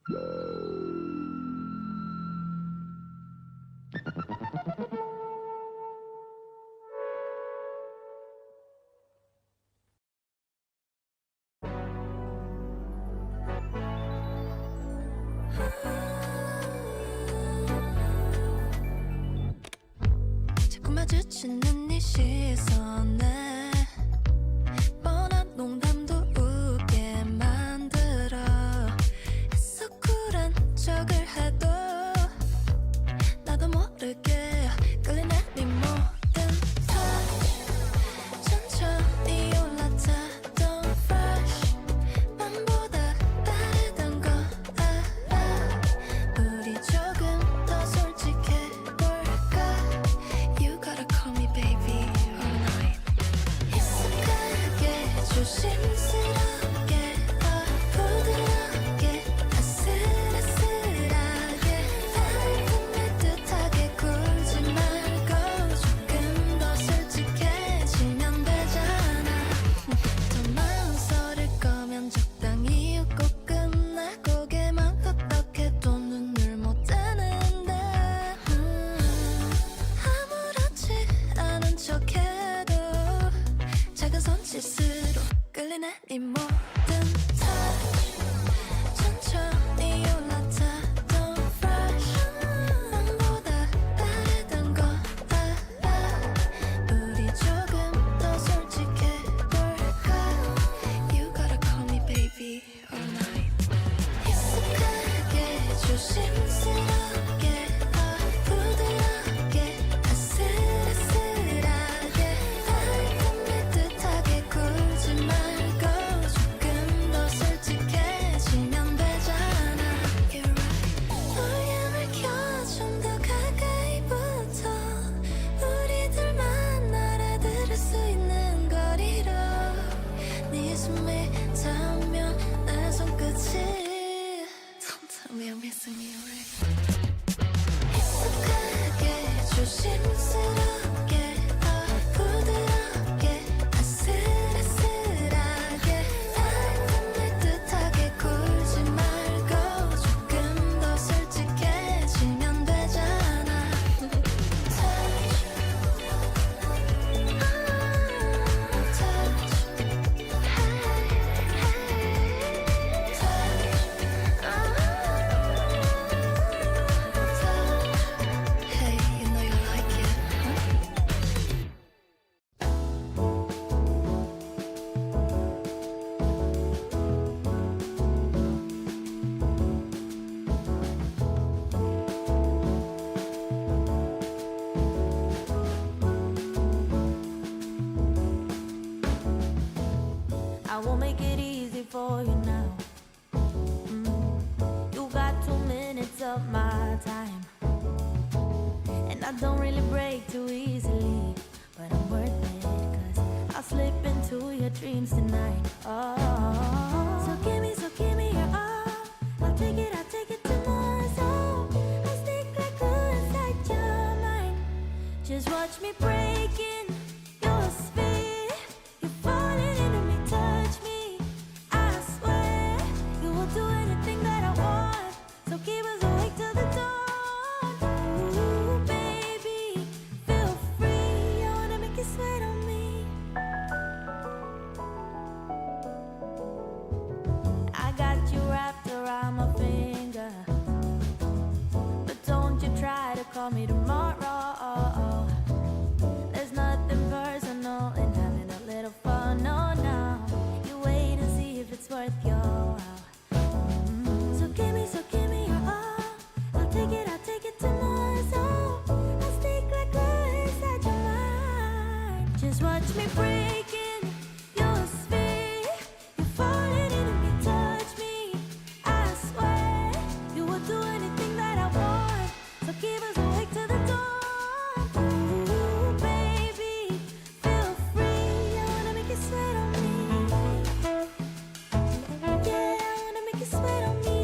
자꾸 마주치는 네 시선에 뻔한 농담도 웃게 만들어 애써 쿨한 척을 해도 나도 모르게 끌리네 네 모든 touch 천천히 올라타던 fresh 맘보다 다르던 거 알아 우리 조금 더 솔직해볼까 You gotta call me baby all night 익숙하게 조심스럽게 부드럽게 아슬아슬하게 닮은 듯하게 굴지 말고 조금 더 솔직해지면 되잖아 더 망설일 거면 적당히 웃고 끝내 고개만 끄덕해도 눈을 못 떼는데 아무렇지 않은 척해도 작은 손짓으로 끌리네 네 모든 touch 천천히 올라타던 fresh 맘보다 다르던 거 알아 우리 조금 더 솔직해볼까 You gotta call me baby all night 익숙하게 조심스럽게 부드럽게 아슬아슬하게 닮은 듯하게 굴지 말고 조금 더 솔직해지면 되잖아 You're right 볼륨을 켜 좀 더 가까이 붙어 우리들만 알아들을 수 있는 거리로 네 숨이 닿으면 내 손끝이 Don't tell me I'm missing you right 익숙하게 조심스럽게 부드럽게 아슬아슬하게 닮은 듯하게 굴지 말고 조금 더 솔직해지면 되잖아 Touch Hey, you know you like it, I won't make it easy for you now. You got 2 minutes of my time, and I don't really break too easily, but I'm worth it, cause I'll slip into your dreams tonight. Oh, so give me your all. I'll take it to more, so I'll stick like glue inside your mind. Just watch me breaking your sphere. You're falling into me, touch me. I swear you will do anything that I want. So keep us awake till the dawn. Ooh, baby, feel free. I wanna make you sweat on me. I got you wrapped around my finger, but don't you try to call me tomorrow. There's nothing personal in having a little fun. No, no. You wait and see if it's worth your while. So give me your all. I'll take it to more, so I'll stick like glue inside your mind. Just watch me breaking your sphere. You're falling into me, touch me. I swear you will do anything that I want. So keep us awake till the dawn. Ooh, baby, feel free. I wanna make you sweat on me. Yeah, I wanna make you sweat on me.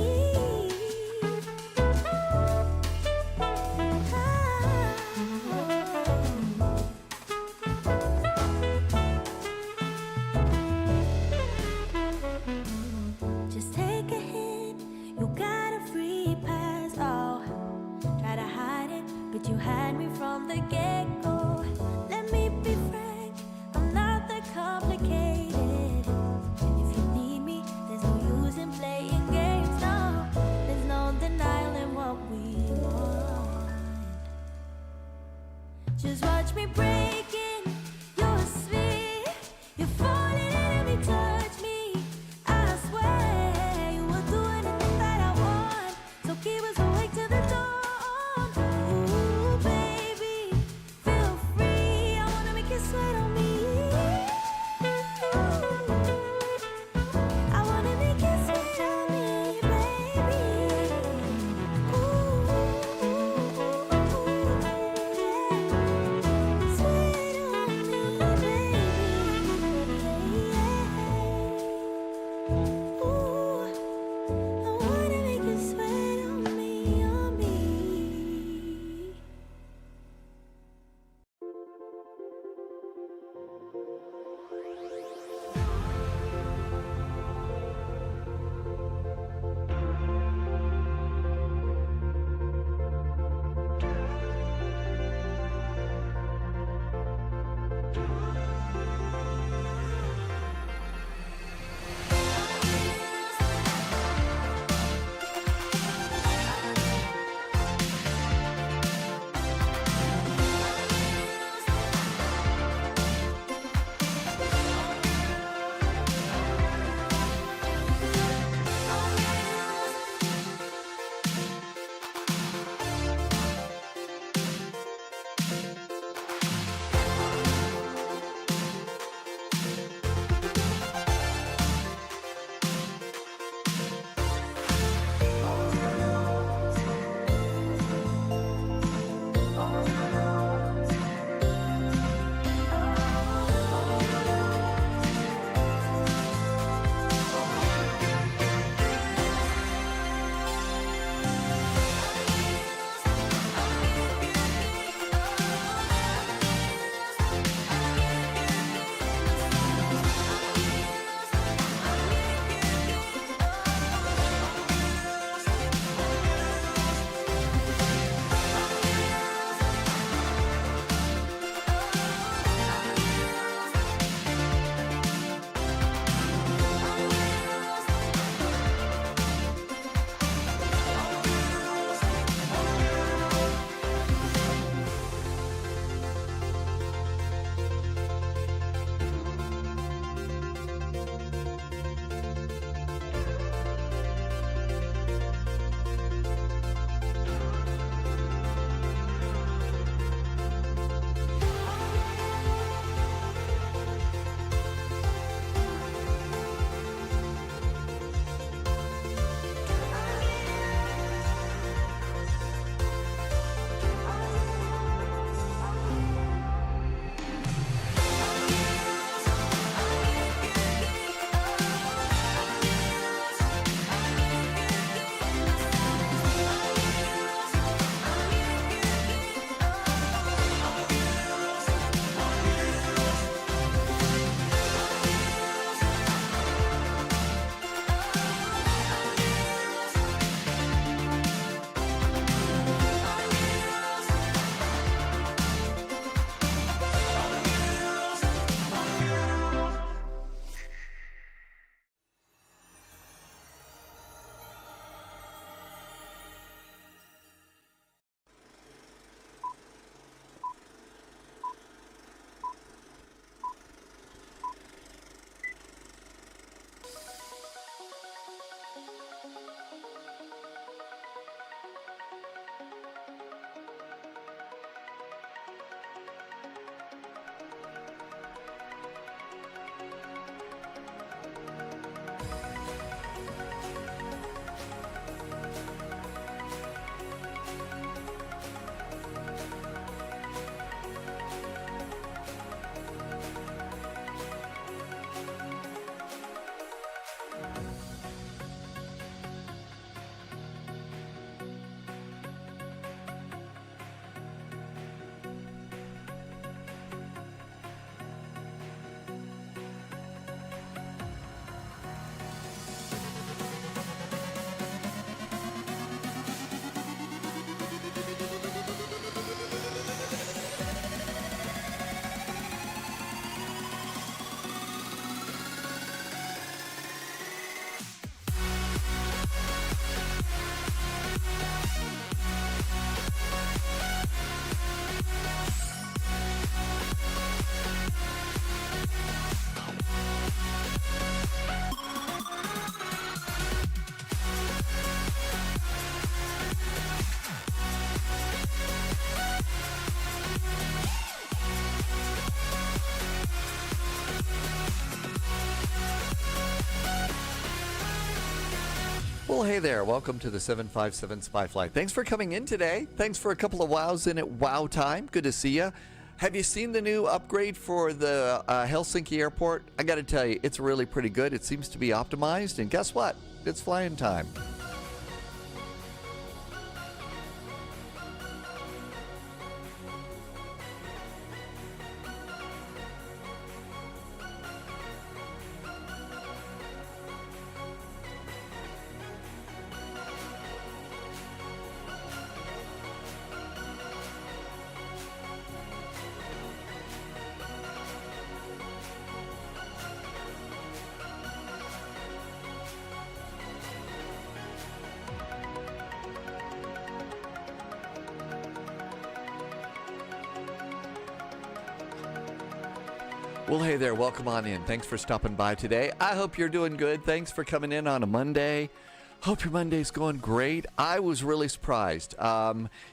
Well, hey there. Welcome to the 757 Spy Flight. Thanks for coming in today. Thanks for a couple of wows in at wow time. Good to see you. Have you seen the new upgrade for the Helsinki airport? I got to tell you, it's really pretty good. It seems to be optimized. And guess what? It's flying time. Well, hey there. Welcome on in. Thanks for stopping by today. I hope you're doing good. Thanks for coming in on a Monday. Hope your Monday's going great. I was really surprised.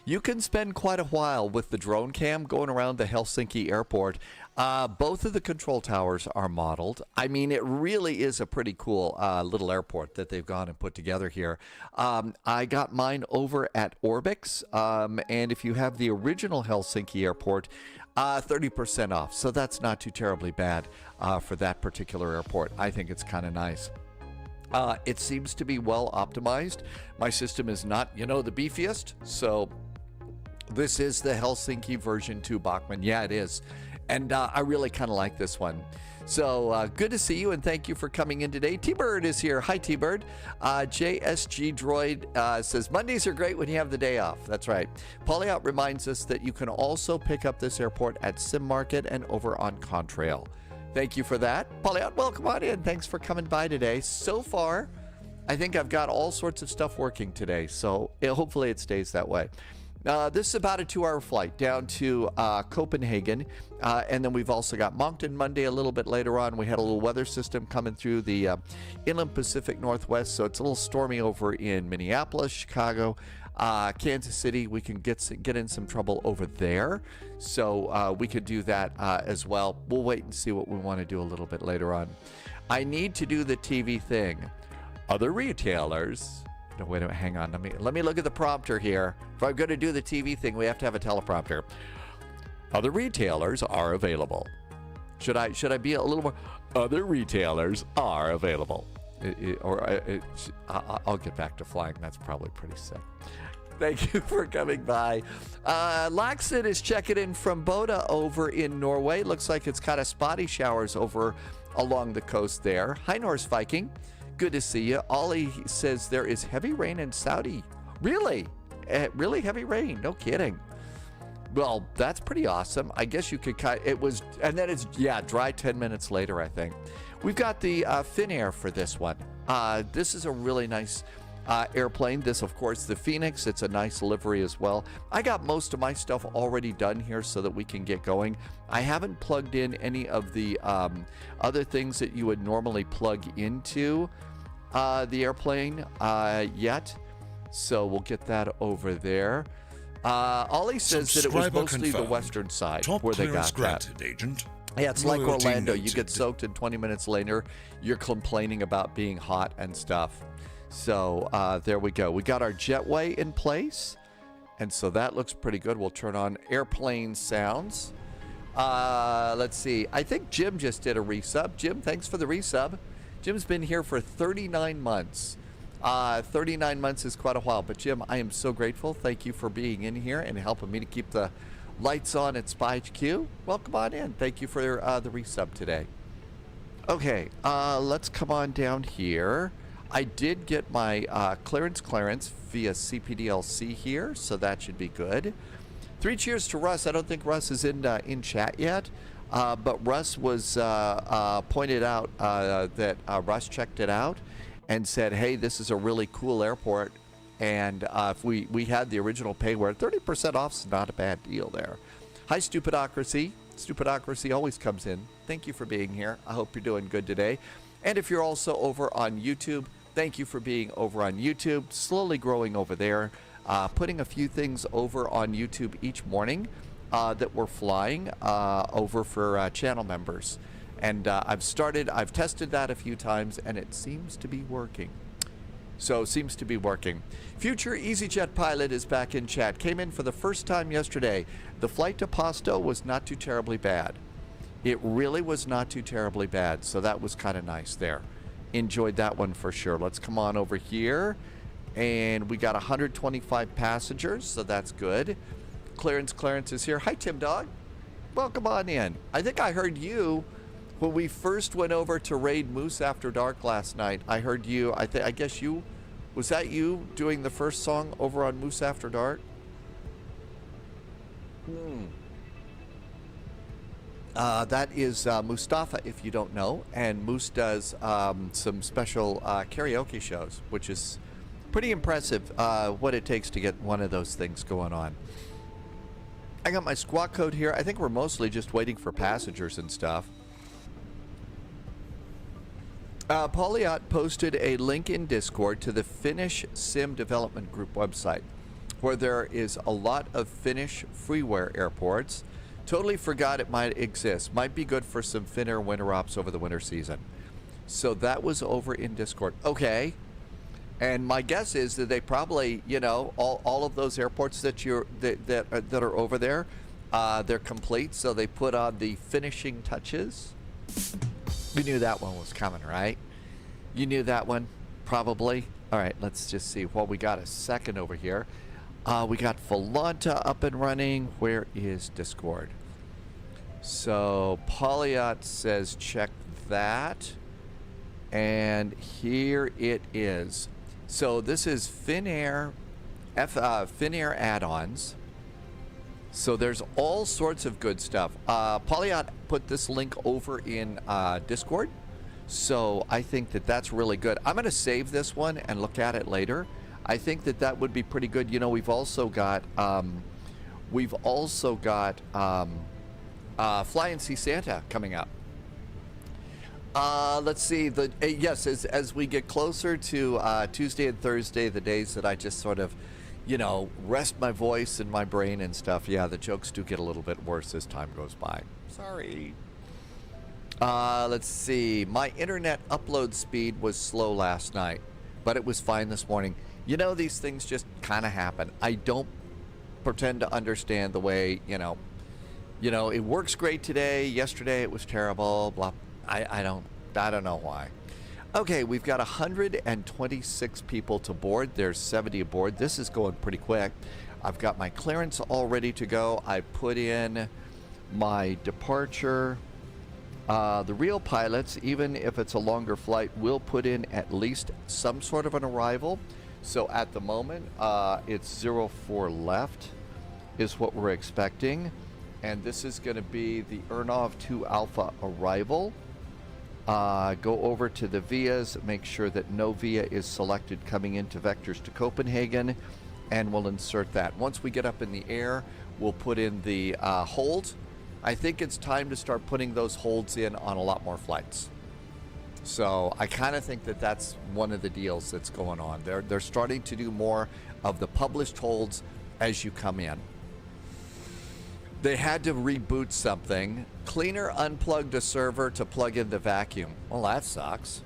You can spend quite a while with the drone cam going around the Helsinki airport. Both of the control towers are modeled. I mean, it really is a pretty cool little airport that they've gone and put together here. I got mine over at Orbix, and if you have the original Helsinki airport, 30% off. So that's not too terribly bad for that particular airport. I think it's kind of nice. It seems to be well optimized. My system is not, the beefiest. So this is the Helsinki version 2 Bachmann. Yeah, it is. And I really kind of like this one. So good to see you, and thank you for coming in today. T-Bird is here. Hi, T-Bird. JSG Droid says, Mondays are great when you have the day off. That's right. Polyout reminds us that you can also pick up this airport at Sim Market and over on Contrail. Thank you for that. Polyout, welcome on in. Thanks for coming by today. So far, I think I've got all sorts of stuff working today, so hopefully it stays that way. This is about a 2-hour flight down to Copenhagen, and then we've also got Moncton Monday a little bit later on. We had a little weather system coming through the Inland Pacific Northwest, so it's a little stormy over in Minneapolis, Chicago, Kansas City. We can get in some trouble over there, so we could do that as well. We'll wait and see what we want to do a little bit later on. I need to do the TV thing. Other retailers... No, wait a minute, hang on. Let me look at the prompter here. If I'm going to do the TV thing, we have to have a teleprompter. Other retailers are available. Should I be a little more? Other retailers are available. I'll get back to flying. That's probably pretty sick. Thank you for coming by. Laxon is checking in from Boda over in Norway. Looks like it's kind of spotty showers over along the coast there. Hi, Norse Viking. Good to see you. Ollie says there is heavy rain in Saudi. Really? Really heavy rain? No kidding. Well, that's pretty awesome. I guess you could it was, and then it's, dry 10 minutes later, I think. We've got the Finnair for this one. This is a really nice airplane. This, of course, the Phoenix. It's a nice livery as well. I got most of my stuff already done here so that we can get going. I haven't plugged in any of the other things that you would normally plug into the airplane yet. So we'll get that over there. Ollie says that it was mostly the western side where they got that. Agent. Yeah, it's like Loyalty Orlando. noted. You get soaked and 20 minutes later, you're complaining about being hot and stuff. So there we go. We got our jetway in place, and so that looks pretty good. We'll turn on airplane sounds. Let's see. I think Jim just did a resub. Jim, thanks for the resub. Jim's been here for 39 months. 39 months is quite a while, but Jim, I am so grateful. Thank you for being in here and helping me to keep the lights on at SpyHQ. Welcome on in. Thank you for the resub today. Okay, let's come on down here. I did get my clearance via CPDLC here, so that should be good. 3 cheers to Russ. I don't think Russ is in chat yet, but Russ was pointed out that Russ checked it out and said, hey, this is a really cool airport, and if we had the original payware, 30% off is not a bad deal there. Hi, Stupidocracy. Stupidocracy always comes in. Thank you for being here. I hope you're doing good today. And if you're also over on YouTube, thank you for being over on YouTube. Slowly growing over there. Putting a few things over on YouTube each morning that we're flying over for channel members. And I've tested that a few times, and it seems to be working. So seems to be working. Future EasyJet pilot is back in chat. Came in for the first time yesterday. The flight to Pasto was not too terribly bad. It really was not too terribly bad. So that was kind of nice there. Enjoyed that one for sure. Let's come on over here. And we got 125 passengers, so that's good. Clarence is here. Hi, Tim Dog. Welcome on in. I think I heard you when we first went over to raid Moose After Dark last night. I heard you. I guess you, was that you doing the first song over on Moose After Dark? That is Mustafa, if you don't know, and Moose does some special karaoke shows, which is pretty impressive what it takes to get one of those things going on. I got my squawk code here. I think we're mostly just waiting for passengers and stuff. Pauliot posted a link in Discord to the Finnish Sim Development Group website, where there is a lot of Finnish freeware airports. Totally forgot it might exist. Might be good for some Finnair winter ops over the winter season. So that was over in Discord. Okay. And my guess is that they probably, you know, all of those airports that are over there, they're complete. So they put on the finishing touches. We knew that one was coming, right? You knew that one, probably. All right, let's just see. Well, we got a second over here. We got Volanta up and running. Where is Discord? So Pauliot says check that. And here it is. So this is Finnair add-ons. So there's all sorts of good stuff. Pauliot put this link over in Discord. So I think that that's really good. I'm going to save this one and look at it later. I think that that would be pretty good. You know, we've also got Fly and See Santa coming up. Let's see. Yes, as we get closer to Tuesday and Thursday, the days that I just sort of, you know, rest my voice and my brain and stuff. Yeah, the jokes do get a little bit worse as time goes by. Sorry. Let's see. My internet upload speed was slow last night, but it was fine this morning. You know, these things just kind of happen. I don't pretend to understand the way, you know, it works great today. Yesterday it was terrible. Blah. I don't know why. Okay, we've got 126 people to board. There's 70 aboard. This is going pretty quick. I've got my clearance all ready to go. I put in my departure. The real pilots, even if it's a longer flight, will put in at least some sort of an arrival. So at the moment, it's 04 left is what we're expecting. And this is going to be the Ernov 2 Alpha arrival. Go over to the VIAs, make sure that no VIA is selected coming into vectors to Copenhagen, and we'll insert that. Once we get up in the air, we'll put in the hold. I think it's time to start putting those holds in on a lot more flights. So I kind of think that that's one of the deals that's going on. They're starting to do more of the published holds as you come in. They had to reboot something. Cleaner unplugged a server to plug in the vacuum. Well, that sucks.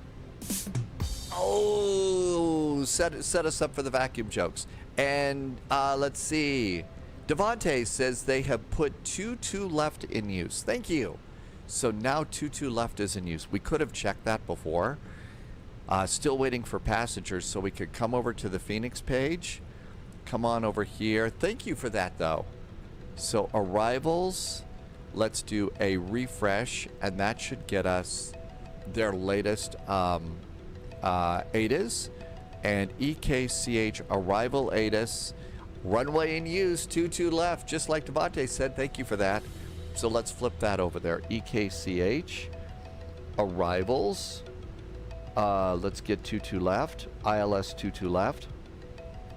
Oh, set us up for the vacuum jokes. And let's see. Devante says they have put 2.2 left in use. Thank you. So now 2.2 left is in use. We could have checked that before. Still waiting for passengers, so we could come over to the Phoenix page. Come on over here. Thank you for that, though. So arrivals, let's do a refresh, and that should get us their latest ADAs. And EKCH arrival ADAS, runway in use, 2.2 left, just like Devante said. Thank you for that. So let's flip that over there. EKCH, arrivals, let's get 2.2 left, ILS 2.2 left.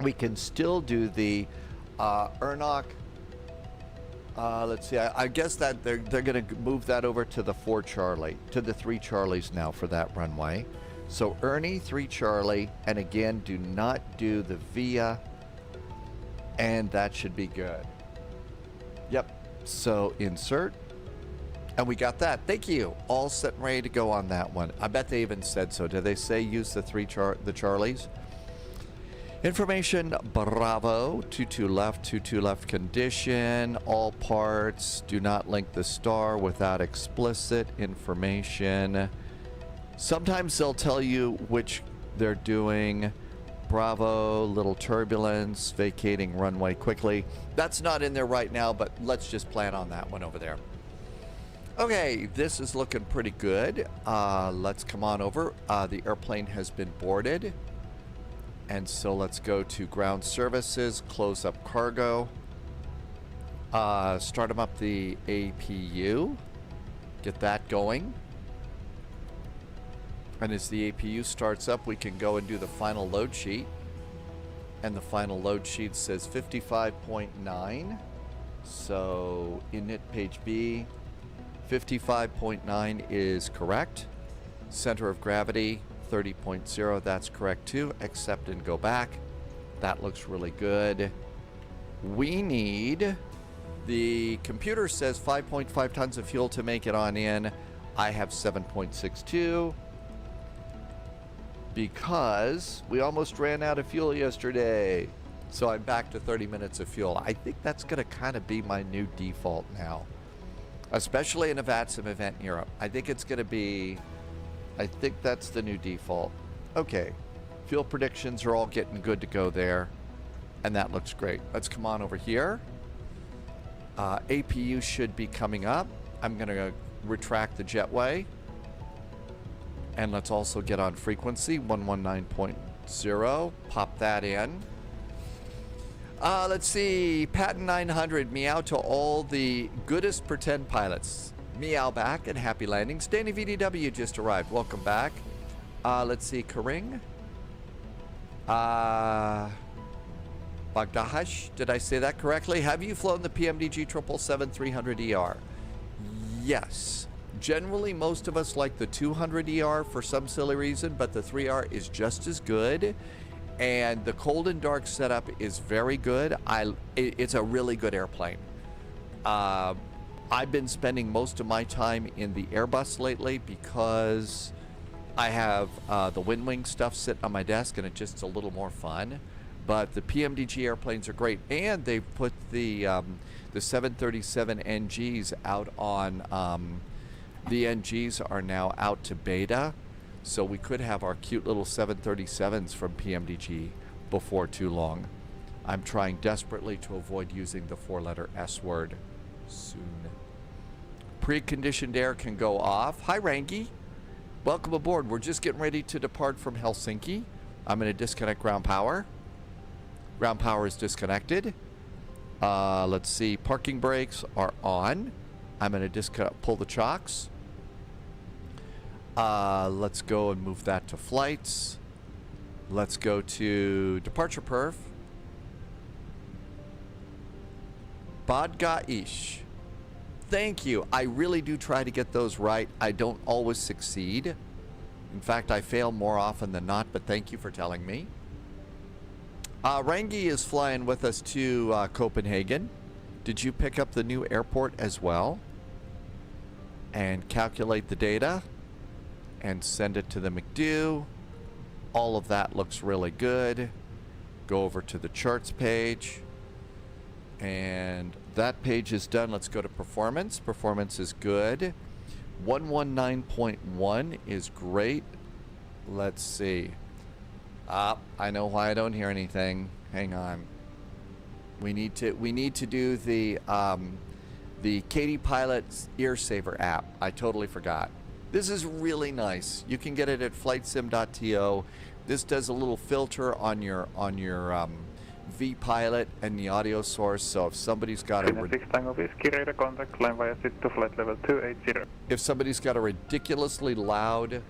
We can still do the Ernok. Let's see. I guess that they're going to move that over to the 4 Charlie, to the 3 Charlies now for that runway. So Ernie 3 Charlie, and again, do not do the VIA, and that should be good. Yep. So insert, and we got that. Thank you. All set and ready to go on that one. I bet they even said so. Did they say use the 3 Charlies? Information, Bravo, 22 left condition, all parts, do not link the star without explicit information. Sometimes they'll tell you which they're doing. Bravo, little turbulence, vacating runway quickly. That's not in there right now, but let's just plan on that one over there. Okay, this is looking pretty good. Let's come on over. The airplane has been boarded. And so let's go to ground services, close up cargo, start them up the APU, get that going. And as the APU starts up, we can go and do the final load sheet. And the final load sheet says 55.9. So init page B, 55.9 is correct. Center of gravity, 30.0, that's correct too. Accept and go back. That looks really good. We need, the computer says 5.5 tons of fuel to make it on in. I have 7.62 because we almost ran out of fuel yesterday. So I'm back to 30 minutes of fuel. I think that's going to kind of be my new default now, especially in a VATSIM event in Europe. I think it's going to be, I think that's the new default. Okay, fuel predictions are all getting good to go there, and that looks great. Let's come on over here. APU should be coming up. I'm gonna retract the jetway, and let's also get on frequency 119.0. Pop that in. Let's see, Patent 900, meow to all the goodest pretend pilots. Meow back and happy landings. Danny VDW just arrived. Welcome back. Let's see, Karing. Bagdahash, did I say that correctly? Have you flown the PMDG 777-300ER? Yes. Generally, most of us like the 200ER for some silly reason, but the 3R is just as good. And the cold and dark setup is very good. It's a really good airplane. I've been spending most of my time in the Airbus lately because I have the wind wing stuff sitting on my desk and it's just a little more fun. But the PMDG airplanes are great, and they've put the 737 NGs out on, the NGs are now out to beta, so we could have our cute little 737s from PMDG before too long. I'm trying desperately to avoid using the 4-letter S word soon. Preconditioned air can go off. Hi, Rangi. Welcome aboard. We're just getting ready to depart from Helsinki. I'm going to disconnect ground power. Ground power is disconnected. Let's see. Parking brakes are on. I'm going to pull the chocks. Let's go and move that to flights. Let's go to departure perf. Badga-ish. Thank you. I really do try to get those right. I don't always succeed. In fact, I fail more often than not, but thank you for telling me. Rangi is flying with us to Copenhagen. Did you pick up the new airport as well? And calculate the data and send it to the McDo. All of that looks really good. Go over to the charts page. And that page is done. Let's go to performance. Performance is good. 119.1 is great. Let's see. I know why I don't hear anything. Hang on. We need to do the Katie Pilot's Ear Saver app. I totally forgot. This is really nice. You can get it at flightsim.to. This does a little filter on your vPilot and the audio source, so if somebody's got if somebody's got a ridiculously loud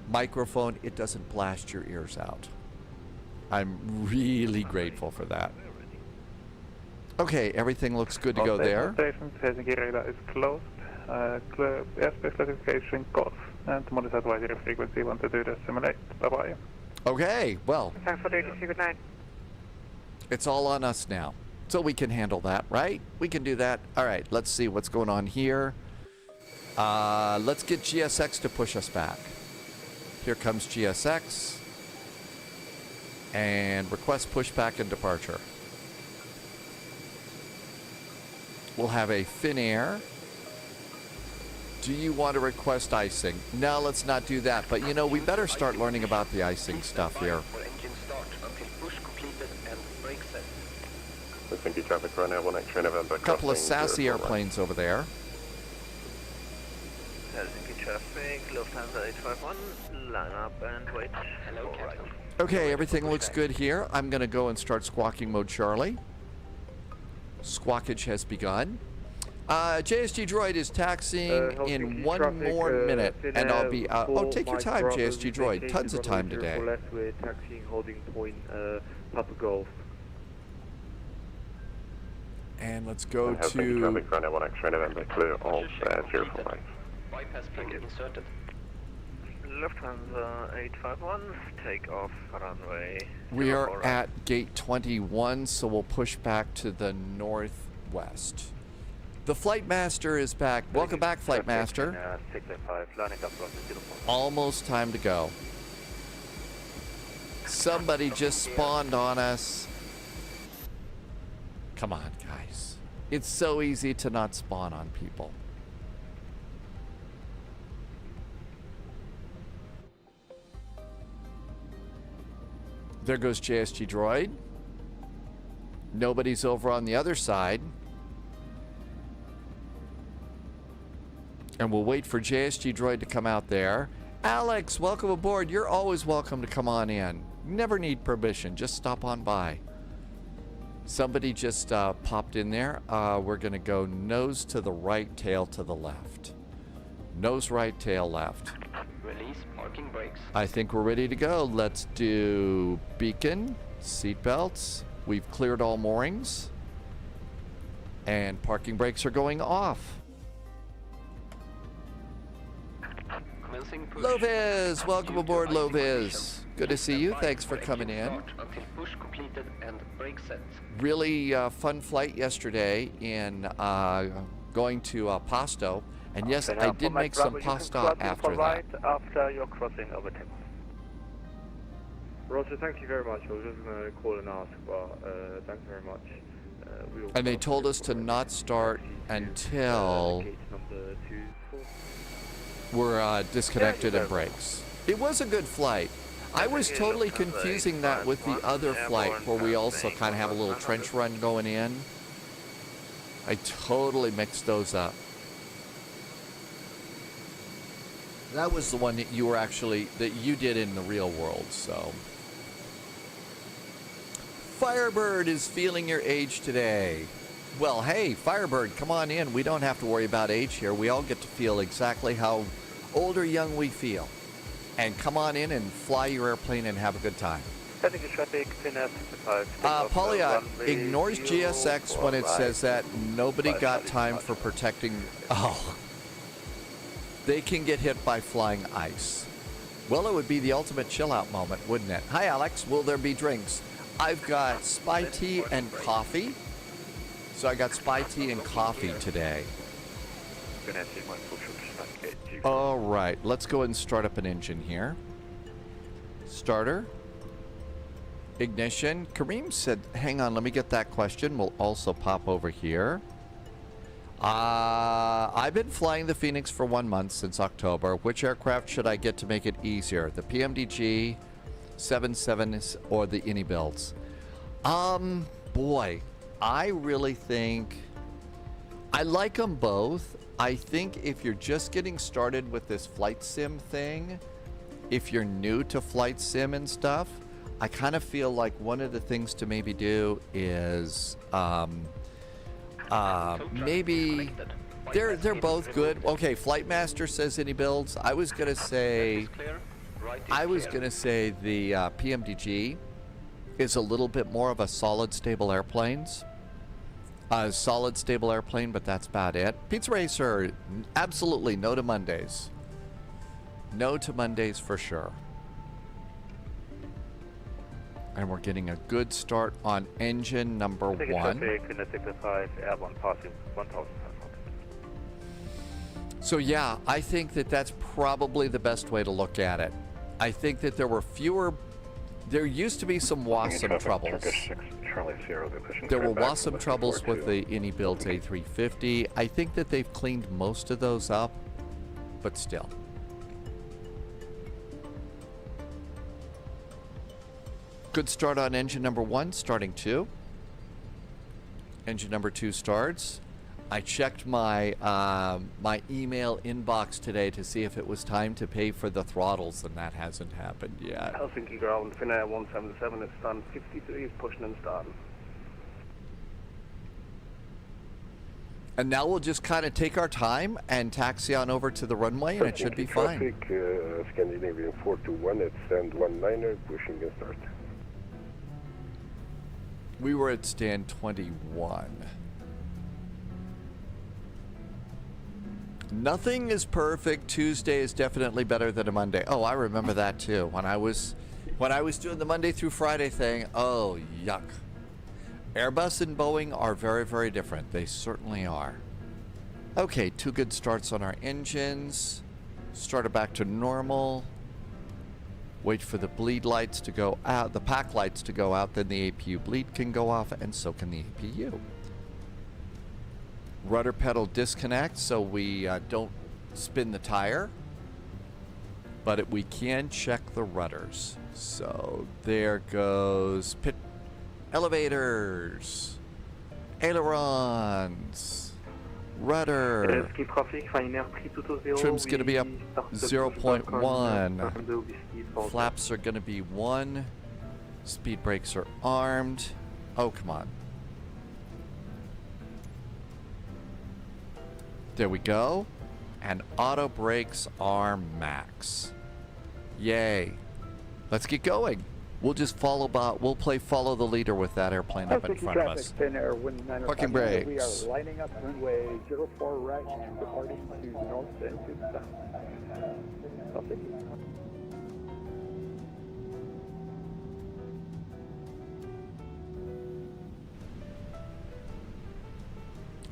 microphone, it doesn't blast your ears out. I'm really grateful for that. Okay, everything looks good to go there. Helsinki radar is closed. Airspace classification golf and modified advisory frequency 122.8. Bye-bye. Okay, well. Thanks for duty. Good night. It's all on us now. So we can handle that, right? We can do that. All right, let's see what's going on here. Let's get GSX to push us back. Here comes GSX. And request pushback and departure. We'll have a Finnair. Do you want to request icing? No, let's not do that. But you know, we better start learning about the icing stuff here. Helsinki traffic runway 18 November. A couple of sassy airplanes over there. Helsinki traffic, Lufthansa 851, line up and wait. Hello, Captain. Okay, everything looks good here. I'm going to go and start squawking mode Charlie. Squawkage has begun. JSG Droid is taxiing in one more minute, and I'll be out. Oh, take your time, JSG Droid. Tons of time today. We're taxiing holding point Papa Golf. And let's go Helsinki to... traffic runway 18 November, clear all 045. Bypass beacon inserted. Lufthansa 851, take off runway. We are at gate 21, so we'll push back to the northwest. The Flight Master is back. Welcome back, Flight Master. 685, lining up on the 04. Almost time to go. Somebody just spawned on us. Come on, guys. It's so easy to not spawn on people. There goes JSG Droid. Nobody's over on the other side. And we'll wait for JSG Droid to come out there. Alex, welcome aboard. You're always welcome to come on in. Never need permission. Just stop on by. Somebody just popped in there. We're going to go nose to the right, tail to the left. Nose right, tail left. Release parking brakes. I think we're ready to go. Let's do beacon, seatbelts. We've cleared all moorings. And parking brakes are going off. Commencing push. Loviz, welcome aboard, Loviz. Good to see you. Thanks for coming in. Until push completed and brake set. Really fun flight yesterday in going to Pasto. And yes, I did make some pasta after that. After your crossing over Tim. Roger, thank you very much. I was just going to call and ask, but thanks very much. And they told us to not start until gate number 24. we're disconnected and brakes. It was a good flight. I was totally confusing that with the other flight where we also kind of have a little trench run going in. I totally mixed those up. That was the one that you were actually, that you did in the real world, so. Firebird is feeling your age today. Well, hey, Firebird, come on in. We don't have to worry about age here. We all get to feel exactly how old or young we feel. And come on in and fly your airplane and have a good time. Helsinki traffic, Finnair 65. Polyot ignores GSX when it says that nobody got time for protecting. Oh. They can get hit by flying ice. Well, it would be the ultimate chill-out moment, wouldn't it? Hi, Alex. Will there be drinks? I've got spy tea and coffee. So I got spy tea and coffee today. All right. Let's go ahead and start up an engine here. Starter. Ignition. Kareem said, hang on, let me get that question. We'll also pop over here. I've been flying the Phoenix for 1 month since October. Which aircraft should I get to make it easier? The PMDG, 77s, or the Innie builds? Boy, I really think I like them both. I think if you're just getting started with this flight sim thing, if you're new to flight sim and stuff, I kind of feel like one of the things to maybe do is maybe they're both good. Okay, Flight Master says any builds. I was gonna say the PMDG is a little bit more of a solid stable airplane, but that's about it. Pizza Racer, absolutely no to Mondays. No to Mondays for sure. And we're getting a good start on engine number 1. So yeah, I think that that's probably the best way to look at it. I think that there were fewer There used to be some WASM troubles. Turkish 6, Charlie Sierra, they're pushing There were straight back WASM from troubles with 4-2. the any-built A350. I think that they've cleaned most of those up, but still. Good start on engine number 1, starting 2. Engine number 2 starts. I checked my my email inbox today to see if it was time to pay for the throttles, and that hasn't happened yet. Helsinki ground, Finnair 177 is done, 53 is pushing and starting. And now we'll just kind of take our time and taxi on over to the runway, and it should be fine. Traffic, Scandinavian 421, it's stand 19er, pushing and start. We were at stand 21. Nothing is perfect. Tuesday is definitely better than a Monday. Oh, I remember that too. When I was doing the Monday through Friday thing, oh, yuck. Airbus and Boeing are very, very different. They certainly are. Okay, 2 good starts on our engines. Started back to normal. Wait for the bleed lights to go out, the pack lights to go out, then the APU bleed can go off, and so can the APU. Rudder pedal disconnect so we don't spin the tire, but we can check the rudders. So there goes pit elevators, ailerons, rudder. Trim's going to be up 0.1. Flaps are going to be 1. Speed brakes are armed. Oh, come on. There we go. And auto brakes are max. Yay. Let's get going. We'll just we'll play follow the leader with that airplane up in front of us. Parking brakes. We are lining up runway 04 right and departing to the north and to the south. Helsinki.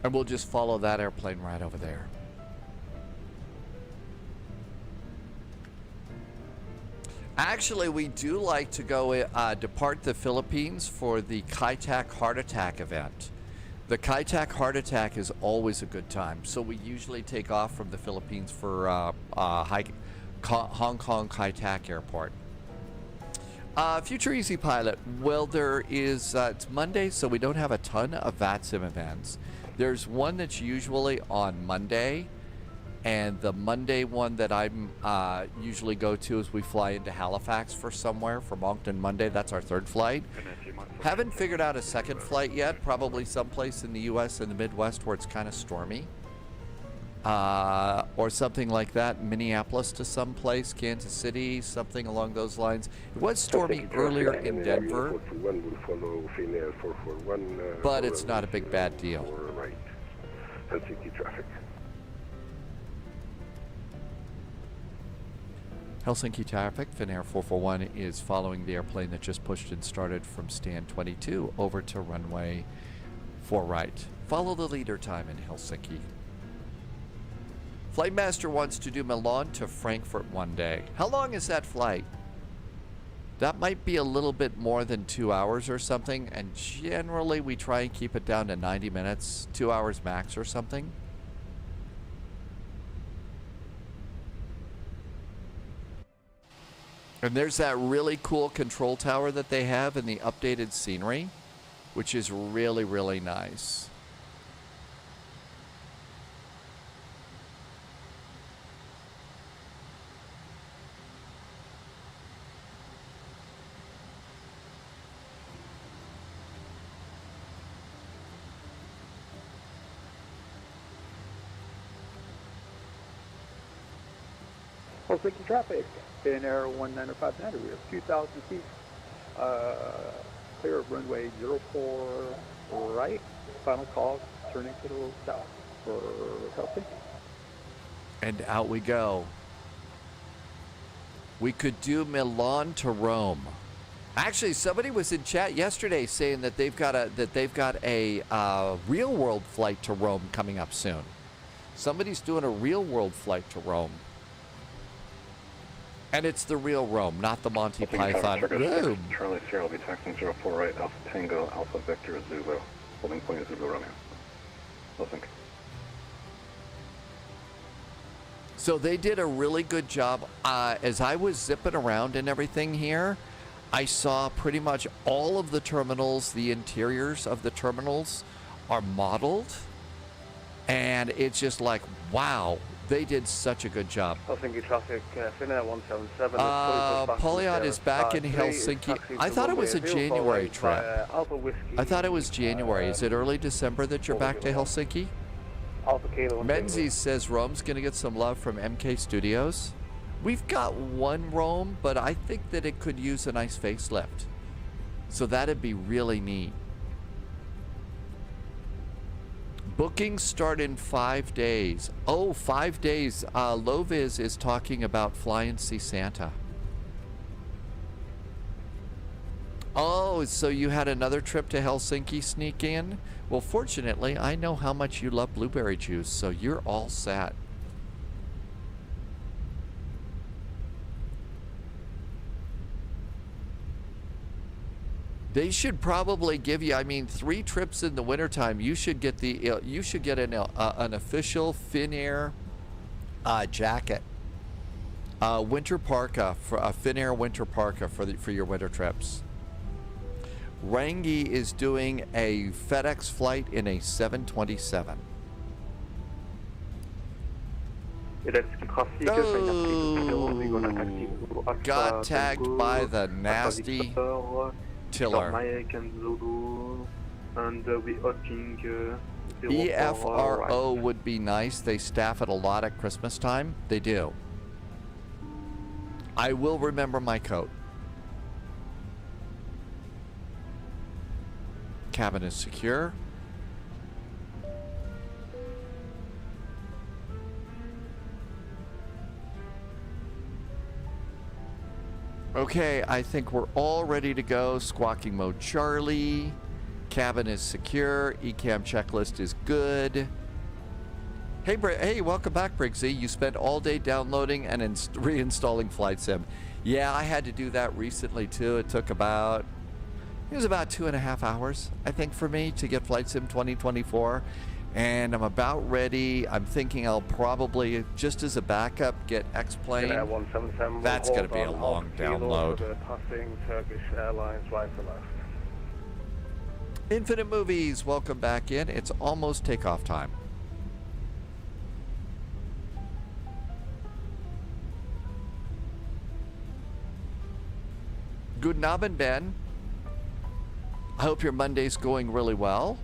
And we'll just follow that airplane right over there. Actually, we do like to go depart the Philippines for the CYHZ Heart Attack event. The CYHZ Heart Attack is always a good time, so we usually take off from the Philippines for Hong Kong CYHZ Airport. Future Easy Pilot, well, there is, it's Monday, so we don't have a ton of VATSIM events. There's one that's usually on Monday, and the Monday one that I'm usually go to is we fly into Halifax for somewhere for Moncton Monday. That's our 3rd flight. Haven't figured out a 2nd flight yet, probably someplace in the US in the Midwest where it's kind of stormy. Or something like that, Minneapolis to someplace, Kansas City, something along those lines. It was stormy earlier in Denver, but it's not a big bad deal. Right. Helsinki traffic. Helsinki traffic, Finnair 441 is following the airplane that just pushed and started from stand 22 over to runway 4 right. Follow the leader time in Helsinki. Flightmaster wants to do Milan to Frankfurt one day. How long is that flight? That might be a little bit more than 2 hours or something, and generally we try and keep it down to 90 minutes, 2 hours max or something. And there's that really cool control tower that they have in the updated scenery, which is really, really nice. Helsinki traffic, Finnair 19590, we have 2,000 feet, clear of runway 04 right, final call, turning to the south for Helsinki. And out we go. We could do Milan to Rome. Actually, somebody was in chat yesterday saying that they've got a real world flight to Rome coming up soon. Somebody's doing a real world flight to Rome. And it's the real Rome, not the Monty Helsinki Python Tower, check Rome. Charlie Sierra will be taxing 04 right, Alpha Tango, Alpha Vector Zulu. Holding point Zulu Romeo. Helsinki. So they did a really good job. As I was zipping around and everything here, I saw pretty much all of the terminals, the interiors of the terminals are modeled. And it's just like, wow, they did such a good job. Helsinki traffic, Finnair 177. Polliot is back in Helsinki. I thought it was a January trip. I thought it was January. Is it early December that you're back to Helsinki? Menzies says Rome's going to get some love from MK Studios. We've got one Rome, but I think that it could use a nice facelift. So that'd be really neat. Bookings start in 5 days. Oh, 5 days. Loviz is talking about Flyin' See Santa. Oh, so you had another trip to Helsinki sneak in? Well, fortunately, I know how much you love blueberry juice, so you're all set. They should probably give you, I mean, 3 trips in the wintertime. You should get the, you should get an official Finnair jacket, winter parka, for a Finnair winter parka for your winter trips. Rangi is doing a FedEx flight in a 727. Oh, got tagged by the nasty Tiller. EFRO would be nice. They staff it a lot at Christmas time. They do. I will remember my coat. Cabin is secure. Okay, I think we're all ready to go. Squawking mode Charlie. Cabin is secure. ECAM checklist is good. Hey, hey, welcome back, Briggsy. You spent all day downloading and reinstalling Flight Sim. Yeah, I had to do that recently too. It took about, it was about 2.5 hours, I think, for me to get Flight Sim 2024. And I'm about ready. I'm thinking I'll probably, just as a backup, get X-Plane. That's going to be a long download. Passing Turkish Airlines right to left. Infinite Movies, welcome back in. It's almost takeoff time. Good Abend, Ben. I hope your Monday's going really well.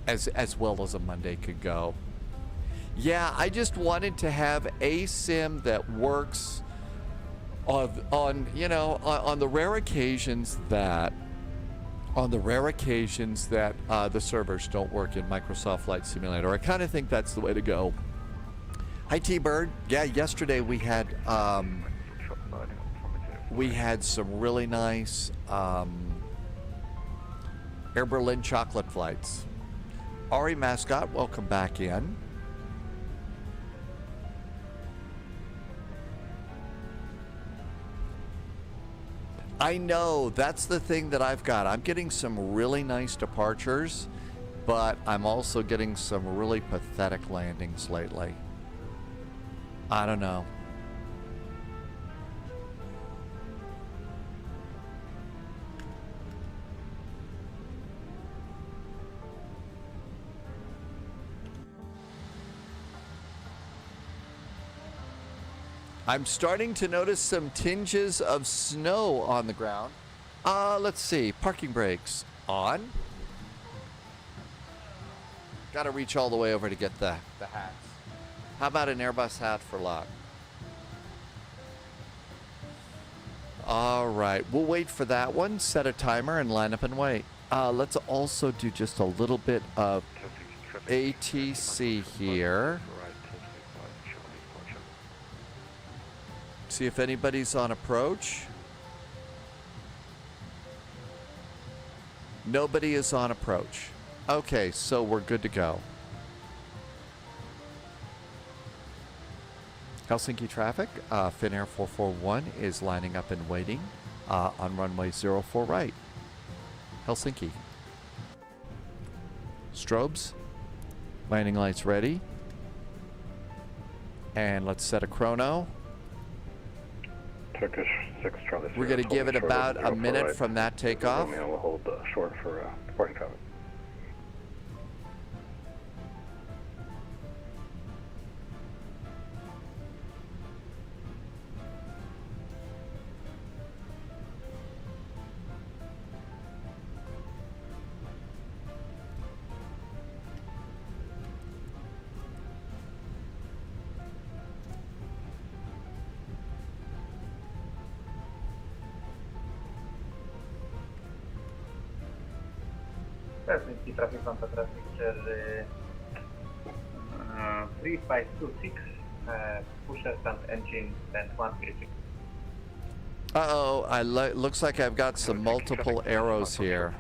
As well as a Monday could go. Yeah, I just wanted to have a sim that works on you know, on the rare occasions that the servers don't work in Microsoft Flight Simulator. I kind of think that's the way to go. Hi, T-Bird. Yeah, yesterday we had some really nice Air Berlin chocolate flights. Ari Mascot, welcome back in. I know, that's the thing that I've got. I'm getting some really nice departures, but I'm also getting some really pathetic landings lately. I don't know. I'm starting to notice some tinges of snow on the ground. Let's see. Parking brakes on. Got to reach all the way over to get the hats. How about an Airbus hat for luck? All right. We'll wait for that one. Set a timer and line up and wait. Let's also do just a little bit of ATC here. See if anybody's on approach. Nobody is on approach. Okay, so we're good to go. Helsinki traffic, Finnair 441 is lining up and waiting on runway 04 right. Helsinki. Strobes, landing lights ready. And let's set a chrono. Turkish 6 Charlie. We're going to give it about a minute from that takeoff. Romeo will hold short for departing traffic. Helsinki traffic on the traffic 3526, pusher and engine and 136. Uh-oh, looks like I've got some multiple arrows here.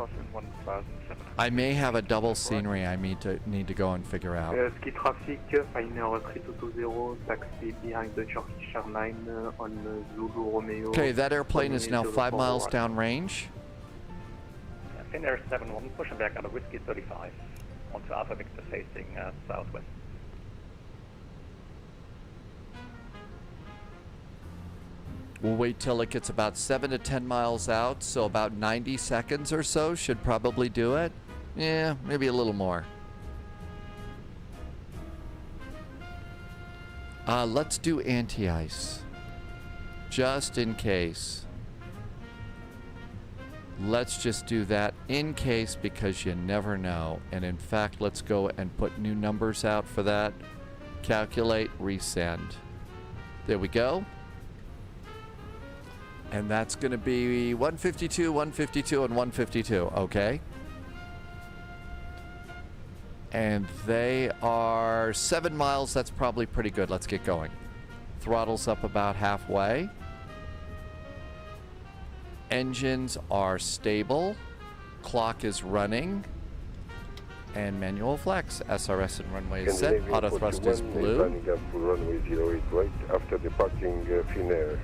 I may have a double scenery I need to go and figure out. Ski traffic, Flyin 3220, taxi behind the Turkish Airline on Zulu Romeo. Okay, that airplane is now 5 miles downrange. Finnair 71, pushing back out of Whiskey 35 onto Alpha Victor facing southwest. We'll wait till it gets about 7 to 10 miles out, so about 90 seconds or so should probably do it. Yeah, maybe a little more. Let's do anti-ice, just in case. Let's just do that in case, because you never know. And in fact, let's go and put new numbers out for that. Calculate, resend. There we go. And that's going to be 152, 152, and 152. Okay. And they are 7 miles. That's probably pretty good. Let's get going. Throttle's up about halfway. Engines are stable. Clock is running. And manual flex. SRS and runway is set. Auto thrust is blue. Running up to runway 08 right after departing Finnair.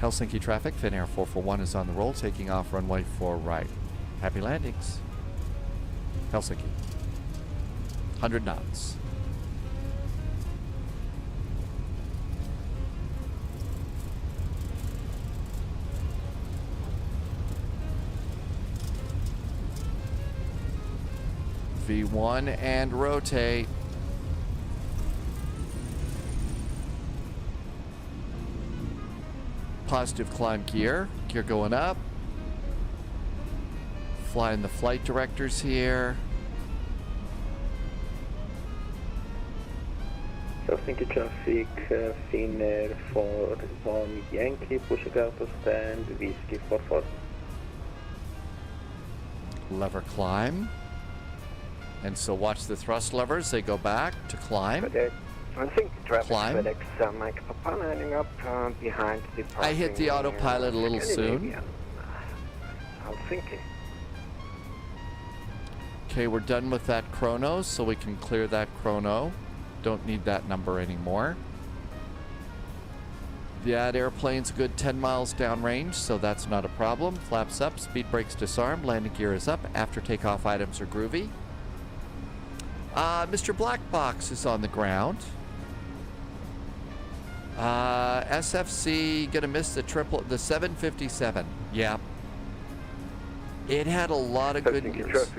Helsinki traffic. Finnair 441 is on the roll, taking off runway 4 right. Happy landings. Helsinki. 100 knots. V1 and rotate. Positive climb gear. Gear going up. Flying the flight directors here. Helsinki traffic, Finnair 41 Yankee, pushing out of stand, Whiskey 44. Lever climb. And so watch the thrust levers, they go back to climb. I think traffic Climb. FedEx, Mike Papa lining up behind the parking. I hit the autopilot a little soon. Helsinki. Okay, we're done with that chrono, so we can clear that chrono. Don't need that number anymore. That airplane's a good 10 miles downrange, so that's not a problem. Flaps up, speed brakes disarmed, landing gear is up. After takeoff items are groovy. Mr. Black Box is on the ground. SFC gonna miss the 757. Yeah. It had a lot of good news.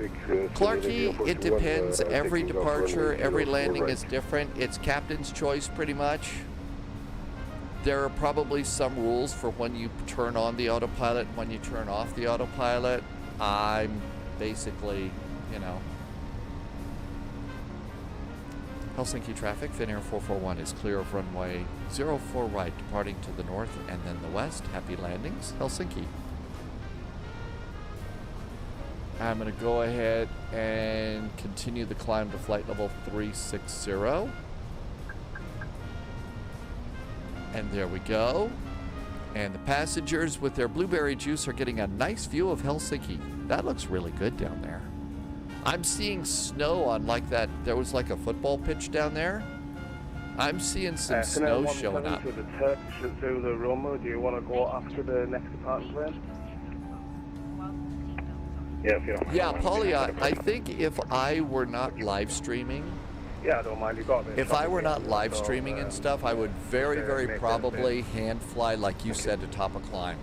Clarky, it depends. Every departure, every landing is different. It's captain's choice pretty much. There are probably some rules for when you turn on the autopilot and when you turn off the autopilot. I'm basically, you know. Helsinki traffic, Finnair 441 is clear of runway 04 right, departing to the north and then the west. Happy landings, Helsinki. I'm going to go ahead and continue the climb to flight level 360. And there we go. And the passengers with their blueberry juice are getting a nice view of Helsinki. That looks really good down there. I'm seeing snow on like that. There was like a football pitch down there. I'm seeing some snow showing up. To the Turkish at Zulu Romeo, do you want to go after the next departing plane? Yeah, if you don't mind. Yeah, Paulie, I think if I were not live streaming, Yeah, I don't mind. You got a bit of if I were traffic not here, live so, streaming and stuff, I would very, very make that probably hand fly, like you said, to top a climb.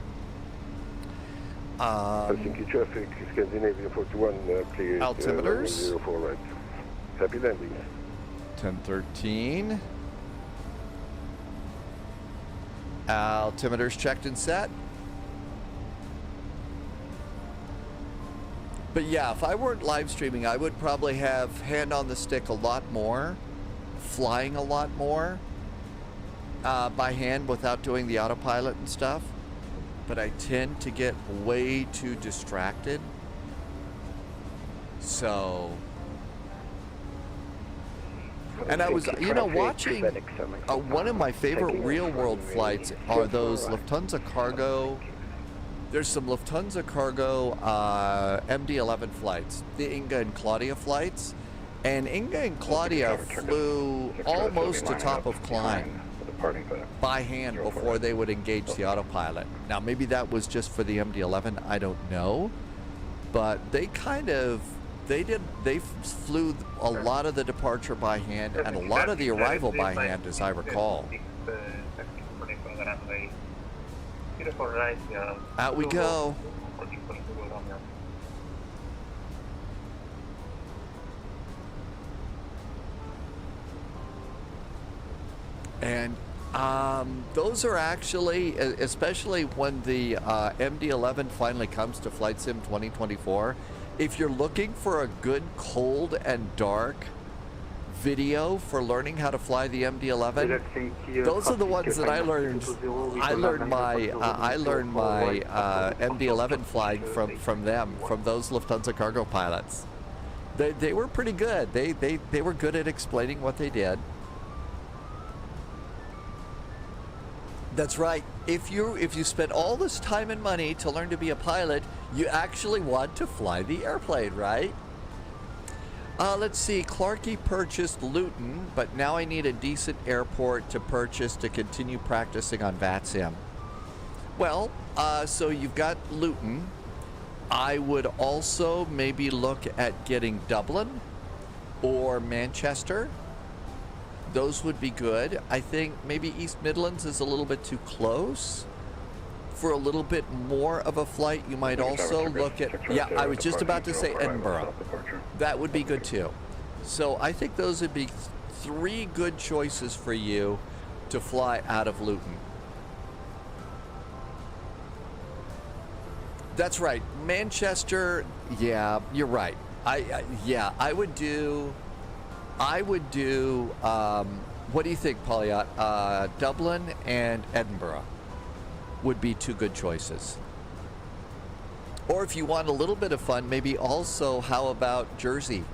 Helsinki traffic, Scandinavia 41, clear. Altimeters? 04 right. Happy landings. 1013. Altimeters checked and set. But yeah, if I weren't live streaming, I would probably have hand on the stick a lot more, flying a lot more by hand without doing the autopilot and stuff. But I tend to get way too distracted. So... And I was, you know, watching one of my favorite real-world flights are those Lufthansa cargo. There's some Lufthansa cargo MD-11 flights, the Inga and Claudia flights. And Inga and Claudia flew almost to top of climb by hand before they would engage the autopilot. Now, maybe that was just for the MD-11, I don't know. But they kind of... They flew a lot of the departure by hand and a lot of the arrival by hand, as I recall. Out we go. And those are actually, especially when the MD-11 finally comes to Flight Sim 2024, if you're looking for a good cold and dark video for learning how to fly the MD-11, those are the ones that I learned. I learned my MD-11 flying from them, from those Lufthansa cargo pilots. They were pretty good. They were good at explaining what they did. That's right. If you spend all this time and money to learn to be a pilot, you actually want to fly the airplane, right? Let's see. Clarkey purchased Luton, but now I need a decent airport to purchase to continue practicing on VATSIM. Well, so you've got Luton. I would also maybe look at getting Dublin or Manchester. Those would be good. I think maybe East Midlands is a little bit too close. For a little bit more of a flight, you might also look at... Yeah, I was just about to say Edinburgh. That would be good too. So I think those would be 3 good choices for you to fly out of Luton. That's right. Manchester, yeah, you're right. I would do... what do you think, Pauliot? Dublin and Edinburgh would be 2 good choices. Or if you want a little bit of fun, maybe also, how about Jersey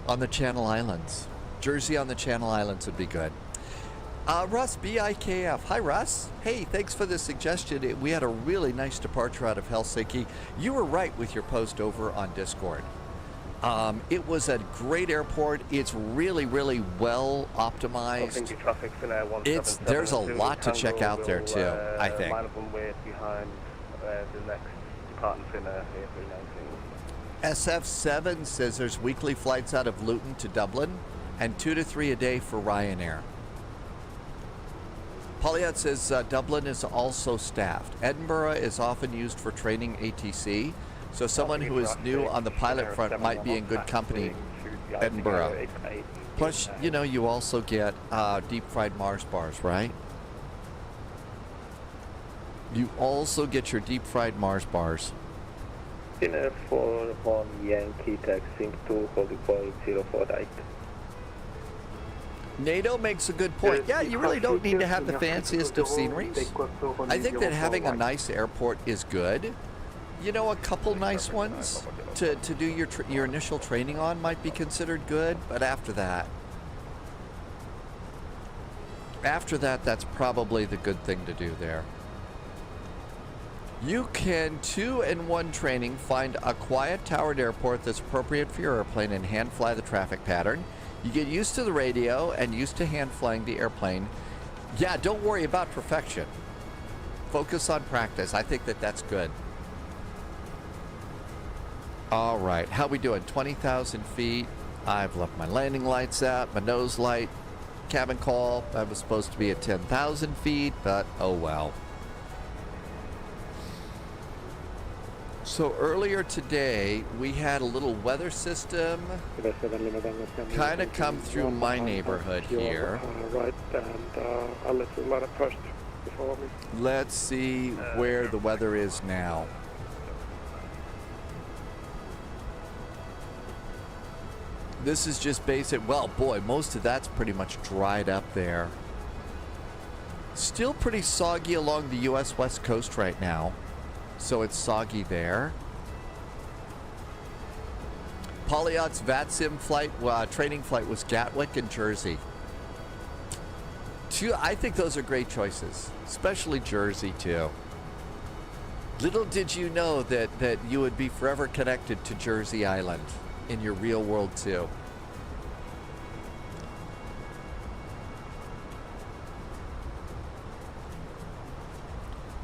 on the Channel Islands? Jersey on the Channel Islands would be good. Russ, BIKF. Hi, Russ. Hey, thanks for the suggestion. We had a really nice departure out of Helsinki. You were right with your post over on Discord. It was a great airport. It's really, really well optimized. There's a lot to check out there too, I think. SF7 says there's weekly flights out of Luton to Dublin and 2 to 3 a day for Ryanair. Pauliot says Dublin is also staffed. Edinburgh is often used for training ATC. So someone who is new on the pilot front might be in good company, Edinburgh. Plus, you know, you also get deep-fried Mars bars, right? You also get your deep-fried Mars bars. Dinner for on Yankee taxiing to Hollywood 048. NATO makes a good point. Yeah, you really don't need to have the fanciest of sceneries. I think that having a nice airport is good. You know, a couple nice ones to do your initial training on might be considered good, but after that, that's probably the good thing to do there. You can 2-in-1 training find a quiet towered airport that's appropriate for your airplane and hand fly the traffic pattern. You get used to the radio and used to hand flying the airplane. Yeah, don't worry about perfection. Focus on practice. I think that that's good. All right, how we doing? 20,000 feet. I've left my landing lights out, my nose light, cabin call. I was supposed to be at 10,000 feet, but oh well. So earlier today, we had a little weather system kind of come through my neighborhood here. Right, and I'll let you let it first before me. Let's see where the weather is now. This is just basic. Well, boy, most of that's pretty much dried up there. Still pretty soggy along the U.S. West Coast right now. So it's soggy there. Polyot's VATSIM flight, training flight was Gatwick and Jersey. I think those are great choices, especially Jersey too. Little did you know that you would be forever connected to Jersey Island in your real world too.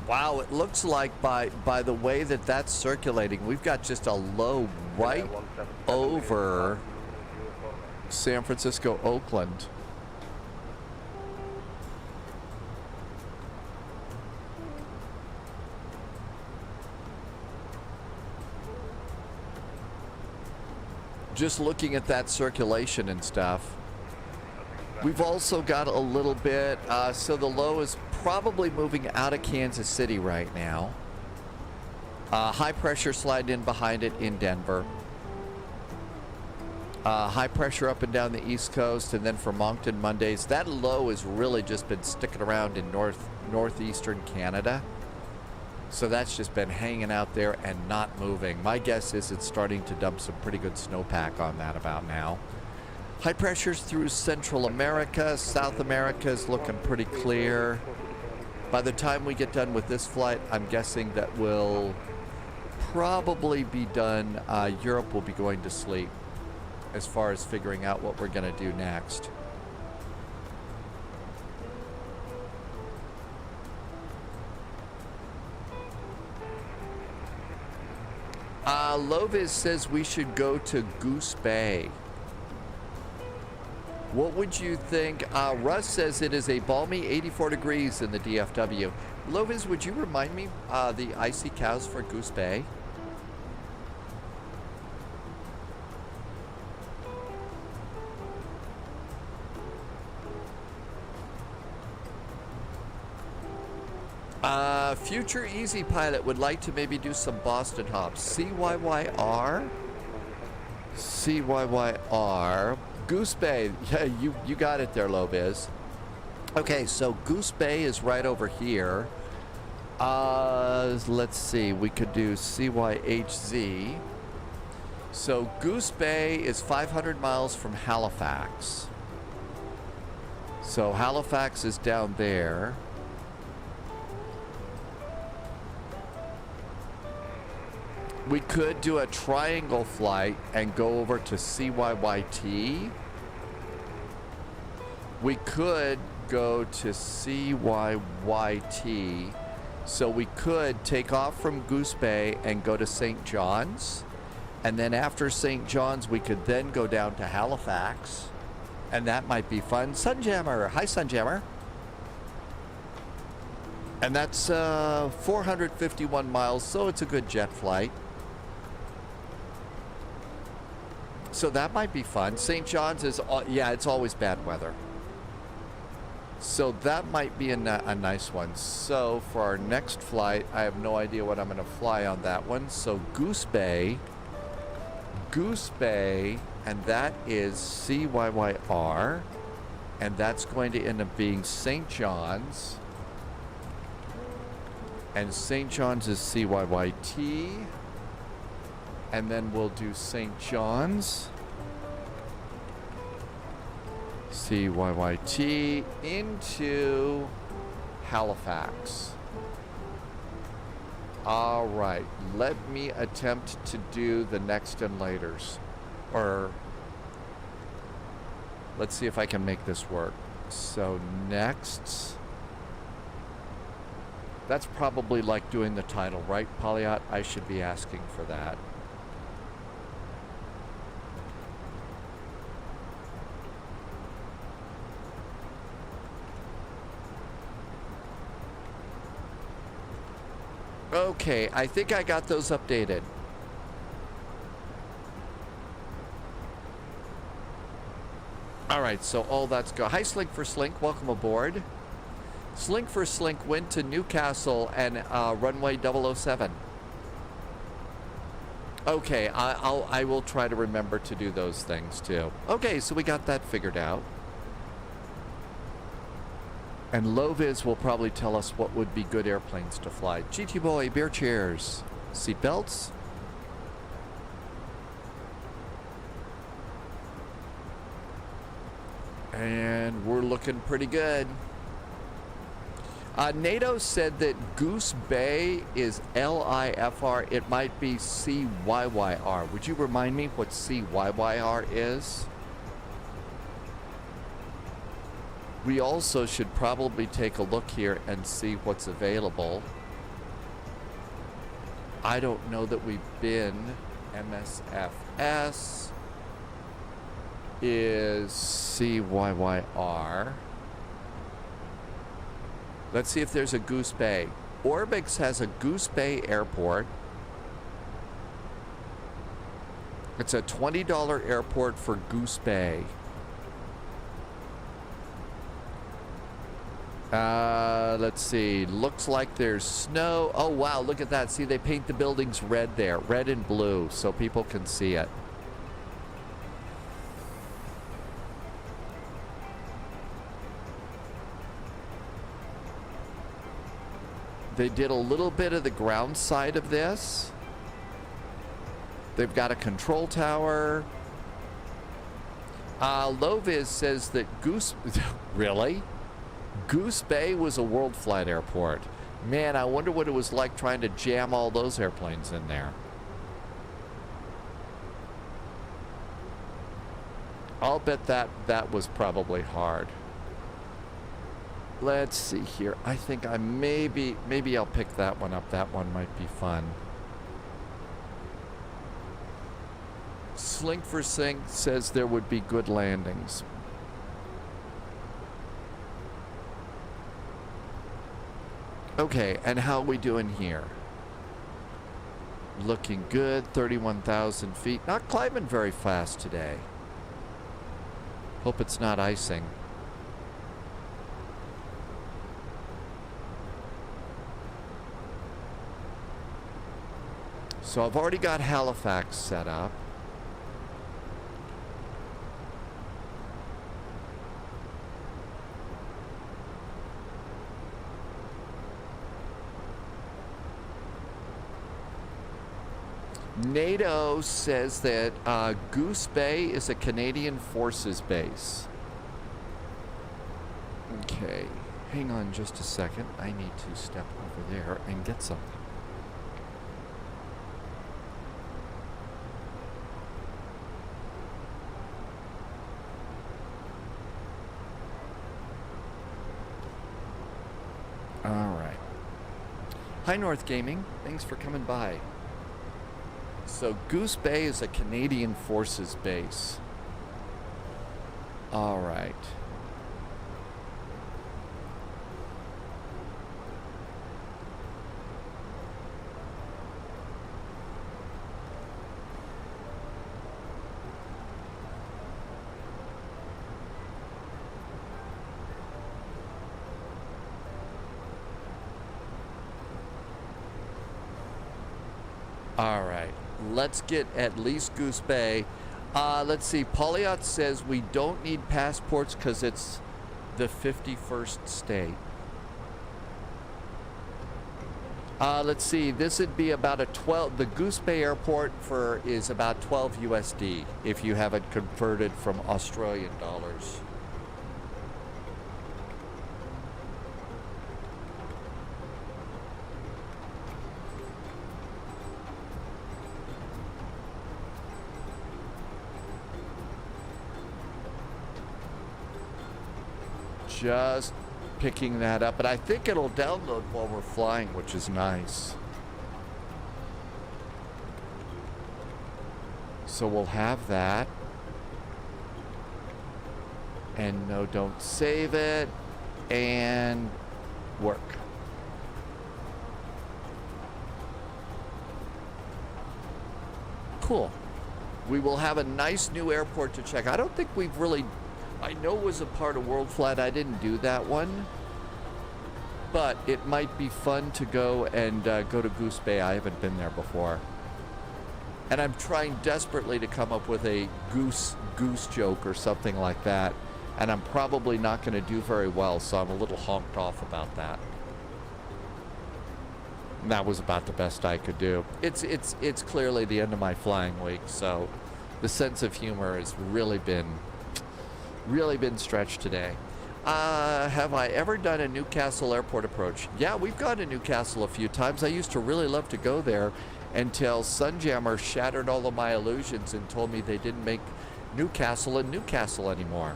Wow, it looks like by the way that that's circulating, we've got just a low right over San Francisco, Oakland. Just looking at that circulation and stuff. We've also got a little bit, so the low is probably moving out of Kansas City right now. High pressure sliding in behind it in Denver. High pressure up and down the East Coast, and then for Moncton Mondays, that low has really just been sticking around in northeastern Canada. So that's just been hanging out there and not moving. My guess is it's starting to dump some pretty good snowpack on that about now. High pressures through Central America. South America is looking pretty clear. By the time we get done with this flight, I'm guessing that will probably be done. Europe will be going to sleep as far as figuring out what we're going to do next. Lovis says we should go to Goose Bay. What would you think? Russ says it is a balmy 84 degrees in the DFW. Lovis, would you remind me the icy cows for Goose Bay? Future Easy Pilot would like to maybe do some Boston hops. CYYR? CYYR. Goose Bay. Yeah, you got it there, Loviz. Okay, so Goose Bay is right over here. Let's see. We could do CYHZ. So Goose Bay is 500 miles from Halifax. So Halifax is down there. We could do a triangle flight and go over to CYYT. We could go to CYYT. So we could take off from Goose Bay and go to St. John's. And then after St. John's, we could then go down to Halifax. And that might be fun. Sunjammer. Hi, Sunjammer. And that's 451 miles, so it's a good jet flight. So that might be fun. St. John's is, yeah, it's always bad weather. So that might be a nice one. So for our next flight, I have no idea what I'm going to fly on that one. So Goose Bay, and that is CYYR, and that's going to end up being St. John's, and St. John's is CYYT. And then we'll do St. John's, CYYT, into Halifax. All right, let me attempt to do the next and laters. Or Let's see if I can make this work. So next, that's probably like doing the title, right, Polyot? I should be asking for that. Okay, I think I got those updated. All right, so all that's go. Hi, Slink for Slink. Welcome aboard. Slink for Slink went to Newcastle and runway 007. Okay, I will try to remember to do those things too. Okay, so we got that figured out. And Loviz will probably tell us what would be good airplanes to fly. GT Boy, beer chairs, seat belts. And we're looking pretty good. NATO said that Goose Bay is LIFR. It might be CYYR. Would you remind me what CYYR is? We also should probably take a look here and see what's available. I don't know that we've been. MSFS is CYYR. Let's see if there's a Goose Bay. Orbix has a Goose Bay airport. It's a $20 airport for Goose Bay. Let's see. Looks like there's snow. Oh, wow. Look at that. See, they paint the buildings red there. Red and blue so people can see it. They did a little bit of the ground side of this. They've got a control tower. Loviz says that Goose... Really? Goose Bay was a world flight airport. Man, I wonder what it was like trying to jam all those airplanes in there. I'll bet that was probably hard. Let's see here. I think I maybe I'll pick that one up. That one might be fun. Slink for Sink says there would be good landings. Okay, and how are we doing here? Looking good, 31,000 feet. Not climbing very fast today. Hope it's not icing. So I've already got Halifax set up. NATO says that Goose Bay is a Canadian Forces base. Okay, hang on just a second. I need to step over there and get something. All right. Hi, North Gaming. Thanks for coming by. So Goose Bay is a Canadian Forces base. All right. All right. Let's get at least Goose Bay. Let's see. Polyot says we don't need passports because it's the 51st state. Let's see. This would be about a 12. The Goose Bay Airport is about 12 USD if you have it converted from Australian dollars. just picking that up, and I think it'll download while we're flying, which is nice. So we'll have that. And no, don't save it. And work. Cool. We will have a nice new airport to check. I don't think we've really... I know it was a part of World Flight. I didn't do that one. But it might be fun to go and go to Goose Bay. I haven't been there before. And I'm trying desperately to come up with a goose joke or something like that. And I'm probably not going to do very well, so I'm a little honked off about that. And that was about the best I could do. It's clearly the end of my flying week, so the sense of humor has really been stretched today. Have I ever done a Newcastle airport approach? Yeah, we've gone to Newcastle a few times. I used to really love to go there until Sunjammer shattered all of my illusions and told me they didn't make Newcastle in Newcastle anymore.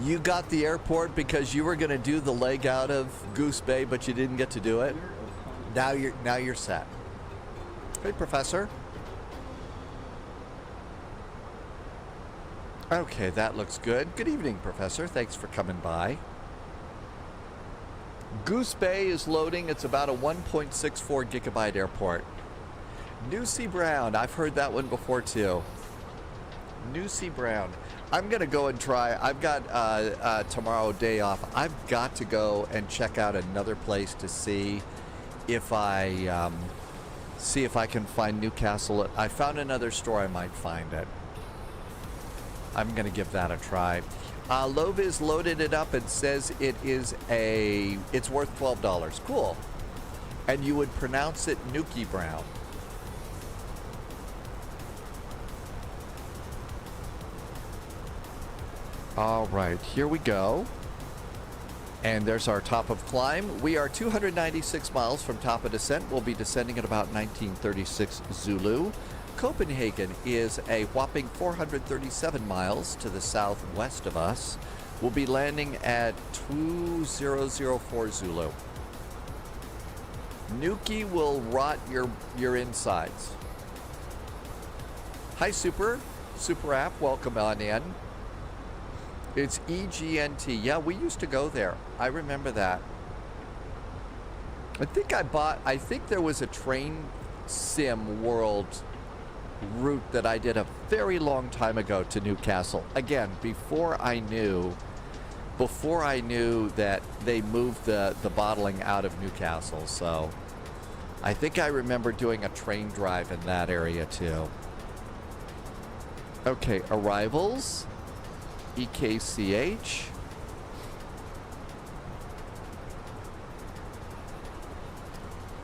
You got the airport because you were going to do the leg out of Goose Bay, but you didn't get to do it. Now you're set. Hey, Professor. Okay, that looks good. Good evening, Professor. Thanks for coming by. Goose Bay is loading. It's about a 1.64 gigabyte airport. Newsy Brown. I've heard that one before too. Newsy Brown. I'm going to go and try. I've got tomorrow day off. I've got to go and check out another place to see if I can find Newcastle. I found another store. I might find it. I'm going to give that a try. Loviz loaded it up and says it's worth $12. Cool. And you would pronounce it Nuki Brown. All right, here we go. And there's our top of climb. We are 296 miles from top of descent. We'll be descending at about 1936 Zulu. Copenhagen is a whopping 437 miles to the southwest of us. We'll be landing at 2004 Zulu. Nuki will rot your insides. Hi, Super App, welcome on in. It's EGNT. Yeah, we used to go there. I remember that. I think there was a train sim world route that I did a very long time ago to Newcastle. Again, before I knew that they moved the bottling out of Newcastle. So I think I remember doing a train drive in that area too. Okay, arrivals. EKCH.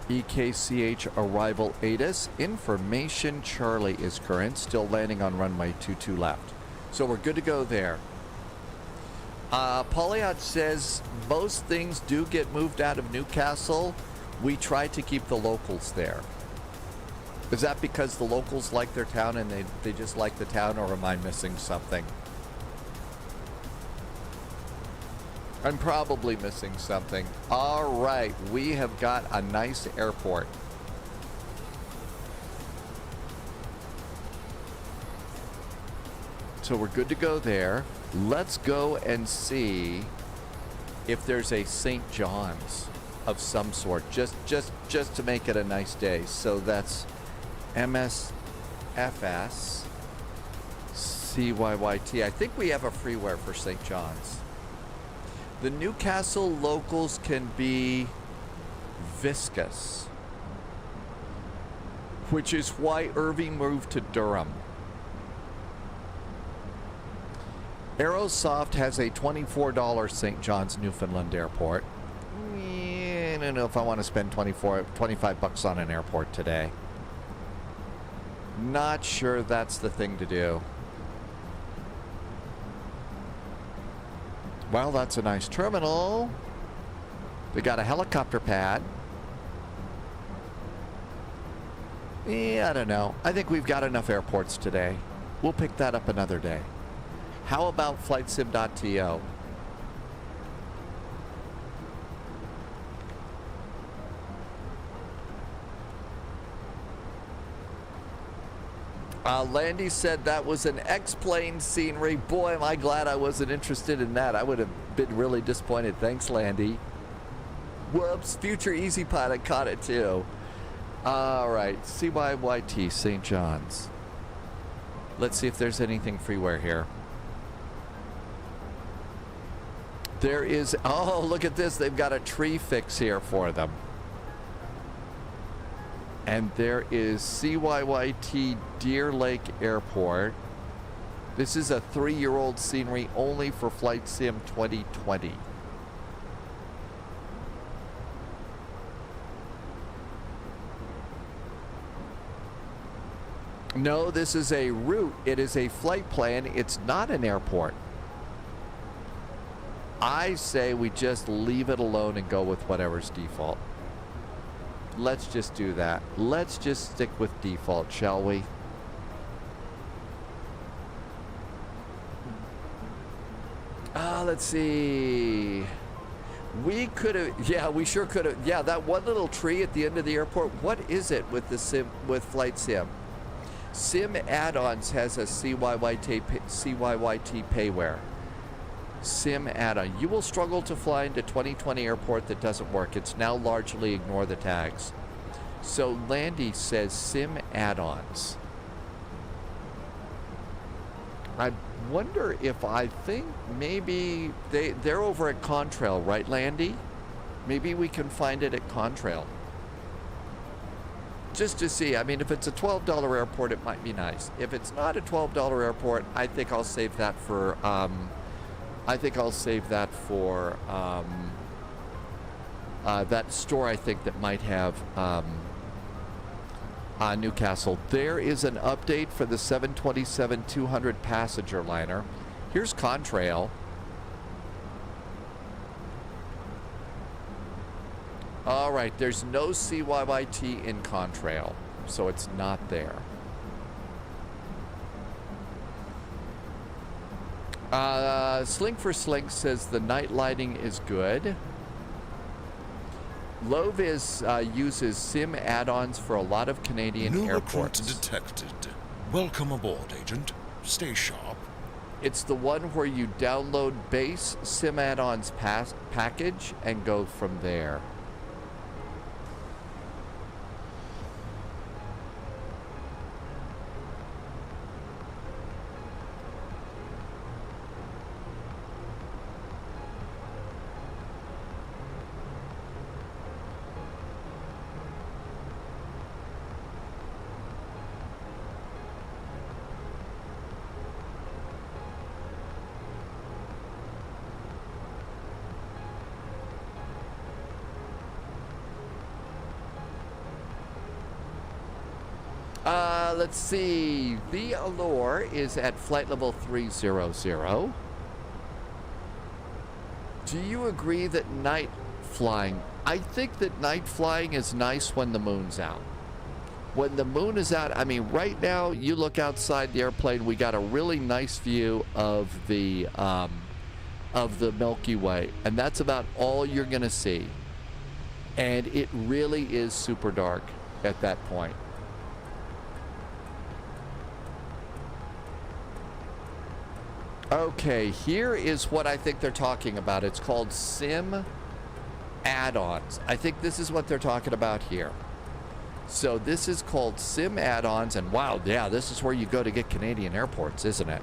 EKCH arrival ATIS. Information Charlie is current. Still landing on runway 22 left. So we're good to go there. Polyot says most things do get moved out of Newcastle. We try to keep the locals there. Is that because the locals like their town and they just like the town, or am I missing something? I'm probably missing something. All right, we have got a nice airport. So we're good to go there. Let's go and see if there's a St. John's of some sort, just to make it a nice day. So that's MSFS CYYT. I think we have a freeware for St. John's. The Newcastle locals can be viscous, which is why Irving moved to Durham. Aerosoft has a $24 St. John's, Newfoundland airport. I don't know if I want to spend 25 bucks on an airport today. Not sure that's the thing to do. Well, that's a nice terminal. They got a helicopter pad. I don't know. I think we've got enough airports today. We'll pick that up another day. How about flightsim.to? Landy said that was an X-plane scenery. Boy, am I glad I wasn't interested in that. I would have been really disappointed. Thanks, Landy. Whoops, future Easy Pilot caught it too. All right, CYYT, St. John's. Let's see if there's anything freeware here. There is, oh, look at this. They've got a tree fix here for them. And there is CYYT Deer Lake Airport. This is a 3-year-old scenery only for Flight Sim 2020. No, this is a route. It is a flight plan. It's not an airport. I say we just leave it alone and go with whatever's default. Let's just do that. Let's just stick with default, shall we? Let's see. We could have, yeah, we sure could have. Yeah, that one little tree at the end of the airport. What is it with the sim, with Flight Sim? Sim add-ons has a CYYT payware. Sim add-on. You will struggle to fly into 2020 airport that doesn't work. It's now largely ignore the tags. So Landy says sim add-ons. I wonder if I think maybe they're over at Contrail, right, Landy? Maybe we can find it at Contrail. Just to see. I mean, if it's a $12 airport, it might be nice. If it's not a $12 airport, I think I'll save that for that store, I think, that might have Newcastle. There is an update for the 727-200 passenger liner. Here's Contrail. All right, there's no CYYT in Contrail, so it's not there. Slink for Slink says the night lighting is good. Loviz uses sim add-ons for a lot of Canadian airports. New recruit detected. Welcome aboard, Agent. Stay sharp. It's the one where you download base sim add-ons package and go from there. Let's see. The Allure is at flight level 300. Do you agree that night flying? I think that night flying is nice when the moon's out. When the moon is out, I mean, right now, you look outside the airplane, we got a really nice view of the Milky Way, and that's about all you're gonna see. And it really is super dark at that point. Okay, here is what I think they're talking about. It's called sim add-ons. I think this is what they're talking about here. So this is called sim add-ons, and wow, yeah, this is where you go to get Canadian airports, isn't it?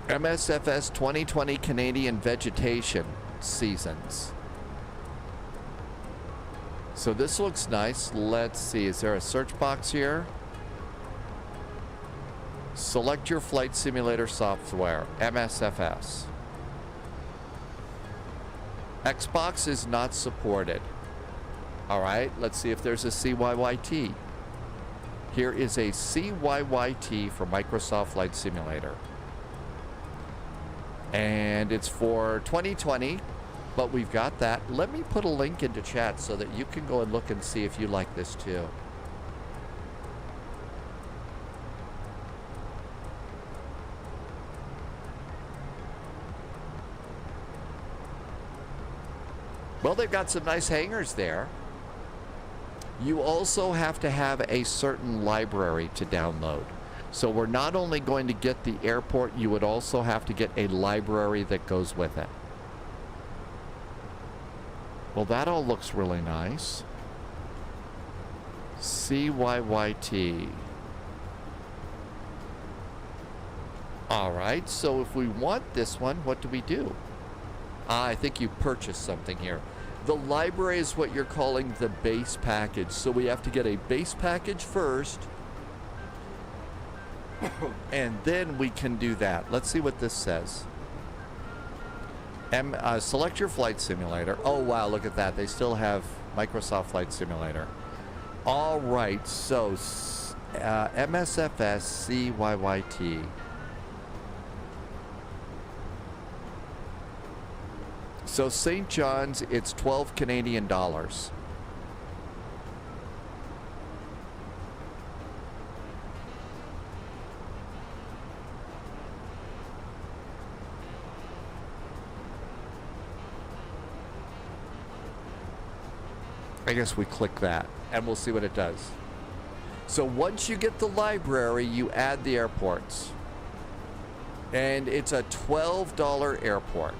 MSFS 2020 Canadian vegetation seasons. So this looks nice. Let's see, is there a search box here? Select your flight simulator software, MSFS. Xbox is not supported. All right, let's see if there's a CYYT. Here is a CYYT for Microsoft Flight Simulator. And it's for 2020. But we've got that. Let me put a link into chat so that you can go and look and see if you like this too. Well, they've got some nice hangars there. You also have to have a certain library to download. So we're not only going to get the airport, you would also have to get a library that goes with it. Well, that all looks really nice. CYYT. All right, so if we want this one, what do we do? I think you purchase something here. The library is what you're calling the base package. So we have to get a base package first. And then we can do that. Let's see what this says. Select your flight simulator. Oh, wow, look at that. They still have Microsoft Flight Simulator. All right, so MSFS CYYT. So St. John's, it's 12 Canadian dollars. I guess we click that and we'll see what it does. So once you get the library, you add the airports. And it's a $12 airport.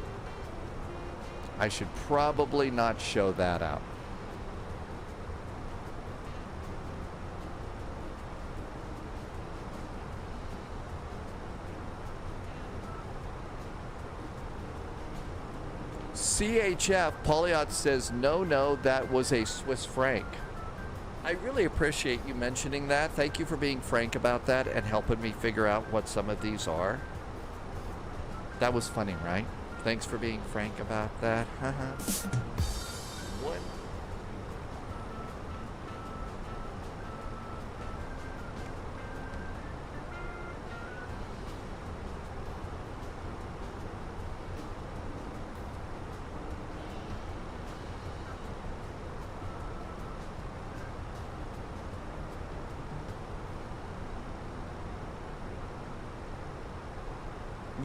I should probably not show that out. CHF, Polyot says, no, that was a Swiss franc. I really appreciate you mentioning that. Thank you for being frank about that and helping me figure out what some of these are. That was funny, right? Thanks for being frank about that. What?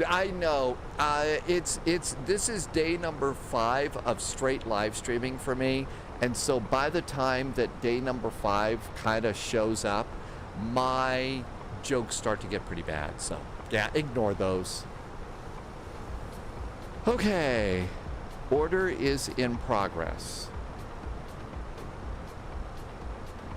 I know. This is day number 5 of straight live streaming for me, and so by the time that day number 5 kind of shows up, my jokes start to get pretty bad. So yeah, ignore those. Okay, order is in progress.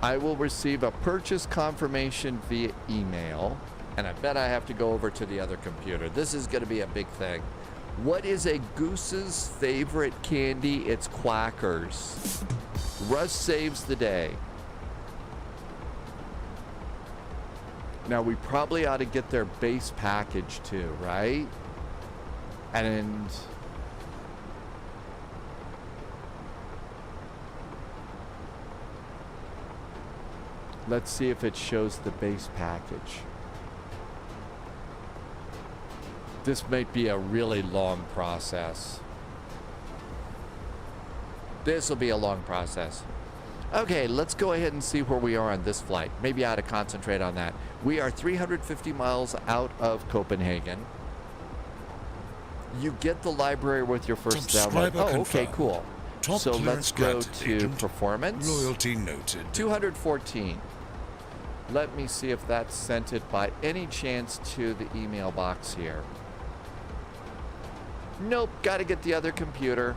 I will receive a purchase confirmation via email. And I bet I have to go over to the other computer. This is going to be a big thing. What is a goose's favorite candy? It's Quackers. Russ saves the day. Now, we probably ought to get their base package too, right? And let's see if it shows the base package. This might be a really long process. This will be a long process. Okay, let's go ahead and see where we are on this flight. Maybe I ought to concentrate on that. We are 350 miles out of Copenhagen. You get the library with your first download. Oh, okay, cool. So let's go to performance. Loyalty noted. 214. Let me see if that's sent it by any chance to the email box here. Nope, gotta get the other computer.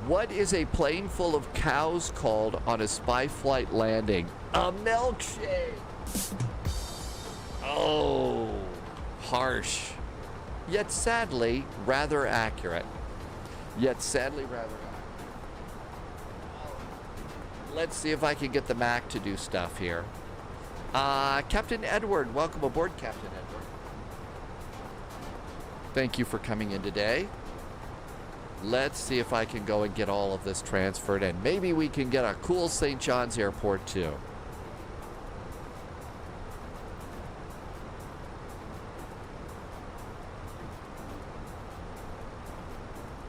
What is a plane full of cows called on a spy flight landing? A milkshake! Oh, harsh. Yet sadly, rather accurate. Let's see if I can get the Mac to do stuff here. Captain Edward, welcome aboard, Captain Edward. Thank you for coming in today. Let's see if I can go and get all of this transferred, and maybe we can get a cool St. John's Airport too.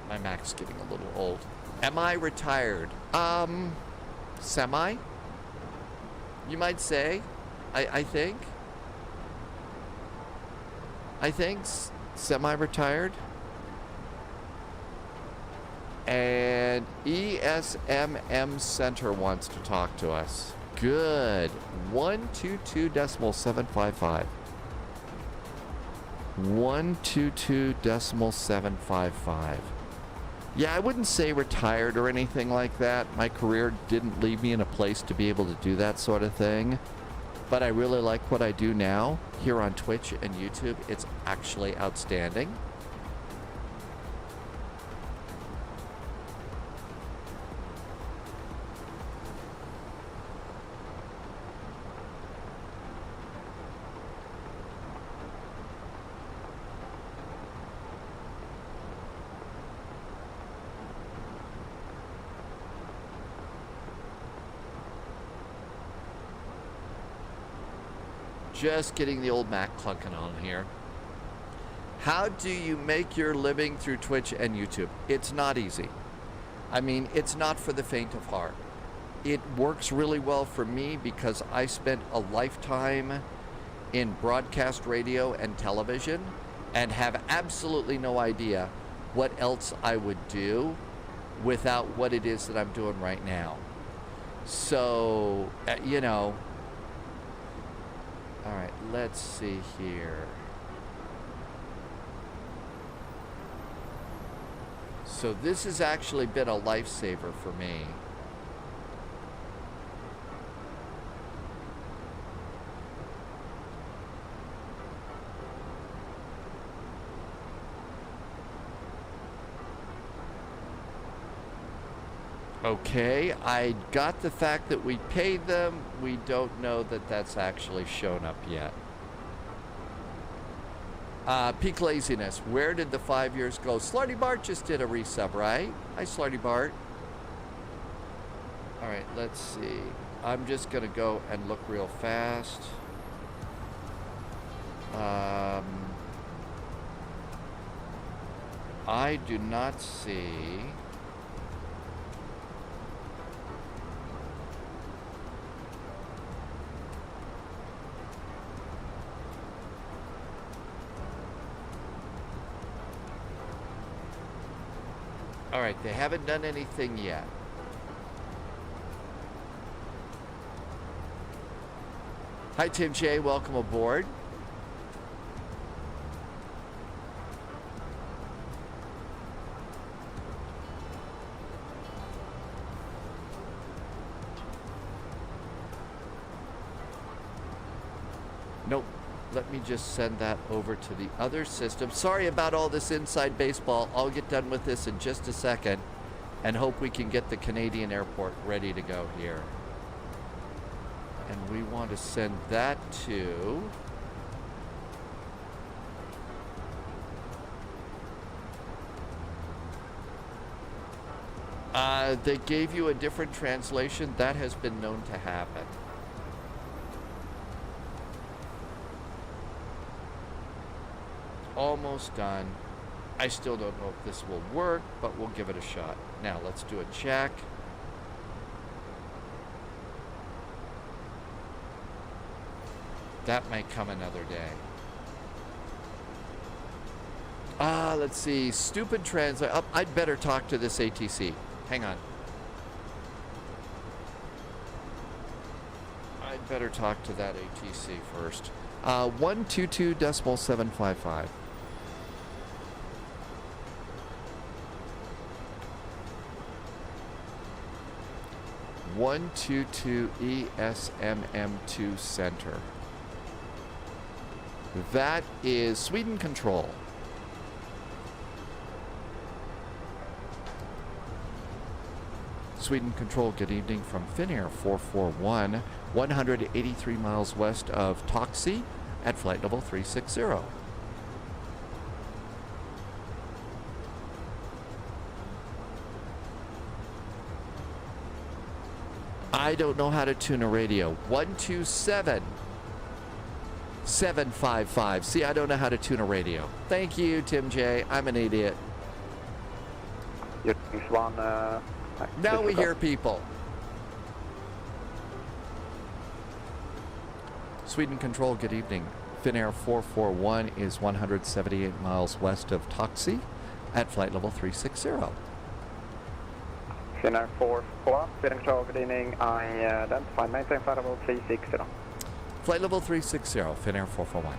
My Mac's getting a little old. Am I retired? Semi? You might say. I think. Semi-retired. And ESMM Center wants to talk to us. Good. 122.755. 122.755. Yeah, I wouldn't say retired or anything like that. My career didn't leave me in a place to be able to do that sort of thing. But I really like what I do now here on Twitch and YouTube. It's actually outstanding. Just getting the old Mac clunking on here. How do you make your living through Twitch and YouTube? It's not easy. I mean, it's not for the faint of heart. It works really well for me because I spent a lifetime in broadcast radio and television and have absolutely no idea what else I would do without what it is that I'm doing right now. So, you know, all right, let's see here. So this has actually been a lifesaver for me. Okay, I got the fact that we paid them. We don't know that that's actually shown up yet. Peak laziness. Where did the 5 years go? Slarty Bart just did a resub, right? Hi, Slarty Bart. All right, let's see. I'm just going to go and look real fast. I do not see... All right, they haven't done anything yet. Hi, Tim J. Welcome aboard. Nope. Let me just send that over to the other system. Sorry about all this inside baseball. I'll get done with this in just a second and hope we can get the Canadian airport ready to go here. And we want to send that to... they gave you a different translation. That has been known to happen. Almost done. I still don't know if this will work, but we'll give it a shot. Now let's do a check. That might come another day. Let's see. Stupid translate. Oh, I'd better talk to this ATC. Hang on. I'd better talk to that ATC first. 122.755. 122 ESMM2 Center. That is Sweden Control. Sweden Control, good evening from Finnair 441, 183 miles west of Toxie at flight level 360. I don't know how to tune a radio. 127.755. See, I don't know how to tune a radio. Thank you, Tim J. I'm an idiot. One, Now we hear people. Sweden Control, good evening. Finnair 441 is 178 miles west of Toxie at flight level 360. Finnair 441, Sweden Control, good evening. I identify maintain flight level 360. Flight level 360, Finnair 441.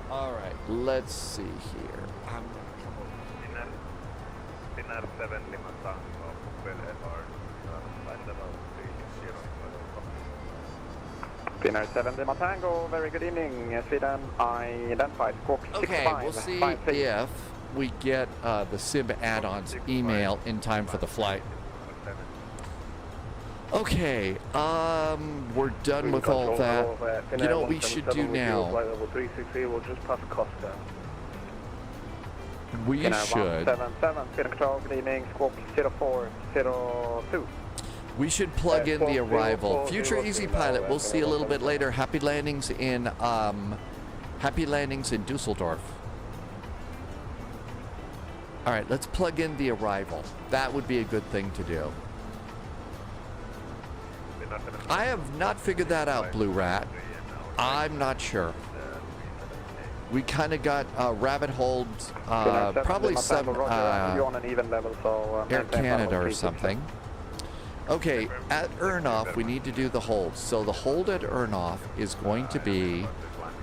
All right, let's see here. I'm going to come over. Finnair 7 Lima Tango, Opel FR, flight level 360. Finnair 7 Lima Tango, very good evening. Sweden, I identify squawk 65. Okay, we'll see if we get the SIB add-ons email in time for the flight. Okay, we're done with all that. You know what we should do now? Flight level 360, we'll just pass Costa. We should. 177, Sweden Control, good evening. Squawk 0402. We should plug in the arrival. Future Easy Pilot, we'll see a little bit later. Happy landings in Dusseldorf. All right, let's plug in the arrival. That would be a good thing to do. I have not figured that out, Blue Rat. I'm not sure. We kind of got rabbit holes, probably some Air Canada or something. Okay, at Ernhoff, we need to do the hold. So the hold at Ernhoff is going to be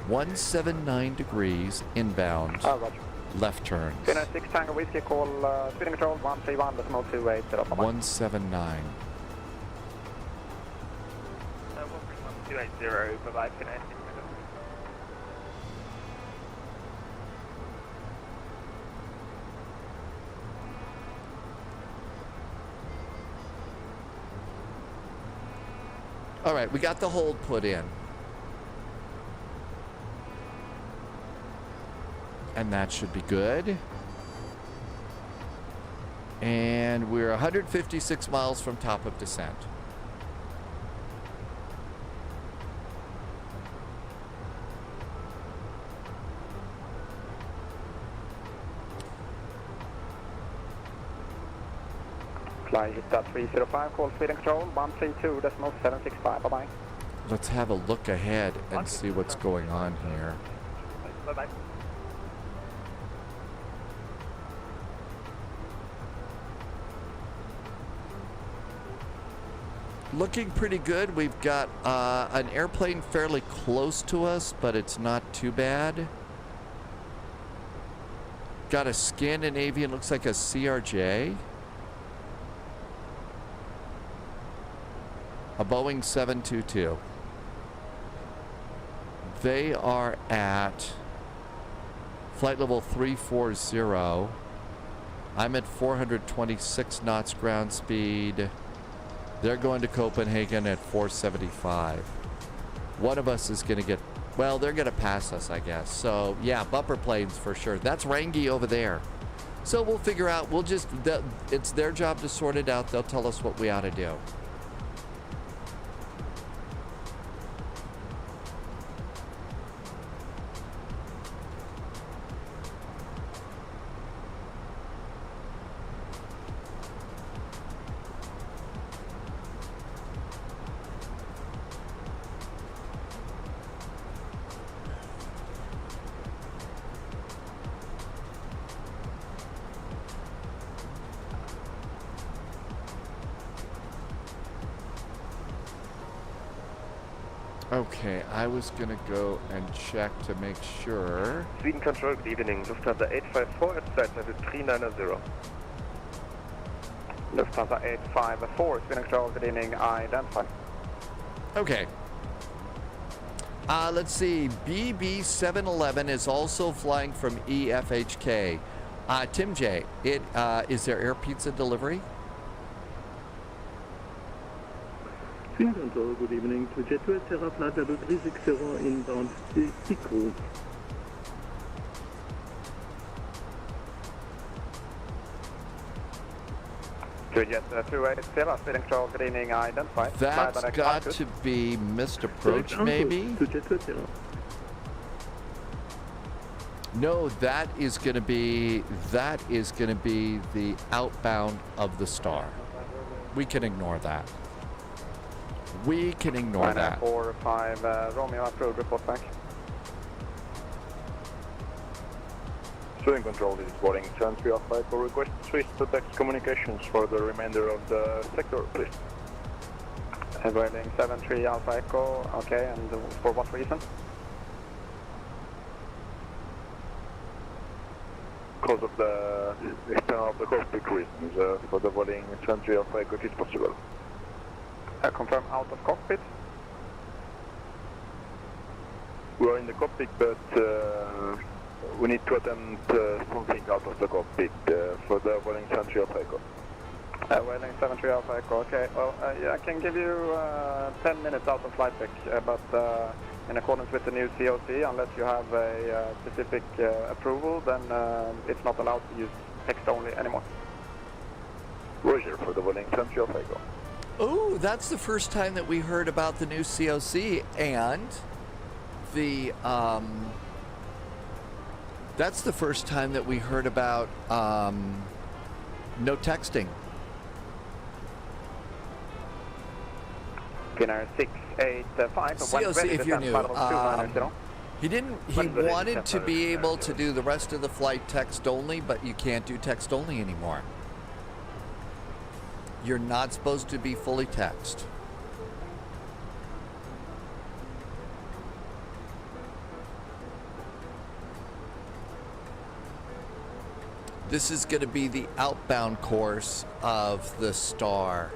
179 degrees inbound, left turn. 6 Tango Whiskey, call Sweden Control 131.28. 179. 280, bye-bye, Finnair. All right, we got the hold put in. And that should be good. And we're 156 miles from top of descent. FLIGHTDECK 305, call Sweden Control 132.765. Bye-bye. Let's have a look ahead and see what's going on here. Bye-bye. Looking pretty good. We've got an airplane fairly close to us, but it's not too bad. Got a Scandinavian, looks like a CRJ. A Boeing 722. They are at flight level 340. I'm at 426 knots ground speed. They're going to Copenhagen at 475. One of us is going to get, well, they're going to pass us, I guess. So, yeah, bumper planes for sure. That's Rangi over there. So we'll figure out, it's their job to sort it out. They'll tell us what we ought to do. Okay, I was gonna go and check to make sure. Sweden Control, good evening. Lufthansa 854 at flight level 390. Lufthansa 854, Sweden Control, good evening. I identify. Okay. Let's see. BB711 is also flying from EFHK. Tim J, is there air pizza delivery? Sweden Control, good evening. To Jet2 Sierra flight level 360 inbound Tikru. To Jet2 Sierra, Sweden Control, good evening. I identify. That's got to be missed approach, maybe? To Jet2 Sierra. No, that is going to be the outbound of the Star. We can ignore that. We can ignore that. 4-5 Romeo approved, report back. Swing control is boarding 73 Alpha Echo. Request switch to text communications for the remainder of the sector, please. Boarding 73 Alpha Echo, okay, and for what reason? Because of the external of the cockpit reasons, for the boarding 73 Alpha Echo if it's possible. Confirm out of cockpit. We are in the cockpit, but we need to attempt something out of the cockpit for the boarding 73 Alpha Echo. Boarding 73 Alpha Echo, okay. Well, yeah, I can give you 10 minutes out of flight deck, but in accordance with the new COC, unless you have a specific approval, then it's not allowed to use text only anymore. Roger, for the boarding 73 Alpha Echo. Oh, that's the first time that we heard about the new COC, and the that's the first time that we heard about no texting. Pinner 685. COC, if you're new, he wanted to be able to do the rest of the flight text only, but you can't do text only anymore. You're not supposed to be fully text. This is going to be the outbound course of the Star.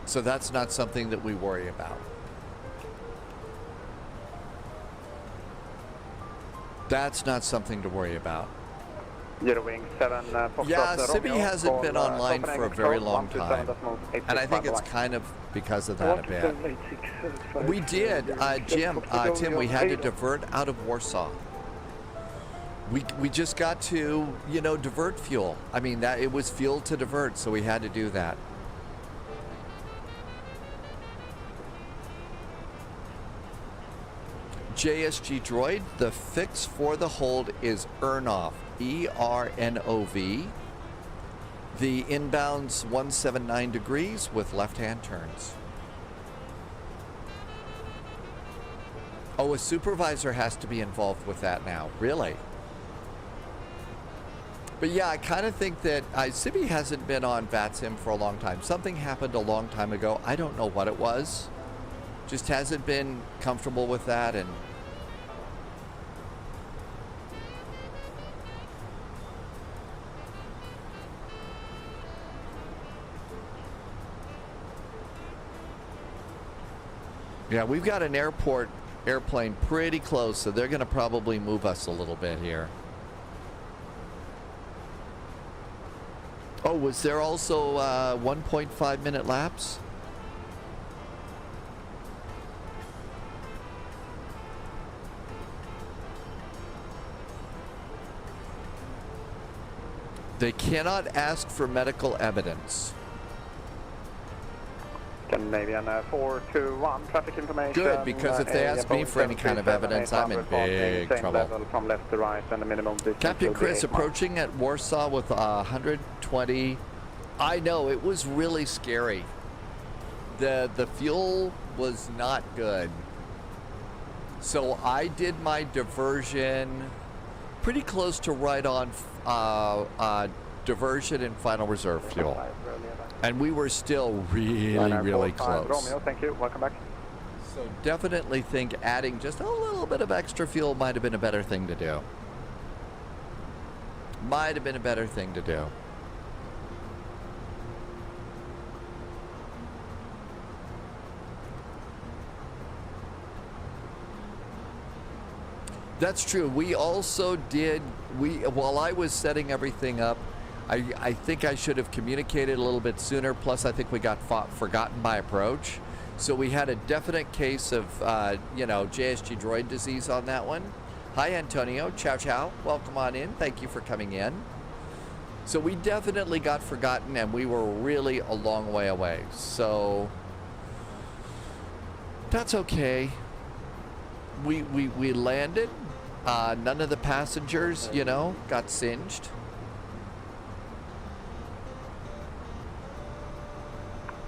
So that's not something that we worry about. That's not something to worry about. Wing 7, yeah, Sibby hasn't been online for a very long time, and I think it's kind of because of that a bit. We did, Tim, we had to divert out of Warsaw. We just got to, divert fuel. I mean, that it was fuel to divert, so we had to do that. JSG Droid, the fix for the hold is ERNOV, E-R-N-O-V. The inbound's 179 degrees with left-hand turns. Oh, a supervisor has to be involved with that now, really? But yeah, I kind of think that Sibby hasn't been on VATSIM for a long time. Something happened a long time ago. I don't know what it was. Just hasn't been comfortable with that, and yeah, we've got an airplane pretty close, so they're going to probably move us a little bit here. Oh, was there also 1.5 minute lapse? They cannot ask for medical evidence. Canadian 421 traffic information. Good, because if they ask me for any kind of evidence, I'm in big trouble. From left to right, and the minimum distance. Captain Chris approaching at Warsaw with 120. I know, it was really scary. The fuel was not good. So I did my diversion pretty close to right on diversion and final reserve fuel. And we were still really close. Romeo, thank you. Welcome back. So definitely think adding just a little bit of extra fuel might have been a better thing to do. Might have been a better thing to do. That's true. We also did, while I was setting everything up, I think I should have communicated a little bit sooner. Plus, I think we got forgotten by approach. So we had a definite case of, JSG droid disease on that one. Hi, Antonio. Ciao, ciao. Welcome on in. Thank you for coming in. So we definitely got forgotten, and we were really a long way away. So that's okay. we landed. None of the passengers, you know, got singed.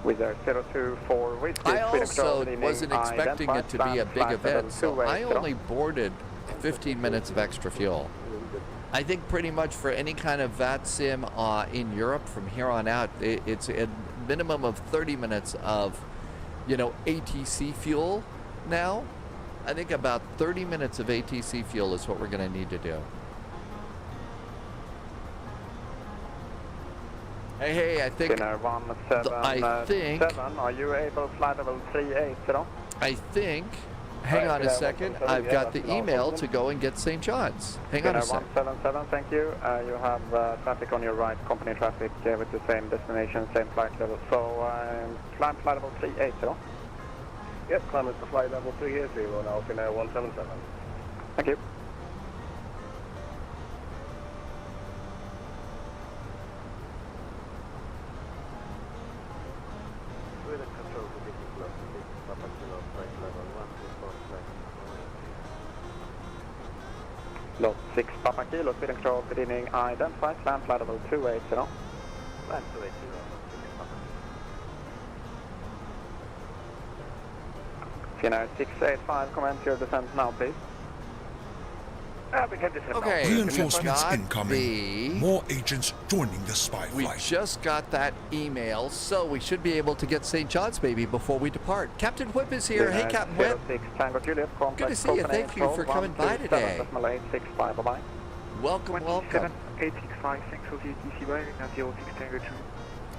With our 024 Whiskey. I also wasn't expecting it to be a big event, so I only boarded 15 minutes of extra fuel. I think pretty much for any kind of VAT sim in Europe from here on out, it's a minimum of 30 minutes of, you know, ATC fuel now. I think about 30 minutes of ATC fuel is what we're going to need to do. Hey, I think, are you able to fly level 38? I think, hang on a second, I've got the email to go and get St. John's. Hang on a second. 177, thank you. You have traffic on your right, company traffic with the same destination, same flight level. So, climb flight level 380. Yes, climb to flight level 380 now, Finnair 177. Thank you. Lot 6 Papa Kilo, speed and control, beginning identified, climb flight level 280. Climb 280. Finnair 685, commence your descent now, please. Okay, reinforcements incoming. More agents joining the spy flight. We just got that email, so we should be able to get St. John's baby before we depart. Captain Whip is here. Hey, Captain Whip. Good to see you. Thank you for coming by today. Bye-bye. Welcome, welcome. 865, thanks for the ATC by, now 06 Tango 2.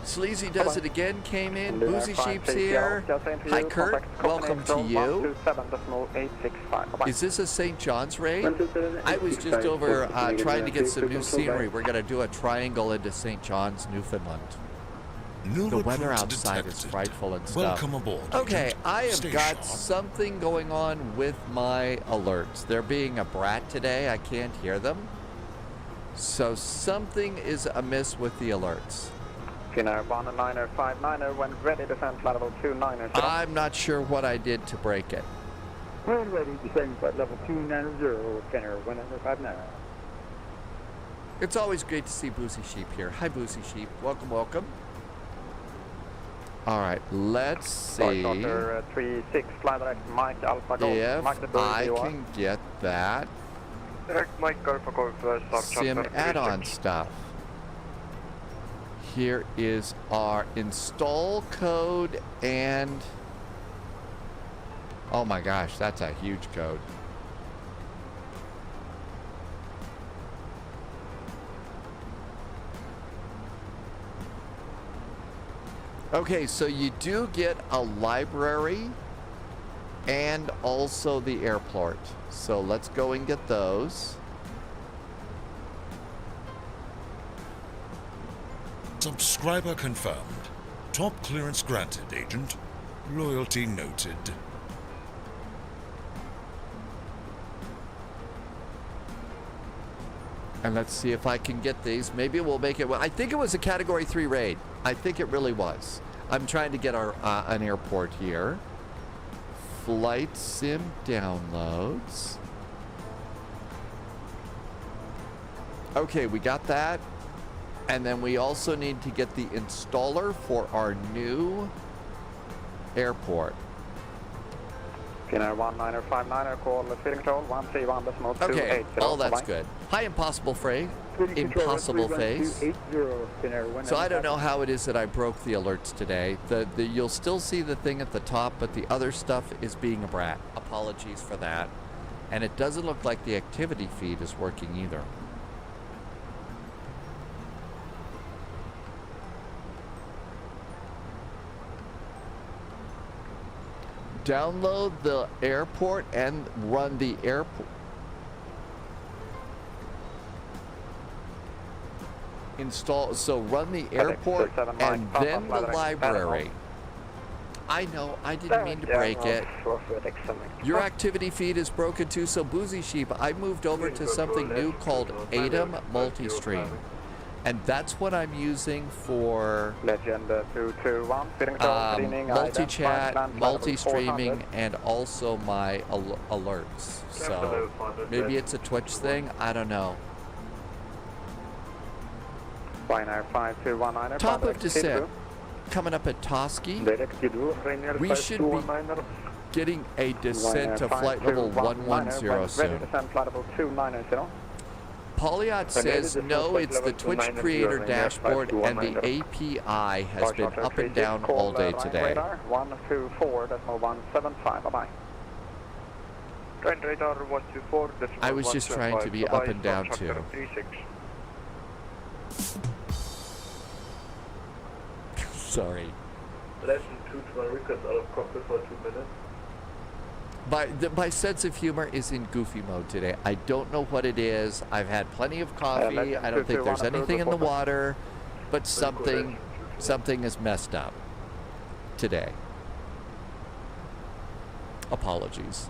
Sleazy does it again, came in. Boozy Sheep's here. Hi, Kurt. Welcome to you. Is this a St. John's raid? I was just over trying to get some new scenery. We're going to do a triangle into St. John's, Newfoundland. The weather outside is frightful and stuff. Welcome aboard. Okay, I have got something going on with my alerts. They're being a brat today. I can't hear them. So something is amiss with the alerts. Finnair 1959 when ready, descent flight level 290. I'm not sure what I did to break it. When ready, descend flight level 290, Finnair 1959. It's always great to see Boozy Sheep here. Hi, Boozy Sheep. Welcome, welcome. All right, let's see. 36, fly direct, Mike Alpha Golf. If I can get that. Direct Mike Alpha Golf, sim add-on stuff. Here is our install code and oh my gosh, that's a huge code. Okay, so you do get a library and also the airport. So let's go and get those. Subscriber confirmed. Top clearance granted, Agent. Loyalty noted. And let's see if I can get these. Maybe we'll make it. Well, I think it was a Category 3 raid. I think it really was. I'm trying to get our an airport here. Flight sim downloads. Okay, we got that. And then we also need to get the installer for our new airport. Finnair 1959, call the speed control 131.280. Okay, all that's good. Hi, Impossible Face. Impossible Face. So I don't know how it is that I broke the alerts today. You'll still see the thing at the top, but the other stuff is being a brat. Apologies for that. And it doesn't look like the activity feed is working either. Download the airport and run the airport. Install, so run the airport and then the library. I know, I didn't mean to break it. Your activity feed is broken too, so Boozy Sheep, I moved over to something new called ADAM Multistream. And that's what I'm using for Legend 221, speeding control, cleaning, multi-chat, multi-streaming, and also my alerts. So maybe it's a Twitch thing. I don't know. Ryanair 5219. Top of descent. Coming up at Toski. We should be getting a descent to flight level 110 soon. Descent flight level 290. Pauliot says no, it's the Twitch creator dashboard and the API has been up and down all day today. 124.175, bye-bye. Trend radar 124. I was just trying to be up and down too. Sorry. Lesson 212 request out of cockpit for 2 minutes. My sense of humor is in goofy mode today. I don't know what it is. I've had plenty of coffee. I don't think there's anything in the water, but something is messed up today. Apologies.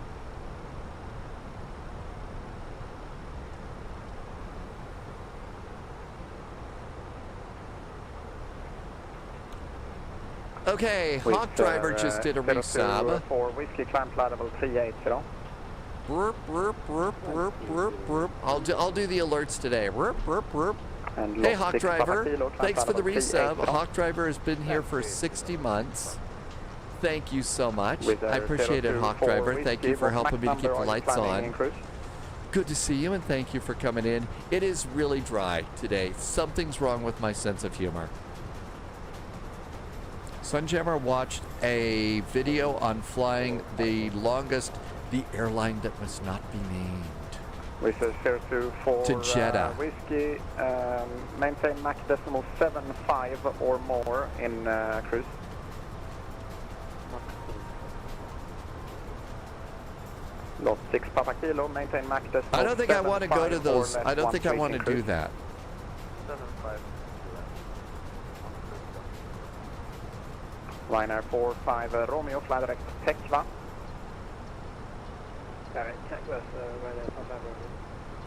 Okay, Hawk Driver just did a resub. For whiskey climb flight level 38, Burp, burp, burp, burp, burp, burp. I'll do the alerts today. Burp, burp, burp. Hey, Hawk Driver. Thanks for the resub. Hawk Driver has been here for 60 months. Thank you so much. I appreciate it, Hawk Driver. Thank you for helping me to keep the lights on. Good to see you, and thank you for coming in. It is really dry today. Something's wrong with my sense of humor. Sunjammer watched a video on flying the longest, the airline that must not be named. To Jeddah. Whiskey, maintain Mach decimal 75 or more in cruise. Lost 6 Papa Kilo, maintain Mach decimal. I don't think I want to go to those. I don't think I want to do that. 75. Ryanair 45 Romeo, fly direct Tekva.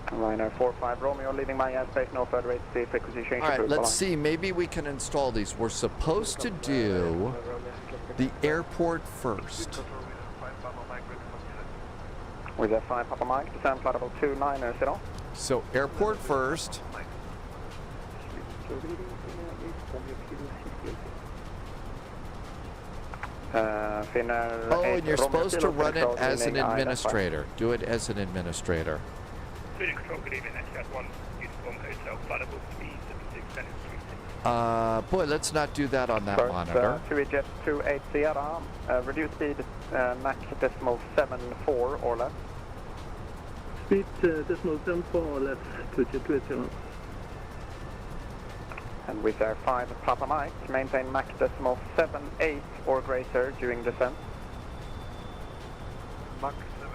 Ryanair 45 Romeo, leaving my airspace, no further rate, see frequency change. Alright, let's see, maybe we can install these. We're supposed to do the airport first. With a 5 Papa Mike, descend flight level 290. So airport first. Oh, and you're supposed to run it as an administrator. Do it as an administrator. Boy, let's not do that on that monitor. 2EJ 28 Sierra, reduce speed Mach decimal 74 or less. Speed decimal 74 or less to Jet 280. And with our 5 Papa Mike, maintain Mach decimal 78 or greater during descent. Mach 78 or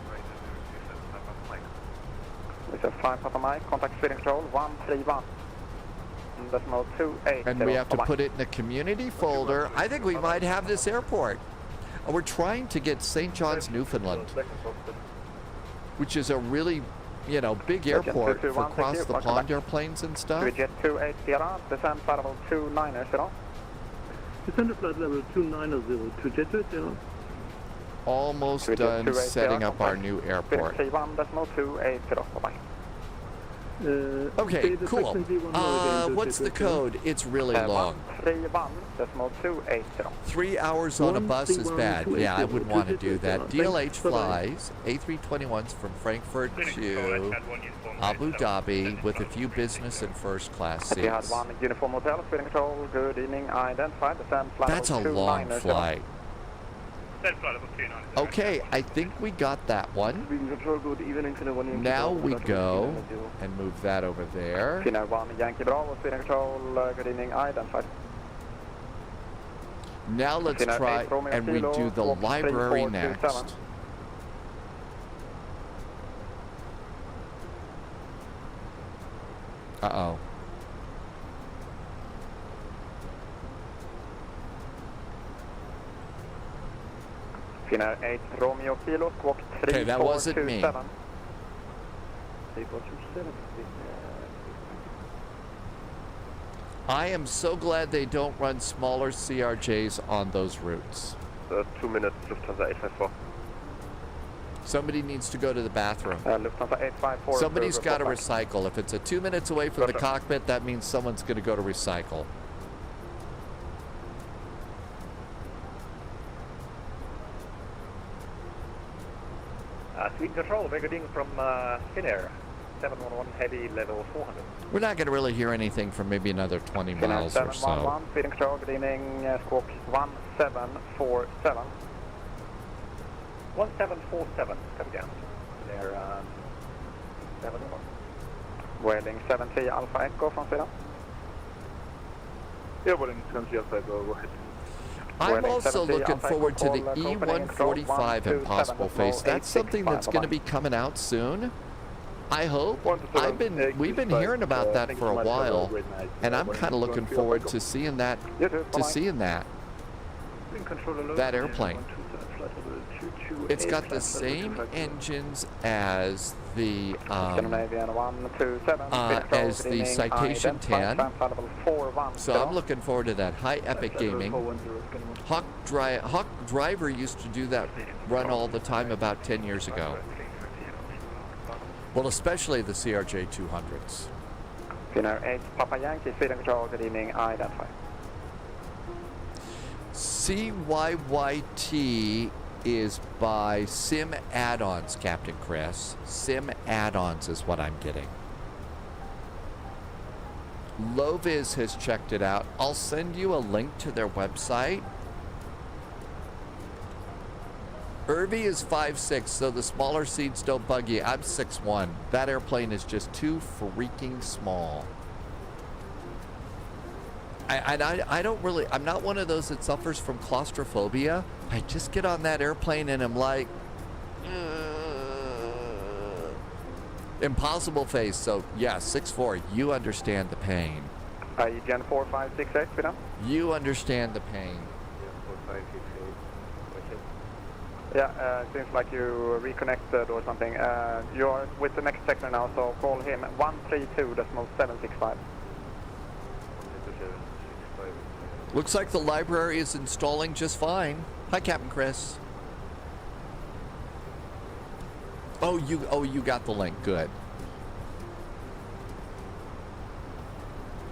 greater during descent, Papa Mike. With our 5 Papa Mike, contact speed control 131. Decimal 28. And we have to put it in the community folder. I think we might have this airport. We're trying to get St. John's, Newfoundland, which is a really, big airport for across the pond airplanes and stuff. Jet 28 Sierra, descend flight level 290. Descend flight level 290 to Jet 280. Almost done setting up our new airport. 1.280, bye-bye. Okay, cool. What's the code? It's really long. 131.280. 3 hours on a bus is bad. Yeah, I wouldn't want to do that. DLH flies A321s from Frankfurt to Abu Dhabi with a few business and first class seats. That's a long flight. Okay, I think we got that one. Now we go and move that over there. Now let's try and redo the library next. Uh-oh. Finnair 8 Romeo Kilo, squawk 3. Okay, that wasn't me. I am so glad they don't run smaller CRJs on those routes. 2 minutes, Lufthansa 854. Somebody needs to go to the bathroom. Lufthansa 854. Somebody's got to recycle. If it's a 2 minutes away from the cockpit, that means someone's going to go to recycle. Sweden Control, we're getting from Finnair, 711 heavy level 400. We're not going to really hear anything for maybe another 20 miles or so. 711, Sweden Control, good evening, squawk 1747. 1747, come down. They're 711. Wailing 70 Alpha Echo from Sweden. Yeah, Wailing 70 Alpha Echo, go ahead. I'm also looking forward to the E145 Impossible Face. That's something that's going to be coming out soon. I hope. We've been hearing about that for a while, and I'm kind of looking forward to seeing that. That airplane. It's got the same engines as the Citation 10. So I'm looking forward to that. High Epic Gaming. Hawk Driver used to do that run all the time about 10 years ago. Well, especially the CRJ 200s. Finnair 8 Papa Yankee, Sweden Control, good evening, identify. CYYT is by Sim Add-ons, Captain Chris. Sim Add-ons is what I'm getting. Loviz has checked it out. I'll send you a link to their website. Irvi is 5'6", so the smaller seats don't bug you. I'm 6'1". That airplane is just too freaking small. I don't really, I'm not one of those that suffers from claustrophobia. I just get on that airplane and I'm like, impossible face. So yeah, 6'4", you understand the pain. Gen 4568, Sweden. You understand the pain. Yeah, seems like you reconnected or something. You're with the next sector now, so call him 132.765. Looks like the library is installing just fine. Hi, Captain Chris. Oh, you got the link. Good.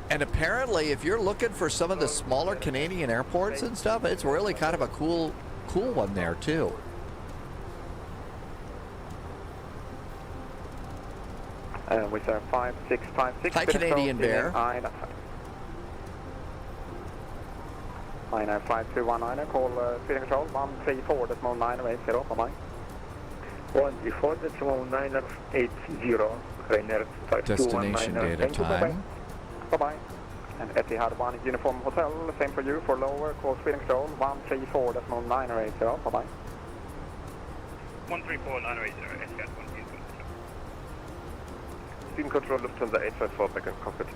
And apparently, if you're looking for some of the smaller Canadian airports and stuff, it's really kind of a cool one there too. With our 5656. Hi, Canadian Bear. 5219, call Sweden Control 134.980, bye-bye. 134.980, Rainer 5219. Destination data time. Bye-bye. And Etihad 1 Uniform Hotel, same for you, for lower, call Sweden Control 134.980, bye-bye. 134.980, Etihad 1 Uniform Hotel. Sweden Control, Lufthansa 854, back in cockpit.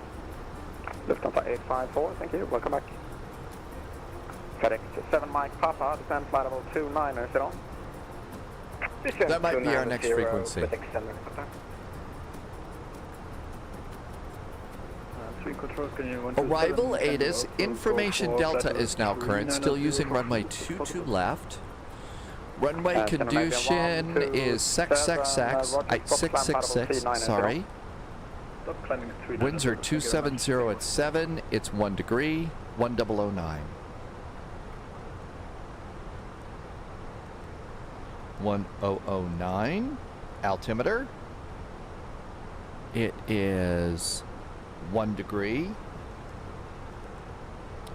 Lufthansa 854, thank you, welcome back. Correct, 7 Mike Papa, descend flight level 29, sit on. That might be our next frequency. Arrival ATIS, information Delta is now current, still using runway 22 left. Runway condition is 666, sorry. Winds are 270 at 7, it's 1 degree, 1009. 1009 altimeter. It is 1 degree.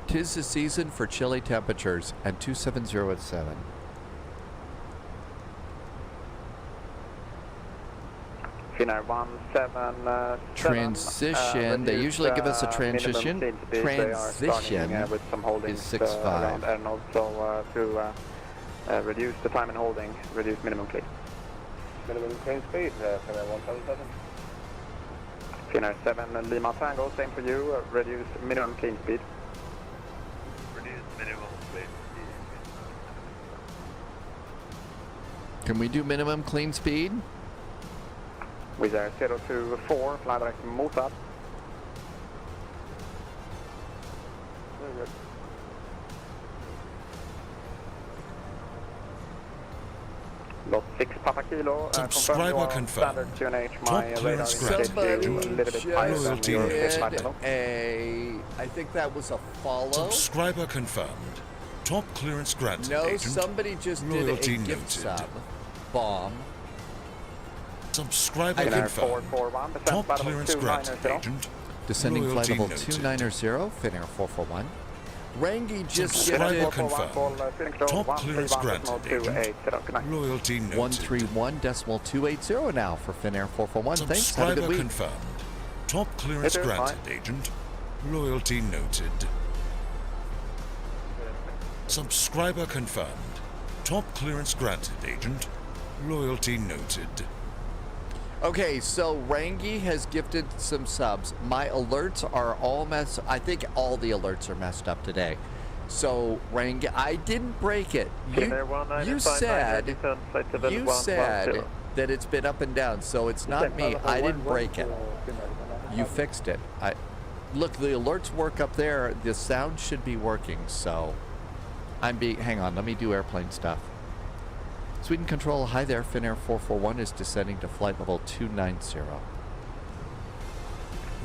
'Tis the season for chilly temperatures and 270 at 7. Finnair 177. Transition, they usually give us a transition. Transition with some holding is 6.5. and also to reduce the time in holding, reduce minimum clean. Minimum clean speed, Finnair 177. Finnair 7 Lima Tango, same for you, reduce minimum clean speed. Reduce minimum clean speed. Can we do minimum clean speed? With our 024, fly direct Motherboard. very good. Lot 6 Papa Kilo. Subscriber confirmed. Standard QNH. Top My radar clearance indicates granted. you a little bit higher than Loyalty your noted. flight level. I think that was a follow. Subscriber confirmed. Top clearance granted. No, agent. somebody just Loyalty did a gift noted. sub bomb. Subscriber Finnair confirmed. 441. Descent Top flight level clearance granted. 290. Agent. Descending flight Loyalty level noted. 290, Finnair 441. Rangi just Subscriber gifted confirmed. Top clearance granted. Agent. Loyalty noted. 131.280 now for Finnair 441. Thanks. Have a good Subscriber week. confirmed. Top clearance It is granted. fine. Agent. Loyalty noted. Subscriber confirmed. Top clearance granted. Agent. Loyalty noted. Okay, so Rangi has gifted some subs. My alerts are all messed. I think all the alerts are messed up today. So Rangi, I didn't break it. You said that it's been up and down, so it's not me. I didn't break it. You fixed it. Look, the alerts work up there. The sound should be working. So hang on. Let me do airplane stuff. Sweden Control, hi there. Finnair 441 is descending to flight level 290.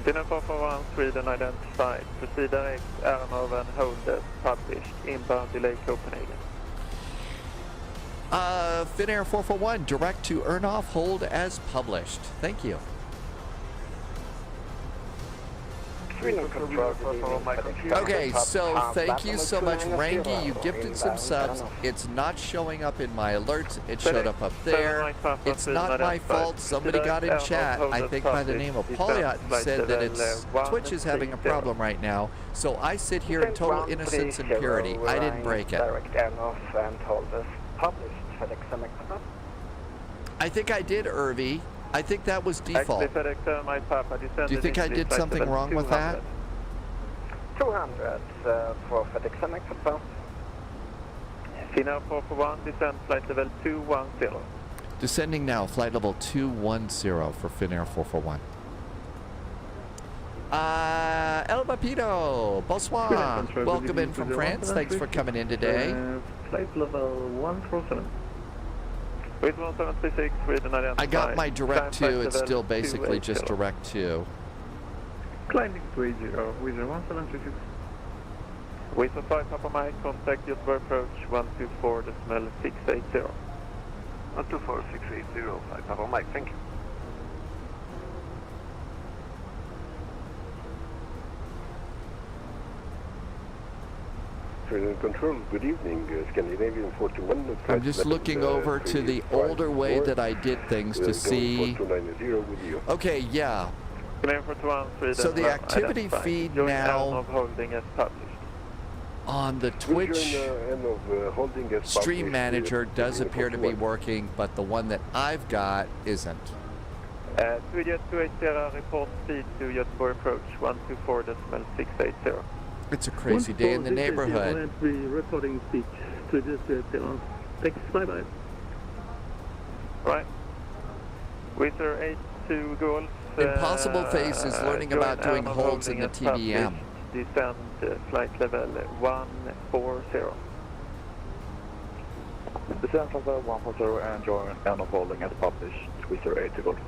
Finnair 441, Sweden identified. Proceed direct, Aranov and hold as published. Inbound delay Copenhagen. Finnair 441, direct to Ernhoff, hold as published. Thank you. Okay, so thank you so much, Rangi. You gifted some subs. It's not showing up in my alerts. It showed up there. It's not my fault. Somebody got in chat, I think by the name of Pauliot, said that it's Twitch is having a problem right now. So I sit here in total innocence and purity. I didn't break it. I think I did, Irvi. I think that was default. Do you think I did something wrong with that? 200 for FedEx MX confirmed. Finnair 441, descend flight level 210. Descending now, flight level 210 for Finnair 441. El Bapito, bonsoir. Welcome in from France. Thanks for coming in today. Flight level 147. I got my direct 2. It's still basically just direct 2. Climbing to 80, Wizard 1736. Wait for 5 Papa Mike, contact Göteborg approach 124.680. 124.680, 5 Papa Mike, thank you. Sweden Control, good evening. Scandinavian 41. I'm just looking over to the older way that I did things to see. Okay, yeah. So the activity feed now on the Twitch Stream Manager does appear to be working, but the one that I've got isn't. Sweden 280, report speed to Göteborg approach 124.680. It's a crazy day in the neighborhood. Reporting speed to this Thanks, bye-bye. Right. Wizard 82 Golf. Impossible Face is learning about doing holds in the TBM. Descend flight level 140. Descend flight level 140 and join end of holding as published. Wizard 82 Golf.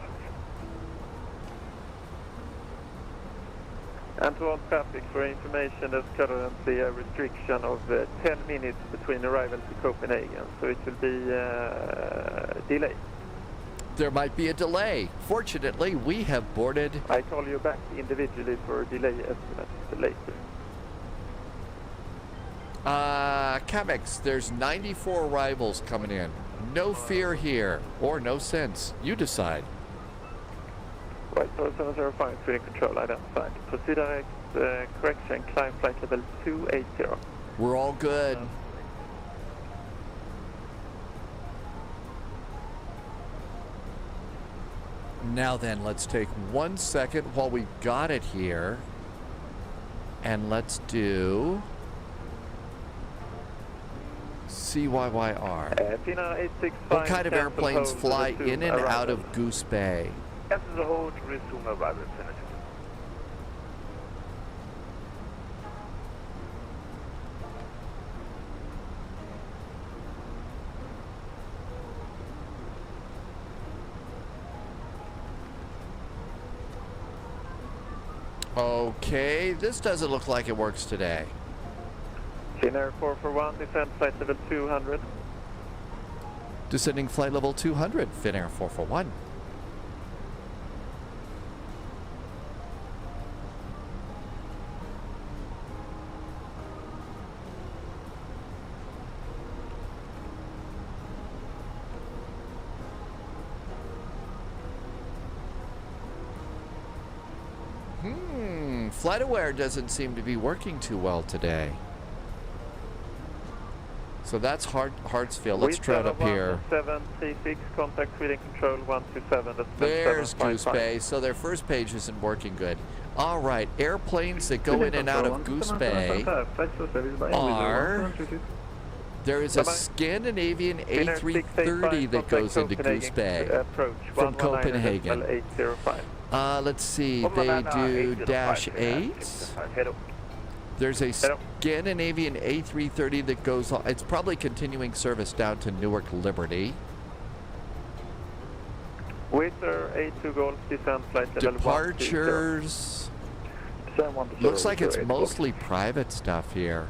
And to all traffic, for information, there's currently a restriction of 10 minutes between arrival to Copenhagen, so it will be delayed. There might be a delay. Fortunately, we have boarded. I call you back individually for delay estimates later. Camex, there's 94 arrivals coming in. No fear here, or no sense. You decide. Right, so 705, Sweden Control identified. Proceed direct, correction, climb flight level 280. We're all good. Now then, let's take 1 second while we got it here. And let's do CYYR. What kind of airplanes fly in and out of Goose Bay? After the hold, resume arrival, Senator. Okay, this doesn't look like it works today. Finnair 441, descend flight level 200. Descending flight level 200, Finnair 441. FlightAware doesn't seem to be working too well today. So that's Hartsfield. Let's try it up here. 736, contact Sweden Control 127. There's Goose Bay. So their first page isn't working good. All right, airplanes that go in and out of Goose Bay are... There is a Scandinavian A330 that goes into Goose Bay from Copenhagen. Let's see, they do Dash 8. There's a Scandinavian A330 that goes on. It's probably continuing service down to Newark Liberty. Waiter 82 Golf, descent flight level 1. Departures. Looks like it's mostly private stuff here.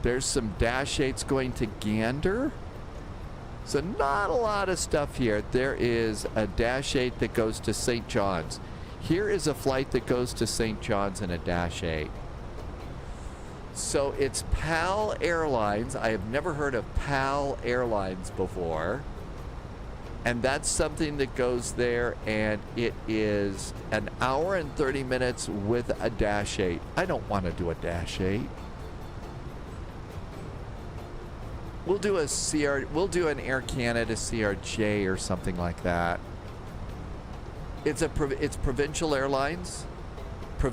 There's some Dash 8s going to Gander. So not a lot of stuff here. There is a Dash 8 that goes to St. John's. Here is a flight that goes to St. John's in a Dash 8. So it's PAL Airlines. I have never heard of PAL Airlines before. And that's something that goes there, and it is an hour and 30 minutes with a Dash 8. I don't want to do a Dash 8. We'll do an Air Canada CRJ or something like that. It's Provincial Airlines. PAL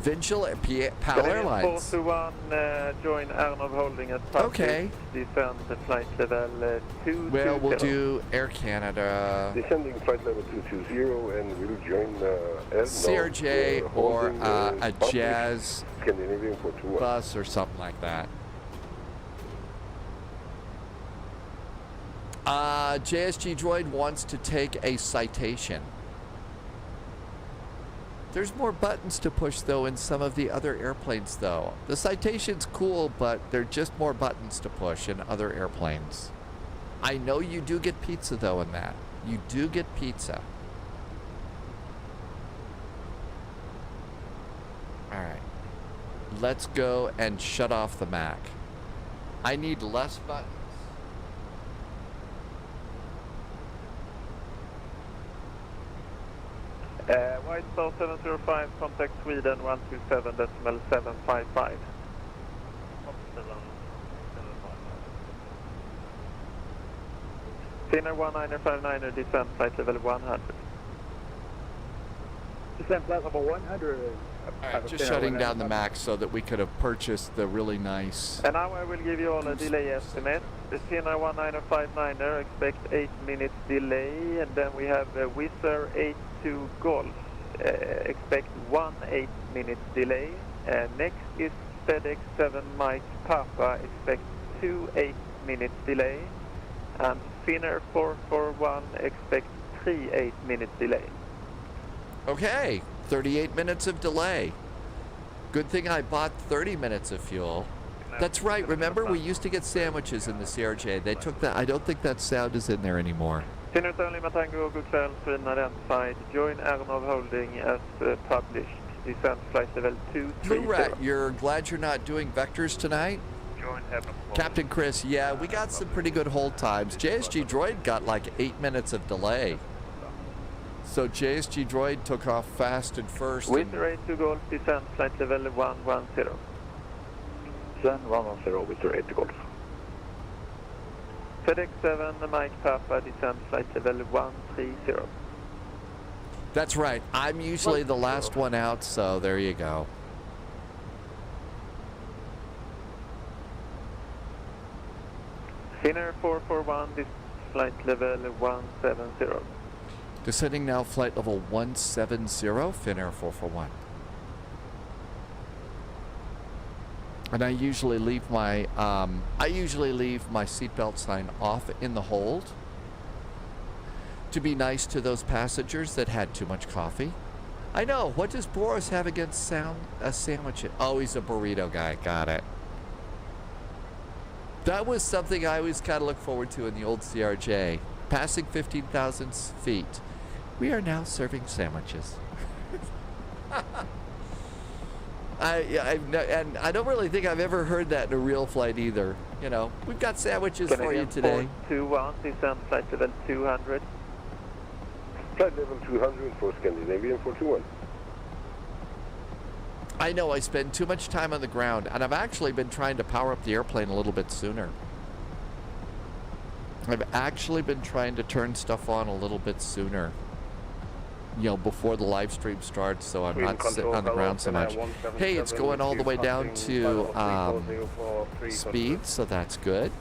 Airlines. 421, join Arnov Holding at Public. Okay. Descend the flight level 220. Well, we'll do Air Canada. Descending flight level 220 and we'll join CRJ or a Jazz Scandinavian 421 bus or something like that. JSG Droid wants to take a citation. There's more buttons to push, though, in some of the other airplanes, though. The citation's cool, but they're just more buttons to push in other airplanes. I know you do get pizza, though, in that. You do get pizza. All right. Let's go and shut off the Mac. I need less buttons. White Star 705, contact Sweden 127.755. Finnair 1959er, descent flight level 100. Descent flight level 100. Alright, just shutting down the Mac so that we could have purchased the really nice... And now I will give you all a delay estimate. The Finnair 1959er, expect 8 minutes delay, and then we have a Wizz Air 82 Golf. Expect 1 8-minute delay. Next is FedEx 7 Mike Papa, expect 2 8-minute delay. And Finnair 441, expect 3 8-minute delay. Okay, 38 minutes of delay. Good thing I bought 30 minutes of fuel. That's right, remember we used to get sandwiches in the CRJ. They took that, I don't think that sound is in there anymore. Finnair Lima Tango, good kväll, Sweden identified. Join Arnov Holding as published. Descent flight level 230. Blue Rat, you're glad you're not doing vectors tonight? Join Captain Chris, yeah, we got some pretty good hold times. JSG Droid got like 8 minutes of delay. So JSG Droid took off fast and first. Wizz Air 82 Golf, descent flight level 110. Descend 110, Wizz Air 82 Golf. FedEx 7 Mike Papa, descent flight level 130. That's right. I'm usually the last one out, so there you go. Finnair 441, this flight level 170. Descending now, flight level 170, Finnair 441. And I usually leave my seatbelt sign off in the hold. to be nice to those passengers that had too much coffee. I know. What does Boris have against sandwiches? Oh, he's a burrito guy. Got it. That was something I always kind of look forward to in the old CRJ. Passing 15,000 feet. We are now serving sandwiches. And I don't really think I've ever heard that in a real flight either. You know, we've got sandwiches for you today. 421, descend flight level 200. Flight level 200 for Scandinavian 421. I know I spend too much time on the ground, and I've actually been trying to power up the airplane a little bit sooner. I've actually been trying to turn stuff on a little bit sooner. You know, before the live stream starts, so I'm not sitting on the ground so much. Hey, it's going all the way down to speed, so that's good.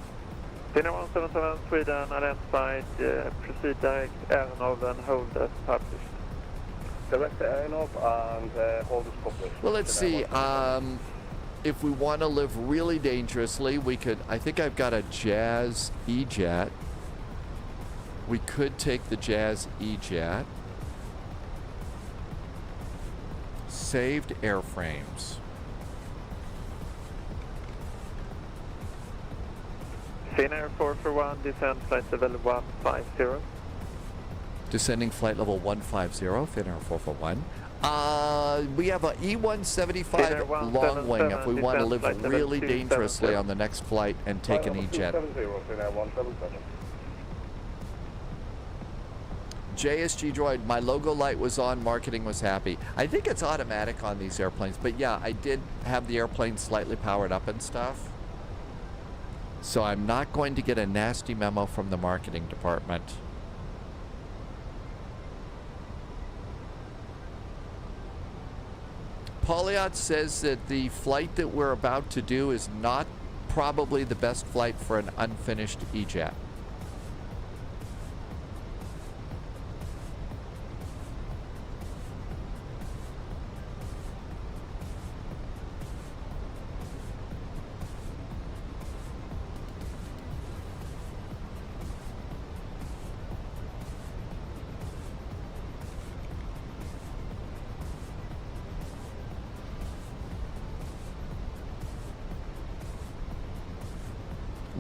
Finnair 177 Sweden, identified, proceed direct Aeronov and hold as published. Direct Aeronov and hold as published. Well, let's see. If we want to live really dangerously, we could, I think I've got a Jazz E-Jet. We could take the Jazz E-Jet. Saved airframes. Finnair 441, descend flight level 150. Descending flight level 150, Finnair 441. We have a E-175 long wing if we want to live really dangerously on the next flight and take an E-Jet. JSG Droid, my logo light was on, marketing was happy. I think it's automatic on these airplanes, but yeah, I did have the airplane slightly powered up and stuff. So I'm not going to get a nasty memo from the marketing department. Pauliot says that the flight that we're about to do is not probably the best flight for an unfinished E-Jet.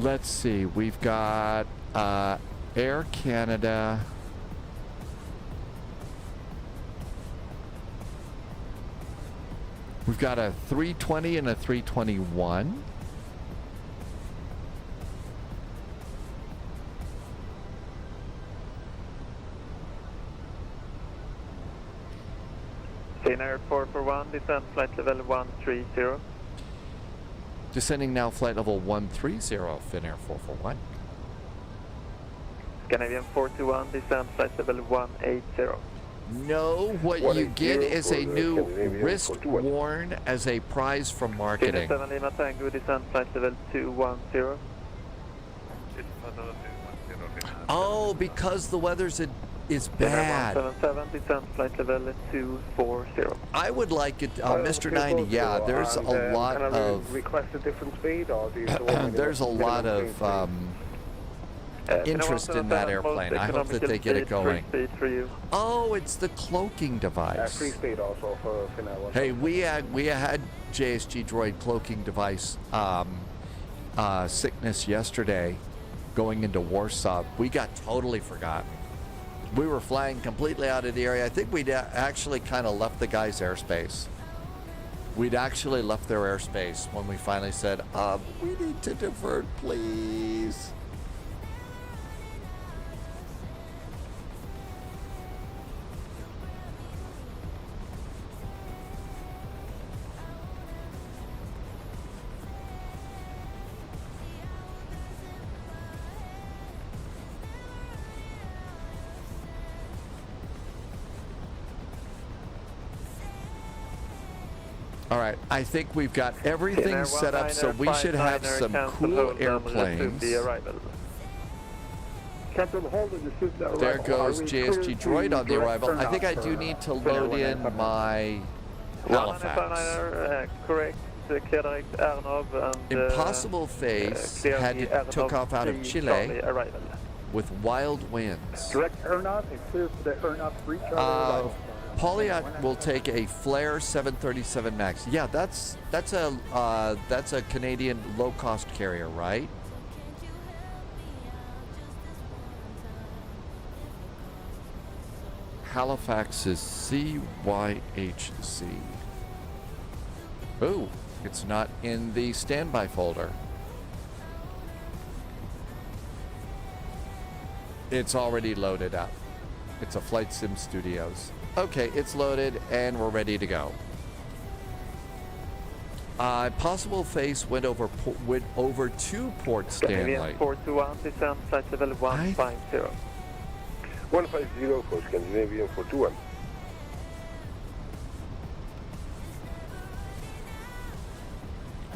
Let's see, we've got Air Canada. We've got a 320 and a 321. Finnair 441, descend flight level 130. Descending now flight level 130, Finnair 441. Scandinavian 421, descend flight level 180. No, what you get is a new wrist worn as a prize from marketing. Finnair 7 Lima Tango, descend flight level 210. Oh, because the weather's is bad. 177, descent flight level 240. I would like it, Mr. 90. Yeah, there's a lot of. Request a different speed, or do you there's a lot of interest in that airplane. I hope that they get it going. Oh, it's the cloaking device. Free speed also for Finnair. Hey, we had JSG Droid cloaking device sickness yesterday, going into Warsaw. We got totally forgotten. We were flying completely out of the area. I think we'd actually kind of left the guy's airspace. We'd actually left their airspace when we finally said, we need to divert, please. All right, I think we've got everything set up, so we should have some cool airplanes. There goes JSG Droid on the arrival. I think I do need to load in my Halifax. Correct. Impossible Face took off out of Chile. with wild winds. Direct aeronaut and clear for the aeronaut breach. Pauliot will take a Flare 737 Max. Yeah, that's a Canadian low-cost carrier, right? Halifax is CYHZ. Oh, it's not in the standby folder. It's already loaded up. It's a Flight Sim Studios. Okay, it's loaded and we're ready to go. Possible face went over to Port Stanley. 421, descend flight level 150. 150 for Scandinavian 421.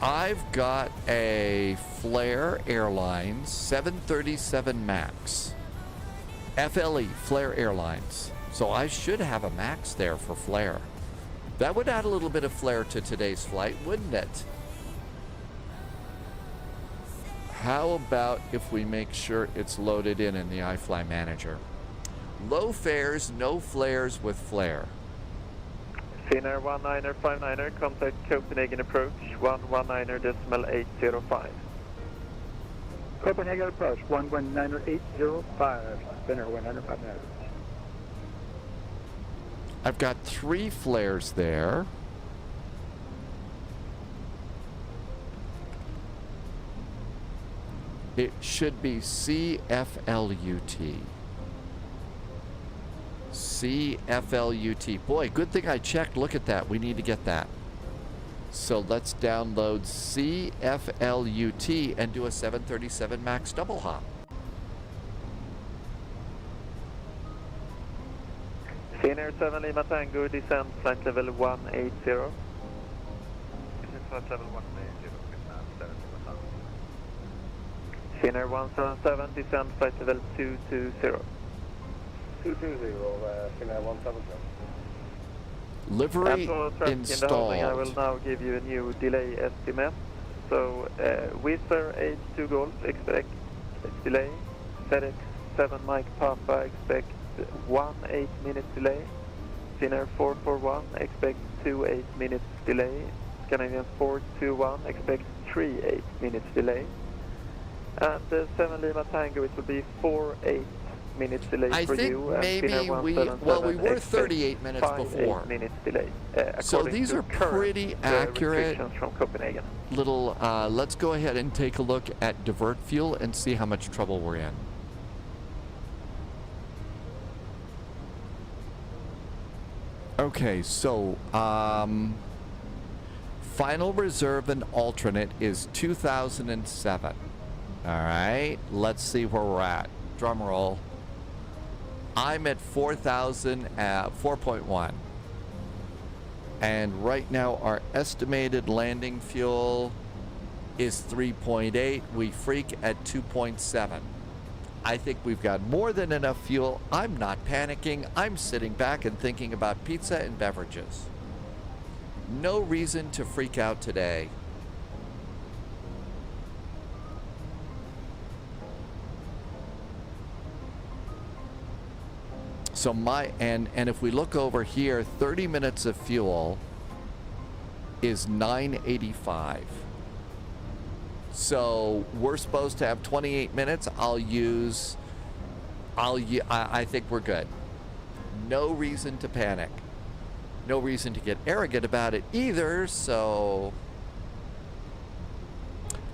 I've got a Flare Airlines 737 Max. FLE, Flare Airlines. So I should have a Max there for Flare. That would add a little bit of flair to today's flight, wouldn't it? How about if we make sure it's loaded in the iFly Manager? Low fares, no flares with flare. Finnair 1959er, contact Copenhagen approach 119.805. Copenhagen approach 119.805. Finnair 1959er. I've got 3 flares there. It should be CFLUT. CFLUT. Boy, good thing I checked. Look at that. We need to get that. So let's download CFLUT and do a 737 MAX double hop. Finnair 7 Lima Tango, descend flight level 180. Descend flight level 180, Finnair 177, descend flight level 220. 220, Finnair 177. Livery installed. I will now give you a new delay estimate. So, Wizz Air 82 Golf, expect delay. FedEx 7 Mike Papa, expect 1 8-minute delay. Finnair 441, expect 2 8-minute delay. Canadian 421, expect 3 8-minute delay. And 7 Lima Tango, it will be 4 8-minute delay for you. I think maybe we were 38 minutes before. 5 8-minute delay. So these are pretty accurate. From Copenhagen. Little, let's go ahead and take a look at divert fuel and see how much trouble we're in. Okay, so final reserve and alternate is 2007. All right, let's see where we're at. Drum roll. I'm at 4.1. And right now our estimated landing fuel is 3.8. We freak at 2.7. I think we've got more than enough fuel. I'm not panicking. I'm sitting back and thinking about pizza and beverages. No reason to freak out today. So and if we look over here, 30 minutes of fuel is 985. So we're supposed to have 28 minutes. I think we're good. No reason to panic. No reason to get arrogant about it either. So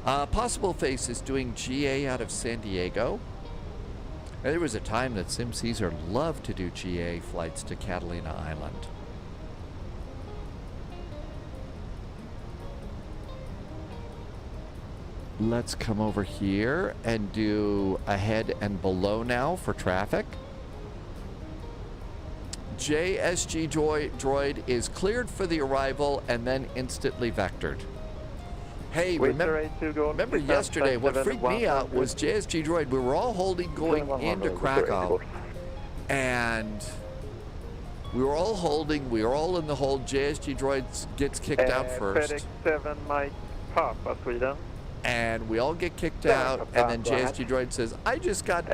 Possible Face is doing GA out of San Diego. And there was a time that Sim Caesar loved to do GA flights to Catalina Island. Let's come over here and do ahead and below now for traffic. JSG droid is cleared for the arrival and then instantly vectored. Hey, remember yesterday, what freaked me out was JSG droid. We were all holding going into Krakow. And we were all holding, we were all in the hold. JSG droid gets kicked out first. FedEx 7 Mike Papa, Sweden. And we all get kicked out, and then JSG Droid says, I just got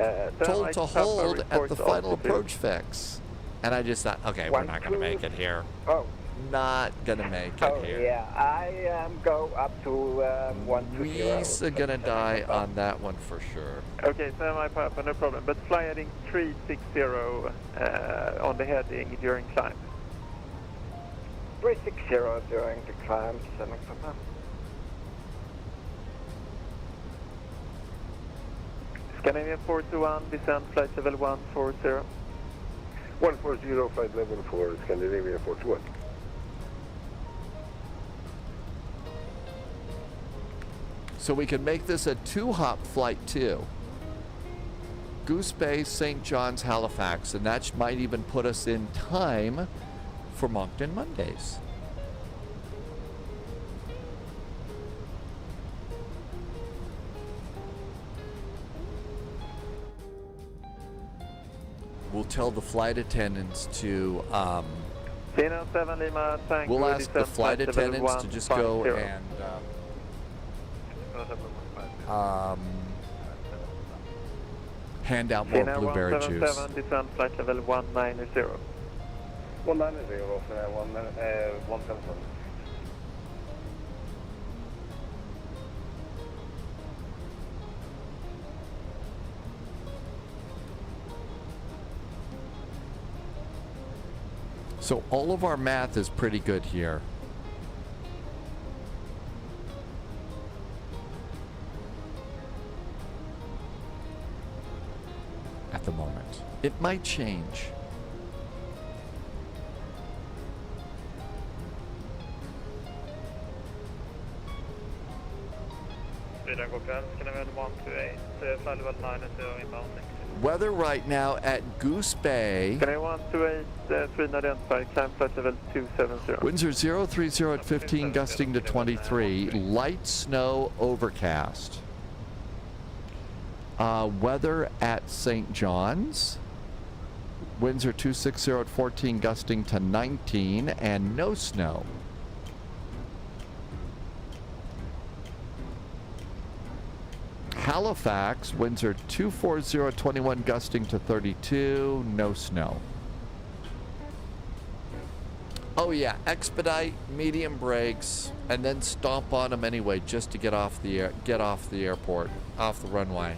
told to hold at the final approach fix. And I just thought, okay, we're not going to make it here. Oh. Not going to make it here. Yeah, I go up to 120. We're going to die on that one for sure. Okay, so my Papa, no problem. But fly heading 360 on the heading during climb. 360 during the climb, 7 Papa. Scandinavian 421, descend flight level 140. 140, flight level 4, Scandinavian 421. So we can make this a 2-hop flight too. Goose Bay, St. John's, Halifax, and that might even put us in time for Moncton Mondays. We'll tell the flight attendants to, we'll ask the flight attendants to just go and hand out more blueberry juice. Descend flight level 190. 190, 177. So all of our math is pretty good here. At the moment. It might change. Weather right now at Goose Bay. Can I 128, 3 identified, climb flight level 270. Winds are 030 at 15, gusting to 23. Light snow, overcast. Weather at St. John's. Winds are 260 at 14, gusting to 19, and no snow. Halifax, winds are 240 at 21, gusting to 32, no snow. Oh yeah, expedite, medium brakes, and then stomp on them anyway, just to get off the airport, off the runway.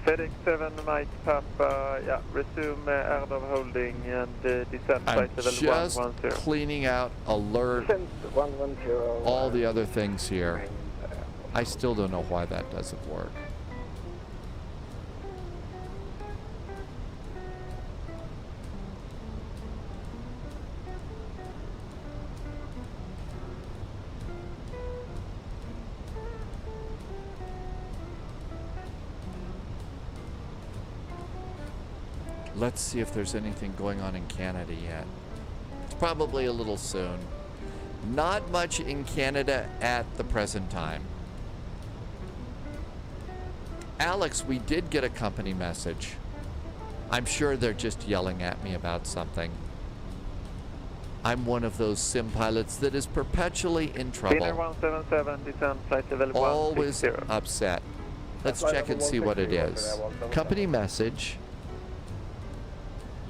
FedEx 7, Mike Papa, yeah, resume air of holding and descend flight level 110. I'm just cleaning out alert, 110, all the other things here. I still don't know why that doesn't work. Let's see if there's anything going on in Canada yet. It's probably a little soon. Not much in Canada at the present time. Alex, we did get a company message. I'm sure they're just yelling at me about something. I'm one of those sim pilots that is perpetually in trouble. 177, descend flight level 160. Always upset. Let's check and see what it is. Company message.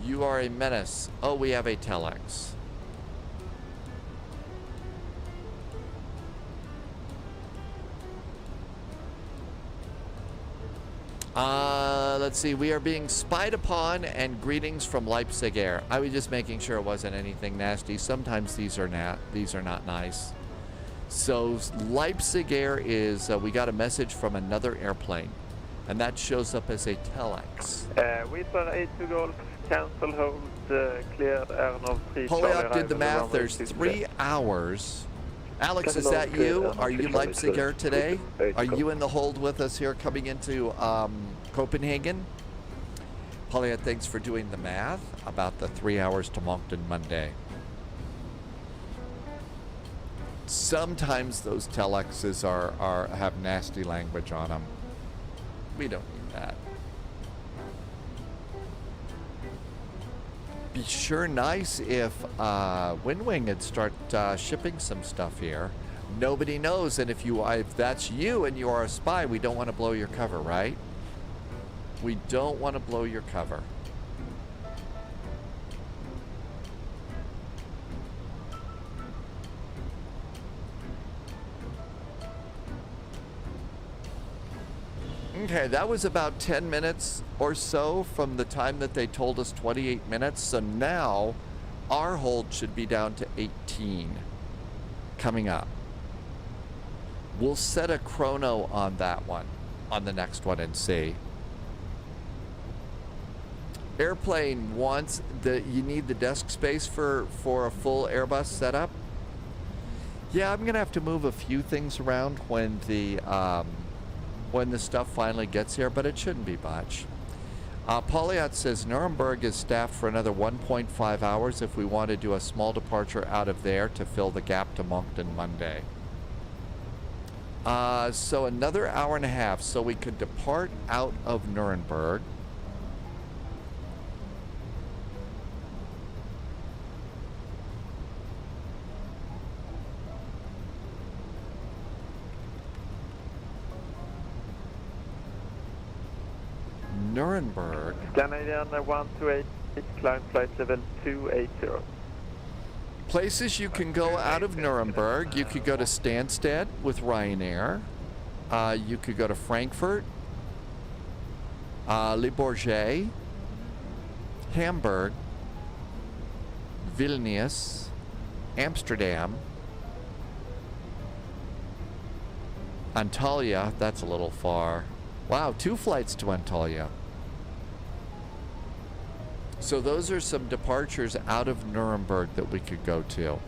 You are a menace. Oh, we have a telex. Let's see. We are being spied upon, and greetings from Leipzig Air. I was just making sure it wasn't anything nasty. Sometimes these are not nice. So Leipzig Air is. We got a message from another airplane, and that shows up as a telex. Whistler 82 Golf. Cancel, hold, cleared, Airnov 3. Polyak did the math. There's 3 hours. Alex, is that you? Are you Leipzig Air today? Are you in the hold with us here coming into Copenhagen? Polyak, thanks for doing the math about the 3 hours to Moncton Monday. Sometimes those telexes have nasty language on them. We don't need that. Be sure nice if WinWing had start shipping some stuff here. Nobody knows, and if that's you and you are a spy, we don't want to blow your cover, right? We don't want to blow your cover. Okay, that was about 10 minutes or so from the time that they told us 28 minutes. So now our hold should be down to 18 coming up. We'll set a chrono on that one, on the next one, and see. Airplane wants you need the desk space for a full Airbus setup. Yeah, I'm gonna have to move a few things around when the stuff finally gets here, but it shouldn't be much. Polyot says Nuremberg is staffed for another 1.5 hours if we want to do a small departure out of there to fill the gap to Moncton Monday. So another hour and a half, so we could depart out of Nuremberg. Nuremberg. Canadian 128, climb flight level 280. Places you can go out of Nuremberg. You could go to Stansted with Ryanair. You could go to Frankfurt, Le Bourget, Hamburg, Vilnius, Amsterdam, Antalya. That's a little far. Wow, 2 flights to Antalya. So those are some departures out of Nuremberg that we could go to.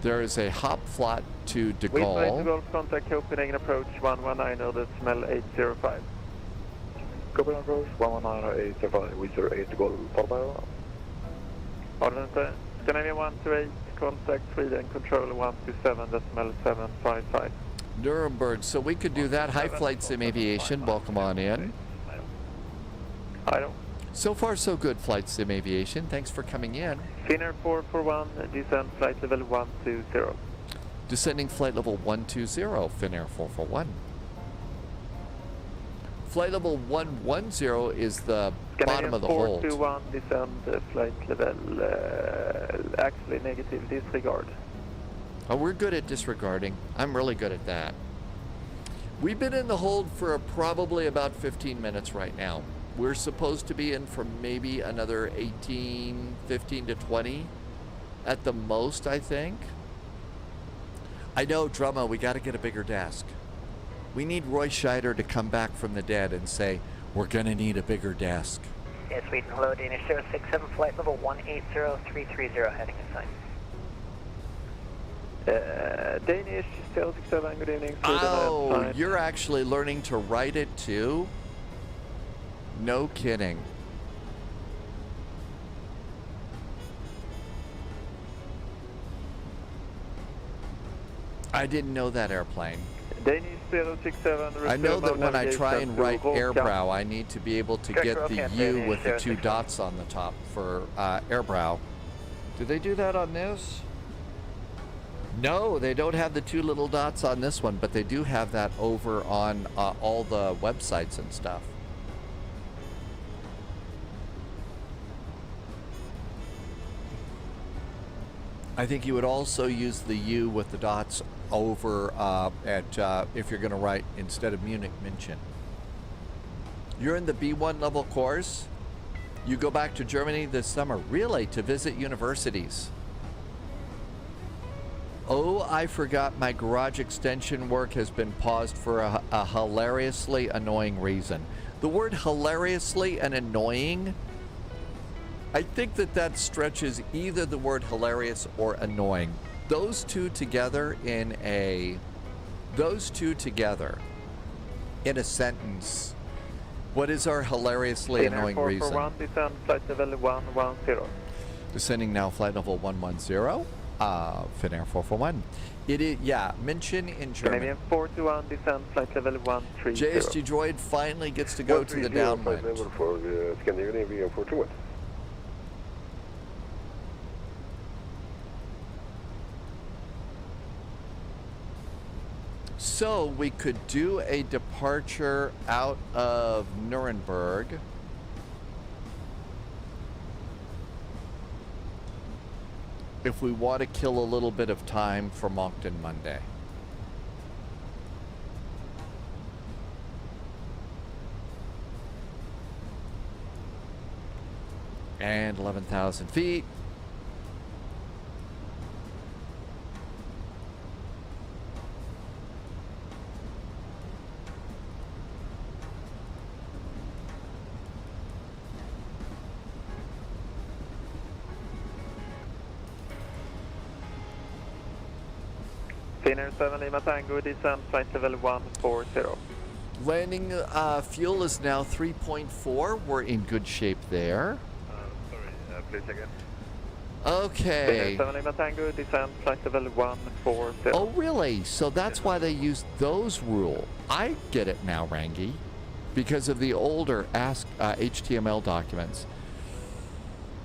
There is a hop flight to De Gaulle. De Gaulle, contact Copenhagen approach 119, decimal 805. Copenhagen approach 119, 805, Wizard 8 De Gaulle, Portobello. Ordnance, Canadian 128, contact Sweden, control 127, decimal 755. Nuremberg, so we could do that. High Flight Sim Aviation, welcome on in. So far so good, Flight Sim Aviation. Thanks for coming in. Finnair 441, descend flight level 120. Descending flight level 120, Finnair 441. Flight level 110 is the bottom of the hold. 421, descend flight level, actually negative, disregard. Oh, we're good at disregarding. I'm really good at that. We've been in the hold for probably about 15 minutes right now. We're supposed to be in for maybe another 15 to 20 at the most, I think. I know, Drummo, we got to get a bigger desk. We need Roy Scheider to come back from the dead and say, we're going to need a bigger desk. Yes, Sweden, hello, Danish 067, flight level 180330, heading inside. Danish 067, good evening. Oh, you're actually learning to write it too? No kidding. I didn't know that, airplane. Danish 067. I know that when I try and write airbrow, I need to be able to get the U with the 2 dots on the top for airbrow. Do they do that on this? No, they don't have the 2 little dots on this one, but they do have that over on all the websites and stuff. I think you would also use the U with the dots over if you're going to write instead of Munich, München. You're in the B1 level course. You go back to Germany this summer, really, to visit universities. Oh, I forgot my garage extension work has been paused for a hilariously annoying reason. The word hilariously and annoying, I think that stretches either the word hilarious or annoying. Those two together in a sentence. What is our hilariously annoying reason? Descend flight level 110. Descending now, flight level 110. Finnair 441. It is, yeah, München in German. Canadian 421, descend flight level 130. JSG Droid finally gets to go to the downwind. Flight level for Scandinavian VM 421. So we could do a departure out of Nuremberg. If we want to kill a little bit of time for Moncton Monday. And 11,000 feet. Finnair 7 Lima Tango, descend flight level 140. Landing fuel is now 3.4. We're in good shape there. Sorry, please again. Okay. Finnair 7 Lima Tango, descend flight level 140. Oh, really? So that's why they used those rules. I get it now, Rangi, because of the older HTML documents.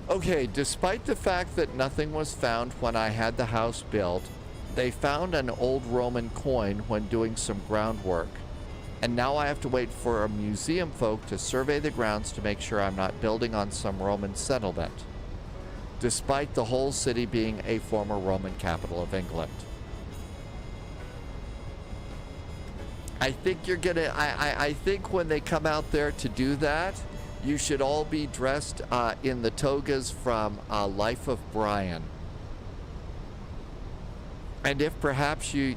Okay, despite the fact that nothing was found when I had the house built, they found an old Roman coin when doing some groundwork. And now I have to wait for a museum folk to survey the grounds to make sure I'm not building on some Roman settlement, despite the whole city being a former Roman capital of England. I think you're gonna, I think when they come out there to do that, you should all be dressed in the togas from Life of Brian. And if perhaps you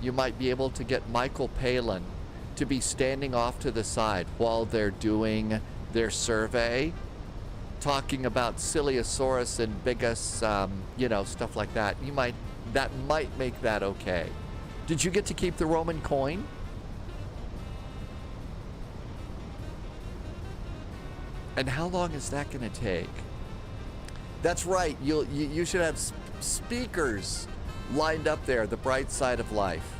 might be able to get Michael Palin to be standing off to the side while they're doing their survey, talking about Siliosaurus and Bigus, stuff like that. That might make that okay. Did you get to keep the Roman coin? And how long is that going to take? That's right. You should have speakers lined up there, the bright side of life.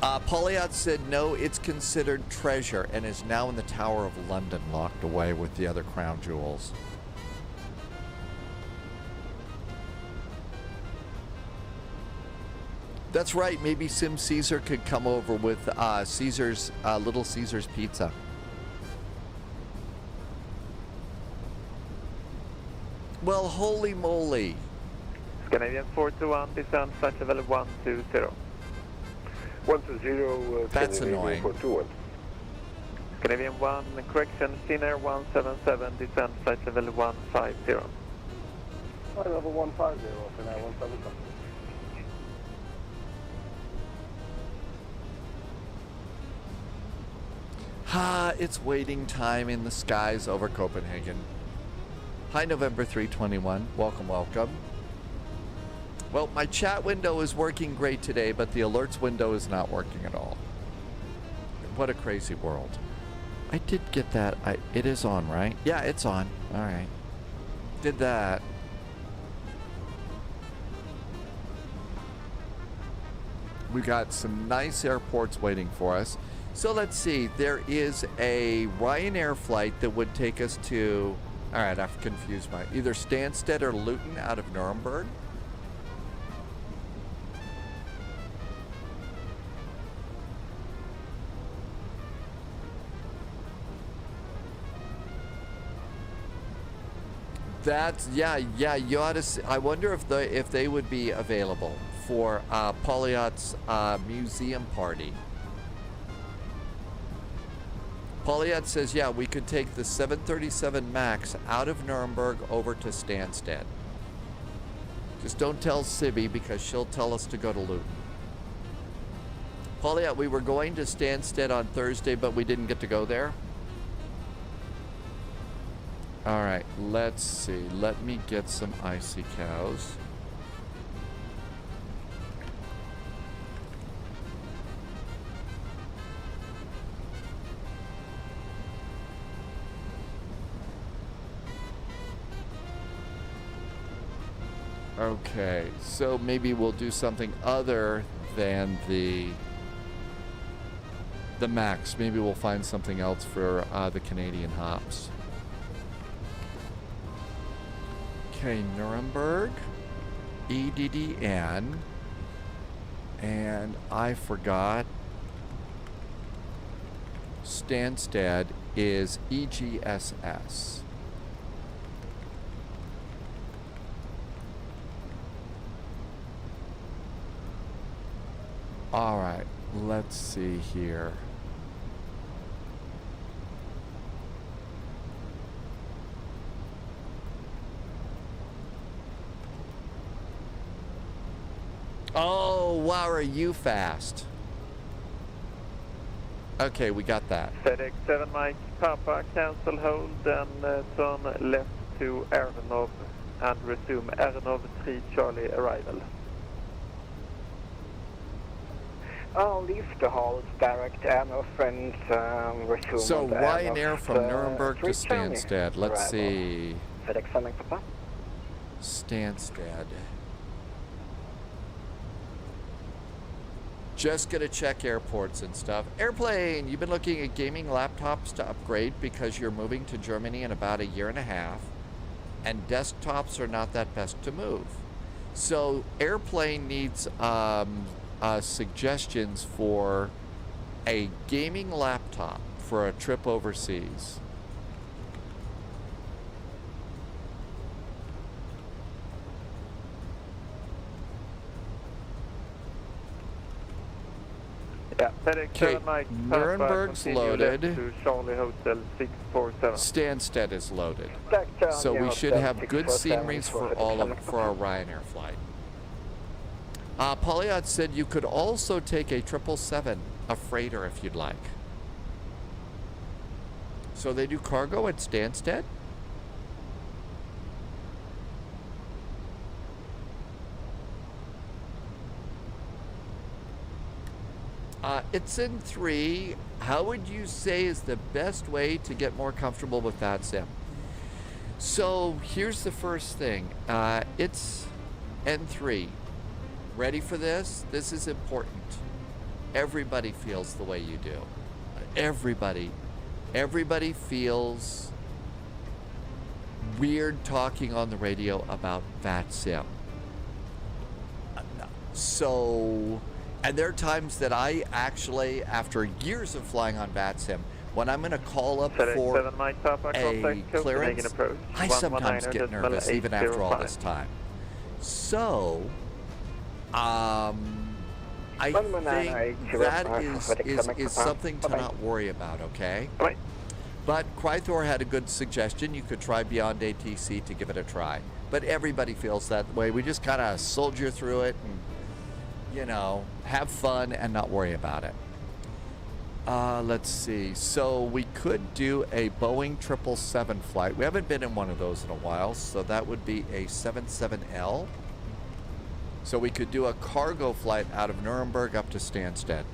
Polyot said no, it's considered treasure and is now in the Tower of London, locked away with the other crown jewels. That's right, maybe Sim Caesar could come over with Caesar's Little Caesar's Pizza. Well, holy moly. Scandinavian 421, descend flight level 120. 120, that's annoying. 421. Scandinavian 1, correction, Finnair 177, descend flight level 150. Flight level 150, Finnair 177. It's waiting time in the skies over Copenhagen. Hi, November 321. Welcome, welcome. Well, my chat window is working great today, but the alerts window is not working at all. What a crazy world. I did get that. It is on, right? Yeah, it's on. All right. Did that. We got some nice airports waiting for us. So let's see. There is a Ryanair flight that would take us to... All right, I've confused my... Either Stansted or Luton out of Nuremberg. That's... Yeah, you ought to see... I wonder if they would be available for Polyot's museum party. Polyot says, yeah, we could take the 737 MAX out of Nuremberg over to Stansted. Just don't tell Sibby because she'll tell us to go to Luton. Polyot, we were going to Stansted on Thursday, but we didn't get to go there. All right, let's see. Let me get some icy cows. Okay, so maybe we'll do something other than the max. Maybe we'll find something else for the Canadian hops. Okay, Nuremberg, EDDN, and I forgot. Stansted is EGSS. All right, let's see here. Oh, wow, are you fast? Okay, we got that. FedEx 7 Mike Papa, cancel hold and turn left to Ernov and resume Ernov 3 Charlie arrival. I'll leave the hold, direct Ernov and resume. So on the Ryanair Ernov, from Nuremberg to 3 Charlie Stansted. Let's arrival. see. FedEx 7 Mike Papa. Stansted. Just gonna check airports and stuff. Airplane, you've been looking at gaming laptops to upgrade because you're moving to Germany in about a year and a half, and desktops are not that best to move. So Airplane needs suggestions for a gaming laptop for a trip overseas. Yeah, FedEx 7 Mike Papa, Nuremberg's continue loaded. left to Charlie Hotel 647. Stansted is loaded. Charlie So we should Hotel have good 647 sceneries for all of for our Ryanair flight. Polyot said you could also take a 777, a freighter, if you'd like. So they do cargo at Stansted? It's in 3. How would you say is the best way to get more comfortable with that sim? So here's the first thing. It's N3. Ready for this? This is important. Everybody feels the way you do. Everybody feels weird talking on the radio about VATSIM. So, and there are times that I actually, after years of flying on VATSIM, when I'm going to call up FedEx for 7 Mike Papa, a contact Copenhagen clearance, approach. I sometimes get nervous even after all 119.805. this time. So, I think that is something to not worry about, okay? Right. But Crythor had a good suggestion. You could try Beyond ATC to give it a try. But everybody feels that way. We just kind of soldier through it and, you know, have fun and not worry about it. Let's see. So we could do a Boeing 777 flight. We haven't been in one of those in a while, so that would be a 77L. So we could do a cargo flight out of Nuremberg up to Stansted.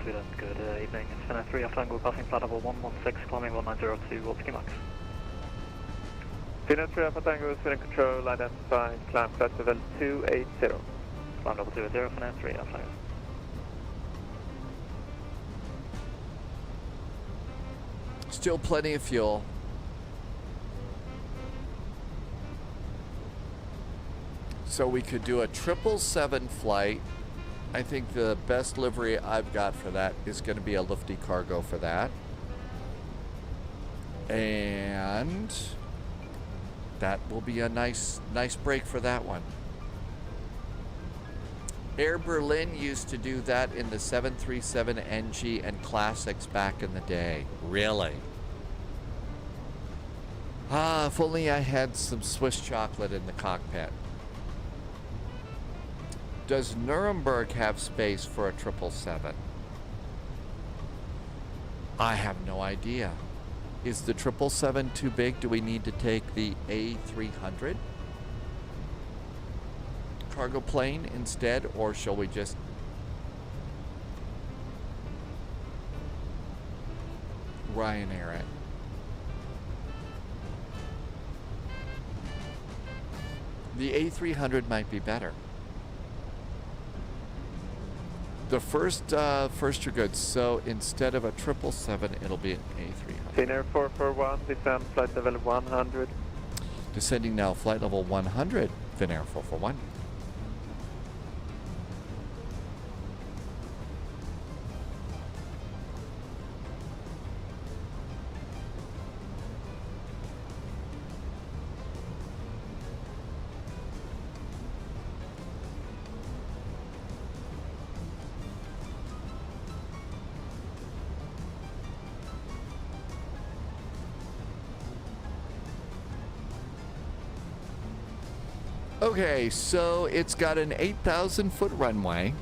Good evening. It's Finnair 3 off Tango, passing flight level 116, climbing 1902, Waltzki Max. Finnair 3 Alpha Tango is in control, identified, climb flight level 280. Climb level 280, Finnair 3 off Tango. Still plenty of fuel. So we could do a 777 flight. I think the best livery I've got for that is going to be a Lufty Cargo for that. And that will be a nice break for that one. Air Berlin used to do that in the 737 NG and Classics back in the day. Really? If only I had some Swiss chocolate in the cockpit. Does Nuremberg have space for a 777? I have no idea. Is the 777 too big? Do we need to take the A300 cargo plane instead, or shall we just Ryanair it? The A300 might be better. The first you're good. So instead of a 777, it'll be an A300. Finnair 441, descend flight level 100. Descending now, flight level 100, Finnair 441. Okay, so it's got an 8,000-foot runway.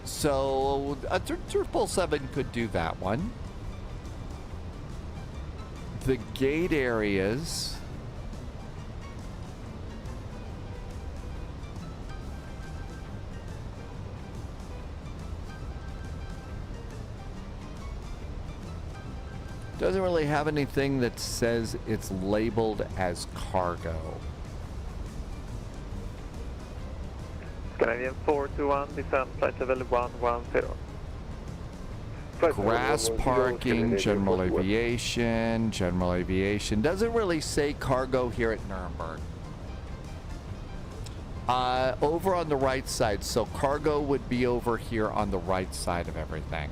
So a 777 could do that one. The gate areas. Doesn't really have anything that says it's labeled as cargo. Canadian 421, descend flight level 110. Grass parking, general aviation, general aviation. Doesn't really say cargo here at Nuremberg. Over on the right side, so cargo would be over here on the right side of everything.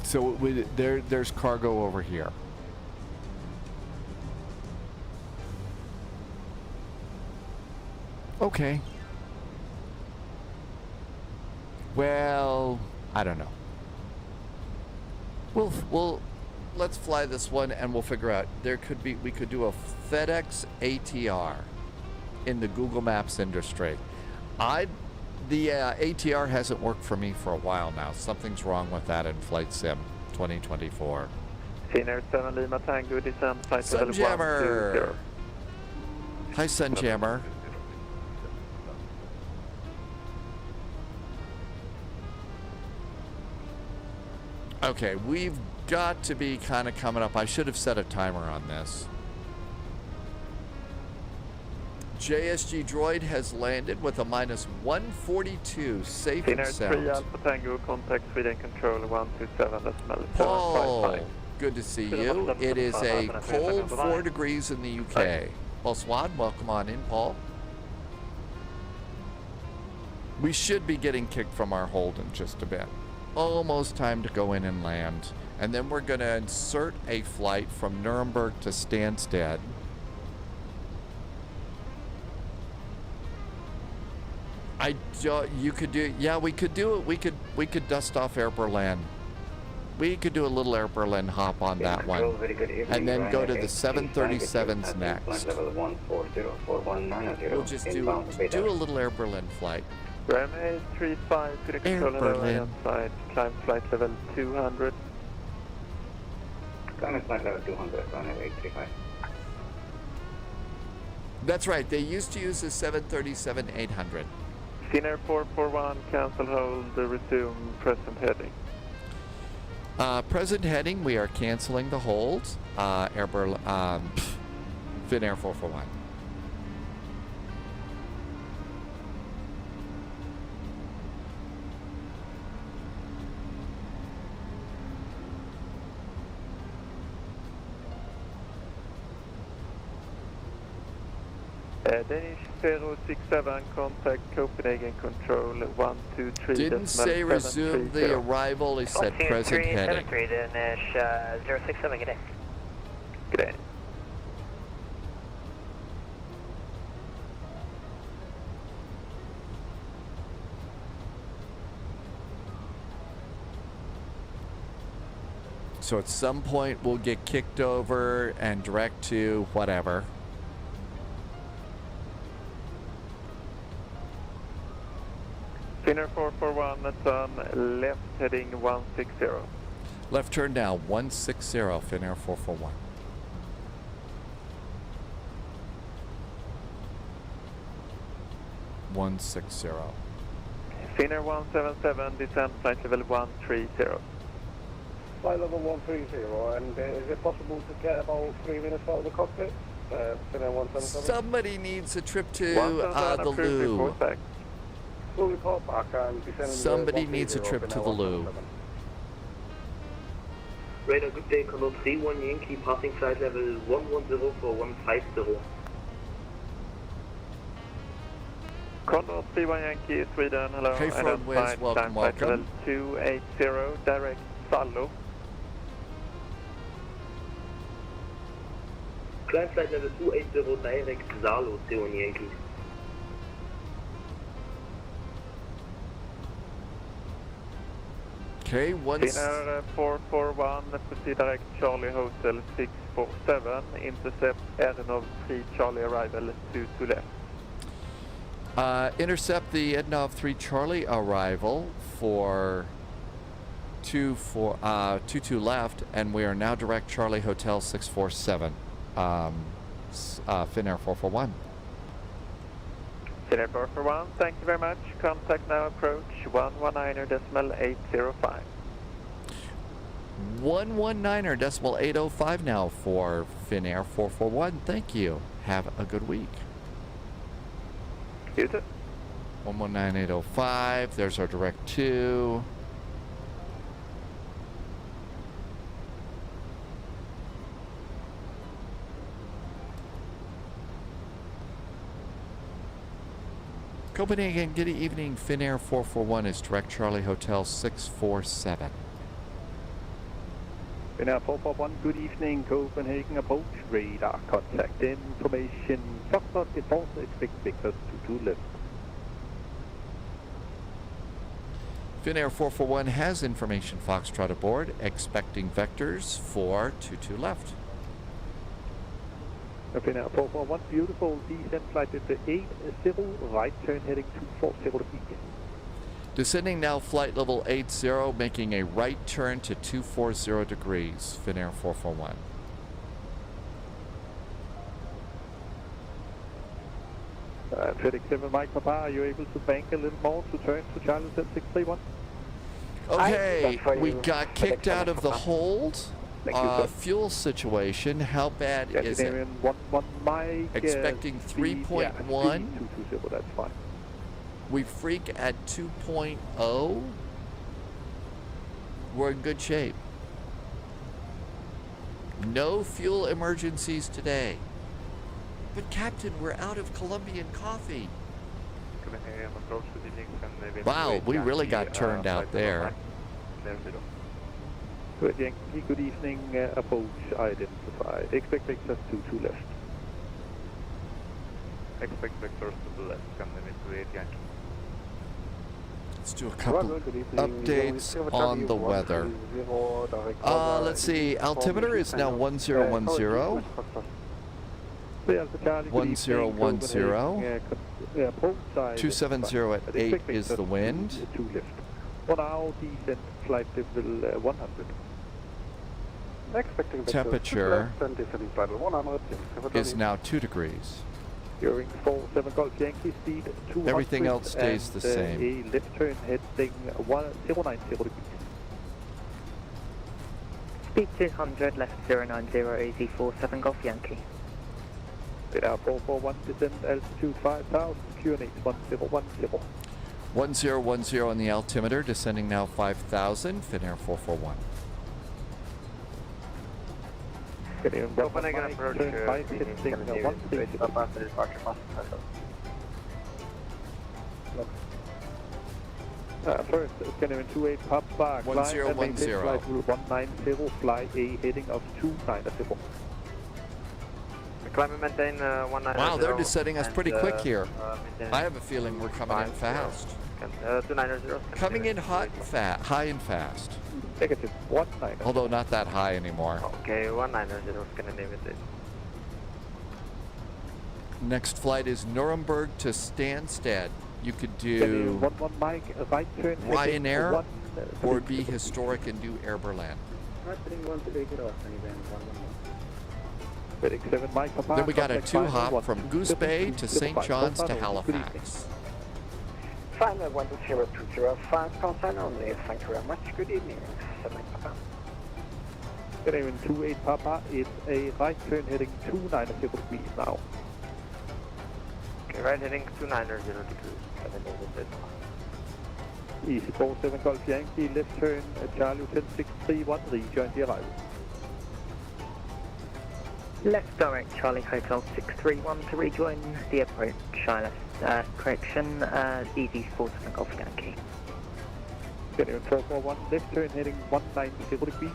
So there's cargo over here. Okay. Well, I don't know. Let's fly this one and we'll figure out. We could do a FedEx ATR in the Google Maps industry. The ATR hasn't worked for me for a while now. Something's wrong with that in Flight Sim 2024. Finnair 7 Lima Tango, descend flight level 120. Hi, Sunjammer. Okay, we've got to be kind of coming up. I should have set a timer on this. JSG Droid has landed with a minus 142, safe and sound. Finnair 3 Alpha Tango, contact Sweden Control 127, decimal Paul, 755. good to see you. It is a cold 4 degrees in the UK. Paul Swad, welcome on in, Paul. We should be getting kicked from our hold in just a bit. Almost time to go in and land. And then we're going to insert a flight from Nuremberg to Stansted. You could do, yeah, we could do it. We could dust off Air Berlin. We could do a little Air Berlin hop on that one. And then go to the 737s next. We'll just do a little Air Berlin flight. Ram 835, Sweden Control, hello, outside, climb flight level 200. Climb flight level 200, runway 835. That's right, they used to use the 737-800. Finnair 441, cancel hold, resume present heading. Present heading, we are canceling the hold. Finnair 441. Danish 067, contact Copenhagen Control 123. Didn't say resume the arrival, he said present heading. 123, Danish 067, good day. Good day. So at some point we'll get kicked over and direct to whatever. Finnair 441, turn left heading 160. Left turn now 160, Finnair 441. Finnair 177, descend flight level 130. flight level 130, and is it possible to get about 3 minutes out of the cockpit? Somebody needs a trip to the loo. Full report back and descending. Somebody needs a trip to the loo. Radar, good day, Condor 31 Yankee, passing flight level 110 for 150. Condor 31 Yankee, Sweden, hello. Hey, from Wiz, welcome, welcome. 280, direct Sallo. Climb flight level 280, direct Salo, 31 Yankee. Okay, Finnair 441, proceed direct Charlie Hotel 647, intercept Ernov 3 Charlie arrival 22 left. Intercept the Ednov 3 Charlie arrival for 22 left, and we are now direct Charlie Hotel 647. Finnair 441. Finnair 441, thank you very much. Contact now approach 119.805. 119.805 now for Finnair 441. Thank you. Have a good week. You too. 119.805. There's our direct 2. Copenhagen, good evening. Finnair 441 is direct Charlie Hotel 647. Finnair 441, good evening. Copenhagen approach, radar contact information. Foxtrot GeForce, expect Victor 22 left. Finnair 441 has information Foxtrot aboard, expecting vectors for 22 left. Finnair 441, beautiful descent flight level 80, right turn heading 240 degrees. Descending now flight level 80, making a right turn to 240 degrees. Finnair 441. FedEx 7 Mike Papa, are you able to bank a little more to turn to Charlie 631? Okay, we got kicked out of the hold. Fuel situation, how bad is it? Expecting 3.1. That's fine. We freak at 2.0. We're in good shape. No fuel emergencies today. But Captain, we're out of Colombian coffee. Wow, we really got turned out there. Good Yankee, good evening, approach identified. Expect vectors 22 left. Expect vectors to the left, come to 8 Yankee. Let's do a couple updates on the weather. Let's see, altimeter is now 1010. 1010. 270 at 8 is the wind. 1 hour descent flight level 100. Temperature is now 2 degrees. During 47 Golf Yankee speed 200. Everything else stays the same. A left turn heading 090 degrees. Speed 200, left 090, easy 47 Golf Yankee. Finnair 441, descend altitude 5000, QNH 1010. 1010 on the altimeter, descending now 5,000, Finnair 441. Copenhagen approach, first, Scandinavian 28 Papa, 1010. 190, fly a heading of 290. Climb and maintain 190. Wow, they're descending us pretty quick here. I have a feeling we're coming in fast. 290. Coming in high and fast. Negative 190. Although not that high anymore. Okay, 190, Scandinavian. Next flight is Nuremberg to Stansted. You could do Ryanair or be historic and do Air Berlin. Then we got a 2-hop from Goose Bay to St. John's to Halifax. Final 12020, 5 concern only. Thank you very much. Good evening. Good evening, 28 Papa. It's a right turn heading 290 degrees now. Okay, right heading 290 degrees. Easy 47 Golf Yankee, left turn, Charlie Hotel 631, rejoin the arrival. Left direct Charlie Hotel 631 to rejoin the approach, Charlotte. Correction, easy 47 Golf Yankee. Good evening, 441, left turn heading 190 degrees.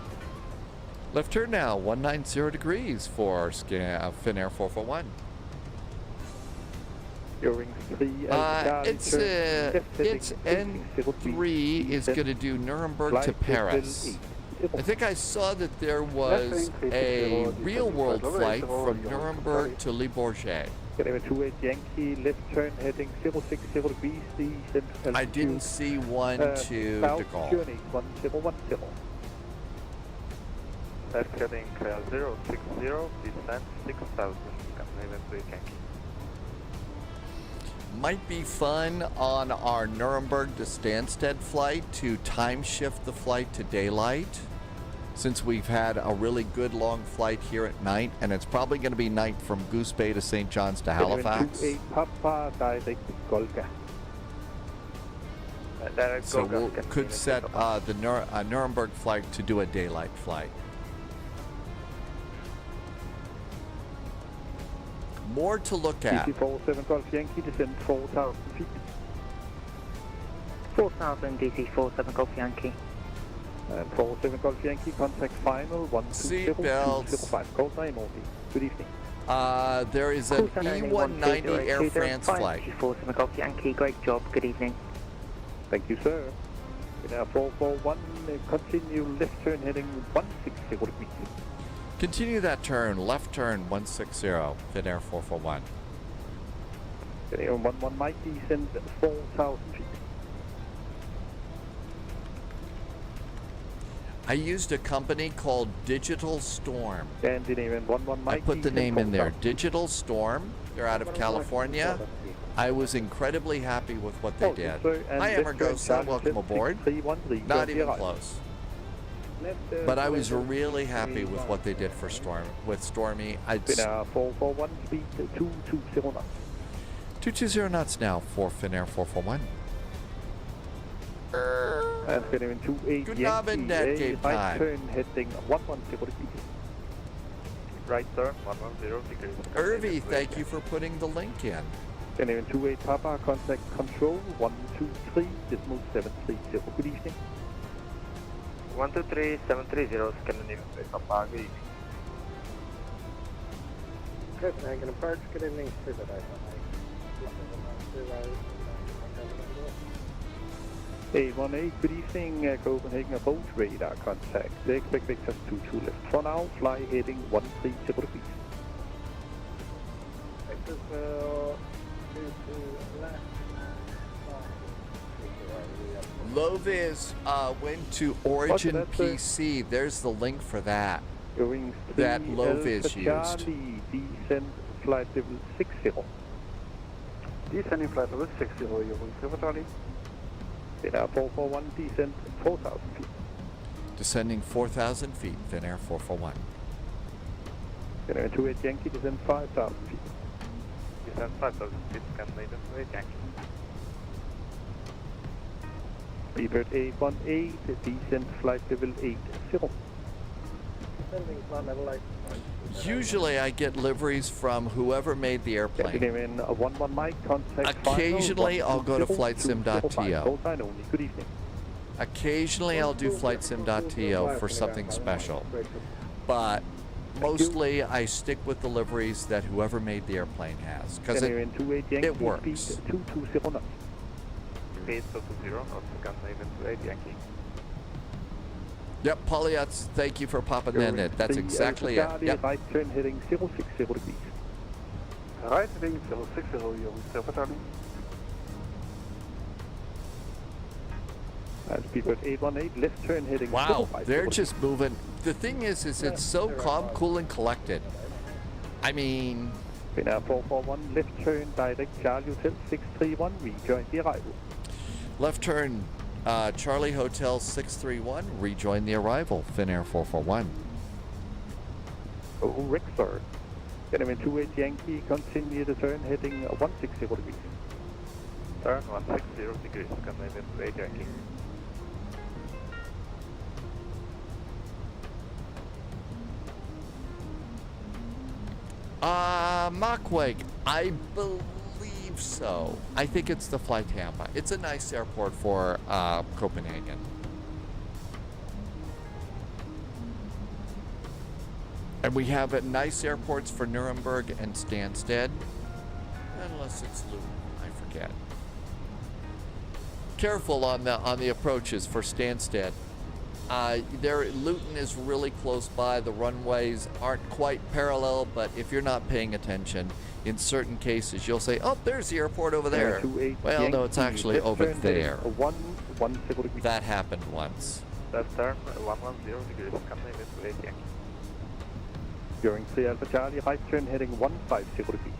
Left turn now, 190 degrees for Finnair 441. Going 3 it's N3 is going to do Nuremberg to Paris. I think I saw that there was a real-world flight from Nuremberg to Le Bourget. Good evening, 28 Yankee, left turn heading 060 degrees, I didn't see one to De Gaulle. Journey 1010. Left heading 060, descent 6000, Copenhagen 3 Yankee. Might be fun on our Nuremberg to Stansted flight to time shift the flight to daylight, since we've had a really good long flight here at night, and it's probably going to be night from Goose Bay to St. John's to Halifax. 28 Papa, direct Golga. So we could set the Nuremberg flight to do a daylight flight. More to look at. DC-47 Golf Yankee, descend 4,000 feet. 4,000 DC-47 Golf Yankee. And 47 Golf Yankee, contact final 120-205. Call 9 Good evening. There is an E190 Air France flight. 47 Golf Yankee, great job, good evening. Thank you, sir. Now 441, continue left turn heading 160 degrees. Continue that turn, left turn 160, Finnair 441. Okay, on 11 Mike, descend 4,000 feet. I used a company called Digital Storm. And the name in 11 Mike. I put the name in there, Digital Storm. They're out of California. I was incredibly happy with what they did. Hi, Emergosa, welcome aboard. Not even close. But I was really happy with what they did for Stormy. 441 speed 220 knots. 220 knots now for Finnair 441. And Finnair 28 Good Abend at gate time. Turn heading 110 degrees. Right turn 110 degrees. Irvi, thank you for putting the link in. Finnair 28 Papa, contact control 123 decimal 730. Good evening. 123 730 Scandinavian Space Papa, good evening. Copenhagen approach, good evening. 818, good evening, Copenhagen approach, radar contact. Expect vectors 22 left. For now, fly heading 130 degrees. Vectors 22 left. Lovis went to Origin PC. There's the link for that. That Lovis used. Descend flight level 60. Descending flight level 60, you're with Charlie. 441, descend 4,000 feet. Descending 4,000 feet, Finnair 441. Finnair 28 Yankee, descend 5,000 feet. Descend 5,000 feet, Scandinavian 28 Yankee. Rebird 818, descend flight level 80. Descending flight level 8. Usually I get liveries from whoever made the airplane. In 11 Mike, contact occasionally I'll go to flightsim.to. Good evening. Occasionally I'll do flightsim.to for something special. But mostly I stick with the liveries that whoever made the airplane has. Because it works. 220 knots. Speed 220 knots, Scandinavian 28 Yankee. Yep, Polyats, thank you for popping that in. That's exactly it. Yep. Right turn heading 060 degrees. Right heading 060, you're with Charlie. And Speedbird 818, left turn heading 05. They're just moving. The thing is it's so calm, cool, and collected. I mean... Finnair 441, left turn, direct Charlie Hotel 631, rejoin the arrival. Left turn, Charlie Hotel 631, rejoin the arrival, Finnair 441. Oh, Rick, sir. Gentleman 28 Yankee, continue the turn heading 160 degrees. Turn 160 degrees, Copenhagen 28 Yankee. Machweg, I believe so. I think it's the Fly Tampa. It's a nice airport for Copenhagen. And we have nice airports for Nuremberg and Stansted. Unless it's Luton, I forget. Careful on the approaches for Stansted. Luton is really close by. The runways aren't quite parallel, but if you're not paying attention, in certain cases you'll say, "Oh, there's the airport over there." Well, no, it's actually over there. That happened once. Left turn 110 degrees, Copenhagen 28 Yankee. During 3 Alpha Charlie, right turn heading 150 degrees.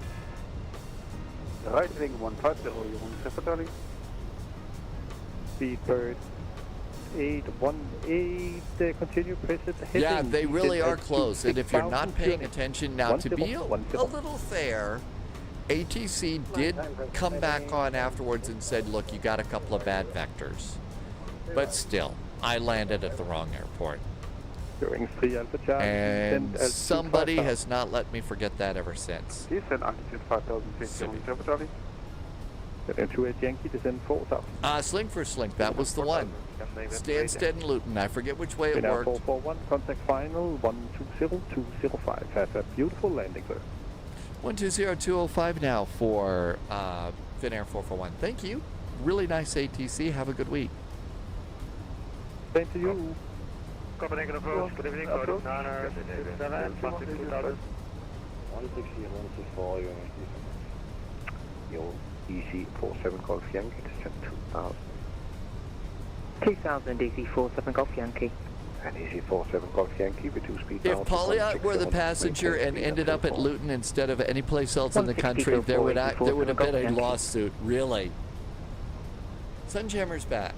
Right heading 150, you want to Charlie? Speedbird 818, continue press it heading. Yeah, they really are close, and if you're not paying attention now, to be a little fair, ATC did come back on afterwards and said, look, you got a couple of bad vectors. But still, I landed at the wrong airport. During 3 Alpha Charlie, and somebody has not let me forget that ever since. Descend altitude 5000 feet, you want to Charlie? 28 Yankee, descend 4000. Sling for Slink, that was the one. Stansted and Luton, I forget which way it worked. 441, contact final 120205. Have a beautiful landing, sir. 120205 now for Finnair 441. Thank you. Really nice ATC. Have a good week. Thank you. Copenhagen approach, good evening, code 907, 160,000. 164, your EC47 Golf Yankee, descend 2000. 2000 EC47 Golf Yankee. And EC47 Golf Yankee, reduce speed If down to Polyot were the 161, passenger and maintain ended speed up at until Luton instead of any place else in the country, there would have been a lawsuit. Really. Sunjammer's back.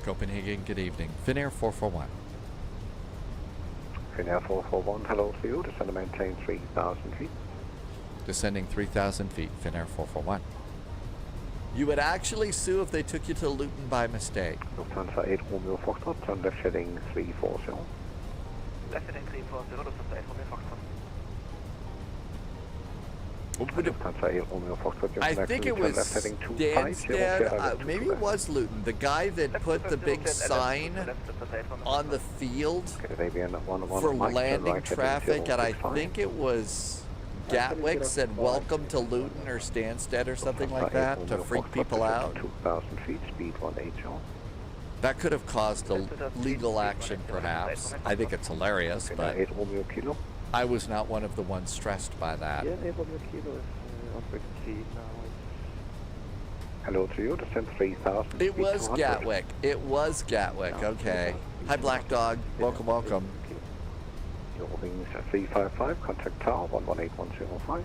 Copenhagen, good evening. Finnair 441. Finnair 441, hello to you. Descend and maintain 3,000 feet. Descending 3,000 feet, Finnair 441. You would actually sue if they took you to Luton by mistake. Lufthansa 8 Romeo Foxtrot, turn left heading 340. Left heading 340, Lufthansa 8 Romeo Foxtrot. Lufthansa 8 Romeo Foxtrot, I think it was Stansted, maybe it was Luton, the guy that put the big sign on the field for landing traffic, and I think it was Gatwick said welcome to Luton or Stansted or something like that to freak people out. 2,000 feet, speed 180. That could have caused a legal action perhaps. I think it's hilarious, but I was not one of the ones stressed by that. Yeah, 8 Romeo Kilo is operating speed now. Hello to you, descend 3,000. It was Gatwick. It was Gatwick, okay. Hi Black Dog, welcome, welcome. Your wings 355, contact tower 118105.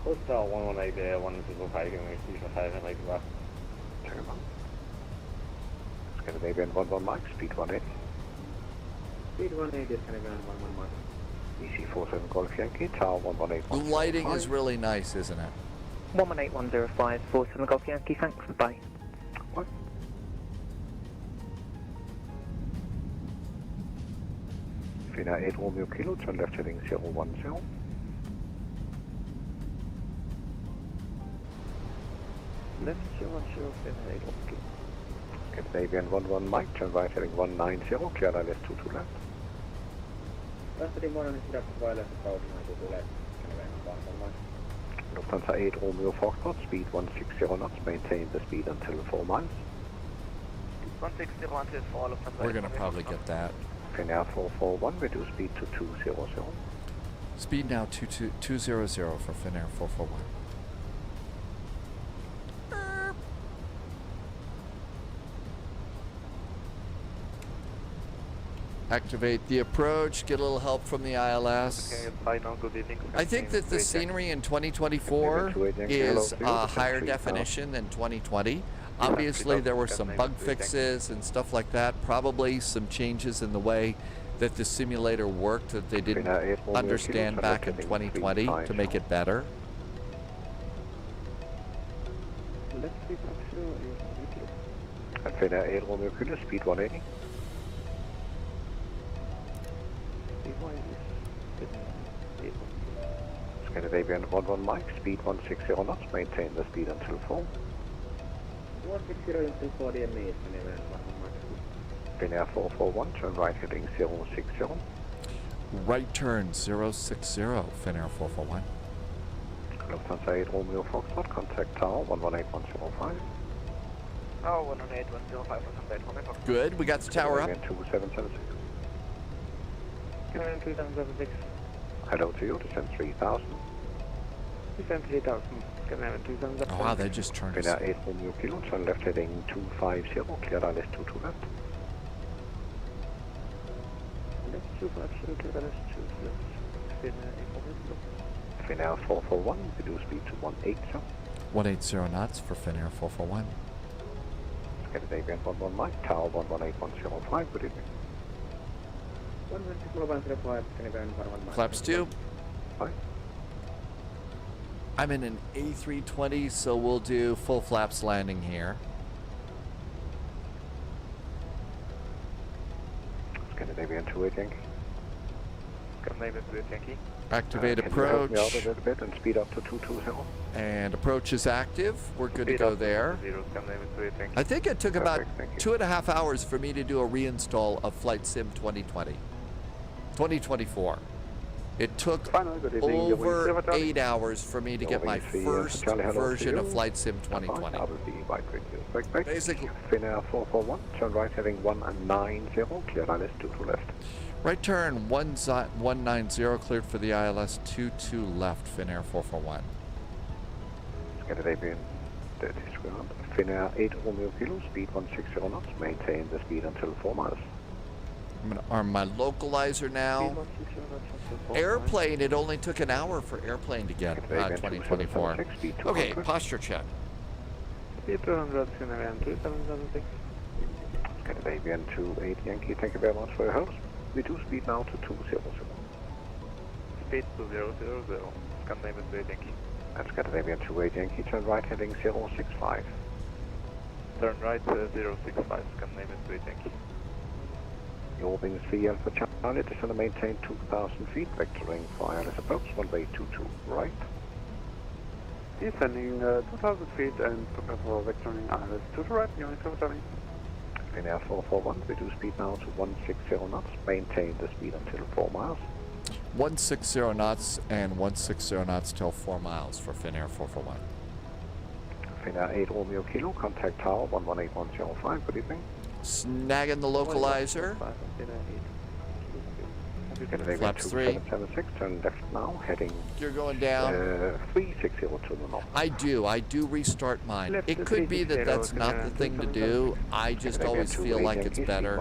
Coast tower 118, 105, and we see 5 and like that. Turn on. Scandinavian 11 Mike, speed 180. Speed 180 is Scandinavian 11 Mike. EC47 Golf Yankee, tower 118105. The lighting is really nice, isn't it? 118105, 47 Golf Yankee, thanks, bye. What? Finnair 8 Romeo Kilo, turn left heading 010. Left 010, Finnair 8 Romeo Kilo. Scandinavian 11 Mike, turn right heading 190, clear ILS 22 left. Left heading 190 left, wireless about 92 left, Scandinavian 11 Mike. Lufthansa 8 Romeo Foxtrot, speed 160 knots, maintain the speed until 4 miles. 160 until 4, Lufthansa. We're going to probably get that. Finnair 441, reduce speed to 200. Speed now 200 for Finnair 441. Activate the approach, get a little help from the ILS. Okay, bye now, good evening. I think that the scenery in 2024 is higher definition than 2020. Obviously, there were some bug fixes and stuff like that. Probably some changes in the way that the simulator worked that they didn't understand back in 2020 to make it better? Let's see, Finnair 8 Romeo Kilo, speed 180. Scandinavian 11 Mike, speed 160 knots, maintain the speed until 4. 160 until 40 ME, Finnair 441, turn right heading 060. Right turn 060, Finnair 441. Lufthansa 8 Romeo Foxtrot, contact tower 118105. Oh, 118105 for contact Romeo Foxtrot. Good, we got the tower up. 2776. Canadian 2776. Hello to you, descend 3000. Descend 3000. Canadian 2776. Oh wow, they just turned us. Finnair 8 Romeo Kilo, turn left heading 250, clear ILS 22 left. Left 250, clear ILS 22 left. Finnair 8 Romeo Kilo. Finnair 441, reduce speed to 180. 180 knots for Finnair 441. Scandinavian 11 Mike, tower 118105, good evening. 105, Scandinavian 11 Mike. Flaps 2. Hi. I'm in an A320, so we'll do full flaps landing here. Scandinavian 28 Yankee. Scandinavian 28 Yankee. Activate Can you help approach. me out a little bit and speed up to 220? And approach is active. We're good to go there. I think it took about 2.5 hours for me to do a reinstall of Flight Sim 2024. It took over 8 hours for me to get my first version of Flight Sim 2020. Basically, Finnair 441, turn right heading 190, clear ILS 22 left. right turn 190 cleared for the ILS 22 left, Finnair 441. Scandinavian 30 ground. Finnair 8 Romeo Kilo, speed 160 knots, maintain the speed until 4 miles. I'm going to arm my localizer now. Airplane, it only took an hour for airplane to get 2024. Okay, posture check. Speed 200, Scandinavian 2776. Scandinavian 28 Yankee, thank you very much for your help. Reduce speed now to 200. Speed 2000, Scandinavian 28 Yankee. And Scandinavian 28 Yankee, turn right heading 065. Turn right 065, Scandinavian 28 Yankee. Your wings 3 Alpha Charlie, descend and maintain 2,000 feet, vectoring for ILS approach, runway 22, right. Descending 2,000 feet and prepare for vectoring ILS 22 right, unit 770. Finnair 441, reduce speed now to 160 knots, maintain the speed until 4 miles. 160 knots and 160 knots till 4 miles for Finnair 441. Finnair 8 Romeo Kilo, contact tower 118105, good evening. Snagging the localizer. Flaps 3. 776, turn left now, heading. You're going down. 360 to the north. I do restart mine. It could be that that's not the thing to do. I just always feel like it's better.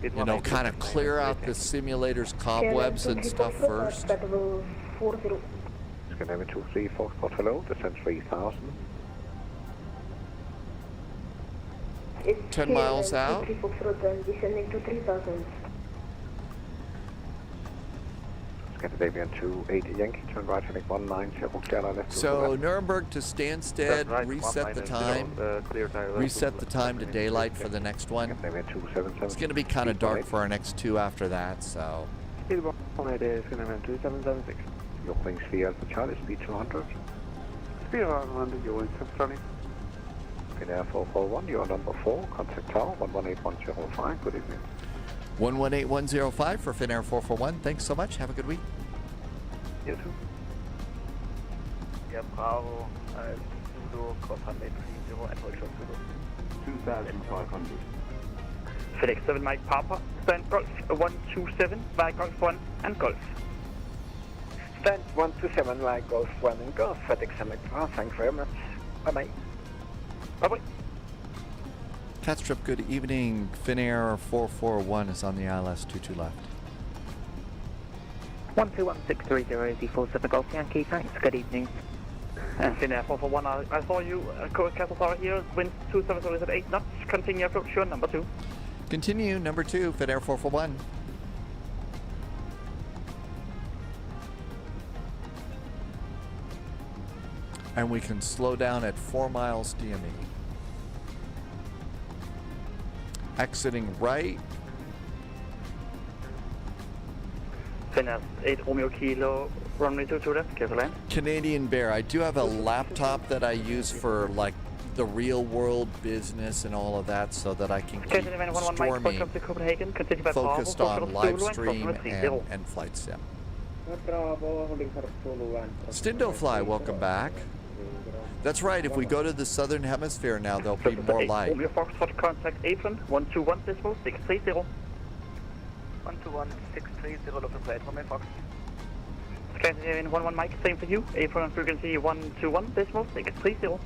You know, kind of clear out the simulator's cobwebs and stuff first. Scandinavian 23 Foxtrot, hello, descend 3000. 10 miles out. Descending to 3,000. Scandinavian 28 Yankee, turn right heading 190, clear left. So Nuremberg to Stansted, reset the time. Reset the time to daylight for the next one. It's going to be kind of dark for our next two after that, so. Speed 180, Scandinavian 2776. Your wings 3 Alpha Charlie, speed 200. Speed 100, your wings 770. Finnair 441, you are number 4, contact tower 118105, good evening. 118105 for Finnair 441. Thanks so much. Have a good week. You too. Yeah, Bravo, Zulu, Copenhagen 30, and Deutschland 2,500. FedEx 7 Mike Papa, stand Golf 127, by Golf 1 and Golf. Stand 127, like Golf 1 and Golf, FedEx 7 Mike Papa, thank you very much. Bye-bye. Bye-bye. Catstrip, good evening. Finnair 441 is on the ILS 22 left. 121630 Z47 Golf Yankee, thanks, good evening. Finnair 441, I saw you, Castle Tower here, wind 270 at 8 knots, continue approach, your number 2. Continue, number 2, Finnair 441. And we can slow down at 4 miles DME. Exiting right. Finnair 8 Romeo Kilo, runway 22 left, careful land. Canadian Bear, I do have a laptop that I use for like the real world business and all of that so that I can keep Stormy focused on live stream and flight sim. Stindo Fly, welcome back. That's right, if we go to the southern hemisphere now, there'll be more light. Romeo Foxtrot, contact apron 121.630. 121.630, local flight, Romeo Fox. Scandinavian 11 Mike, same for you. Apron frequency 121.630.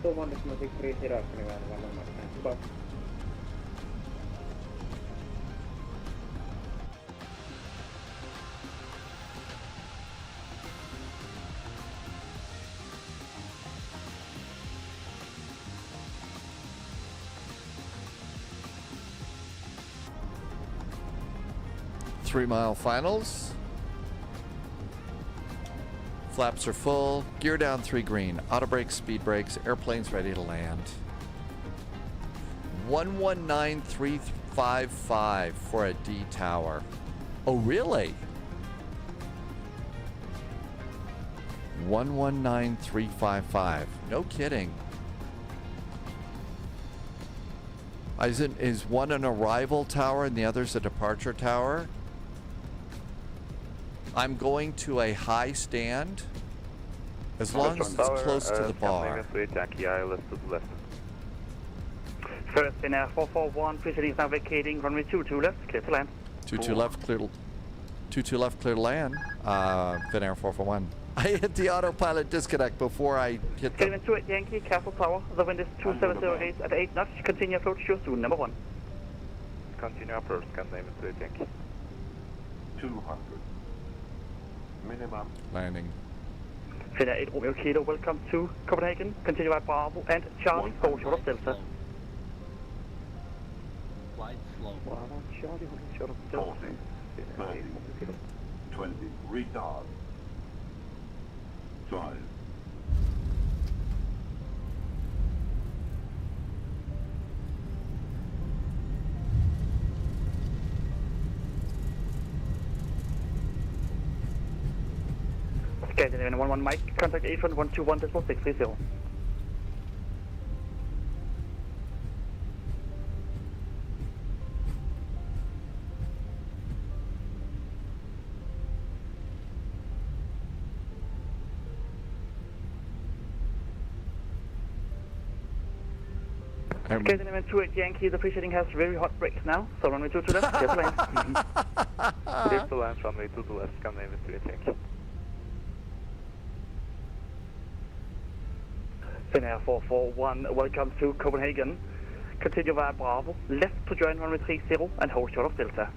121.630. 3 mile finals. Flaps are full. Gear down 3 green. Auto brakes, speed brakes. Airplane's ready to land. 119355 for a D tower. Oh, really? 119355. No kidding. Is one an arrival tower and the other's a departure tower? I'm going to a high stand as long as it's close to the bar. First Finnair 441, Precision is now vacating runway 22 left, clear to land. 22 left, clear. 22 left, clear to land. Finnair 441. I hit the autopilot disconnect before I hit the... 28 Yankee, Castle Tower. The wind is 2708 at 8 knots. Continue approach, sure soon, number 1. Continue approach, Scandinavian 28 Yankee. 200. Minimum. Landing. Finnair 8 Romeo Kilo, welcome to Copenhagen. Continue by Bravo and Charlie, hold short of Delta. Flight slow. Bravo, Charlie, hold short of Delta. 40, 30, 20, retard. 5. Scandinavian 11 Mike, contact apron 121.630. Scandinavian 28 Yankee, the preceding has very hot brakes now, so runway 22 left, clear to land. Clear to land, runway 22 left, Scandinavian 28 Yankee. Finnair 441, welcome to Copenhagen. Continue via Bravo, left to join runway 30 and hold short of Delta.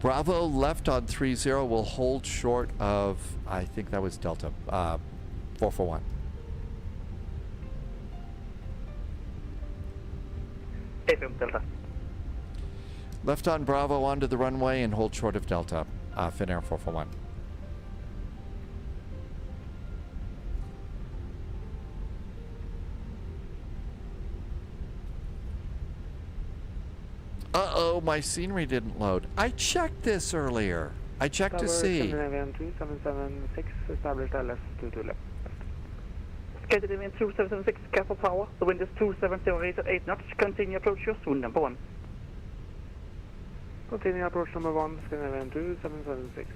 Bravo left on 30 will hold short of, I think that was Delta, 441. FM Delta. Left on Bravo onto the runway and hold short of Delta, Finnair 441. Uh-oh, my scenery didn't load. I checked this earlier. I checked to see. Scandinavian 2776, established LS 22 left. Scandinavian 2776, Castle Tower. The wind is 2708 at 8 knots. Continue approach, you're soon, number 1. Continue approach number 1, Scandinavian 2776.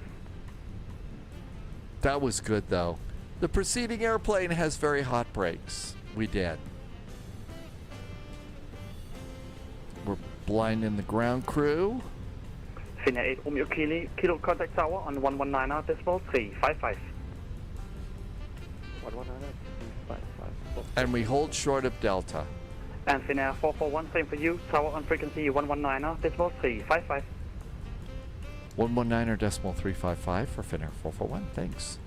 That was good, though. The preceding airplane has very hot brakes. We did. We're blinding the ground crew. Finnair 8 Romeo Kilo, contact tower on 119.355. 119.355. And we hold short of Delta. And Finnair 441, same for you. Tower on frequency 119.355. 119.355 for Finnair 441. Thanks.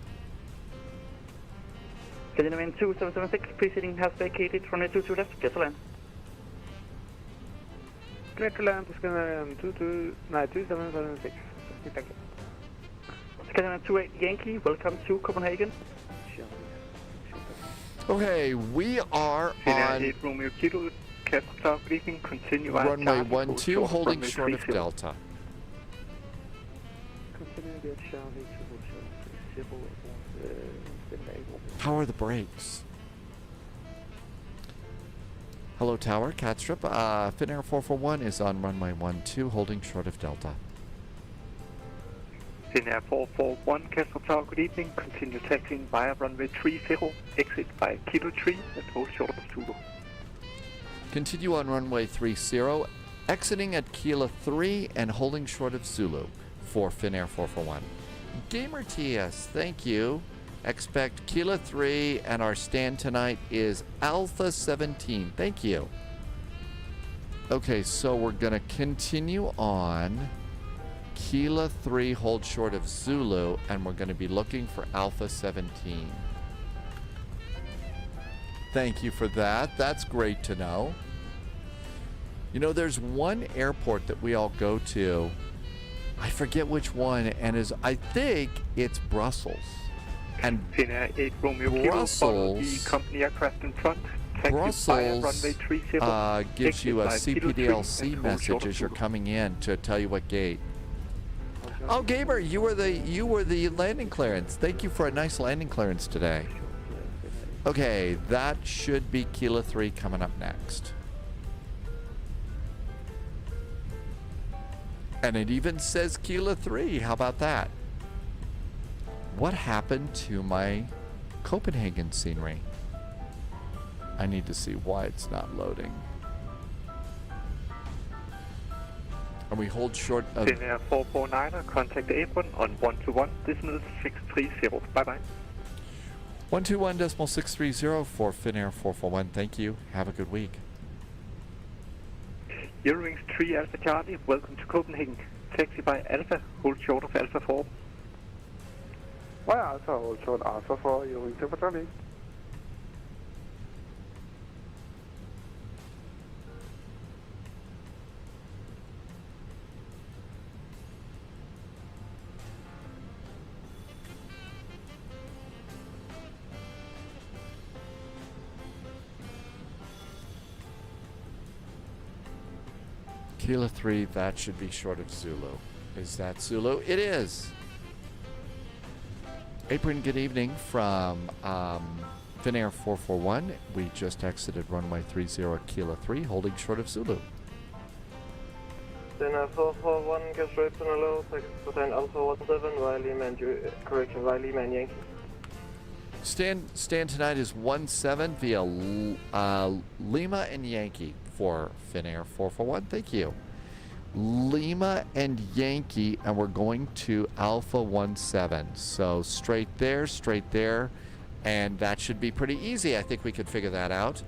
Scandinavian 2776, preceding has vacated runway 22 left, get to land. connect to land, scanner 2776. Thank you. Scanner 28 Yankee, welcome to Copenhagen. Okay, we are on 8 Romeo Kilo, Castle briefing, continue via runway Charlie, 12, holding runway short of 30. Delta. Continue via Charlie to hold How are the brakes? Hello, Tower, Catstrip. Finnair 441 is on runway 12, holding short of Delta. Finnair 441, Castle Tower, good evening. Continue taxiing via runway 30, exit by Kilo 3 and hold short of Zulu. Continue on runway 30, exiting at Kilo 3 and holding short of Zulu for Finnair 441. Gamer TS, thank you. Expect Kilo 3 and our stand tonight is Alpha 17. Thank you. Okay, so we're going to continue on Kilo 3, hold short of Zulu, and we're going to be looking for Alpha 17. Thank you for that. That's great to know. You know, there's one airport that we all go to. I forget which one, and I think it's Brussels. And Finnair 8 Romeo Kilo, follow the company aircraft in front. Brussels gives you a CPDLC message as you're coming in to tell you what gate. Oh, Gamer, you were the landing clearance. Thank you for a nice landing clearance today. Okay, that should be Kilo 3 coming up next. And it even says Kilo 3. How about that? What happened to my Copenhagen scenery? I need to see why it's not loading. And we hold short of... Finnair 449, contact the apron on 121.630. Bye-bye. 121.630 for Finnair 441. Thank you. Have a good week. Eurowings 3 Alpha Charlie, welcome to Copenhagen. Taxi by Alpha, hold short of Alpha 4. Why Alpha, hold short Alpha 4, Eurowings 2 Charlie. Kilo 3, that should be short of Zulu. Is that Zulu? It is. Apron, good evening from Finnair 441. We just exited runway 30 Kilo 3, holding short of Zulu. Finnair 441, Castro Apron, hello, taxi Alpha 17, Riley Man, correction, Riley Man Yankee. Stand tonight is 17 via Lima and Yankee for Finnair 441. Thank you. Lima and Yankee, and we're going to Alpha 17. So straight there, and that should be pretty easy. I think we could figure that out.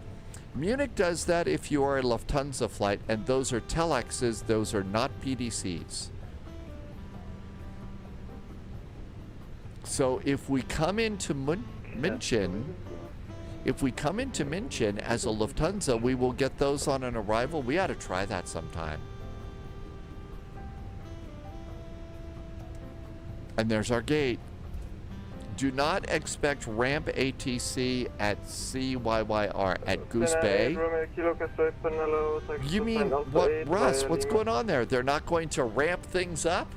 Munich does that if you are a Lufthansa flight, and those are telexes, those are not PDCs. So if we come into München, as a Lufthansa, we will get those on an arrival. We ought to try that sometime. And there's our gate. Do not expect ramp ATC at CYYR at Goose Bay. You mean what, Russ? What's going on there? They're not going to ramp things up?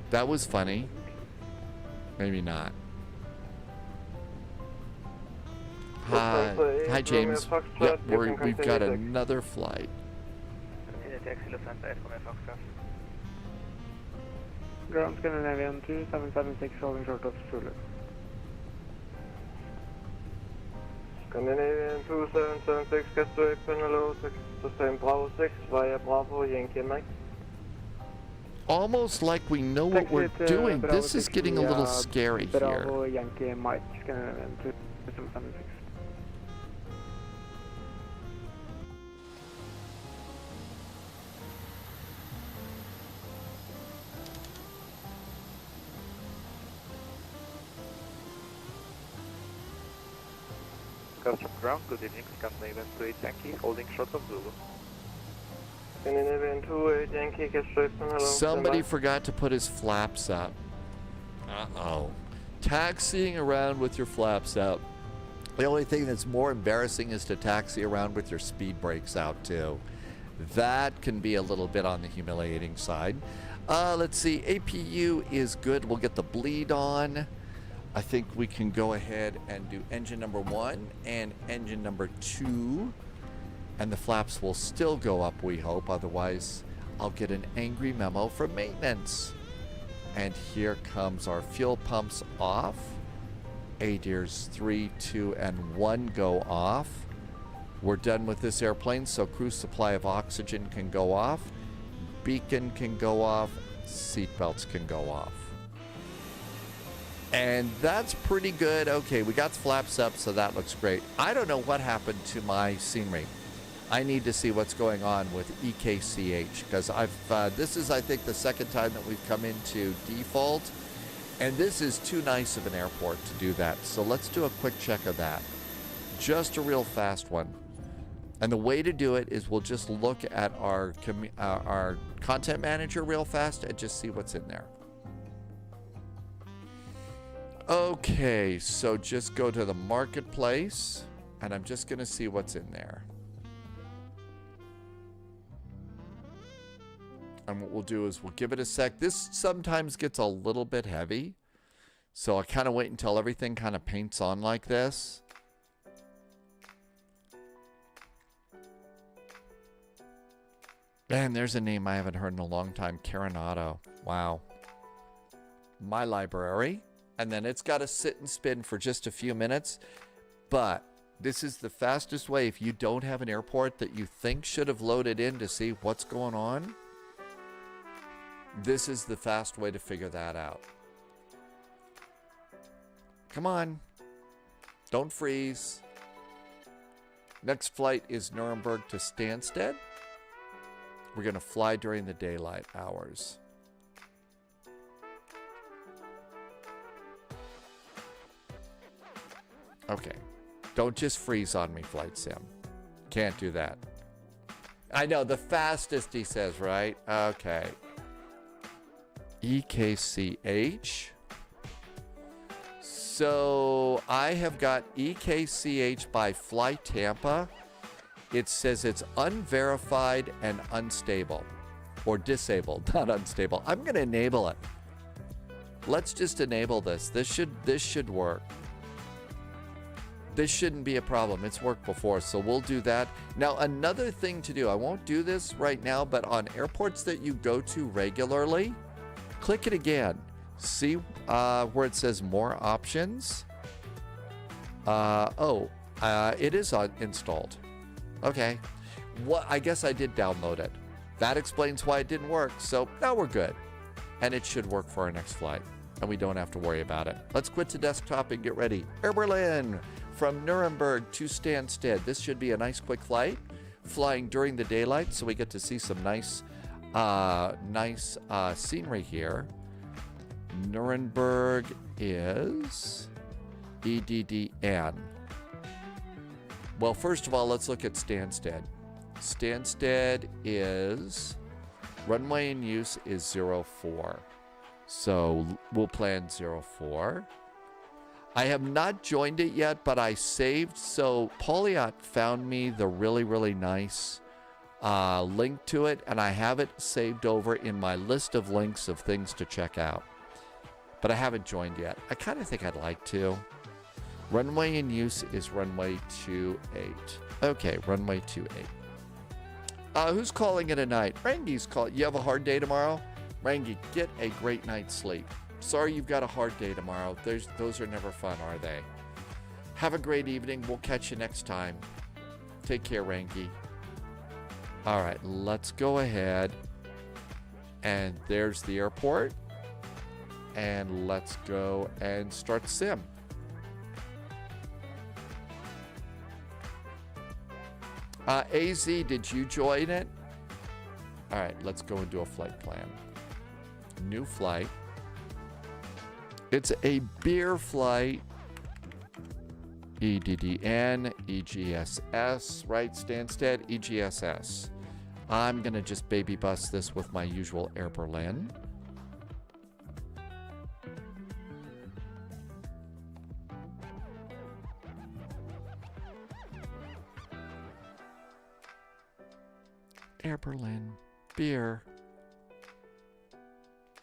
That was funny. Maybe not. Hi, James. Yep, we've got another flight. Ground Scandinavian 2776, holding short of Zulu. Scandinavian 2776, Castro Apron, hello, sustain Bravo 6 via Bravo, Yankee Mike. Almost like we know what we're doing. This is getting a little scary here. Bravo, Yankee Mike, Scandinavian 2776. broadcast from ground. Good evening, Skyline 28 Yankee, holding short of Zulu. Yankee, hello. Somebody forgot to put his flaps up. Uh-oh. Taxiing around with your flaps up. The only thing that's more embarrassing is to taxi around with your speed brakes out too. That can be a little bit on the humiliating side. Let's see, APU is good. We'll get the bleed on. I think we can go ahead and do engine number 1 and engine number 2. And the flaps will still go up, we hope. Otherwise, I'll get an angry memo from maintenance. And here comes our fuel pumps off. ADIRS 3, 2, and 1 go off. We're done with this airplane, so cruise supply of oxygen can go off. Beacon can go off. Seatbelts can go off. And that's pretty good. Okay, we got the flaps up, so that looks great. I don't know what happened to my scenery. I need to see what's going on with EKCH, because this is, I think, the second time that we've come into default. And this is too nice of an airport to do that. So let's do a quick check of that. Just a real fast one. And the way to do it is we'll just look at our content manager real fast and just see what's in there. Okay, so just go to the marketplace and I'm just going to see what's in there. And what we'll do is we'll give it a sec. This sometimes gets a little bit heavy. So I kind of wait until everything kind of paints on like this. Man, there's a name I haven't heard in a long time. Carinado. Wow. My library. And then it's got to sit and spin for just a few minutes. But this is the fastest way if you don't have an airport that you think should have loaded in to see what's going on. This is the fast way to figure that out. Come on. Don't freeze. Next flight is Nuremberg to Stansted. We're going to fly during the daylight hours. Okay. Don't just freeze on me, Flight Sim. Can't do that. I know, the fastest, he says, right? Okay. EKCH. So I have got EKCH by Fly Tampa. It says it's unverified and unstable. Or disabled, not unstable. I'm going to enable it. Let's just enable this. This should work. This shouldn't be a problem. It's worked before, so we'll do that. Now, another thing to do, I won't do this right now, but on airports that you go to regularly, click it again. See where it says more options? It is installed. Okay. I guess I did download it. That explains why it didn't work. So now we're good. And it should work for our next flight. And we don't have to worry about it. Let's quit to desktop and get ready. Air Berlin from Nuremberg to Stansted. This should be a nice quick flight. Flying during the daylight so we get to see some nice scenery here. Nuremberg is EDDN. Well, first of all, let's look at Stansted. Stansted is, runway in use is 04. So we'll plan 04. I have not joined it yet, but I saved. So Pauliot found me the really, really nice link to it, and I have it saved over in my list of links of things to check out. But I haven't joined yet. I kind of think I'd like to. Runway in use is runway 28. Okay, runway 28. Who's calling it a night? Rangi's calling. You have a hard day tomorrow? Rangi, get a great night's sleep. Sorry you've got a hard day tomorrow. Those are never fun, are they? Have a great evening. We'll catch you next time. Take care, Rangi. All right, let's go ahead. And there's the airport. And let's go and start sim. AZ, did you join it? All right, let's go and do a flight plan. New flight. It's a beer flight. EDDN, EGSS, right, Stansted, EGSS. I'm going to just baby bus this with my usual Air Berlin. Air Berlin, beer.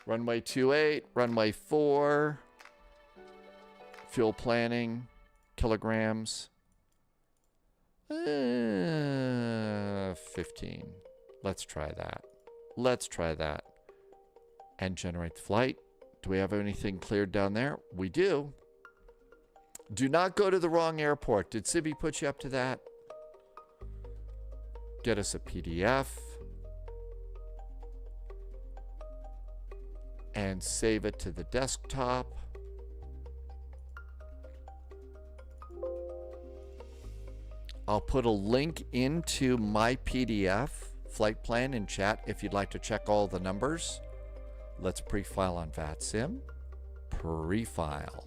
Runway 28, runway 4. Fuel planning, kilograms. 15. Let's try that. Let's try that. And generate the flight. Do we have anything cleared down there? We do. Do not go to the wrong airport. Did Sibby put you up to that? Get us a PDF. And save it to the desktop. I'll put a link into my PDF flight plan in chat if you'd like to check all the numbers. Let's pre-file on VATSIM. Pre-file.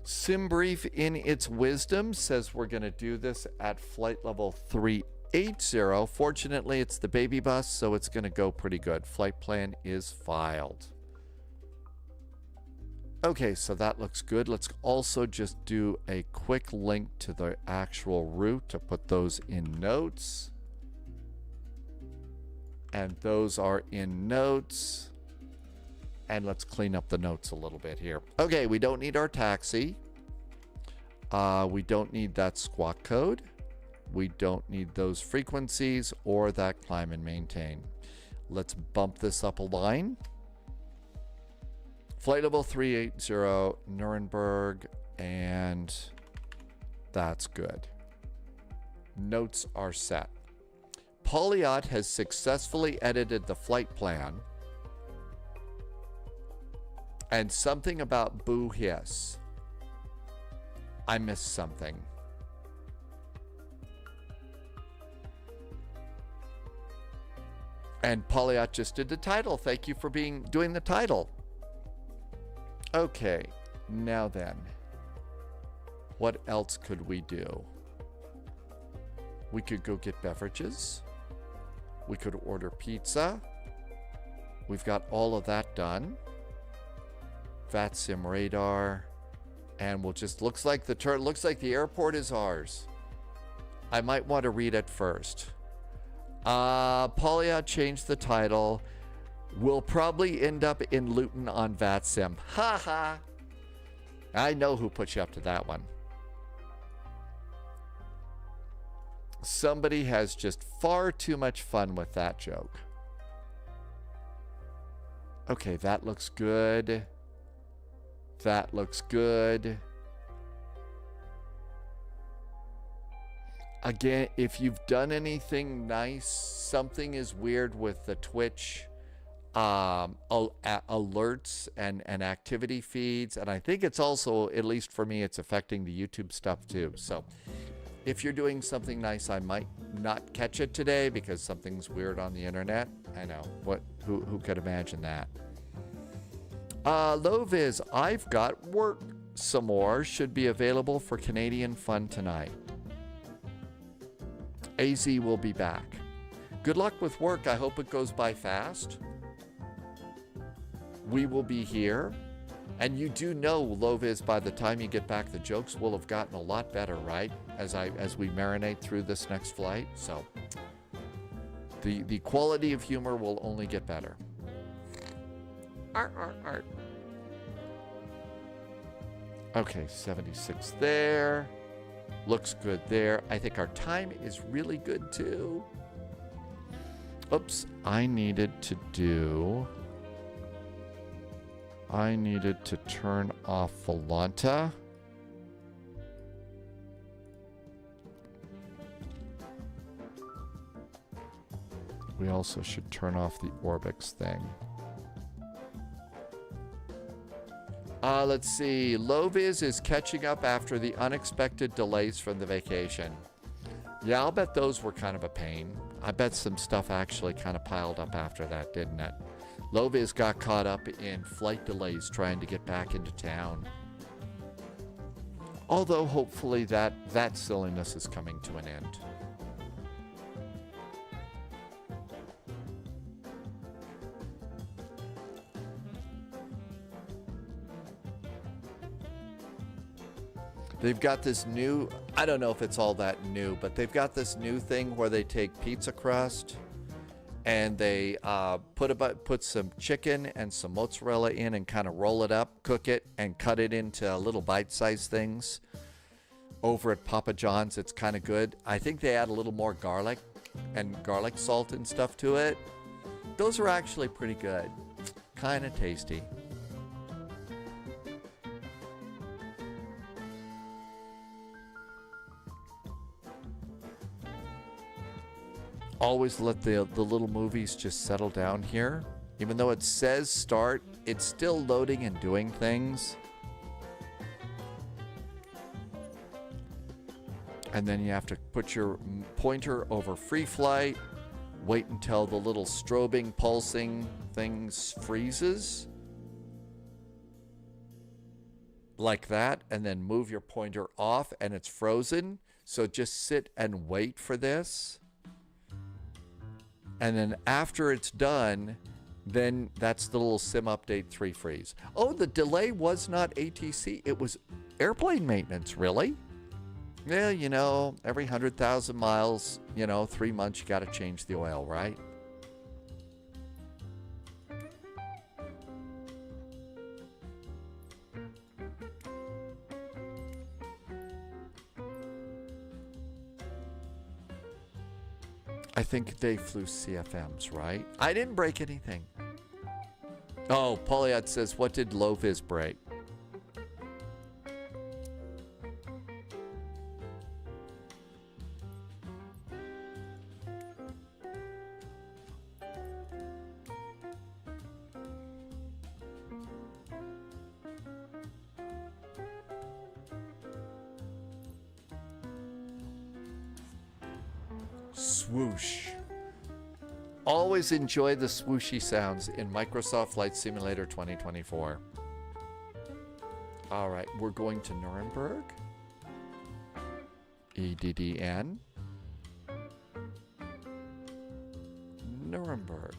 SimBrief in its wisdom says we're going to do this at flight level 380. Fortunately, it's the baby bus, so it's going to go pretty good. Flight plan is filed. Okay, so that looks good. Let's also just do a quick link to the actual route to put those in notes. And those are in notes. And let's clean up the notes a little bit here. Okay, we don't need our taxi. We don't need that squawk code. We don't need those frequencies or that climb and maintain. Let's bump this up a line. Flight level 380, Nuremberg, and that's good. Notes are set. Polyot has successfully edited the flight plan. And something about Boo Hiss. I missed something. And Polyot just did the title. Thank you for doing the title. Okay, now then, what else could we do? We could go get beverages. We could order pizza. We've got all of that done. VATSIM radar, and we'll just looks like the airport is ours. I might want to read it first. Polyot changed the title. We'll probably end up in Luton on VATSIM. Ha ha! I know who put you up to that one. Somebody has just far too much fun with that joke. Okay, that looks good. That looks good. Again, if you've done anything nice, something is weird with the Twitch alerts and activity feeds. And I think it's also, at least for me, it's affecting the YouTube stuff too. So if you're doing something nice, I might not catch it today because something's weird on the internet. I know. Who could imagine that? Loviz, I've got work some more. Should be available for Canadian fun tonight. AZ will be back. Good luck with work. I hope it goes by fast. We will be here. And you do know, Loviz, by the time you get back, the jokes will have gotten a lot better, right? As we marinate through this next flight. So the quality of humor will only get better. Art. Okay, 76 there. Looks good there. I think our time is really good too. Oops, I needed to turn off Volanta. We also should turn off the Orbix thing. Let's see. Loviz is catching up after the unexpected delays from the vacation. Yeah, I'll bet those were kind of a pain. I bet some stuff actually kind of piled up after that, didn't it? Loviz got caught up in flight delays trying to get back into town. Although hopefully that silliness is coming to an end. They've got this new, I don't know if it's all that new, but they've got this new thing where they take pizza crust and they put some chicken and some mozzarella in and kind of roll it up, cook it, and cut it into little bite-sized things. Over at Papa John's, it's kind of good. I think they add a little more garlic and garlic salt and stuff to it. Those are actually pretty good. Kind of tasty. Always let the little movies just settle down here. Even though it says start, it's still loading and doing things. And then you have to put your pointer over free flight, wait until the little strobing, pulsing things freezes. Like that, and then move your pointer off and it's frozen. So just sit and wait for this. And then after it's done, then that's the little sim update 3 freeze. Oh, the delay was not ATC. It was airplane maintenance, really? Yeah, you know, every 100,000 miles, 3 months, you got to change the oil, right? I think they flew CFMs, right? I didn't break anything. Oh, Poliat says, what did Loviz break? Swoosh. Always enjoy the swooshy sounds in Microsoft Flight Simulator 2024. All right, we're going to Nuremberg. EDDN. Nuremberg.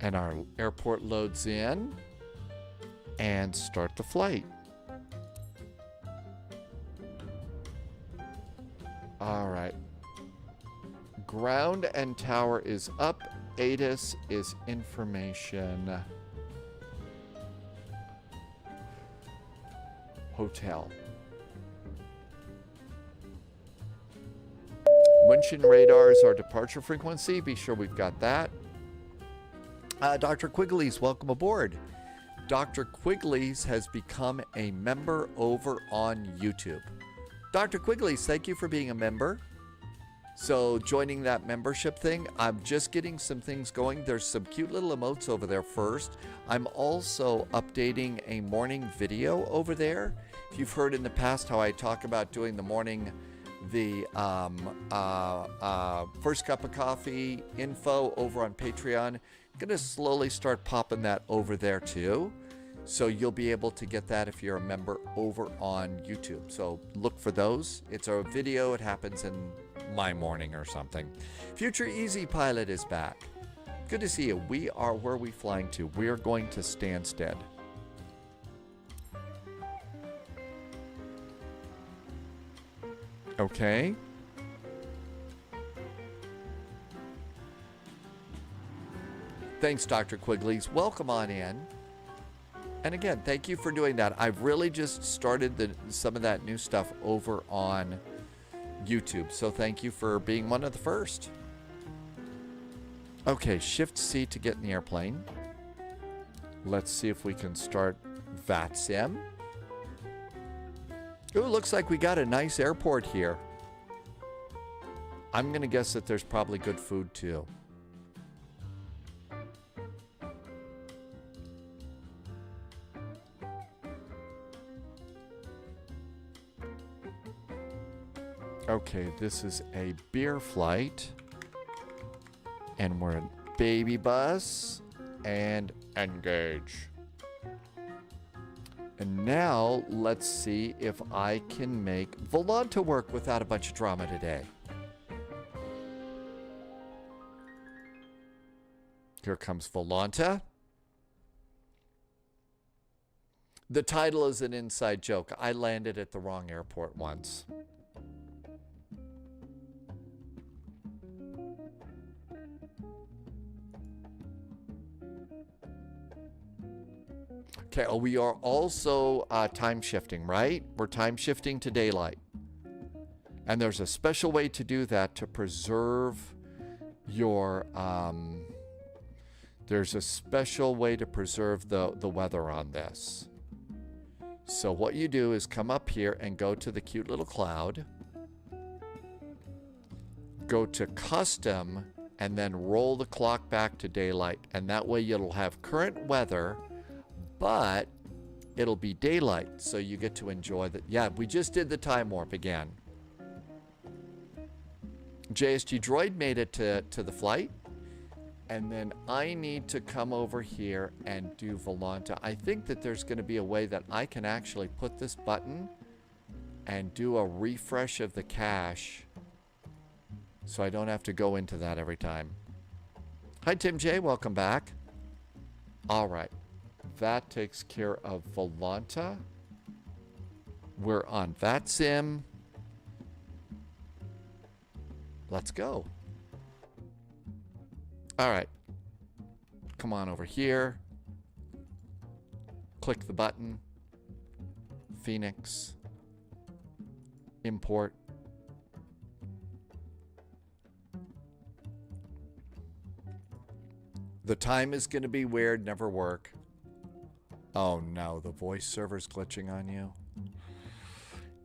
And our airport loads in and start the flight. All right. Ground and tower is up. ATIS is information. Hotel. München radar is our departure frequency. Be sure we've got that. Dr. Quigley's, welcome aboard. Dr. Quigley's has become a member over on YouTube. Dr. Quigley's, thank you for being a member. So joining that membership thing, I'm just getting some things going. There's some cute little emotes over there first. I'm also updating a morning video over there. If you've heard in the past how I talk about doing the morning, the first cup of coffee info over on Patreon, I'm going to slowly start popping that over there too. So you'll be able to get that if you're a member over on YouTube. So look for those. It's a video. It happens in my morning or something. Future Easy Pilot is back. Good to see you. We are, where are we flying to? We are going to Stansted. Okay. Thanks, Dr. Quigley's. Welcome on in. And again, thank you for doing that. I've really just started some of that new stuff over on YouTube. So thank you for being one of the first. Okay, Shift C to get in the airplane. Let's see if we can start VATSIM. Ooh, looks like we got a nice airport here. I'm going to guess that there's probably good food too. Okay, this is a beer flight. And we're in baby bus and engage. And now let's see if I can make Volanta work without a bunch of drama today. Here comes Volanta. The title is an inside joke. I landed at the wrong airport once. Okay, we are also time shifting, right? We're time shifting to daylight. And there's a special way to do that to preserve your, there's a special way to preserve the weather on this. So what you do is come up here and go to the cute little cloud. Go to custom and then roll the clock back to daylight. And that way you'll have current weather, but it'll be daylight, so you get to enjoy the... Yeah, we just did the time warp again. JSG Droid made it to the flight. And then I need to come over here and do Volanta. I think that there's going to be a way that I can actually put this button and do a refresh of the cache, so I don't have to go into that every time. Hi, Tim J. Welcome back. All right. That takes care of Volanta. We're on VATSIM. Let's go. All right. Come on over here. Click the button. Phoenix. Import. The time is going to be weird, never work. Oh no, the voice server's glitching on you.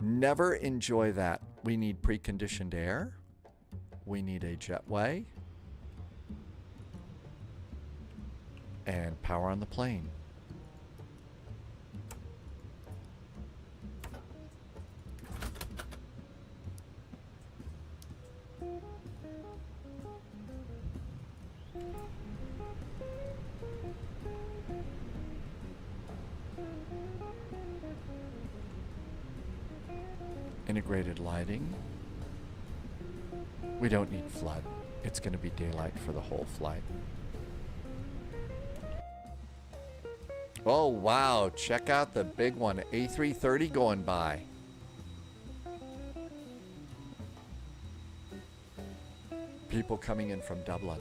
Never enjoy that. We need preconditioned air. We need a jetway. And power on the plane. Integrated lighting. We don't need flood. It's going to be daylight for the whole flight. Oh, wow. Check out the big one. A330 going by. People coming in from Dublin.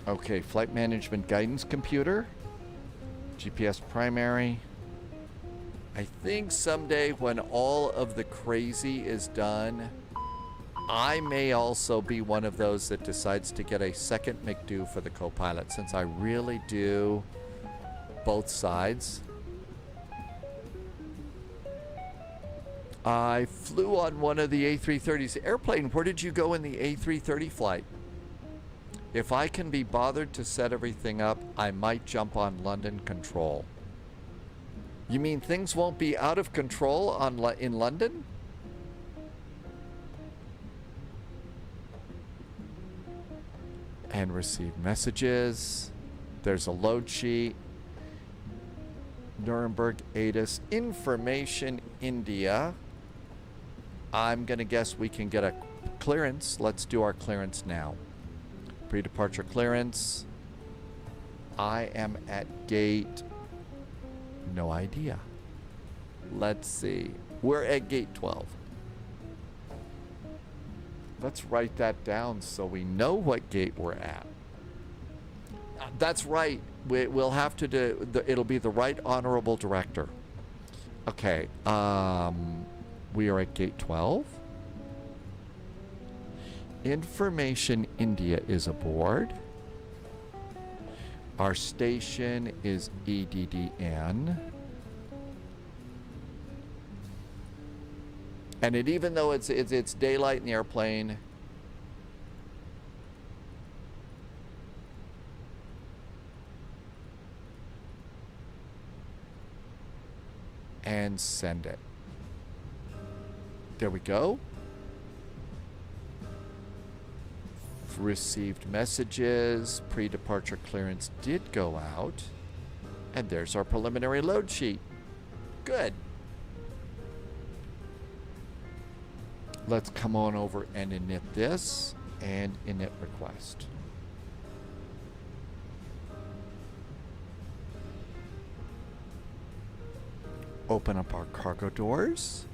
Okay, flight management guidance computer. GPS primary. I think someday when all of the crazy is done, I may also be one of those that decides to get a second McDo for the co-pilot, since I really do both sides. I flew on one of the A330s. Airplane, where did you go in the A330 flight? If I can be bothered to set everything up, I might jump on London control. You mean things won't be out of control in London? And receive messages. There's a load sheet. Nuremberg, ATIS, information, India. I'm going to guess we can get a clearance. Let's do our clearance now. Pre-departure clearance. I am at gate... No idea. Let's see. We're at gate 12. Let's write that down so we know what gate we're at. That's right. We'll have to do... It'll be the Right Honorable Director. Okay. We are at gate 12. Information India is aboard. Our station is EDDN. And even though it's daylight in the airplane, and send it. There we go. Received messages. Pre-departure clearance did go out. And there's our preliminary load sheet. Good. Let's come on over and init this and init request. Open up our cargo doors.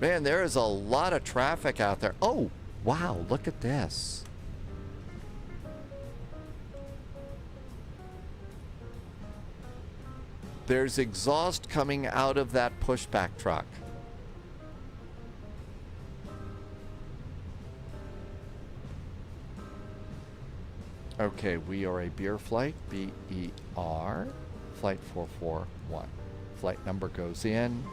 Man, there is a lot of traffic out there. Oh, wow, look at this. There's exhaust coming out of that pushback truck. Okay, we are a beer flight, B-E-R, flight 441. Flight number goes in.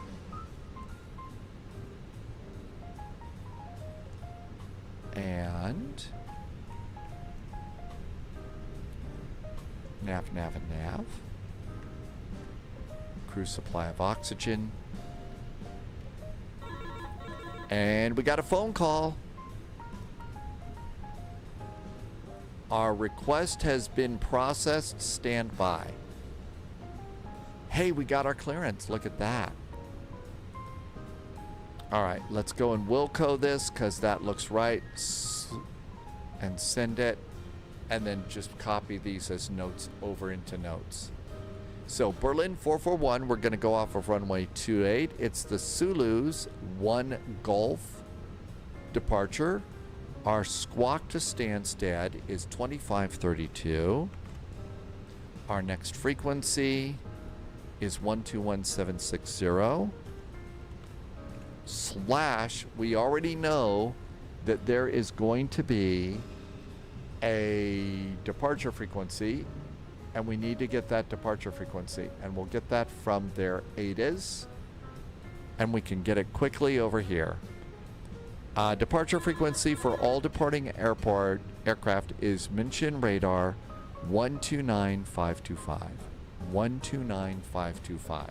And nav, nav, and nav. Crew supply of oxygen. And we got a phone call. Our request has been processed. Stand by. Hey, we got our clearance. Look at that. All right, let's go and Wilco this because that looks right. And send it. And then just copy these as notes over into notes. So Berlin 441, we're going to go off of runway 28. It's the Zulu's 1 Golf departure. Our squawk to Stansted is 2532. Our next frequency is 121760. Slash, we already know that there is going to be a departure frequency, and we need to get that departure frequency, and we'll get that from their ADAs, and we can get it quickly over here. Departure frequency for all departing aircraft is München radar 129525. 129525.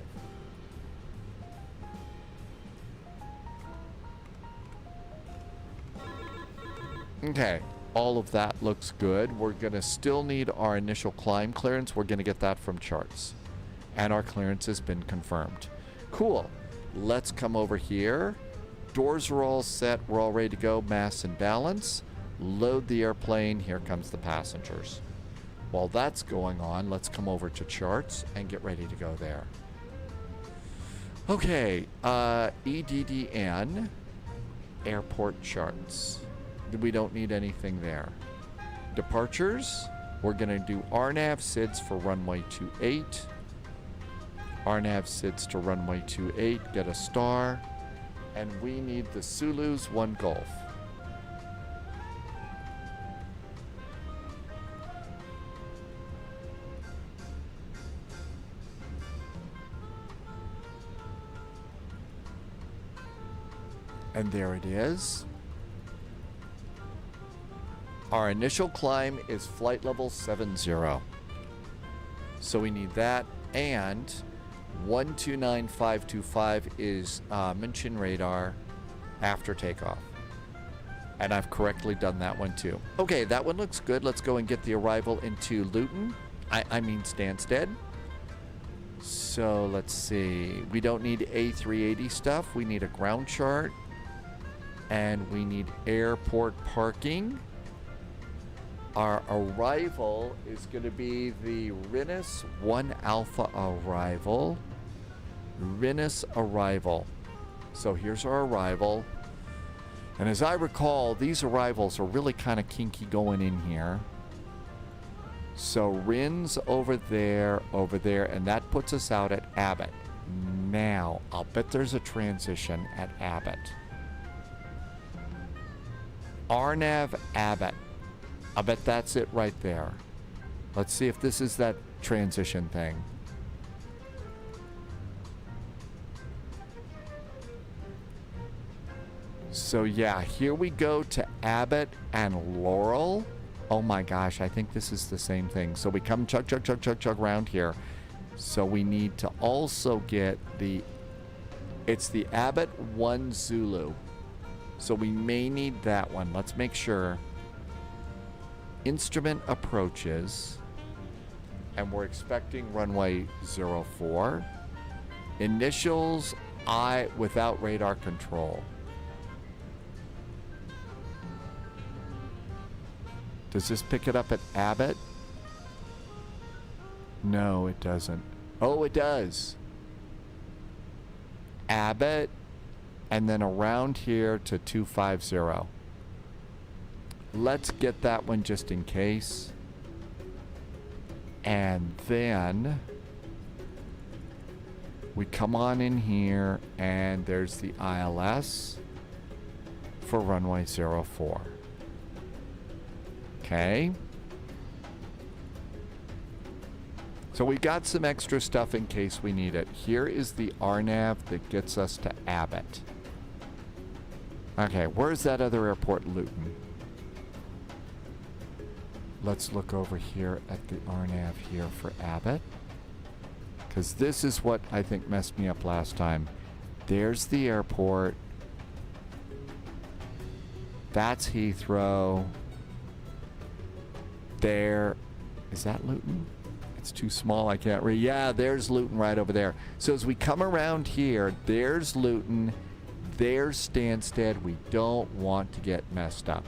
Okay, all of that looks good. We're going to still need our initial climb clearance. We're going to get that from charts. And our clearance has been confirmed. Cool. Let's come over here. Doors are all set. We're all ready to go. Mass and balance. Load the airplane. Here comes the passengers. While that's going on, let's come over to charts and get ready to go there. Okay, EDDN, airport charts. We don't need anything there. Departures, we're going to do RNAV SIDS for runway 28. RNAV SIDS to runway 28, get a star. And we need the Zulu's 1 Golf. And there it is. Our initial climb is flight level 70. So we need that, and 129525 is München radar after takeoff. And I've correctly done that one too. Okay, that one looks good. Let's go and get the arrival into Luton. I mean Stansted. So let's see. We don't need A380 stuff. We need a ground chart. And we need airport parking. Our arrival is going to be the Rinus 1 Alpha arrival. Rinus arrival. So here's our arrival. And as I recall, these arrivals are really kind of kinky going in here. So Rin's over there, and that puts us out at Abbott. Now, I'll bet there's a transition at Abbott. RNAV Abbott. I bet that's it right there. Let's see if this is that transition thing. So yeah, here we go to Abbott and Laurel. Oh my gosh, I think this is the same thing. So we come chug around here. So we need to also get it's the Abbott 1 Zulu. So we may need that one. Let's make sure. Instrument approaches. And we're expecting runway 04. Initials I without radar control. Does this pick it up at Abbott? No, it doesn't. Oh, it does. Abbott, and then around here to 250. Let's get that one just in case. And then we come on in here, and there's the ILS for runway 04. Okay. So we got some extra stuff in case we need it. Here is the RNAV that gets us to Abbott. Okay, where's that other airport, Luton? Let's look over here at the RNAV here for Abbott. Because this is what I think messed me up last time. There's the airport. That's Heathrow. There. Is that Luton? It's too small, I can't read. Yeah, there's Luton right over there. So as we come around here, there's Luton, there's Stansted. We don't want to get messed up.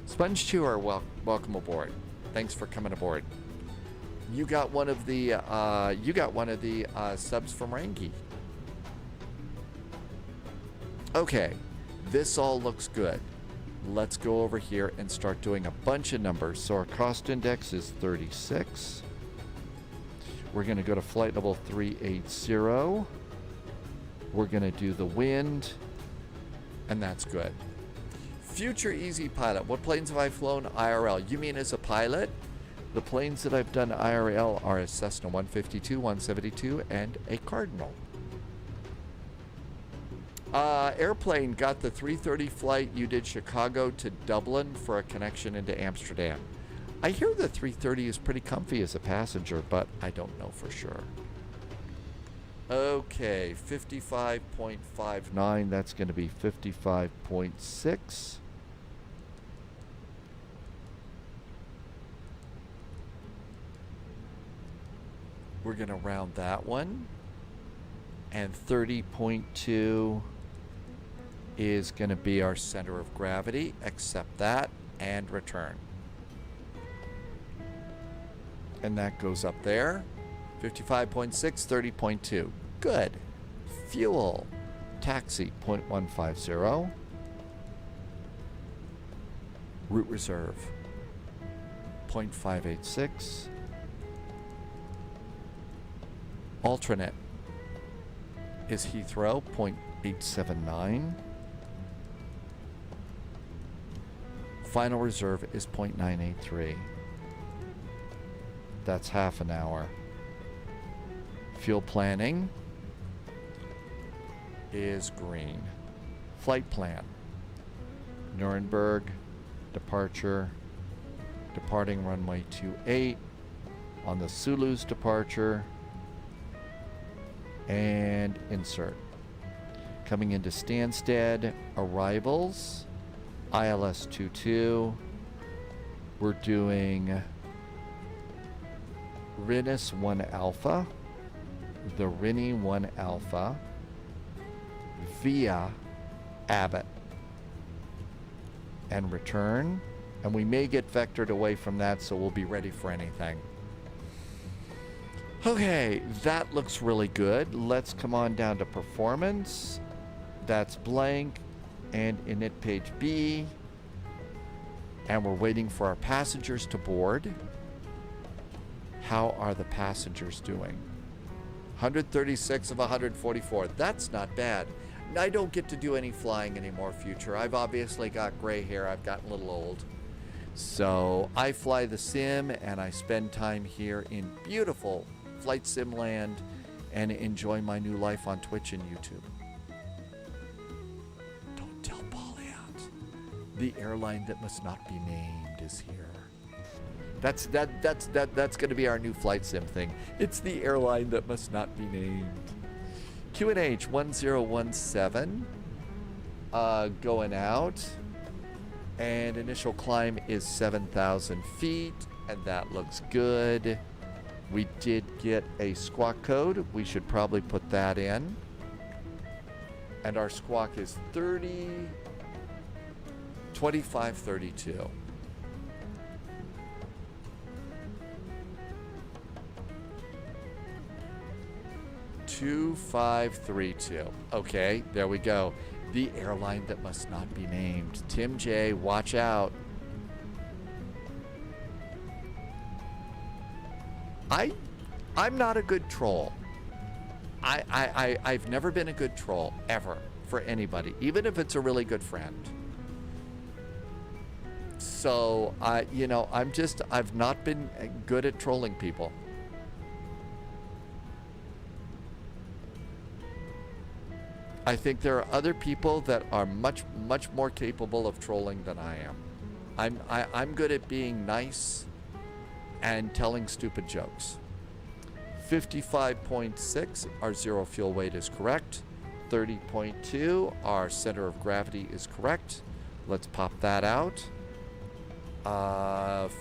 Sponge Chewer, welcome aboard. Thanks for coming aboard. You got one of the subs from Rangi. Okay, this all looks good. Let's go over here and start doing a bunch of numbers. So our cost index is 36. We're going to go to flight level 380. We're going to do the wind, and that's good. Future Easy Pilot. What planes have I flown IRL? You mean as a pilot? The planes that I've done IRL are a Cessna 152, 172, and a Cardinal. Airplane got the 3:30 flight. You did Chicago to Dublin for a connection into Amsterdam. I hear the 3:30 is pretty comfy as a passenger, but I don't know for sure. Okay, 55.59. That's going to be 55.6. We're going to round that one. And 30.2 is going to be our center of gravity. Accept that and return. And that goes up there. 55.6, 30.2. Good. Fuel. Taxi, 0.150. Route reserve, 0.586. Alternate is Heathrow, 0.879. Final reserve is 0.983. That's half an hour. Fuel planning is green. Flight plan. Nuremberg, departure, departing runway 28 on the Sulu's departure, and insert. Coming into Stansted, arrivals, ILS 22. We're doing Rinus 1 Alpha, the Rini 1 Alpha, via Abbott, and return. And we may get vectored away from that, so we'll be ready for anything. Okay, that looks really good. Let's come on down to performance. That's blank and init page B. And we're waiting for our passengers to board. How are the passengers doing? 136 of 144. That's not bad. I don't get to do any flying anymore, Future. I've obviously got gray hair. I've gotten a little old. So I fly the sim and I spend time here in beautiful Flight Sim Land and enjoy my new life on Twitch and YouTube. Don't tell Pollyanna. The airline that must not be named is here. That's going to be our new flight sim thing. It's the airline that must not be named. QNH 1017 going out, and initial climb is 7,000 feet, and that looks good. We did get a squawk code. We should probably put that in. And our squawk is 2532. Okay, there we go. The airline that must not be named. Tim J, watch out. I'm not a good troll. I've never been a good troll, ever, for anybody, even if it's a really good friend. So, I've not been good at trolling people. I think there are other people that are much more capable of trolling than I am. I'm good at being nice and telling stupid jokes. 55.6, our zero fuel weight is correct. 30.2, our center of gravity is correct. Let's pop that out.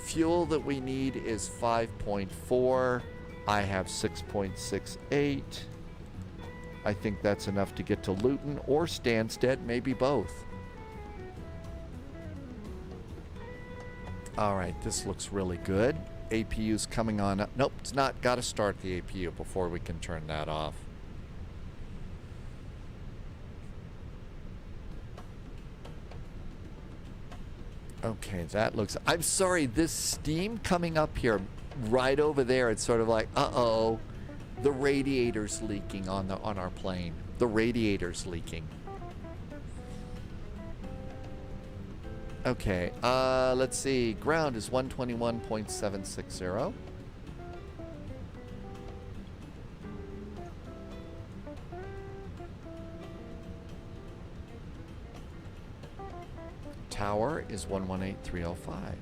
Fuel that we need is 5.4. I have 6.68. I think that's enough to get to Luton or Stansted, maybe both. All right, this looks really good. APU's coming on up. Nope, it's not. Got to start the APU before we can turn that off. Okay, that looks... I'm sorry, this steam coming up here right over there, it's sort of like, uh-oh, the radiator's leaking on our plane. The radiator's leaking. Okay, let's see. Ground is 121.760. Tower is 118.305.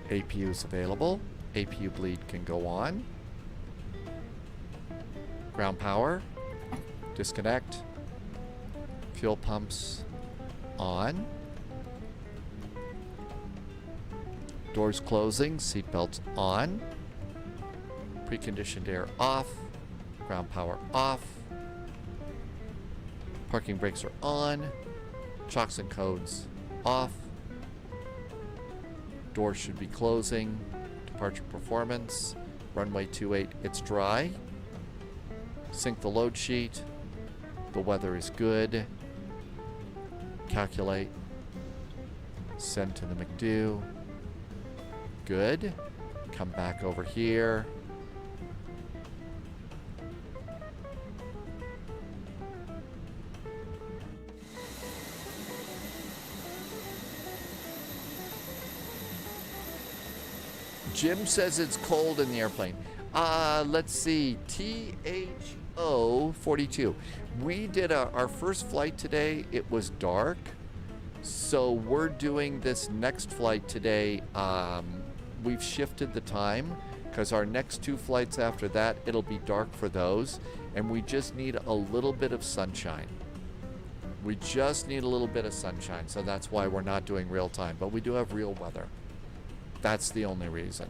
APU is available. APU bleed can go on. Ground power. Disconnect. Fuel pumps on. Doors closing. Seatbelts on. Preconditioned air off. Ground power off. Parking brakes are on. Chocks and codes off. Doors should be closing. Departure performance. Runway 28, it's dry. Sync the load sheet. The weather is good. Calculate. Send to the McDo. Good. Come back over here. Jim says it's cold in the airplane. Let's see. THO 42. We did our first flight today. It was dark. So we're doing this next flight today. We've shifted the time because our next two flights after that, it'll be dark for those. And we just need a little bit of sunshine. We just need a little bit of sunshine. So that's why we're not doing real time. But we do have real weather. That's the only reason.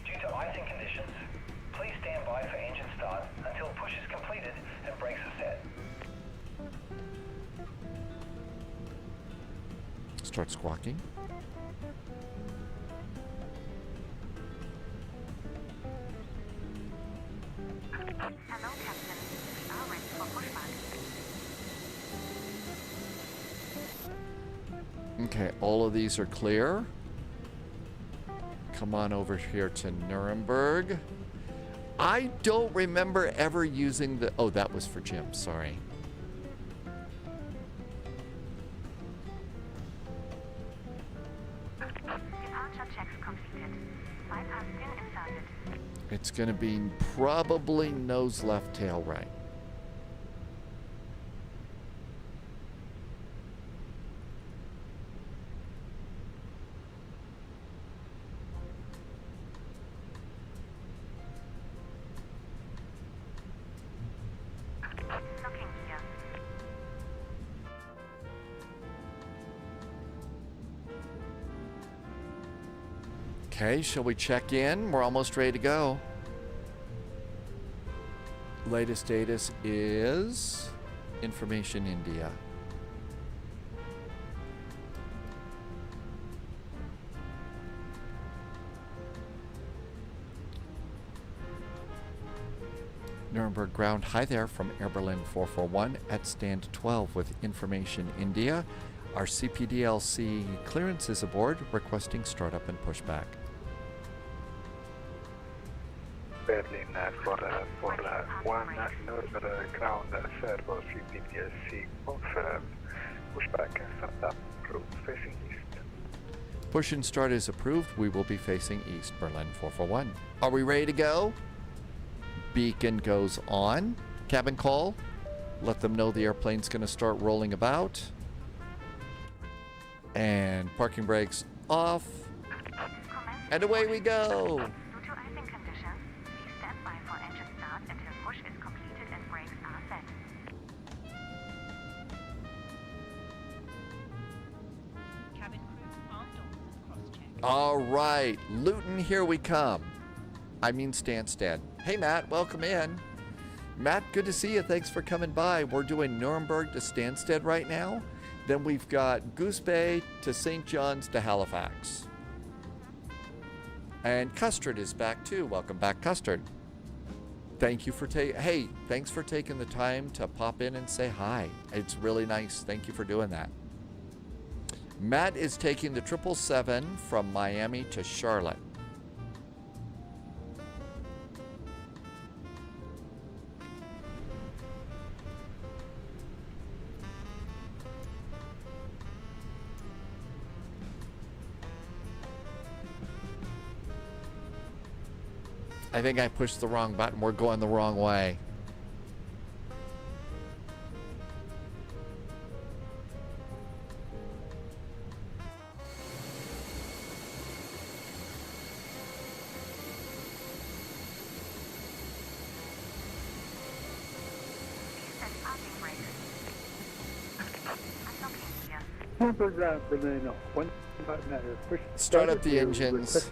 Due to icing conditions, please stand by for engine start until push is completed and brakes are set. Start squawking. Hello, Captain. We are ready for pushback. Okay, all of these are clear. Come on over here to Nuremberg. I don't remember ever using the... Oh, that was for Jim, sorry. It's going to be probably nose left, tail right. Okay, shall we check in? We're almost ready to go. Latest status is Information India. Nuremberg ground, hi there from Air Berlin 441 at stand 12 with Information India. Our CPDLC clearance is aboard, requesting startup and pushback. Berlin for 1 Nuremberg ground, servo CPDLC confirmed. Pushback and startup approved, facing east. Push and start is approved. We will be facing east, Berlin 441. Are we ready to go? Beacon goes on. Cabin call. Let them know the airplane's going to start rolling about. And parking brakes off. And away we go. All right, Luton, here we come. I mean Stansted. Hey, Matt, welcome in. Matt, good to see you. Thanks for coming by. We're doing Nuremberg to Stansted right now. Then we've got Goose Bay to St. John's to Halifax. And Custard is back too. Welcome back, Custard. Thank you for thanks for taking the time to pop in and say hi. It's really nice. Thank you for doing that. Matt is taking the 777 from Miami to Charlotte. I think I pushed the wrong button. We're going the wrong way. Start up the engines.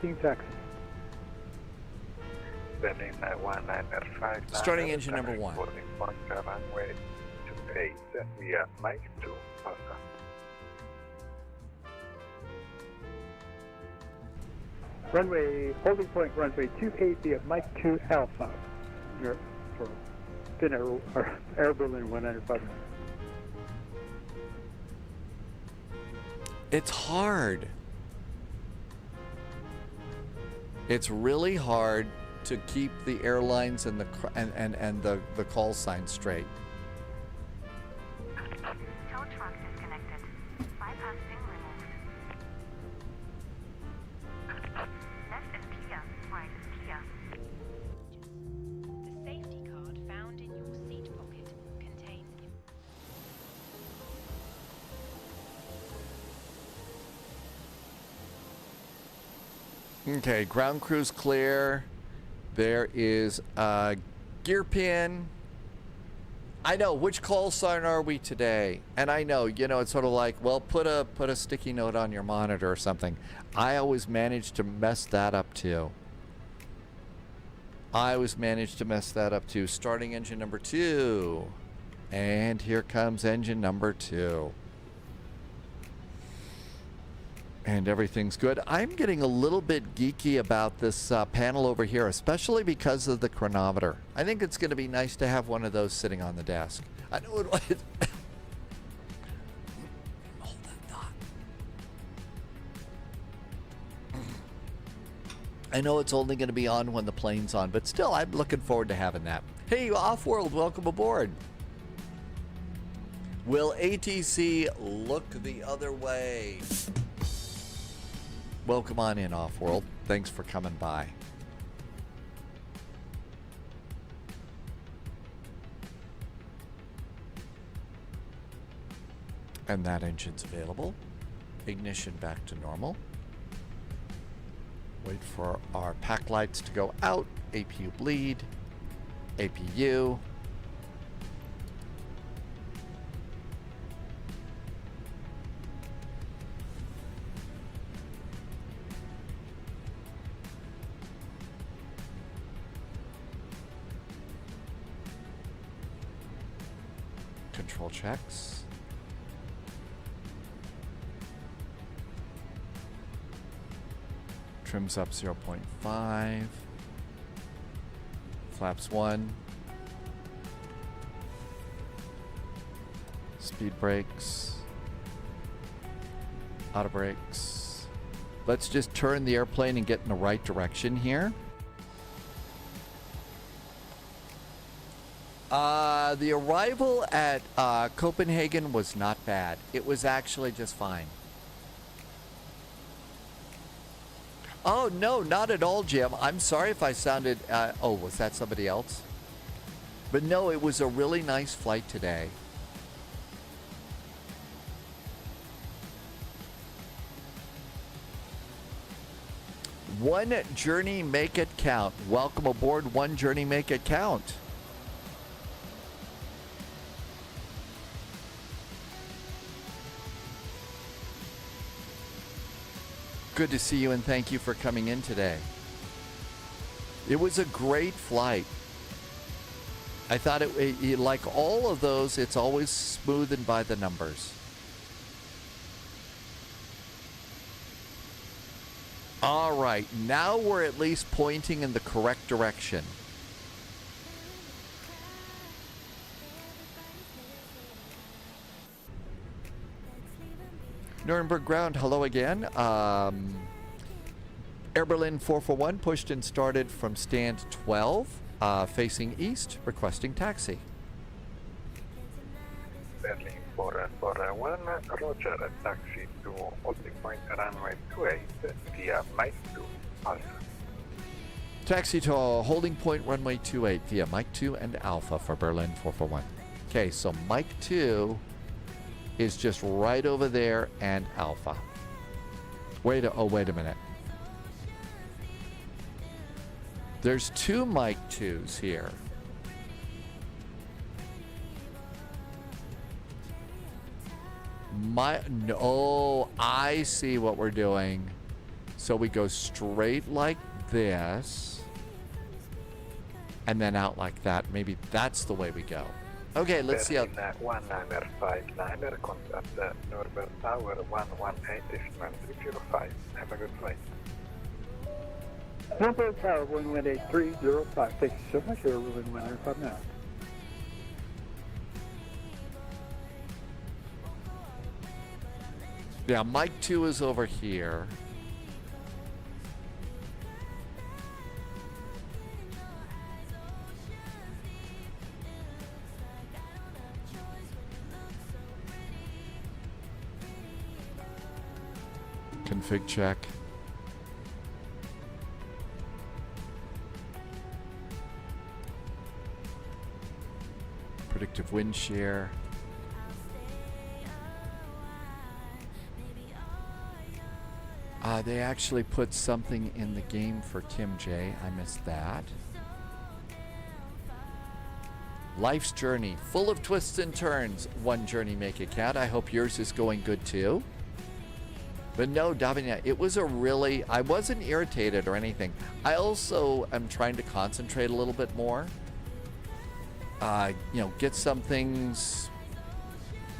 Berlin 195. Starting engine number 1. Runway 28 via Mike 2 Alpha. Runway, holding point runway 28 via Mike 2 Alpha. For Air Berlin 195. It's hard. It's really hard to keep the airlines and the call sign straight. Tow truck disconnected. Bypass pin removed. Left is clear. Right is clear. The safety card found in your seat pocket contains Okay, ground crew's clear. There is a gear pin. I know, which call sign are we today? And I know, it's sort of like, well, put a sticky note on your monitor or something. I always manage to mess that up too. Starting engine number 2. And here comes engine number 2. And everything's good. I'm getting a little bit geeky about this panel over here, especially because of the chronometer. I think it's going to be nice to have one of those sitting on the desk. I know hold that thought. I know it's only going to be on when the plane's on, but still, I'm looking forward to having that. Hey, Off-World, welcome aboard. Will ATC look the other way? Welcome on in, Off-World. Thanks for coming by. And that engine's available. Ignition back to normal. Wait for our pack lights to go out. APU bleed. APU. Control checks. Trims up 0.5. Flaps 1. Speed brakes. Auto brakes. Let's just turn the airplane and get in the right direction here. The arrival at Copenhagen was not bad. It was actually just fine. Oh, no, not at all, Jim. I'm sorry if I sounded... oh, was that somebody else? But no, it was a really nice flight today. One journey, make it count. Welcome aboard One Journey, make it count. Good to see you and thank you for coming in today. It was a great flight. I thought it like all of those, it's always smooth and by the numbers. All right, now we're at least pointing in the correct direction. Nuremberg ground, hello again. Air Berlin 441 pushed and started from stand 12, facing east, requesting taxi. Berlin 441, roger, taxi to holding point runway 28 via Mike 2 Alpha. Taxi to holding point runway 28 via Mike 2 and Alpha for Berlin 441. Okay, so Mike 2 is just right over there and Alpha. Wait a minute. There's two Mike 2s here. No, I see what we're doing. So we go straight like this and then out like that. Maybe that's the way we go. Okay, let's see how... 1959, contact Norbert Tower 118 decimal 305. Have a good flight. Norbert Tower 118 305. Thank you so much, everyone. 105 now. Yeah, Mike 2 is over here. Config check. Predictive wind shear. They actually put something in the game for Kim J. I missed that. Life's journey, full of twists and turns. One journey, make it count. I hope yours is going good too. But no, Davina, it was a really... I wasn't irritated or anything. I also am trying to concentrate a little bit more. You know, get some things,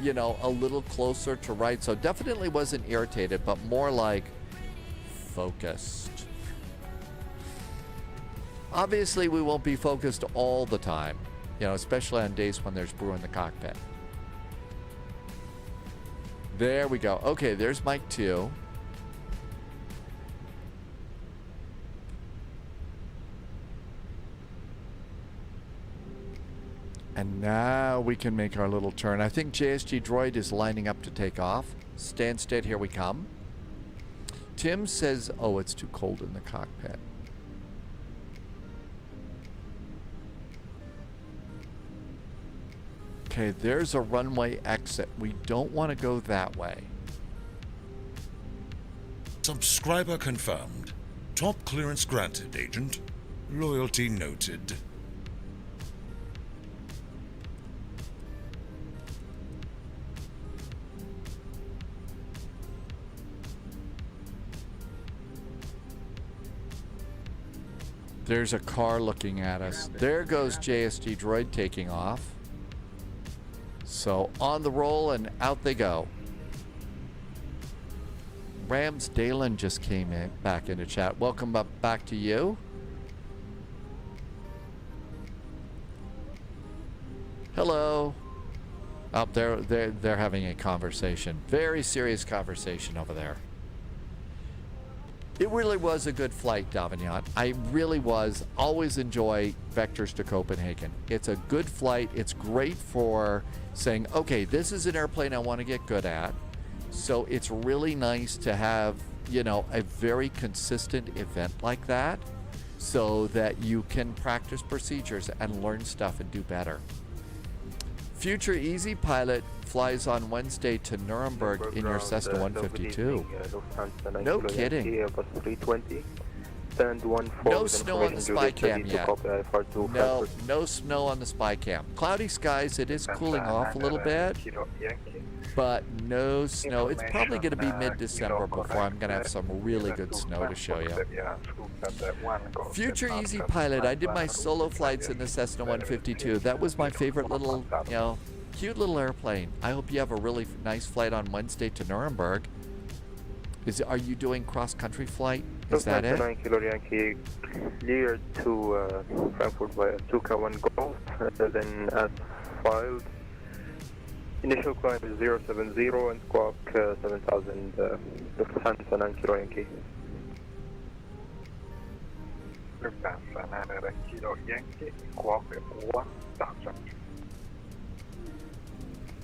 you know, a little closer to right. So definitely wasn't irritated, but more like focused. Obviously, we won't be focused all the time, you know, especially on days when there's brew in the cockpit. There we go. Okay, there's Mike 2. And now we can make our little turn. I think JSG Droid is lining up to take off. Stand steady, here we come. Tim says, oh, it's too cold in the cockpit. Okay, there's a runway exit. We don't want to go that way. Subscriber confirmed. Top clearance granted, Agent. Loyalty noted. There's a car looking at us. There goes JSG droid taking off. So on the roll and out they go. Rams Dalen just came in back into chat. Welcome back to you. Hello. Up there, they're having a conversation. Very serious conversation over there. It really was a good flight, Davignon. I really was. Always enjoy vectors to Copenhagen. It's a good flight. It's great for saying, okay, this is an airplane I want to get good at. So it's really nice to have, you know, a very consistent event like that so that you can practice procedures and learn stuff and do better. Future Easy Pilot flies on Wednesday to Nuremberg in your Cessna 152. No kidding. No snow on the spy cam yet. No snow on the spy cam. Cloudy skies, it is cooling off a little bit, but no snow. It's probably going to be mid-December before I'm going to have some really good snow to show you. Future Easy Pilot, I did my solo flights in the Cessna 152. That was my favorite little, you know, cute little airplane. I hope you have a really nice flight on Wednesday to Nuremberg. Are you doing cross-country flight? Is that it? 9 Kilo Yankee cleared to Frankfurt by Stuka 1 Golf, then as filed. Initial climb is 070 and squawk 7000 Lufthansa 9 Kilo Yankee. Lufthansa 9 Kilo Yankee, squawk 1000.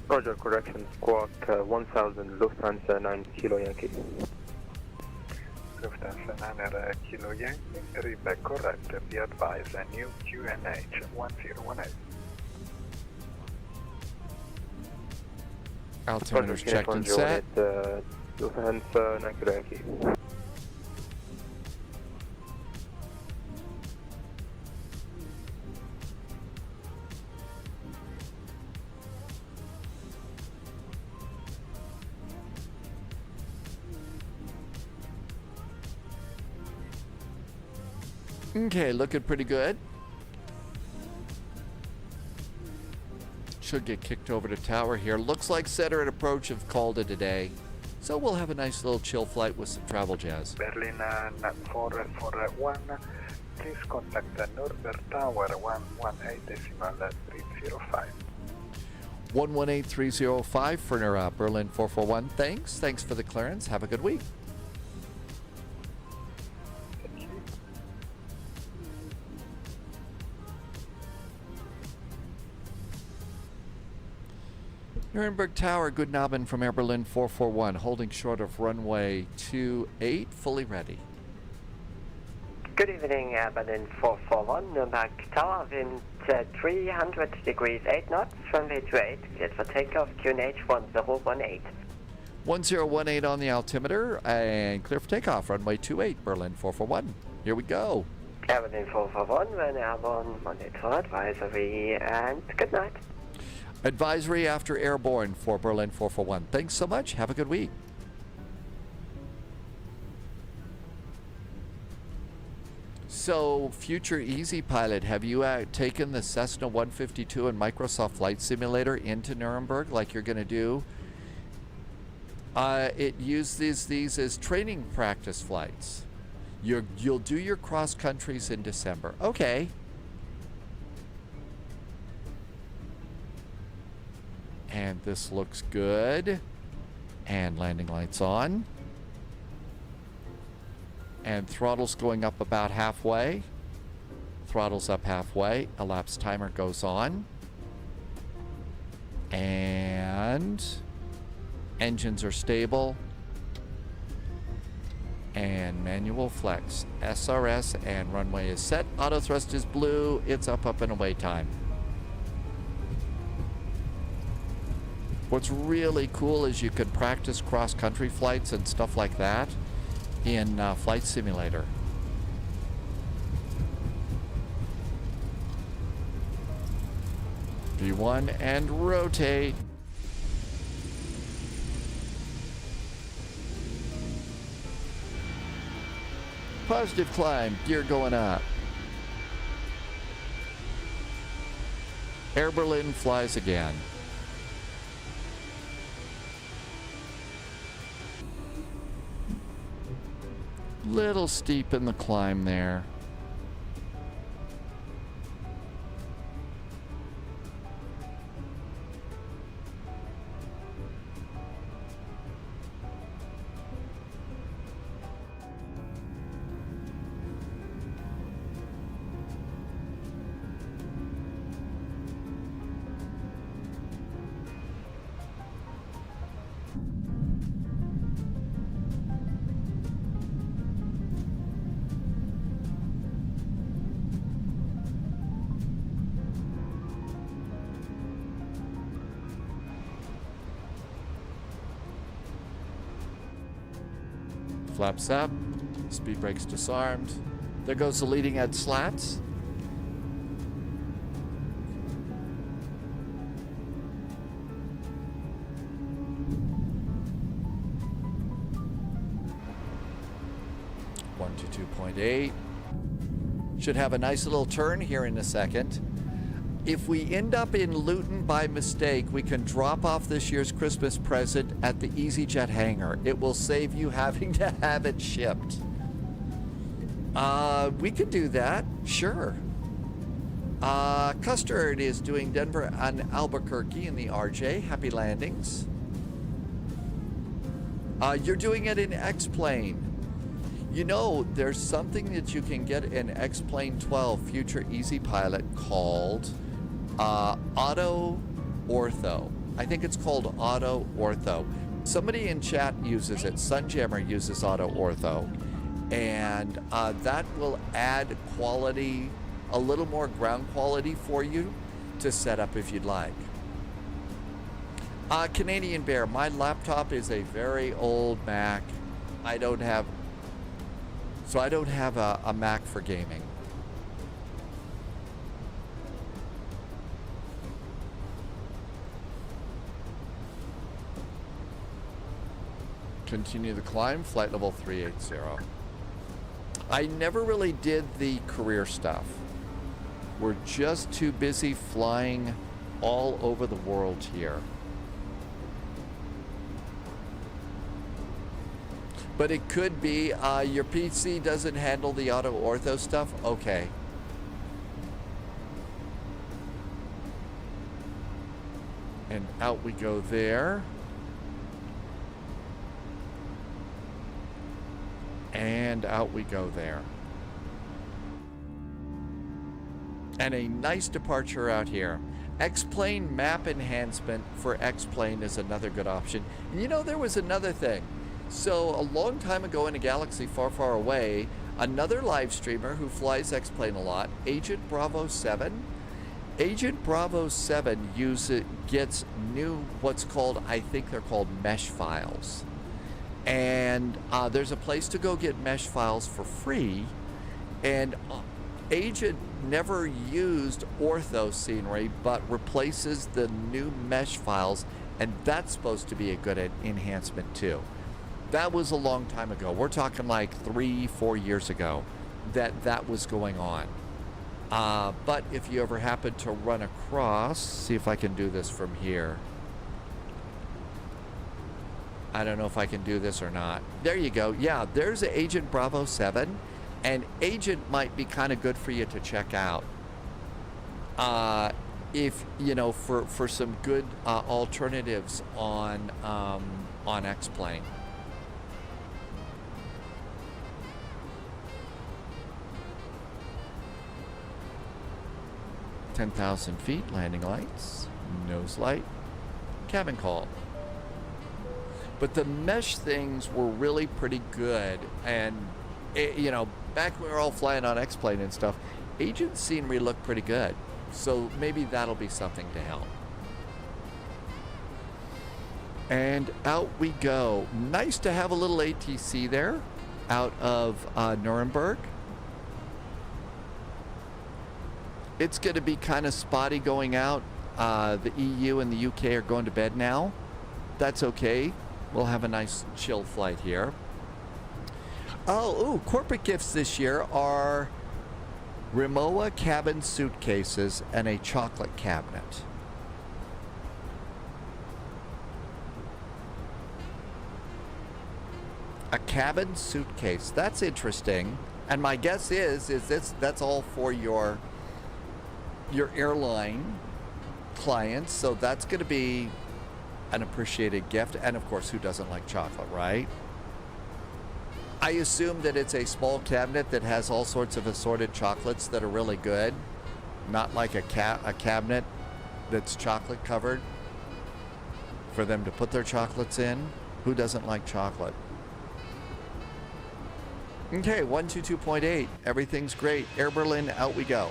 Roger, correction, squawk 1000 Lufthansa 9 Kilo Yankee. Lufthansa 9 Kilo Yankee, read correct, be advised, a new QNH 1018. Altimeter's checked and set. Lufthansa 9 Kilo Yankee. Okay, looking pretty good. Should get kicked over to tower here. Looks like center and approach have called it a day. So we'll have a nice little chill flight with some travel jazz. Berlin 441, please contact the Nuremberg Tower 118.305. 118.305 for Berlin 441. Thanks for the clearance. Have a good week. Nuremberg Tower, good Nabben from Air Berlin 441, holding short of runway 28, fully ready. Good evening, Air Berlin 441, Nuremberg Tower, wind 300 degrees 8 knots, runway 28, cleared for takeoff, QNH 1018. 1018 on the altimeter, and clear for takeoff, runway 28, Berlin 441. Here we go. Air Berlin 441, when airborne, monitor advisory, and good night. Advisory after airborne for Berlin 441. Thanks so much. Have a good week. So, Future Easy Pilot, have you taken the Cessna 152 and Microsoft Flight Simulator into Nuremberg like you're going to do? It uses these as training practice flights. You'll do your cross countries in December. Okay. And this looks good. And landing lights on. And throttle's going up about halfway. Throttle's up halfway. Elapsed timer goes on. And engines are stable. And manual flex. SRS and runway is set. Auto thrust is blue. It's up and away time. What's really cool is you could practice cross-country flights and stuff like that in Flight Simulator. V1 and rotate. Positive climb, gear going up. Air Berlin flies again. Little steep in the climb there. Flaps up, speed brakes disarmed. There goes the leading edge slats. One to 2.8. Should have a nice little turn here in a second. If we end up in Luton by mistake, we can drop off this year's Christmas present at the EasyJet hangar. It will save you having to have it shipped. We could do that, sure. Custard is doing Denver and Albuquerque in the RJ. Happy landings. You're doing it in X-Plane. You know, there's something that you can get in X-Plane 12 Future Easy Pilot called Auto Ortho. I think it's called Auto Ortho. Somebody in chat uses it. Sunjammer uses Auto Ortho. And that will add quality, a little more ground quality for you to set up if you'd like. Canadian Bear, my laptop is a very old Mac. I don't have a Mac for gaming. Continue the climb, flight level 380. I never really did the career stuff. We're just too busy flying all over the world here. But it could be your PC doesn't handle the auto ortho stuff. Okay. And out we go there. And out we go there. And a nice departure out here. X-Plane map enhancement for X-Plane is another good option. And you know, there was another thing. So a long time ago in a galaxy far, far away, another live streamer who flies X-Plane a lot, Agent Bravo 7. Agent Bravo 7 gets new, what's called, I think they're called mesh files. And there's a place to go get mesh files for free. And Agent never used ortho scenery, but replaces the new mesh files. And that's supposed to be a good enhancement too. That was a long time ago. We're talking like 3-4 years ago that was going on. But if you ever happen to run across, see if I can do this from here. I don't know if I can do this or not. There you go. Yeah, there's Agent Bravo 7, and Agent might be kind of good for you to check out. If, you know, for some good alternatives on X-Plane. (10,000 feet), landing lights, nose light, cabin call. But the mesh things were really pretty good, and you know, back when we were all flying on X-Plane and stuff, Agent scenery looked pretty good. So maybe that'll be something to help. And out we go. Nice to have a little ATC there out of Nuremberg. It's going to be kind of spotty going out. The EU and the UK are going to bed now. That's okay. We'll have a nice chill flight here. Oh, corporate gifts this year are Rimowa cabin suitcases and a chocolate cabinet. A cabin suitcase. That's interesting. And my guess is that's all for your airline clients. So that's going to be an appreciated gift. And of course, who doesn't like chocolate, right? I assume that it's a small cabinet that has all sorts of assorted chocolates that are really good. Not like a cabinet that's chocolate covered for them to put their chocolates in. Who doesn't like chocolate? Okay, 122.8. Everything's great. Air Berlin, out we go.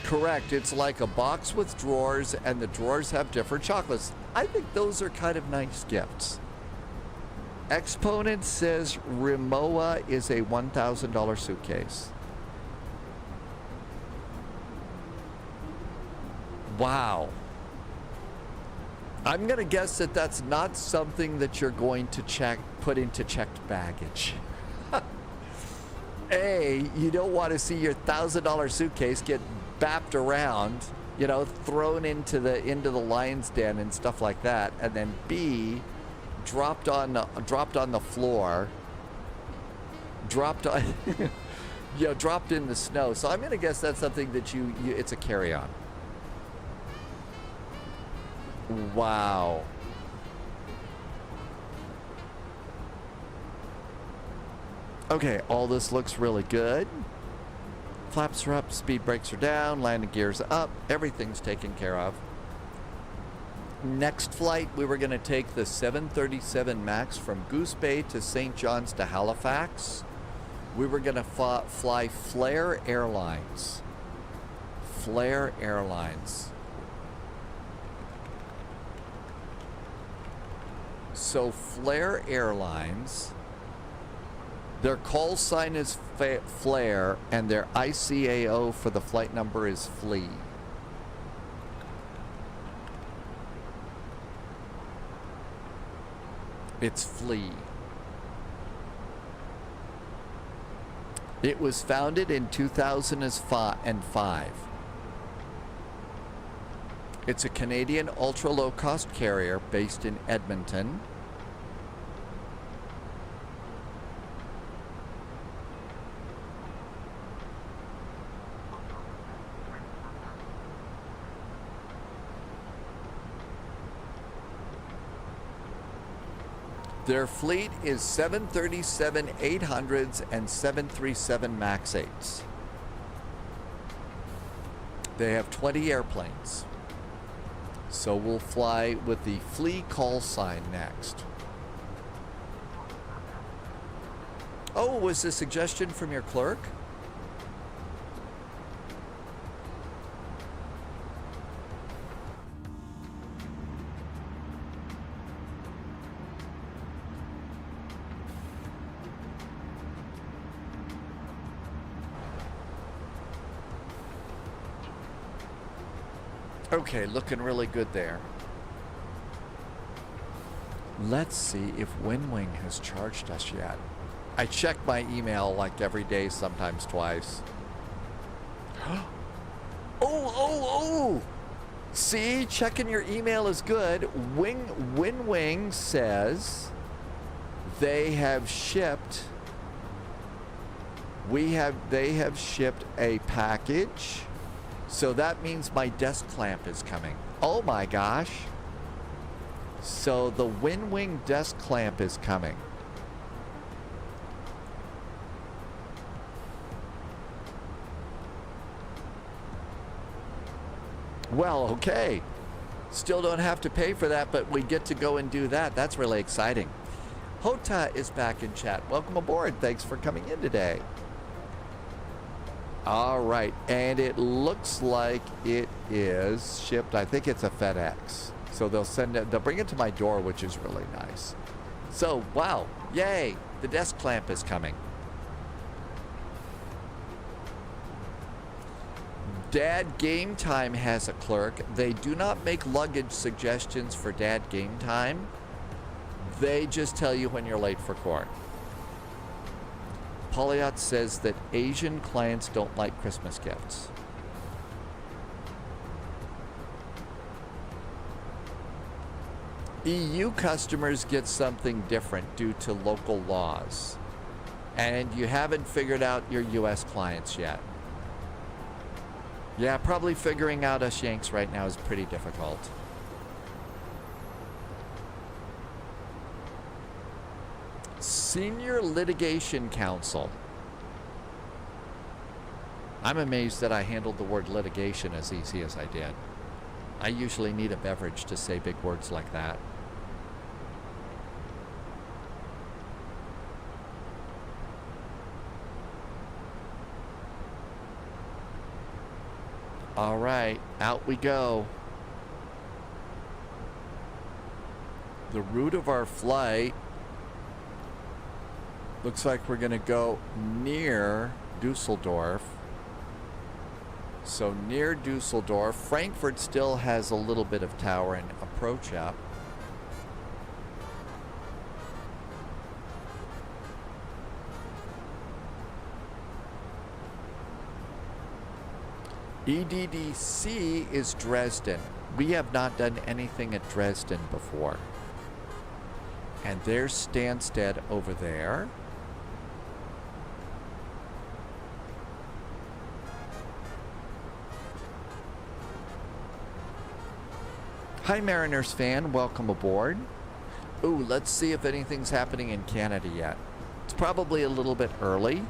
Correct. It's like a box with drawers, and the drawers have different chocolates. I think those are kind of nice gifts. Exponent says Rimowa is a $1,000 suitcase. Wow. I'm going to guess that that's not something that you're going to put into checked baggage. A, you don't want to see your $1,000 suitcase get bapped around, you know, thrown into the lion's den and stuff like that, and then B, dropped on the floor, dropped in the snow. So I'm going to guess that's something that it's a carry-on. Wow. Okay, all this looks really good. Flaps are up, speed brakes are down, landing gears up, everything's taken care of. Next flight, we were going to take the 737 MAX from Goose Bay to St. John's to Halifax. We were going to fly Flyer Airlines. Flyer Airlines. So Flyer Airlines, their call sign is Flare, and their ICAO for the flight number is FLI. It's FLI. It was founded in 2005. It's a Canadian ultra-low-cost carrier based in Edmonton. Their fleet is 737-800s and 737 MAX 8s. They have 20 airplanes. So we'll fly with the FLI call sign next. Oh, was this a suggestion from your clerk? Okay, looking really good there. Let's see if WinWing has charged us yet. I check my email like every day, sometimes twice. Oh! See, checking your email is good. WinWing says they have shipped. They have shipped a package. So that means my desk clamp is coming. Oh my gosh. So the WinWing desk clamp is coming. Well, okay. Still don't have to pay for that, but we get to go and do that. That's really exciting. Hota is back in chat. Welcome aboard. Thanks for coming in today. All right, and it looks like it is shipped. I think it's a FedEx. So they'll send it, they'll bring it to my door, which is really nice. So, wow, yay, the desk clamp is coming. Dad Game Time has a clerk. They do not make luggage suggestions for Dad Game Time. They just tell you when you're late for court. Polyot says that Asian clients don't like Christmas gifts. EU customers get something different due to local laws. And you haven't figured out your US clients yet. Yeah, probably figuring out us Yanks right now is pretty difficult. Senior Litigation Counsel. I'm amazed that I handled the word litigation as easy as I did. I usually need a beverage to say big words like that. All right, out we go. The route of our flight looks like we're going to go near Dusseldorf. So near Dusseldorf. Frankfurt still has a little bit of tower and approach up. EDDC is Dresden. We have not done anything at Dresden before. And there's Stansted over there. Hi Mariners fan, welcome aboard. Ooh, let's see if anything's happening in Canada yet. It's probably a little bit early,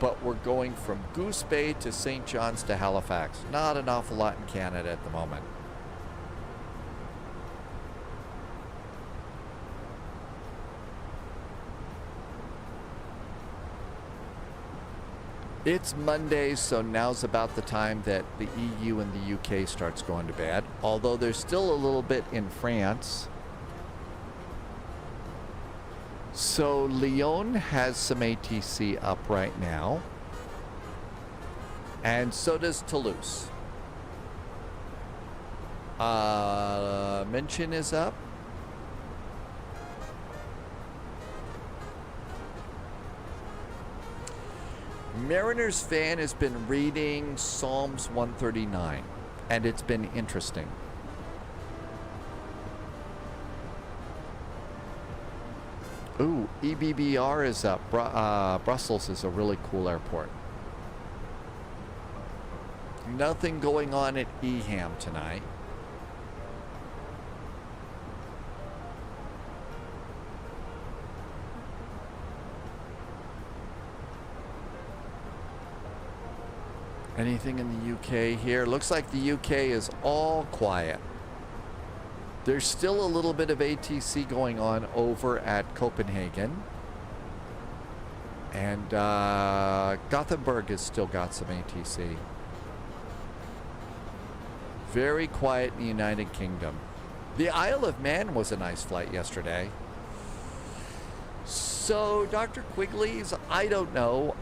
but we're going from Goose Bay to St. John's to Halifax. Not an awful lot in Canada at the moment. It's Monday, so now's about the time that the EU and the UK starts going to bed. Although there's still a little bit in France. So Lyon has some ATC up right now. And so does Toulouse. München is up. Mariners fan has been reading Psalms 139, and it's been interesting. Ooh, EBBR is up. Brussels is a really cool airport. Nothing going on at EHAM tonight. Anything in the UK here? Looks like the UK is all quiet. There's still a little bit of ATC going on over at Copenhagen. And Gothenburg has still got some ATC. Very quiet in the United Kingdom. The Isle of Man was a nice flight yesterday. So, Dr. Quigley's, I don't know.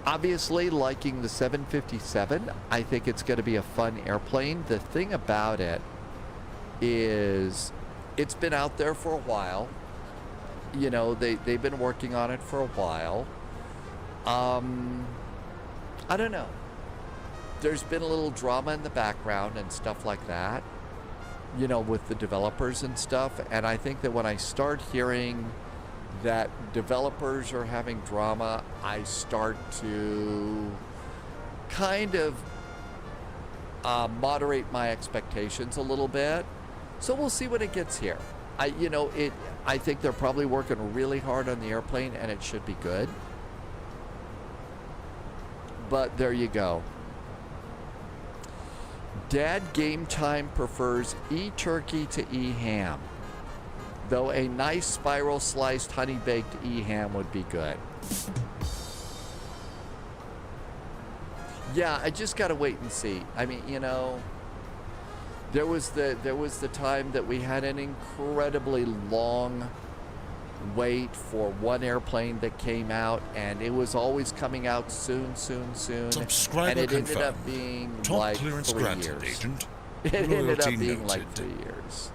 Obviously, liking the 757, I think it's going to be a fun airplane. The thing about it is it's been out there for a while. You know, they've been working on it for a while. I don't know. There's been a little drama in the background and stuff like that, you know, with the developers and stuff. And I think that when I start hearing that developers are having drama, I start to kind of moderate my expectations a little bit. So we'll see when it gets here. I think they're probably working really hard on the airplane, and it should be good. But there you go. Dad Game Time prefers E-turkey to E-ham, though a nice spiral sliced honey baked E-ham would be good. Yeah, I just got to wait and see. I mean, you know, there was the time that we had an incredibly long wait for one airplane that came out, and it was always coming out soon. Subscriber and it ended confirmed. up being Top like clearance 3 granted, years. Agent. It ended up Loyalty being like noted. 3 years.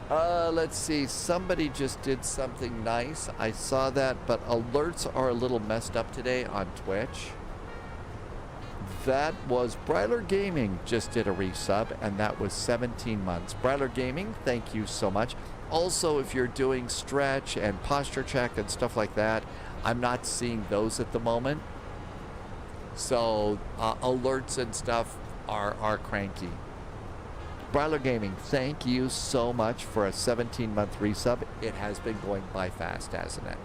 Let's see. Somebody just did something nice. I saw that, but alerts are a little messed up today on Twitch. That was Bryler Gaming just did a resub, and that was 17 months. Bryler Gaming, thank you so much. Also, if you're doing stretch and posture check and stuff like that, I'm not seeing those at the moment. So alerts and stuff are cranky. Bryler Gaming, thank you so much for a 17-month resub. It has been going by fast, hasn't it?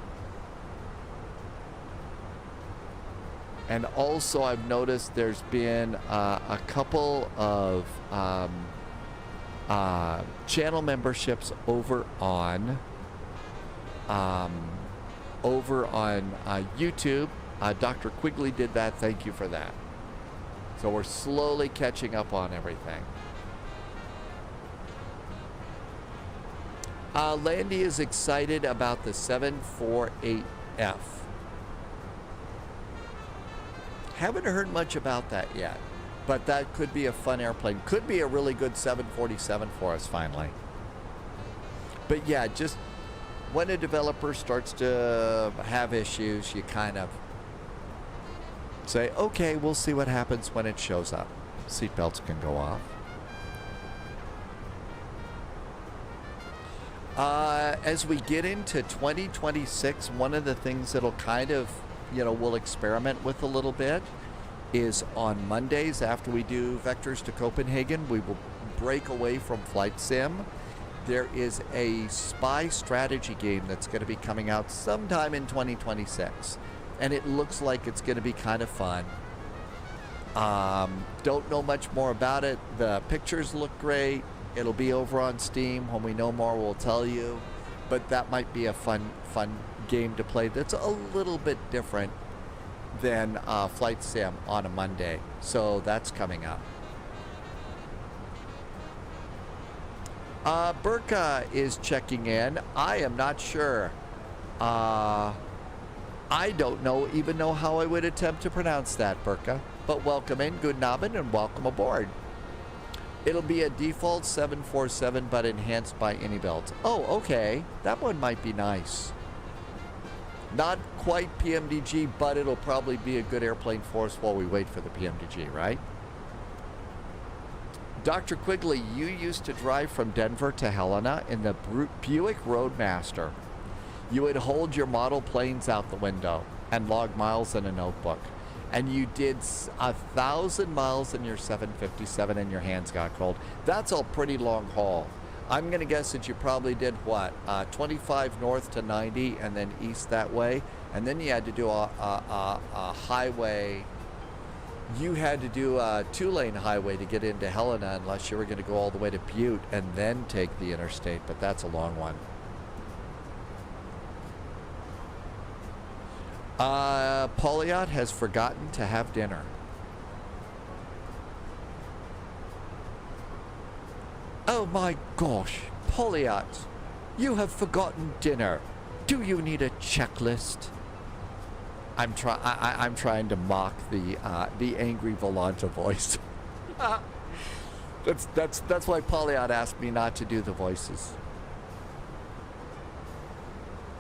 And also, I've noticed there's been a couple of channel memberships over on YouTube. Dr. Quigley did that. Thank you for that. So we're slowly catching up on everything. Landy is excited about the 748F. Haven't heard much about that yet, but that could be a fun airplane. Could be a really good 747 for us finally. But yeah, just when a developer starts to have issues, you kind of say, okay, we'll see what happens when it shows up. Seatbelts can go off. As we get into 2026, one of the things that'll kind of, you know, we'll experiment with a little bit is on Mondays after we do Vectors to Copenhagen, we will break away from Flight Sim. There is a spy strategy game that's going to be coming out sometime in 2026, and it looks like it's going to be kind of fun. Don't know much more about it. The pictures look great. It'll be over on Steam. When we know more, we'll tell you. But that might be a fun game to play that's a little bit different than Flight Sim on a Monday. So that's coming up. Burka is checking in. I am not sure. I don't even know how I would attempt to pronounce that, Burka. But welcome in, good nobbin, and welcome aboard. It'll be a default 747, but enhanced by any belt. Oh, okay. That one might be nice. Not quite PMDG, but it'll probably be a good airplane for us while we wait for the PMDG, right? Dr. Quigley, you used to drive from Denver to Helena in the Buick Roadmaster. You would hold your model planes out the window and log miles in a notebook. And you did 1,000 miles in your 757 and your hands got cold. That's a pretty long haul. I'm going to guess that you probably did, what, 25 north to 90 and then east that way. And then you had to do a highway. You had to do a 2-lane highway to get into Helena unless you were going to go all the way to Butte and then take the interstate. But that's a long one. Pauliot has forgotten to have dinner. Oh my gosh, Pauliot, you have forgotten dinner. Do you need a checklist? I'm trying to mock the angry Volanta voice. That's why Pauliot asked me not to do the voices.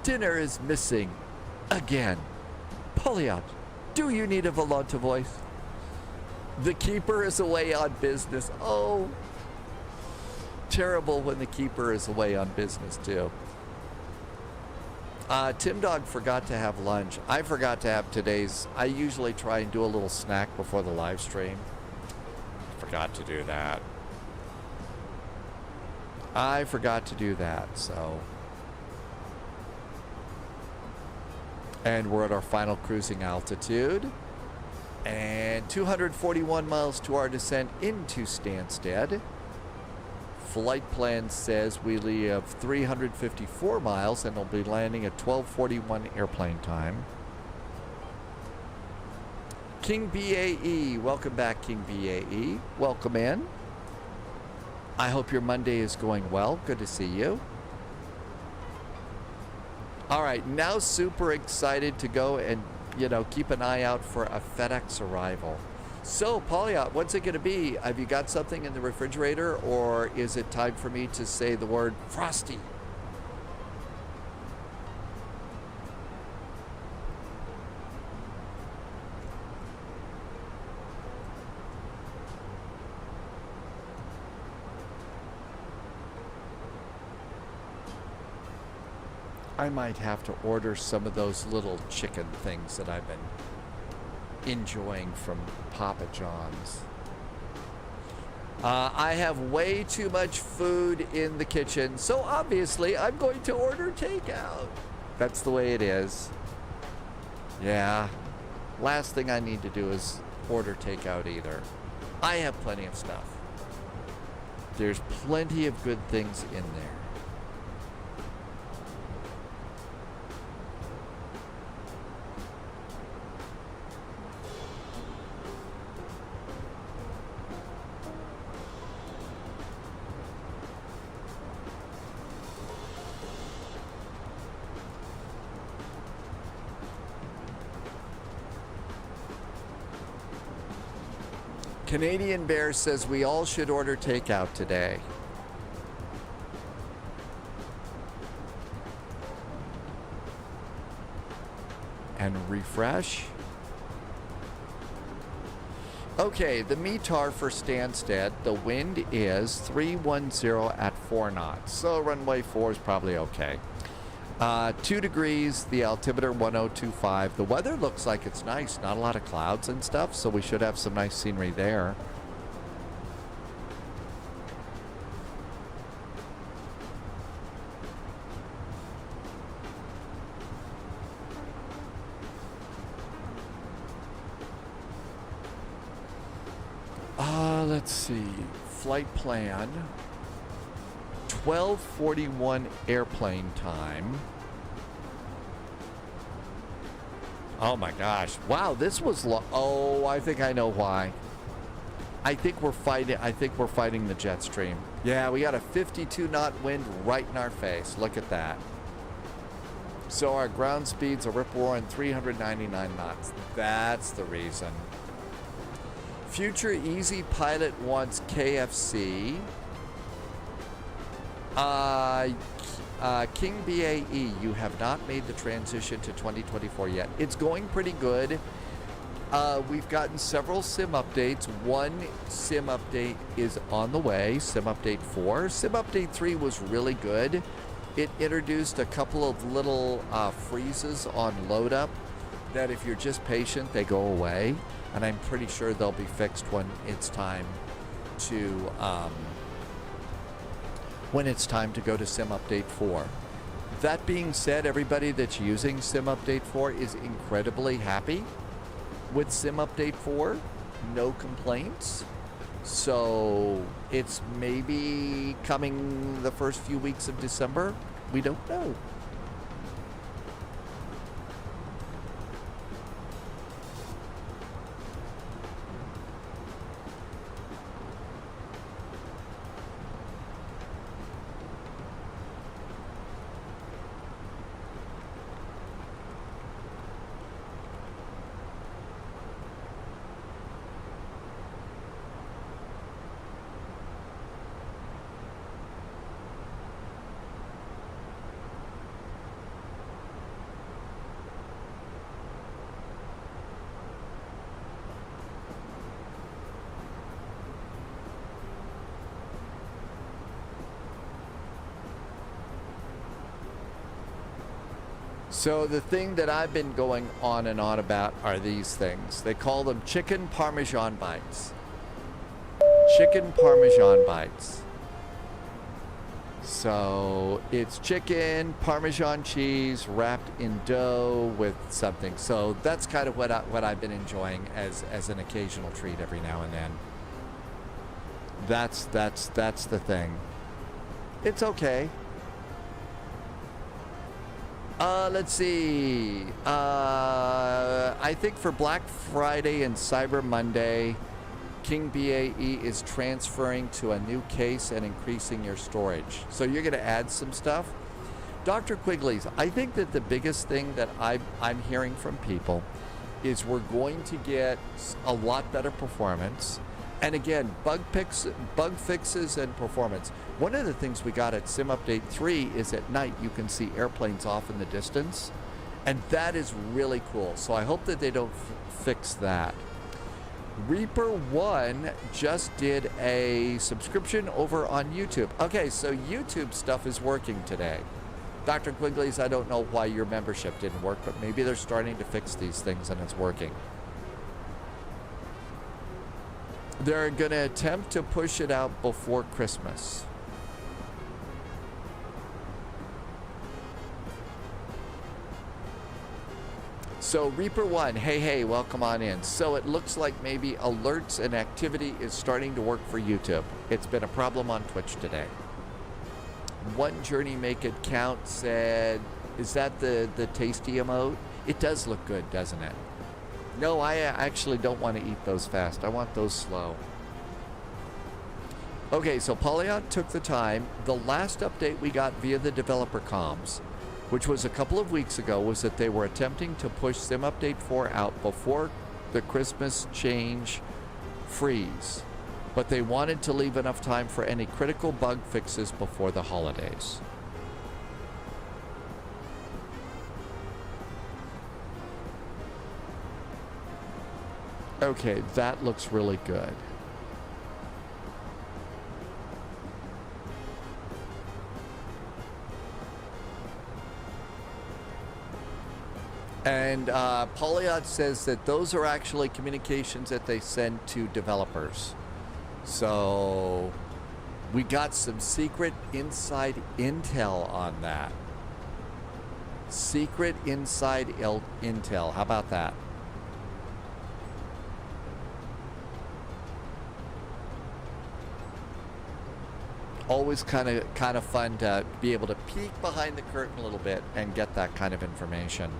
Dinner is missing again. Pauliot, do you need a Volanta voice? The keeper is away on business. Oh, terrible when the keeper is away on business too. Tim Dog forgot to have lunch. I forgot to have today's. I usually try and do a little snack before the live stream. Forgot to do that. I forgot to do that, so. And we're at our final cruising altitude. And 241 miles to our descent into Stansted. Flight plan says we have 354 miles and we'll be landing at 12:41 airplane time. King BAE, welcome back, King BAE. Welcome in. I hope your Monday is going well. Good to see you. All right, now super excited to go and, keep an eye out for a FedEx arrival. So, Paulia, what's it going to be? Have you got something in the refrigerator, or is it time for me to say the word frosty? I might have to order some of those little chicken things that I've been enjoying from Papa John's. I have way too much food in the kitchen, so obviously I'm going to order takeout. That's the way it is. Yeah. Last thing I need to do is order takeout either. I have plenty of stuff. There's plenty of good things in there. Canadian Bear says we all should order takeout today. And refresh. Okay, the METAR for Stansted, the wind is 310 at 4 knots. So runway 4 is probably okay. 2 degrees, the altimeter 1025. The weather looks like it's nice. Not a lot of clouds and stuff, so we should have some nice scenery there. Let's see. Flight plan. 12:41 airplane time. Oh my gosh. Wow, this was long. Oh, I think I know why. I think we're fighting the jet stream. Yeah, we got a 52 knot wind right in our face. Look at that. So our ground speeds are rip-roaring 399 knots. That's the reason. Future Easy Pilot wants KFC. King BAE, you have not made the transition to 2024 yet. It's going pretty good. We've gotten several SIM updates. One SIM update is on the way, SIM update 4. SIM update 3 was really good. It introduced a couple of little freezes on load up that if you're just patient, they go away. And I'm pretty sure they'll be fixed when it's time to go to SIM Update 4. That being said, everybody that's using SIM Update 4 is incredibly happy with SIM Update 4. No complaints. So it's maybe coming the first few weeks of December. We don't know. So the thing that I've been going on and on about are these things. They call them chicken parmesan bites. Chicken parmesan bites. So it's chicken, parmesan cheese wrapped in dough with something. So that's kind of what I've been enjoying as an occasional treat every now and then. That's the thing. It's okay. Let's see. I think for Black Friday and Cyber Monday, King BAE is transferring to a new case and increasing your storage. So you're going to add some stuff. Dr. Quigley's, I think that the biggest thing that I'm hearing from people is we're going to get a lot better performance. And again, bug fixes and performance. One of the things we got at Sim Update 3 is at night you can see airplanes off in the distance. And that is really cool. So I hope that they don't fix that. Reaper 1 just did a subscription over on YouTube. Okay, so YouTube stuff is working today. Dr. Quigley's, I don't know why your membership didn't work, but maybe they're starting to fix these things and it's working. They're going to attempt to push it out before Christmas. So Reaper 1, hey, welcome on in. So it looks like maybe alerts and activity is starting to work for YouTube. It's been a problem on Twitch today. One Journey Make It Count said, is that the tasty emote? It does look good, doesn't it? No, I actually don't want to eat those fast. I want those slow. Okay, so Polyot took the time. The last update we got via the developer comms, which was a couple of weeks ago, was that they were attempting to push Sim Update 4 out before the Christmas change freeze. But they wanted to leave enough time for any critical bug fixes before the holidays. Okay, that looks really good. And Polyot says that those are actually communications that they send to developers. So we got some secret inside intel on that. Secret inside intel. How about that? Always kind of fun to be able to peek behind the curtain a little bit and get that kind of information.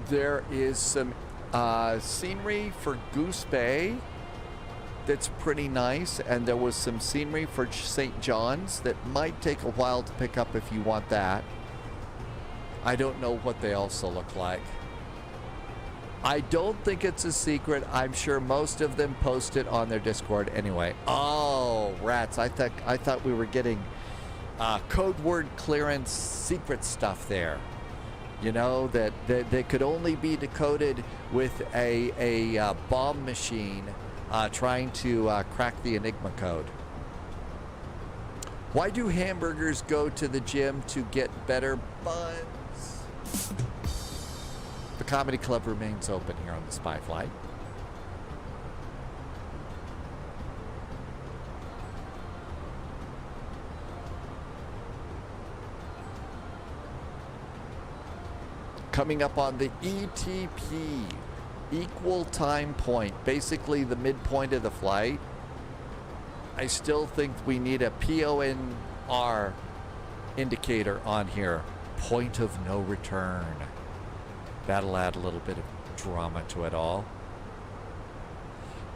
There is some scenery for Goose Bay that's pretty nice, and there was some scenery for St. John's that might take a while to pick up if you want that. I don't know what they also look like. I don't think it's a secret. I'm sure most of them post it on their Discord anyway. Oh, rats. I thought we were getting code word clearance secret stuff there. You know, that could only be decoded with a bomb machine trying to crack the Enigma code. Why do hamburgers go to the gym to get better buns? The Comedy Club remains open here on the Spy Flight. Coming up on the ETP, equal time point, basically the midpoint of the flight. I still think we need a PONR indicator on here. Point of no return. That'll add a little bit of drama to it all.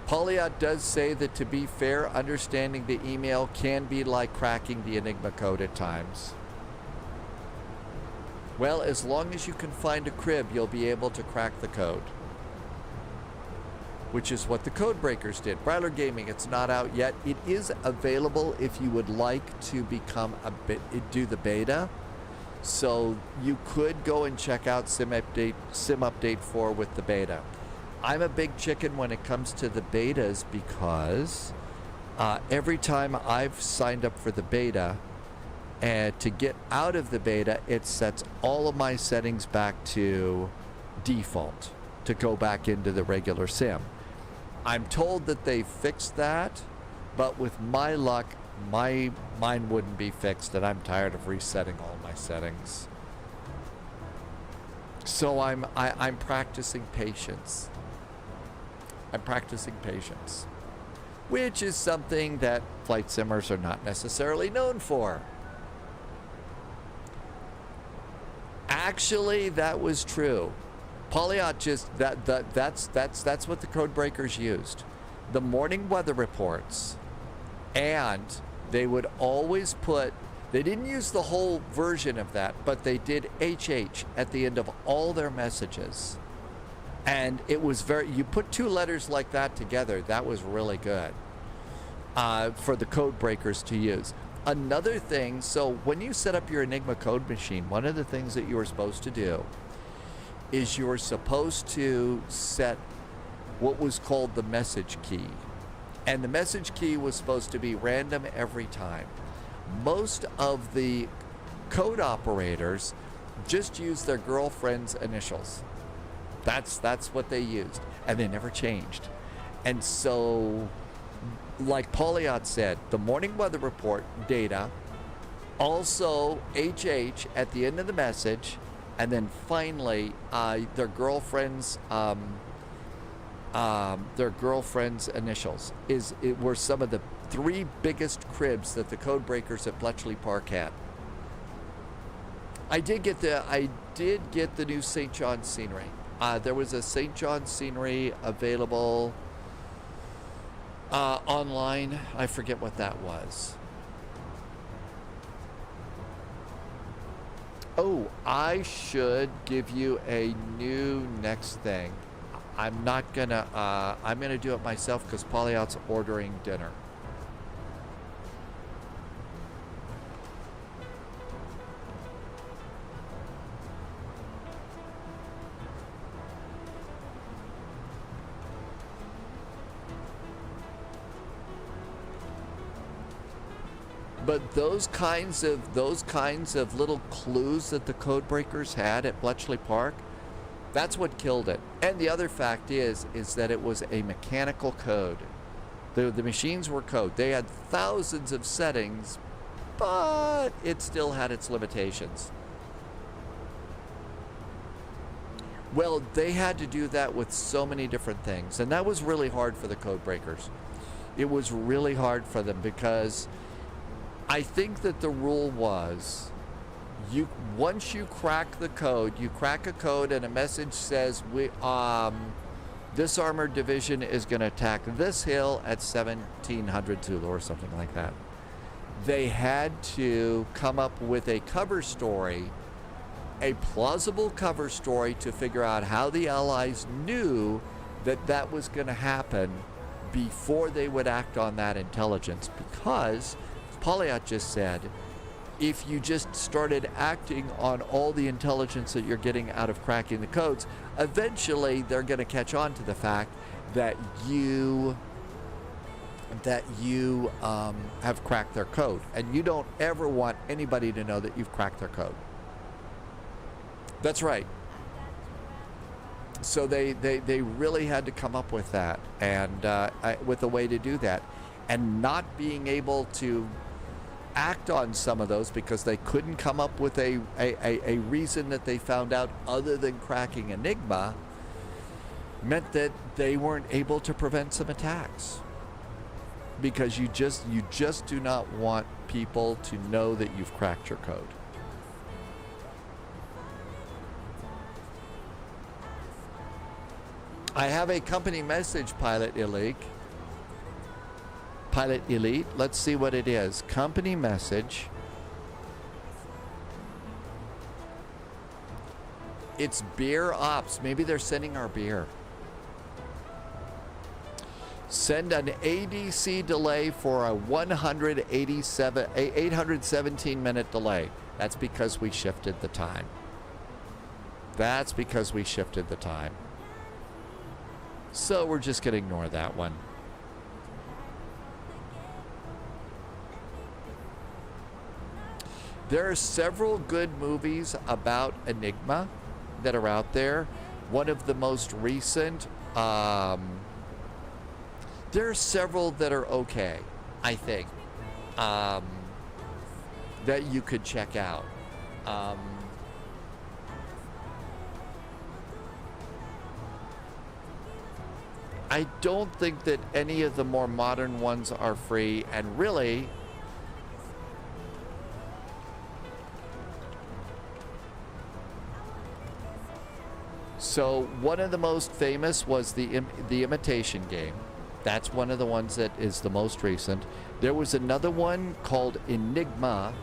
Polyot does say that, to be fair, understanding the email can be like cracking the Enigma code at times. Well, as long as you can find a crib, you'll be able to crack the code. Which is what the code breakers did. Bryler Gaming, it's not out yet. It is available if you would like to become do the beta. So you could go and check out Sim Update 4 with the beta. I'm a big chicken when it comes to the betas because every time I've signed up for the beta, and to get out of the beta, it sets all of my settings back to default to go back into the regular sim. I'm told that they fixed that, but with my luck, mine wouldn't be fixed, and I'm tired of resetting all my settings. So I'm practicing patience. I'm practicing patience. which is something that flight simmers are not necessarily known for. Actually, that was true. Polyot just that's what the code breakers used. The morning weather reports, and they would always put, they didn't use the whole version of that, but they did HH at the end of all their messages. And it was you put two letters like that together, that was really good for the code breakers to use. Another thing, so when you set up your Enigma code machine, one of the things that you were supposed to do is you were supposed to set what was called the message key. And the message key was supposed to be random every time. Most of the code operators just used their girlfriend's initials. That's what they used, and they never changed. And so, like Polyot said, the morning weather report data, also HH at the end of the message, and then finally their girlfriend's initials were some of the three biggest cribs that the code breakers at Bletchley Park had. I did get the new St. John's scenery. There was a St. John's scenery available online. I forget what that was. Oh, I should give you a new next thing. I'm not gonna, I'm gonna do it myself because Polyot's ordering dinner. But those kinds of little clues that the code breakers had at Bletchley Park, that's what killed it. And the other fact is that it was a mechanical code. The machines were code. They had thousands of settings, but it still had its limitations. Well, they had to do that with so many different things, and that was really hard for the code breakers. It was really hard for them because I think that the rule was, once you crack the code, you crack a code and a message says this armored division is going to attack this hill at 1700 Zulu or something like that. They had to come up with a cover story, a plausible cover story, to figure out how the Allies knew that that was going to happen before they would act on that intelligence, because Polyot just said, if you just started acting on all the intelligence that you're getting out of cracking the codes, eventually they're going to catch on to the fact that you have cracked their code, and you don't ever want anybody to know that you've cracked their code. That's right. So they really had to come up with that, and with a way to do that, and not being able to act on some of those because they couldn't come up with a reason that they found out other than cracking Enigma, meant that they weren't able to prevent some attacks, because you just do not want people to know that you've cracked your code. I have a company message, Pilot Elite. Let's see what it is. Company message. It's beer ops. Maybe they're sending our beer. Send an ADC delay for a 817 minute delay. That's because we shifted the time. So we're just going to ignore that one. There are several good movies about Enigma that are out there. One of the most recent, there are several that are okay, I think, that you could check out. I don't think that any of the more modern ones are free, and really, so one of the most famous was the Imitation Game. That's one of the ones that is the most recent. There was another one called Enigma.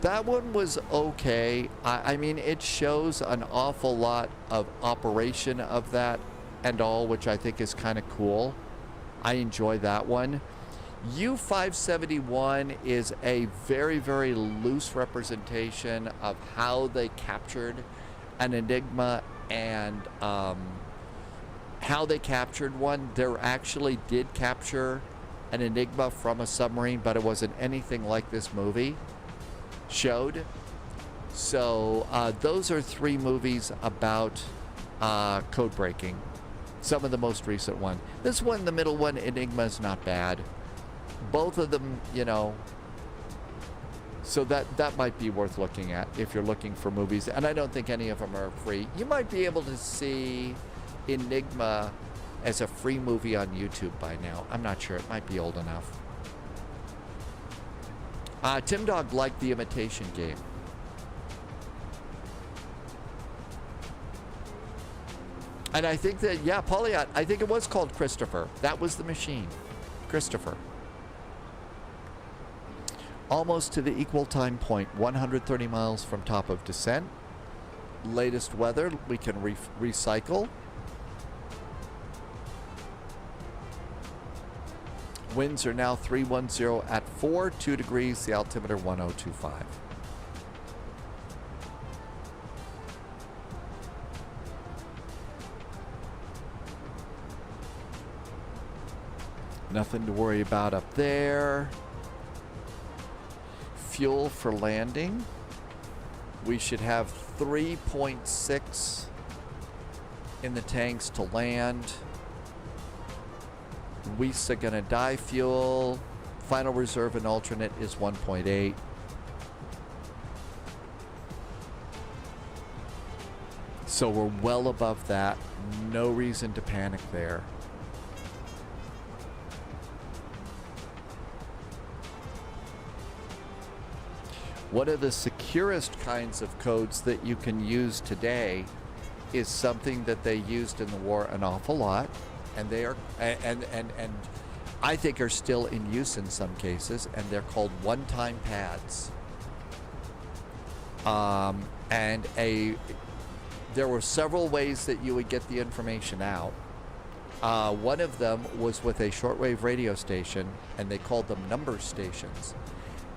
That one was okay. I mean, it shows an awful lot of operation of that and all, which I think is kind of cool. I enjoy that one. U-571 is a very, very loose representation of how they captured an Enigma and how they captured one. They actually did capture an Enigma from a submarine, but it wasn't anything like this movie showed. So those are 3 movies about code breaking. Some of the most recent one. This one, the middle one, Enigma, is not bad. Both of them, you know, so that might be worth looking at if you're looking for movies. And I don't think any of them are free. You might be able to see Enigma as a free movie on YouTube by now. I'm not sure. It might be old enough. Tim Dog liked the Imitation Game. And I think that, yeah, Polyot, I think it was called Christopher. That was the machine. Christopher. Almost to the equal time point, 130 miles from top of descent. Latest weather, we can recycle. Winds are now 310 at 4, 2 degrees, the altimeter 1025. Nothing to worry about up there. Fuel for landing. We should have 3.6 in the tanks to land. We're gonna die fuel. Final reserve and alternate is 1.8. So we're well above that. No reason to panic there. One of the securest kinds of codes that you can use today is something that they used in the war an awful lot, and they are and I think are still in use in some cases, and they're called one-time pads. There were several ways that you would get the information out. One of them was with a shortwave radio station, and they called them number stations.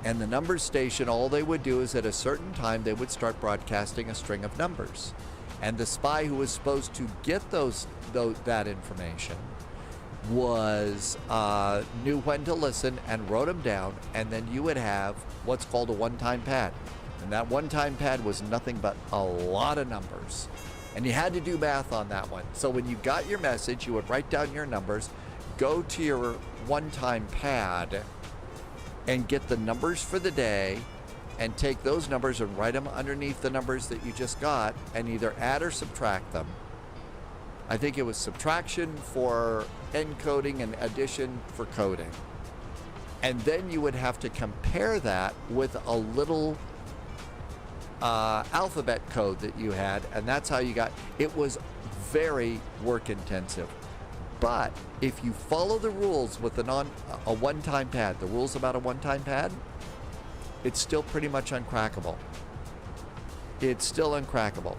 And the number station, all they would do is at a certain time, they would start broadcasting a string of numbers. And the spy who was supposed to get that information was knew when to listen and wrote them down. And then you would have what's called a one-time pad. And that one-time pad was nothing but a lot of numbers. And you had to do math on that one. So when you got your message, you would write down your numbers, go to your one-time pad, and get the numbers for the day, and take those numbers and write them underneath the numbers that you just got, and either add or subtract them. I think it was subtraction for encoding and addition for coding. And then you would have to compare that with a little alphabet code that you had, and that's how you got. It was very work intensive. But if you follow the rules with a one-time pad, the rules about a one-time pad, it's still pretty much uncrackable. It's still uncrackable.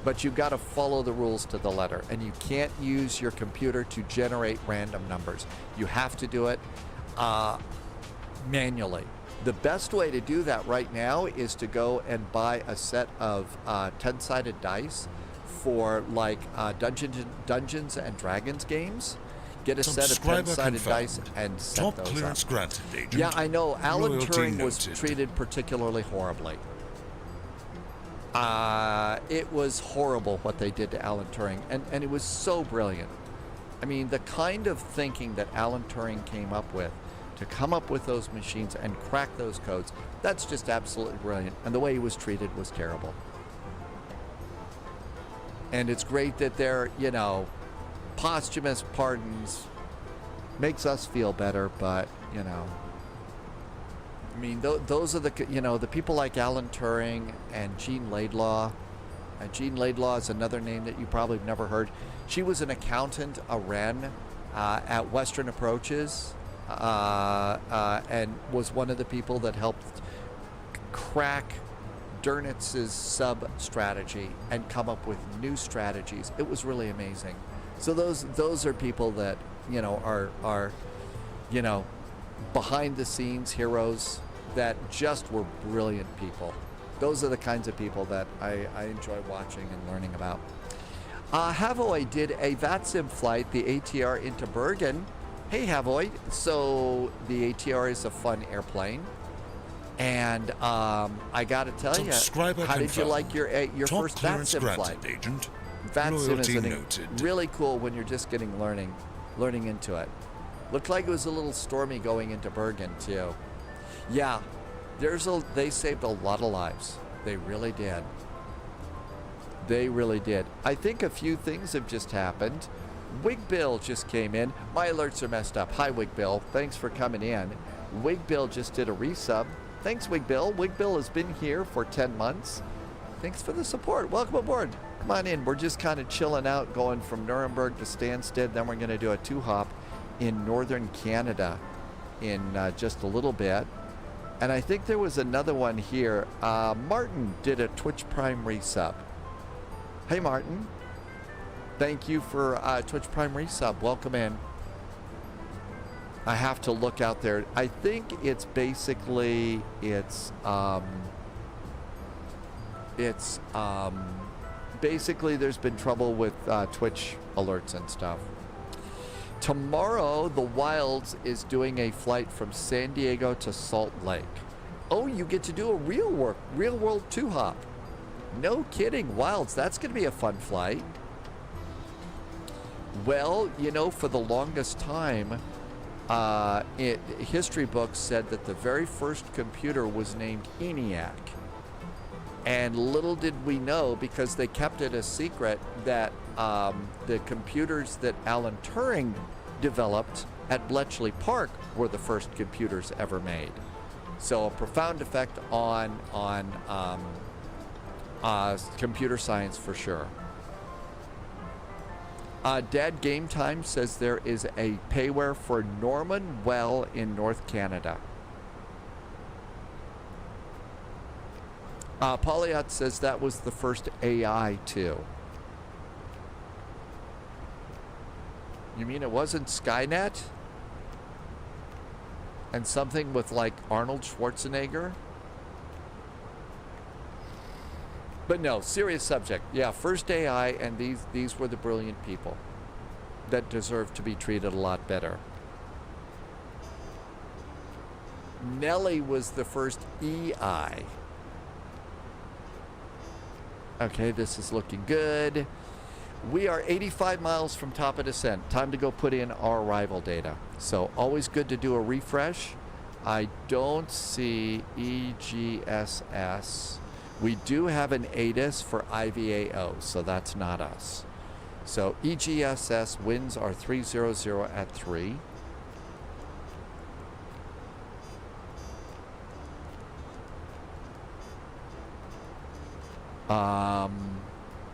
But you've got to follow the rules to the letter, and you can't use your computer to generate random numbers. You have to do it manually. The best way to do that right now is to go and buy a set of 10-sided dice for like Dungeons and Dragons games. Get a set of 10-sided dice and set Top those clearance up. granted, Agent. Yeah, I know. Alan Loyalty Turing was noted. treated particularly horribly. It was horrible what they did to Alan Turing, and it was so brilliant. I mean, the kind of thinking that Alan Turing came up with to come up with those machines and crack those codes, that's just absolutely brilliant. And the way he was treated was terrible. And it's great that they're, posthumous pardons makes us feel better, but, you know, I mean, those are the, you know, the people like Alan Turing and Jean Laidlaw. Jean Laidlaw is another name that you probably have never heard. She was an accountant, a Wren, at Western Approaches, and was one of the people that helped crack Dernitz's sub strategy and come up with new strategies. It was really amazing. So those are people that, you know, are you know, behind the scenes heroes that just were brilliant people. Those are the kinds of people that I enjoy watching and learning about. Havoy did a VATSIM flight, the ATR into Bergen. Hey Havoy, so the ATR is a fun airplane. And I got to tell you, how did you like your first VATSIM flight? Agent. VATSIM is really cool when you're just getting learning into it. Looked like it was a little stormy going into Bergen too. Yeah, they saved a lot of lives. They really did. They really did. I think a few things have just happened. Wig Bill just came in. My alerts are messed up. Hi Wig Bill, thanks for coming in. Wig Bill just did a resub. Thanks Wig Bill. Wig Bill has been here for 10 months. Thanks for the support. Welcome aboard. Come on in. We're just kind of chilling out, going from Nuremberg to Stansted. Then we're going to do a 2-hop in northern Canada in just a little bit. And I think there was another one here. Martin did a Twitch Prime resub. Hey Martin. Thank you for Twitch Prime resub. Welcome in. I have to look out there. I think it's basically basically there's been trouble with Twitch alerts and stuff. Tomorrow, the Wilds is doing a flight from San Diego to Salt Lake. Oh, you get to do a real world 2-hop. No kidding, Wilds. That's going to be a fun flight. Well, you know, for the longest time, history books said that the very first computer was named ENIAC. And little did we know, because they kept it a secret, that the computers that Alan Turing developed at Bletchley Park were the first computers ever made. So a profound effect on computer science for sure. Dad Game Time says there is a payware for Norman Well in North Canada. Polyot says that was the first AI too. You mean it wasn't Skynet? And something with like Arnold Schwarzenegger? But no, serious subject. Yeah, first AI, and these were the brilliant people that deserve to be treated a lot better. Nelly was the first EI. Okay, this is looking good. We are 85 miles from top of descent. Time to go put in our arrival data. So always good to do a refresh. I don't see EGSS. We do have an ATIS for IVAO, so that's not us. So EGSS winds are 300 at 3.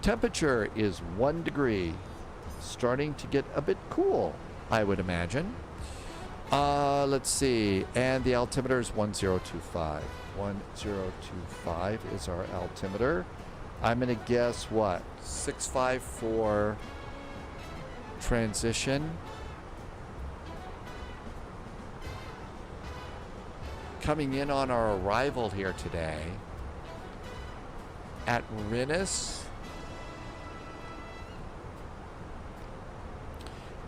Temperature is 1 degree. Starting to get a bit cool, I would imagine. Let's see. And the altimeter is 1025. 1025 is our altimeter. I'm going to guess what? 654 transition. Coming in on our arrival here today at Rinus.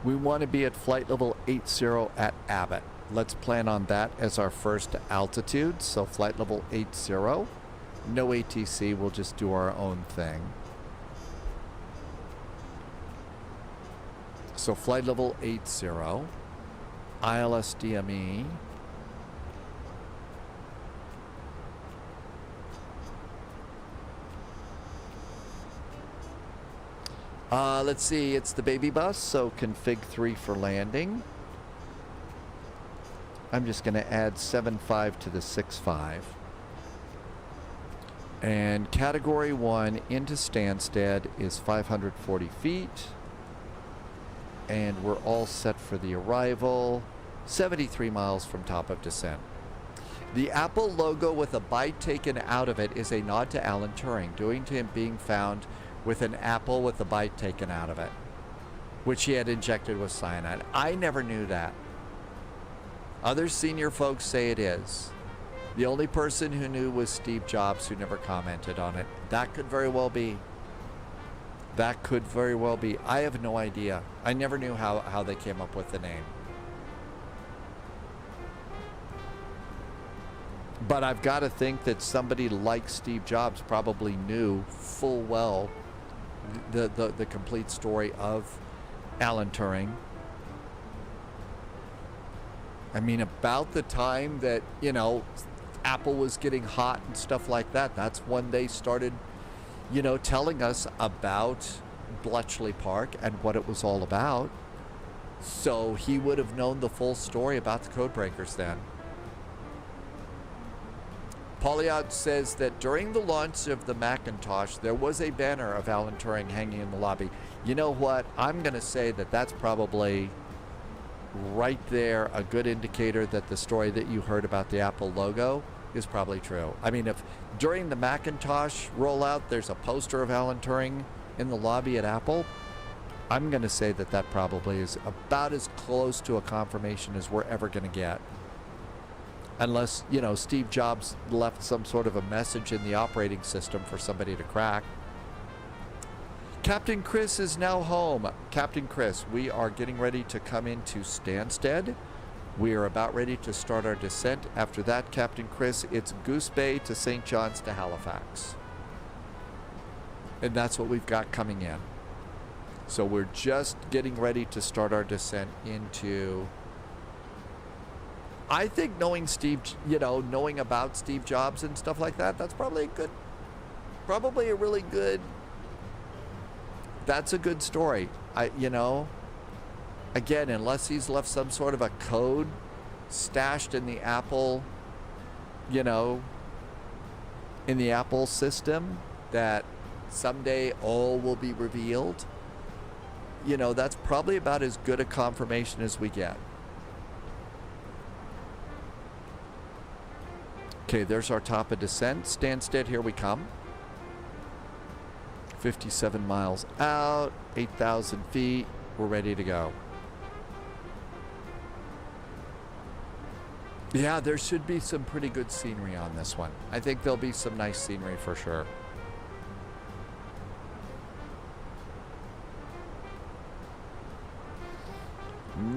We want to be at flight level 80 at Abbott. Let's plan on that as our first altitude. So flight level 80. No ATC, we'll just do our own thing. So flight level 80. ILS DME. Let's see, it's the baby bus, so config 3 for landing. I'm just going to add 7.5 to the 6.5. And category 1 into Stansted is 540 feet. And we're all set for the arrival, 73 miles from top of descent. The Apple logo with a bite taken out of it is a nod to Alan Turing, due to him being found with an apple with a bite taken out of it, which he had injected with cyanide. I never knew that. Other senior folks say it is. The only person who knew was Steve Jobs, who never commented on it. That could very well be. That could very well be. I have no idea. I never knew how they came up with the name. But I've got to think that somebody like Steve Jobs probably knew full well the complete story of Alan Turing. I mean, about the time that, you know, Apple was getting hot and stuff like that, that's when they started, you know, telling us about Bletchley Park and what it was all about. So he would have known the full story about the codebreakers then. Pauliot says that during the launch of the Macintosh, there was a banner of Alan Turing hanging in the lobby. You know what? I'm going to say that that's probably right there a good indicator that the story that you heard about the Apple logo is probably true. I mean, if during the Macintosh rollout there's a poster of Alan Turing in the lobby at Apple, I'm going to say that that probably is about as close to a confirmation as we're ever going to get. Unless, you know, Steve Jobs left some sort of a message in the operating system for somebody to crack. Captain Chris is now home. Captain Chris, we are getting ready to come into Stansted. We are about ready to start our descent. After that, Captain Chris, it's Goose Bay to St. John's to Halifax. And that's what we've got coming in. So we're just getting ready to start our descent into... I think knowing Steve, you know, knowing about Steve Jobs and stuff like that, that's probably a really good... That's a good story. You know, again, unless he's left some sort of a code stashed in the Apple, you know, in the Apple system that someday all will be revealed, you know, that's probably about as good a confirmation as we get. Okay, there's our top of descent. Stansted, here we come. 57 miles out, 8,000 feet. We're ready to go. Yeah, there should be some pretty good scenery on this one. I think there'll be some nice scenery for sure.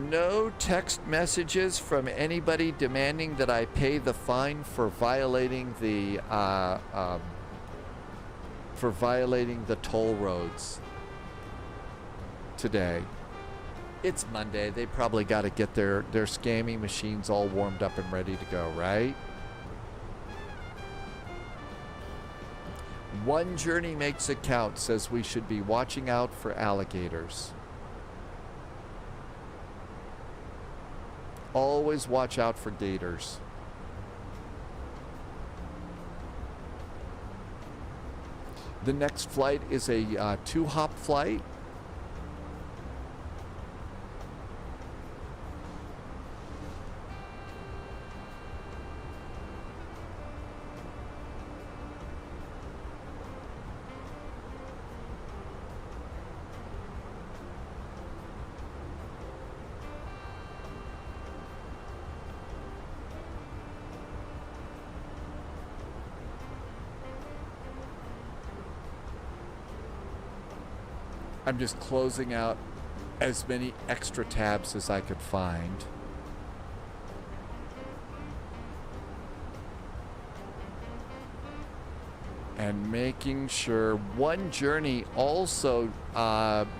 No text messages from anybody demanding that I pay the fine for violating the toll roads today. It's Monday. They probably got to get their scamming machines all warmed up and ready to go, right? One Journey Makes It Count says we should be watching out for alligators. Always watch out for gators. The next flight is a 2-hop flight. I'm just closing out as many extra tabs as I could find. And making sure One Journey also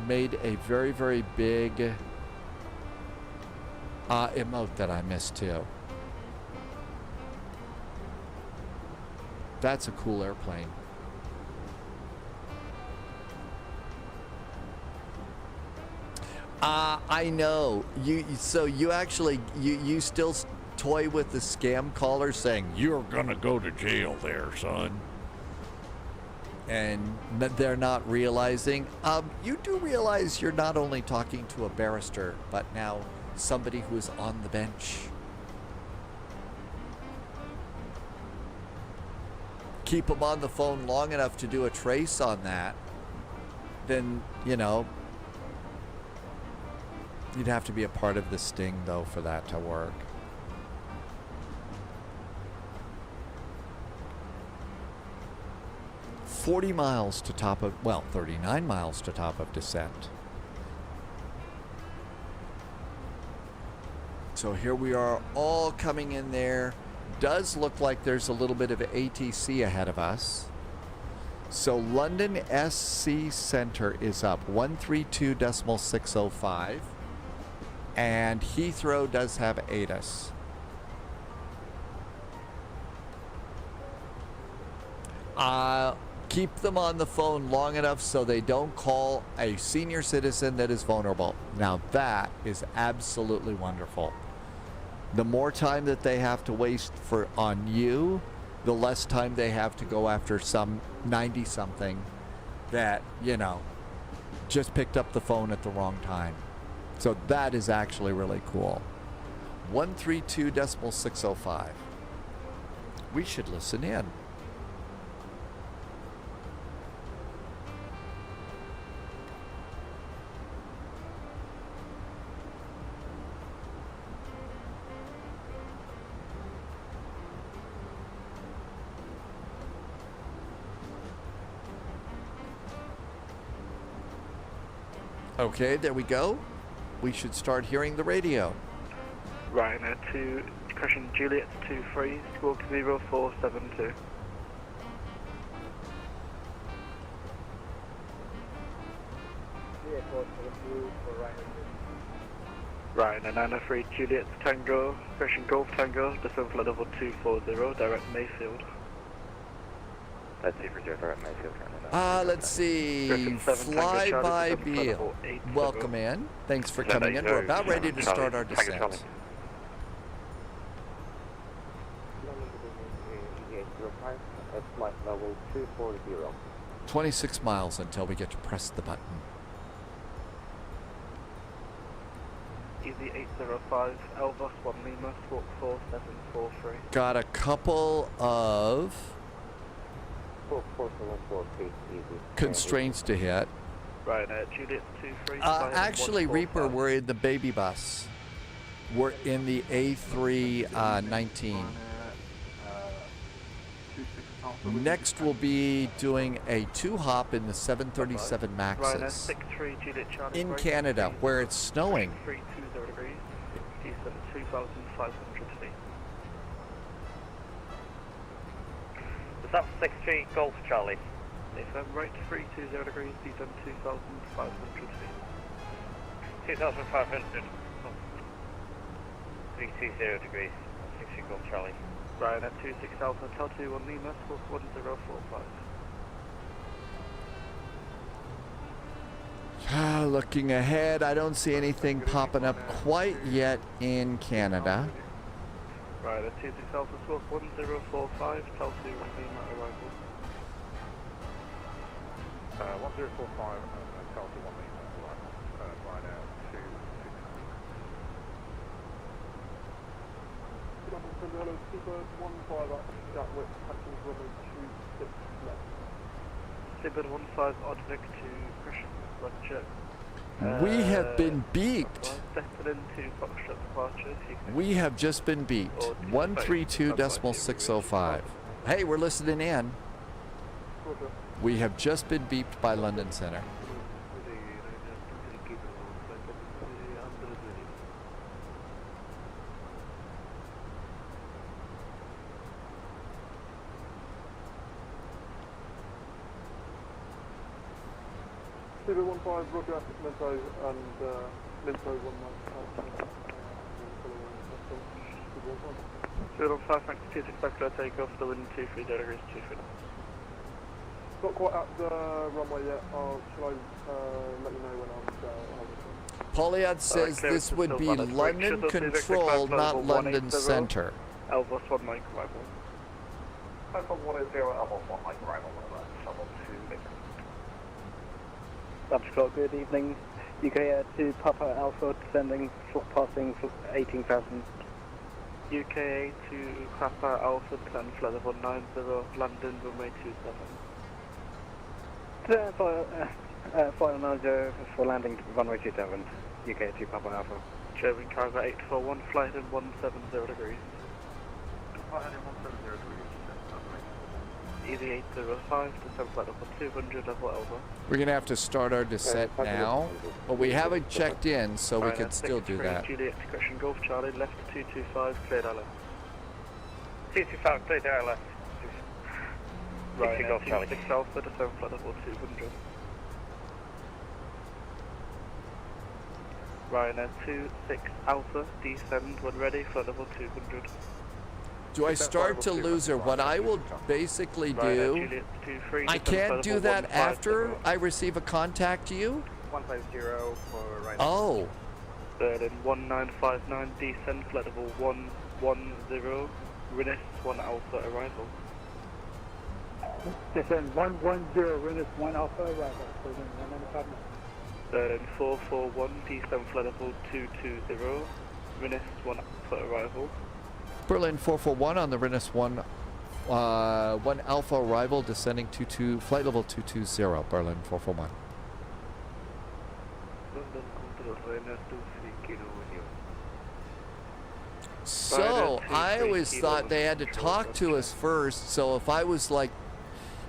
made a very, very big emote that I missed too. That's a cool airplane. I know. So you actually, you still toy with the scam caller saying, you're gonna go to jail there, son. And they're not realizing. You do realize you're not only talking to a barrister, but now somebody who's on the bench. Keep them on the phone long enough to do a trace on that, then, you know, you'd have to be a part of the sting, though, for that to work. "40 miles to top of, well, 39 miles to top of descent." So here we are all coming in there. Does look like there's a little bit of ATC ahead of us. So London SC Center is up 132.605. And Heathrow does have ATIS. Keep them on the phone long enough so they don't call a senior citizen that is vulnerable. Now that is absolutely wonderful. The more time that they have to waste on you, the less time they have to go after some 90-something that, you know, just picked up the phone at the wrong time. So that is actually really cool. 132.605. We should listen in. Okay, there we go. We should start hearing the radio. Ryanair to Crescent Juliet 23, squawk 0472. Ryanair 903 Juliet Tango, Crescent Golf Tango, descend flight level 240, direct Mayfield. Let's see for direct Mayfield. Let's see. Fly by Beale. Welcome in. Thanks for coming in. We're about ready to start our descent. 26 miles until we get to press the button. Easy 805, Elbus 1 Lima, squawk 4743. Got a couple of constraints to hit. Right, Juliet 23. Actually, Reaper, we're in the baby bus. We're in the A319. Next, we'll be doing a 2-hop in the 737 Maxes in Canada, where it's snowing. 320 degrees, descent 2,500 feet. Is that 63 Golf Charlie? Descent right 320 degrees, descent 2,500 feet. 2,500. 320 degrees, 60 Golf Charlie. Ryanair 26 Alpha, Tel 21 Lima, squawk 1045. Looking ahead, I don't see anything popping up quite yet in Canada. Ryanair 26 Alpha, squawk 1045, Tel 21 Lima, arrival. 1045 and Tel 21 Lima, arrival. Ryanair 26. Hello, Seabird 15 up, Gatwick, passing runway 26 left. Seabird 15 Oddvik to Crescent, Roger. We have been beeped. Settle into Foxtrot departure. We have just been beeped. 132.605. Hey, we're listening in. We have just been beeped by London Center. Seabird 15, Roger, Minto and Minto 1 Seabird 15, thanks to 26 backflow takeoff, the wind 23 degrees 2 feet. Not quite at the runway yet. Shall I let you know when I'm Polyad says this would be London Control, not London Center. Elvis 1 Mike arrival. Alpha 180, Alpha 1 Mike arrival, level 2 Subscribe, good evening. UK to Papa Alpha, descending, passing 18,000. UK to Papa Alpha 10, flight level 90, London, runway 27. Final 90 for landing, runway 27, UK to Papa Alpha. German cargo 841, flight in 170 degrees. Easy 805, descend flight level 200, level Alpha. We're going to have to start our descent now, but we haven't checked in, so we could still do that. Juliet, Expression Golf Charlie, left 225, cleared LS. 225, cleared LS. Right, Golf Charlie. 6 Alpha, descend flight level 200. Ryanair 26 Alpha, descend when ready, flight level 200. Do I start to lose her? What I will basically do, I can't do that after I receive a contact to you? 150 for right. Oh. Berlin 1959, descend, flight level 110, Rinus 1 Alpha, arrival. Descend 110, Rinus 1 Alpha, arrival. Berlin 441, descend, flight level 220, Rinus 1 Alpha, arrival. Berlin 441 on the Rinus 1 Alpha arrival, descending flight level 220, Berlin 441. So, I always thought they had to talk to us first, so if I was like,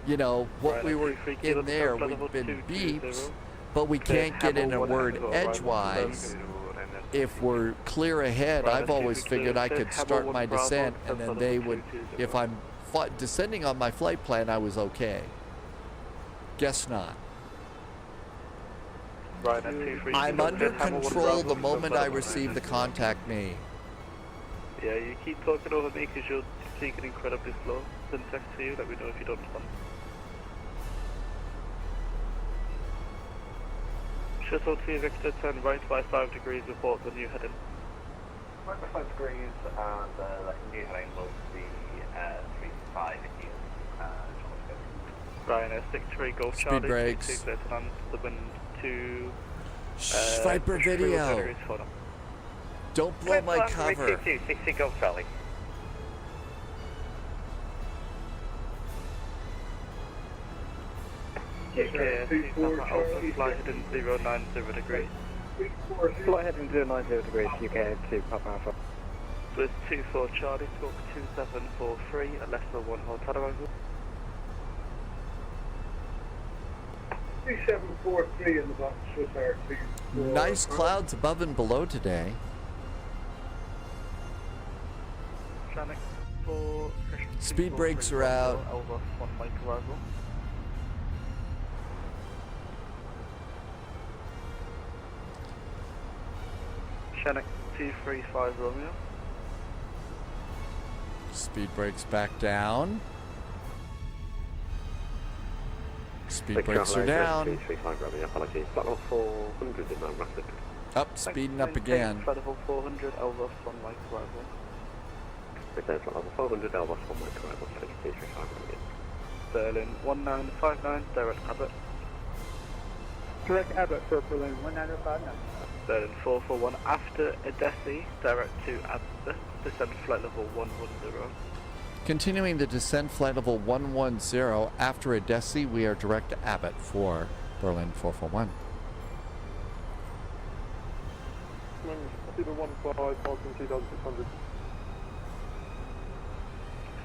you know, what we were in there, we've been beeped, but we can't get in a word edgewise. If we're clear ahead, I've always figured I could start my descent and then they would, if I'm descending on my flight plan, I was okay. Guess not. I'm under control the moment I receive the contact me. Yeah, you keep talking over me because you're speaking incredibly slow. Then text to you, let me know if you don't respond. Shuttle to Victor, turn right by 5 degrees, report the new heading. Right by 5 degrees, and the new heading will be 35 Indian. Ryanair 63 Golf Speed Charlie, brakes. 22 clear to land, the wind to... Viper video! Don't blow my cover. 60 Golf Charlie. UK, Alpha, flight heading 090 degrees. Flight heading 090 degrees, UK to Papa Alpha. With 24 Charlie, talk 2743, at less than 1 hotel arrival. 3743 in the box, Swiss Air 2. Nice clouds above and below today. Channel 4, Speed brakes are out. Alpha, 1 Mike arrival. Channel 235 Romeo. Speed brakes back down. Speed brakes are down. Up, speeding up again. Flight level 400, Elvis 1 Mike arrival. Level 400, Elvis 1 Mike arrival, 2335 Berlin 1959, direct Abbott. Direct Abbott for Berlin 1959. Berlin 441, after Edesi, direct to Abbott, descend flight level 110. Continuing the descent flight level 110 after Edesi, we are direct to Abbott for Berlin 441. Seabird 15, Falcon 2600.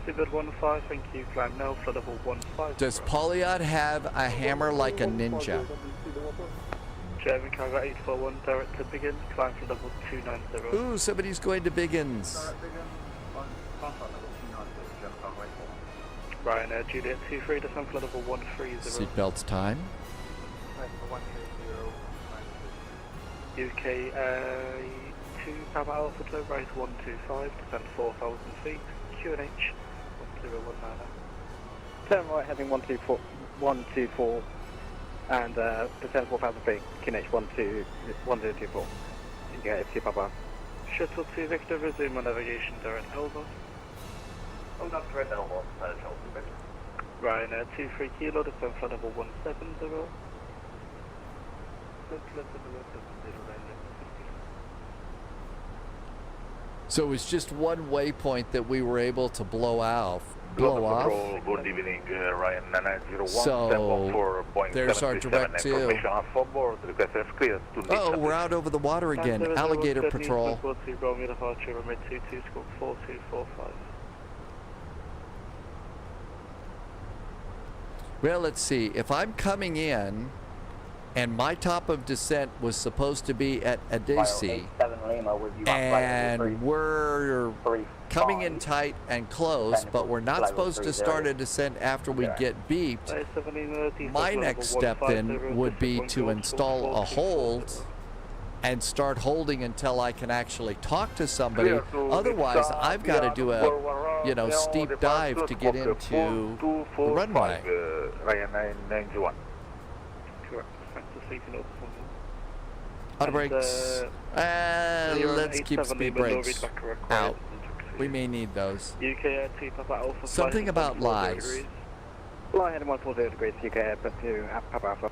Seabird 15, thank you, climb now, flight level 15. Does Polyad have a hammer like a ninja? German cargo 841, direct to Biggin, climb for level 290. Ooh, somebody's going to Biggins. Ryanair Juliet 23, descend for level 130. Seatbelts time. UK 2 Papa Alpha to right 125, descend 4,000 feet, QNH 1019. Turn right heading 124, And descend 4,000 feet, QNH 1024. EKCH Papa. Shuttle 2 Victor, resume on navigation direct Elbow. Hold up direct Elbow, Chelsea Victor. Ryanair 23 Kilo, descend flight level 170. So it was just one waypoint that we were able to blow off. Good evening, Ryan 901. So there's our direct to. Oh, we're out over the water again. Alligator Patrol. Well, let's see. If I'm coming in, and my top of descent was supposed to be at Adesi, and we're coming in tight and close, but we're not supposed to start a descent after we get beeped. My next step then would be to install a hold and start holding until I can actually talk to somebody. Otherwise, I've got to do a, steep dive to get into the runway. Ryan 991. Auto brakes. Let's keep speed brakes out. We may need those. Something about lies. Fly heading 140 degrees, UK air, plus to Papa Alpha.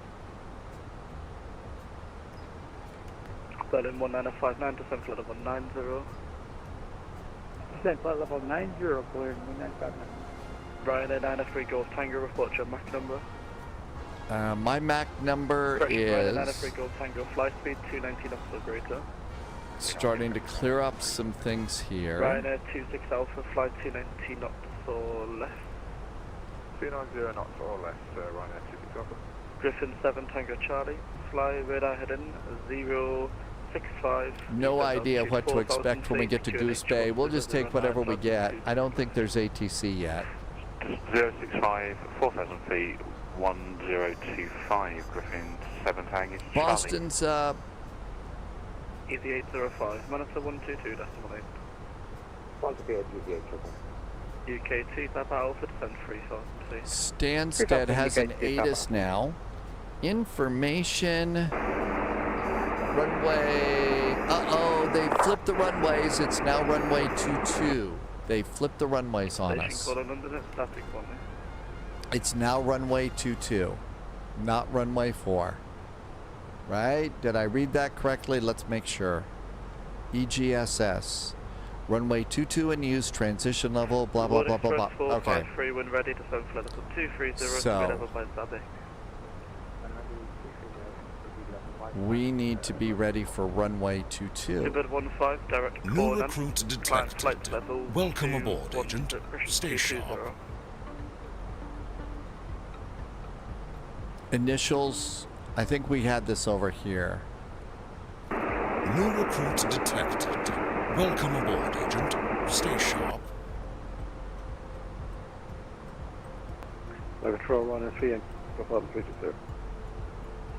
Berlin 1959, descent flight level 90. Descent flight level 90, cleared 1959. Ryanair 903 Golf Tango, report your MAC number. My MAC number is flight speed 290 knots or greater. Starting to clear up some things here. Ryanair 26 Alpha, flight 290 knots or less. 290 knots or less, Ryanair 26 Alpha. Griffin 7 Tango Charlie, fly radar heading 065. No idea what to expect when we get to Goose Bay. We'll just take whatever we get. I don't think there's ATC yet. 065, 4,000 feet. 1025, Griffin 7 Tango. Boston's Easy 805, monitor 122, decimal 8. UK 2, Papa Alpha, descend 35. Stansted has an ATIS now. Information. Runway. Uh-oh, they flipped the runways. It's now runway 22. They flipped the runways on us. It's now runway 22, not runway 4. Right? Did I read that correctly? Let's make sure. EGSS. Runway 22 in use, transition level, blah, blah, blah, blah, blah. Okay. When ready to send flight level 230, so, we need to be ready for runway 22. New recruit detected. Welcome aboard, Agent. Stay sharp. Initials, I think we had this over here. New recruit detected. Welcome aboard, Agent. Stay sharp. Control 1 and 3 and 320.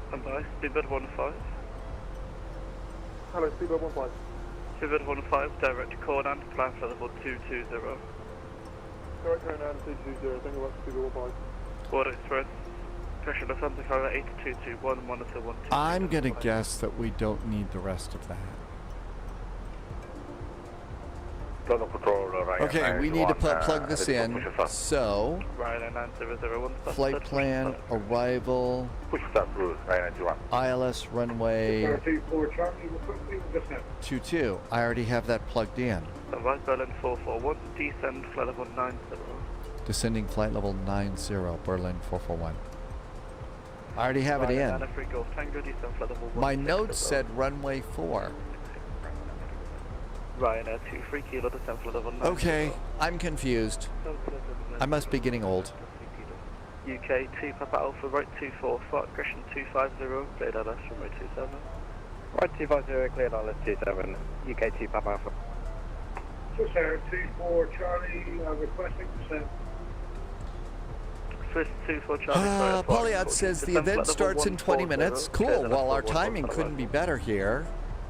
Stand by, speedbird 15. Hello, speedbird 15. Speedbird 15, direct to Cornan, climb flight level 220. Direct Cornan 220, thank you much, speedbird 15. Border Express. Pressure Lufthansa Carrier 8221, monitor 12. I'm going to guess that we don't need the rest of that. Okay, we need to plug this in. So, flight plan, arrival, ILS runway 22. I already have that plugged in. Berlin 441, descend flight level 90. Descending flight level 90, Berlin 441. I already have it in. My notes said runway 4. Ryanair 23 Kilo, descend flight level 90. Okay, I'm confused. I must be getting old. UK 2 Papa Alpha, right 24, flight aggression 250, cleared LS runway 27. Right 250, cleared LS 27, UK 2 Papa Alpha. Swiss Air 24 Charlie, requesting descent. Swiss 24 Charlie. Polyot says the event starts in 20 minutes. Cool. Well, our timing couldn't be better here.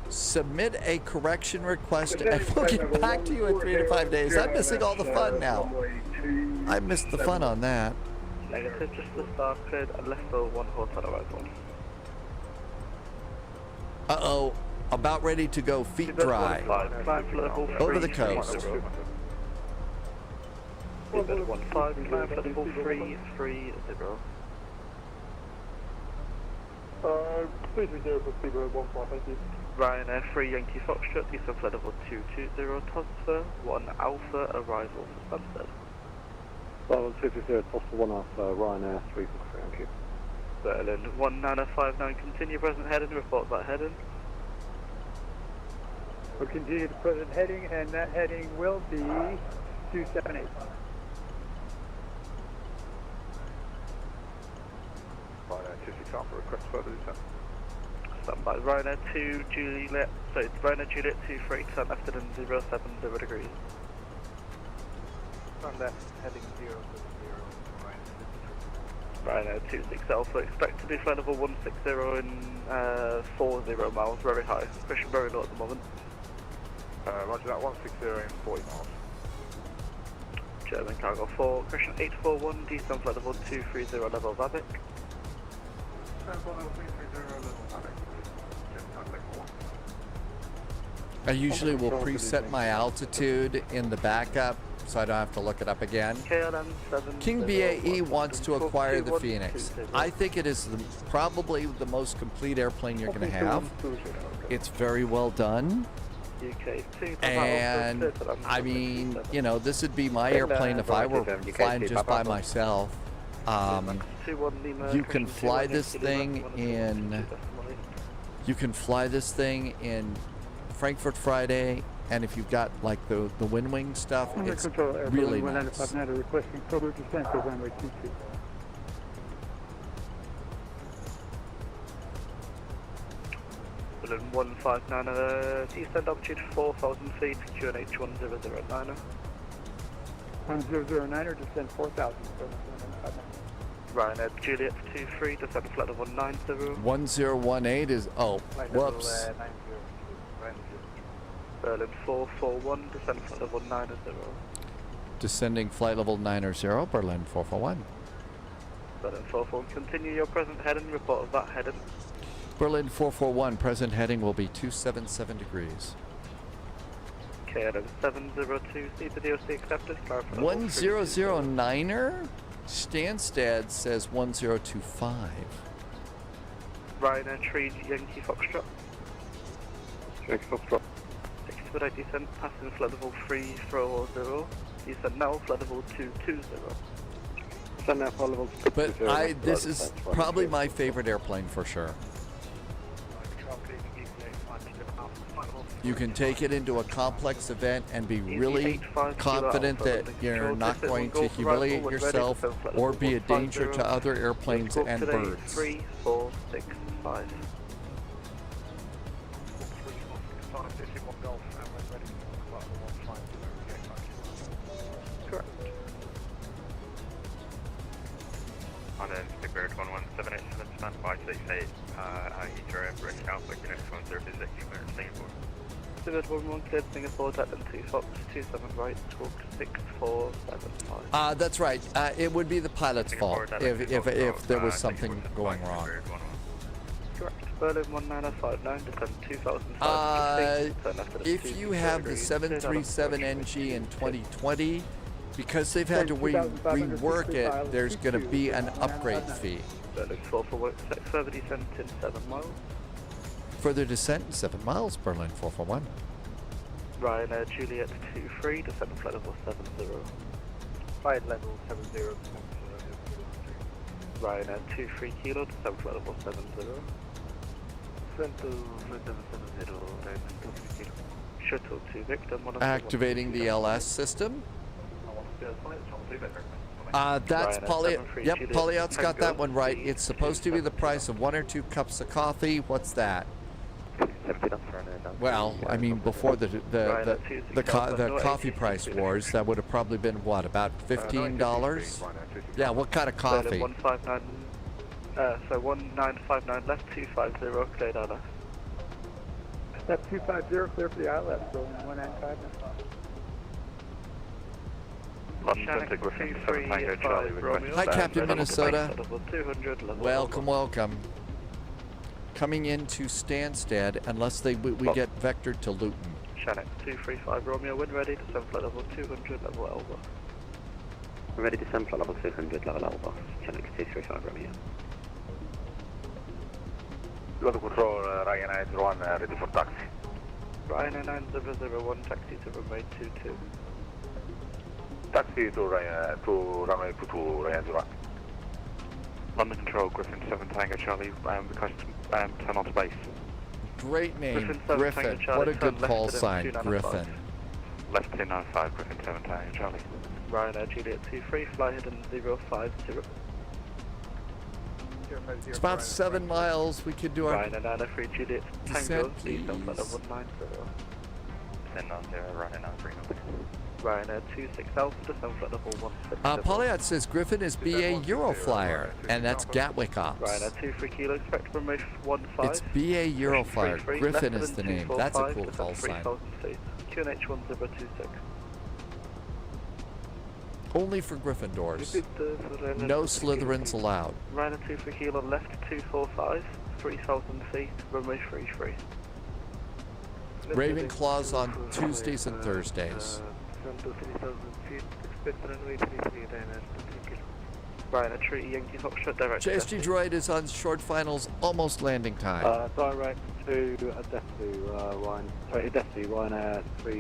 Submit a correction request and we'll get back to you in 3 to 5 days. I'm missing all the fun now. I missed the fun on that. Negative, just the star cleared and left for 1 hotel arrival. Uh-oh, about ready to go feet dry. Climb for level 3. Over the coast. Seabird 15, climb for level 330. 330 for Seabird 15, thank you. Ryanair 3 Yankee Foxtrot, descend for level 220, transfer 1 Alpha, arrival for Stansted. Level 230, Foster 1 Alpha, Ryanair 3 thank you. Berlin 1959, continue present heading, report that heading. We'll continue the present heading, and that heading will be 278. Ryanair 26 Alpha, request further descent. Stand by. Ryanair 2 Juliet, sorry, Ryanair Juliet 23, turn left at 070 degrees. Turn left, heading 070, Ryanair 26 Alpha, expect to be flight level 160 in 40 miles, very high. Pressure very low at the moment. Roger that, 160 in 40 miles. German cargo 4, question 841, descend flight level 230 level Vavic. I usually will preset my altitude in the backup so I don't have to look it up again. King BAE wants to acquire the Phoenix. I think it is probably the most complete airplane you're going to have. It's very well done. And I mean, you know, this would be my airplane if I were flying just by myself. You can fly this thing in. You can fly this thing in Frankfurt Friday, and if you've got like the wind wing stuff, it's really nice. Requesting further descent for runway 22. Berlin 159, descend altitude 4,000 feet, QNH 1009. 1009er, descend 4,000. Ryanair Juliet 23, descend flight level 90. 1018 is, oh, whoops. Berlin 441, descend flight level 90. Descending flight level 90, Berlin 441. Berlin 441, continue your present heading, report of that heading. Berlin 441, present heading will be 277 degrees. KLM 702, CPDOC accepted, 1009er? Stansted says 1025. Ryanair 3 Yankee Foxtrot. Yankee Foxtrot. Expedite descent, passing flight level 340. Descent now, flight level 220. Descent now, flight level 220. But this is probably my favorite airplane for sure. You can take it into a complex event and be really confident that you're not going to humiliate yourself or be a danger to other airplanes and birds. 3465. Correct. On in Spirit 11787, stand by 68, Heathrow, British Alpha, Unit 1056, Singapore. Spirit 11 cleared Singapore, Tatland 2 Fox, 27 right, talk 6475. That's right. It would be the pilot's fault if there was something going wrong. Correct. Berlin 1959, descend 2005. If you have the 737NG in 2020, because they've had to rework it, there's going to be an upgrade fee. Berlin 441, further descent in 7 miles. Further descent in 7 miles, Berlin 441. Ryanair Juliet 23, descent flight level 70. Flight level 70. Ryanair 23 kilo, descent flight level 70. Shuttle 2 Victor. Activating the LS system. That's Polyot. Yep, Polyot's got that one right. It's supposed to be the price of 1 or 2 cups of coffee. What's that? Well, I mean, before the coffee price wars, that would have probably been what, about $15? Yeah, what kind of coffee? 159. So 1959 left, 250 cleared ILS. Left 250 clear for the ILS, Berlin 1959. London Griffin 7 Tango Charlie requesting Hi, Captain Minnesota. Level 200, level Welcome, welcome. Coming into Stansted unless we get vectored to Luton. Shannon 235 Romeo, when ready, descend flight level 200, level Elba. Ready to descend flight level 200, level Elba. Shannon 235 Romeo. London Control, Ryanair 01, ready for taxi. Ryanair 9001, taxi to runway 22. Taxi to runway 22, Ryanair 01. London Control, Griffin 7 Tango Charlie, request turn on to base. Great name, Griffin 7 Griffin. Tango Charlie, What a turn good left call to them, sign, 295. Griffin. Left 295, Griffin 7 Tango Charlie. Ryanair Juliet 23, fly hidden 050. It's about 7 miles. We could do our Ryanair 903 Juliet Tango, descent, descend flight please. level 190. Descend on 0, running on 3 knots. Ryanair 26 Alpha, descend flight level 160. Polyot says Griffin is BA Euroflyer, and that's Gatwick Ops. Ryanair 23 Kilo, expect runway 15. It's BA Euroflyer. Griffin is the name. That's a cool call sign. 3,000 feet. QNH 1026. Only for Gryffindors. No Slytherins allowed. Ryanair 23 Kilo, left 245, 3,000 feet, runway 33. Ravenclaws on Tuesdays and Thursdays. 3,000 feet, expect runway 33, Ryanair Treaty Yankee Foxtrot, direct. JSG Droid is on short finals, almost landing time. Direct to Ryanair 3,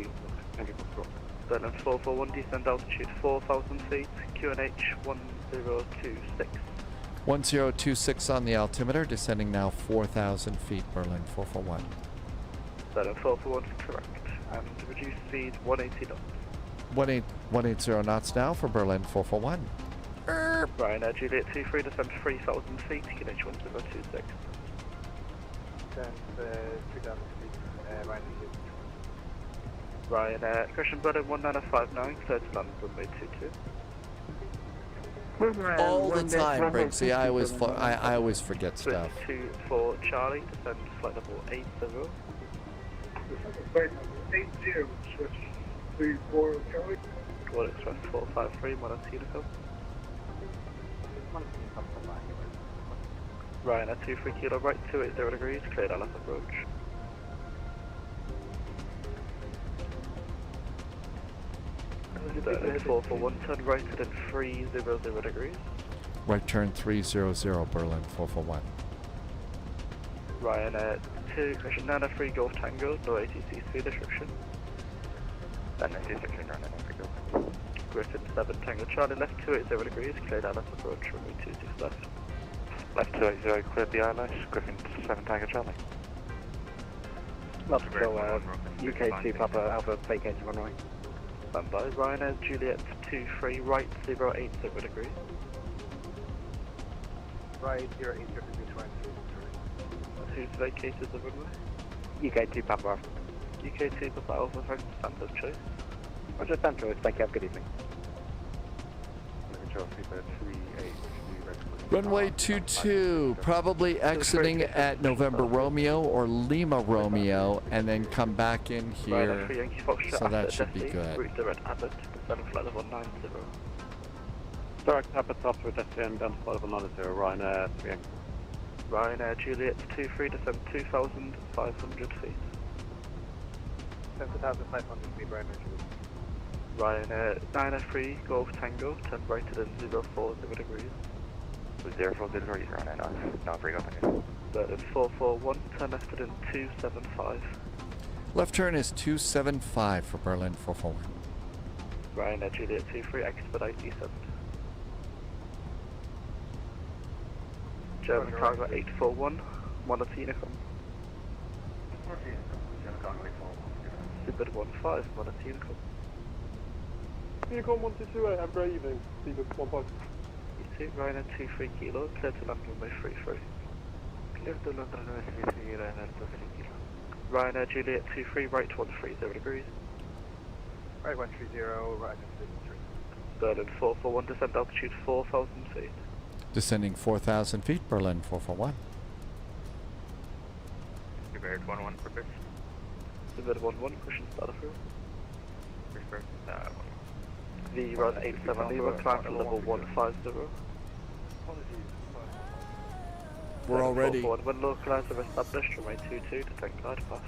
Yankee Foxtrot. Berlin 441, descend altitude 4,000 feet, QNH 1026. 1026 on the altimeter, descending now 4,000 feet, Berlin 441. Berlin 441 correct, and reduce speed 180 knots. 180 knots now for Berlin 441. Ryanair Juliet 23, descend 3,000 feet, QNH 1026. Descend 3,000 feet, Ryanair, Christian Berlin 1959, clear to land runway 22. All the time, Briggsy. I always forget stuff. 24 Charlie, descend flight level 80. Descend 80, switch 34 Charlie. One Express 453, Monaco Uniform. Ryanair 23 Kilo, right 280 degrees, cleared LF approach. Berlin 441, turn right at 300 degrees. Right turn 300, Berlin 441. Ryanair 2, Christian 903 Golf Tango, no ATC speed restriction. Then 96 running on 3 Golf. Griffin 7 Tango Charlie, left 280 degrees, cleared LF approach, runway 26 left. Left 280, cleared the ILS, Griffin 7 Tango Charlie. Left to UKT Papa Alpha vacated runway. Standby, Ryanair Juliet 23, right 080 degrees. Right 080 degrees, Who's vacated the runway? UKT Papa Alpha. UKT Papa Alpha, thanks, standard choice. Roger, standard choice, thank you, have a good evening. Runway 22, probably exiting at November Romeo or Lima Romeo, and then come back in here. So that should be good. Route direct Abbott, descend flight level 90. Direct Abbott after descend down to flight level 90, Ryanair 3. Ryanair Juliet 23, descend 2,500 feet. 10,500 feet, Ryanair Juliet. Ryanair 903 Golf Tango, turn right at 040 degrees. Was 040 degrees, Ryanair 903 Golf Tango. Berlin 441, turn left at 275. Left turn is 275 for Berlin 441. Ryanair Juliet 23, expedite descent. German cargo 841, Monaco Uniform. Super 15, Monaco Uniform. Unicorn 122, have a great evening. Super 15. Ryanair 23 Kilo, clear to land runway 33. Clear to land runway 33, Ryanair 23 Kilo. Ryanair Juliet 23, right 130 degrees. Right 130, right 133. Berlin 441, descend altitude 4,000 feet. Descending 4,000 feet, Berlin 441. Prepared 11 for pitch. Submitted 11, cushion starter through. Prepared The run 87 Lima, climb to level 150. We're already. When localizer established, runway 22, descend glide path.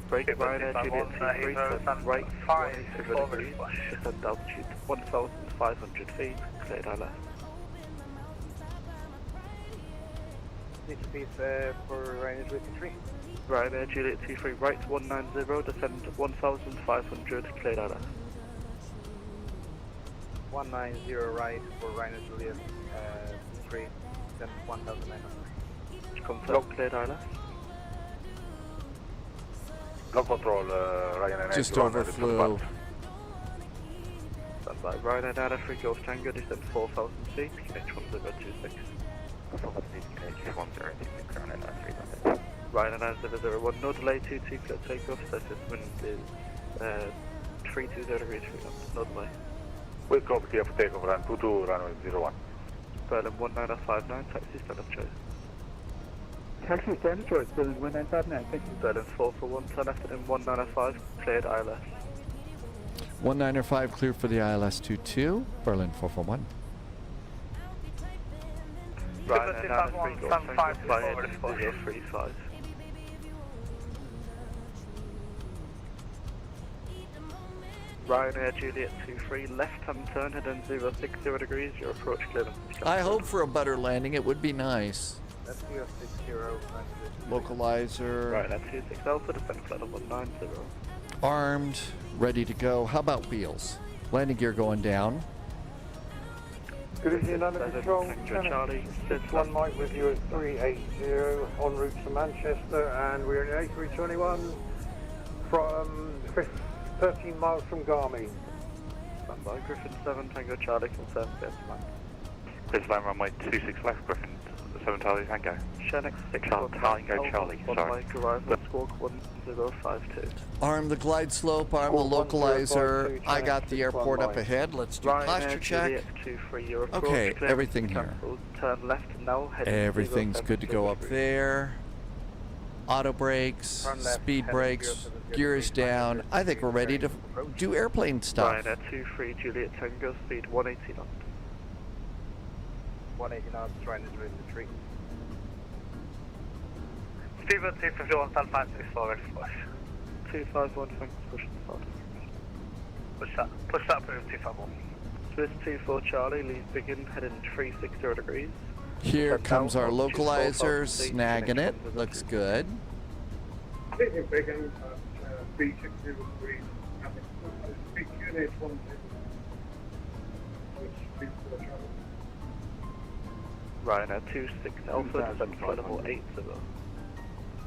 Brake Ryanair Juliet 23, turn right 180 degrees, descend altitude 1,500 feet, cleared ILS. Need to be for Ryanair Juliet 23. Ryanair Juliet 23, right 190, descend 1,500, cleared ILS. 190 right for Ryanair Juliet 3, then 1,900. Confirm, cleared ILS. No control, Ryanair. Just overflew. Stand by, Ryanair Nana 3 Golf Tango, descend 4,000 feet, QNH 1026. Ryanair Nana 001, no delay, 22 clear takeoff, surface wind is 320 degrees, no delay. We copy clear for takeoff, run 22, runway 01. Berlin 1959, taxi standard choice. Taxi standard choice, Berlin 1959, thank you. Berlin 441, turn left in 195, cleared ILS. 195 clear for the ILS 22, Berlin 441. Ryanair Nana 3 Golf Tango, Flyin 035. Ryanair Juliet 23, left-hand turn, head in 060 degrees, your approach clearance. I hope for a better landing, it would be nice. That's 060, Localizer. Ryanair 26 Alpha, descend flight level 90. Armed, ready to go. How about wheels? Landing gear going down. Good evening, under control. Charlie, 61 Mike with you at 380, en route to Manchester, and we're in A321 from 13 miles from Garmy. Stand by, Griffin 7, Tango Charlie, confirm first man. Please land runway 26 left, Griffin 7 Charlie Tango. Shenix 6 Tango Charlie, sorry. Arrival, squawk 1052. Arm the glide slope, arm the localizer. I got the airport up ahead. Let's do posture check. Okay, everything here. Turn left now, head Everything's good to go up there. Auto brakes, speed brakes, gear is down. I think we're ready to do airplane stuff. Ryanair 23 Juliet Tango, speed 180 knots. 180 knots, trying to drive the tree. Steven 251, stand 564, ready for push. 251, thanks, push and start. Push that through 251. Swiss 24 Charlie, leave begin, heading 360 degrees. Here comes our localizer, snagging it. Looks good. Taking begin at 360 degrees, speed QNH 10. Ryanair 26 Alpha, descend flight level 80.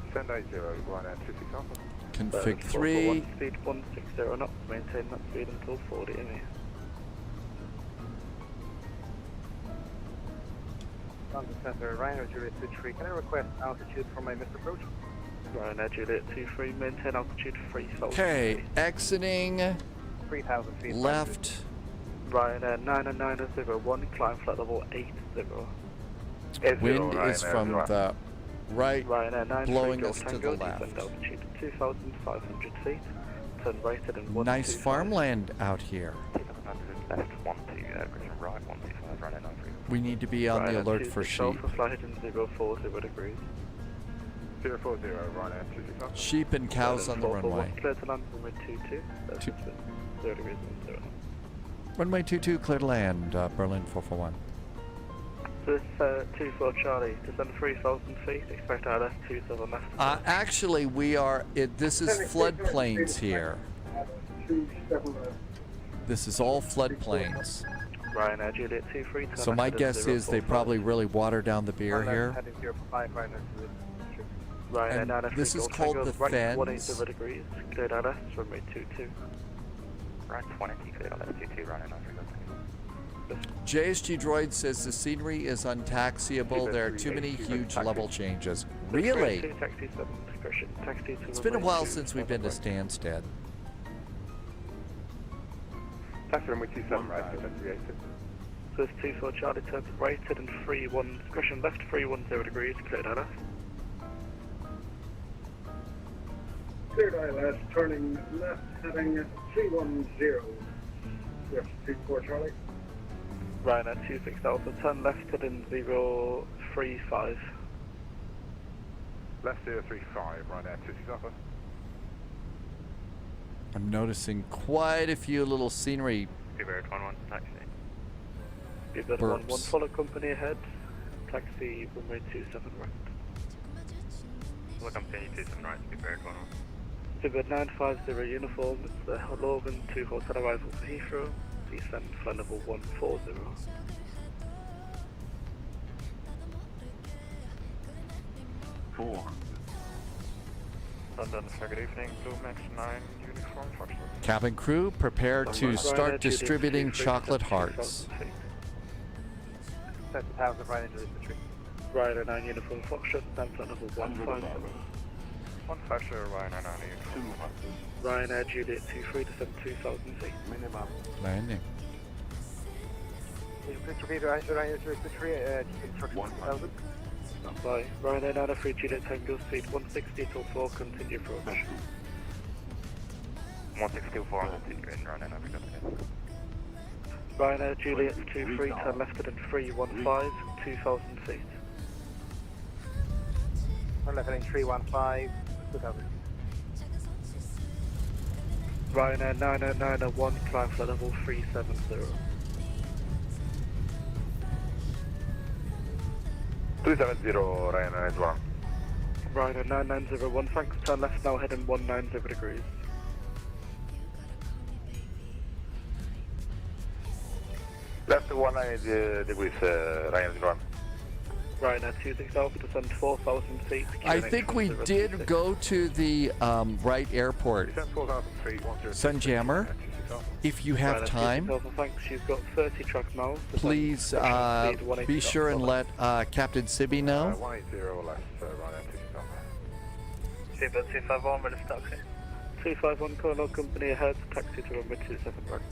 Descend 80, Ryanair 26 Alpha. Config 3. Speed 160 knots, maintain that speed until 40 in here. London Center, Ryanair Juliet 23, can I request altitude for my missed approach? Ryanair Juliet 23, maintain altitude 3000. Okay, exiting 3,000 feet. left. Ryanair 9901, climb flight level 80. Wind is from the right, Ryanair blowing 93 us to the Tango, left. descend altitude 2,500 feet. Turn right at in 125. Nice farmland out here. Left 12, Griffin right 125, Ryanair 93. We need to be on the alert for sheep. Flight in 040 degrees. 040, Ryanair 26 Alpha. Sheep and cows on the runway. Clear to land runway 22. 0 degrees and 0. Runway 22, clear to land, Berlin 441. This 24 Charlie, descend 3,000 feet, expect ILS 27 left. Actually, we are, this is floodplains here. This is all floodplains. Ryanair Juliet 23. So my guess is they probably really water down the beer here. And this is called the fens. 180 degrees, cleared ILS, runway 22. Right 20, cleared ILS 22, Ryanair 93. JSG Droid says the scenery is untaxiable. There are too many huge level changes. Really? It's been a while since we've been to Stansted. Taxi runway 27, right, 38. So it's 24 Charlie, turn to right, heading 31, discretion left 310 degrees, cleared ILS. Cleared ILS, turning left, heading 310. Yes, 34 Charlie. Ryanair 26 Alpha, turn left heading 035. Left 035, Ryanair 26 Alpha. I'm noticing quite a few little scenery Seabird 11, taxi. Seabird burps. 11, follow company ahead. Taxi runway 27 right. Follow company 27 right, Seabird 11. Seabird 950 uniform, it's the Logan 2 hotel arrival to Heathrow. Descend flight level 140. London, good evening, Blue Max 9, uniform, Foxtrot. Cabin crew, prepare to start distributing chocolate hearts. 30,000 Ryanair Juliet for 3. Ryanair 9 uniform, Foxtrot, stand flight level 150. 150, Ryanair 9 uniform. Ryanair Juliet 23, descend 2,000 feet. Minimum. Landing. Please repeat Ryanair Juliet for 3, instruction 1,000. By Ryanair 903 Juliet Tango, speed 160-4, continue approach. 162.4, continue in Ryanair 9. Ryanair Juliet 23, turn left heading 315, 2,000 feet. Turn left heading 315, 2,000. Ryanair 901, climb flight level 370. 370, Ryanair 1. Ryanair 9901, thanks, turn left now heading 190 degrees. Left 190 degrees, Ryanair 1. Ryanair 26 Alpha, descend 4,000 feet. I think we did go to the right airport. Sunjammer, if you have time, thanks, you've got 30 truck now. please be sure and let Captain Sibby know. 180 left, Ryanair 26 Alpha. Seabird 251, ready for taxi. 251, Colonel Company ahead, taxi to runway 27 right.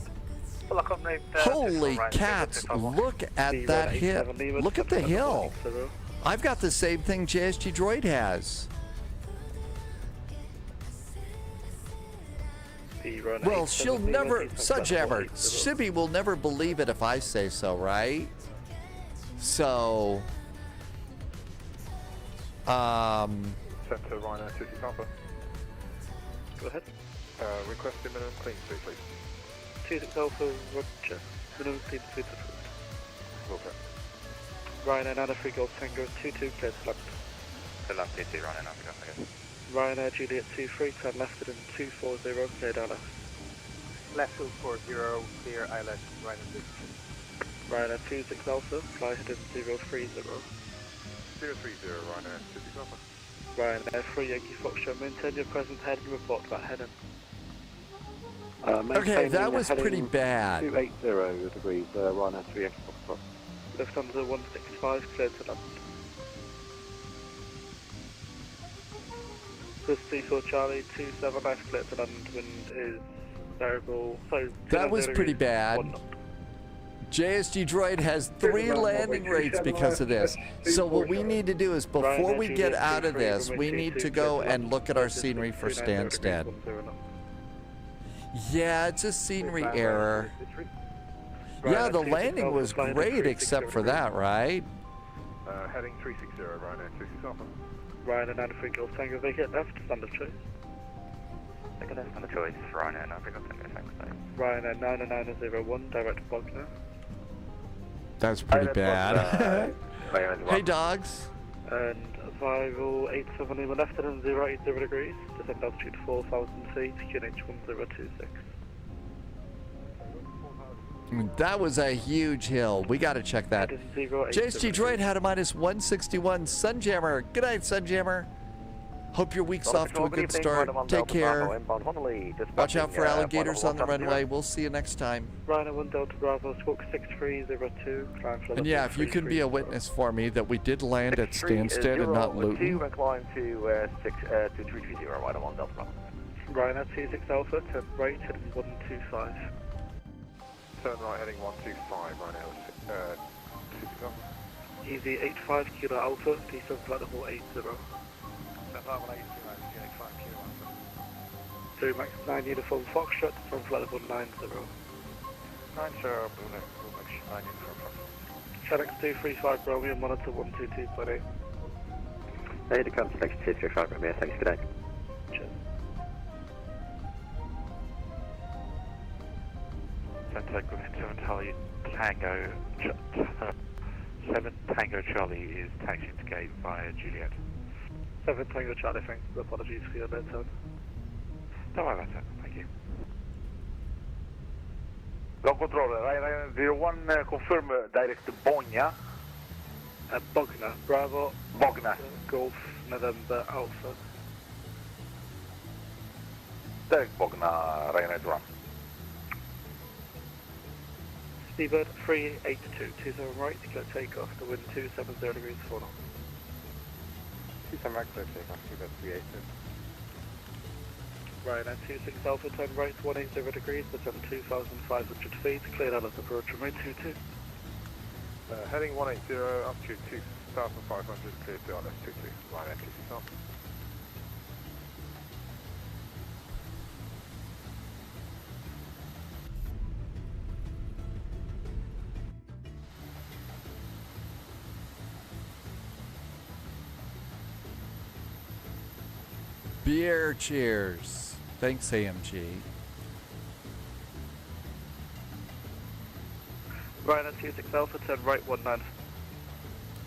Holy cats, look at that hill. Look at the hill. I've got the same thing JSG Droid has. Well, she'll never, Sunjammer, Sibby will never believe it if I say so, right? So, Sent to Ryanair 26 Alpha. Go ahead. Request the minimum clean suit, please. 26 Alpha, Roger. Minimum clean suit approved. Okay. Ryanair 903 Golf Tango 22, clear to land. To land, TT, Ryanair 9, I guess. Ryanair Juliet 23, turn left heading 240, cleared ILS. Left 240, clear ILS, Ryanair 6. Ryanair 26 Alpha, fly heading 030. 030, Ryanair 26 Alpha. Ryanair 3 Yankee Foxtrot, maintain your present heading, report back heading. okay, that was pretty bad. 280 degrees, Ryanair 3 Yankee Foxtrot. Lufthansa 165, cleared to land. Plus 34 Charlie, 27 nice, cleared to land, wind is variable, so... That was pretty bad. JSG Droid has 3 landing rates because of this. So what we need to do is, before we get out of this, we need to go and look at our scenery for Stansted. Yeah, it's a scenery error. Yeah, the landing was great except for that, right? Heading 360, Ryanair 26 Alpha. Ryanair 93 Golf Tango, vacate left, standard choice. Take left on the choice, Ryanair 9, Golf Tango, thanks, mate. Ryanair 90901, direct to Bogner. That's pretty bad. Hey, dogs. And arrival 87 Lima left and 080 degrees, descend altitude 4,000 feet, QNH 1026. That was a huge hill. We got to check that. JSG Droid had a minus 161. Sunjammer. Good night, Sunjammer. Hope your week's off to a good start. Take care. Watch out for alligators on the runway. We'll see you next time. Ryanair 1 Delta Bravo, squawk 6302. And yeah, if you can be a witness for me that we did land at Stansted and not Luton. And climb to 330, Ryanair 1 Delta Bravo. Ryanair 26 Alpha, turn right, heading 125. Turn right, heading 125, Ryanair 26 Alpha. Easy 85 Kilo Alpha, descend flight level 80. 2 Max 9 uniform Foxtrot from flight level 90. 9 sir, Blue Max 9 uniform Foxtrot. Channel 235 Romeo, monitor 122.8. Hey, the come select 235 Romeo, thanks, good day. Cheers. 7 Tango, 7 Tango Charlie is taxiing to gate via Juliet. 7 Tango Charlie, thanks. Apologies for your late tone. Don't worry about that, thank you. Ground control, Ryan 01, confirm direct to Bogna. Bogna, Bravo. Bogna. Golf, November, Alpha. Direct Bogna, Ryan 1. Speedbird 382, 27 right, to get takeoff, the wind 270 degrees 4 knots. 27 right, clear takeoff, Speedbird 382. Ryanair 26 Alpha, turn right 180 degrees, descend 2,500 feet, cleared out of approach runway 22. Heading 180, altitude 2,500, clear to RS 22, Ryanair 26 Alpha. Beer cheers. Thanks, AMG. Ryanair 26 Alpha, turn right 19.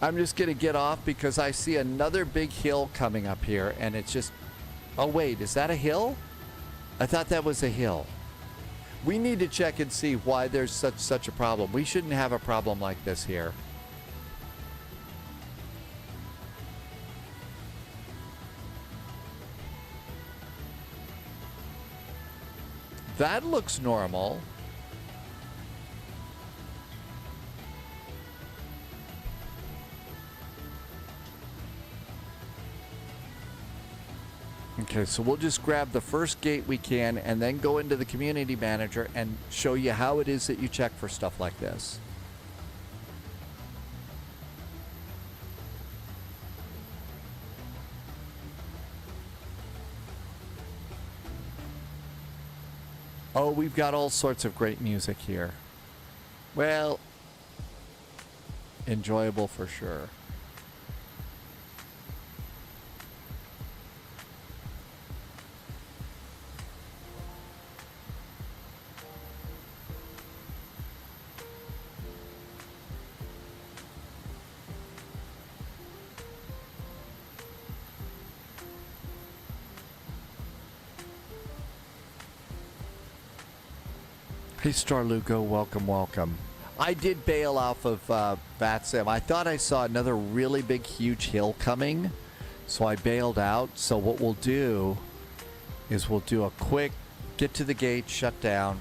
I'm just going to get off because I see another big hill coming up here, and it's just... Oh, wait, is that a hill? I thought that was a hill. We need to check and see why there's such a problem. We shouldn't have a problem like this here. That looks normal. Okay, so we'll just grab the first gate we can and then go into the community manager and show you how it is that you check for stuff like this. Oh, we've got all sorts of great music here. Well, enjoyable for sure. Hey, Star Lugo, welcome, welcome. I did bail off of VATSIM. I thought I saw another really big, huge hill coming, so I bailed out. So what we'll do is we'll do a quick get to the gate, shut down.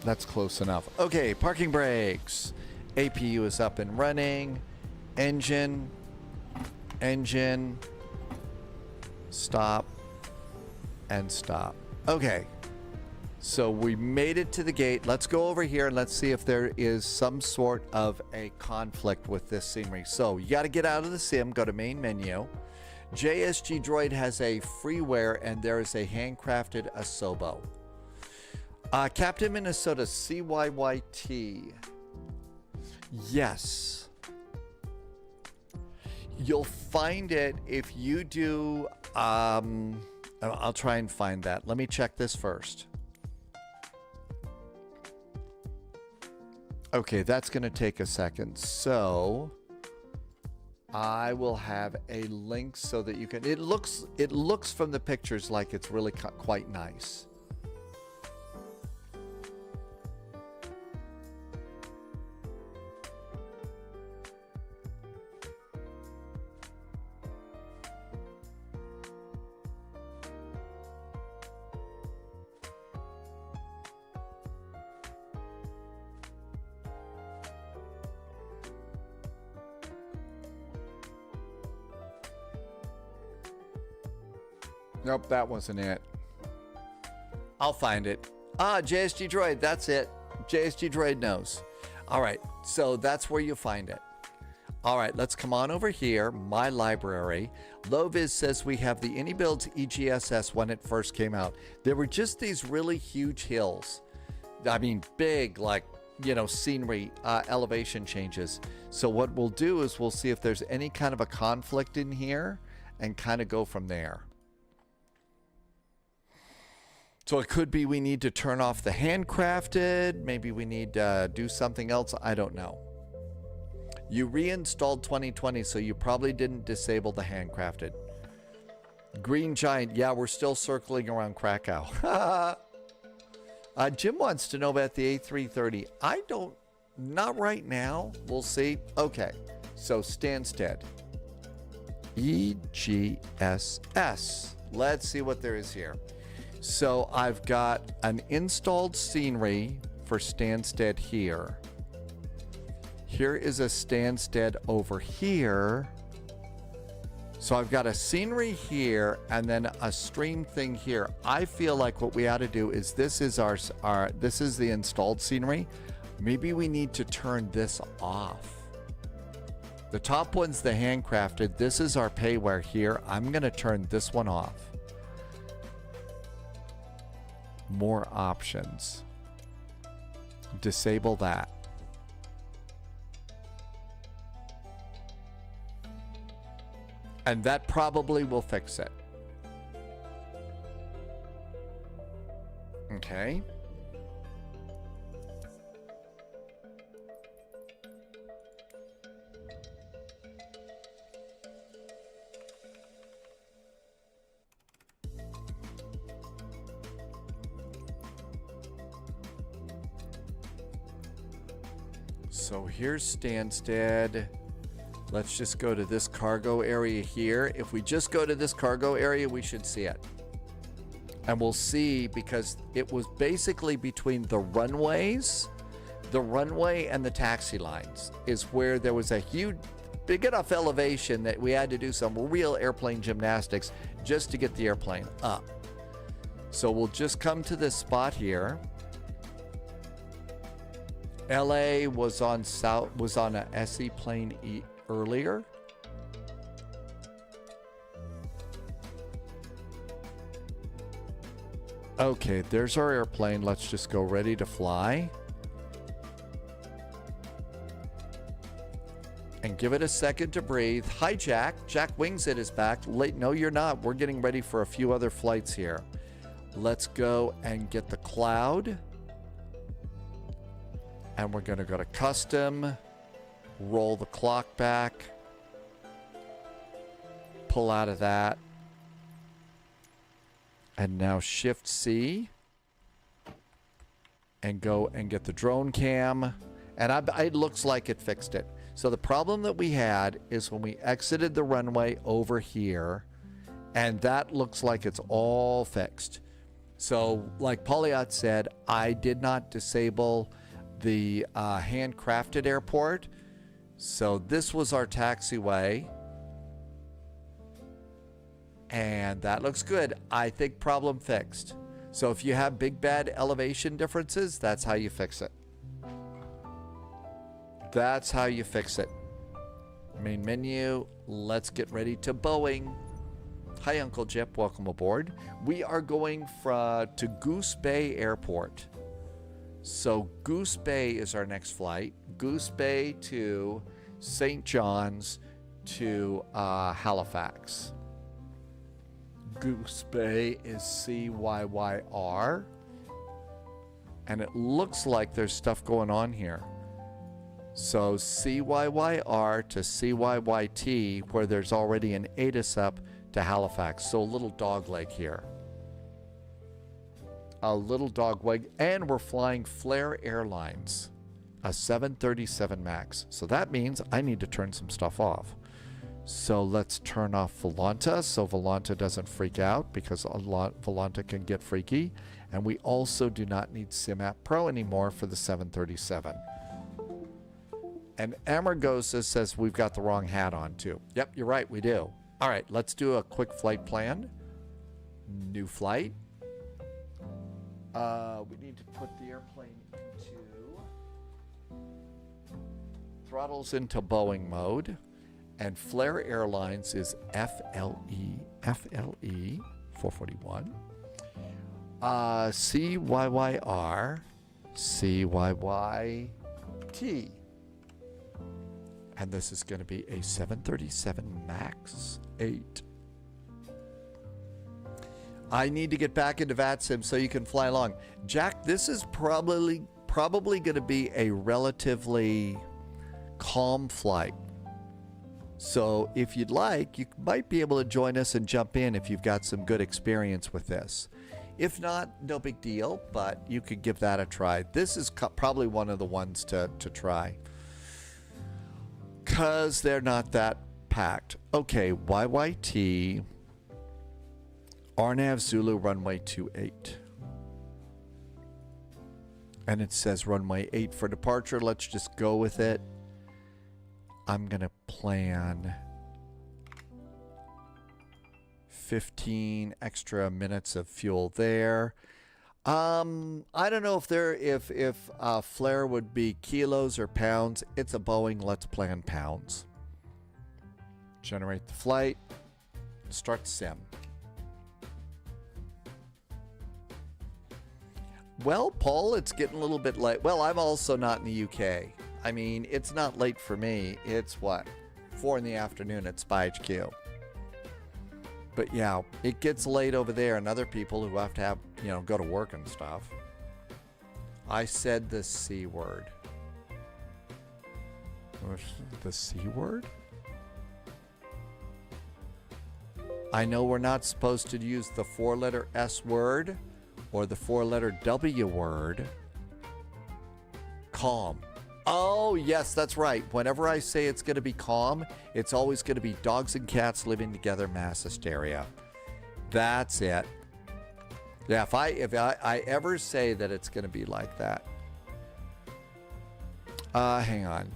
That's close enough. Okay, parking brakes. APU is up and running. Engine. Stop. And stop. Okay, so we made it to the gate. Let's go over here and let's see if there is some sort of a conflict with this scenery. So you got to get out of the sim, go to main menu. JSG Droid has a freeware and there is a handcrafted Asobo. Captain Minnesota CYYT. Yes. You'll find it if you do... I'll try and find that. Let me check this first. Okay, that's going to take a second. So I will have a link so that you can... It looks from the pictures like it's really quite nice. Nope, that wasn't it. I'll find it. JSG Droid, that's it. JSG Droid knows. All right, so that's where you find it. All right, let's come on over here. My library. Loviz says we have the AnyBuilds EGSS when it first came out. There were just these really huge hills. I mean, big, like, you know, scenery, elevation changes. So what we'll do is we'll see if there's any kind of a conflict in here and kind of go from there. So it could be we need to turn off the handcrafted. Maybe we need to do something else. I don't know. You reinstalled 2020, so you probably didn't disable the handcrafted. Green Giant, yeah, we're still circling around Krakow. Jim wants to know about the A330. I don't, not right now. We'll see. Okay, so Stansted. EGSS. Let's see what there is here. So I've got an installed scenery for Stansted here. Here is a Stansted over here. So I've got a scenery here and then a stream thing here. I feel like what we ought to do is this is this is the installed scenery. Maybe we need to turn this off. The top one's the handcrafted. This is our payware here. I'm going to turn this one off. More options. Disable that. And that probably will fix it. Okay. So here's Stansted. Let's just go to this cargo area here. If we just go to this cargo area, we should see it. And we'll see because it was basically between the runways, the runway and the taxi lines is where there was a huge, big enough elevation that we had to do some real airplane gymnastics just to get the airplane up. So we'll just come to this spot here. LA was on a SE plane earlier. Okay, there's our airplane. Let's just go ready to fly. And give it a second to breathe. Hi, Jack. Jack Wingsit is back. Late? No, you're not. We're getting ready for a few other flights here. Let's go and get the cloud. And we're going to go to custom. Roll the clock back. Pull out of that. And now Shift C. And go and get the drone cam. And it looks like it fixed it. So the problem that we had is when we exited the runway over here. And that looks like it's all fixed. So like Polyot said, I did not disable the handcrafted airport. So this was our taxiway. And that looks good. I think problem fixed. So if you have big bad elevation differences, that's how you fix it. That's how you fix it. Main menu. Let's get ready to Boeing. Hi, Uncle Jip. Welcome aboard. We are going to Goose Bay Airport. So Goose Bay is our next flight. Goose Bay to St. John's to Halifax. Goose Bay is CYYR. And it looks like there's stuff going on here. So CYYR to CYYT, where there's already an ATIS up to Halifax. So a little dog leg here. A little dog leg. And we're flying Flair Airlines, a 737 MAX. So that means I need to turn some stuff off. So let's turn off Volanta so Volanta doesn't freak out, because Volanta can get freaky. And we also do not need SimApp Pro anymore for the 737. And Amargosa says we've got the wrong hat on too. Yep, you're right, we do. All right, let's do a quick flight plan. New flight. We need to put the airplane into throttles into Boeing mode, and Flair Airlines is FLE 441. CYYR, CYYT. And this is going to be a 737 MAX 8. I need to get back into VATSIM so you can fly along. Jack, this is probably going to be a relatively calm flight. So if you'd like, you might be able to join us and jump in if you've got some good experience with this. If not, no big deal, but you could give that a try. This is probably one of the ones to try, because they're not that packed. Okay, YYT, RNAV Zulu runway 28. And it says runway 8 for departure. Let's just go with it. I'm going to plan 15 extra minutes of fuel there. I don't know if flare would be kilos or pounds. It's a Boeing. Let's plan pounds. Generate the flight. Start sim. Well, Paul, it's getting a little bit late. Well, I'm also not in the UK. I mean, it's not late for me. It's what? 4 in the afternoon at SPY-HQ. But yeah, it gets late over there, and other people who have to go to work and stuff. I said the C word. The C word? I know we're not supposed to use the 4-letter S word or the 4-letter W word. Calm. Oh, yes, that's right. Whenever I say it's going to be calm, it's always going to be dogs and cats living together, mass hysteria. That's it. Yeah, if I ever say that it's going to be like that. Hang on.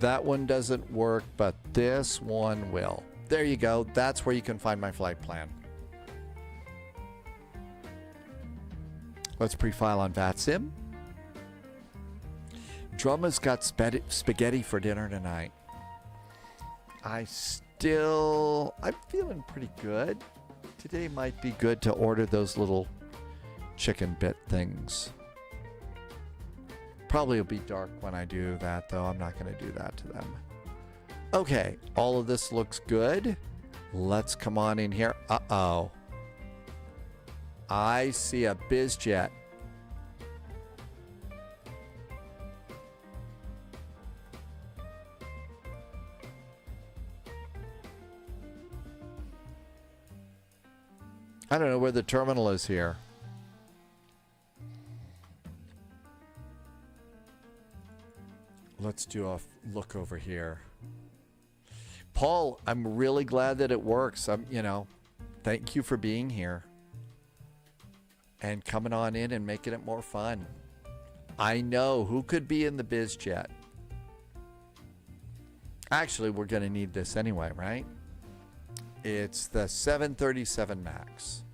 That one doesn't work, but this one will. There you go. That's where you can find my flight plan. Let's pre-file on VATSIM. Drummer's got spaghetti for dinner tonight. I'm feeling pretty good. Today might be good to order those little chicken bit things. Probably will be dark when I do that, though. I'm not going to do that to them. Okay, all of this looks good. Let's come on in here. Uh-oh. I see a BizJet. I don't know where the terminal is here. Let's do a look over here. Paul, I'm really glad that it works. Thank you for being here and coming on in and making it more fun. I know who could be in the BizJet. Actually, we're going to need this anyway, right? It's the 737 MAX.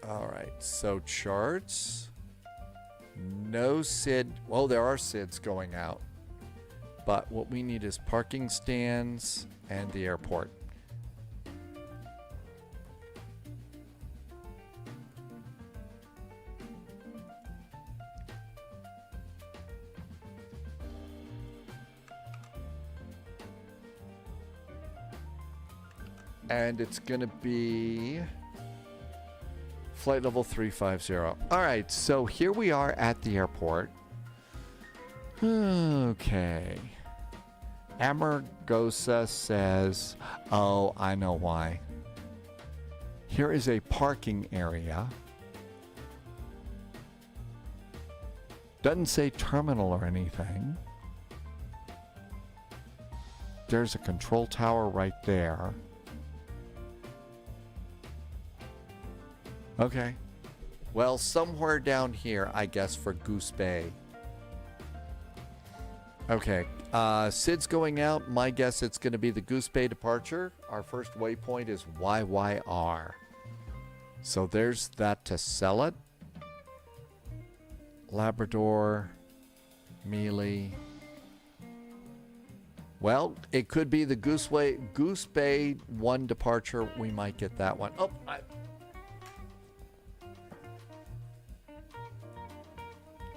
All right, so charts. No SID. Well, there are SIDs going out. But what we need is parking stands and the airport. And it's going to be flight level 350. All right, so here we are at the airport. Okay. Amargosa says, oh, I know why. Here is a parking area. Doesn't say terminal or anything. There's a control tower right there. Okay. Well, somewhere down here, I guess, for Goose Bay. Okay. SID's going out. My guess it's going to be the Goose Bay departure. Our first waypoint is YYR. So there's that to sell it. Labrador, Mealy. Well, it could be the Goose Bay 1 departure. We might get that one. Oh,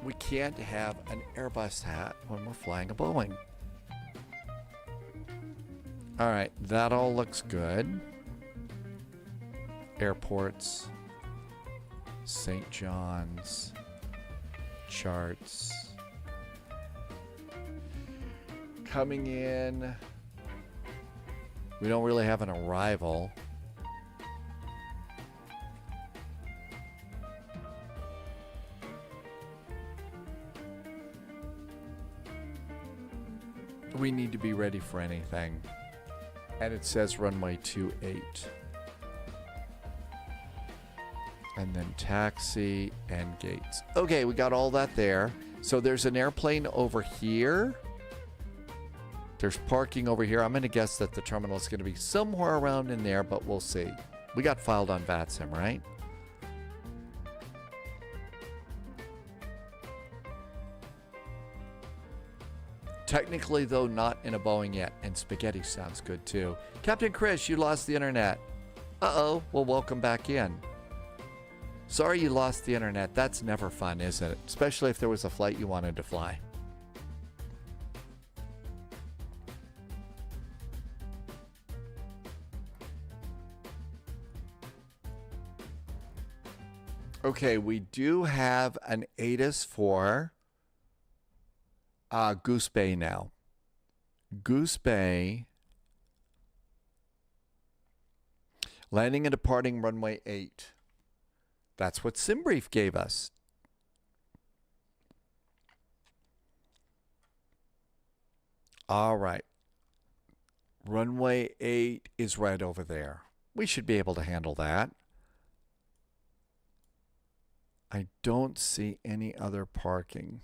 we can't have an Airbus hat when we're flying a Boeing. All right, that all looks good. Airports, St. John's, charts. Coming in. We don't really have an arrival. We need to be ready for anything. And it says runway 28. And then taxi and gates. Okay, we got all that there. So there's an airplane over here. There's parking over here. I'm going to guess that the terminal is going to be somewhere around in there, but we'll see. We got filed on VATSIM, right? Technically, though, not in a Boeing yet. And spaghetti sounds good, too. Captain Chris, you lost the internet. Uh-oh. Well, welcome back in. Sorry you lost the internet. That's never fun, is it? Especially if there was a flight you wanted to fly. Okay, we do have an ATIS for Goose Bay now. Goose Bay. Landing and departing runway 8. That's what SimBrief gave us. All right. Runway 8 is right over there. We should be able to handle that. I don't see any other parking.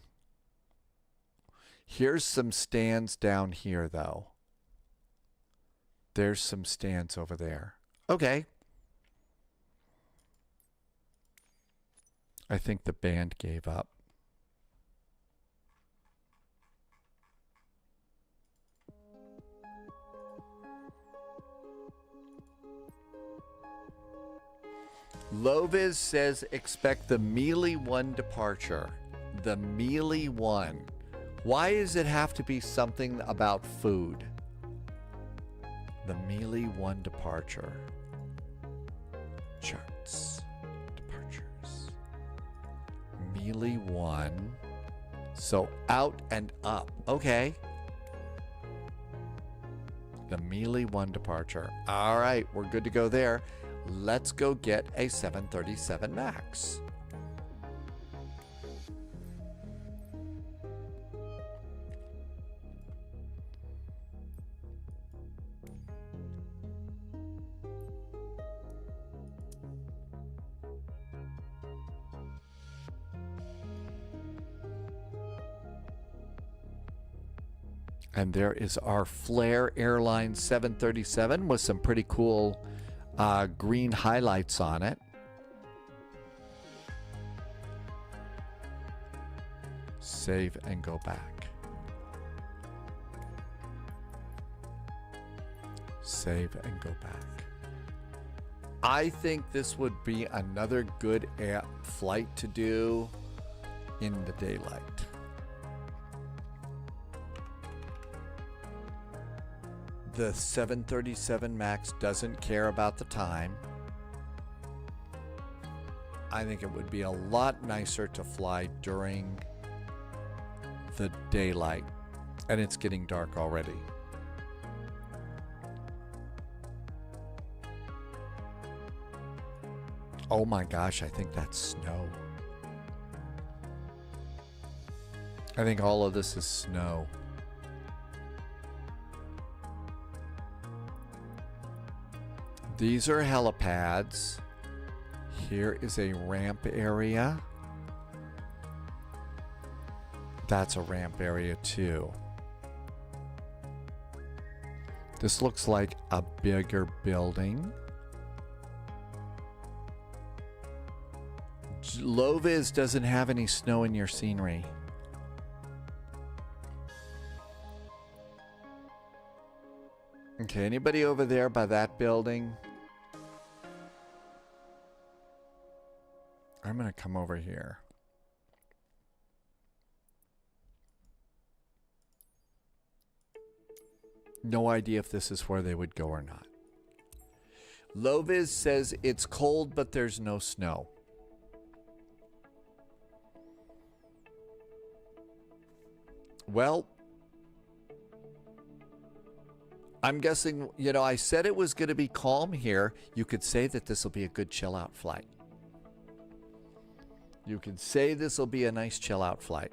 Here's some stands down here, though. There's some stands over there. Okay. I think the band gave up. Loviz says expect the Mealy 1 departure. The Mealy 1. Why does it have to be something about food? The Mealy 1 departure. Charts. Departures. Mealy 1. So out and up. Okay. The Mealy 1 departure. All right, we're good to go there. Let's go get a 737 MAX. And there is our Flair Airlines 737 with some pretty cool green highlights on it. Save and go back. Save and go back. I think this would be another good flight to do in the daylight. The 737 MAX doesn't care about the time. I think it would be a lot nicer to fly during the daylight. And it's getting dark already. Oh my gosh, I think that's snow. I think all of this is snow. These are helipads. Here is a ramp area. That's a ramp area too. This looks like a bigger building. Loviz doesn't have any snow in your scenery. Okay, anybody over there by that building? I'm gonna come over here. No idea if this is where they would go or not. Loviz says it's cold, but there's no snow. Well, I'm guessing, you know, I said it was going to be calm here. You could say that this will be a good chill out flight. You could say this will be a nice chill out flight.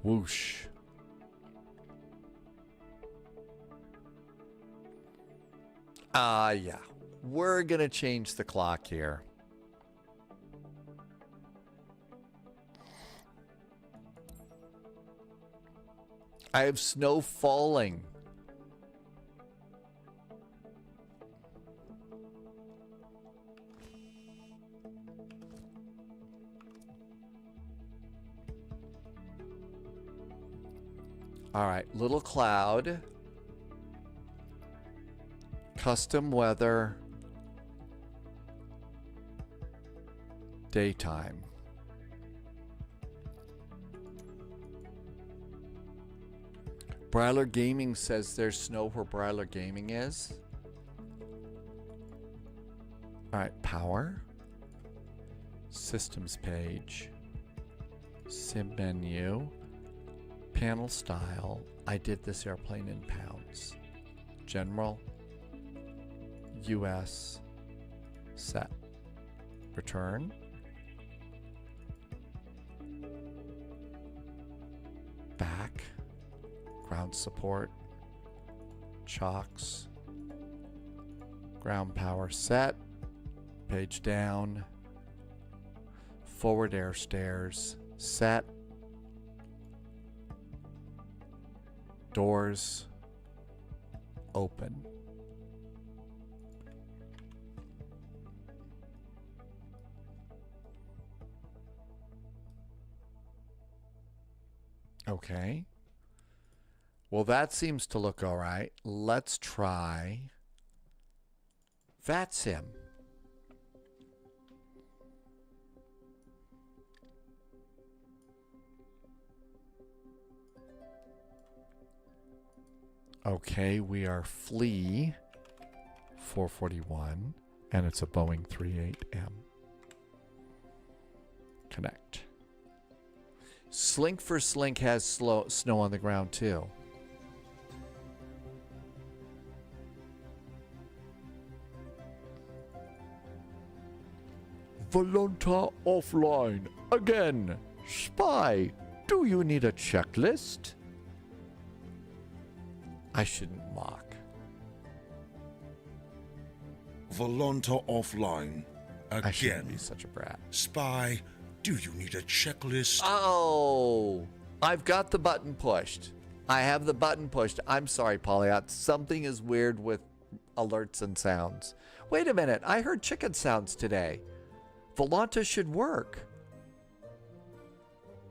Whoosh. Yeah. We're going to change the clock here. I have snow falling. All right, little cloud. Custom weather. Daytime. Bryler Gaming says there's snow where Bryler Gaming is. All right, power. Systems page. Sim menu. Panel style. I did this airplane in pounds. General. US. Set. Return. Back. Ground support. Chocks. Ground power set. Page down. Forward air stairs. Set. Doors. Open. Okay. Well, that seems to look all right. Let's try VATSIM. Okay, we are FLY 441, and it's a Boeing 38M. Connect. Slink for Slink has snow on the ground too. Volonta offline again. Spy, do you need a checklist? I shouldn't mock. Volonta offline again. I shouldn't be such a brat. Spy, do you need a checklist? Oh, I've got the button pushed. I have the button pushed. I'm sorry, Polyot. Something is weird with alerts and sounds. Wait a minute. I heard chicken sounds today. Volonta should work.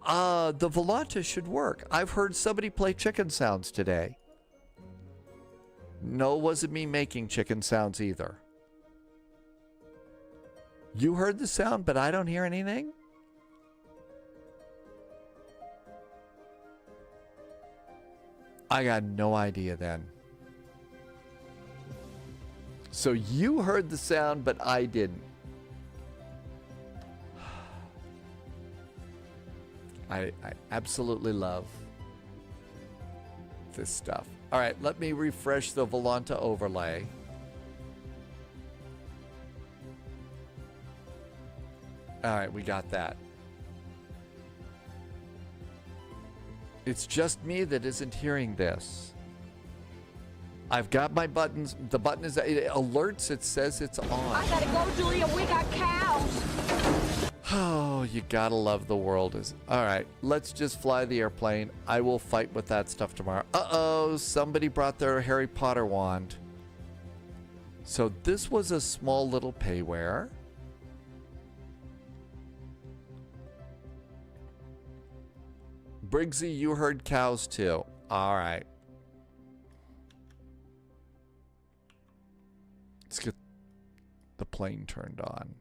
The Volonta should work. I've heard somebody play chicken sounds today. No, it wasn't me making chicken sounds either. You heard the sound, but I don't hear anything? I got no idea then. So you heard the sound, but I didn't. I absolutely love this stuff. All right, let me refresh the Volonta overlay. All right, we got that. It's just me that isn't hearing this. I've got my buttons. The button is, it alerts, it says it's on. I gotta go, Julia. We got cows. Oh, you gotta love the world. All right, let's just fly the airplane. I will fight with that stuff tomorrow. Uh-oh, somebody brought their Harry Potter wand. So this was a small little payware. Briggsy, you heard cows too. All right. Let's get the plane turned on.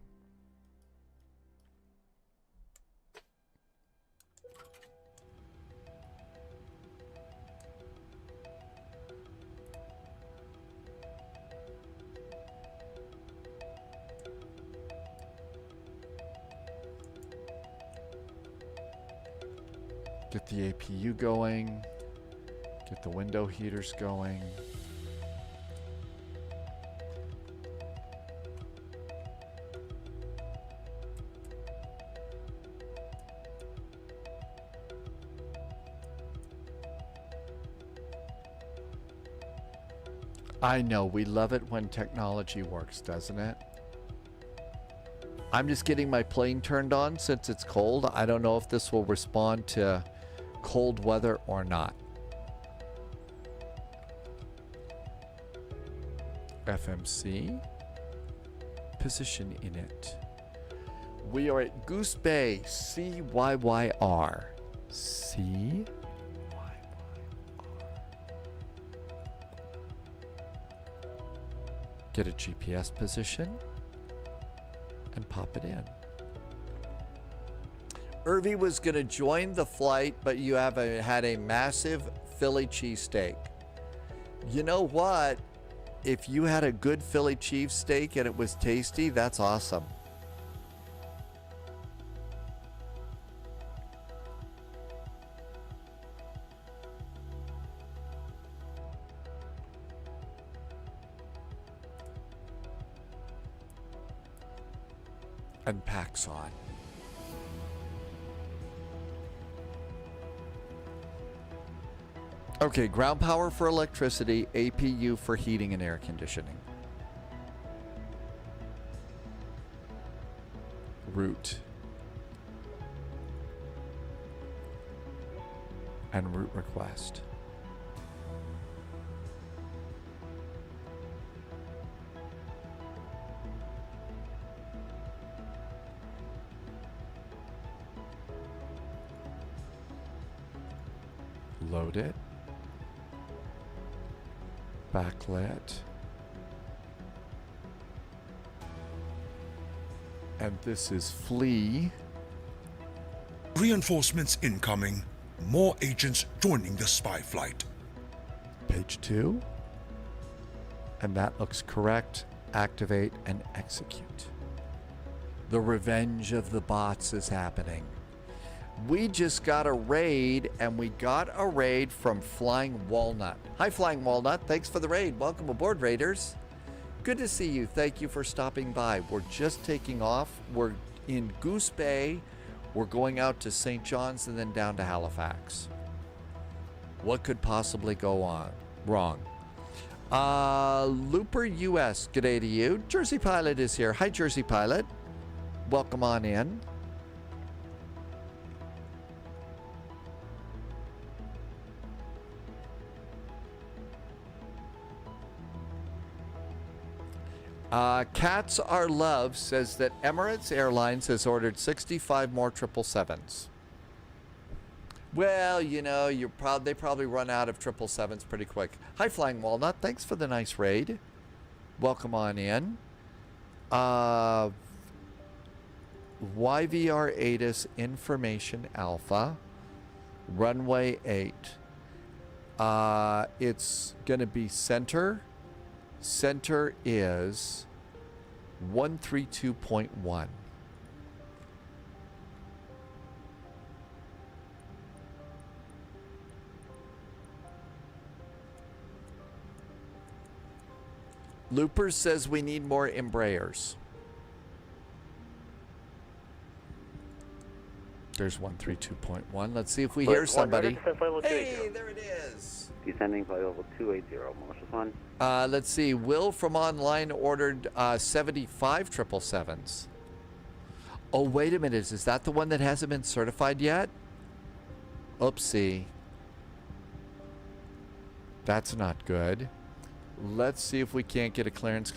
Get the APU going. Get the window heaters going. I know, we love it when technology works, doesn't it? I'm just getting my plane turned on since it's cold. I don't know if this will respond to cold weather or not. FMC. Position in it. We are at Goose Bay, CYYR. CYYR. Get a GPS position and pop it in. Irvi was going to join the flight, but you have had a massive Philly cheesesteak. You know what? If you had a good Philly cheesesteak and it was tasty, that's awesome. And packs on. Okay, ground power for electricity, APU for heating and air conditioning. Route. And route request. Load it. Backlit. And this is Flee. Reinforcements incoming. More agents joining the spy flight. Page 2. And that looks correct. Activate and execute. The revenge of the bots is happening. We just got a raid, and we got a raid from Flying Walnut. Hi, Flying Walnut. Thanks for the raid. Welcome aboard, Raiders. Good to see you. Thank you for stopping by. We're just taking off. We're in Goose Bay. We're going out to St. John's and then down to Halifax. What could possibly go on wrong? Looper US, good day to you. Jersey Pilot is here. Hi, Jersey Pilot. Welcome on in. Cats Are Love says that Emirates Airlines has ordered 65 more 777s. Well, you know, they probably run out of 777s pretty quick. Hi, Flying Walnut. Thanks for the nice raid. Welcome on in. YVR ATIS Information Alpha. Runway 8. It's going to be center. Center is 132.1. Looper says we need more Embraers. There's 132.1. Let's see if we hear somebody. Hey, there it is. Descending by over 280, Marshall 1. Let's see. Will from online ordered 75 777s. Oh, wait a minute. Is that the one that hasn't been certified yet? Oopsie. That's not good. Let's see if we can't get a clearance.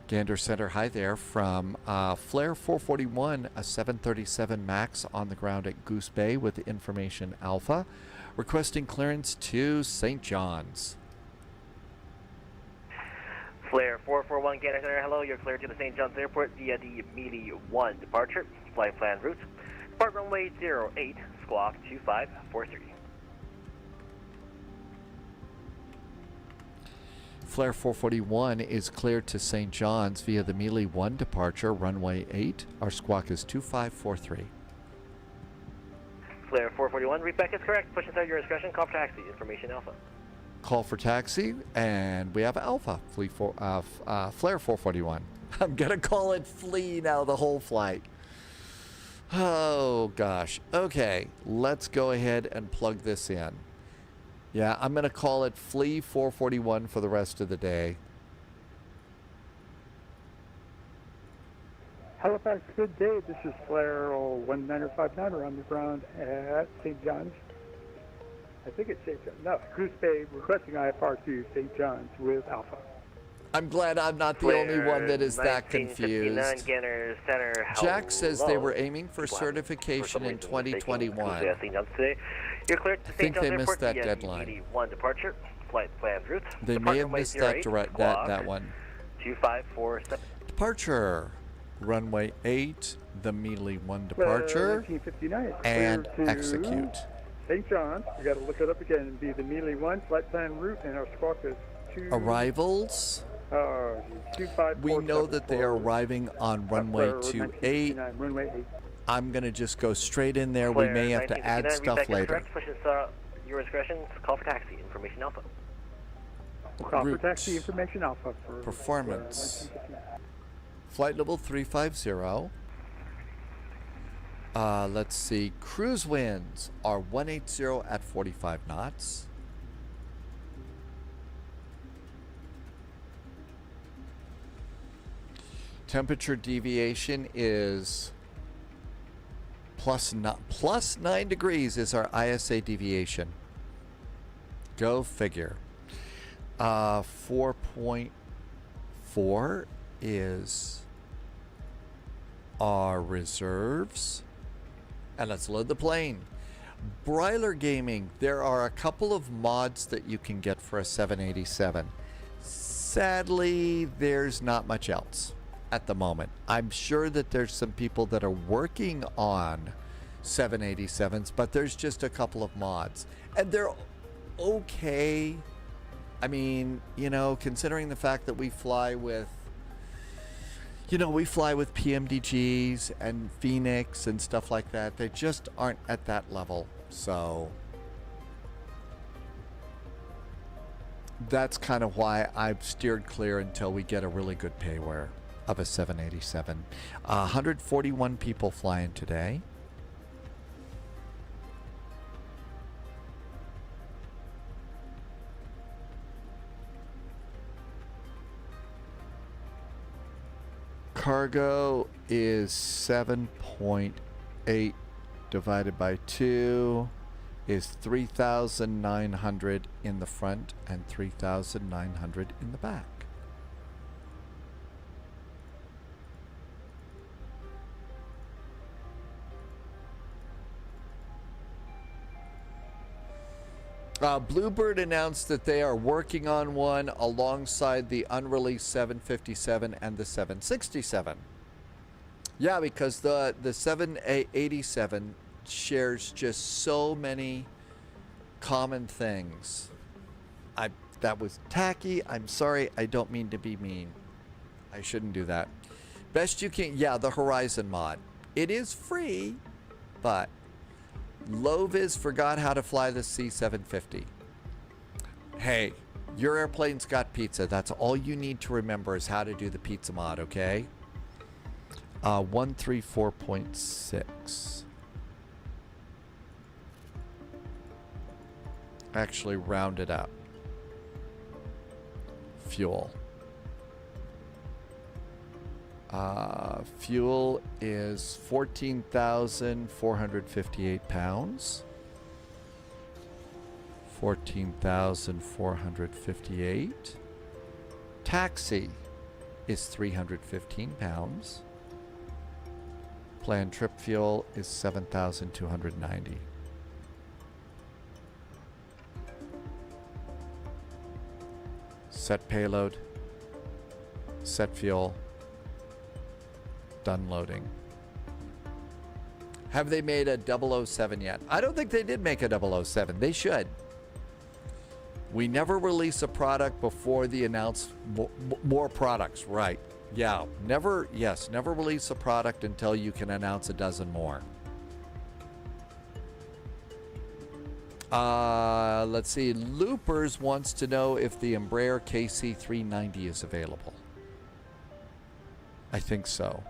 Gander Center, hi there, from Flare 441, a 737 MAX on the ground at Goose Bay with information Alpha, requesting clearance to St. John's. Flare 441, Gander Center, hello, you're cleared to the St. John's Airport via the Mealy 1 departure. Flight plan route, depart runway 08, squawk 2543. Flare 441 is cleared to St. John's via the Mealy 1 departure, runway 8. Our squawk is 2543. Flare 441, readback is correct. Push inside your discretion, call for taxi, information Alpha. Call for taxi, and we have Alpha, Flare 441. I'm going to call it Flea now, the whole flight. Oh, gosh. Okay, let's go ahead and plug this in. Yeah, I'm going to call it Flea 441 for the rest of the day. Halifax, good day. This is Flare 1959. We're on the ground at St. John's. I think it's St. John's. No, Goose Bay, requesting IFR to St. John's with Alpha. I'm glad I'm not the only one that is that confused. Jack says they were aiming for certification in 2021. You're cleared to I think they missed that deadline. They may have missed that one. 2547. Departure. Runway 8, the Mealy 1 departure, 1959. and execute. St. John's, we got to look it up again and be the Mealy 1 flight plan route, and our squawk is 2. Arrivals. 2547. We know that they are arriving on runway 28. Runway 8. I'm going to just go straight in there. We may have to add stuff later. Push your discretion, call for taxi, information Alpha. Call for taxi, information Alpha. For performance. Flight level 350. Let's see. Cruise winds are 180 at 45 knots. Temperature deviation is plus 9 degrees is our ISA deviation. Go figure. 4.4 is our reserves. And let's load the plane. Broiler Gaming, there are a couple of mods that you can get for a 787. Sadly, there's not much else at the moment. I'm sure that there's some people that are working on 787s, but there's just a couple of mods. And they're okay. I mean, you know, considering the fact that we fly with PMDGs and Phoenix and stuff like that. They just aren't at that level. So that's kind of why I've steered clear until we get a really good payware of a 787. 141 people flying today. Cargo is 7.8 divided by 2 is 3,900 in the front and 3,900 in the back. Bluebird announced that they are working on one alongside the unreleased 757 and the 767. Yeah, because the 787 shares just so many common things. That was tacky. I'm sorry. I don't mean to be mean. I shouldn't do that. Best you can. Yeah, the Horizon mod. It is free, but Loviz forgot how to fly the C-750. Hey, your airplane's got pizza. That's all you need to remember is how to do the pizza mod, okay? 134.6. Actually, round it up. Fuel. Fuel is 14,458 pounds. 14,458. Taxi, is 315 pounds. Planned trip fuel is 7,290. Set payload, set fuel, done loading. Have they made a 007 yet? I don't think they did make a 007. They should. We never release a product before the announced more products, right? Yeah, never release a product until you can announce a dozen more. Let's see. Loopers wants to know if the Embraer KC390 is available. I think so.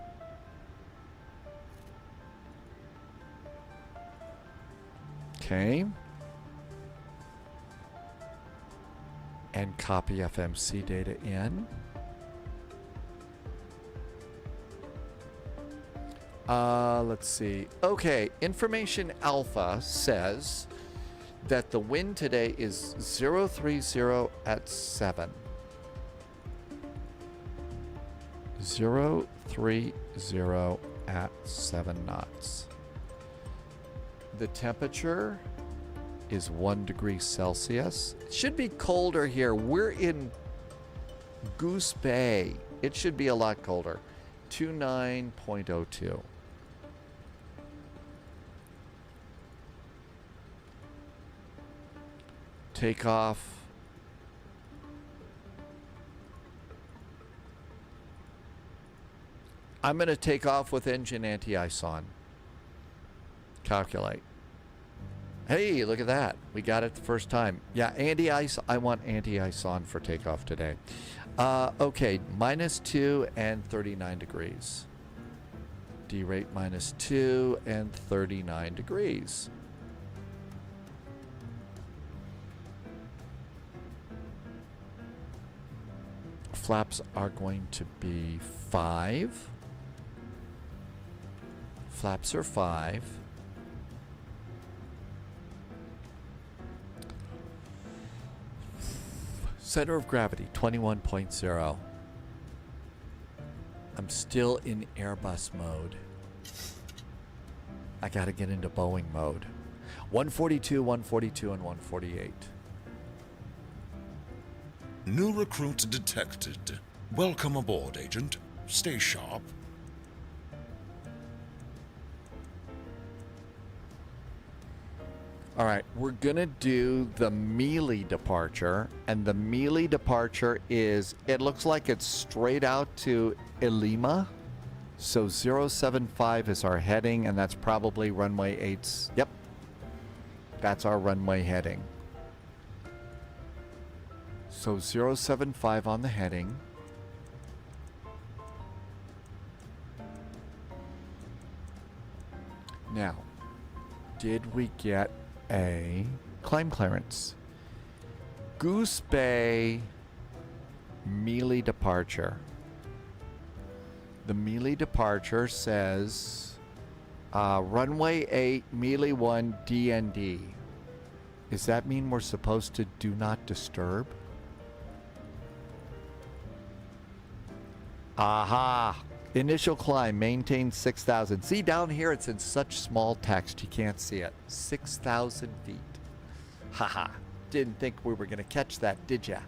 Okay. And copy FMC data in. Let's see. Okay, Information Alpha says that the wind today is 030 at 7. 030 at 7 knots. The temperature is 1 degree Celsius. It should be colder here. We're in Goose Bay. It should be a lot colder. 29.02. Takeoff. I'm going to take off with engine anti-ice on. Calculate. Hey, look at that. We got it the first time. Yeah, anti-ice. I want anti-ice on for takeoff today. Okay, -2 and 39 degrees. D-rate -2 and 39 degrees. Flaps are going to be 5. Flaps are 5. Center of gravity, 21.0. I'm still in Airbus mode. I gotta get into Boeing mode. 142, 142, and 148. New recruit detected. Welcome aboard, Agent. Stay sharp. All right, we're gonna do the melee departure, and the melee departure is, it looks like it's straight out to Elima. So 075 is our heading, and that's probably runway 8's. Yep, that's our runway heading. So 075 on the heading. Now, did we get a climb clearance? Goose Bay melee departure. The melee departure says runway 8, melee 1, DND. Does that mean we're supposed to do not disturb? Aha! Initial climb, maintain 6,000. See, down here it's in such small text you can't see it. 6,000 feet. Haha. Didn't think we were going to catch that, did ya?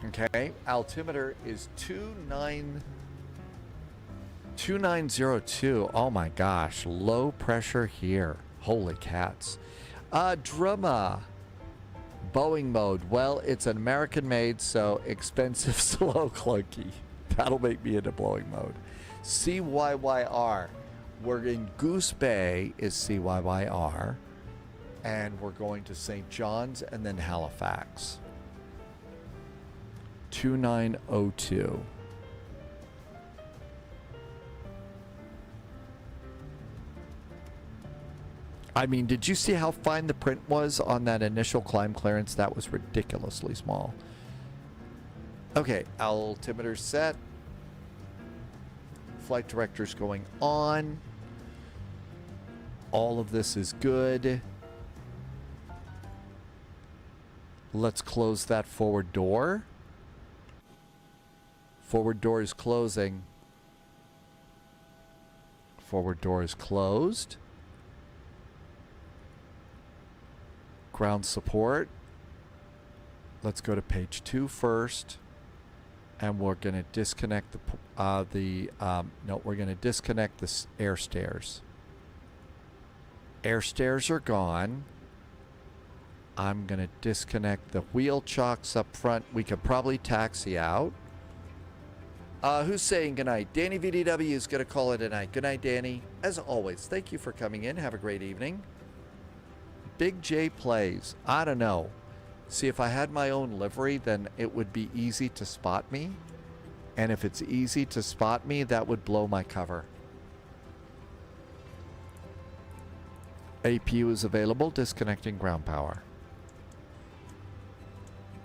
Okay, altimeter is 2902. Oh my gosh, low pressure here. Holy cats. Drumma. Boeing mode. Well, it's an American made, so expensive, slow, clunky. That'll make me into Boeing mode. CYYR. We're in Goose Bay is CYYR. And we're going to St. John's and then Halifax. 2902. I mean, did you see how fine the print was on that initial climb clearance? That was ridiculously small. Okay, altimeter set. Flight director's going on. All of this is good. Let's close that forward door. Forward door is closing. Forward door is closed. Ground support. Let's go to page 2 first. And we're going to disconnect we're going to disconnect the air stairs. Air stairs are gone. I'm going to disconnect the wheel chocks up front. We could probably taxi out. Who's saying goodnight? Danny VDW is going to call it a night. Good night, Danny. As always, thank you for coming in. Have a great evening. Big J plays. I don't know. See, if I had my own livery, then it would be easy to spot me. And if it's easy to spot me, that would blow my cover. APU is available. Disconnecting ground power.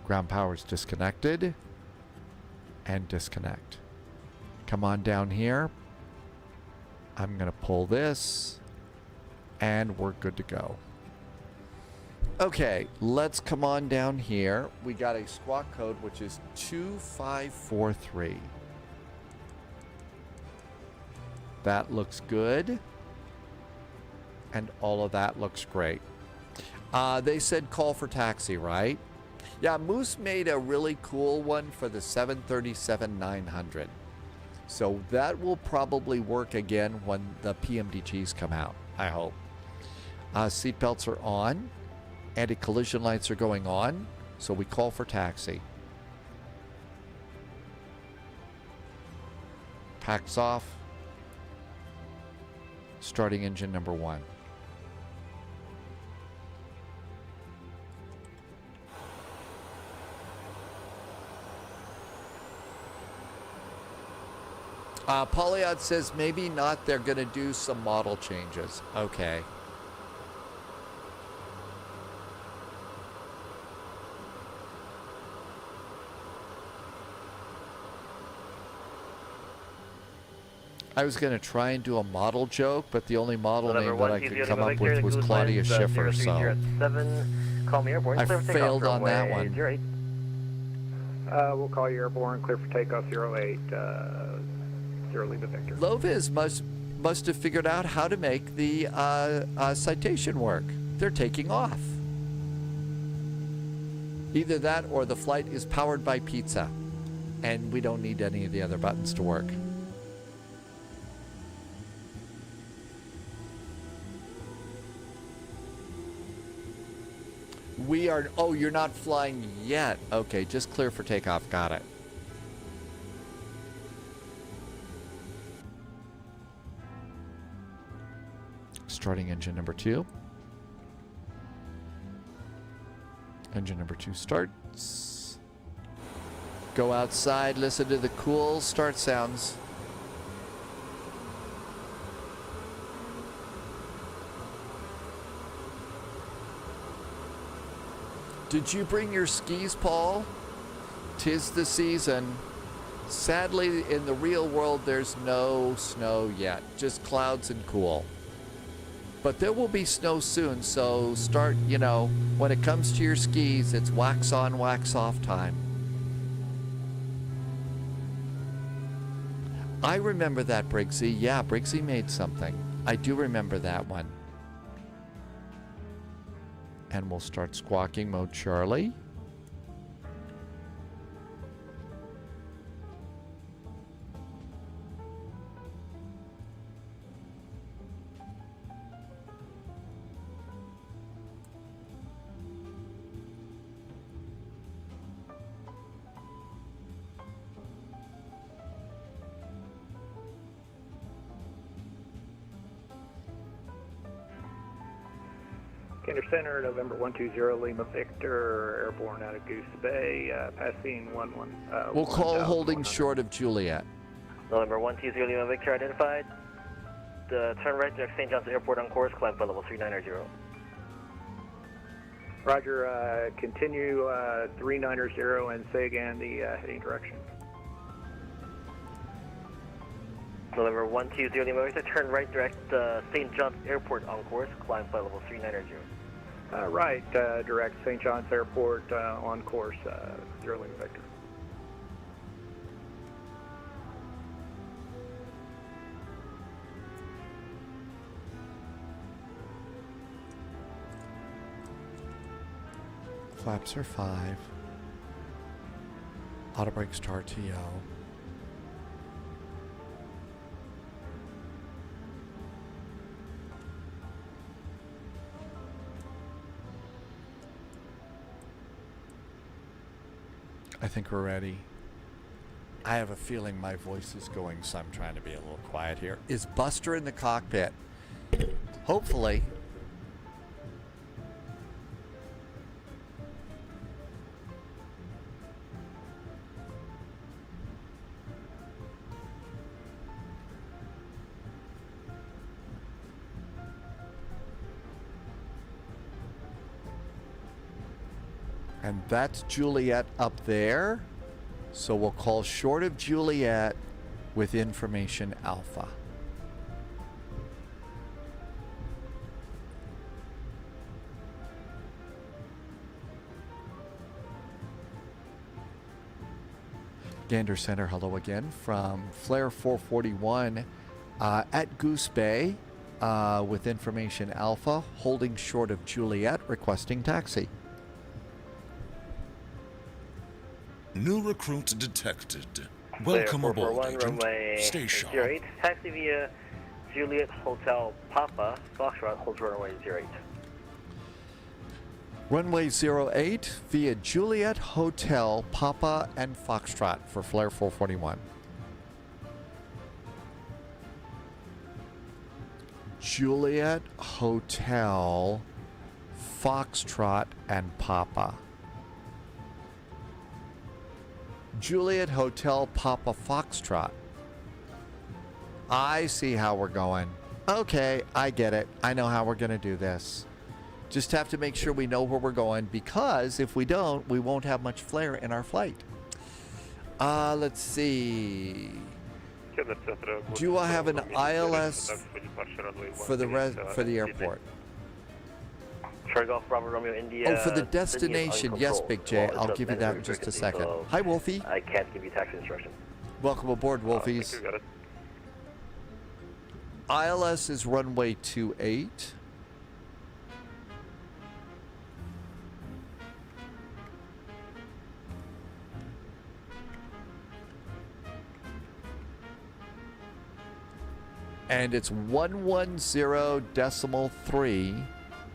Ground power is disconnected. And disconnect. Come on down here. I'm going to pull this. And we're good to go. Okay, let's come on down here. We got a squawk code, which is 2543. That looks good. And all of that looks great. They said call for taxi, right? Yeah, Moose made a really cool one for the 737-900. So that will probably work again when the PMDGs come out, I hope. Seatbelts are on. Anti-collision lights are going on. So we call for taxi. Packs off. Starting engine number 1. Polyod says maybe not. They're going to do some model changes. Okay. I was going to try and do a model joke, but the only model name that I could come up with was Claudia Schiffer, so I failed on that one. We'll call you airborne, clear for takeoff 08, 0 Lima Victor. Loviz must have figured out how to make the citation work. They're taking off. Either that or the flight is powered by pizza, and we don't need any of the other buttons to work. We are, oh, you're not flying yet. Okay, just clear for takeoff. Got it. Starting engine number 2. Engine number 2 starts. Go outside, listen to the cool start sounds. Did you bring your skis, Paul? 'Tis the season. Sadly, in the real world, there's no snow yet. Just clouds and cool. But there will be snow soon, so start, you know, when it comes to your skis, it's wax on, wax off time. I remember that, Briggsy. Yeah, Briggsy made something. I do remember that one. And we'll start squawking mode Charlie. Kinder Center, November 120 Lima Victor, airborne out of Goose Bay, passing 11. We'll call holding short of Juliet. November 120 Lima Victor identified. Turn right to St. John's Airport on course, climb by level 390. Roger, continue 390 and say again the heading direction. November 120 Lima Victor, turn right direct St. John's Airport on course, climb by level 390. Right, direct St. John's Airport on course, 0 Lima Victor. Flaps are 5. Auto brakes to RTO. I think we're ready. I have a feeling my voice is going, so I'm trying to be a little quiet here. Is Buster in the cockpit? Hopefully. And that's Juliet up there. So we'll call short of Juliet with information Alpha. Gander Center, hello again from Flare 441 at Goose Bay with information Alpha, holding short of Juliet, requesting taxi. New recruit detected. Welcome aboard, agent. Stay sharp. 08, taxi via Juliet Hotel Papa, Foxtrot, holds runway 08. Runway 08 via Juliet Hotel Papa and Foxtrot for Flare 441. Juliet Hotel Foxtrot and Papa. Juliet Hotel Papa Foxtrot. I see how we're going. Okay, I get it. I know how we're going to do this. Just have to make sure we know where we're going, because if we don't, we won't have much flare in our flight. Let's see. Do I have an ILS for the airport? Charlie Golf, Bravo Romeo, India. Oh, for the destination. Yes, Big J. I'll give you that in just a second. Hi, Wolfie. I can't give you taxi instructions. Welcome aboard, Wolfies. ILS is runway 28. And it's 110.3.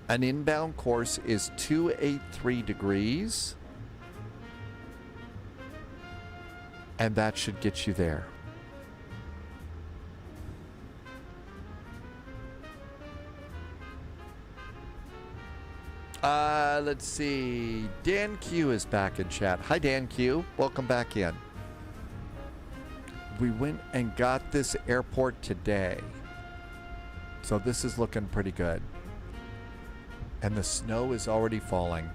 An inbound course is 283 degrees. And that should get you there. Let's see. Dan Q is back in chat. Hi, Dan Q. Welcome back in. We went and got this airport today. So this is looking pretty good. And the snow is already falling.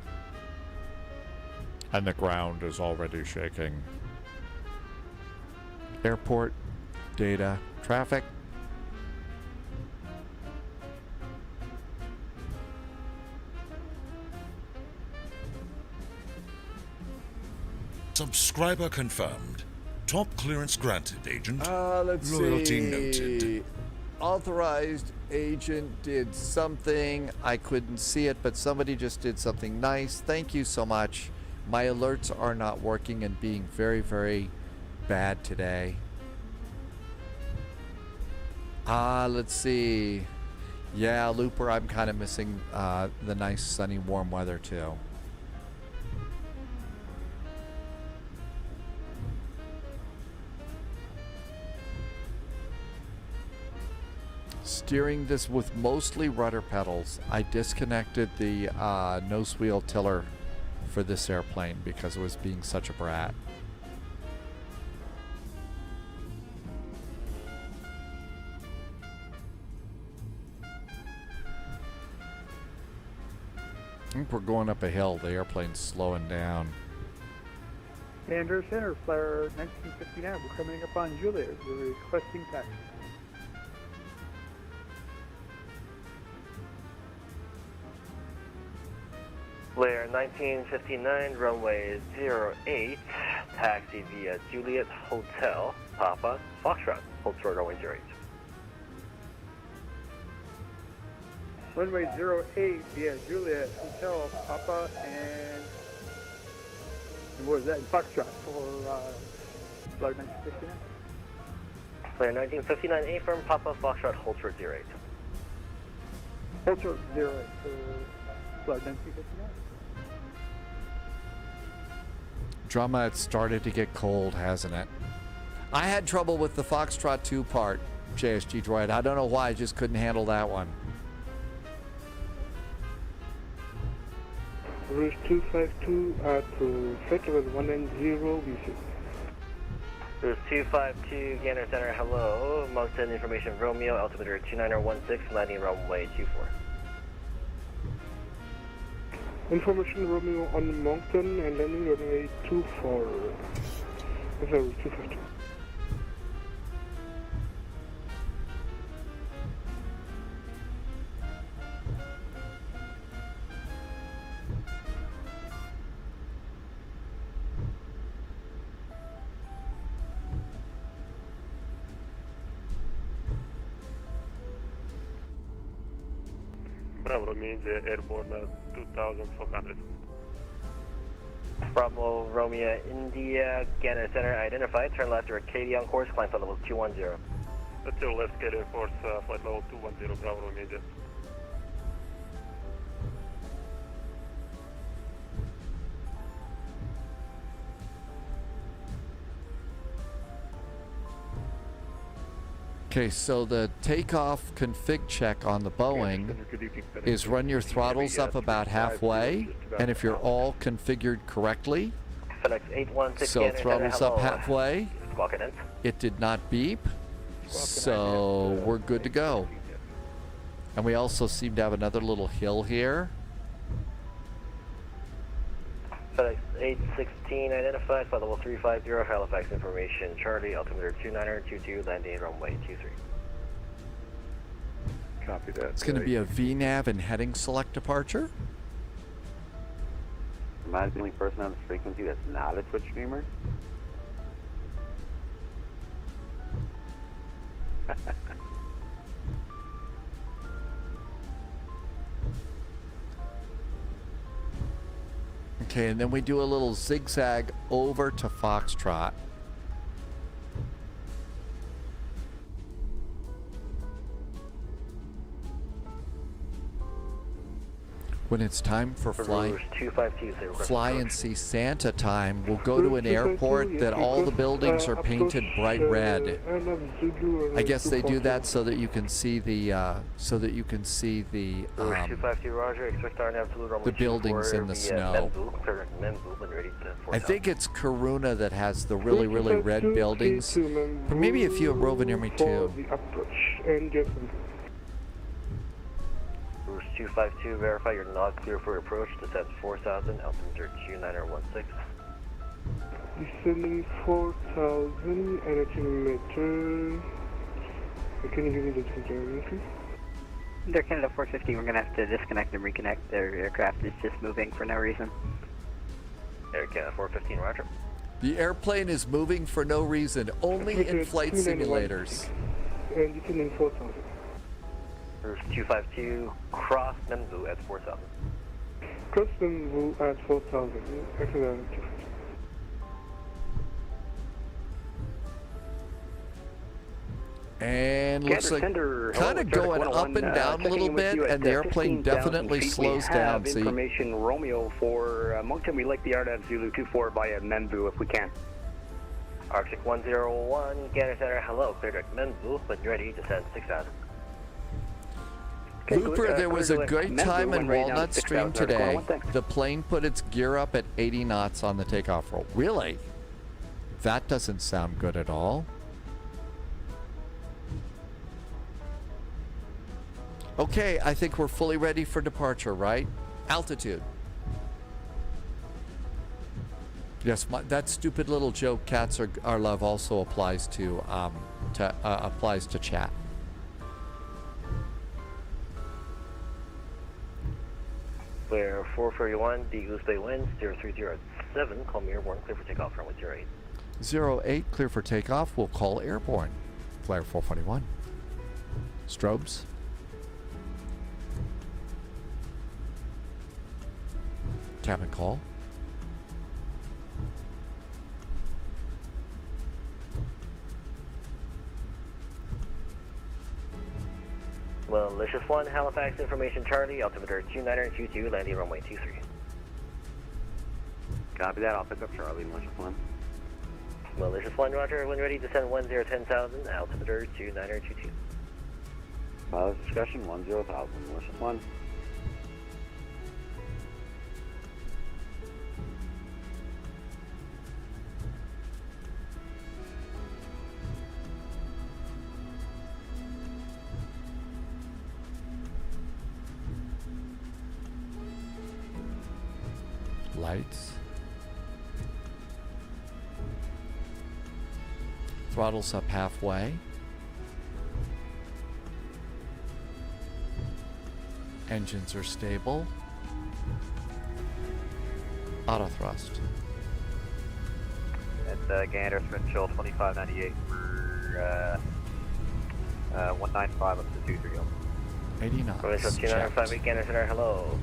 And the ground is already shaking. Airport, data, traffic. Subscriber confirmed. Top clearance granted, agent. Let's Loyalty see. noted. Authorized agent did something. I couldn't see it, but somebody just did something nice. Thank you so much. My alerts are not working and being very, very bad today. Let's see. Yeah, Looper, I'm kind of missing the nice, sunny, warm weather too. Steering this with mostly rudder pedals. I disconnected the nose wheel tiller for this airplane because it was being such a brat. I think we're going up a hill. The airplane's slowing down. Gander Center, Flare 1959. We're coming up on Juliet. We're requesting taxi. Flare 1959, runway 08, taxi via Juliet Hotel, Papa, Foxtrot, hold short runway 08. Runway 08 via Juliet Hotel, Papa, and what was that? Foxtrot for Flight 1959. Flare 1959, A firm, Papa, Foxtrot, hold short 08. Hold short 08 for Flight 1959. Drama, it started to get cold, hasn't it? I had trouble with the Foxtrot 2 part, JSG Droid. I don't know why, I just couldn't handle that one. Route 252 at flight level 190 VC. Route 252, Gander Center, hello. Moncton Information Romeo, altimeter 2916, landing runway 24. Information Romeo on Moncton and landing runway 24. That's Route 252. Bravo means airborne 2400. Bravo Romeo India, Gander Center identified. Turn left to Arcadia on course, climb flight level 210. That's your left, Gator Force, flight level 210, Bravo Romeo India. Okay, so the takeoff config check on the Boeing is run your throttles up about halfway, and if you're all configured correctly, so throttles up halfway, it did not beep, so we're good to go. And we also seem to have another little hill here. FedEx 816 identified, flight level 350, Halifax information, Charlie, altimeter 2922, landing runway 23. Copy that. It's going to be a VNAV and heading select departure. Am I the only person on this frequency that's not a Twitch streamer? Okay, and then we do a little zigzag over to Foxtrot. When it's time for fly and see Santa time, we'll go to an airport that all the buildings are painted bright red. I guess they do that so that you can see the the buildings in the snow. I think it's Karuna that has the really red buildings, but maybe a few at Rovaniemi too. 252, verify you're not clear for approach. Descent 4000, altimeter 2916. Descending 4000, altimeter. Can you give me the temperature, please? They're Canada 450, we're going to have to disconnect and reconnect. Their aircraft is just moving for no reason. Air Canada 415, roger. The airplane is moving for no reason, only in flight simulators. And descending 4000. Route 252, cross Membu at 4000. Cross Membu at 4000. Excellent. And looks like kind of going up and down a little bit, and the airplane definitely slows down. See? Information Romeo for Moncton. We like the RDAV Zulu 24 via Membu if we can. Arctic 101, Gander Center, hello. Clear direct Membu, when ready, descend 6000. Looper, there was a great time in Walnut Stream today. The plane put its gear up at 80 knots on the takeoff roll. Really? That doesn't sound good at all. Okay, I think we're fully ready for departure, right? Altitude. Yes, that stupid little joke, cats are love, also applies to chat. Flare 441, D Goose Bay winds 0307. Call me airborne, clear for takeoff, runway 08. 08, clear for takeoff. We'll call airborne. Flare 441. Strobes. Cabin call. Malicious 1, Halifax information Charlie, altimeter 2922, landing runway 23. Copy that, I'll pick up Charlie, Malicious 1. Malicious 1, roger, when ready, descend 1010,000, altimeter 2922. Pilot discussion 10,000, Malicious 1. Lights. Throttles up halfway. Engines are stable. Auto thrust. And Gander, Sprinchill 2598 for 195 up to 230. 80 knots. Malicious 2958, Gander Center, hello.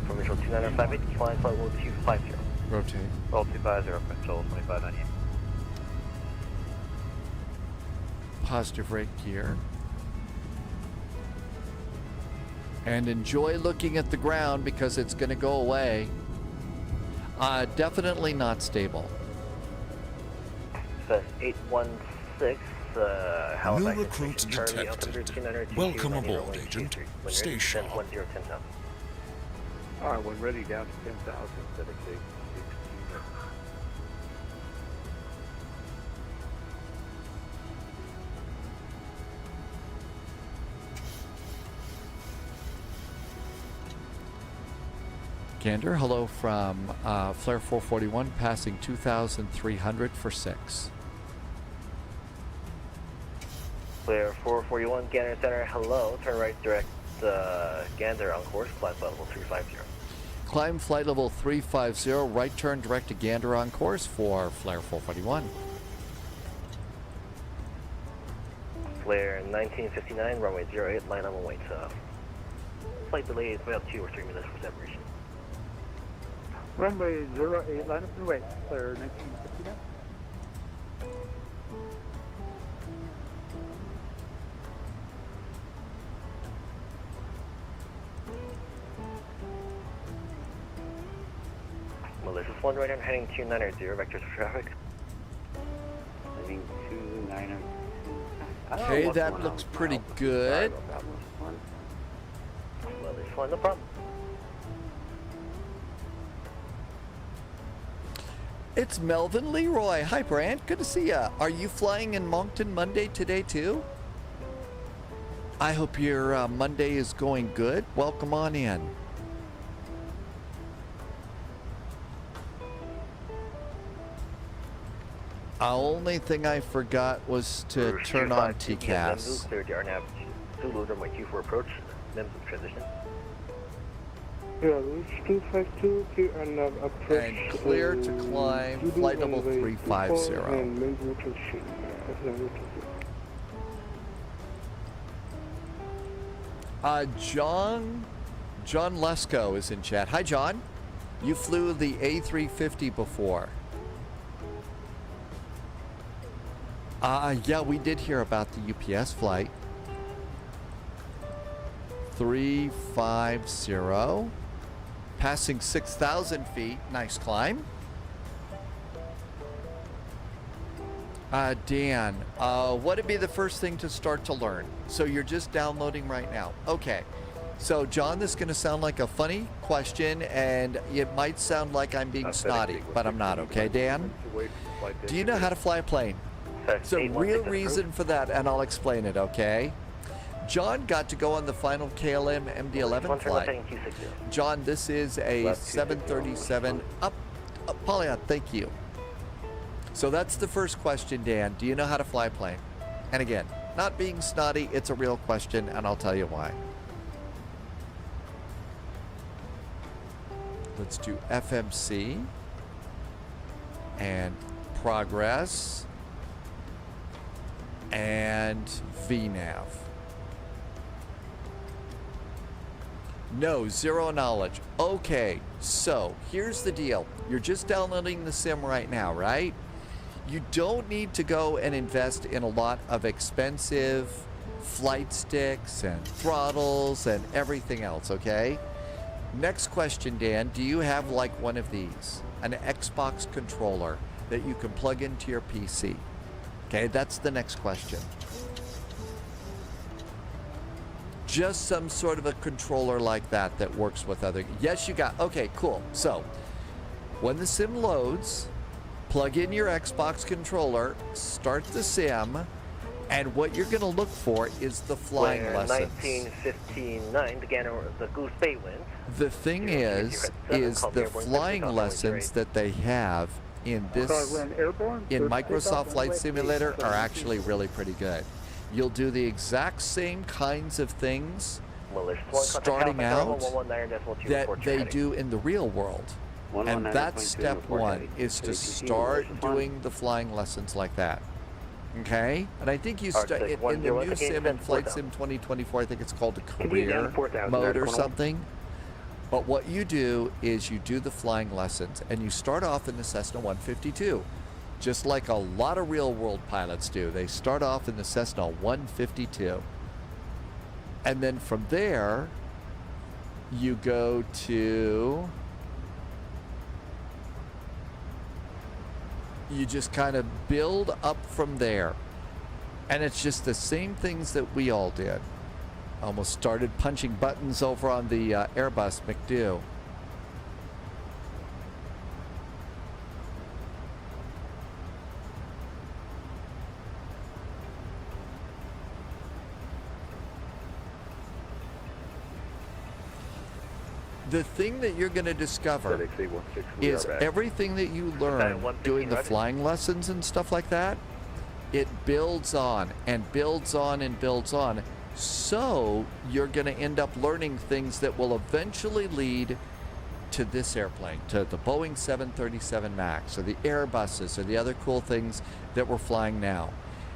Formation 2958, flying flight will 250. Rotate. Roll 250, Sprinchill 2598. Positive rate gear. And enjoy looking at the ground because it's going to go away. Definitely not stable. Fest 816, Halifax. New recruits detected. Welcome aboard, Agent. Stay sharp. 10,000. Alright, when ready, down to 10,000 instead of 6. Gander, hello from Flare 441, passing 2,300 for 6. Flare 441, Gander Center, hello. Turn right direct Gander on course, climb flight level 350. Climb flight level 350, right turn direct to Gander on course for Flare 441. Flare 1959, runway 08, line on wait. Flight delay is about 2 or 3 minutes for separation. Runway 08, line up and wait. Flare 1959. Malicious 1, right hand heading 290, vectors for traffic. Heading 290. Okay, that looks pretty good. Malicious 1, no problem. It's Melvin Leroy. Hi, Brant. Good to see ya. Are you flying in Moncton Monday today, too? I hope your Monday is going good. Welcome on in. The only thing I forgot was to turn on TCAS. Clear DRNAV, Zulu, runway 24 approach, NEMS transition. Yeah, route 252, clear and approach. And clear to climb flight level 350. And main rotation. John Lesko is in chat. Hi, John. You flew the A350 before. Yeah, we did hear about the UPS flight. 350. Passing 6,000 feet. Nice climb. Dan, what would be the first thing to start to learn? So you're just downloading right now. Okay. So, John, this is going to sound like a funny question, and it might sound like I'm being snotty, but I'm not, okay, Dan? Do you know how to fly a plane? There's a real reason for that, and I'll explain it, okay? John got to go on the final KLM MD-11 flight. John, this is a 737 Polyon, thank you. So that's the first question, Dan. Do you know how to fly a plane? And again, not being snotty, it's a real question, and I'll tell you why. Let's do FMC and progress and VNAV. No, zero knowledge. Okay, so here's the deal. You're just downloading the sim right now, right? You don't need to go and invest in a lot of expensive flight sticks and throttles and everything else, okay? Next question, Dan. Do you have like one of these? An Xbox controller that you can plug into your PC? Okay, that's the next question. Just some sort of a controller like that that works with other... Yes, you got... Okay, cool. So, when the sim loads, plug in your Xbox controller, start the sim, and what you're going to look for is the flying lessons. 19:15.9, again, the Goose Bay wind. The thing is the flying lessons that they have in this, in Microsoft Flight Simulator are actually really pretty good. You'll do the exact same kinds of things starting out that they do in the real world. And that's step one, is to start doing the flying lessons like that. Okay? And I think you start in the new sim, in Flight Sim 2024, I think it's called a career mode or something. But what you do is you do the flying lessons, and you start off in the Cessna 152. Just like a lot of real-world pilots do. They start off in the Cessna 152. And then from there, you go to... You just kind of build up from there. And it's just the same things that we all did. Almost started punching buttons over on the Airbus McDo. The thing that you're going to discover is everything that you learn doing the flying lessons and stuff like that, it builds on and builds on and builds on. So you're going to end up learning things that will eventually lead to this airplane, to the Boeing 737 MAX or the Airbuses or the other cool things that we're flying now.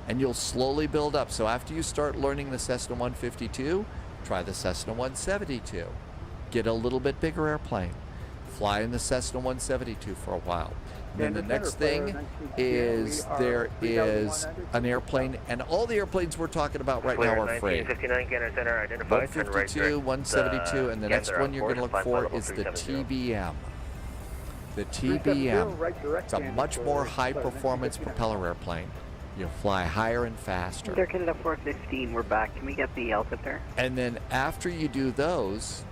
And you'll slowly build up. So after you start learning the Cessna 152, try the Cessna 172. Get a little bit bigger airplane. Fly in the Cessna 172 for a while. And then the next thing is there is an airplane, and all the airplanes we're talking about right now are free. 152, 172, and the next one you're going to look for is the TBM. The TBM. It's a much more high-performance propeller airplane. You'll fly higher and faster. They're Canada 415. We're back. Can we get the LTIP there? And then after you do those,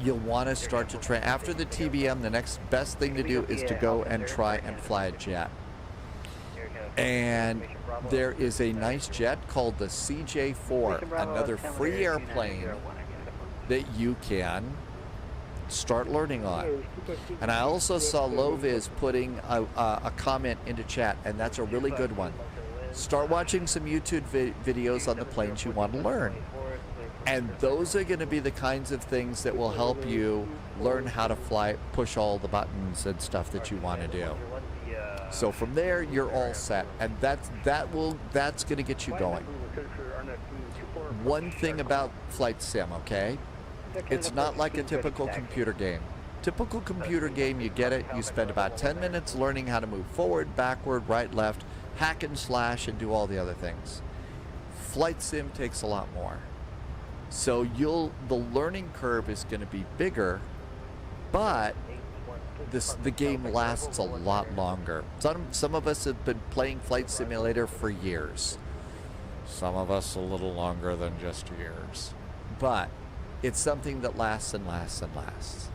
you'll want to start to train. After the TBM, the next best thing to do is to go and try and fly a jet. And there is a nice jet called the CJ4, another free airplane that you can start learning on. And I also saw Loviz putting a comment into chat, and that's a really good one. Start watching some YouTube videos on the planes you want to learn. And those are going to be the kinds of things that will help you learn how to fly, push all the buttons and stuff that you want to do. So from there, you're all set, and that's going to get you going. One thing about Flight Sim, okay? It's not like a typical computer game. Typical computer game, you get it, you spend about 10 minutes learning how to move forward, backward, right, left, hack and slash, and do all the other things. Flight Sim takes a lot more. So the learning curve is going to be bigger, but the game lasts a lot longer. Some of us have been playing Flight Simulator for years. Some of us a little longer than just years. But it's something that lasts and lasts and lasts.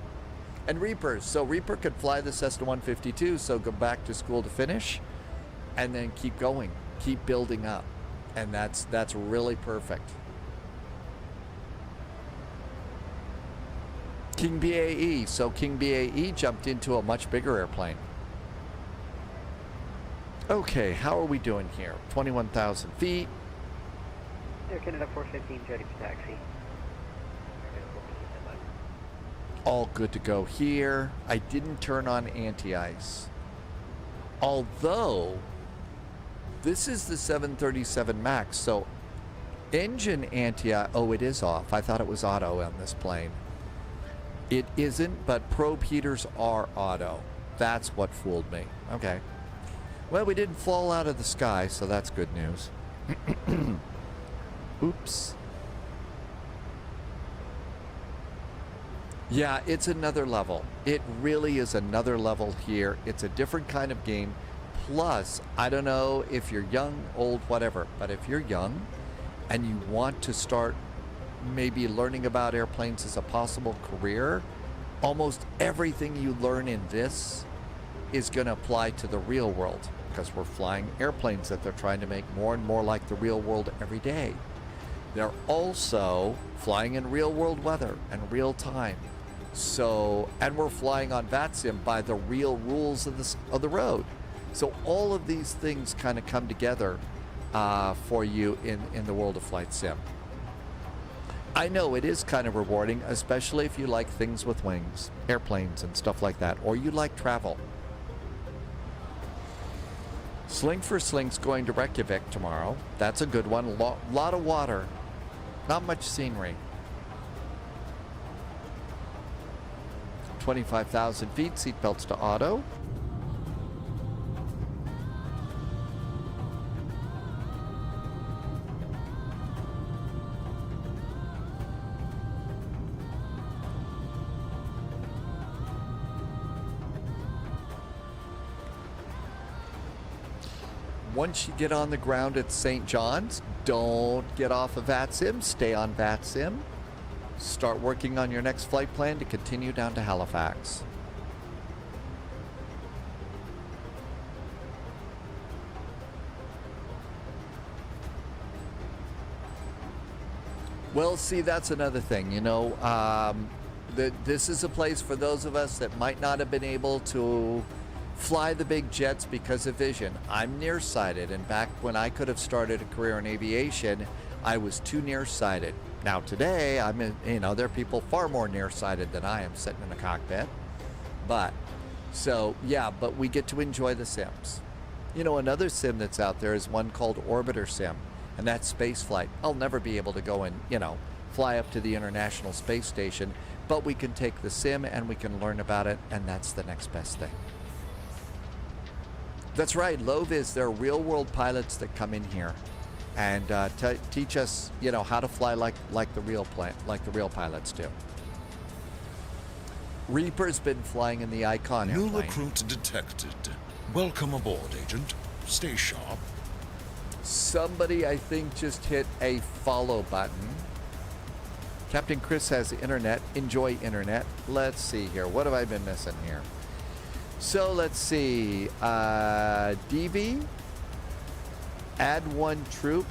And Reaper, so Reaper could fly the Cessna 152, so go back to school to finish, and then keep going, keep building up. And that's really perfect. King BAE. So King BAE jumped into a much bigger airplane. Okay, how are we doing here? 21,000 feet. Air Canada 415, ready for taxi. All good to go here. I didn't turn on anti-ice. Although, this is the 737 MAX, so engine anti-ice, oh, it is off. I thought it was auto on this plane. It isn't, but probe heaters are auto. That's what fooled me. Okay. Well, we didn't fall out of the sky, so that's good news. Oops. Yeah, it's another level. It really is another level here. It's a different kind of game. Plus, I don't know if you're young, old, whatever, but if you're young and you want to start maybe learning about airplanes as a possible career, almost everything you learn in this is going to apply to the real world, because we're flying airplanes that they're trying to make more and more like the real world every day. They're also flying in real world weather and real time. So, and we're flying on VATSIM by the real rules of the road. So all of these things kind of come together for you in the world of flight sim. I know it is kind of rewarding, especially if you like things with wings, airplanes and stuff like that, or you like travel. Sling for Sling's going to Reykjavik tomorrow. That's a good one. Lot of water, not much scenery. 25,000 feet, seatbelts to auto. Once you get on the ground at St. John's, don't get off of VATSIM, stay on VATSIM. Start working on your next flight plan to continue down to Halifax. Well, see, that's another thing, you know. This is a place for those of us that might not have been able to fly the big jets because of vision. I'm nearsighted, and back when I could have started a career in aviation, I was too nearsighted. Now today, there are people far more nearsighted than I am sitting in a cockpit. But we get to enjoy the sims. You know, another sim that's out there is one called Orbiter Sim, and that's space flight. I'll never be able to go and, fly up to the International Space Station, but we can take the sim and we can learn about it, and that's the next best thing. That's right, Loviz, there are real-world pilots that come in here and teach us, how to fly like the real pilots do. Reaper's been flying in the Icon New airplane. recruit detected. Welcome aboard, Agent. Stay sharp. Somebody, I think, just hit a follow button. Captain Chris has internet. Enjoy internet. Let's see here. What have I been missing here? So let's see. DV, add one troop,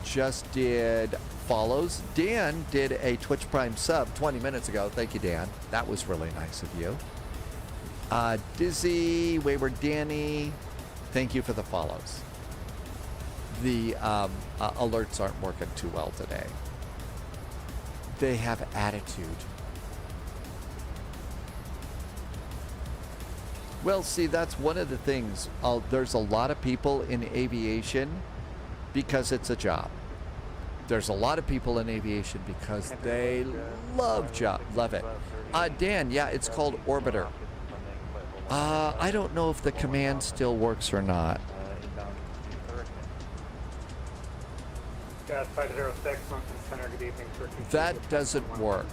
just did follows. Dan did a Twitch Prime sub 20 minutes ago. Thank you, Dan. That was really nice of you. Dizzy, Wayward Danny, thank you for the follows. The alerts aren't working too well today. They have attitude. Well, see, that's one of the things. There's a lot of people in aviation because it's a job. There's a lot of people in aviation because they love it. Dan, yeah, it's called Orbiter. I don't know if the command still works or not. Gas 506, Mountain Center, good evening. That doesn't work.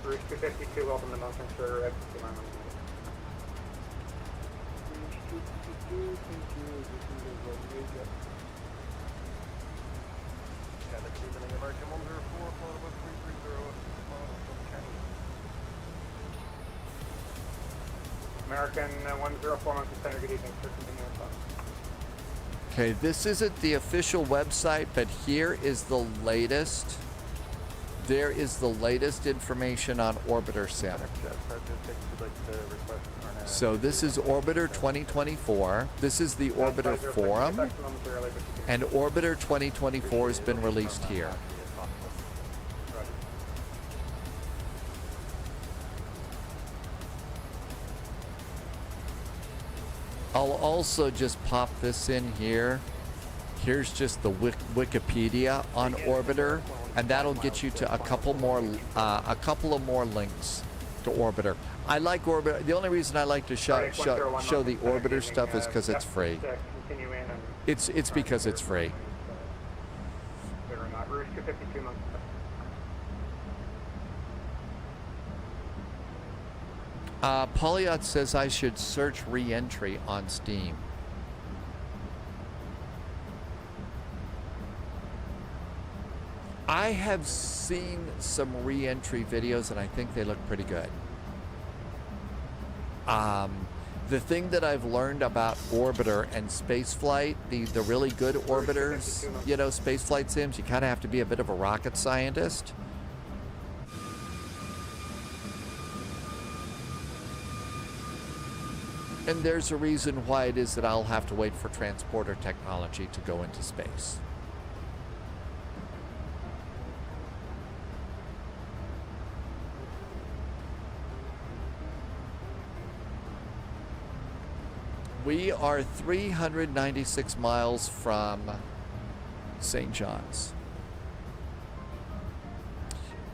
Route 252, welcome to Mountain Center, exit to Lima. American 104, Mountain Center, good evening, sir. Continue on top. Okay, this isn't the official website, but here is the latest There is the latest information on Orbiter Sim. So this is Orbiter 2024. This is the Orbiter Forum. And Orbiter 2024 has been released here. I'll also just pop this in here. Here's just the Wikipedia on Orbiter, and that'll get you to a couple of more links to Orbiter. I like Orbiter. The only reason I like to show the Orbiter stuff is because it's free. It's because it's free. Polyot says I should search re-entry on Steam. I have seen some re-entry videos and I think they look pretty good. The thing that I've learned about Orbiter and spaceflight, the really good orbiters, you know, spaceflight sims, you kind of have to be a bit of a rocket scientist. And there's a reason why it is that I'll have to wait for transporter technology to go into space. We are 396 miles from St. John's.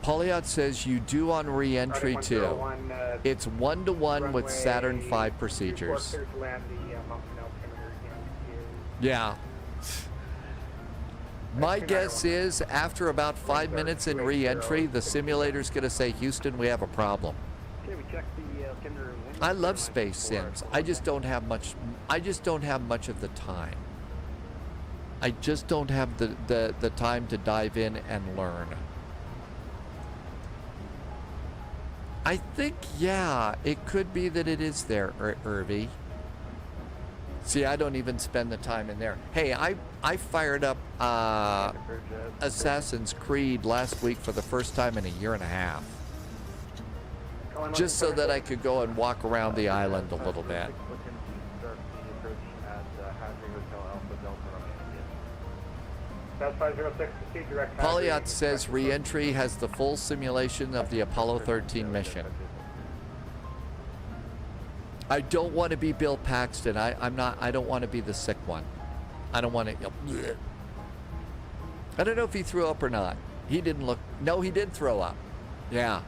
Polyot says you do on re-entry too. It's 1-to-1 with Saturn V procedures. Yeah. My guess is after about 5 minutes in re-entry, the simulator's going to say, Houston, we have a problem. I love space sims. I just don't have much. I just don't have much of the time. I just don't have the time to dive in and learn. I think, yeah, it could be that it is there, Irvi. See, I don't even spend the time in there. Hey, I fired up Assassin's Creed last week for the first time in a year and a half. Just so that I could go and walk around the island a little bit. Polyot says re-entry has the full simulation of the Apollo 13 mission. I don't want to be Bill Paxton. I don't want to be the sick one. I don't want to. I don't know if he threw up or not. He didn't look. No, he did throw up. Yeah.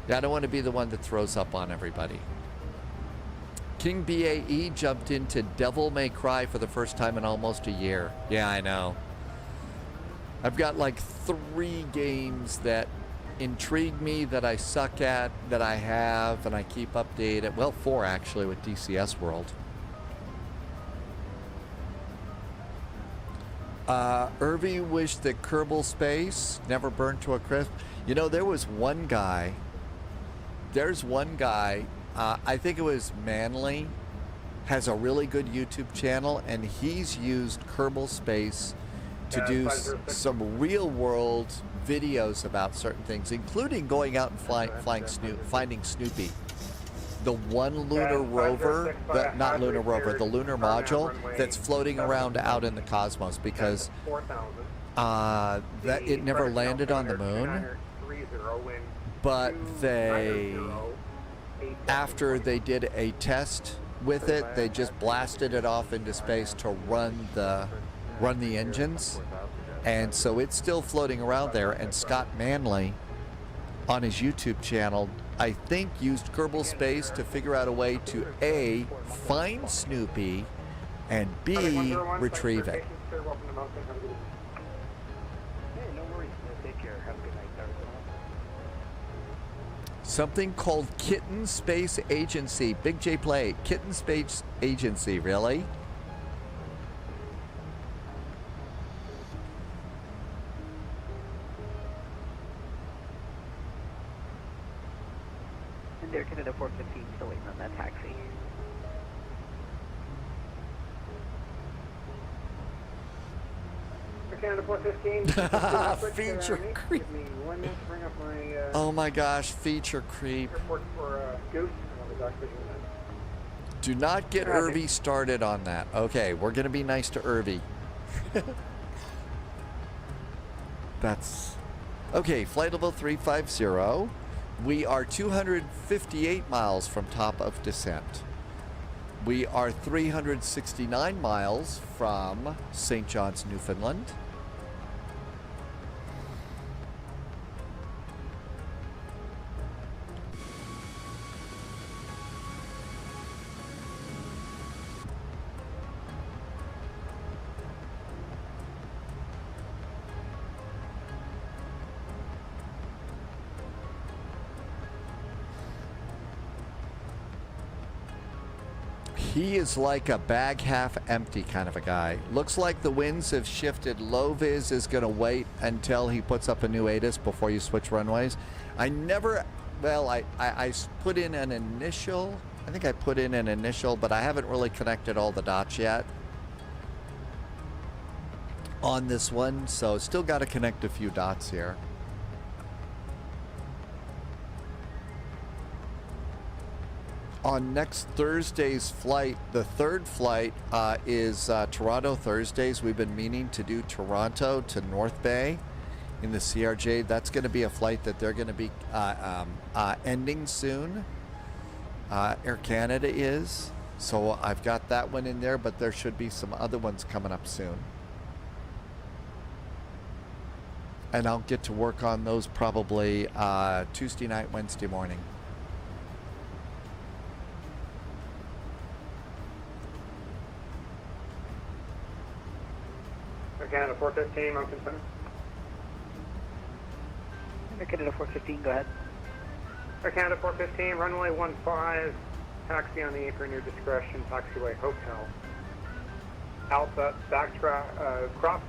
I don't want to be the one that throws up on everybody. King BAE jumped into Devil May Cry for the first time in almost a year. Yeah, I know. I've got like 3 games that intrigue me, that I suck at, that I have, and I keep updated. Well, 4 actually with DCS World. Irvy wished that Kerbal Space never burned to a crisp. You know, there was one guy. There's one guy, I think it was Manly, has a really good YouTube channel, and he's used Kerbal Space to do some real-world videos about certain things, including going out and finding Snoopy. The one lunar rover, not lunar rover, the lunar module that's floating around out in the cosmos, because that it never landed on the moon. But after they did a test with it, they just blasted it off into space to run the engines, and so it's still floating around there. And Scott Manley, on his YouTube channel, I think used Kerbal Space to figure out a way to A, find Snoopy, and B, retrieve it. Something called Kitten Space Agency. Big J Play. Kitten Space Agency, really? And they're Canada 415 still waiting on that taxi. Canada 415. Feature creep. Give me 1 minute to bring up my Oh my gosh, feature creep. report for Goose. I'll be back with you then. Do not get Irvy started on that. Okay, we're going to be nice to Irvy. That's... Okay, flight level 350. We are 258 miles from top of descent. We are 369 miles from St. John's, Newfoundland. He is like a bag half empty kind of a guy. Looks like the winds have shifted. Low-vis is going to wait until he puts up a new ATIS before you switch runways. I never, well, I put in an initial, I think I put in an initial, but I haven't really connected all the dots yet on this one, so still got to connect a few dots here. On next Thursday's flight, the third flight is Toronto Thursdays. We've been meaning to do Toronto to North Bay in the CRJ. That's going to be a flight that they're going to be ending soon. Air Canada is. So I've got that one in there, but there should be some other ones coming up soon. And I'll get to work on those probably Tuesday night, Wednesday morning. Canada 415, Mountain Center. Canada 415, go ahead. Canada 415, runway 15, taxi on the apron, your discretion, taxiway hotel. Alpha, backtrack, cross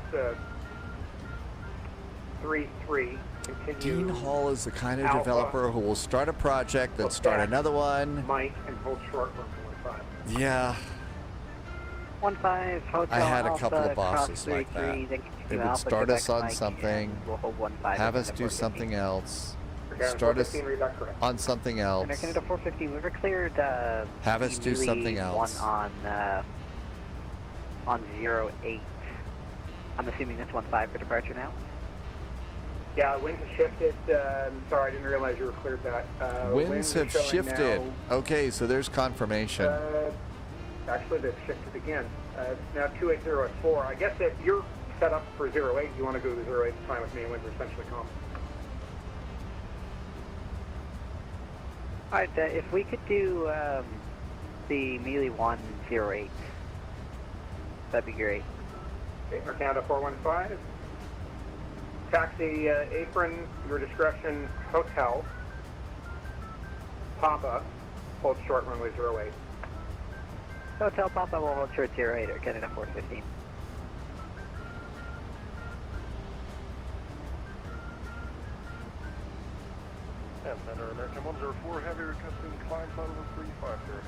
33, continue. Dean Hall is the kind of Alpha, developer who will start a project, then start another one. Mike, and hold short runway 15. Yeah. 15, hotel I had a Alpha, couple of bosses cross like 33, that. then They continue would Alpha, start Quebec us on Mike, something, and we'll hold 15, have us Canada do 415. something else, Canada start us 415, read that correct. on something else, Canada 415, we were cleared have us do something else. One on 08. I'm assuming that's 15 for departure now? Yeah, winds have shifted. Sorry, I didn't realize you were cleared that. Winds have are showing shifted. Okay, so there's confirmation. Actually, they've shifted again. It's now 280 at 4. I guess if you're set up for 08, you want to go to 08, it's fine with me, winds are essentially calm. Alright, if we could do the Mealy 108, that'd be great. Okay, Air Canada 415. Taxi apron, your discretion, hotel. Papa, hold short runway 08. Hotel Papa will hold short 08 or Canada 415. And Center American 104, heavy requesting climb level 350.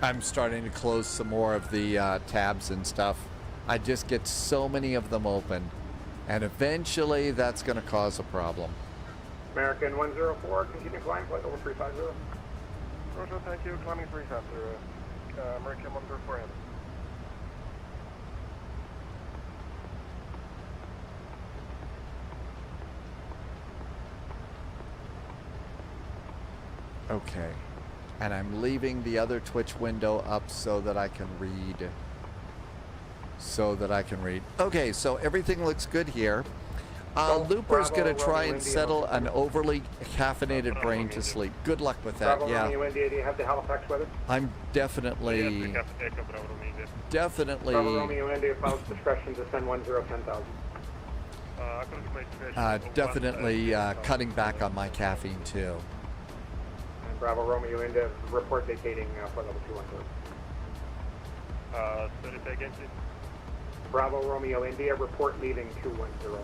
I'm starting to close some more of the tabs and stuff. I just get so many of them open, and eventually that's going to cause a problem. American 104, continue climb flight over 350. Roger, thank you, climbing 350. American 104 heavy. Okay, and I'm leaving the other Twitch window up so that I can read. Okay, so everything looks good here. Looper's going to try and settle an overly caffeinated brain to sleep. Good luck with that. Bravo, Yeah, Romeo India, do you have the Halifax weather? I'm definitely, Bravo, Romeo India, pilot's discretion to send 1010,000. definitely cutting back on my caffeine too. And Bravo, Romeo India, report vacating flight level 210. Sorry, say again, please. Bravo, Romeo India, report leaving 210.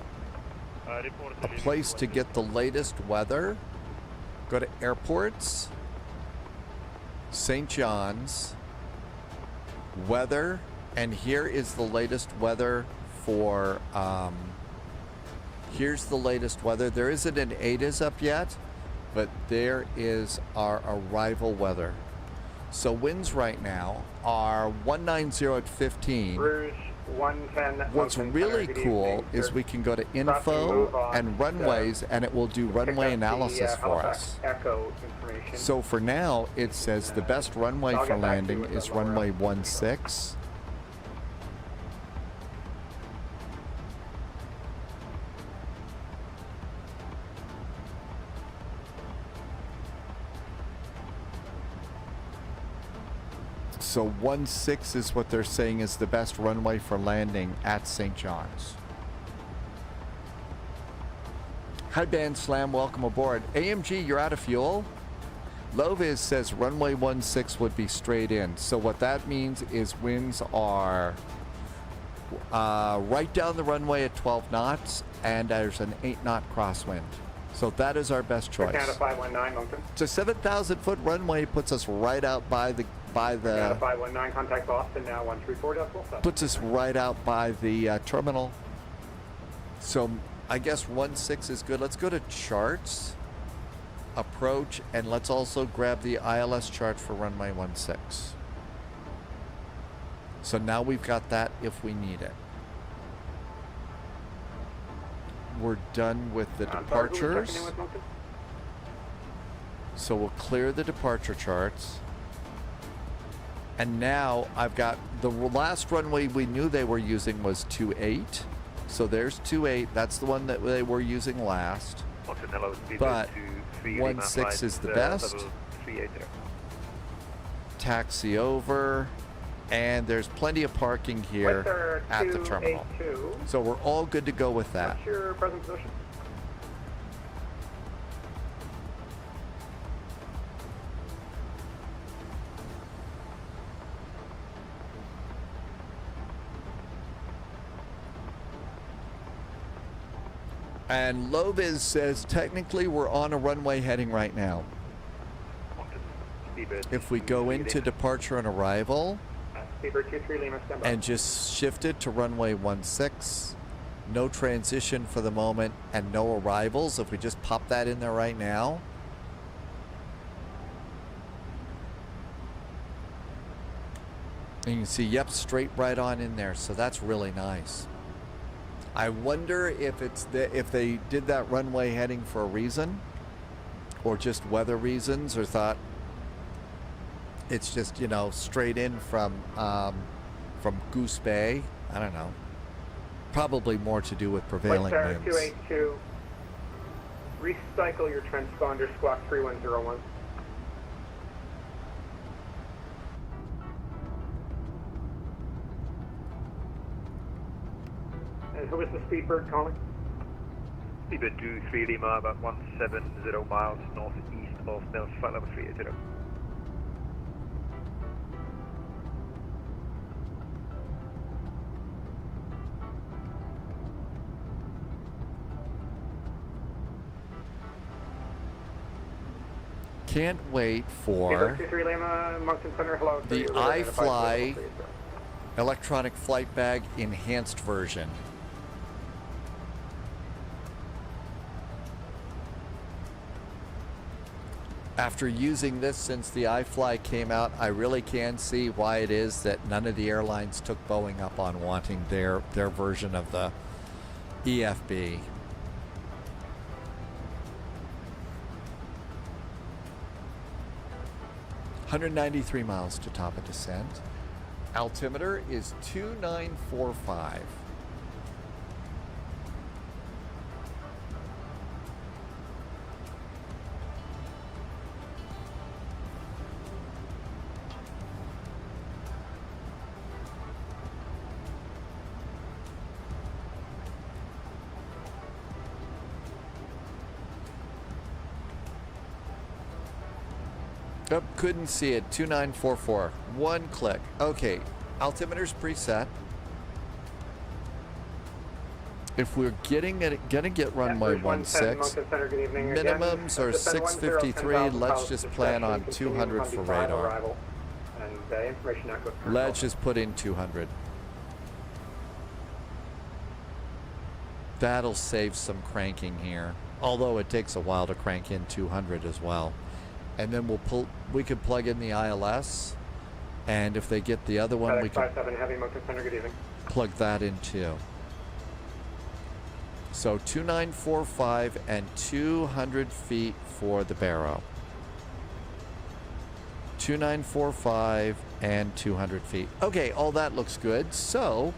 A place to get the latest weather. Go to airports, St. John's, weather, and here is the latest weather for, here's the latest weather. There isn't an ADAS up yet, but there is our arrival weather. So winds right now are 190 at 15. Rouge 110. What's really cool is we can go to info and runways, and it will do runway analysis for us. Echo information. So for now, it says the best runway for landing is runway 16. So 16 is what they're saying is the best runway for landing at St. John's. Hi, Band Slam. Welcome aboard. AMG, you're out of fuel? Loviz says runway 16 would be straight in. So what that means is winds are right down the runway at 12 knots, and there's an 8-knot crosswind. So that is our best choice. Canada 519, Moncton. It's a 7,000-foot runway, puts us right out by the Canada 519, contact Boston now 134.7. puts us right out by the terminal. So I guess 16 is good. Let's go to charts, approach, and let's also grab the ILS chart for runway 16. So now we've got that if we need it. We're done with the departures. So we'll clear the departure charts. And now I've got the last runway we knew they were using was 28. So there's 28. That's the one that they were using last. But 16 is the best. Taxi over. And there's plenty of parking here at the terminal. So we're all good to go with that. What's your present position? And Loviz says technically we're on a runway heading right now. If we go into departure and arrival and just shift it to runway 16, no transition for the moment and no arrivals, if we just pop that in there right now. And you can see, yep, straight right on in there. So that's really nice. I wonder if if they did that runway heading for a reason, or just weather reasons, or thought it's just, you know, straight in from Goose Bay. I don't know. Probably more to do with prevailing winds. 282. Recycle your transponder, squawk 3101. And who is the Speedbird calling? Speedbird 23 Lima, about 170 miles northeast of Mills, flight level 380. Can't wait for the iFly electronic flight bag enhanced version. After using this since the iFly came out, I really can see why it is that none of the airlines took Boeing up on wanting their version of the EFB. $193 miles to top of descent. Altimeter is 2945. Oh, couldn't see it. 2944. One click. Okay. Altimeter's preset. If we're gonna get runway 16, minimums are 653. Let's just plan on 200 for radar. Let's just put in 200. That'll save some cranking here. Although it takes a while to crank in 200 as well. And then we can plug in the ILS. And if they get the other one, we can 57 Heavy Mountain Center, good evening. plug that in too. So 2945 and 200 feet for the Barrow. 2945 and 200 feet. Okay, all that looks good. So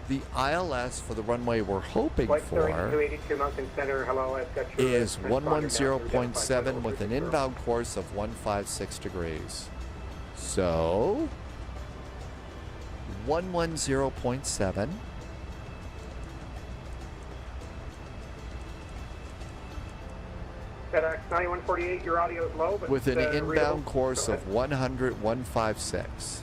the ILS for the runway we're hoping Flight for 3282 Mountain Center, hello, I've got your is transponder 110.7 with an inbound course of 156 degrees. So 110.7. FedEx 9148, your audio is low, but with an inbound readable. course of 156.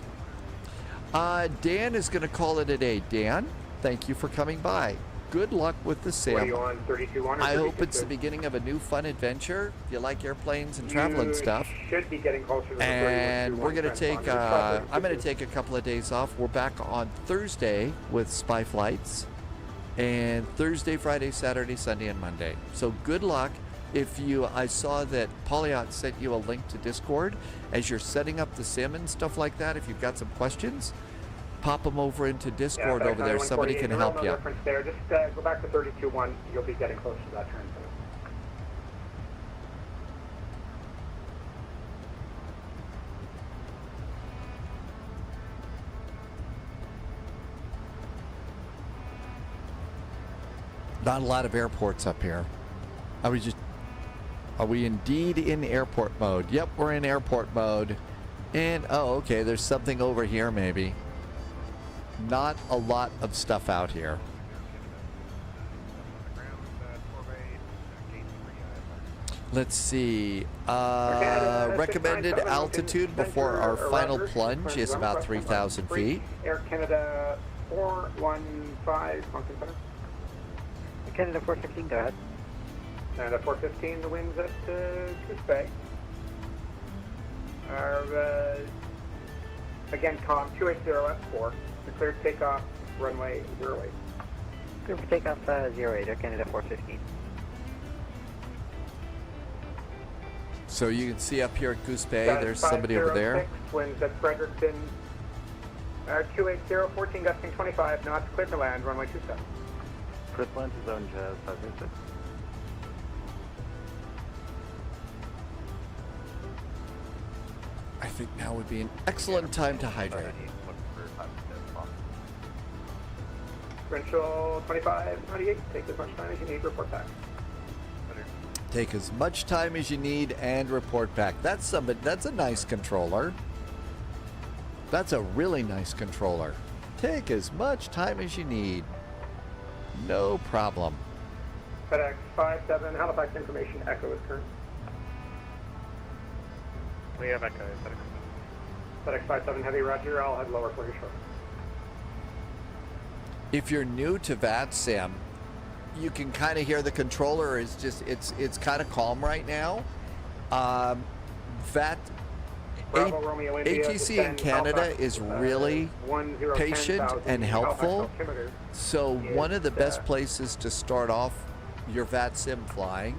Dan is going to call it a day. Dan, thank you for coming by. Good luck with the What are you SIM. on, 32-1 or I hope it's 32-2? the beginning of a new fun adventure. If you like airplanes and traveling stuff. Should be getting closer to the And 31-2-1 we're going to take, transponder. I'm going to take a couple of days off. We're back on Thursday with Spy Flights. And Thursday, Friday, Saturday, Sunday, and Monday. So good luck. If I saw that Polyot sent you a link to Discord as you're setting up the sim and stuff like that. If you've got some questions, pop them over into Discord over there. Somebody can help you. There. Just go back to 32-1. You'll be getting close to that transmitter. Not a lot of airports up here. Are we indeed in airport mode? Yep, we're in airport mode. And, oh, okay, there's something over here maybe. Not a lot of stuff out here. Let's see. Recommended altitude before our final plunge is about 3,000 feet. Air Canada 415, Mountain Center. Canada 415, go ahead. Canada 415, the winds at Goose Bay. Again, calm 280 F4. Declared takeoff, runway 08. Clear for takeoff 08, Air Canada 415. So you can see up here at Goose Bay, there's somebody over there. Winds at Fredericton. 280, 14 gusting 25 knots, clear to land, runway 27. Clear to land to zone 506. I think now would be an excellent time to hydrate. Differential 25, 98, take as much time as you need, report back. Take as much time as you need and report back. That's a nice controller. That's a really nice controller. Take as much time as you need. No problem. FedEx 57, Halifax information, Echo is current. We have Echo. FedEx 57, heavy, roger, I'll head lower for you shortly. If you're new to VATSIM, you can kind of hear the controller is just, it's kind of calm right now. ATC in Canada is really patient and helpful. So one of the best places to start off your VATSIM flying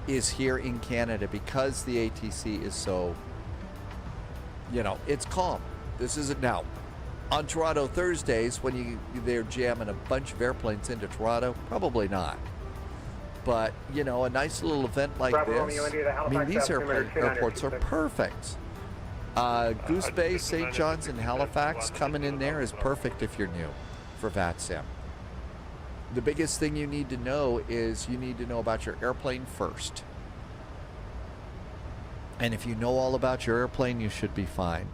is here in Canada because the ATC is so, it's calm. This isn't now. On Toronto Thursdays, when they're jamming a bunch of airplanes into Toronto, probably not. But, a nice little event like this, I mean, these airports are perfect. Goose Bay, St. John's, and Halifax coming in there is perfect if you're new for VATSIM. The biggest thing you need to know is you need to know about your airplane first. And if you know all about your airplane, you should be fine.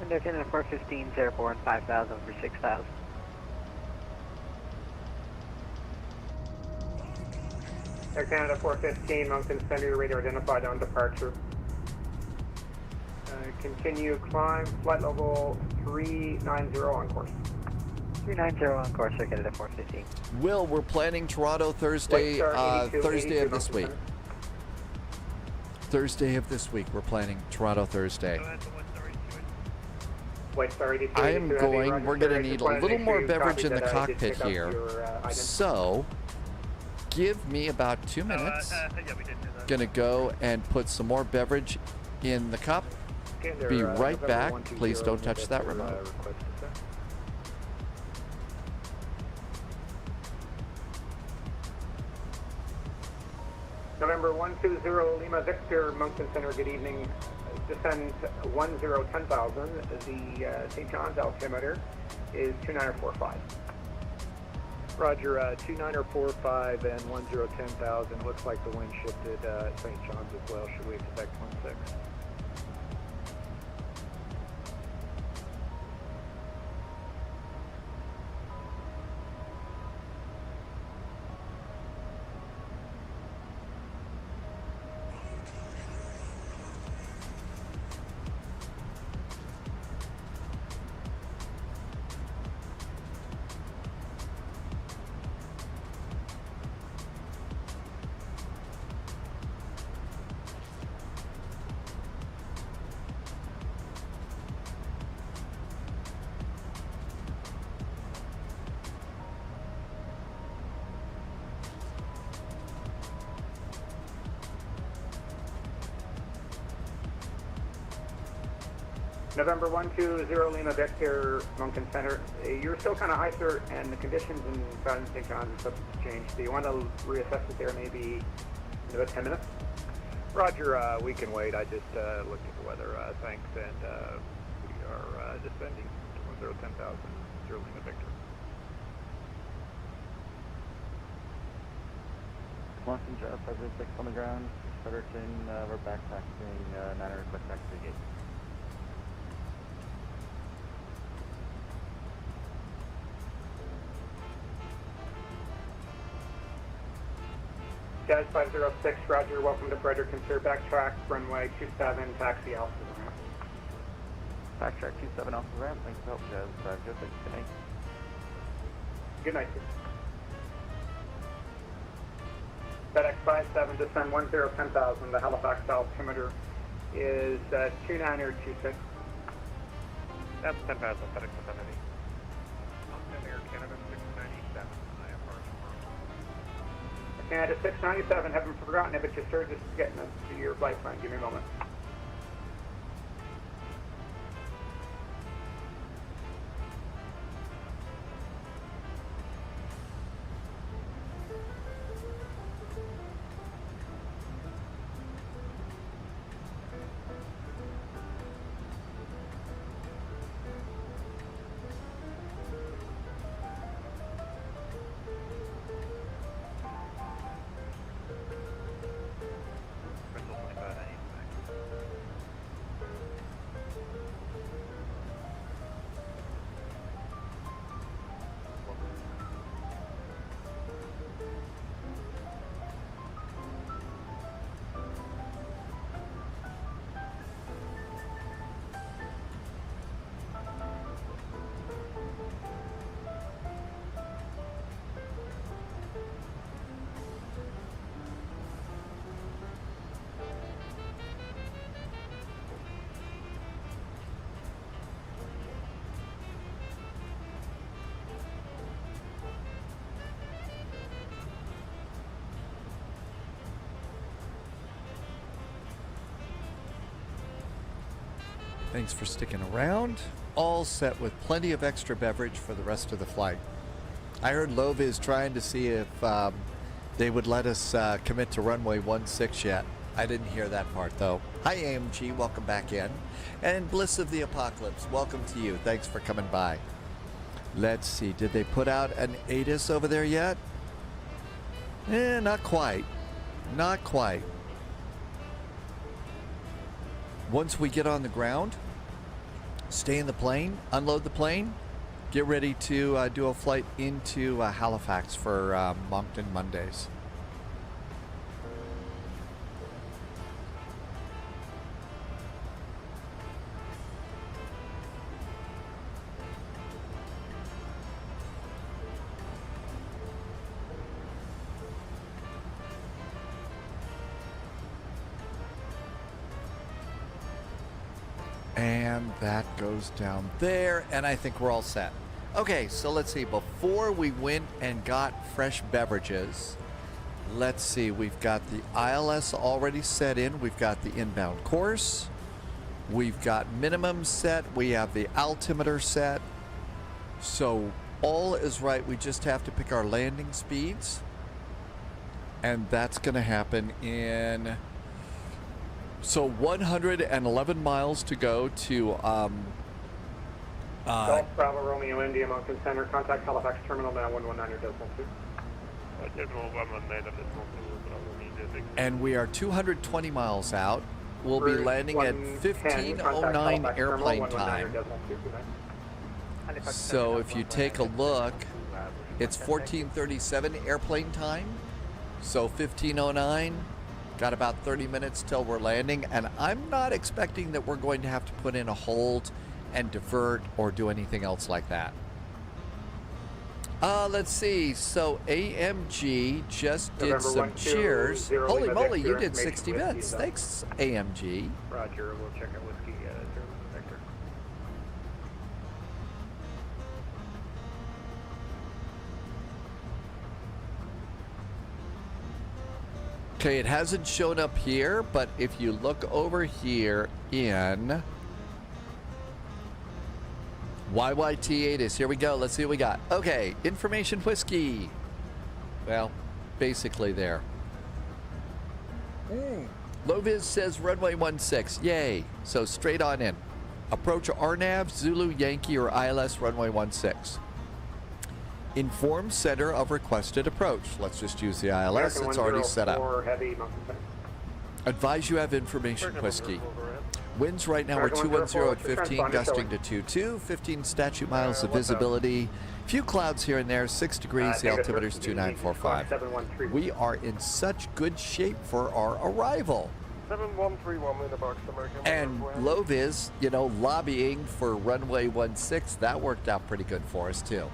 Air Canada 415, airborne 5,000 for 6,000. Air Canada 415, Mountain Center, radar identified on departure. Continue climb, flight level 390 on course. 390 on course, Air Canada 415. Will, we're planning Toronto Thursday, Thursday of this week. Thursday of this week, we're planning Toronto Thursday. I am going, we're going to need a little more beverage in the cockpit here. So, give me about 2 minutes. Gonna go and put some more beverage in the cup. Be right back. Please don't touch that remote. November 120 Lima Victor, Moncton Center, good evening. Descend 10,000. The St. John's altimeter is 2945. Roger, 2945 and 10,000. Looks like the wind shifted at St. John's as well. Should we expect 16? November 120 Lima Victor, Moncton Center. You're still kind of high, sir, and the conditions in Southern St. John's are subject to change. Do you want to reassess it there maybe in about 10 minutes? Roger, we can wait. I just looked at the weather. Thanks, and we are descending to 10,000, 0 Lima Victor. Moncton Jet 506 on the ground. Fredericton, we're backpacking 9 request back to the gate. Jazz 506, Roger, welcome to Fredericton, sir. Backtrack, runway 27, taxi Alpha ramp. Backtrack 27 off the ramp. Thanks for help, Jazz 506. Good night. Good night, sir. FedEx 57, descend 10,000. The Halifax altimeter is 2926. That's 10,000, FedEx 70. Air Canada 697. Canada 697, haven't forgotten it, but your surge is getting us to your flight plan. Give me a moment. Thanks for sticking around. All set with plenty of extra beverage for the rest of the flight. I heard Love is trying to see if they would let us commit to runway 16 yet. I didn't hear that part though. Hi AMG, welcome back in. And Bliss of the Apocalypse, welcome to you. Thanks for coming by. Let's see, did they put out an ATIS over there yet? Not quite. Not quite. Once we get on the ground, stay in the plane, unload the plane, get ready to do a flight into Halifax for Moncton Mondays. And that goes down there, and I think we're all set. Okay, so let's see. Before we went and got fresh beverages, let's see. We've got the ILS already set in. We've got the inbound course. We've got minimum set. We have the altimeter set. So all is right. We just have to pick our landing speeds. And that's going to happen in... So 111 miles to go to... Golf Bravo Romeo India Mountain Center. Contact Halifax Terminal now 119.2. And we are 220 miles out. We'll be landing at 15:09 airplane time. So if you take a look, it's 14:37 airplane time. So 15:09, got about 30 minutes till we're landing. And I'm not expecting that we're going to have to put in a hold and divert or do anything else like that. Let's see. So AMG just did some cheers. Holy moly, you did 60 minutes. Thanks, AMG. Roger, we'll check out whiskey 0 Victor. Okay, it hasn't shown up here, but if you look over here in YYT8 is here we go. Let's see what we got. Okay, information whiskey. Well, basically there. Loviz says runway 16. Yay. So straight on in. Approach RNAV, Zulu, Yankee, or ILS runway 16. Inform center of requested approach. Let's just use the ILS. It's already set up. Advise you have information whiskey. Winds right now are 210 at 15, gusting to 22, 15 statute miles of visibility. Few clouds here and there, 6 degrees, the altimeter is 2945. We are in such good shape for our arrival. 7131 in the box, American. And Loviz, you know, lobbying for runway 16, that worked out pretty good for us too.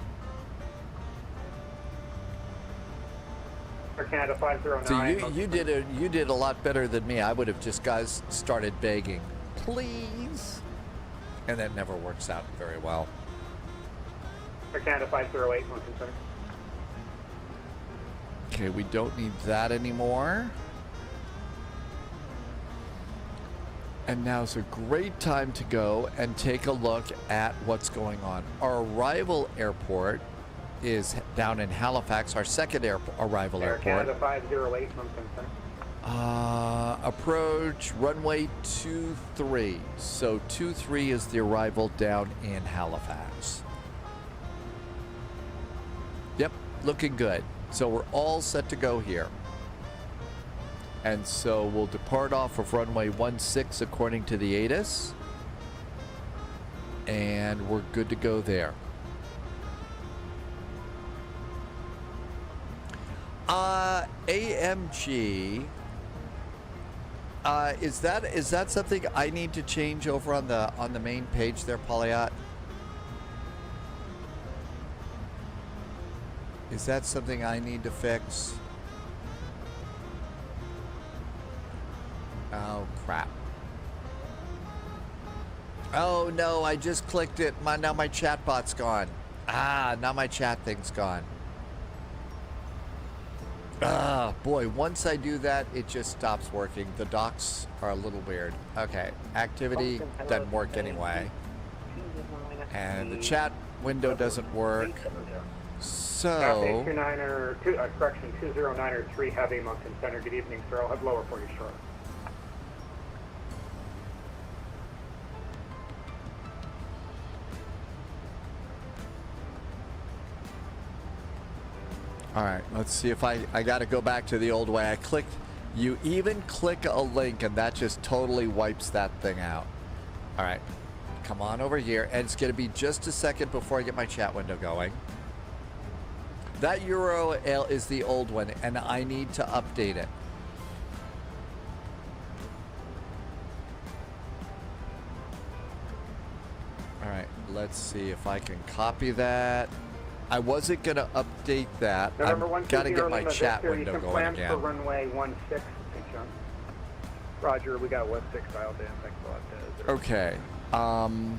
Canada 509. So you did a lot better than me. I would have just started begging, please, and that never works out very well. Canada 508, Mountain Center. Okay, we don't need that anymore. And now's a great time to go and take a look at what's going on. Our arrival airport is down in Halifax, our second arrival airport. Canada 508, Mountain Center. Approach runway 23. So 23 is the arrival down in Halifax. Yep, looking good. So we're all set to go here. And so we'll depart off of runway 16 according to the ATIS. And we're good to go there. AMG, is that something I need to change over on the main page there, Polyot? Is that something I need to fix? Oh crap. Oh no, I just clicked it. Now my chat bot's gone. Now my chat thing's gone. Boy, once I do that, it just stops working. The docks are a little weird. Okay, activity doesn't work anyway. And the chat window doesn't work. So... 209 Heavy, Mountain Center. Good evening, sir. I'll have lower for you shortly. All right, let's see if I got to go back to the old way. I clicked, you even click a link and that just totally wipes that thing out. All right, come on over here. And it's going to be just a second before I get my chat window going. That URL is the old one and I need to update it. All right, let's see if I can copy that. I wasn't going to update that. I've got to get my chat window going again. For runway 16, St. John. Roger, we got 16 dialed in. Thanks a lot. Okay. Now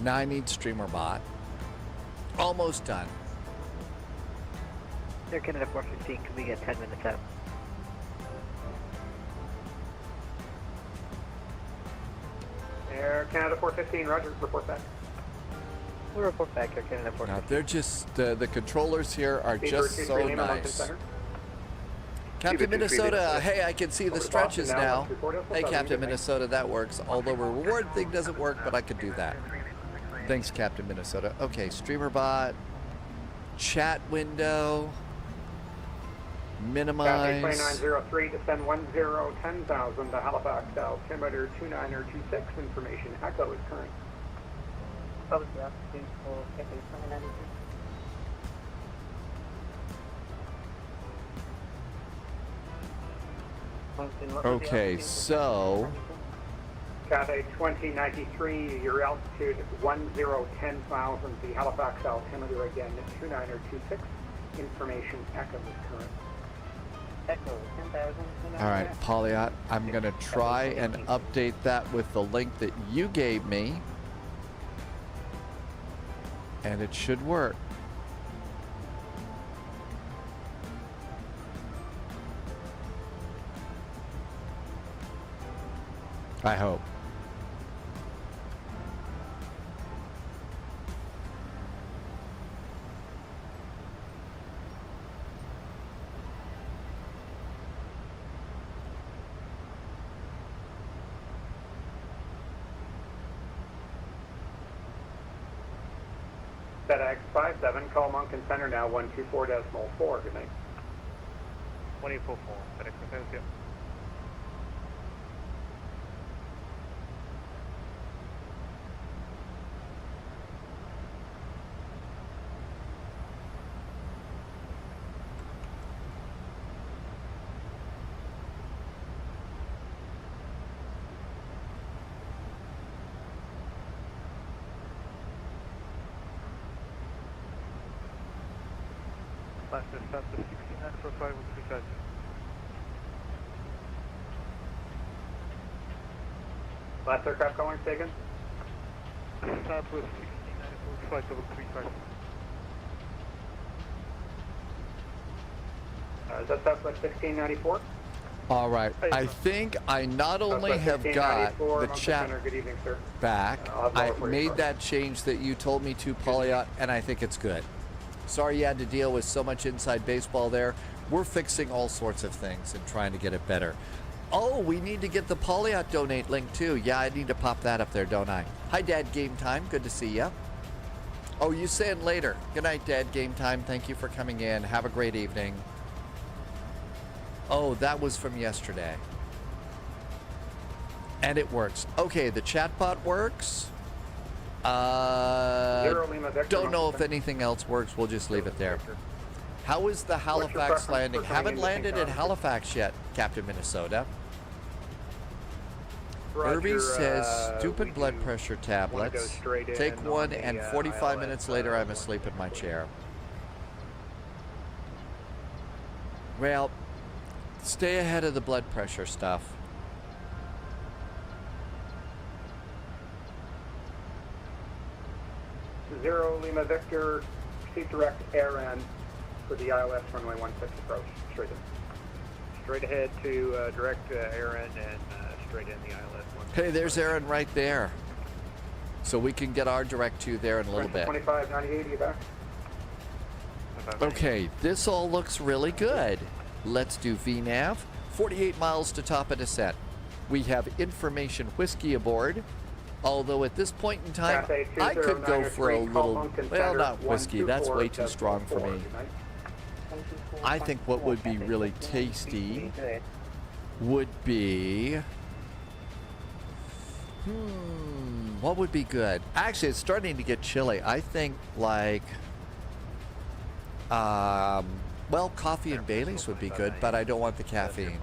I need streamer bot. Almost done. Air Canada 415, can we get 10 minutes out? Air Canada 415, roger, report back. We'll report back, Air Canada 415. Now they're just, the controllers here are just so nice. Captain Minnesota, hey, I can see the stretches now. Hey, Captain Minnesota, that works. Although the reward thing doesn't work, but I could do that. Thanks, Captain Minnesota. Okay, streamer bot, chat window, minimize. 2903, descend 10,000 to Halifax, altimeter 2926, information echo is current. Okay, so Cathay 2093, your altitude 10,000, the Halifax altimeter again 2926, information echo is current. Echo 10,000. all right, Polyot, I'm gonna try and update that with the link that you gave me, and it should work. I hope. FedEx 57, call Moncton Center now 124.4, good night. 1844, FedEx Defense, yep. Last stop to 69 for 535. Last aircraft calling, taken. Stop with 69 for 535. Is that Southwest 1694? All right, I think I not only have got the chat good evening, sir. back, I'll have I lower for you, made sorry. that change that you told me to, Polyot, and I think it's good. Sorry you had to deal with so much inside baseball there. We're fixing all sorts of things and trying to get it better. Oh, we need to get the Polyot donate link too. Yeah, I need to pop that up there, don't I? Hi, Dad Game Time. Good to see ya. Oh, you saying later. Good night, Dad Game Time. Thank you for coming in. Have a great evening. Oh, that was from yesterday. And it works. Okay, the chatbot works. Don't know if anything else works. We'll just leave it there. How is the Halifax landing? Haven't landed at Halifax yet, Captain Minnesota. Irby says, stupid blood pressure tablets. Take one, and 45 minutes later, I'm asleep in my chair. Well, stay ahead of the blood pressure stuff. Zero Lima Victor, proceed direct air end for the ILS runway 16 approach, straight in. Straight ahead to direct air end and straight in the ILS 1. Hey, there's Aaron right there. So we can get our direct to there in a little bit. 25, 90, 80, back. Okay, this all looks really good. Let's do VNAV. 48 miles to top of descent. We have information whiskey aboard. Although at this point in time, I could go for a little, well, not whiskey, that's way too strong for me. I think what would be really tasty would be, what would be good? Actually, it's starting to get chilly. I think like, well, coffee and Bailey's would be good, but I don't want the caffeine.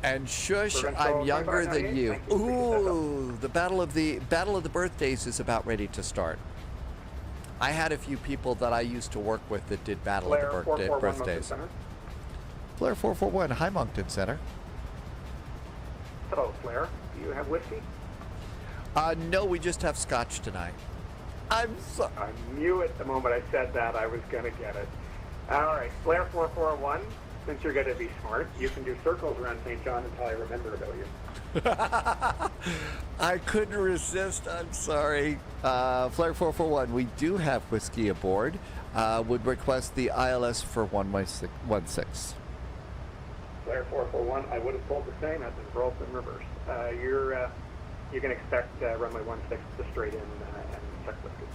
And shush, I'm younger than you. Ooh, the Battle of the Birthdays is about ready to start. I had a few people that I used to work with that did Battle of the Birthdays. Blair 441, hi Moncton Center. Hello, Flair. Do you have whiskey? No, we just have scotch tonight. I'm sorry. I knew it the moment I said that I was going to get it. All right, Flair 441, since you're going to be smart, you can do circles around St. John until I remember about you. I couldn't resist. I'm sorry. Flare 441, we do have whiskey aboard. Would request the ILS for 116. Flare 441, I would have told the same as in rolled in reverse. You can expect runway 16 to straight in and check whiskey.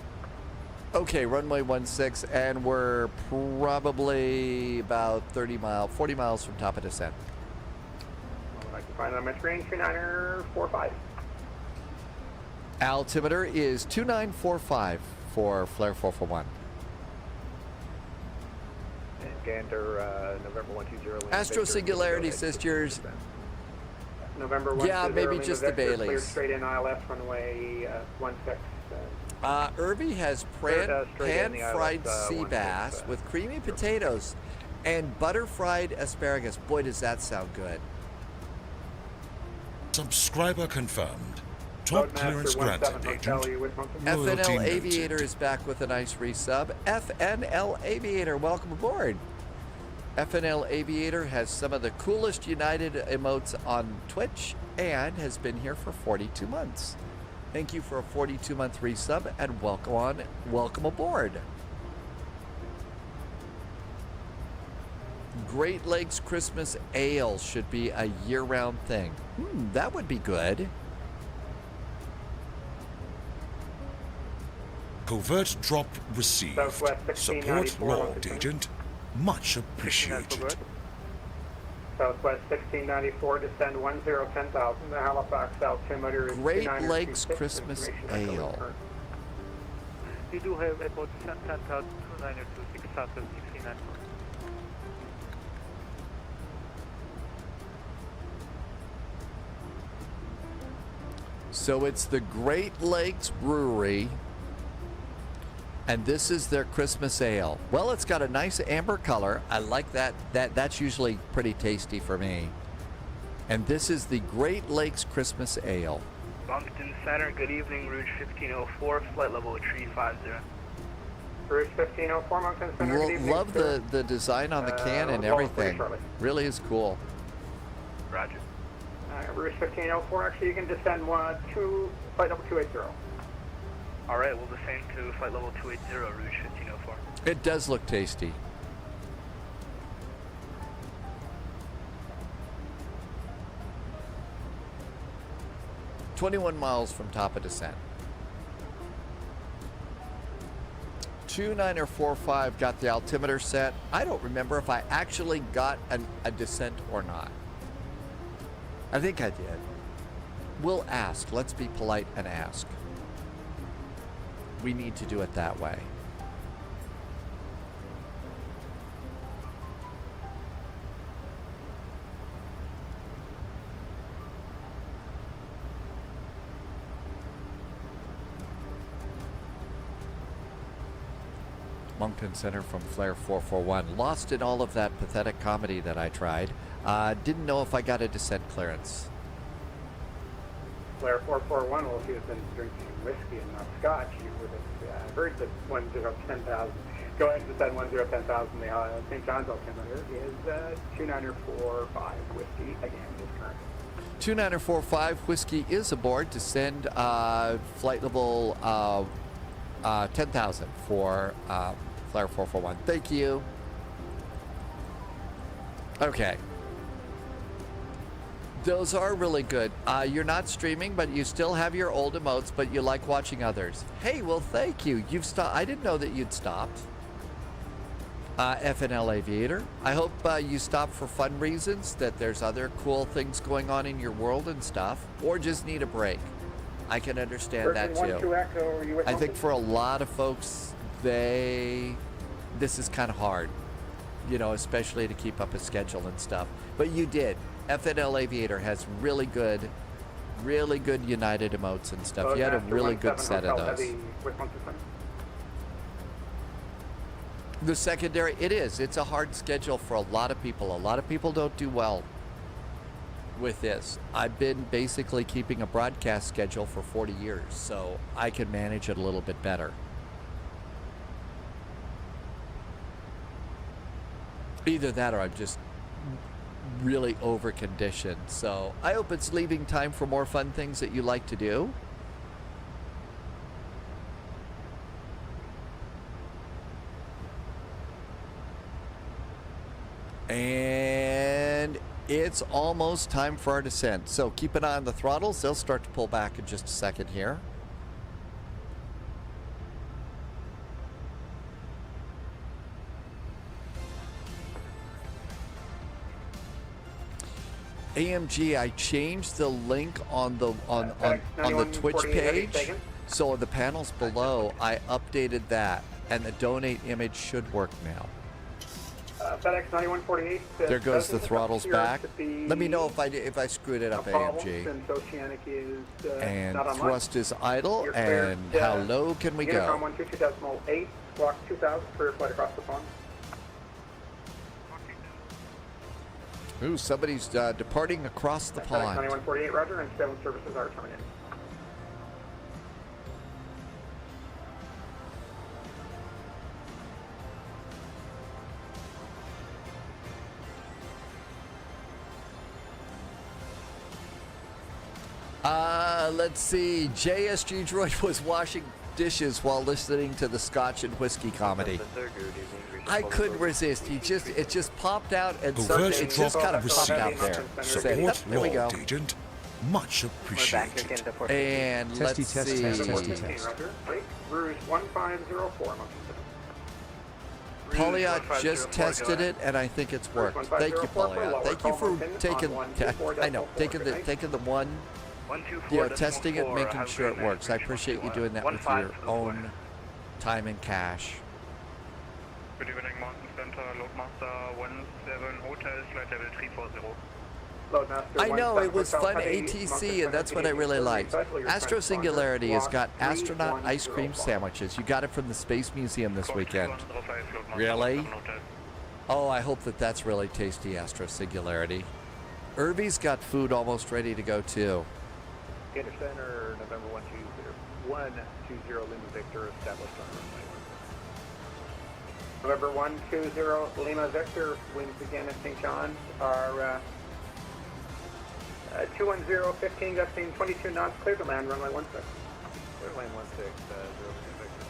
Okay, runway 16, and we're probably about 40 miles from top of descent. I can find it on my screen, 2945. Altimeter is 2945 for Flare 441. And Gander, November 120. Astro Singularity Sisters. November 120. Yeah, maybe just the Clear Baileys. straight in ILS runway 16. Irby has pan-fried sea bass with creamy potatoes and butter-fried asparagus. Boy, does that sound good. Subscriber confirmed. Top clearance granted, Agent. FNL Aviator is back with a nice resub. FNL Aviator, welcome aboard. FNL Aviator has some of the coolest United emotes on Twitch and has been here for 42 months. Thank you for a 42-month resub and welcome aboard. Great Lakes Christmas Ale should be a year-round thing. That would be good. Covert drop received. Support logged, Agent. Much appreciated. Southwest 1694, descend 1010,000 to Halifax, altimeter is Great 2926, Lakes Christmas Ale. You do have about 10,000 to 926 Southwest 1694. So it's the Great Lakes Brewery, and this is their Christmas ale. Well, it's got a nice amber color. I like that. That's usually pretty tasty for me. And this is the Great Lakes Christmas Ale. Moncton Center, good evening, Rouge 1504, flight level 350. Rouge 1504, Moncton Center, good evening. Love the design on the can and everything. Really is cool. Roger. Rouge 1504, actually you can descend flight level 280. Alright, we'll descend to flight level 280, Rouge 1504. It does look tasty. "21 miles from top of descent." 2945 got the altimeter set. I don't remember if I actually got a descent or not. I think I did. We'll ask. Let's be polite and ask. We need to do it that way. Moncton Center from Flare 441. Lost in all of that pathetic comedy that I tried. Didn't know if I got a descent clearance. Flare 441, well, if you had been drinking whiskey and not scotch, you would have heard that 10,000. Go ahead and descend 10,000. The St. John's altimeter is 2945 whiskey, again, is current. 2945 whiskey is aboard to send flight level 10,000 for Flare 441. Thank you. Okay. Those are really good. You're not streaming, but you still have your old emotes, but you like watching others. Hey, well, thank you. You've stopped. I didn't know that you'd stopped. FNL Aviator. I hope you stopped for fun reasons, that there's other cool things going on in your world and stuff, or just need a break. I can understand that too. I think for a lot of folks, this is kind of hard, you know, especially to keep up a schedule and stuff. But you did. FNL Aviator has really good United emotes and stuff. You had a really good set of those. The secondary, it is. It's a hard schedule for a lot of people. A lot of people don't do well with this. I've been basically keeping a broadcast schedule for 40 years, so I can manage it a little bit better. Either that or I'm just really over-conditioned. So I hope it's leaving time for more fun things that you like to do. And it's almost time for our descent. So keep an eye on the throttles. They'll start to pull back in just a second here. AMG, I changed the link on the Twitch page. So on the panels below, I updated that, and the donate image should work now. FedEx 9148. There goes the throttles back. Let me know if I screwed it up, AMG. Since Oceanic is And not online. thrust is idle. You're cleared, And how low can we go? Unicom 122.8, squawk 2000 for flight across the pond. Ooh, somebody's departing across the FedEx pond. 9148, roger, and 7 services are terminated. Let's see. JSG Droid was washing dishes while listening to the Scotch and Whiskey comedy. I couldn't resist. It just popped out, and it just kind of popped out there. Support There we go. Lord Agent. Much appreciated. And let's see. Rouge 1504. Polyot just tested it, and I think it's worked. Thank you, Polyot. Thank you for taking. I know, taking the one. Testing it, making sure it works. I appreciate you doing that with your own time and cash. Good evening, Mountain Center, Loadmaster 17 Hotel, flight level 340. I know, it was fun ATC, and that's what I really liked. Astro Singularity has got astronaut ice cream sandwiches. You got it from the Space Museum this weekend. Really? Oh, I hope that's really tasty, Astro Singularity. Irby's got food almost ready to go, too. Gator Center, November 120 Lima Victor, established on runway 1. November 120 Lima Victor, winds again at St. John's are 210, 15, gusting 22 knots, clear to land, runway 16. Clear to land 16, 0 Lima Victor.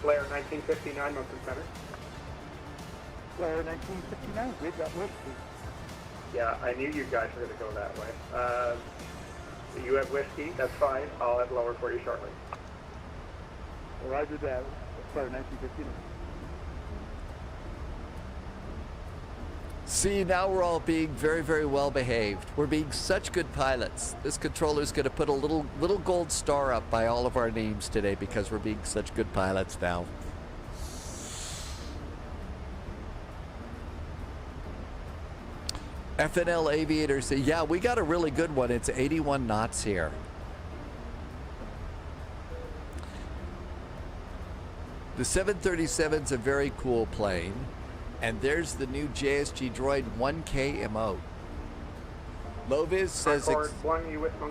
Blair 1959, Mountain Center. Blair 1959, we got whiskey. Yeah, I knew you guys were going to go that way. You have whiskey, that's fine. I'll have lower for you shortly. Roger that. Blair 1959. See, now we're all being very, very well behaved. We're being such good pilots. This controller's going to put a little gold star up by all of our names today because we're being such good pilots now. FNL Aviators say, yeah, we got a really good one. It's 81 knots here. The 737's a very cool plane. And there's the new JSG Droid 1K emote. Loviz says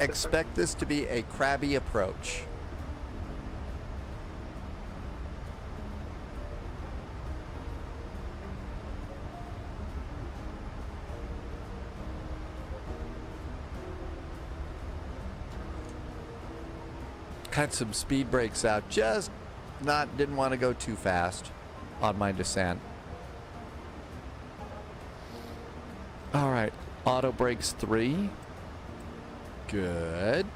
expect this to be a crabby approach. Had some speed brakes out, just didn't want to go too fast on my descent. All right, auto brakes 3. Good.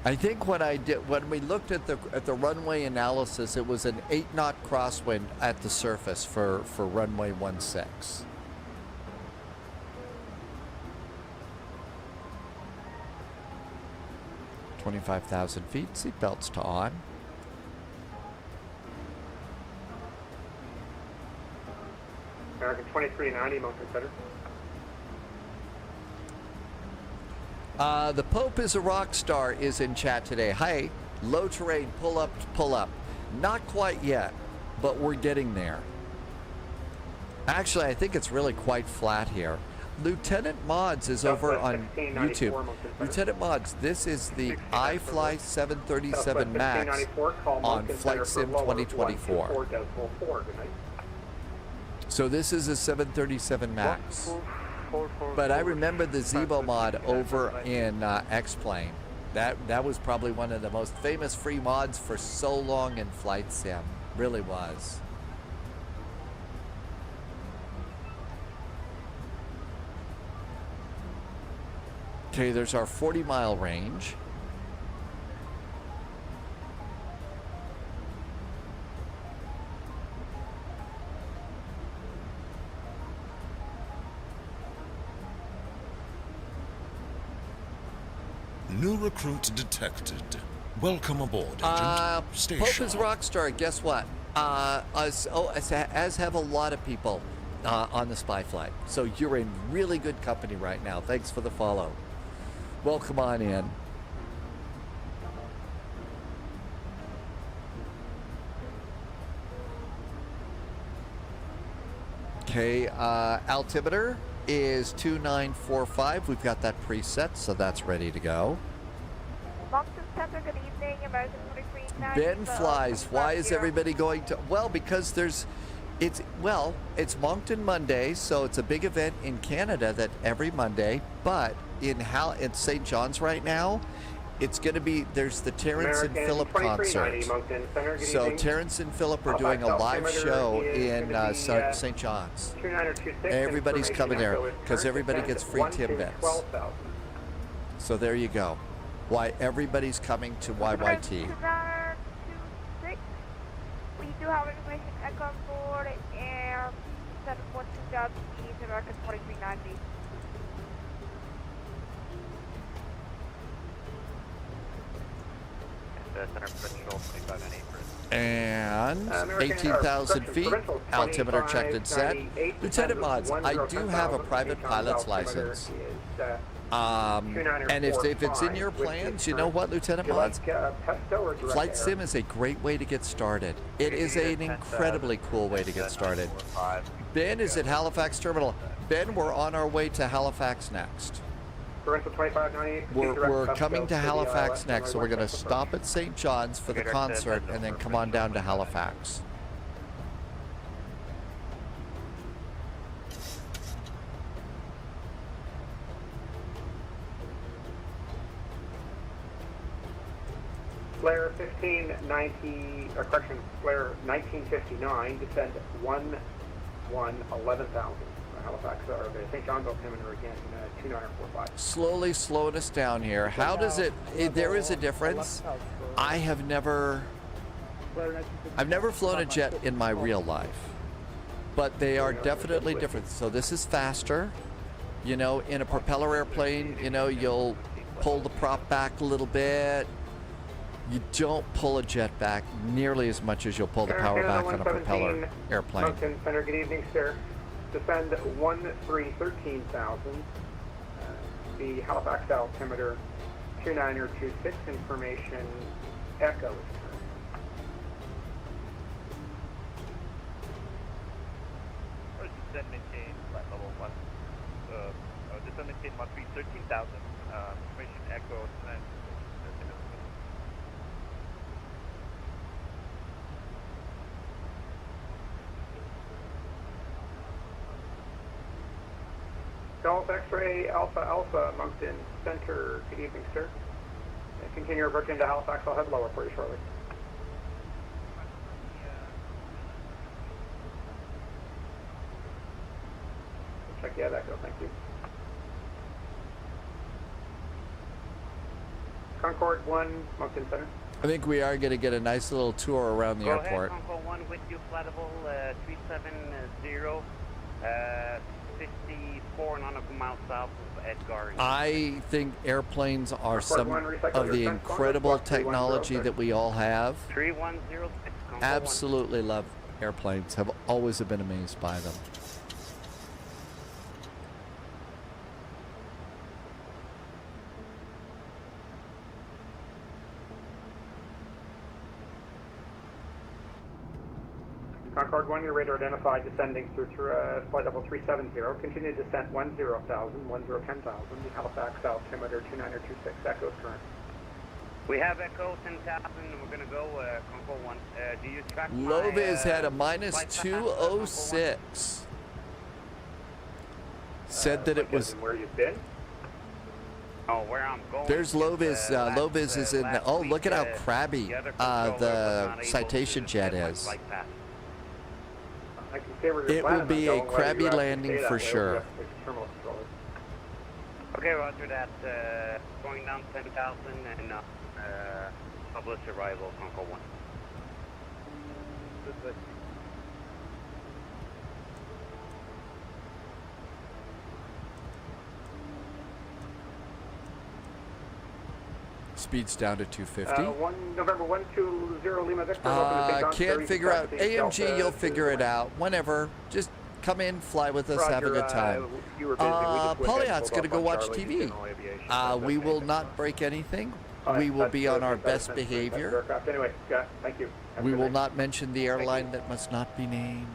I think when we looked at the runway analysis, it was an 8-knot crosswind at the surface for runway 16. 25,000 feet, seatbelts to on. American 2390, Mountain Center. The Pope is a rock star is in chat today. Hi, low terrain, pull up, pull up. Not quite yet, but we're getting there. Actually, I think it's really quite flat here. Lieutenant Mods is over on YouTube. Lieutenant Mods, this is the iFly 737 MAX on Flight Sim 2024. So this is a 737 MAX. But I remember the Zebo mod over in X-Plane. That was probably one of the most famous free mods for so long in Flight Sim. Really was. Okay, there's our 40-mile range. New recruit detected. Welcome aboard, Agent. Stay Pope sharp. is Rockstar. Guess what? As have a lot of people on the spy flight. So you're in really good company right now. Thanks for the follow. Welcome on in. Okay, altimeter is 2945. We've got that preset, so that's ready to go. Moncton Center, good evening, American 2390. Ben flies. Why is everybody going to? Well, because it's Moncton Monday, so it's a big event in Canada that every Monday, but in St. John's right now, it's going to be, there's the Terrence and Phillip concert. So Terrence and Phillip are doing a live show in St. John's. Everybody's coming there because everybody gets free Timbits. So there you go. Why everybody's coming to YYT. We do have information echo on board Air 742 Dubs East American 4390. And 18,000 feet, altimeter checked and set. Lieutenant Mods, I do have a private pilot's license. And if it's in your plans, you know what, Lieutenant Mods? Flight Sim is a great way to get started. It is an incredibly cool way to get started. Ben is at Halifax Terminal. Ben, we're on our way to Halifax next. We're coming to Halifax next, so we're going to stop at St. John's for the concert and then come on down to Halifax. Flare 1590, or correction, Flare 1959, descend 11,000. Halifax, or the St. John's altimeter again, 2945. Slowly slowing us down here. How does it, there is a difference. I've never flown a jet in my real life, but they are definitely different. So this is faster. You know, in a propeller airplane, you know, you'll pull the prop back a little bit. You don't pull a jet back nearly as much as you'll pull the power back on a propeller airplane. Moncton Center, good evening, sir. Descend 13,000. The Halifax altimeter 2926, information echo. Descend maintain flight level 1. Descend maintain 13,000. Information echo. Golf X-ray Alpha Alpha, Moncton Center, good evening, sir. Continue approaching to Halifax, I'll head lower for you shortly. Check the echo, thank you. Concord 1, Moncton Center. I think we are going to get a nice little tour around the airport. Go ahead, Concord 1 with you, flightable 370, 54 nautical miles south of Edgar. I think airplanes are some of the incredible technology that we all have. 3106. Absolutely love airplanes. Have always been amazed by them. 1, your radar identified descending through flight level 370. Continue descent 10,000, 10,000. The Halifax altimeter 2926 echoes current. We have Echo 10,000. We're going to go Concord 1. Do you track Low vis had a minus flight path, 206. Said that it was. Where you've been? Oh, where I'm going. There's low vis. Low vis is in. Oh, look at how crabby the citation jet is. I can say where you're It will planning be on a going, whether crabby you actually landing stay that for way, sure. we have to take the terminal controller. Okay, roger that. Going down 10,000 and publish arrival Concord 1. Speed's down to 250. November 120 Lima Victor. Can't figure out. AMG, you'll figure it out. Whenever. Just come in, fly with us, have a good time. Polyot's going to go watch TV. We will not break anything. We will be on our best behavior. Anyway, thank you. We will not mention the airline that must not be named.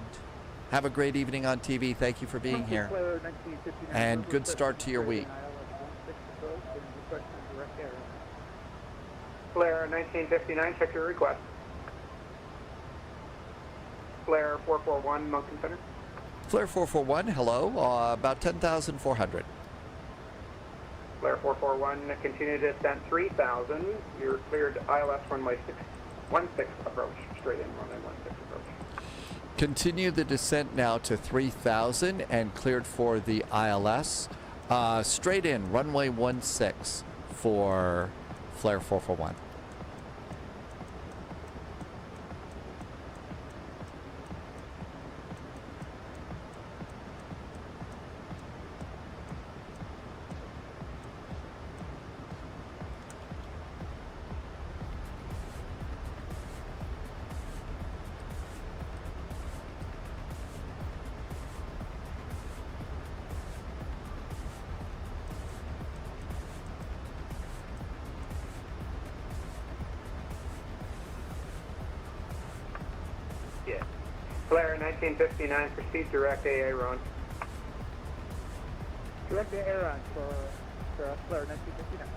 Have a great evening on TV. Thank you for being here. And good start to your week. Flare 1959, check your request. Flare 441, Moncton Center. Flare 441, hello. About 10,400. Flare 441, continue descent 3,000. You're cleared ILS runway 16 approach. Straight in runway 16 approach. Continue the descent now to 3,000 and cleared for the ILS. Straight in, runway 16 for Flare 441. Flare 1959, proceed direct AA run. Direct AA run for Flare 1959.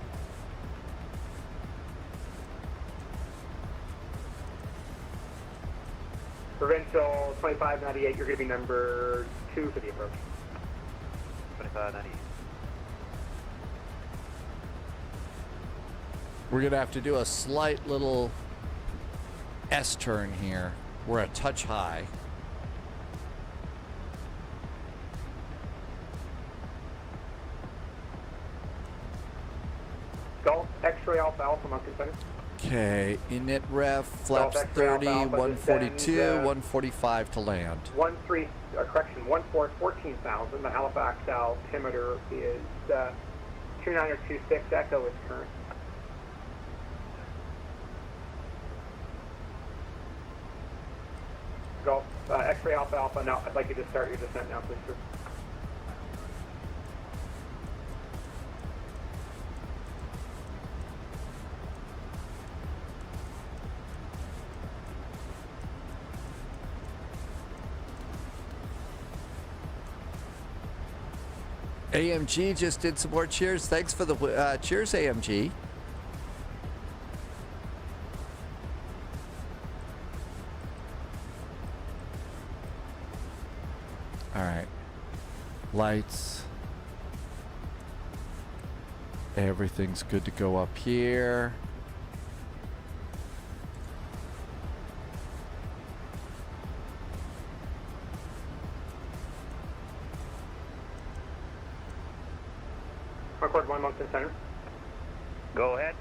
Provincial 2598, you're going to be number 2 for the approach. 2598. We're going to have to do a slight little S-turn here. We're a touch high. Golf X-ray Alpha Alpha Moncton Center. Okay, init ref, flaps 30, 142, 145 to land. 14,000. The Halifax altimeter is 2926. Echo is current. Golf X-ray Alpha Alpha. Now, I'd like you to start your descent now, please, sir. AMG just did some more cheers. Thanks for the cheers, AMG. All right. Lights. Everything's good to go up here. Concord 1, Moncton Center. Go ahead.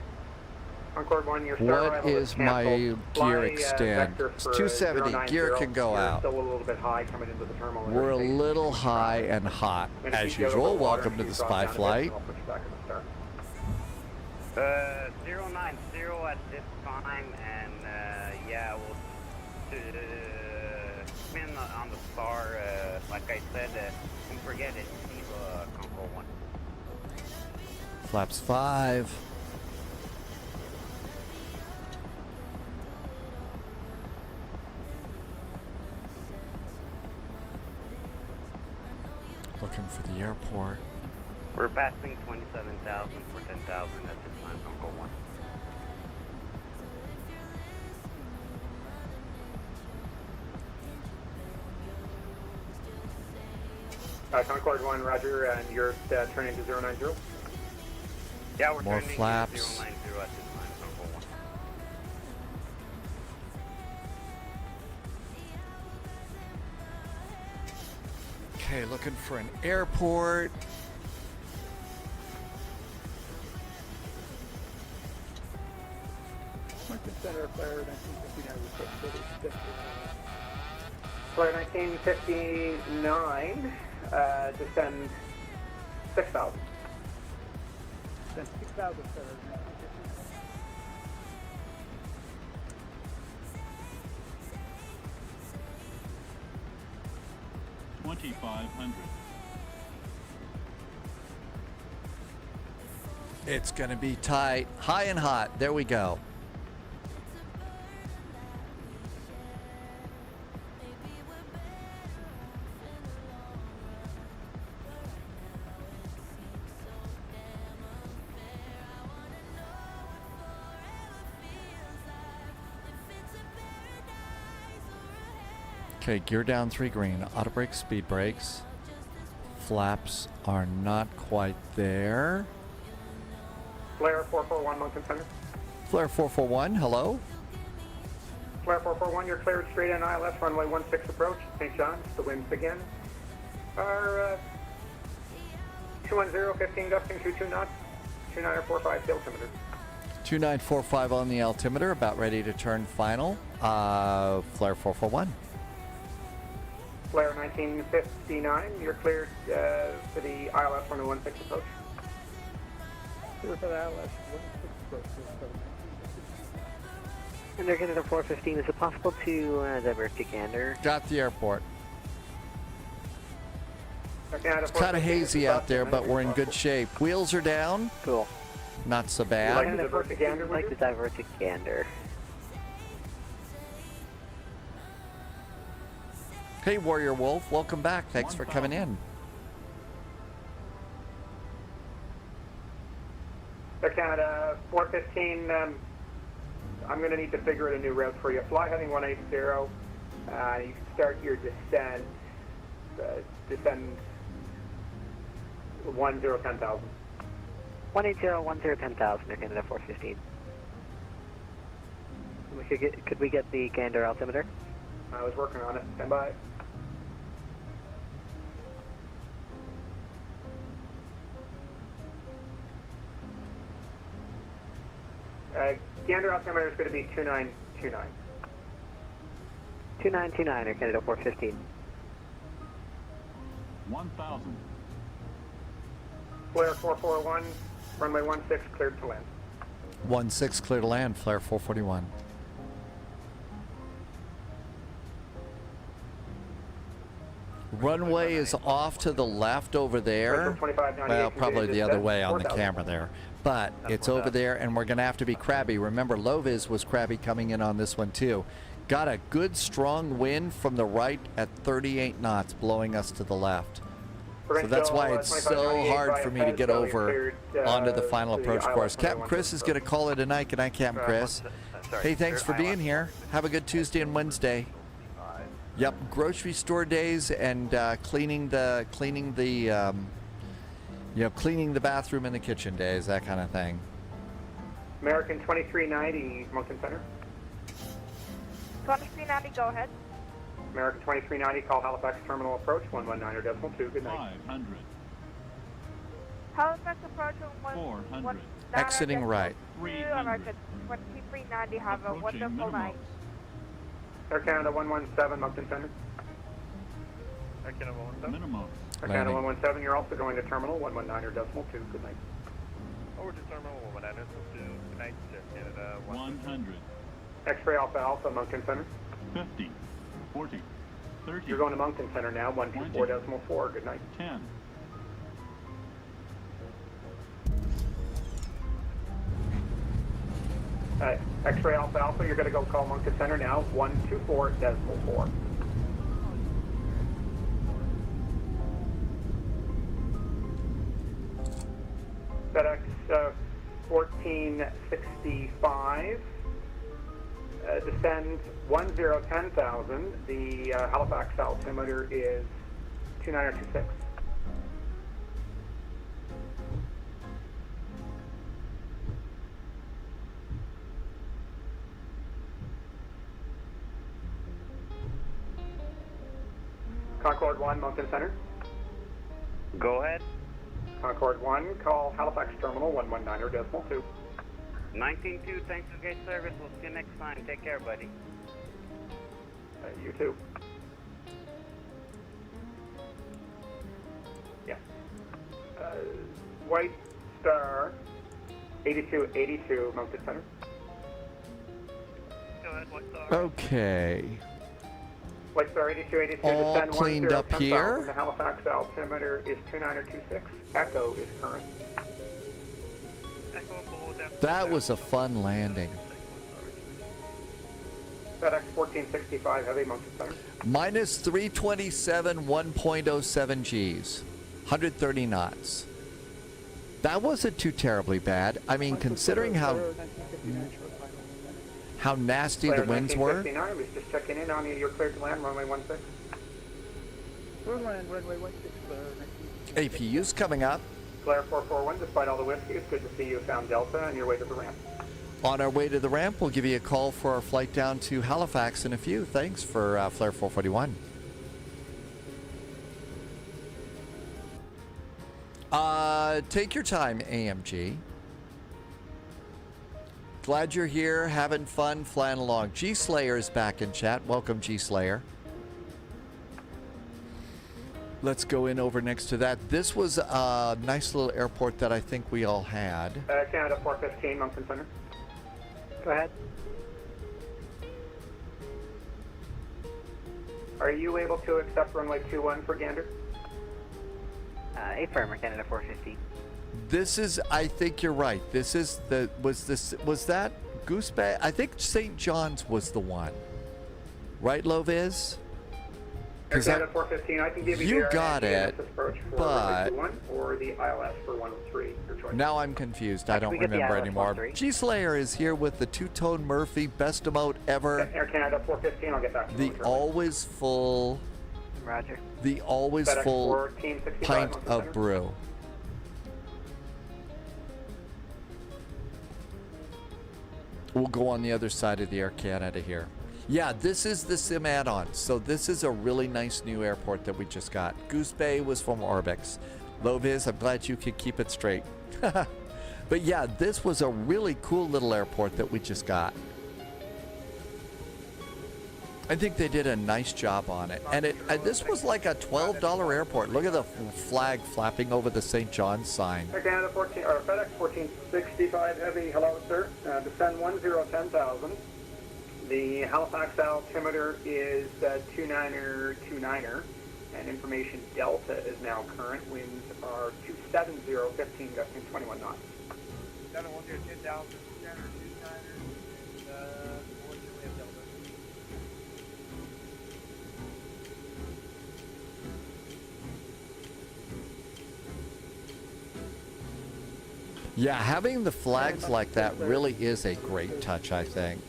Concord 1, your start What is my gear extend? It's 270. Gear can go out. Still a little bit high coming into the terminal. We're a little high and hot. As usual, welcome to the Spy Flight. 090 at this time, and yeah, we'll spin on the star. Like I said, don't forget it. Leave Concord 1. Flaps 5. Looking for the airport. We're passing 27,000 for 10,000 at this time, Uncle 1. Concord 1, roger, and you're turning to 090? Yeah, we're More turning flaps. to 090 at this time, Uncle 1. Okay, looking for an airport. Moncton Center, Flyer 1959, request city. Flyer 1959, descend 6,000. Then 6,000, sir. It's gonna be tight. High and hot. There we go. Okay, gear down 3 green. Auto brakes, speed brakes. Flaps are not quite there. Flare 441, Moncton Center. Flare 441, hello. Flare 441, you're cleared straight in ILS, runway 16 approach, St. John's. The winds again are 210, 15 gusting, 22 knots, 2945 altimeter. 2945 on the altimeter, about ready to turn final. Flare 441. Flare 1959, you're cleared for the ILS runway 16 approach. Clear for the ILS 16 approach. And they're getting to 415. Is it possible to divert to Gander? Got the airport. Okay, It's kind of hazy out there, but we're in good shape. Wheels are down. Cool. Not so You'd bad. like to divert to Gander, I'd like to divert to Gander. Hey, Warrior Wolf. Welcome back. Thanks for coming in. Air Canada 415, I'm going to need to figure out a new route for you. Fly heading 180. You can start your descent. Descend 1010,000. 180, 10,000, Air Canada 415. Could we get the Gander altimeter? I was working on it. Stand by. Gander altimeter is going to be 2929. 2929, Air Canada 415. 1,000. Flare 441, runway 16 cleared to land. 16 clear to land. Flare 441. Runway is off to the left over there. Well, probably the other way on the camera there. But it's over there, and we're going to have to be crabby. Remember, Lovis was crabby coming in on this one, too. Got a good, strong wind from the right at 38 knots, blowing us to the left. So that's why it's so hard for me to get over onto the final approach course. Captain Chris is going to call it a night. Good night, Captain Chris. Hey, thanks for being here. Have a good Tuesday and Wednesday. Yep, grocery store days and cleaning the bathroom and the kitchen days, that kind of thing. American 2390, Moncton Center. 2390, go ahead. American 2390, call Halifax terminal approach 119.2. Good night. 500. Halifax approach 400. Exiting right. American 2390, have a wonderful night. Air Canada 117, Moncton Center. Air Canada 117. Minimum. Air Canada 117, you're also going to terminal 119.2. Good night. Over to terminal 119.2. Good night, Air Canada 100. X-ray Alpha Alpha, Moncton Center. 50. 40. 30. You're going to Moncton Center now, 124.4. Good night. 10. X-ray Alpha Alpha, you're going to go call Moncton Center now, 124.4. FedEx 1465. Descend 1010,000. The Halifax altimeter is 2926. Concord 1, Moncton Center. Go ahead. Concord 1, call Halifax Terminal 119.2. 19-2, thanks for gate service. We'll see you next time. Take care, buddy. You too. Yeah. White Star 8282, Moncton Center. Go ahead, White Star. Okay. White Star 8282, All descend cleaned up 10,000. here. The Halifax altimeter is 2926. Echo is current. That was a fun landing. FedEx 1465, heavy, Moncton Center. Minus 327, 1.07 Gs. 130 knots. That wasn't too terribly bad. I mean, considering how nasty the winds were. 1959, I was just checking in on you. You're cleared to land, runway 16. Runway 16, APU's coming up. Blair 441, despite all the whiskey, it's good to see you found Delta and your way to the ramp. On our way to the ramp, we'll give you a call for our flight down to Halifax in a few. Thanks for Flare 441. Take your time, AMG. Glad you're here, having fun, flying along. G-Slayer is back in chat. Welcome, G-Slayer. Let's go in over next to that. This was a nice little airport that I think we all had. Canada 415, Moncton Center. Go ahead. Are you able to accept runway 21 for Gander? Affirmer, Canada 415. This is, I think you're right. This is the, was that Goose Bay? I think St. John's was the one. Right, Loviz? Canada 415, I can give you, You the got it, approach for but 21 or the ILS for 103. Your choice. now I'm confused. I don't remember anymore. G-Slayer is here with the two-tone Murphy best emote ever. Air Canada 415, I'll get back to you. The always full. Roger. The always FedEx full 1465 pint Moncton of Center. brew. We'll go on the other side of the Air Canada here. Yeah, this is the sim add-on. So this is a really nice new airport that we just got. Goose Bay was from Orbix. Loviz, I'm glad you could keep it straight. But yeah, this was a really cool little airport that we just got. I think they did a nice job on it. And this was like a $12 airport. Look at the flag flapping over the St. John's sign. Air Canada 14, or FedEx 1465 heavy, hello sir. Descend 1010,000. The Halifax altimeter is 29er, and information Delta is now current. Winds are 270, 15 gusting 21 knots. 710,000, 29er, Delta. Yeah, having the flags like that really is a great touch, I think.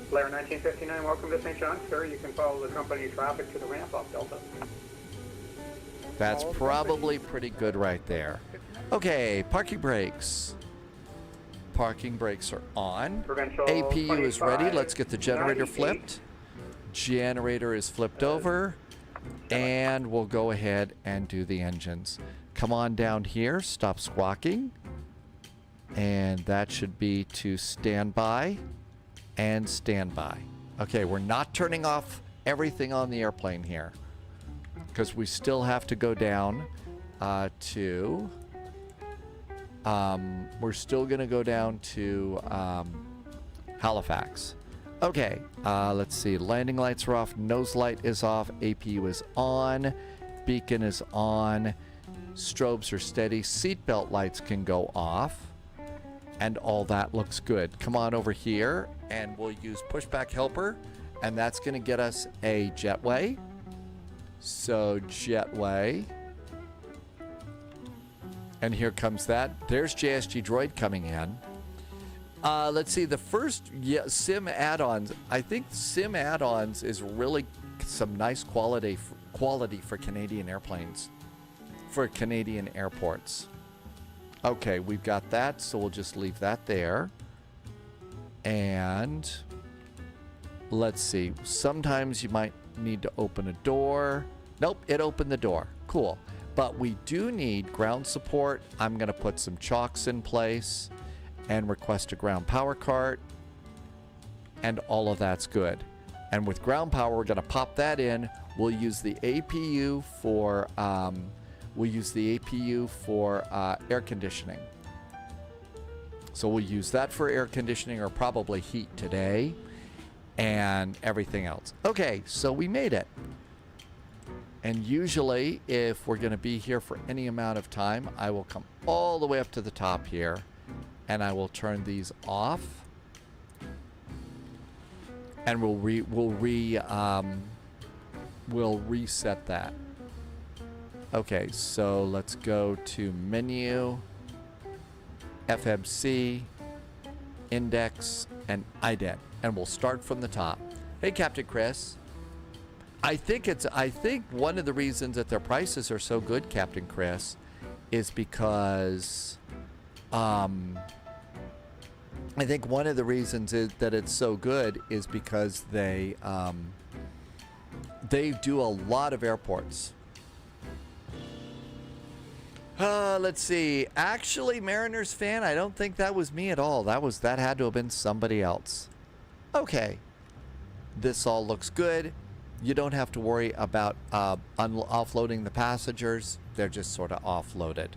Blair 1959, welcome to St. John's, sir. You can follow the company traffic to the ramp off Delta. That's probably pretty good right there. Okay, parking brakes. Parking brakes are on. Provincial APU is ready. 25, Let's get the generator 98. flipped. Generator is flipped over. And we'll go ahead and do the engines. Come on down here. Stop squawking. And that should be to standby. And standby. Okay, we're not turning off everything on the airplane here because we still have to go down to we're still gonna go down to Halifax. Okay, let's see. Landing lights are off, nose light is off, APU is on, beacon is on, strobes are steady, seatbelt lights can go off. And all that looks good. Come on over here and we'll use pushback helper, and that's going to get us a jetway. So jetway. And here comes that. There's JSG Droid coming in. Let's see, the first sim add-ons. I think sim add-ons is really some nice quality for Canadian airplanes, for Canadian airports. Okay, we've got that, so we'll just leave that there. And let's see, sometimes you might need to open a door. Nope, it opened the door. Cool. But we do need ground support. I'm going to put some chocks in place and request a ground power cart. And all of that's good. And with ground power, we're going to pop that in. We'll use the APU for air conditioning. So we'll use that for air conditioning or probably heat today and everything else. Okay, so we made it. And usually, if we're going to be here for any amount of time, I will come all the way up to the top here, and I will turn these off, and we'll reset that. Okay, so let's go to menu, FMC, index, and IDET, and we'll start from the top. Hey, Captain Chris. I think one of the reasons that their prices are so good, Captain Chris, is because I think one of the reasons that it's so good is because they do a lot of airports. Let's see. Actually, Mariners fan, I don't think that was me at all. That had to have been somebody else. Okay. This all looks good. You don't have to worry about offloading the passengers. They're just sort of offloaded.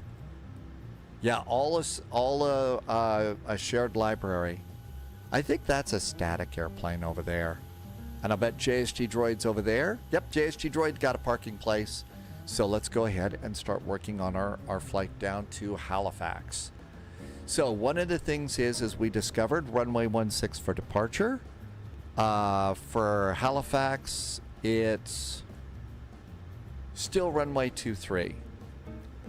Yeah, all a shared library. I think that's a static airplane over there. And I bet JSG Droid's over there. Yep, JSG Droid got a parking place. So let's go ahead and start working on our flight down to Halifax. So one of the things is we discovered runway 16 for departure. For Halifax, it's still runway 23.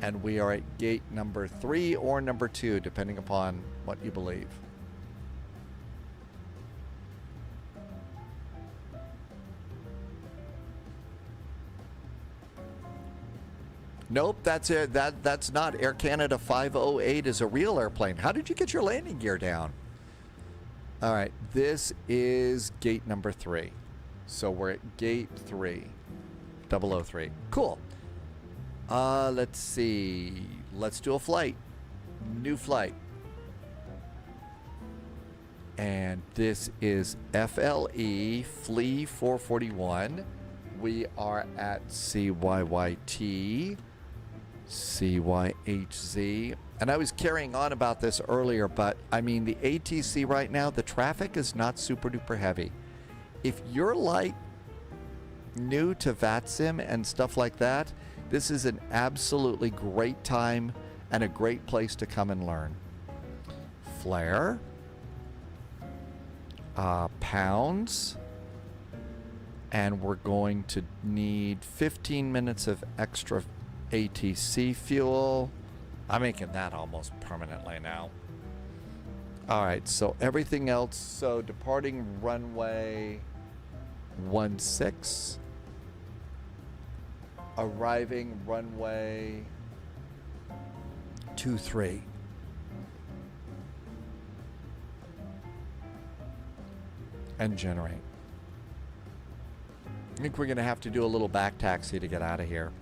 And we are at gate number 3 or number 2, depending upon what you believe. Nope, that's it. That's not. Air Canada 508 is a real airplane. How did you get your landing gear down? All right, this is gate number 3. So we're at gate 3, 003. Cool. Let's see. Let's do a flight. New flight. And this is FLE, FLE 441. We are at CYYT, CYHZ. And I was carrying on about this earlier, but I mean, the ATC right now, the traffic is not super duper heavy. If you're like new to VATSIM and stuff like that, this is an absolutely great time and a great place to come and learn. Flare. Pounds. And we're going to need 15 minutes of extra ATC fuel. I'm making that almost permanently now. All right, so everything else. So departing runway 16. Arriving runway 23. And generate. I think we're going to have to do a little back taxi to get out of here.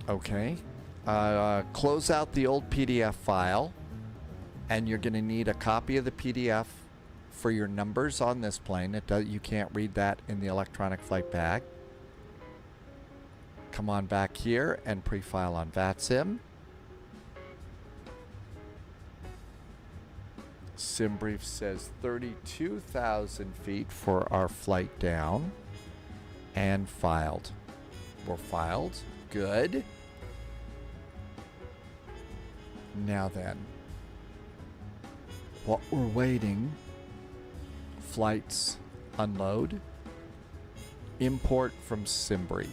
Okay. Close out the old PDF file. And you're going to need a copy of the PDF for your numbers on this plane. You can't read that in the electronic flight bag. Come on back here and pre-file on VATSIM. SimBrief says 32,000 feet for our flight down. And filed. We're filed. Good. Now then, while we're waiting, flights unload. Import from SimBrief.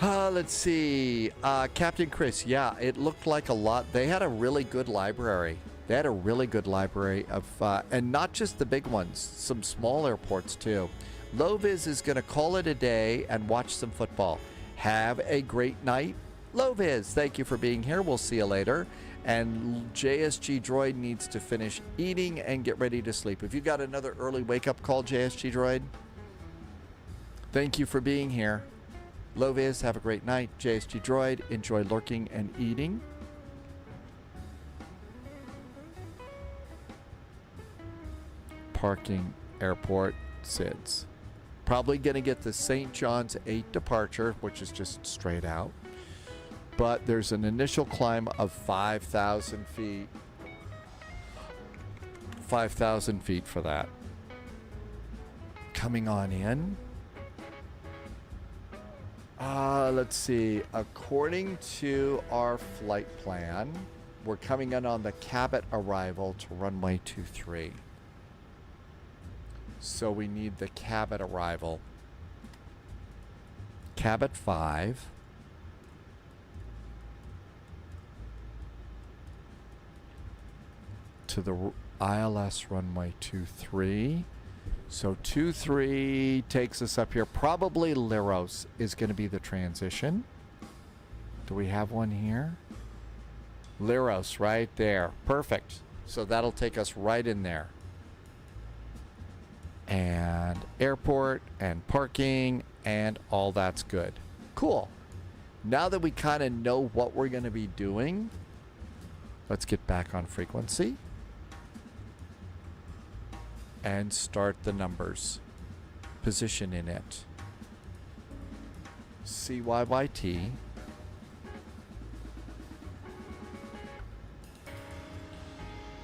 Let's see. Captain Chris, yeah, it looked like a lot. They had a really good library. They had a really good library of, and not just the big ones, some small airports too. Loviz is going to call it a day and watch some football. Have a great night. Loviz, thank you for being here. We'll see you later. And JSG Droid needs to finish eating and get ready to sleep. Have you got another early wake-up call, JSG Droid? Thank you for being here. Loviz, have a great night. JSG Droid, enjoy lurking and eating. Parking, airport, SIDS. Probably going to get the St. John's 8 departure, which is just straight out. But there's an initial climb of 5,000 feet. 5,000 feet for that. Coming on in. Let's see. According to our flight plan, we're coming in on the Cabot arrival to runway 23. So we need the Cabot arrival. Cabot 5. To the ILS runway 23. So 23 takes us up here. Probably Liros is going to be the transition. Do we have one here? Liros right there. Perfect. So that'll take us right in there. And airport and parking and all that's good. Cool. Now that we kind of know what we're going to be doing, let's get back on frequency and start the numbers. Position in it. CYYT.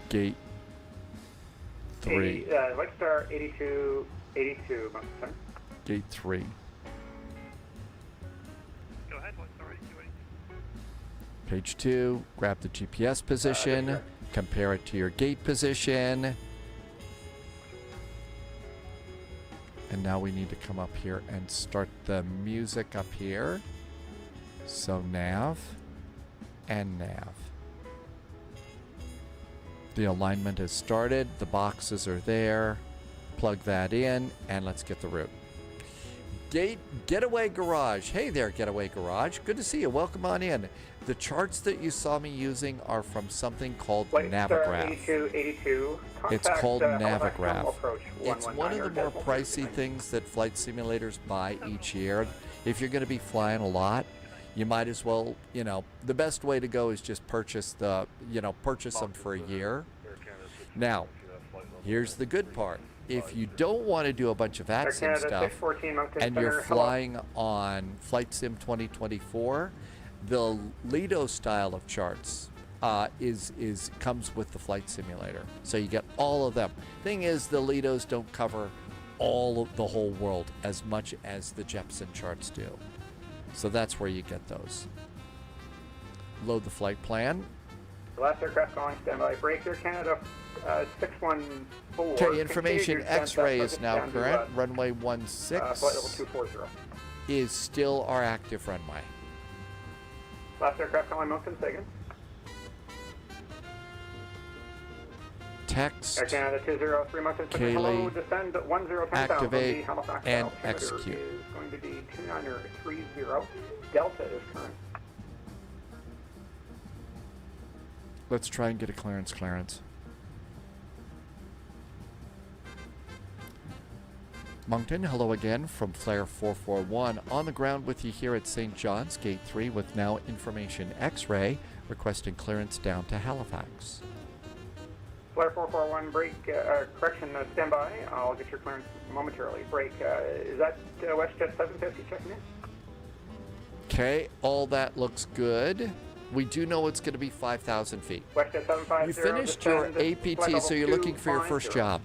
Gate 3. White Star 82, Gate 3. Go ahead, White Star 82. Page 2. Grab the GPS position. Compare it to your gate position. And now we need to come up here and start the music up here. So nav and nav. The alignment has started. The boxes are there. Plug that in and let's get the route. Getaway Garage. Hey there, Getaway Garage. Good to see you. Welcome on in. The charts that you saw me using are from something called Navigraph. 82. It's called Navigraph. It's one of the more pricey things that flight simulators buy each year. If you're going to be flying a lot, you might as well, you know, the best way to go is just purchase the, purchase them for a year. Now, here's the good part. If you don't want to do a bunch of ATSIM stuff and you're flying on Flight Sim 2024, the Lido style of charts comes with the flight simulator. So you get all of them. Thing is, the Lidos don't cover all of the whole world as much as the Jepson charts do. So that's where you get those. Load the flight plan. The last aircraft calling standby. Breaker Canada 614. Okay, information X-ray is now current. Runway 16 flight level 240. Is still our active runway. Last aircraft calling Moncton, Sagan. Text. Air Canada 203 Moncton, Kaylee, hello, descend 1010,000. activate, Halifax and altimeter execute. is going to be 2930. Delta is current. Let's try and get a clearance. Moncton, hello again from Flare 441. On the ground with you here at St. John's, Gate 3, with now information X-ray, requesting clearance down to Halifax. Flare 441, break, correction, stand by. I'll get your clearance momentarily. Break, is that WestJet 750 checking in? Okay, all that looks good. We do know it's going to be 5,000 feet. WestJet 750. You finished your APT, so you're looking for your first job.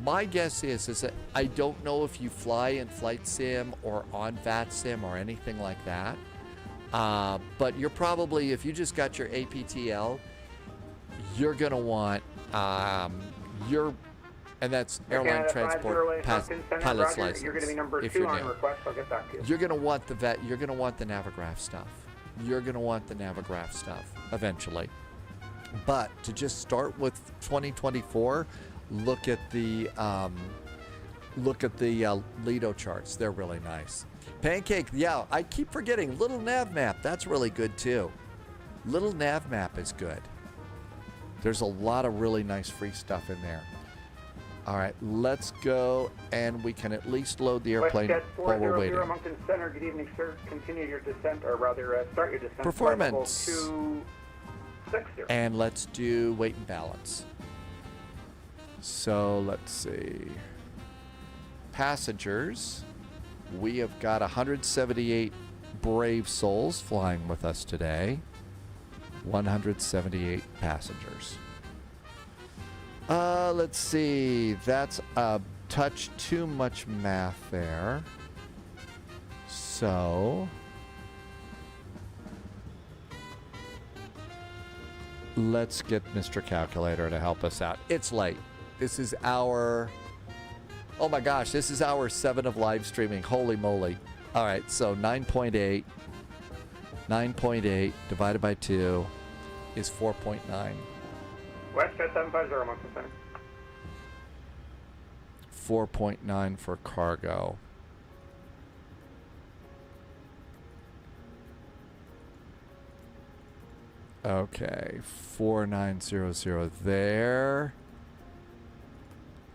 My guess is that I don't know if you fly in Flight Sim or on VATSIM or anything like that. But you're probably, if you just got your APTL, you're going to want, And that's airline transport pilot's license. You're going to be number if 2 you're on new. request. I'll get back to you. You're going to want the You're going to want the Navigraph stuff. You're going to want the Navigraph stuff eventually. But to just start with 2024, look at the Lido charts. They're really nice. Pancake, yeah, I keep forgetting. Little nav map, that's really good too. Little nav map is good. There's a lot of really nice free stuff in there. All right, let's go, and we can at least load the airplane WestJet while we're 400 waiting. Moncton Center, good evening, sir. Continue your descent, or rather, start your descent. Performance. 260. And let's do weight and balance. So let's see. Passengers, we have got 178 brave souls flying with us today. 178 passengers. Let's see. That's a touch too much math there. So let's get Mr. Calculator to help us out. It's late. This is our, oh my gosh, this is hour 7 of live streaming. Holy moly. All right, so 9.8 divided by 2 is 4.9. WestJet 750 Moncton Center. 4.9 for cargo. Okay, 4900 there.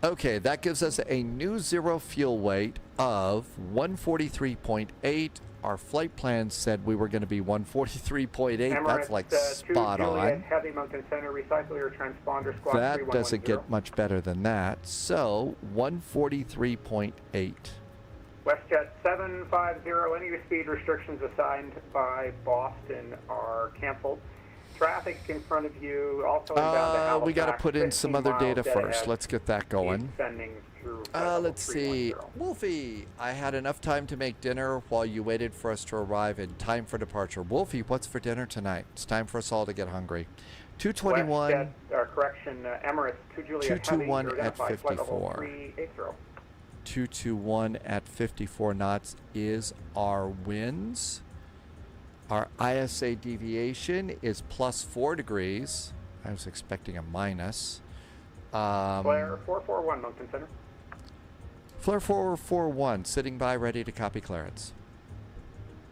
Okay, that gives us a new zero fuel weight of 143.8. Our flight plan said we were going to be 143.8. That's like spot on. Heavy Moncton Center, recycle your transponder squad. That doesn't get much better than that. So 143.8. WestJet 750, any of your speed restrictions assigned by Boston are canceled. Traffic in front of you, also inbound to Halifax. We got to put in some other data first. Let's get that going. Through Let's see. Wolfie, I had enough time to make dinner while you waited for us to arrive in time for departure. Wolfie, what's for dinner tonight? It's time for us all to get hungry. 221. WestJet, Emirates 2 Juliet 221 at Heavy, 54. 380. 221 at 54 knots is our winds. Our ISA deviation is plus 4 degrees. I was expecting a minus. Flare 441, Moncton Center. Flare 441, sitting by, ready to copy clearance.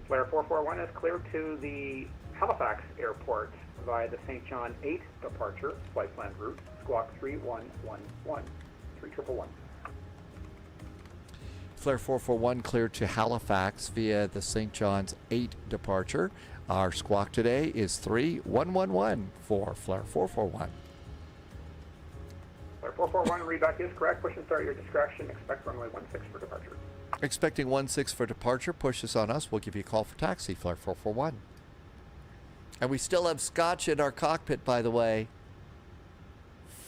Flare 441 is clear to the Halifax Airport via the St. John 8 departure, flight plan route, squawk 3111, 3111. Flare 441 cleared to Halifax via the St. John's 8 departure. Our squawk today is 3111 for Flare 441. Flare 441, readback is correct. Push and start your discretion. Expect runway 16 for departure. Expecting 16 for departure. Push this on us. We'll give you a call for taxi, Flare 441. And we still have scotch in our cockpit, by the way.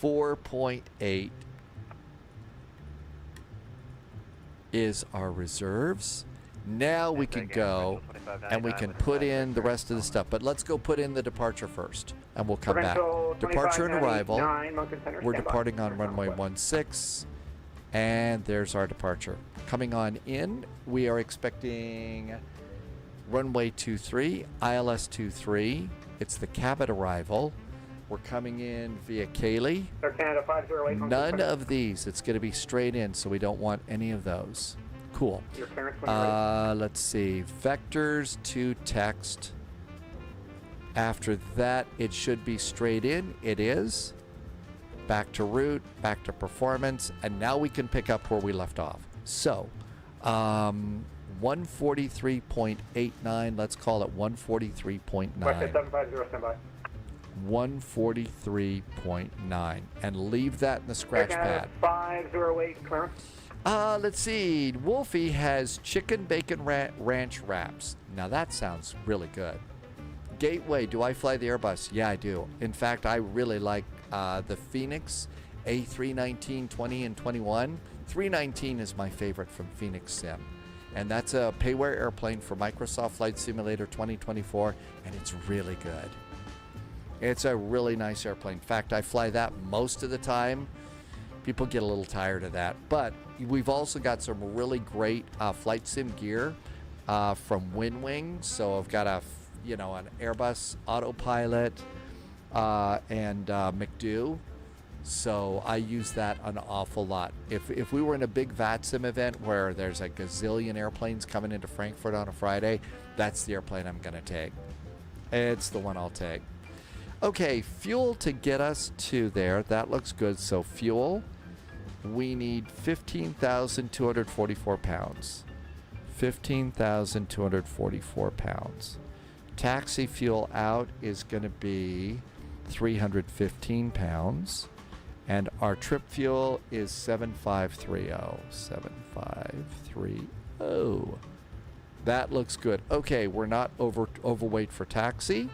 4.8 is our reserves. Now we can go and we can put in the rest of the stuff. But let's go put in the departure first, and we'll come back. Departure and arrival. We're departing on runway 16, and there's our departure. Coming on in, we are expecting runway 23, ILS 23. It's the cabin arrival. We're coming in via Cayley. Canada 508. None of these. It's going to be straight in, so we don't want any of those. Cool. Your parents when you're ready. Let's see. Vectors to text. After that, it should be straight in. It is. Back to route, back to performance, and now we can pick up where we left off. So, 143.89. Let's call it 143.9. WestJet 750, stand by. 143.9, and leave that in the scratch pad. 508 clearance. Let's see. Wolfie has chicken bacon ranch wraps. Now that sounds really good. Gateway, do I fly the Airbus? Yeah, I do. In fact, I really like the Phoenix A319, 20, and 21. 319 is my favorite from Phoenix Sim. And that's a payware airplane for Microsoft Flight Simulator 2024, and it's really good. It's a really nice airplane. In fact, I fly that most of the time People get a little tired of that. But we've also got some really great flight sim gear from WinWing. So I've got an Airbus autopilot and McDo. So I use that an awful lot. If we were in a big VATSIM event where there's a gazillion airplanes coming into Frankfurt on a Friday, that's the airplane I'm going to take. It's the one I'll take. Okay, fuel to get us to there. That looks good. So fuel, we need 15,244 pounds. 15,244 pounds. Taxi fuel out is going to be 315 pounds. And our trip fuel is 7530. 7530. That looks good. Okay, we're not overweight for taxi.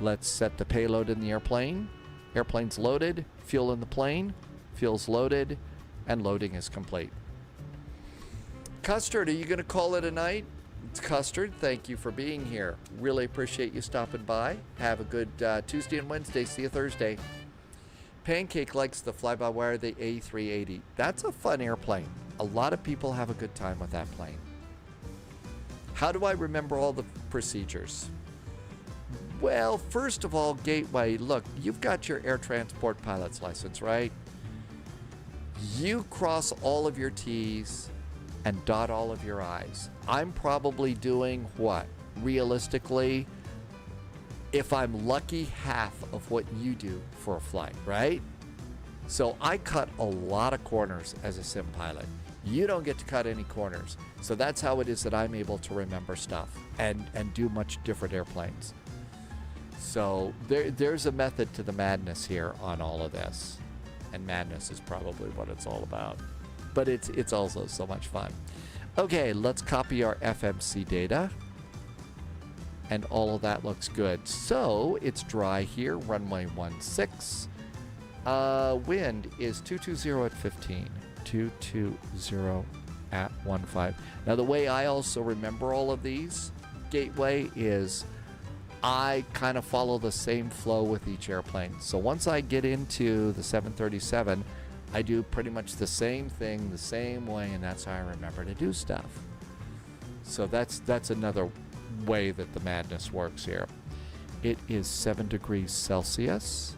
Let's set the payload in the airplane. Airplane's loaded. Fuel in the plane. Fuel's loaded. And loading is complete. Custard, are you going to call it a night? It's Custard. Thank you for being here. Really appreciate you stopping by. Have a good Tuesday and Wednesday. See you Thursday. Pancake likes the fly-by-wire, the A380. That's a fun airplane. A lot of people have a good time with that plane. How do I remember all the procedures? Well, first of all, Gateway, look, you've got your air transport pilot's license, right? You cross all of your T's and dot all of your I's. I'm probably doing what? Realistically, if I'm lucky, half of what you do for a flight, right? So I cut a lot of corners as a sim pilot. You don't get to cut any corners. So that's how it is that I'm able to remember stuff and do much different airplanes. So there's a method to the madness here on all of this. And madness is probably what it's all about. But it's also so much fun. Okay, let's copy our FMC data. And all of that looks good. So it's dry here, runway 16. Wind is 220 at 15. 220 at 15. Now the way I also remember all of these, Gateway, is I kind of follow the same flow with each airplane. So once I get into the 737, I do pretty much the same thing the same way, and that's how I remember to do stuff. So that's another way that the madness works here. It is 7 degrees Celsius.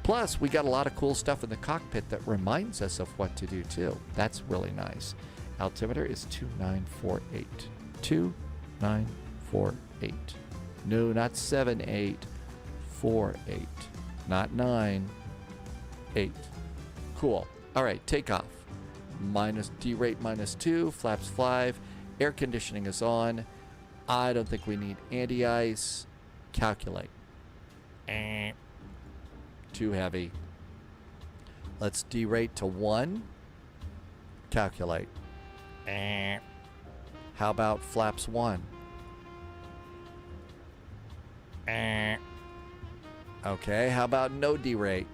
Plus, we got a lot of cool stuff in the cockpit that reminds us of what to do too. That's really nice. Altimeter is 2948. 2948. No, not 7848. Not 9. 8. Cool. All right, takeoff. D-rate -2, flaps 5. Air conditioning is on. I don't think we need anti-ice. Calculate. Too heavy. Let's derate to 1. Calculate. How about flaps 1? Okay, how about no derate?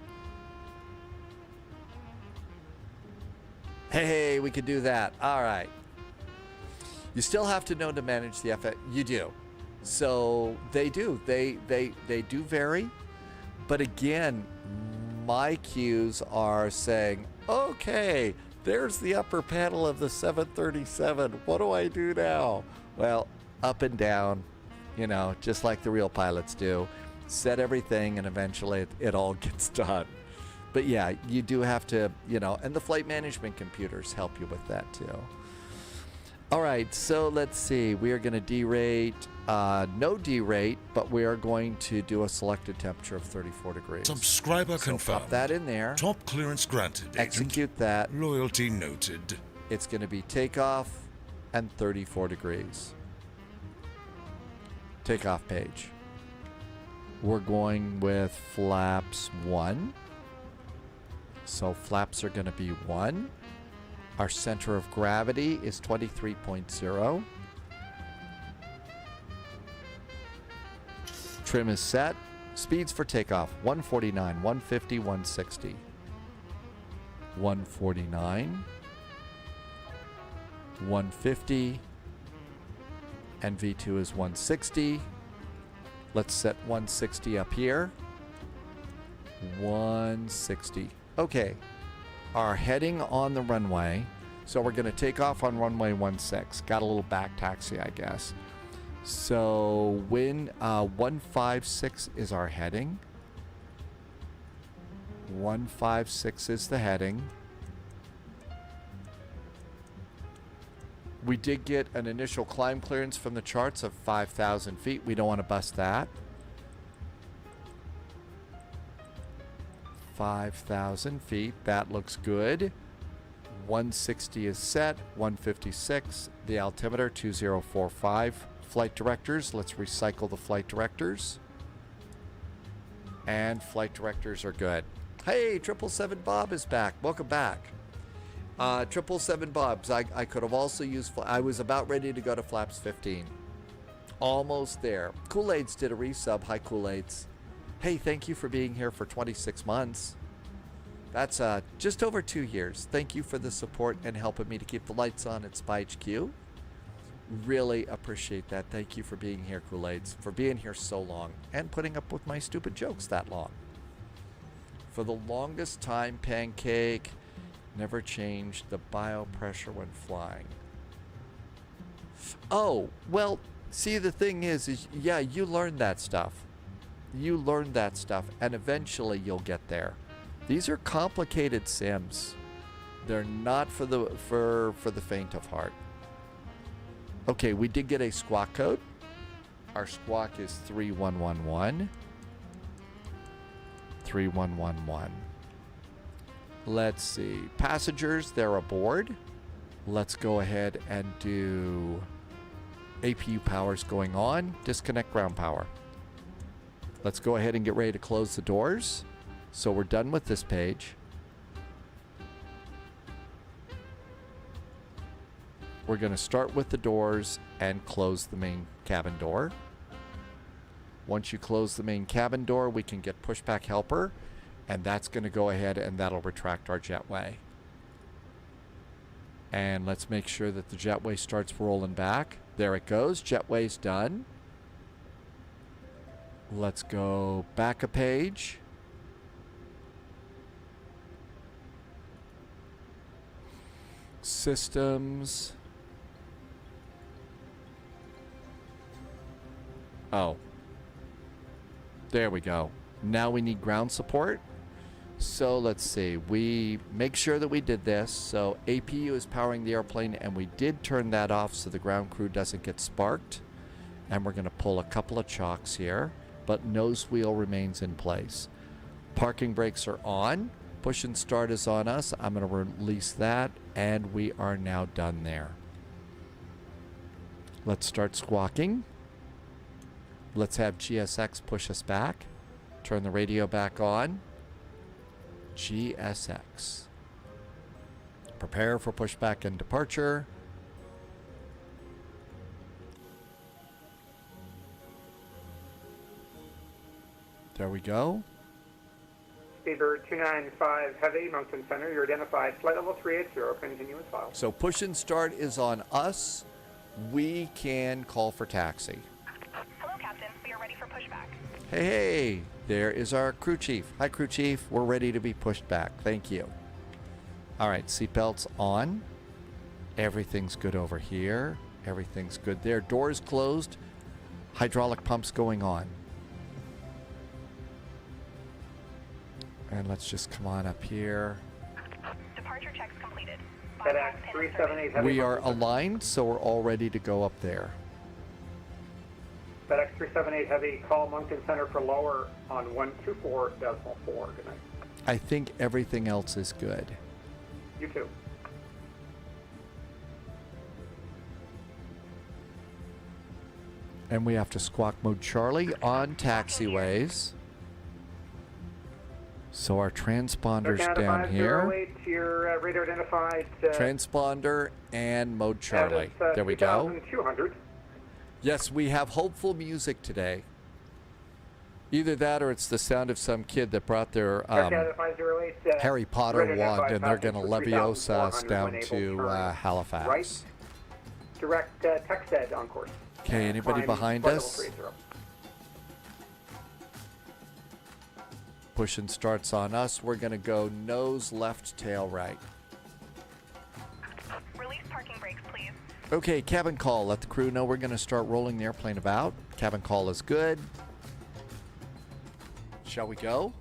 Hey, we could do that. All right. You still have to know to manage the FX. You do. So they do. They do vary. But again, my cues are saying, okay, there's the upper panel of the 737. What do I do now? Well, up and down, you know, just like the real pilots do. Set everything, and eventually it all gets done. But yeah, you do have to, you know, and the flight management computers help you with that too. All right, so let's see. We are going to derate, no derate, but we are going to do a selected temperature of 34 degrees. Subscriber confirmed. Pop that in there. Top clearance granted. Execute that. Loyalty noted. It's going to be takeoff and 34 degrees. Takeoff page. We're going with flaps 1. So flaps are going to be 1. Our center of gravity is 23.0. Trim is set. Speeds for takeoff, 149, 150, 160. 149, 150, and V2 is 160. Let's set 160 up here. 160. Okay. are heading on the runway. So we're going to take off on runway 16. Got a little back taxi, I guess. So when 156 is our heading. 156 is the heading. We did get an initial climb clearance from the charts of 5,000 feet. We don't want to bust that. 5,000 feet. That looks good. 160 is set. 156. The altimeter 2045. Flight directors. Let's recycle the flight directors. And flight directors are good. Hey, 777 Bob is back. Welcome back. 777 Bobs. I could have also used. I was about ready to go to Flaps 15. Almost there. Kool-Aids did a resub. Hi, Kool-Aids. Hey, thank you for being here for 26 months. That's just over 2 years. Thank you for the support and helping me to keep the lights on at SpyHQ. Really appreciate that. Thank you for being here, Kool-Aids. For being here so long and putting up with my stupid jokes that long. For the longest time, Pancake never changed the biopressure when flying. Oh, well, see, the thing is yeah, you learn that stuff. You learn that stuff, and eventually you'll get there. These are complicated sims. They're not for the faint of heart. Okay, we did get a squawk code. Our squawk is 3111. 3111. Let's see. Passengers, they're aboard. Let's go ahead and do APU powers going on. Disconnect ground power. Let's go ahead and get ready to close the doors. So we're done with this page. We're going to start with the doors and close the main cabin door. Once you close the main cabin door, we can get pushback helper, and that's going to go ahead and that'll retract our jetway. And let's make sure that the jetway starts rolling back. There it goes. Jetway's done. Let's go back a page. Systems. Oh. There we go. Now we need ground support. So let's see. We make sure that we did this. So APU is powering the airplane, and we did turn that off so the ground crew doesn't get sparked. And we're going to pull a couple of chocks here, but nose wheel remains in place. Parking brakes are on. Push and start is on us. I'm going to release that, and we are now done there. Let's start squawking. Let's have GSX push us back. Turn the radio back on. GSX. Prepare for pushback and departure. There we go. Speedbird 295 Heavy, Mountain Center. You're identified. Flight level 380. Continue with file. So push and start is on us. We can call for taxi. Hello, Captain. We are ready for pushback. Hey, there is our crew chief. Hi, crew chief. We're ready to be pushed back. Thank you. All right, seatbelts on. Everything's good over here. Everything's good there. Doors closed. Hydraulic pumps going on. And let's just come on up here. Departure checks completed. FedEx 378 Heavy. We are aligned, so we're all ready to go up there. FedEx 378 Heavy, call Moncton Center for lower on 124.4. Good night. I think everything else is good. You too. And we have to squawk mode Charlie on taxiways. So our transponder's down here. Your radar identified. Transponder and mode Charlie. There we go. 2,200. Yes, we have hopeful music today. Either that or it's the sound of some kid that brought their Harry Potter wand and they're going to Leviosa us down to Halifax. Right. Direct text ed on course. Okay, anybody behind us? Pushing starts on us. We're going to go nose left, tail right. Release parking brakes, please. Okay, cabin call. Let the crew know we're going to start rolling the airplane about. Cabin call is good. Shall we go?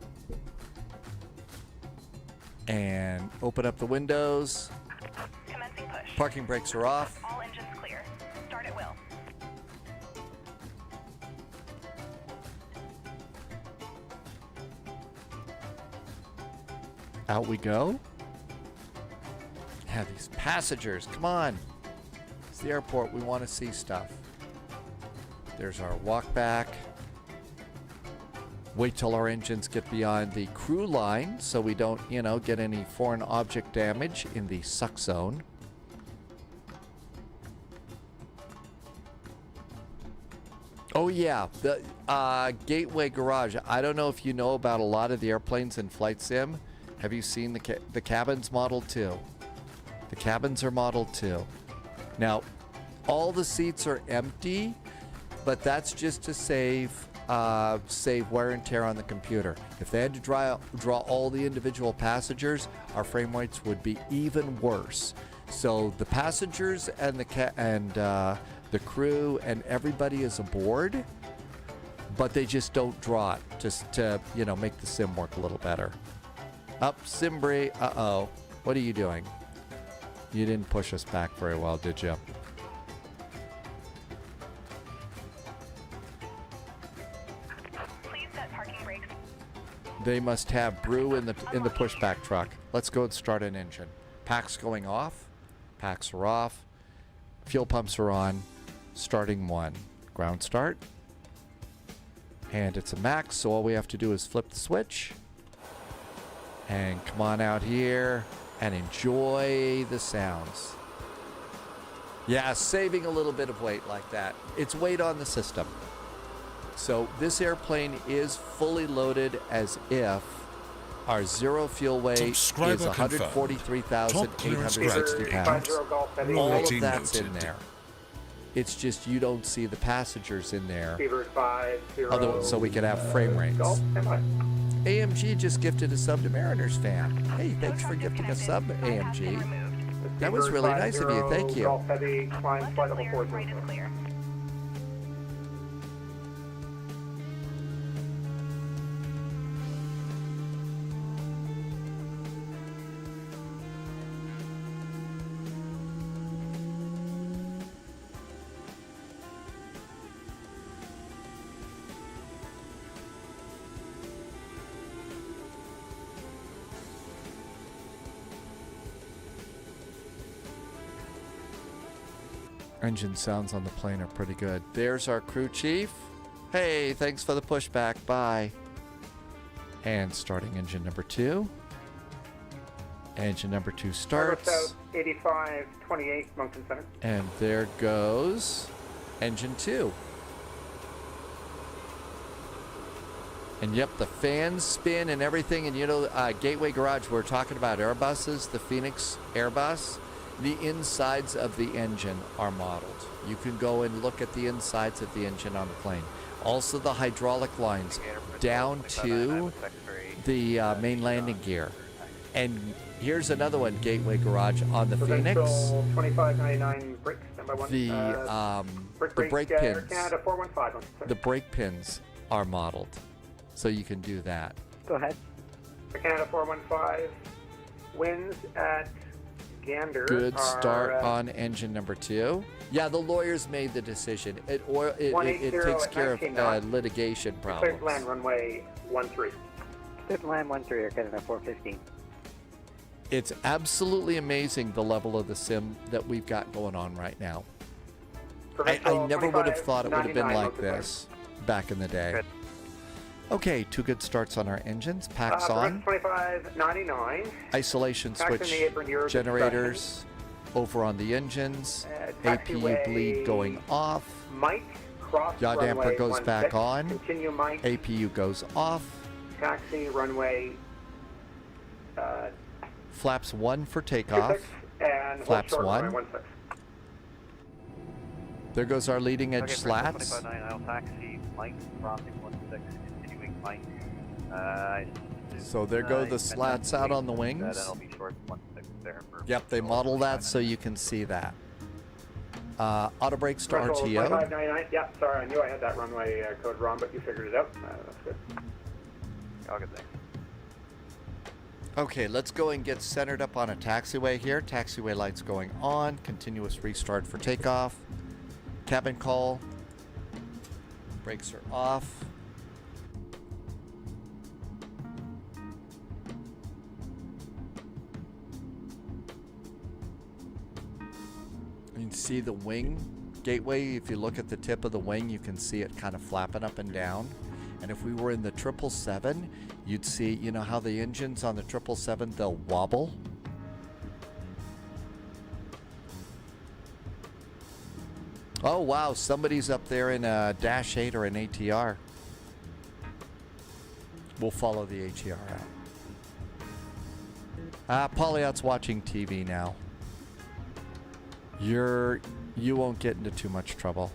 And open up the windows. Commencing push. Parking brakes are off. All engines clear. Start at will. Out we go. Yeah, these passengers, come on. It's the airport, we want to see stuff. There's our walk back. Wait till our engines get beyond the crew line so we don't, get any foreign object damage in the suck zone. Oh yeah, the Gateway Garage. I don't know if you know about a lot of the airplanes in Flight Sim. Have you seen the cabins modeled too? The cabins are modeled too. Now, all the seats are empty, but that's just to save wear and tear on the computer. If they had to draw all the individual passengers, our frame rates would be even worse. So the passengers and the crew and everybody is aboard, but they just don't draw it just to make the sim work a little better. Up, Simbri. Uh-oh. What are you doing? You didn't push us back very well, did you? Please set parking brakes. They must have brew in the pushback truck. Let's go and start an engine. Packs going off. Packs are off. Fuel pumps are on. Starting one. Ground start. And it's a max, so all we have to do is flip the switch. And come on out here and enjoy the sounds. Yeah, saving a little bit of weight like that. It's weight on the system. So this airplane is fully loaded as if our zero fuel weight is 143,860 pounds. All of that's in there. It's just you don't see the passengers in there. So we can have frame rates. AMG just gifted a sub to Mariners fan. Hey, thanks for gifting a sub, AMG. That was really nice of you. Thank you. Engine sounds on the plane are pretty good. There's our crew chief. Hey, thanks for the pushback. Bye. And starting engine number 2. Engine number 2 starts. South 8528 Moncton Center. And there goes engine 2. And yep, the fans spin and everything. And Gateway Garage, we're talking about Airbuses, the Phoenix Airbus. The insides of the engine are modeled. You can go and look at the insides of the engine on the plane. Also the hydraulic lines down to the main landing gear. And here's another one, Gateway Garage, on the Phoenix. 2599 brakes, the brake pins. Canada 415. The brake pins are modeled. So you can do that. Go ahead. Canada 415 wins at Gander. Good start on engine number 2. Yeah, the lawyers made the decision. It takes care of litigation problems. Clear land runway 13. Clear land 13 or Canada 415. It's absolutely amazing the level of the sim that we've got going on right now. I never would have thought it would have been like this back in the day. Good. Okay, 2 good starts on our engines. Packs on. 2599. Isolation switch generators over on the engines. APU bleed going off. Mike, cross Yaw damper goes 16. back on. Continue, Mike. APU goes off. Taxi runway. Flaps 1 for takeoff. And Flaps 1. 16. There goes our leading edge slats. Taxi, Mike, crossing 16, continuing Mike, So there go the slats out on the wings. That'll be short 16 there. Yep, they model that so you can see that. Auto brakes to Threshold RTO. 2599. Yeah, sorry, I knew I had that runway code wrong, but you figured it out. That's good. All good, thanks. Okay, let's go and get centered up on a taxiway here. Taxiway lights going on. Continuous restart for takeoff. Cabin call. Brakes are off. You can see the wing gateway. If you look at the tip of the wing, you can see it kind of flapping up and down. And if we were in the 777, you'd see, you know how the engines on the 777, they'll wobble? Oh, wow, somebody's up there in a Dash 8 or an ATR. We'll follow the ATR out. Polyout's watching TV now. You won't get into too much trouble.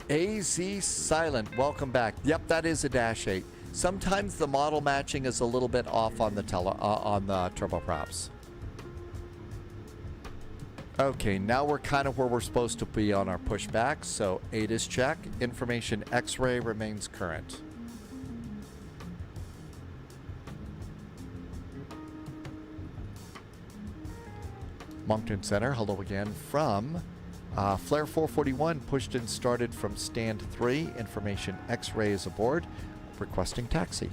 AZ Silent, welcome back. Yep, that is a Dash 8. Sometimes the model matching is a little bit off on the turboprops. Okay, now we're kind of where we're supposed to be on our pushback. So 8 is check. Information X-ray remains current. Moncton Center, hello again from Flare 441, pushed and started from stand 3. Information X-ray is aboard. Requesting taxi.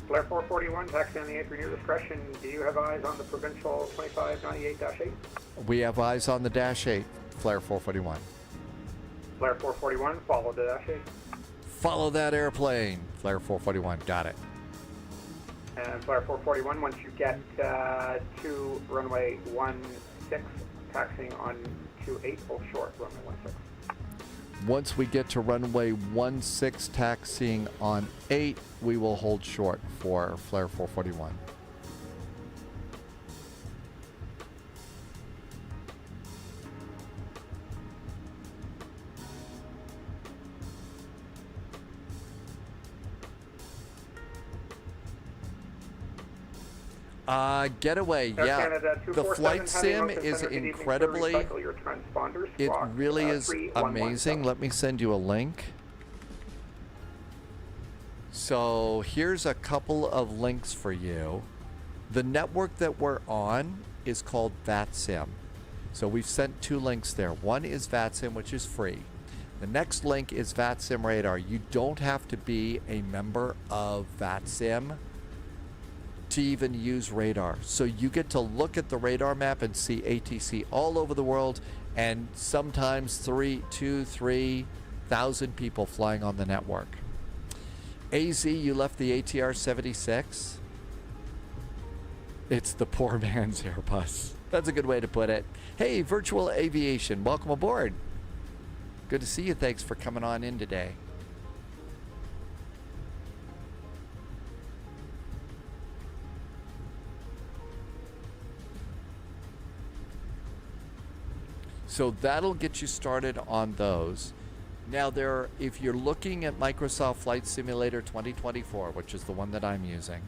Flare 441, taxi on the 8 for your discretion. Do you have eyes on the Provincial 2598-8? We have eyes on the Dash 8, Flare 441. Flare 441, follow the Dash 8. Follow that airplane, Flare 441, got it. And Flare 441, once you get to runway 16, taxiing on 28, hold short, runway 16. Once we get to runway 16 taxiing on 8, we will hold short for Flare 441. Getaway, Air yeah. Canada The flight sim is incredibly, it really is amazing. Let me send you a link. So here's a couple of links for you. The network that we're on is called VATSIM. So we've sent 2 links there. One is VATSIM, which is free. The next link is VATSIM Radar. You don't have to be a member of VATSIM to even use radar. So you get to look at the radar map and see ATC all over the world, and sometimes 3,000 people flying on the network. AZ, you left the ATR 76. It's the poor man's Airbus. That's a good way to put it. Hey, Virtual Aviation, welcome aboard. Good to see you. Thanks for coming on in today. So that'll get you started on those. Now if you're looking at Microsoft Flight Simulator 2024, which is the one that I'm using,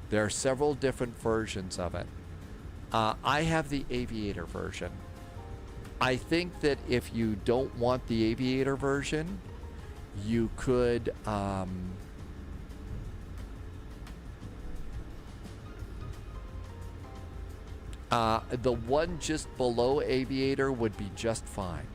there are several different versions of it. I have the Aviator version. I think that if you don't want the Aviator version, you could the one just below Aviator would be just fine.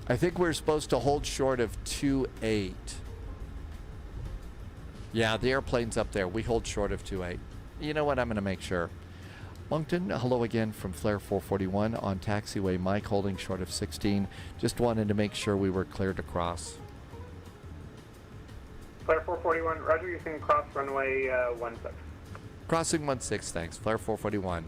I think we're supposed to hold short of 2.8. Yeah, the airplane's up there. We hold short of 2.8. You know what? I'm going to make sure. Moncton, hello again from Flare 441 on taxiway. Mike holding short of 16. Just wanted to make sure we were cleared to cross. Flare 441, roger, you can cross runway 16. Crossing 16, thanks. Flare 441.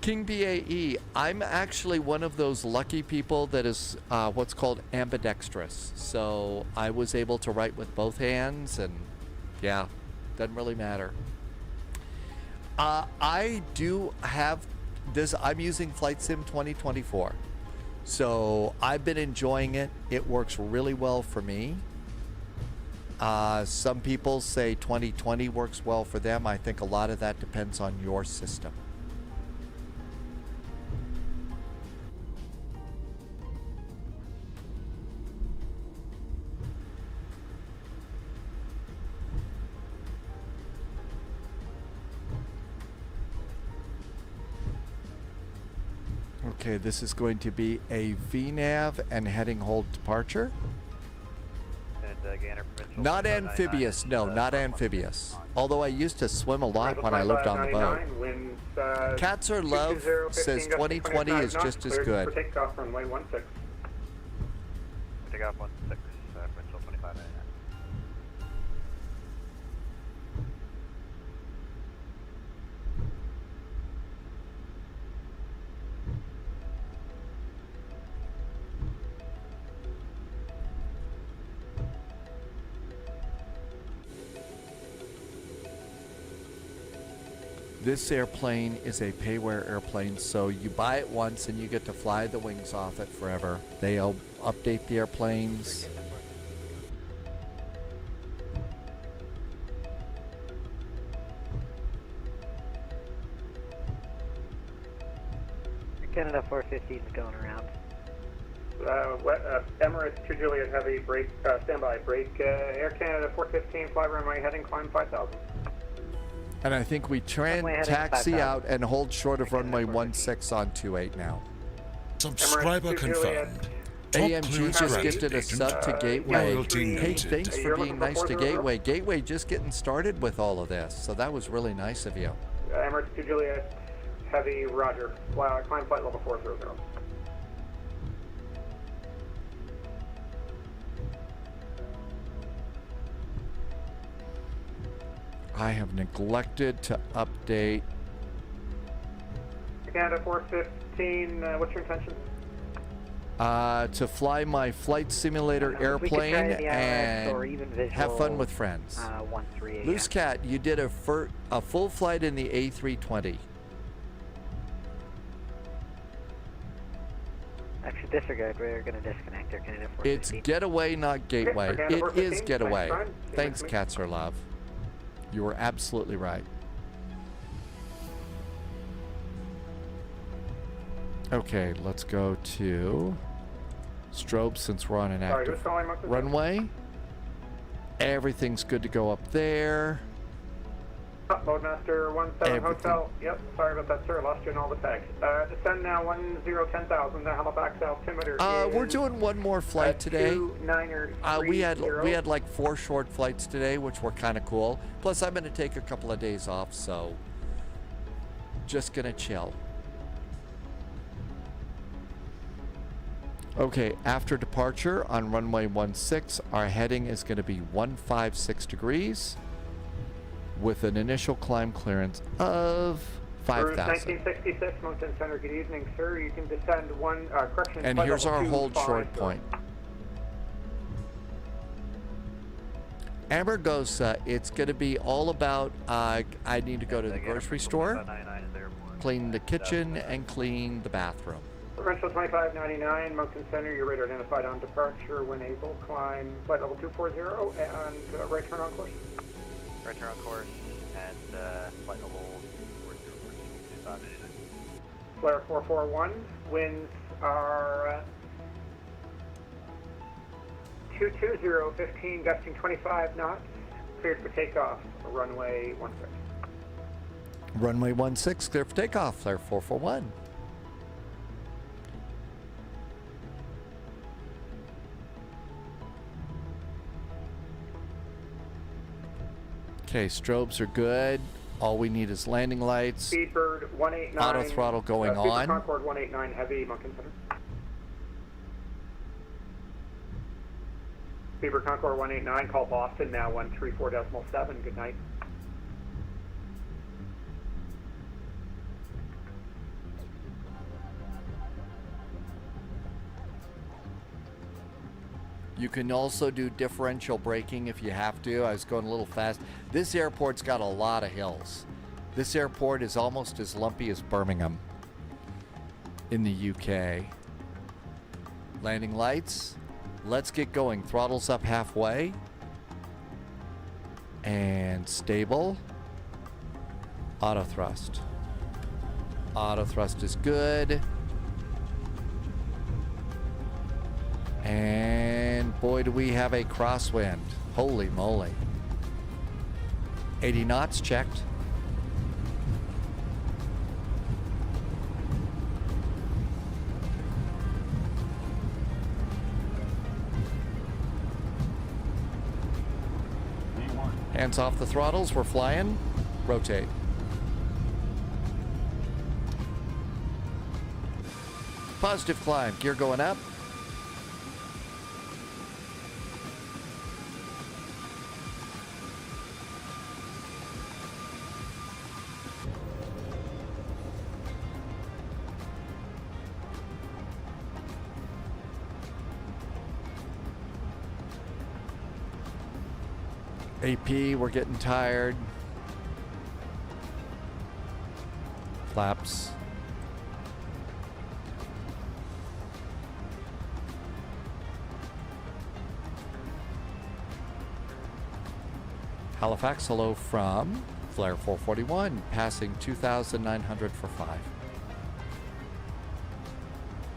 King BAE, I'm actually one of those lucky people that is what's called ambidextrous. So I was able to write with both hands, and yeah, doesn't really matter. I do have this. I'm using Flight Sim 2024. So I've been enjoying it. It works really well for me. Some people say 2020 works well for them. I think a lot of that depends on your system. Okay, this is going to be a VNAV and heading hold departure. Not amphibious, no, not amphibious. Although I used to swim a lot when I lived on the boat. Cats Are Love says 2020 is just as good. Takeoff runway 16. Takeoff 16, Prince 25. This airplane is a pay-wear airplane, so you buy it once and you get to fly the wings off it forever. They'll update the airplanes. Canada 415 is going around. Emirates 2 Juliet Heavy, break, standby, break, Air Canada 415, fly runway heading, climb 5000. And I think we taxi out and hold short of runway 16 on 28 now. Subscriber confirmed. AMG just gifted a sub to Gateway. Hey, thanks for being nice to Gateway. Gateway just getting started with all of this, so that was really nice of you. Emirates 2 Juliet Heavy, roger. Climb flight level 400. I have neglected to update. Canada 415, what's your intention? To fly my flight simulator airplane and have fun with friends. 13. Loose Cat, you did a full flight in the A320. Actually, disregard. We're going to disconnect our Canada 415. It's getaway, not gateway. Okay, It is getaway. Thanks, Thanks, Cats Are Love. You were absolutely right. Okay, let's go to strobe since we're on an active runway. Everything's good to go up there. Loadmaster 17 Hotel. Yep, sorry about that, sir. Lost you in all the tags. Descend now 10,000. The Halifax altimeter. We're doing one more flight today. We had like 4 short flights today, which were kind of cool. Plus, I'm going to take a couple of days off, so just going to chill. Okay, after departure on runway 16, our heading is going to be 156 degrees. With an initial climb clearance of 5,000. 1966, Mountain Center. Good evening, sir. You can descend correction. And here's our hold short point. Amargosa, it's going to be all about, I need to go to the grocery store, clean the kitchen, and clean the bathroom. Provincial 2599, Mountain Center. Your radar identified on departure. When able, climb flight level 240 and right turn on course. Right turn on course and flight level 405. Flare 441. Winds are 220, 15, gusting 25 knots. Cleared for takeoff. Runway 16. Runway 16, clear for takeoff. Flare 441. Okay, strobes are good. All we need is landing lights. Speedbird 189. Auto throttle going on. Concord 189 heavy, Mountain Center. Speedbird Concord 189, call Boston now 134.7. Good night. You can also do differential braking if you have to. I was going a little fast. This airport's got a lot of hills. This airport is almost as lumpy as Birmingham in the UK. Landing lights. Let's get going. Throttles up halfway. And stable. Auto thrust. Auto thrust is good. And boy, do we have a crosswind. Holy moly. 80 knots checked. Hands off the throttles. We're flying. Rotate. Positive climb. Gear going up. AP, we're getting tired. Flaps. Halifax, hello from Flare 441, passing 2,900 for 5.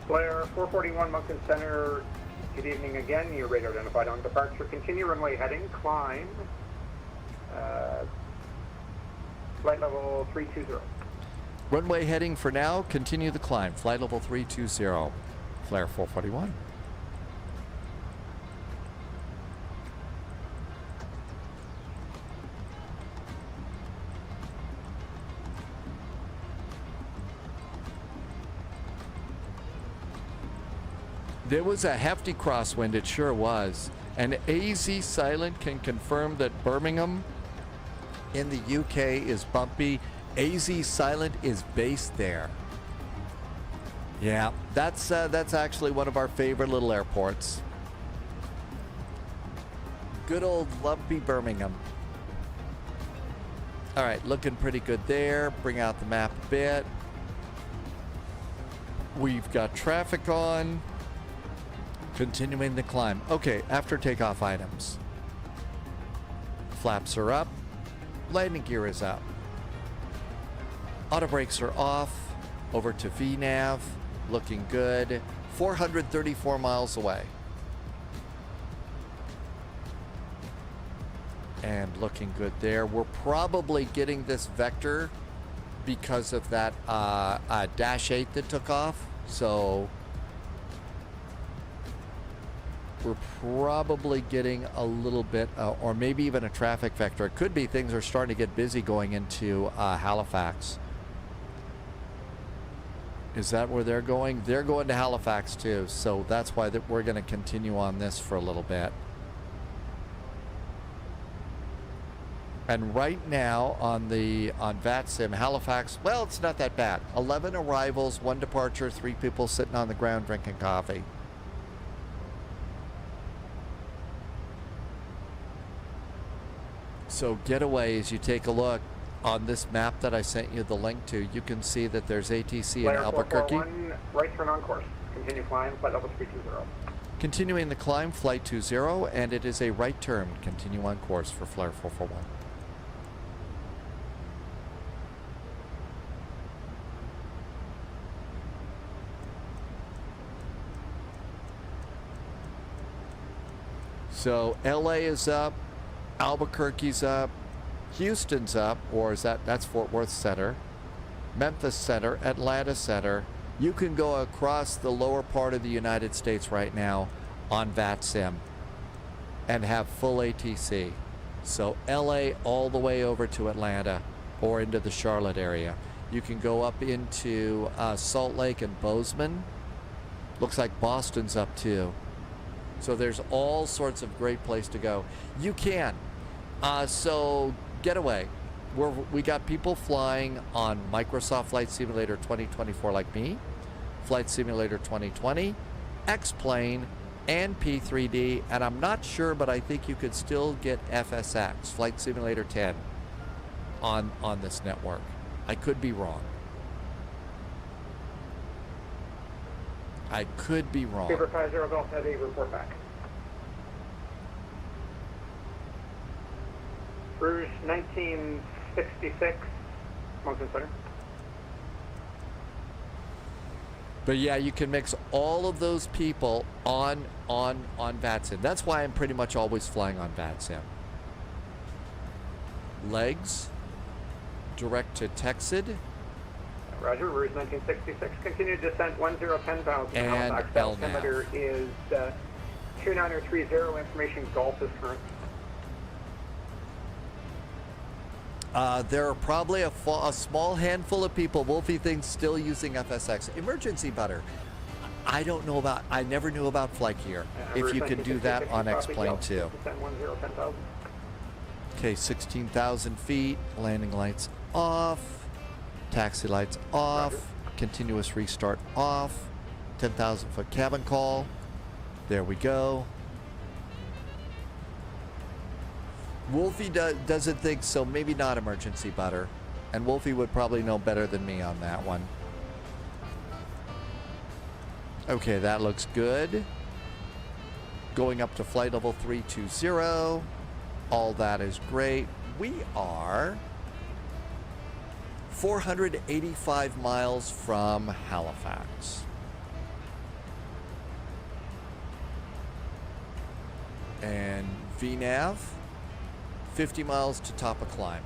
Flare 441, Moncton Center. Good evening again. You're radar identified on departure. Continue runway heading. Climb. Flight level 320. Runway heading for now. Continue the climb. Flight level 320. Flare 441. There was a hefty crosswind, it sure was. And AZ Silent can confirm that Birmingham in the UK is bumpy. AZ Silent is based there. Yeah, that's actually one of our favorite little airports. Good old lumpy Birmingham. All right, looking pretty good there. Bring out the map a bit. We've got traffic on. Continuing the climb. Okay, after takeoff items. Flaps are up. Landing gear is up. Auto brakes are off. Over to VNAV. Looking good. 434 miles away. And looking good there. We're probably getting this vector because of that Dash 8 that took off. So we're probably getting a little bit, or maybe even a traffic vector. It could be things are starting to get busy going into Halifax. Is that where they're going? They're going to Halifax too, so that's why we're going to continue on this for a little bit. And right now on VATSIM, Halifax, well, it's not that bad. 11 arrivals, 1 departure, 3 people sitting on the ground drinking coffee. So getaway, as you take a look on this map that I sent you the link to, you can see that there's ATC in Albuquerque. 441, right turn on course. Continue climb, flight level 320. Continuing the climb, flight 20, and it is a right turn. Continue on course for Flare 441. So LA is up. Albuquerque's up, Houston's up, or is that's Fort Worth Center, Memphis Center, Atlanta Center. You can go across the lower part of the United States right now on VATSIM and have full ATC. So LA all the way over to Atlanta or into the Charlotte area. You can go up into Salt Lake and Bozeman. Looks like Boston's up too. So there's all sorts of great place to go. You can. So getaway. We got people flying on Microsoft Flight Simulator 2024 like me, Flight Simulator 2020, X-Plane, and P3D, and I'm not sure, but I think you could still get FSX, Flight Simulator 10, on this network. I could be wrong. I could be wrong. Beaver 50 Golf Heavy, report back. Rouge 1966, Moncton Center. But yeah, you can mix all of those people on VATSIM. That's why I'm pretty much always flying on VATSIM. Legs, direct to Texid. Roger, Rouge 1966, continued descent 1010,000. And Halifax, altimeter is 2930, information Golf is current. There are probably a small handful of people, Wolfie thinks, still using FSX. Emergency butter. I don't know about, I never knew about flight gear. If you could do that on X-Plane too. Okay, 16,000 feet, landing lights off, taxi lights off, continuous restart off, 10,000 foot cabin call. There we go. Wolfie doesn't think so, maybe not emergency butter. And Wolfie would probably know better than me on that one. Okay, that looks good. Going up to flight level 320. All that is great. We are 485 miles from Halifax. And VNAV, 50 miles to top of climb.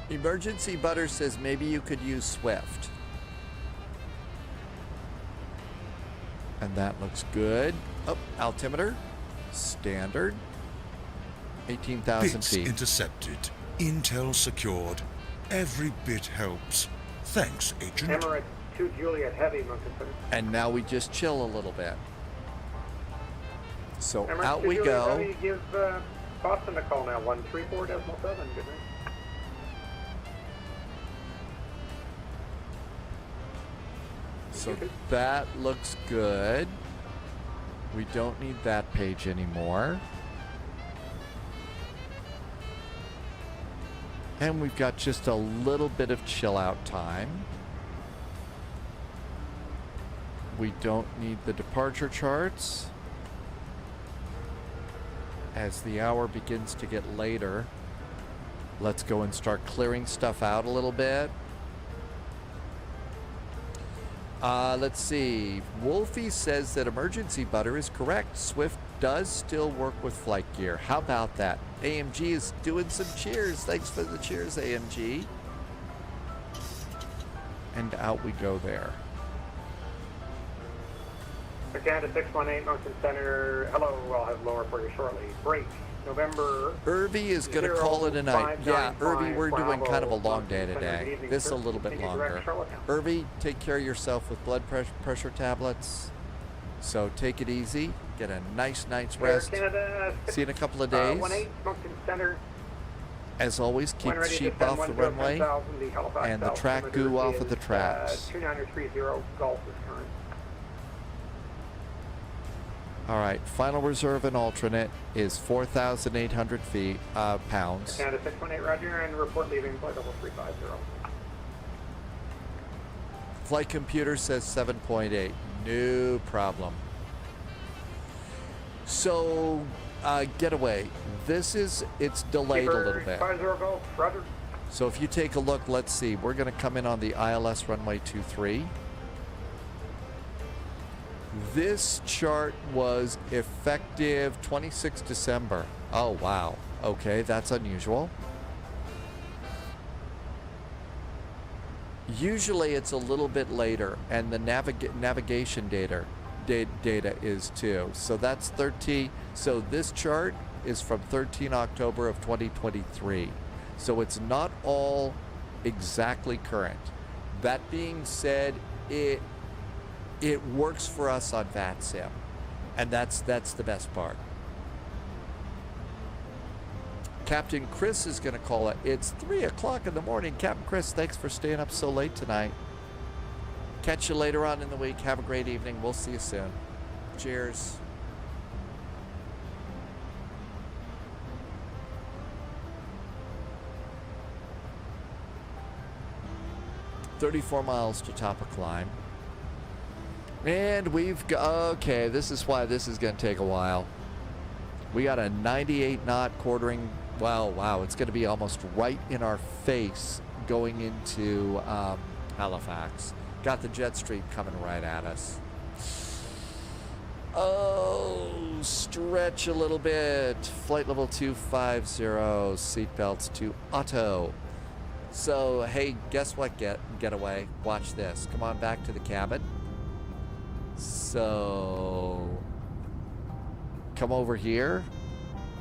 Emergency Butter says maybe you could use Swift. And that looks good. Oh, altimeter, standard, 18,000 Bits feet. intercepted, intel secured. Every bit helps. Thanks, Agent. Emirates 2 Juliet Heavy, Moncton Center. And now we just chill a little bit. So Emirates out 2 we Juliet go. Heavy, give Boston a call now, 134.7. Good night. So that looks good. We don't need that page anymore. And we've got just a little bit of chill out time. We don't need the departure charts. As the hour begins to get later, let's go and start clearing stuff out a little bit. Let's see. Wolfie says that emergency butter is correct. Swift does still work with flight gear. How about that? AMG is doing some cheers. Thanks for the cheers, AMG. And out we go there. Canada 618, Moncton Center. Hello, I'll have lower for you shortly. Break. November. Irby is going to call it a night. Yeah, Irby, we're doing kind of a long day today. This a little bit longer. Irby, take care of yourself with blood pressure tablets. So take it easy. Get a nice night's rest. See you in a couple of days. 18, Moncton Center. As always, keep the sheep off the runway and the track goo off of the tracks. 2930, Golf is current. All right, final reserve and alternate is 4,800 feet, pounds. Canada 618, Roger, and report leaving flight level 350. Flight computer says 7.8, no problem. So, getaway, it's delayed a little bit. 50 Golf, Roger. So if you take a look, let's see, we're gonna come in on the ILS runway 23. This chart was effective 26 December. Oh, wow. Okay, that's unusual. Usually it's a little bit later, and the navigation data is too. So that's 13. So this chart is from 13 October of 2023. So it's not all exactly current. That being said, it works for us on VATSIM, and that's the best part. Captain Chris is going to call it. It's 3 o'clock in the morning. Captain Chris, thanks for staying up so late tonight. Catch you later on in the week. Have a great evening. We'll see you soon. Cheers. $34 miles to top of climb. And we've got, okay, this is why this is going to take a while. We got a 98 knot quartering. Wow, it's going to be almost right in our face going into Halifax. Got the jet stream coming right at us. Oh, stretch a little bit. Flight level 250, seatbelts to auto. So, hey, guess what, Getaway? Watch this. Come on back to the cabin. So, come over here.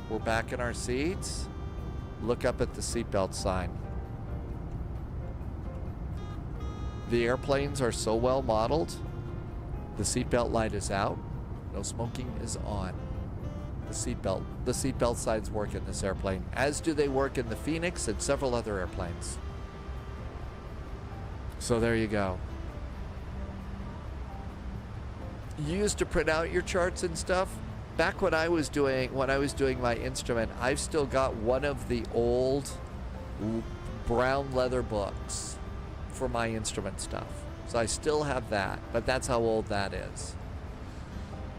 We're back in our seats. Look up at the seatbelt sign. The airplanes are so well modeled. The seatbelt light is out. No smoking is on. The seatbelt signs work in this airplane, as do they work in the Phoenix and several other airplanes. So there you go. You used to print out your charts and stuff. Back when I was doing my instrument, I've still got one of the old brown leather books for my instrument stuff. So I still have that, but that's how old that is.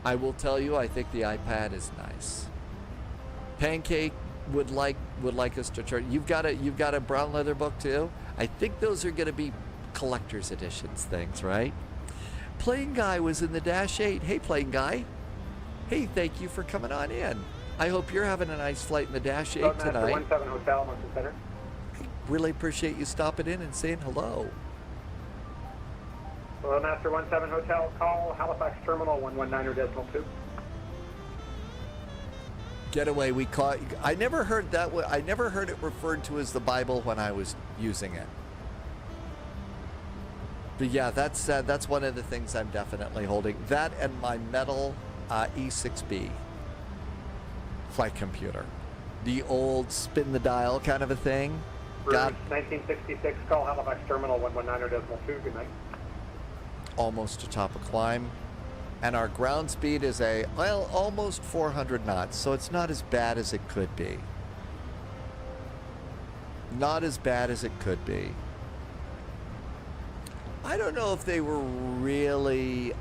I will tell you, I think the iPad is nice. Pancake would like us to chart. You've got a brown leather book too. I think those are going to be collector's editions things, right? Plane Guy was in the Dash 8. Hey, Plane Guy. Hey, thank you for coming on in. I hope you're having a nice flight in the Dash 8 tonight. Master 17 Hotel, Mountain Center. Really appreciate you stopping in and saying hello. Hello, Master 17 Hotel. Call Halifax Terminal 119.2. Getaway, we caught. I never heard that. I never heard it referred to as the Bible when I was using it. But yeah, that's one of the things I'm definitely holding. That and my metal E6B flight computer, the old spin the dial kind of a thing. Route 1966. Call Halifax Terminal 119.2. Good night. Almost to top of climb, and our ground speed is almost 400 knots, so it's not as bad as it could be. Not as bad as it could be. I don't know if they were really,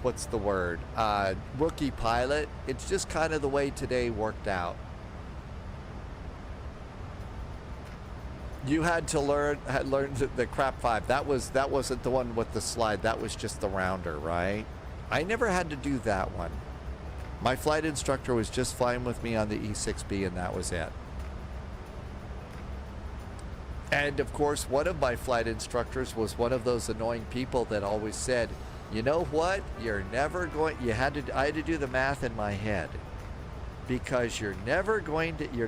what's the word? Rookie pilot. It's just kind of the way today worked out. You had learned the crap 5. That wasn't the one with the slide. That was just the rounder, right? I never had to do that one. My flight instructor was just flying with me on the E6B, and that was it. And of course, one of my flight instructors was one of those annoying people that always said, "You know what? You're never going." I had to do the math in my head, because you're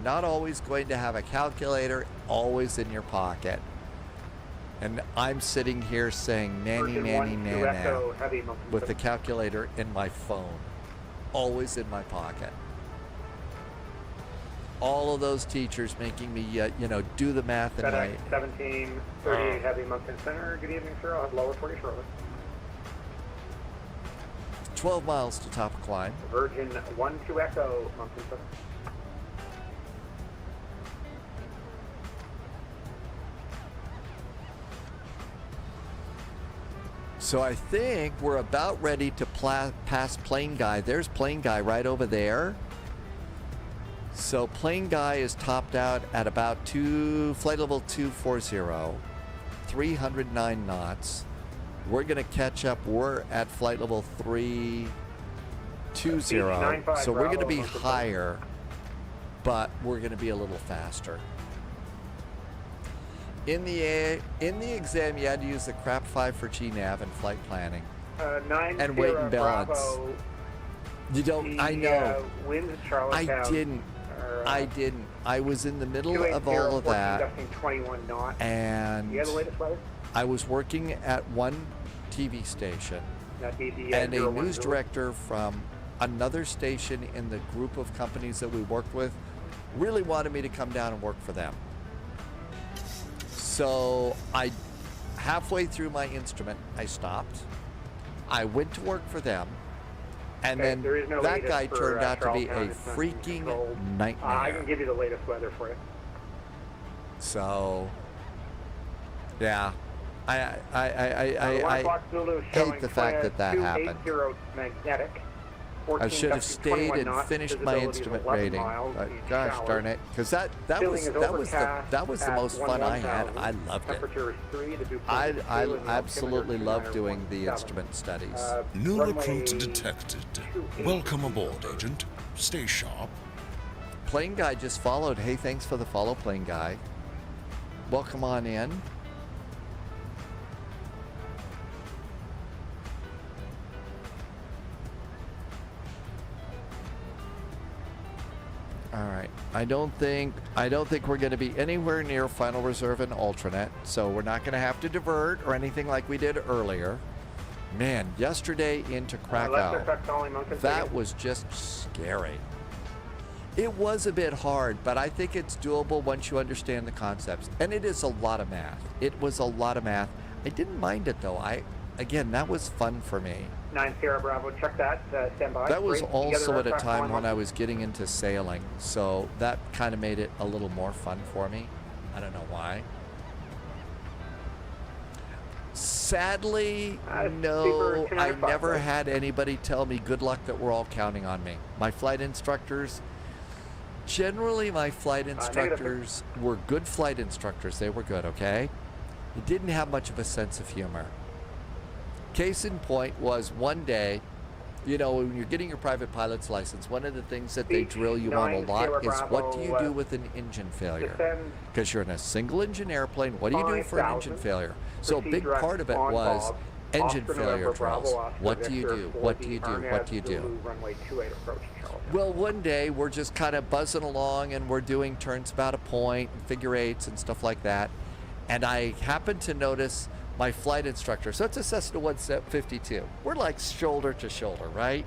not always going to have a calculator always in your pocket. And I'm sitting here saying nanny with the calculator in my phone, always in my pocket. All of those teachers making me, do the math in my... 1738 Heavy Moncton Center. Good evening, sir. I'll have lower for you shortly. 12 miles to top of climb. Virgin 12 Echo, Moncton Center. So I think we're about ready to pass Plane Guy. There's Plane Guy right over there. So Plane Guy is topped out at about flight level 240, 309 knots. We're going to catch up. We're at flight level 320. So we're going to be higher, but we're going to be a little faster. In the exam, you had to use the crap 5 for GNAV and flight planning. And weight and balance. Bravo. You don't, I know. Winds Charlottetown. I didn't. I was in the middle of all of that. 21 knots. And you have the latest weather? I was working at one TV station. And a news director from another station in the group of companies that we worked with really wanted me to come down and work for them. So halfway through my instrument, I stopped. I went to work for them. And then that guy turned out to be a freaking nightmare. I can give you the latest weather for you. So, yeah, I hate the fact that happened. Magnetic. I should have stayed and finished my instrument rating. Gosh darn it, because that was the most fun I had. I loved it. I absolutely loved doing the instrument studies. New recruit detected. Welcome aboard, Agent. Stay sharp. Plane guy just followed. Hey, thanks for the follow, plane guy. Welcome on in. All right. I don't think we're going to be anywhere near final reserve and Ultranet, so we're not going to have to divert or anything like we did earlier. Man, yesterday into Krakow, that was just scary. It was a bit hard, but I think it's doable once you understand the concepts. And it is a lot of math. It was a lot of math. I didn't mind it though. Again, that was fun for me. 9 Sierra Bravo, check that, stand by. That was also at a time when I was getting into sailing, so that kind of made it a little more fun for me. I don't know why. Sadly, no, I never had anybody tell me good luck that we're all counting on me. My flight instructors, generally my flight instructors were good flight instructors. They were good, okay? They didn't have much of a sense of humor. Case in point was one day, you know, when you're getting your private pilot's license, one of the things that they drill you on a lot is what do you do with an engine failure? Because you're in a single engine airplane, what do you do for an engine failure? So a big part of it was engine failure drills. What do you do? What do you do? What do you do? Well, one day we're just kind of buzzing along and we're doing turns about a point, and figure eights and stuff like that. And I happened to notice my flight instructor. So it's a Cessna 152. We're like shoulder to shoulder, right?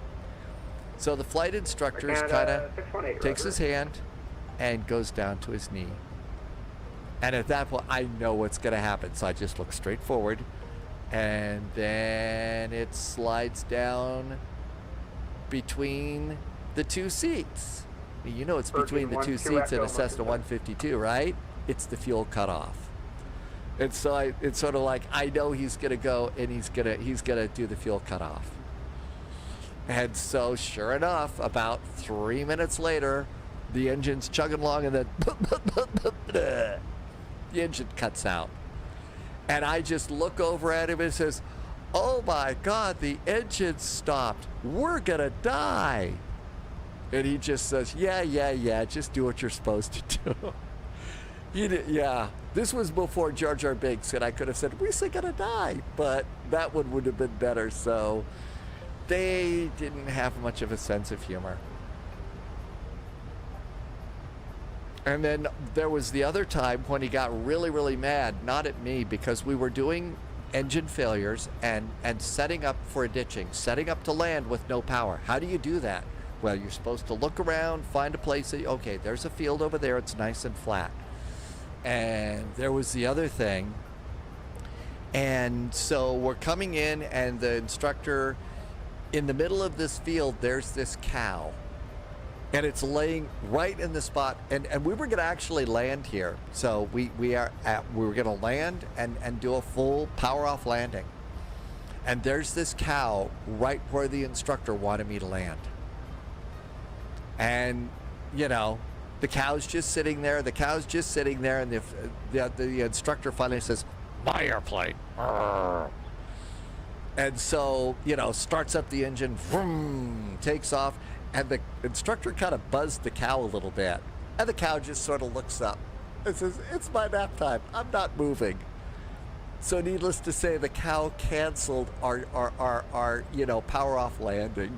So the flight instructor kind of takes his hand and goes down to his knee. And at that point, I know what's going to happen. So I just look straight forward. And then it slides down between the two seats. You know it's between the two seats in a Cessna 152, right? It's the fuel cutoff. And so it's sort of like, I know he's gonna go and he's gonna do the fuel cutoff. And so sure enough, about 3 minutes later, the engine's chugging along and then the engine cuts out. And I just look over at him and says, oh my God, the engine stopped. We're gonna die. And he just says, yeah, just do what you're supposed to do. Yeah, this was before Jar Jar Binks, and I could have said, we're still gonna die, but that one would have been better, so they didn't have much of a sense of humor. And then there was the other time when he got really, really mad, not at me, because we were doing engine failures and setting up for a ditching, setting up to land with no power. How do you do that? Well, you're supposed to look around, find a place that, okay, there's a field over there, it's nice and flat. And there was the other thing. And so we're coming in and the instructor, in the middle of this field, there's this cow. And it's laying right in the spot. And we were gonna actually land here. So we were gonna land and do a full power off landing. And there's this cow right where the instructor wanted me to land. And, you know, the cow's just sitting there, and the instructor finally says, my airplane. And so, you know, starts up the engine, vroom, takes off, and the instructor kind of buzzed the cow a little bit. And the cow just sort of looks up and says, it's my nap time, I'm not moving. So needless to say, the cow canceled our you know, power off landing.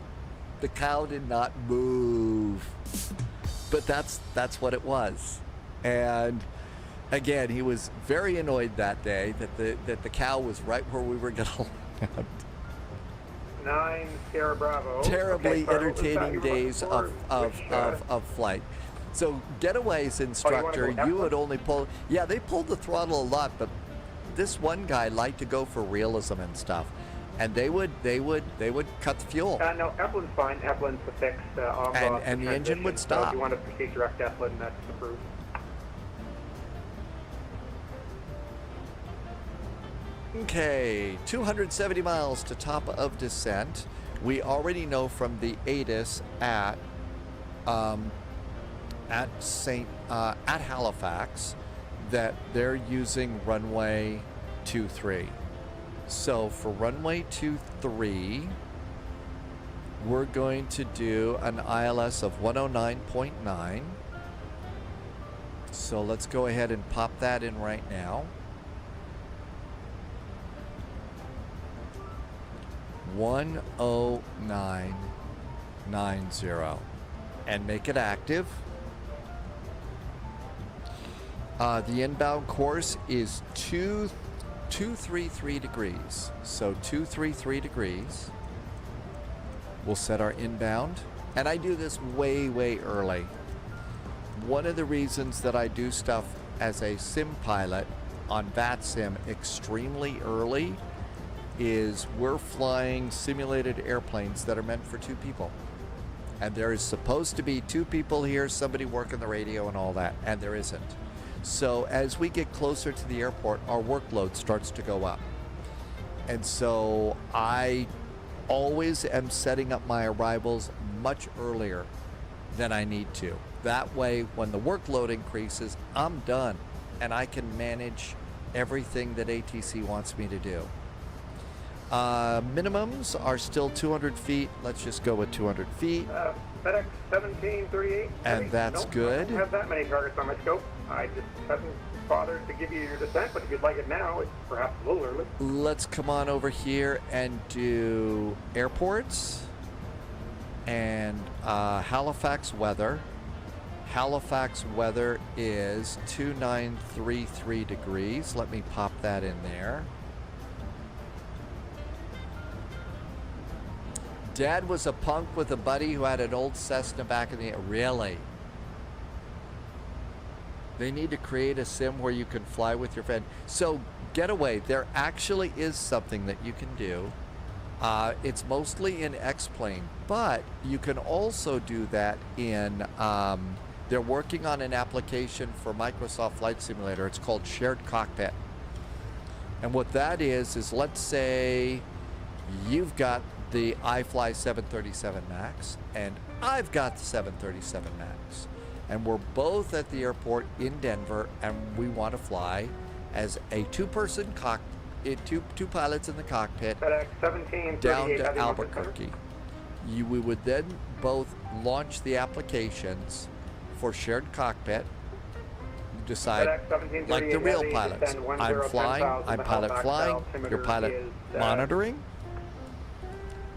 The cow did not move. But that's what it was. And again, he was very annoyed that day that the cow was right where we were going to land. 9 Sierra Bravo. terribly Okay, sorry, what was that entertaining you were days looking for? of flight. So Getaway's instructor, go you would F1? only pull. Yeah, they pulled the throttle a lot, but this one guy liked to go for realism and stuff, and they would cut the fuel. No, Eflin's fine. Eflin's the fix. And the engine would So stop. if you want to proceed direct Eflin, that's approved. Okay, 270 miles to top of descent. We already know from the ATIS at Halifax that they're using runway 23. So for runway 23, we're going to do an ILS of 109.9. So let's go ahead and pop that in right now. 10990 and make it active. The inbound course is 233 degrees. So 233 degrees. We'll set our inbound. And I do this way early. One of the reasons that I do stuff as a sim pilot on VATSIM extremely early is we're flying simulated airplanes that are meant for 2 people. And there is supposed to be 2 people here, somebody working the radio and all that, and there isn't. So as we get closer to the airport, our workload starts to go up. And so I always am setting up my arrivals much earlier than I need to. That way, when the workload increases, I'm done, and I can manage everything that ATC wants me to do. Minimums are still 200 feet. Let's just go with 200 feet. FedEx 1738. And that's good. I don't have that many targets on my scope. I just haven't bothered to give you your descent, but if you'd like it now, it's perhaps a little early. Let's come on over here and do airports and Halifax weather. Halifax weather is 2933 degrees. Let me pop that in there. Dad was a punk with a buddy who had an old Cessna back in the... Really? They need to create a sim where you can fly with your friend. So, Getaway, there actually is something that you can do. It's mostly in X-Plane, but you can also do that in... they're working on an application for Microsoft Flight Simulator. It's called Shared Cockpit. And what that is let's say you've got the iFly 737 MAX, and I've got the 737 MAX. And we're both at the airport in Denver, and we want to fly as a 2-person cockpit, two pilots in the cockpit down to Albuquerque. We would then both launch the applications for shared cockpit. You decide, like the real pilots. I'm flying, I'm pilot flying, you're pilot monitoring.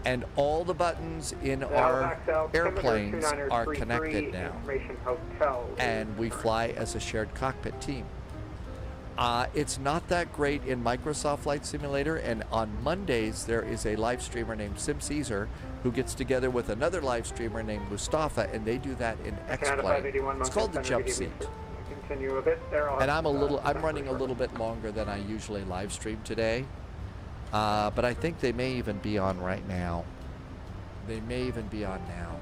And all the buttons in our airplanes are connected now. And we fly as a shared cockpit team. It's not that great in Microsoft Flight Simulator, and on Mondays there is a live streamer named Sim Caesar who gets together with another live streamer named Mustafa, and they do that in X-Plane. It's called the Jump Seat. And I'm running a little bit longer than I usually live stream today. But I think they may even be on right now. They may even be on now.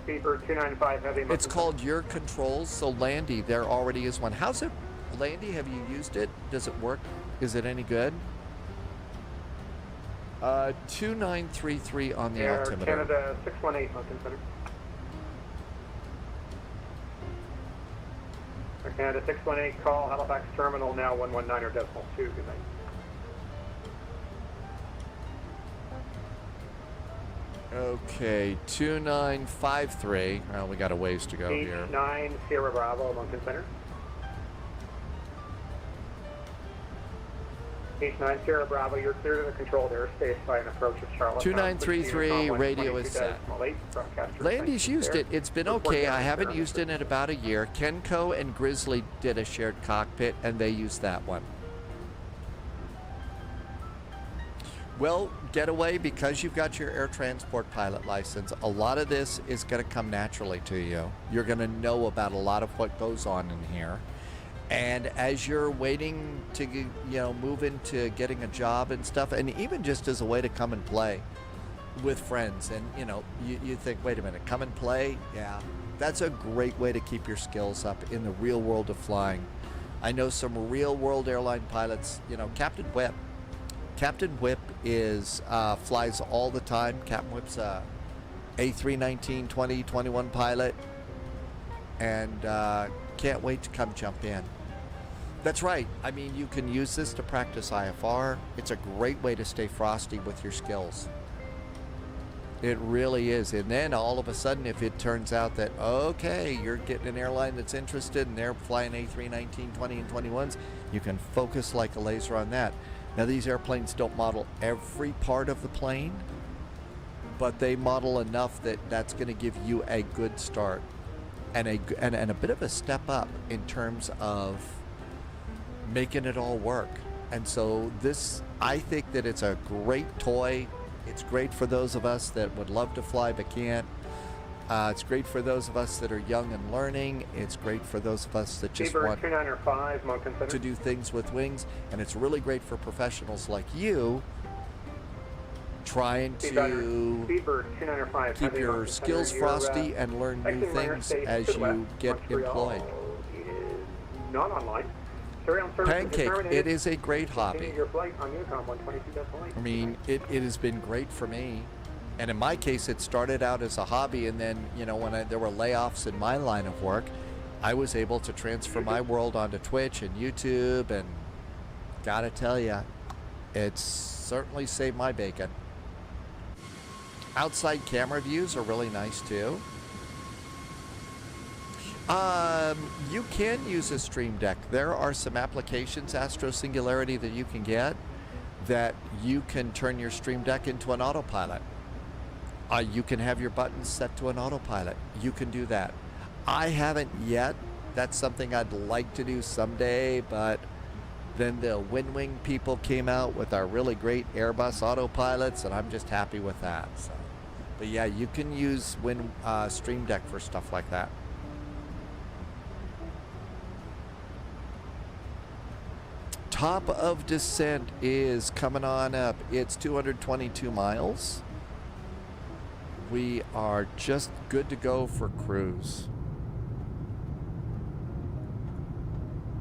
Beaver 295 heavy. It's called Your Controls. So Landy, there already is one. How's it, Landy? Have you used it? Does it work? Is it any good? 2933 on the altimeter. Canada 618 Mountain Center. Canada 618, call Halifax Terminal now 119 or decimal 2. Good night. Okay, 2953. Well, we got a ways to go here. H9 Sierra Bravo, Mountain Center. H9 Sierra Bravo, you're clear to the controlled airspace by an approach of Charlotte. 2933, radio is set. Landy's used it. It's been okay. I haven't used it in about a year. Kenco and Grizzly did a shared cockpit, and they used that one. Well, Getaway, because you've got your air transport pilot license, a lot of this is going to come naturally to you. You're going to know about a lot of what goes on in here. And as you're waiting to, move into getting a job and stuff, and even just as a way to come and play with friends, and, you think, wait a minute, come and play? Yeah, that's a great way to keep your skills up in the real world of flying. I know some real world airline pilots, Captain Whip. Captain Whip flies all the time. Captain Whip's a A319 2021 pilot, and can't wait to come jump in. That's right. I mean, you can use this to practice IFR. It's a great way to stay frosty with your skills. It really is. And then all of a sudden, if it turns out that, okay, you're getting an airline that's interested and they're flying A319 20 and 21s, you can focus like a laser on that. Now, these airplanes don't model every part of the plane, but they model enough that that's going to give you a good start and a bit of a step up in terms of making it all work. And so this, I think that it's a great toy. It's great for those of us that would love to fly but can't. It's great for those of us that are young and learning. It's great for those of us that just want to do things with wings. And it's really great for professionals like you trying to keep your skills frosty and learn new things as you get employed. Not online. Pancake, it is a great hobby. I mean, it has been great for me. And in my case, it started out as a hobby, and then, when there were layoffs in my line of work, I was able to transfer my world onto Twitch and YouTube, and gotta tell you, it's certainly saved my bacon. Outside camera views are really nice too. You can use a Stream Deck. There are some applications, Astro Singularity, that you can get that you can turn your Stream Deck into an autopilot. You can have your buttons set to an autopilot. You can do that. I haven't yet. That's something I'd like to do someday, but then the WinWing people came out with our really great Airbus autopilots, and I'm just happy with that. So, but yeah, you can use Stream Deck for stuff like that. Top of descent is coming on up. It's 222 miles. We are just good to go for cruise.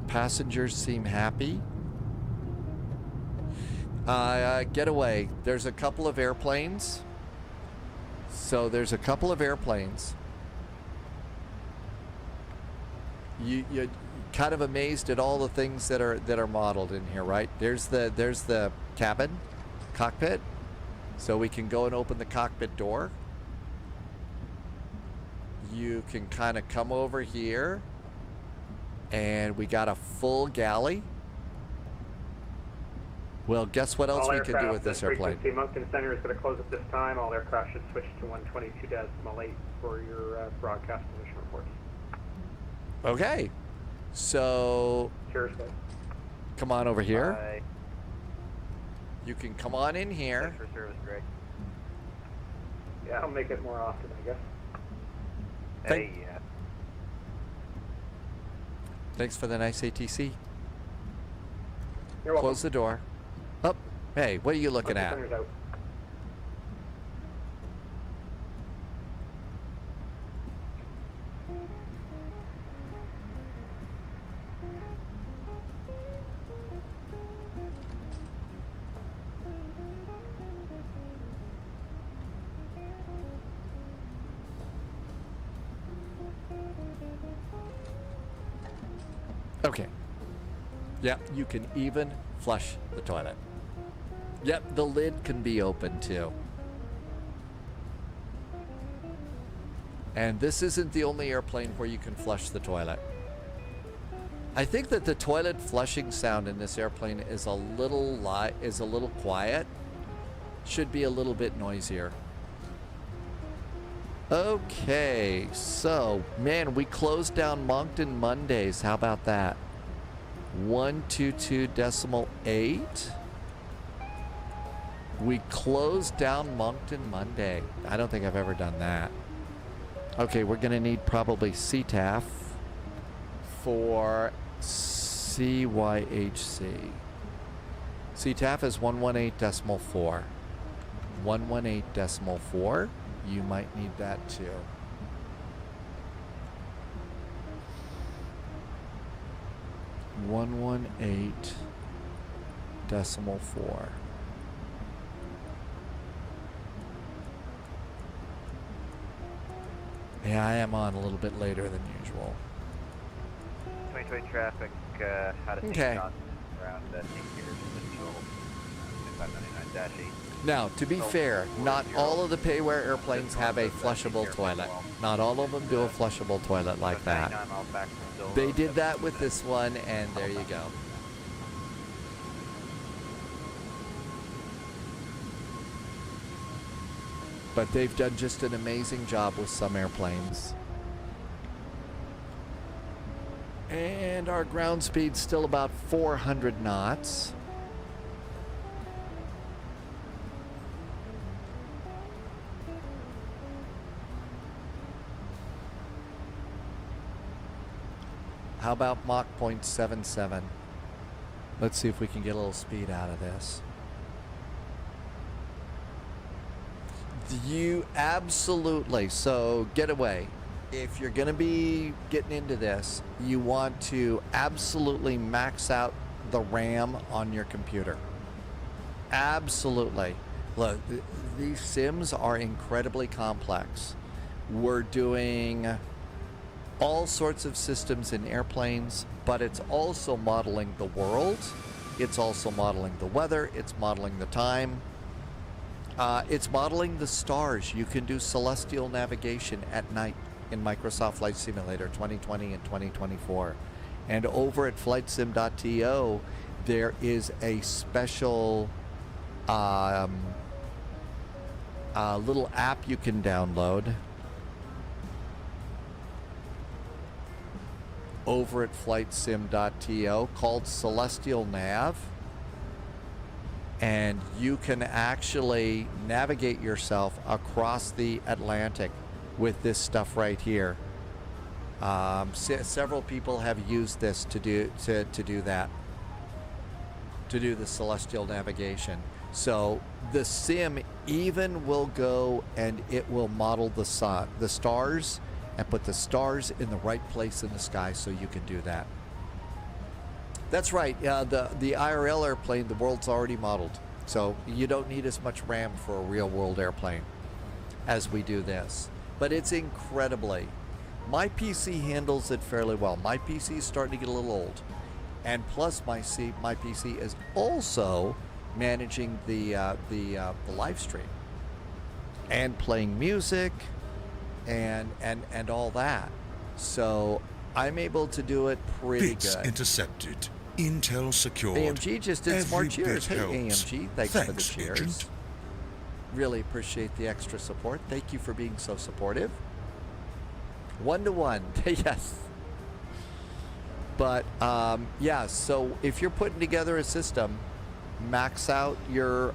Passengers seem happy. Getaway. There's a couple of airplanes. So there's a couple of airplanes. You're kind of amazed at all the things that are modeled in here, right? There's the cabin, cockpit. So we can go and open the cockpit door. You can kind of come over here, and we got a full galley. Well, guess what else we can do with this airplane? Moncton Center is going to close at this time. All aircraft should switch to 122.8 for your broadcast position reports. Okay, so Cheers, come on over here. Bye. You can come on in here. Thanks for service, Greg. Yeah, I'll make it more often, I guess. Hey, yeah. Thanks for the nice ATC. You're welcome. Close the door. Up. Hey, what are you looking at? Center's out. Okay. Yep, you can even flush the toilet. Yep, the lid can be open too. And this isn't the only airplane where you can flush the toilet. I think that the toilet flushing sound in this airplane is a little quiet. Should be a little bit noisier. Okay, so, man, we closed down Moncton Mondays. How about that? 122.8. We closed down Moncton Monday. I don't think I've ever done that. Okay, we're going to need probably CTAF for CYHC. CTAF is 118.4. 118.4. You might need that too. .4. Yeah, I am on a little bit later than usual. 2020 traffic, how to Okay. around St. Peter's Central, 2599-8. Now, to be fair, not all of the payware airplanes have a flushable toilet. Not all of them do a flushable toilet like that. They did that with this one, and there you go. But they've done just an amazing job with some airplanes. And our ground speed's still about 400 knots. How about Mach 0.77? Let's see if we can get a little speed out of this. You absolutely, so getaway. If you're going to be getting into this, you want to absolutely max out the RAM on your computer. Absolutely. Look, these sims are incredibly complex. We're doing all sorts of systems in airplanes, but it's also modeling the world. It's also modeling the weather. It's modeling the time. It's modeling the stars. You can do celestial navigation at night in Microsoft Flight Simulator 2020 and 2024. And over at flightsim.to, there is a special little app you can download over at flightsim.to called Celestial Nav. And you can actually navigate yourself across the Atlantic with this stuff right here. Several people have used this to do that, to do the celestial navigation. So the sim even will go and it will model the sun, the stars, and put the stars in the right place in the sky, so you can do that. That's right. The IRL airplane, the world's already modeled, so you don't need as much RAM for a real world airplane as we do this. But it's incredibly. My PC handles it fairly well. My PC is starting to get a little old, and plus my PC is also managing the live stream and playing music and all that. So I'm able to do it pretty Bits good. intercepted. Intel secured. AMG just did some more Every cheers. Hey, bit helps. AMG, thanks for the cheers. Agent. Really appreciate the extra support. Thank you for being so supportive. 1-to-1, yes. But yeah, so if you're putting together a system, max out your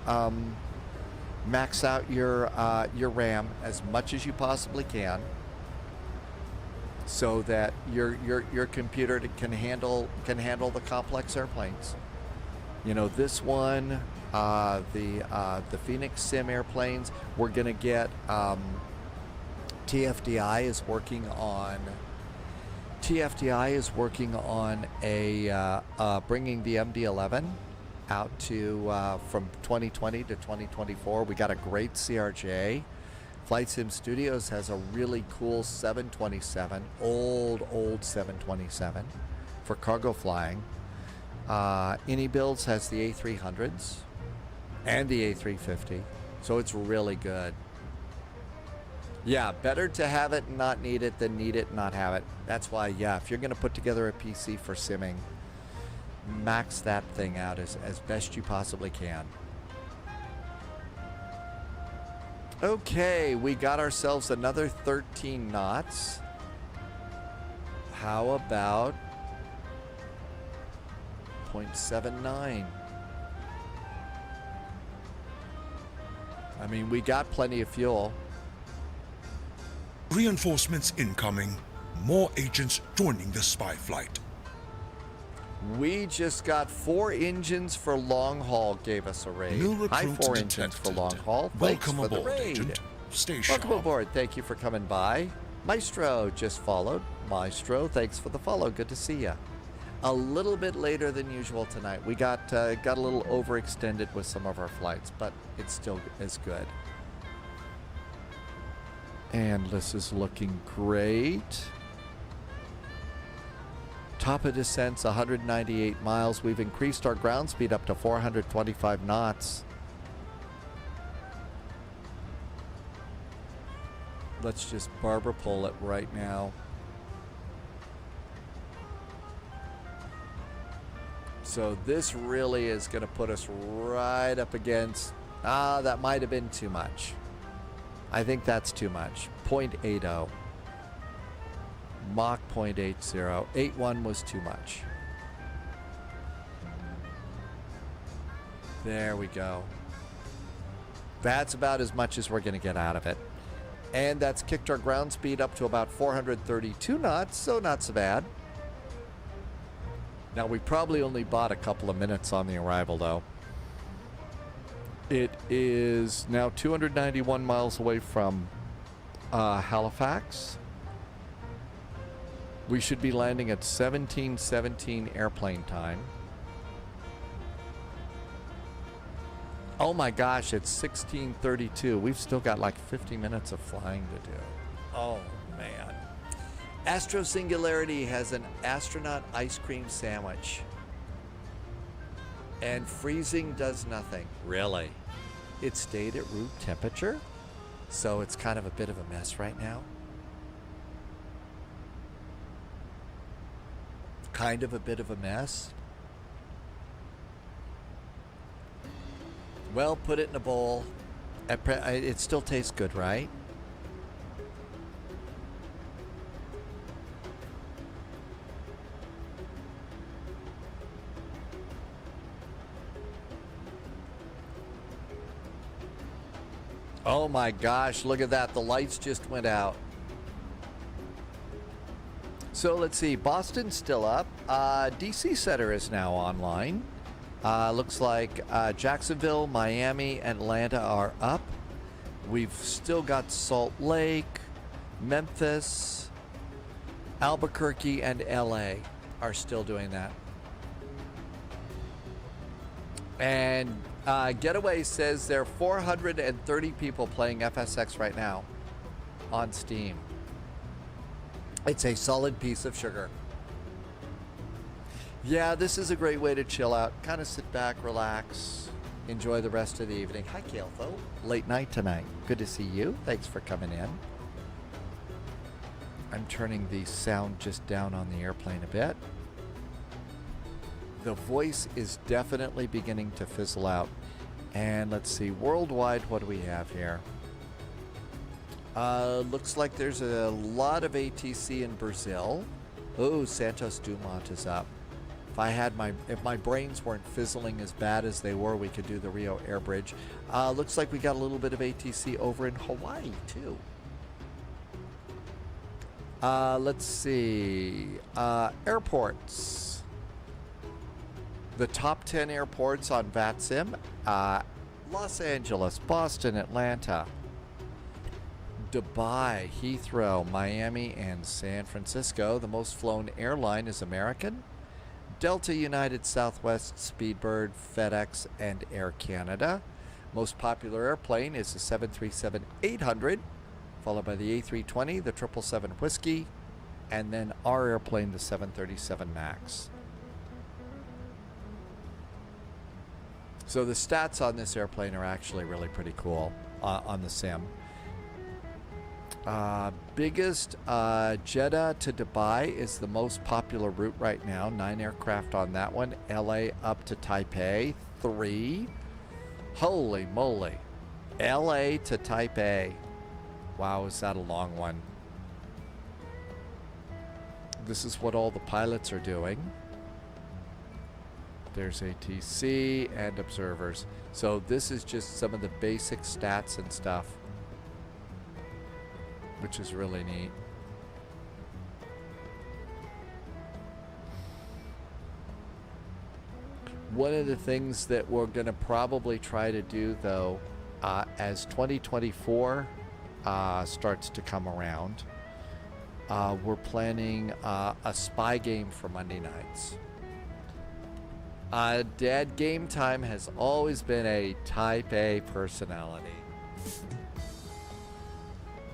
RAM as much as you possibly can, so that your computer can handle the complex airplanes. You know, this one, the Phoenix Sim airplanes, we're gonna get TFDI is working on a bringing the MD-11 out to from 2020 to 2024. We got a great CRJ. Flight Sim Studios has a really cool 727, old 727 for cargo flying. AnyBuilds has the A300s and the A350, so it's really good. Yeah, better to have it and not need it than need it and not have it. That's why, yeah, if you're going to put together a PC for simming, max that thing out as best you possibly can. Okay, we got ourselves another 13 knots. How about 0.79? I mean, we got plenty of fuel. Reinforcements incoming. More agents joining the spy flight. We just got 4 engines for long haul gave us a raid. New Hi, recruits 4 engines for detected. long haul. Welcome Thanks for aboard, the raid. agent. Stay Welcome sharp. aboard. Thank you for coming by. Maestro just followed. Maestro, thanks for the follow. Good to see you. A little bit later than usual tonight. We got a little overextended with some of our flights, but it's still as good. And this is looking great. Top of descent's 198 miles. We've increased our ground speed up to 425 knots. Let's just barber pole it right now. So this really is going to put us right up against... that might have been too much. I think that's too much. 0.80. Mach 0.80. 81 was too much. There we go. That's about as much as we're going to get out of it. And that's kicked our ground speed up to about 432 knots, so not so bad. Now, we probably only bought a couple of minutes on the arrival, though. It is now 291 miles away from Halifax. We should be landing at 17:17 airplane time. Oh my gosh, it's 16:32. We've still got like 50 minutes of flying to do. Oh man. Astro Singularity has an astronaut ice cream sandwich. And freezing does nothing. Really? It stayed at room temperature? So it's kind of a bit of a mess right now. Kind of a bit of a mess. Well, put it in a bowl. It still tastes good, right? Oh my gosh, look at that. The lights just went out. So let's see. Boston's still up. DC Center is now online. Looks like Jacksonville, Miami, Atlanta are up. We've still got Salt Lake, Memphis, Albuquerque, and LA are still doing that. And Getaway says there are 430 people playing FSX right now on Steam. It's a solid piece of sugar. Yeah, this is a great way to chill out. Kind of sit back, relax, enjoy the rest of the evening. Hi, Kaltho. Late night tonight. Good to see you. Thanks for coming in. I'm turning the sound just down on the airplane a bit. The voice is definitely beginning to fizzle out. And let's see, worldwide, what do we have here? Looks like there's a lot of ATC in Brazil. Oh, Santos Dumont is up. If my brains weren't fizzling as bad as they were, we could do the Rio Air Bridge. Looks like we got a little bit of ATC over in Hawaii too. Let's see, airports. The top 10 airports on VATSIM: Los Angeles, Boston, Atlanta, Dubai, Heathrow, Miami, and San Francisco. The most flown airline is American, Delta, United, Southwest, Speedbird, FedEx, and Air Canada. Most popular airplane is the 737-800, followed by the A320, the 777 Whiskey, and then our airplane, the 737 MAX. So the stats on this airplane are actually really pretty cool on the sim. Biggest Jeddah to Dubai is the most popular route right now. 9 aircraft on that one. LA up to Taipei, 3. Holy moly. LA to Taipei. Wow, is that a long one. This is what all the pilots are doing. There's ATC and observers. So this is just some of the basic stats and stuff, which is really neat. One of the things that we're going to probably try to do, though, as 2024 starts to come around, we're planning a spy game for Monday nights. Dad Game Time has always been a type A personality.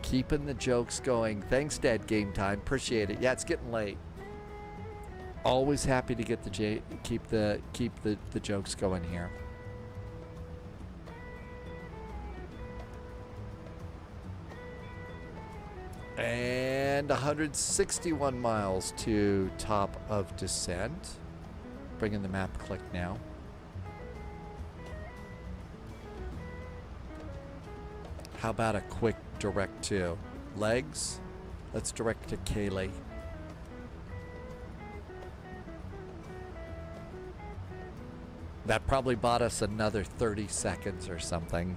Keeping the jokes going. Thanks, Dad Game Time. Appreciate it. Yeah, it's getting late. Always happy to get keep the jokes going here. And 161 miles to top of descent. Bringing the map click now. How about a quick direct to legs? Let's direct to Kaylee. That probably bought us another 30 seconds or something.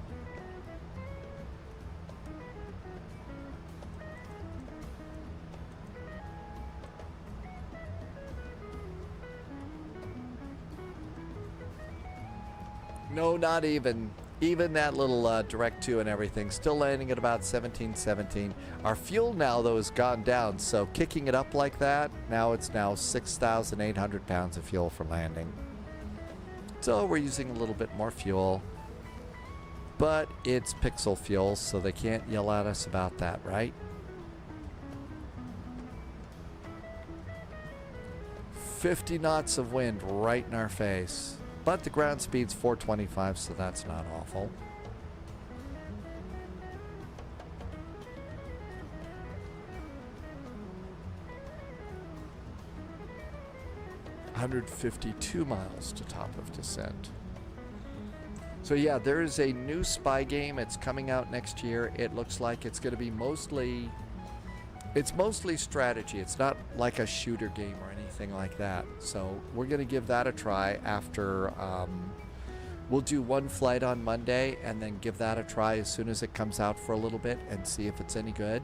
No, not even. Even that little direct to and everything. Still landing at about 1717. Our fuel now, though, has gone down. So kicking it up like that, now it's 6,800 pounds of fuel for landing. So we're using a little bit more fuel, but it's pixel fuel, so they can't yell at us about that, right? 50 knots of wind right in our face, but the ground speed's 425, so that's not awful. $152 miles to top of descent. So yeah, there is a new spy game. It's coming out next year. It looks like it's going to be mostly strategy. It's not like a shooter game or anything like that. So we're going to give that a try after. We'll do one flight on Monday and then give that a try as soon as it comes out for a little bit and see if it's any good.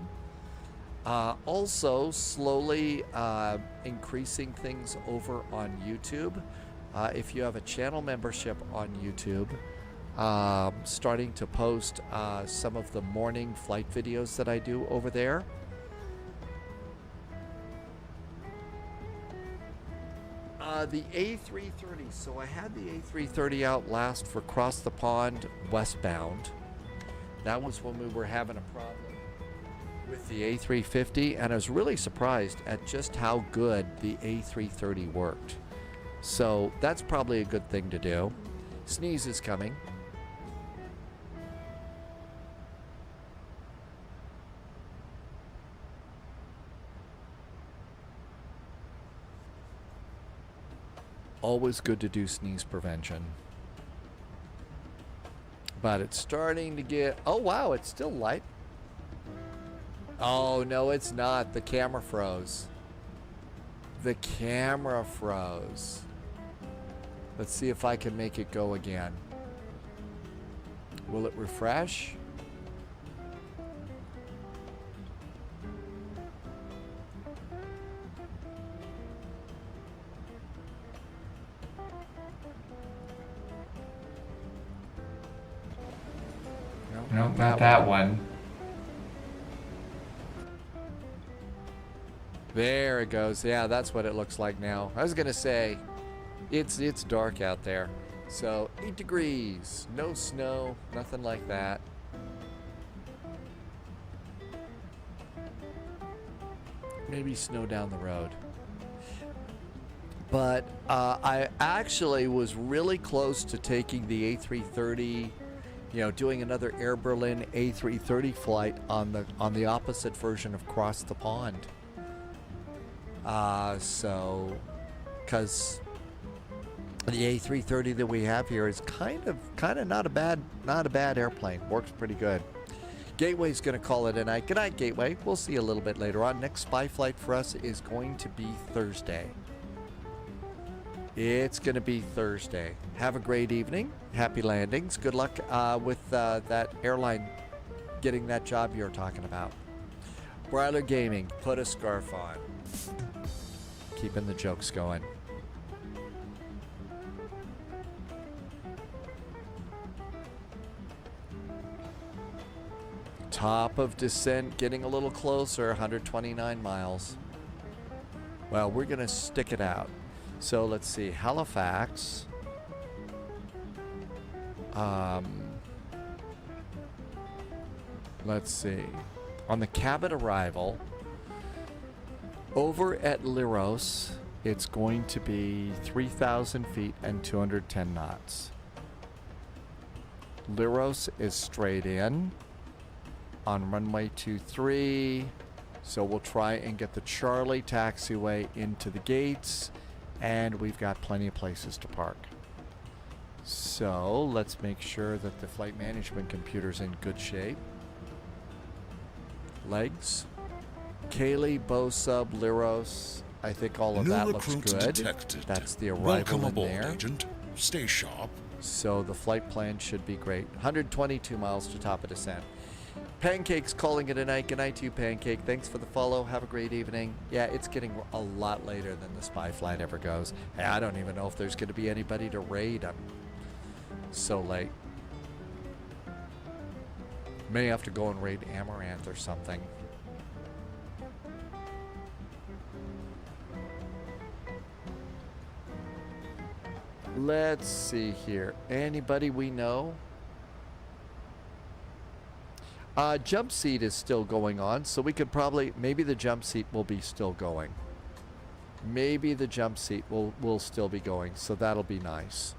Also, slowly increasing things over on YouTube. If you have a channel membership on YouTube, starting to post some of the morning flight videos that I do over there. The A330. So I had the A330 out last for cross the pond westbound. That was when we were having a problem with the A350, and I was really surprised at just how good the A330 worked. So that's probably a good thing to do. Sneeze is coming. Always good to do sneeze prevention. But it's starting to get... Oh, wow, it's still light. Oh, no, it's not. The camera froze. The camera froze. Let's see if I can make it go again. Will it refresh? No, not that one. There it goes. Yeah, that's what it looks like now. I was gonna say, it's dark out there. So 8 degrees, no snow, nothing like that. Maybe snow down the road. But I actually was really close to taking the A330, you know, doing another Air Berlin A330 flight on the opposite version of Cross the Pond. So, because the A330 that we have here is kind of not a bad airplane. Works pretty good. Gateway's going to call it a night. Good night, Gateway. We'll see you a little bit later on. Next spy flight for us is going to be Thursday. It's going to be Thursday. Have a great evening. Happy landings. Good luck with that airline getting that job you're talking about. Bryler Gaming, put a scarf on. Keeping the jokes going. Top of descent, getting a little closer, 129 miles. Well, we're going to stick it out. So let's see, Halifax. Let's see. On the cabin arrival, over at Liros, it's going to be 3,000 feet and 210 knots. Liros is straight in on runway 23. So we'll try and get the Charlie taxiway into the gates, and we've got plenty of places to park. So let's make sure that the flight management computer's in good shape. Legs. Kaylee, Bosub, Liros. I think all of New that looks recruits good. detected. That's the arrival Welcome in aboard, there. Agent. Stay sharp. So the flight plan should be great. 122 miles to top of descent. Pancake's calling it a night. Good night to you, Pancake. Thanks for the follow. Have a great evening. Yeah, it's getting a lot later than the spy flight ever goes. Hey, I don't even know if there's going to be anybody to raid. I'm so late. May have to go and raid Amaranth or something. Let's see here. Anybody we know? Jump seat is still going on, so we could probably, maybe the jump seat will be still going. Maybe the jump seat will still be going, so that'll be nice.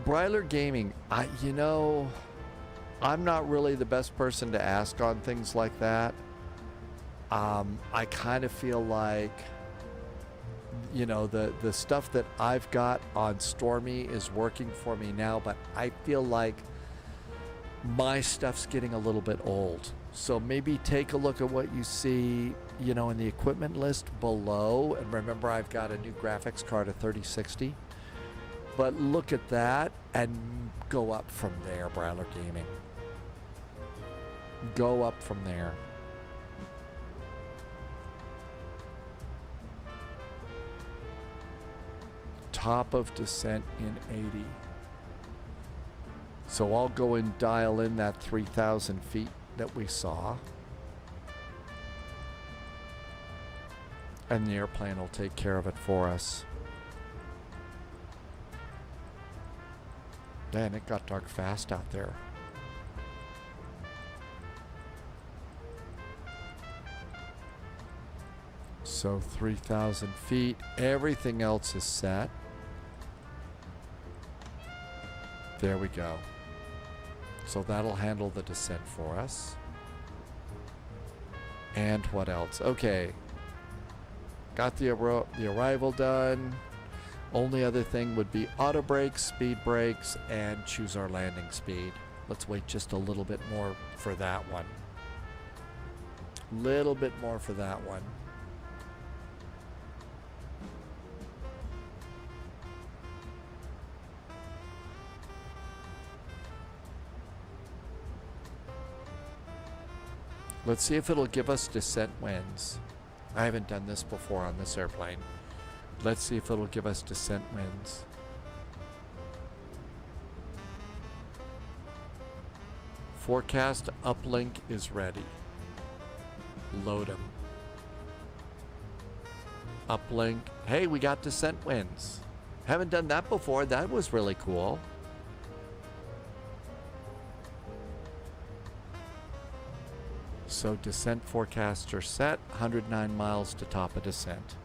Bryler Gaming, you know, I'm not really the best person to ask on things like that. I kind of feel like, you know, the stuff that I've got on Stormy is working for me now, but I feel like my stuff's getting a little bit old. So maybe take a look at what you see, you know, in the equipment list below. And remember, I've got a new graphics card, a 3060. But look at that and go up from there, Bryler Gaming. Go up from there. Top of descent in 80. So I'll go and dial in that 3,000 feet that we saw. And the airplane will take care of it for us. Man, it got dark fast out there. So 3,000 feet. Everything else is set. There we go. So that'll handle the descent for us. And what else? Okay. Got the arrival done. Only other thing would be auto brakes, speed brakes, and choose our landing speed. Let's wait just a little bit more for that one. Little bit more for that one. Let's see if it'll give us descent winds. I haven't done this before on this airplane. Let's see if it'll give us descent winds. Forecast uplink is ready. Load them. Uplink. Hey, we got descent winds. Haven't done that before. That was really cool. So descent forecasts are set. 109 miles to top of descent.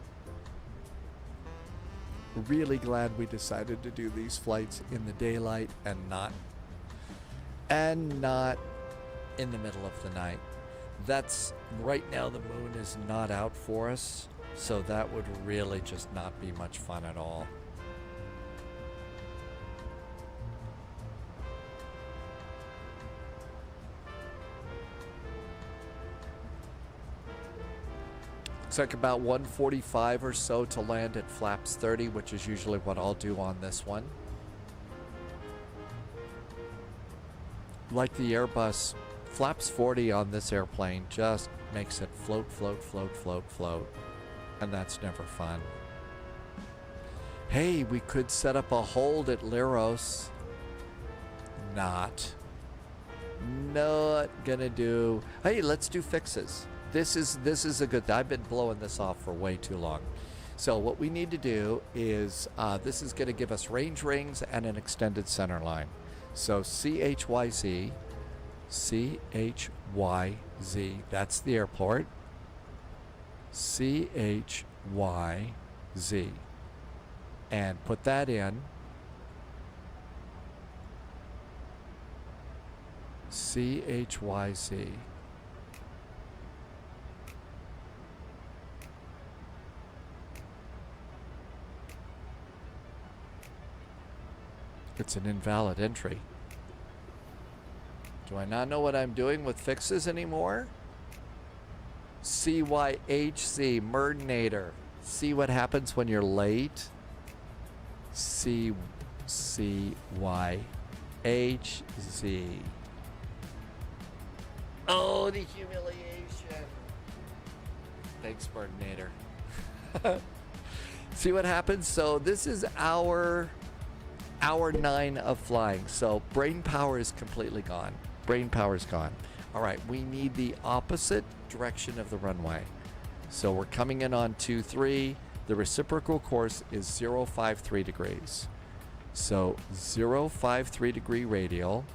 Really glad we decided to do these flights in the daylight and not in the middle of the night. That's right now, the moon is not out for us, so that would really just not be much fun at all. Looks like about 145 or so to land at flaps 30, which is usually what I'll do on this one. Like the Airbus, flaps 40 on this airplane just makes it float, float, float, float, float. And that's never fun. Hey, we could set up a hold at Leros. Not gonna do. Hey, let's do fixes. This is a good. I've been blowing this off for way too long. So what we need to do is this is going to give us range rings and an extended center line. So CYHZ, CYHZ. That's the airport. CYHZ, and put that in. CYHZ. It's an invalid entry. Do I not know what I'm doing with fixes anymore? CYHZ, Merdinator. See what happens when you're late? CYHZ. Oh, the humiliation. Thanks, Merdinator. See what happens? So this is hour 9 of flying. So brain power is completely gone. Brain power is gone. All right, we need the opposite direction of the runway. So we're coming in on 23. The reciprocal course is 053 degrees. So 053 degree radial.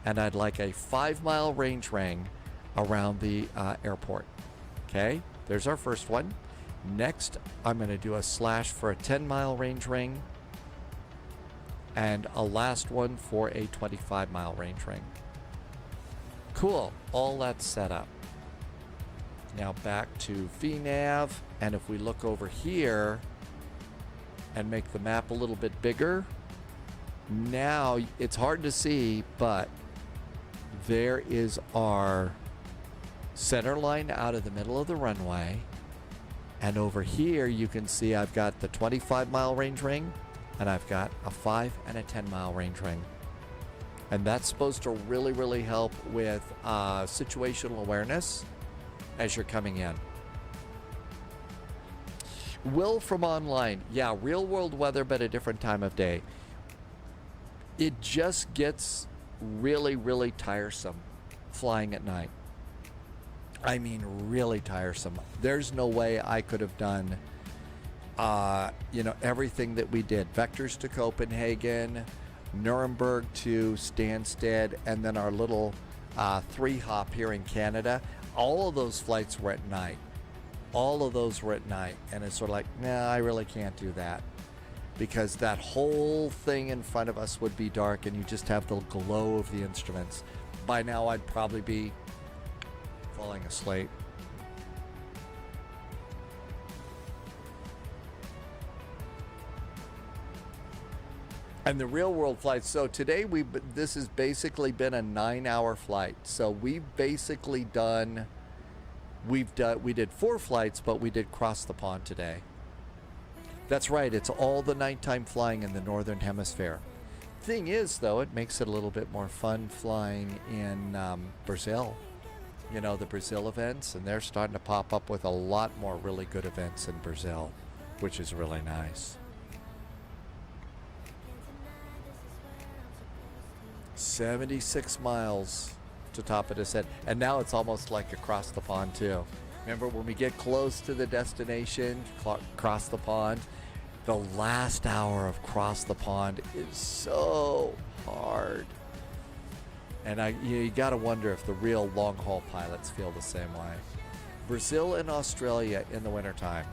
And I'd like a 5-mile range ring around the airport. Okay, there's our first one. Next, I'm going to do a slash for a 10-mile range ring. And a last one for a 25-mile range ring. Cool, all that's set up. Now back to VNav, and if we look over here and make the map a little bit bigger, now it's hard to see, but there is our center line out of the middle of the runway. And over here you can see I've got the 25-mile range ring, and I've got a 5 and a 10-mile range ring. And that's supposed to really, really help with situational awareness as you're coming in. Will from online. Yeah, real world weather, but a different time of day. It just gets really, really tiresome flying at night. I mean, really tiresome. There's no way I could have done everything that we did. Vectors to Copenhagen, Nuremberg to Stansted, and then our little 3-hop here in Canada. All of those flights were at night. All of those were at night. And it's sort of like, nah, I really can't do that. Because that whole thing in front of us would be dark and you just have the glow of the instruments. By now I'd probably be falling asleep. And the real world flights. So today this has basically been a 9-hour flight. So we've basically done, we did 4 flights, but we did cross the pond today. That's right, it's all the nighttime flying in the Northern Hemisphere. Thing is, though, it makes it a little bit more fun flying in Brazil. You know, the Brazil events, and they're starting to pop up with a lot more really good events in Brazil, which is really nice. 76 miles to top of descent, and now it's almost like across the pond too. Remember when we get close to the destination, cross the pond, the last hour of cross the pond is so hard. And you got to wonder if the real long-haul pilots feel the same way. Brazil and Australia in the wintertime.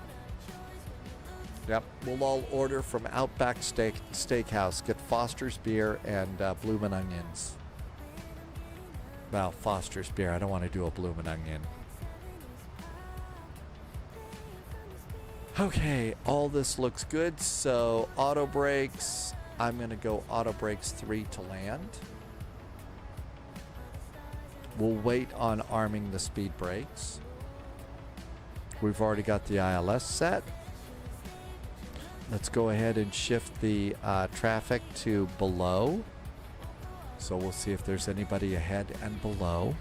Yep, we'll all order from Outback Steakhouse. Get Foster's beer and bloomin' onions. Well, Foster's beer. I don't want to do a bloomin' onion. Okay, all this looks good. So auto brakes. I'm going to go auto brakes 3 to land. We'll wait on arming the speed brakes. we've already got the ILS set. Let's go ahead and shift the traffic to below. So we'll see if there's anybody ahead and below.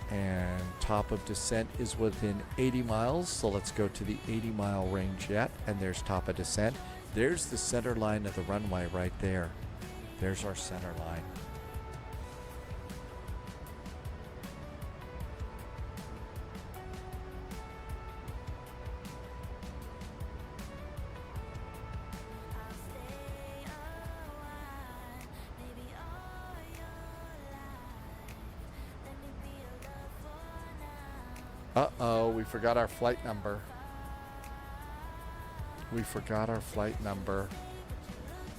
And top of descent is within 80 miles. So let's go to the 80-mile range yet. And there's top of descent. There's the center line of the runway right there. There's our center line. Uh-oh, we forgot our flight number. We forgot our flight number.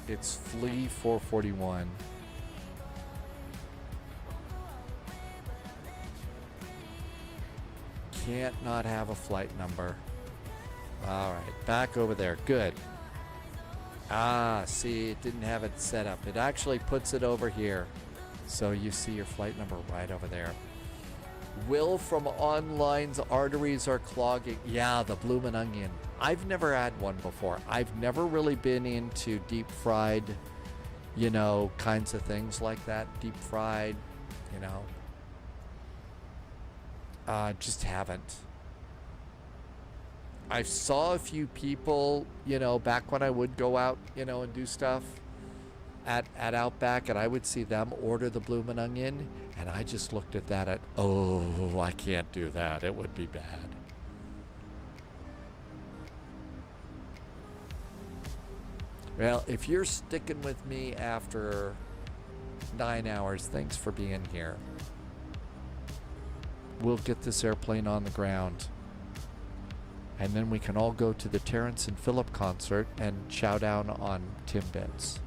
It's FLY 441. Can't not have a flight number. All right, back over there. Good. Ah, see, it didn't have it set up. It actually puts it over here. So you see your flight number right over there. Will from online's arteries are clogging. Yeah, the bloomin' onion. I've never had one before. I've never really been into deep fried, you know, kinds of things like that. Deep fried, you know. Just haven't. I saw a few people, you know, back when I would go out, you know, and do stuff at Outback, and I would see them order the bloomin' onion, and I just looked at that oh, I can't do that. It would be bad. Well, if you're sticking with me after 9 hours, thanks for being here. We'll get this airplane on the ground. And then we can all go to the Terrence and Phillip concert and chow down on Timbits.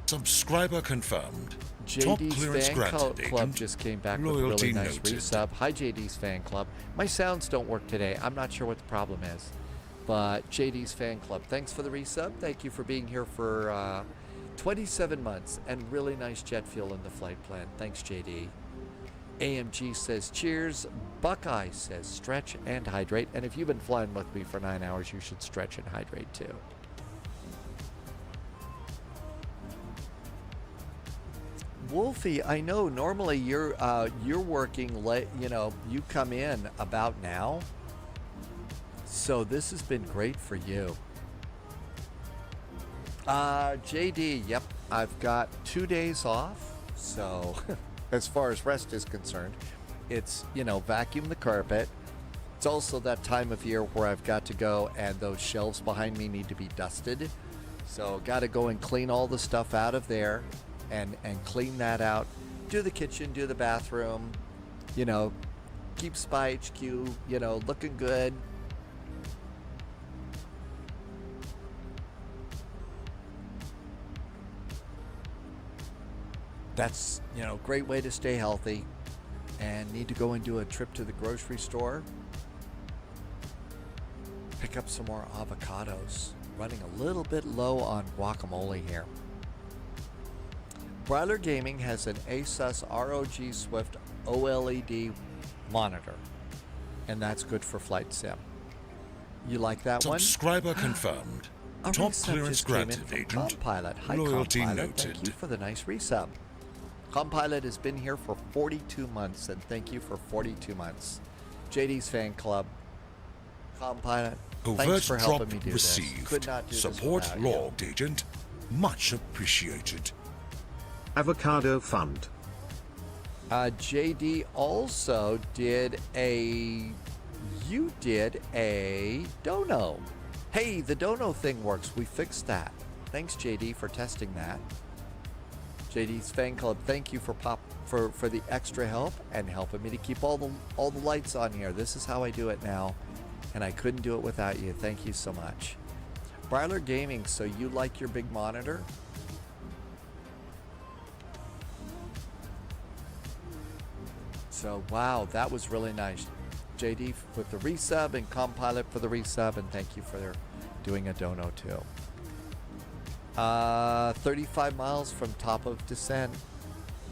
Subscriber confirmed. Top JD's clearance fan granted, club agent. just came back with a Loyalty really nice noted. resub. Hi, JD's fan club. My sounds don't work today. I'm not sure what the problem is. But JD's fan club, thanks for the resub. Thank you for being here for 27 months and really nice jet fuel in the flight plan. Thanks, JD. AMG says cheers. Buckeye says stretch and hydrate. And if you've been flying with me for 9 hours, you should stretch and hydrate too. Wolfie, I know normally you're working late, you know, you come in about now. So this has been great for you. JD, yep, I've got 2 days off. So as far as rest is concerned, it's, you know, vacuum the carpet. It's also that time of year where I've got to go and those shelves behind me need to be dusted. So got to go and clean all the stuff out of there. And clean that out, do the kitchen, do the bathroom, you know, keep Spy HQ, you know, looking good. That's, you know, great way to stay healthy. And need to go and do a trip to the grocery store. Pick up some more avocados. Running a little bit low on guacamole here. Brawler Gaming has an ASUS ROG Swift OLED monitor, and that's good for flight sim. You like that one? Subscriber confirmed. A Top resub clearance just came in granted, from agent. Compilot. Hi, Loyalty Compilot. noted. Thank you for the nice resub. Compilot has been here for 42 months, and thank you for 42 months. JD's fan club. Compilot, Overt thanks for helping drop me do received. this. Could not do Support this without you. logged, agent. Much appreciated. Avocado Fund. JD also did a dono. Hey, the dono thing works. We fixed that. Thanks, JD, for testing that. JD's fan club, thank you for the extra help and helping me to keep all the lights on here. This is how I do it now, and I couldn't do it without you. Thank you so much. Brawler Gaming, so you like your big monitor? So, wow, that was really nice. JD with the resub and Compilot for the resub, and thank you for doing a dono too. 35 miles from top of descent.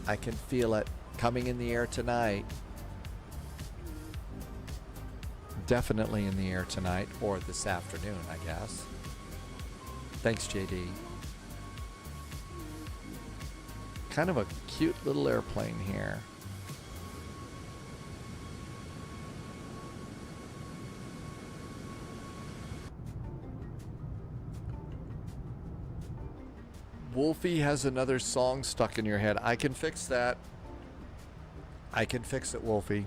I can feel it coming in the air tonight. Definitely in the air tonight, or this afternoon, I guess. Thanks, JD. Kind of a cute little airplane here. Wolfie has another song stuck in your head. I can fix that. I can fix it, Wolfie.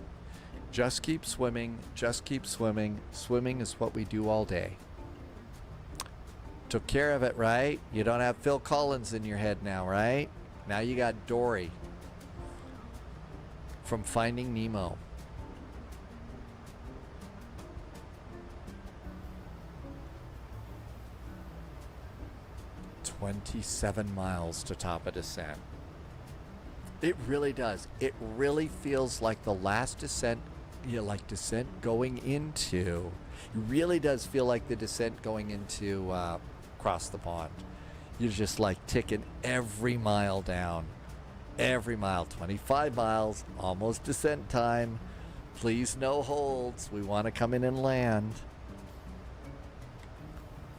Just keep swimming. Just keep swimming. Swimming is what we do all day. Took care of it, right? You don't have Phil Collins in your head now, right? Now you got Dory from Finding Nemo. "27 miles to top of descent." It really does. It really feels like the last descent, like descent going into. It really does feel like the descent going into across the pond. You're just like ticking every mile down. Every mile. 25 miles. Almost descent time. Please no holds. We want to come in and land.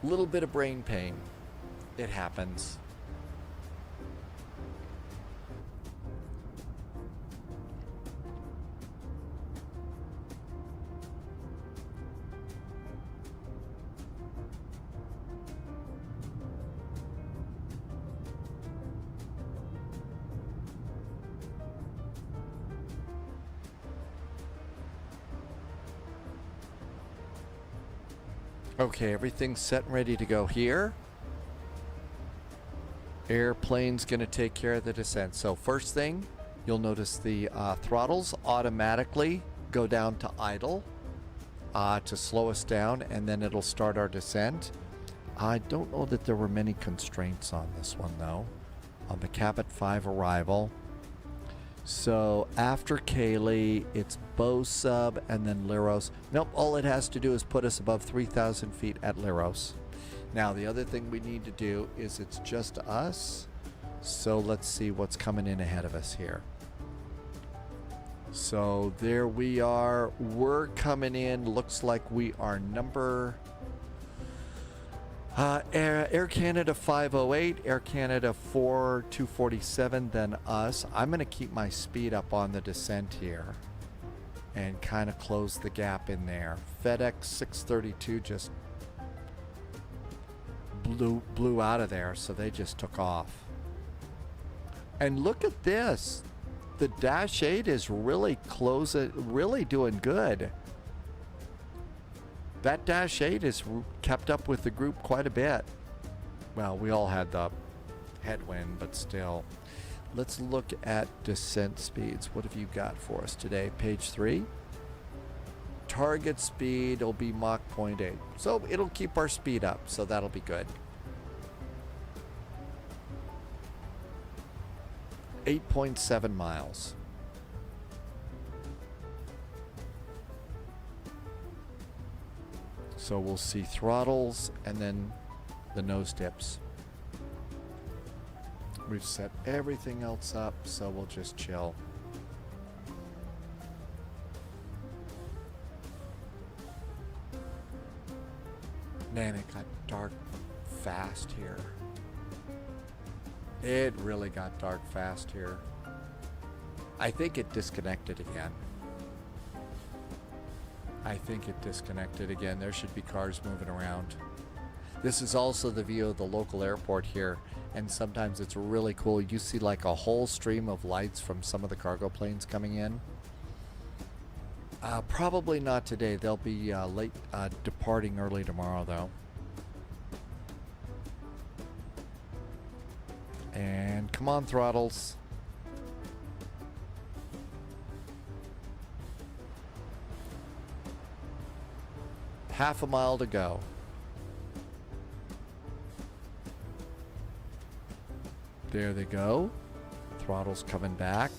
Little bit of brain pain. It happens. Okay, everything's set and ready to go here. Airplane's going to take care of the descent. So first thing, you'll notice the throttles automatically go down to idle to slow us down, and then it'll start our descent. I don't know that there were many constraints on this one, though. On the Cabot 5 arrival. So after Cayley, it's Bosub and then Liros. Nope, all it has to do is put us above 3,000 feet at Liros. Now, the other thing we need to do is it's just us. So let's see what's coming in ahead of us here. So there we are. We're coming in. Looks like we are number... Air Canada 508, Air Canada 4247, then us. I'm going to keep my speed up on the descent here and kind of close the gap in there. FedEx 632 just blew out of there, so they just took off. And look at this. The Dash 8 is really really doing good. That Dash 8 has kept up with the group quite a bit. Well, we all had the headwind, but still. Let's look at descent speeds. What have you got for us today? Page 3. Target speed will be Mach 0.8. So it'll keep our speed up, so that'll be good. 8.7 miles. So we'll see throttles and then the nose dips. We've set everything else up, so we'll just chill. Man, it got dark fast here. It really got dark fast here. I think it disconnected again. I think it disconnected again. There should be cars moving around. This is also the view of the local airport here, and sometimes it's really cool. You see like a whole stream of lights from some of the cargo planes coming in. Probably not today. They'll be late departing early tomorrow, though. And come on, throttles. Half a mile to go. There they go. Throttle's coming back.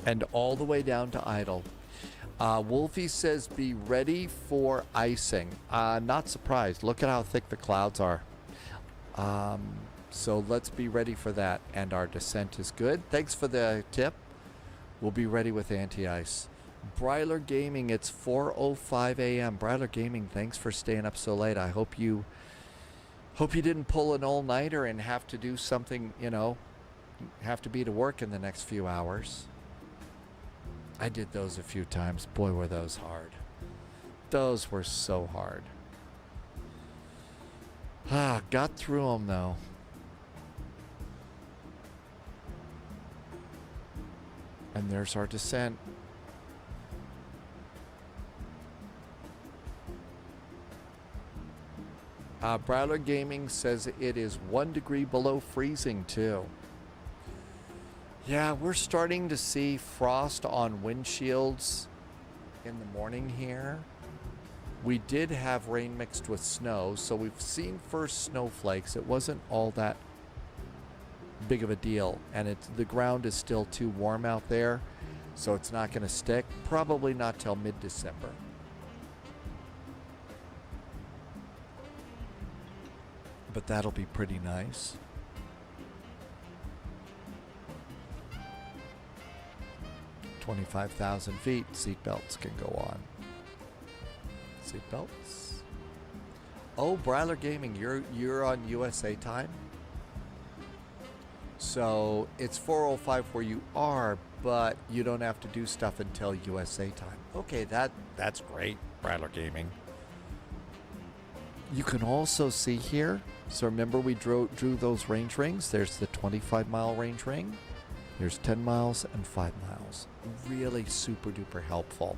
And all the way down to idle. Wolfie says be ready for icing. Not surprised. Look at how thick the clouds are. So let's be ready for that. And our descent is good. Thanks for the tip. We'll be ready with anti-ice. Bryler Gaming, it's 4:05 a.m. Bryler Gaming, thanks for staying up so late. I hope you didn't pull an all-nighter and have to do something, you know, have to be to work in the next few hours. I did those a few times. Boy, were those hard. Those were so hard. Got through them, though. And there's our descent. Brawler Gaming says it is 1 degree below freezing, too. Yeah, we're starting to see frost on windshields in the morning here. We did have rain mixed with snow, so we've seen first snowflakes. It wasn't all that big of a deal, and the ground is still too warm out there, so it's not going to stick. Probably not till mid-December. But that'll be pretty nice. $25,000 feet. Seatbelts can go on. Seatbelts. Oh, Bryler Gaming, you're on USA time. So it's 4:05 where you are, but you don't have to do stuff until USA time. Okay, that's great, Bryler Gaming. You can also see here. So remember we drew those range rings. There's the 25-mile range ring. There's 10 miles and 5 miles. Really super duper helpful.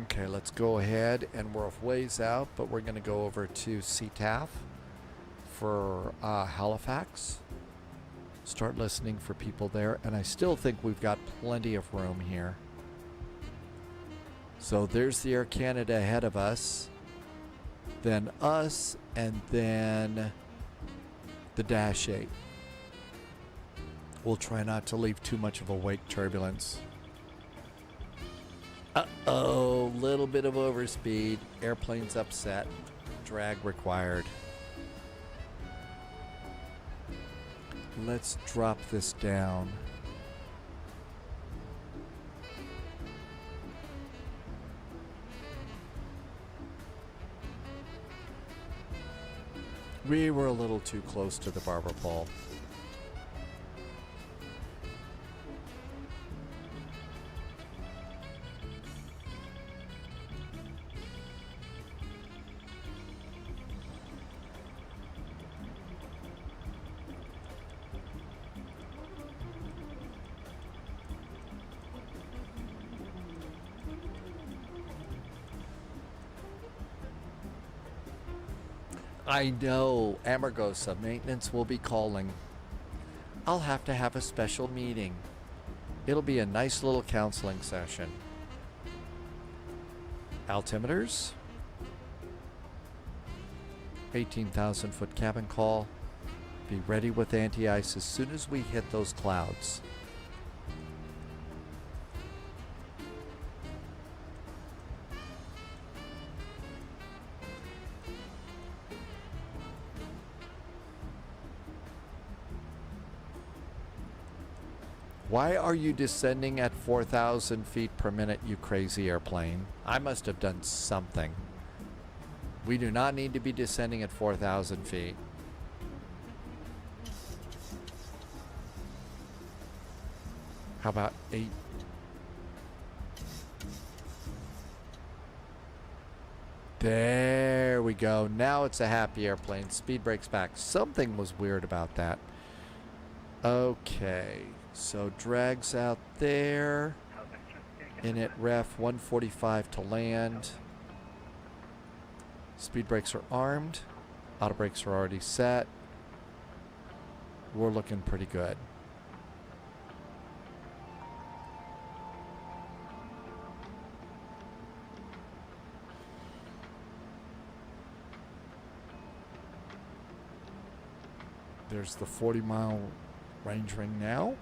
Okay, let's go ahead, and we're a ways out, but we're going to go over to CTAF for Halifax. Start listening for people there, and I still think we've got plenty of room here. So there's the Air Canada ahead of us, then us, and then the Dash 8. We'll try not to leave too much of a wake turbulence. Uh-oh, little bit of overspeed. Airplane's upset. Drag required. Let's drop this down. We were a little too close to the barber pole. I know, Amargosa, maintenance will be calling. I'll have to have a special meeting. It'll be a nice little counseling session. Altimeters. 18,000 foot cabin call. Be ready with anti-ice as soon as we hit those clouds. Why are you descending at 4,000 feet per minute, you crazy airplane? I must have done something. We do not need to be descending at 4,000 feet. How about 8? There we go. Now it's a happy airplane. Speed brakes back. Something was weird about that. Okay. So drags out there. Init ref 145 to land. Speed brakes are armed. Auto brakes are already set. We're looking pretty good. There's the 40-mile range ring now.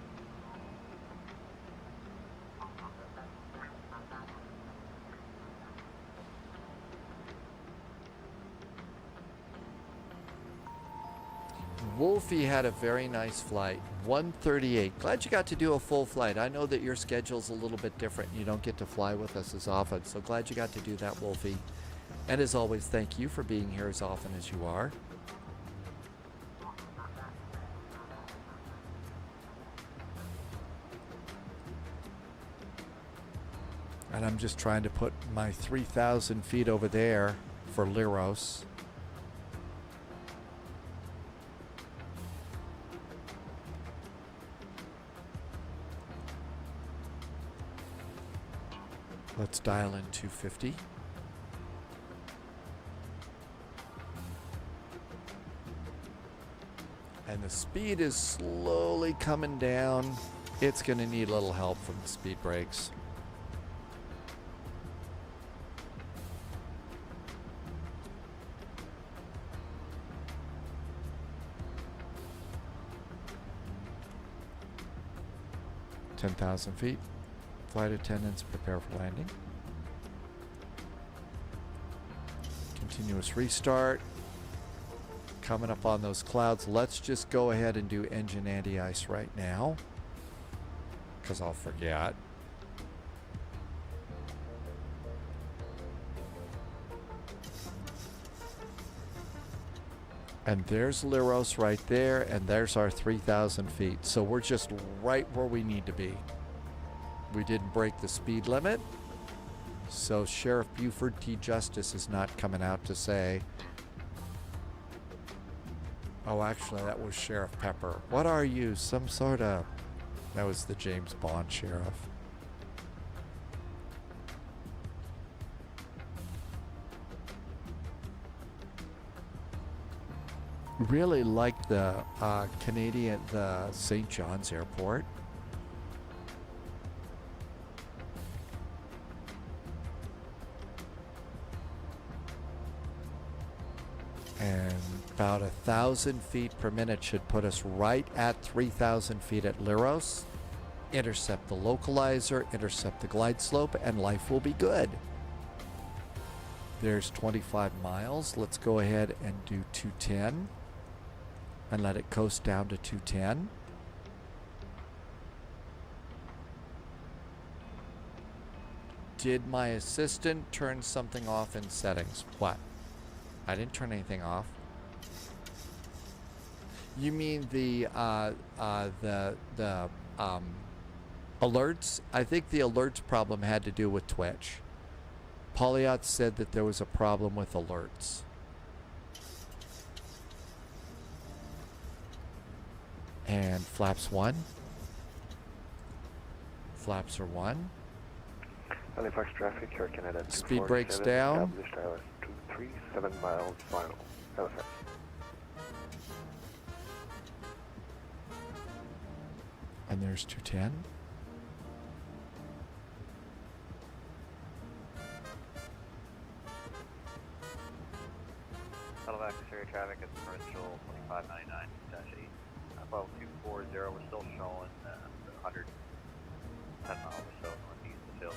Wolfie had a very nice flight, 138. Glad you got to do a full flight. I know that your schedule's a little bit different. You don't get to fly with us as often, so glad you got to do that, Wolfie. And as always, thank you for being here as often as you are. And I'm just trying to put my 3,000 feet over there for Liros. Let's dial in 250. And the speed is slowly coming down. It's going to need a little help from the speed brakes. (10,000 feet). Flight attendants prepare for landing. Continuous restart. Coming up on those clouds. Let's just go ahead and do engine anti-ice right now, because I'll forget. And there's Liros right there, and there's our 3,000 feet. So we're just right where we need to be. We didn't break the speed limit, so Sheriff Buford T. Justice is not coming out to say, oh, actually, that was Sheriff Pepper. What are you? Some sort of... That was the James Bond sheriff. Really like the Canadian, the St. John's Airport. And about 1,000 feet per minute should put us right at 3,000 feet at Liros. Intercept the localizer, intercept the glide slope, and life will be good. There's 25 miles. Let's go ahead and do 210 and let it coast down to 210. Did my assistant turn something off in settings? What? I didn't turn anything off. You mean the alerts? I think the alerts problem had to do with Twitch. Polyot said that there was a problem with alerts. And flaps 1. Flaps are 1. Halifax traffic, here Canada. Speed brakes down. 237 miles final. Halifax. And there's 210. Halifax area traffic is differential 2599-8. Above 240, we're still showing 110 miles or so northeast of Phil.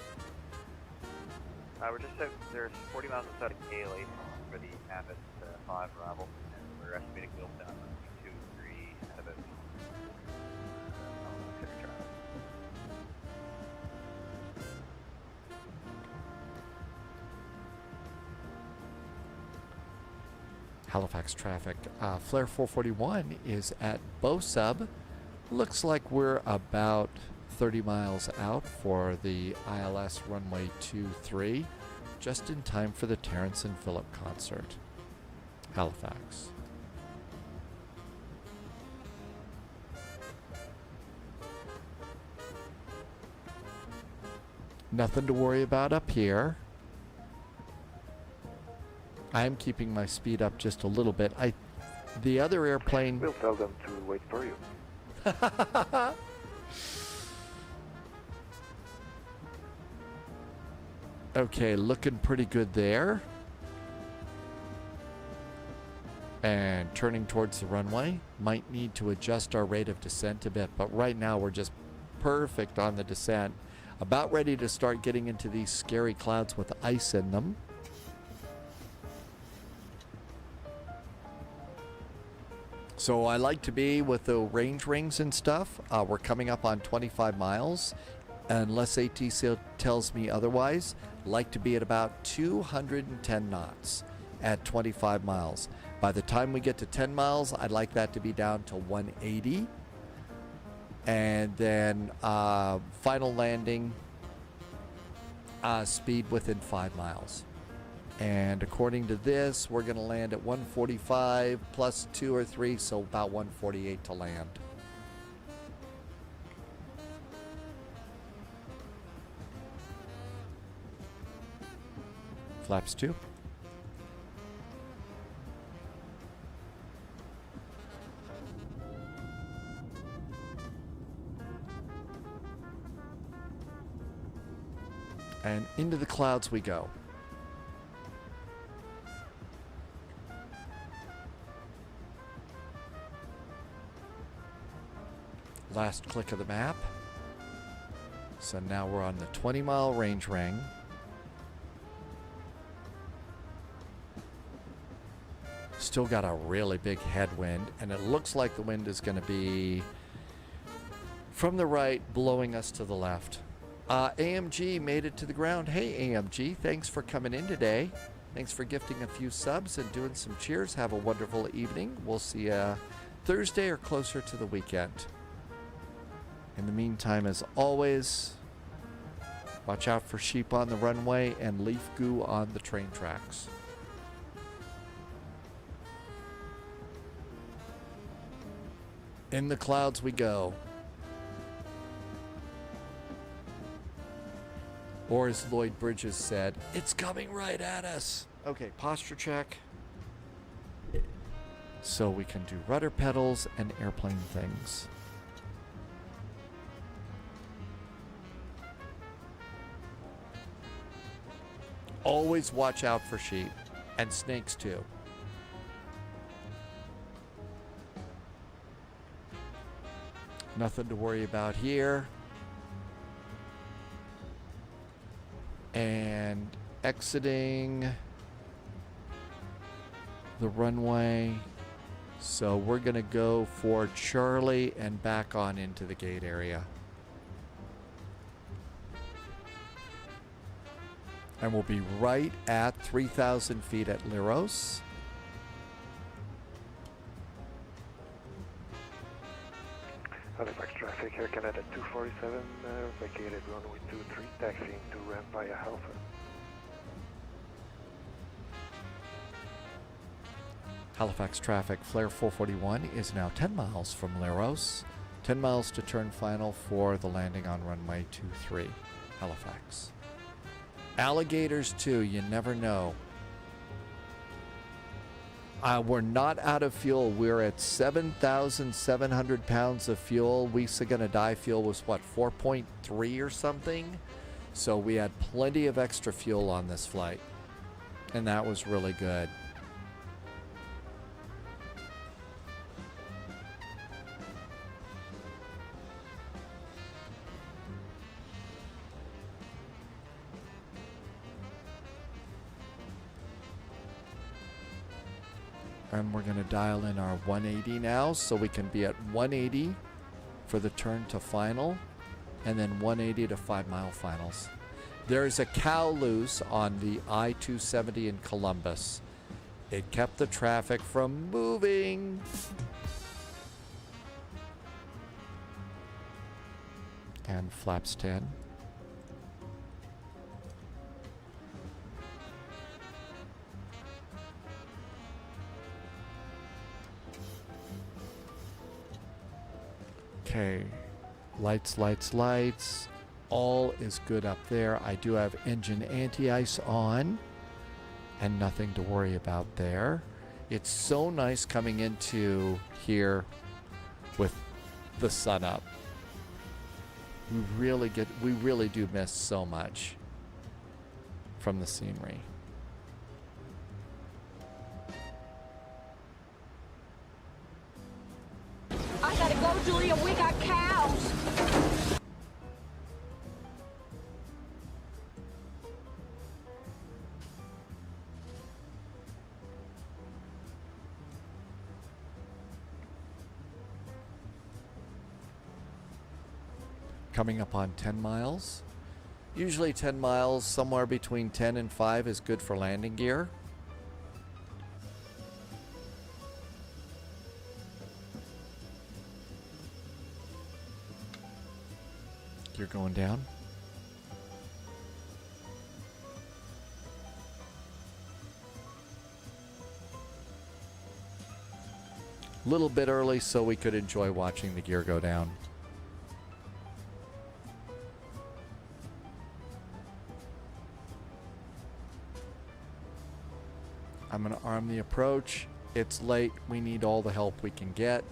We're just out, there's 40 miles outside of Cayley for the Abbott 5 arrival, and we're estimating wheels down on 223 at about Halifax traffic. Flare 441 is at Bosub. Looks like we're about 30 miles out for the ILS runway 23, just in time for the Terrence and Phillip concert. Halifax. Nothing to worry about up here. I am keeping my speed up just a little bit. The other airplane... We'll tell them to wait for you. Okay, looking pretty good there. and turning towards the runway. Might need to adjust our rate of descent a bit, but right now we're just perfect on the descent. About ready to start getting into these scary clouds with ice in them. So I like to be with the range rings and stuff. We're coming up on 25 miles. Unless ATC tells me otherwise, like to be at about 210 knots at 25 miles. By the time we get to 10 miles, I'd like that to be down to 180. And then final landing speed within 5 miles. And according to this, we're going to land at 145 plus 2 or 3, so about 148 to land. Flaps 2. And into the clouds we go. Last click of the map. So now we're on the 20-mile range ring. Still got a really big headwind, and it looks like the wind is going to be from the right, blowing us to the left. AMG made it to the ground. Hey, AMG, thanks for coming in today. Thanks for gifting a few subs and doing some cheers. Have a wonderful evening. We'll see you Thursday or closer to the weekend. In the meantime, as always, watch out for sheep on the runway and leaf goo on the train tracks. In the clouds we go. Or as Lloyd Bridges said, it's coming right at us. Okay, posture check. So we can do rudder pedals and airplane things. Always watch out for sheep and snakes too. Nothing to worry about here. And exiting the runway. So we're going to go for Charlie and back on into the gate area. And we'll be right at 3,000 feet at Liros. Halifax traffic, Air Canada 247, vacated runway 23, taxiing to ramp via Halifax. Halifax traffic, Flare 441 is now 10 miles from Liros. 10 miles to turn final for the landing on runway 23, Halifax. Alligators too, you never know. We're not out of fuel. We're at 7,700 pounds of fuel. We Gonna Die fuel was what, 4.3 or something? So we had plenty of extra fuel on this flight. And that was really good. And we're going to dial in our 180 now, so we can be at 180 for the turn to final, and then 180 to 5-mile finals. There is a cow loose on the I-270 in Columbus. It kept the traffic from moving. And flaps 10. Okay, lights, lights, lights. All is good up there. I do have engine anti-ice on and nothing to worry about there. It's so nice coming into here with the sun up. We really do miss so much from the scenery. Coming up on 10 miles. Usually 10 miles, somewhere between 10 and 5 is good for landing gear. Gear going down. A little bit early so we could enjoy watching the gear go down. I'm going to arm the approach. It's late. We need all the help we can get.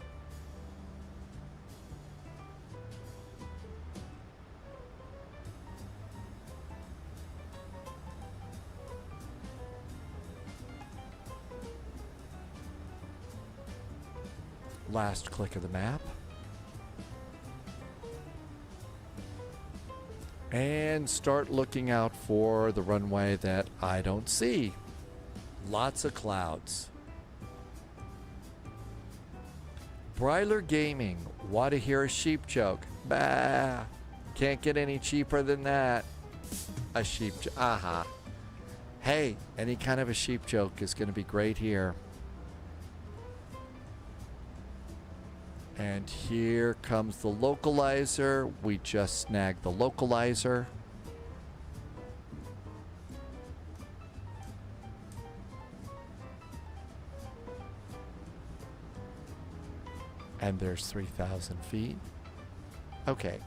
Last click of the map. And start looking out for the runway that I don't see. Lots of clouds. Bryler Gaming. Want to hear a sheep joke? Bah. Can't get any cheaper than that. A sheep joke. Aha. Hey, any kind of a sheep joke is going to be great here. And here comes the localizer. We just snagged the localizer. And there's 3,000 feet. Okay.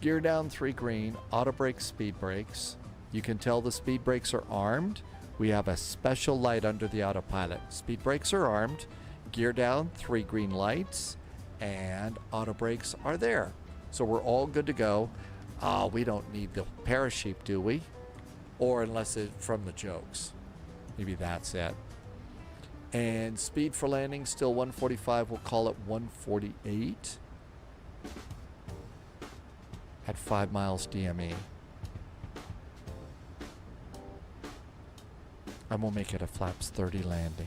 Gear down 3 green, auto brakes, speed brakes. You can tell the speed brakes are armed. We have a special light under the autopilot. Speed brakes are armed. Gear down 3 green lights. And auto brakes are there. So we're all good to go. We don't need the parachute, do we? Or unless it's from the jokes. Maybe that's it. And speed for landing, still 145. We'll call it 148. At 5 miles DME. And we'll make it a flaps 30 landing.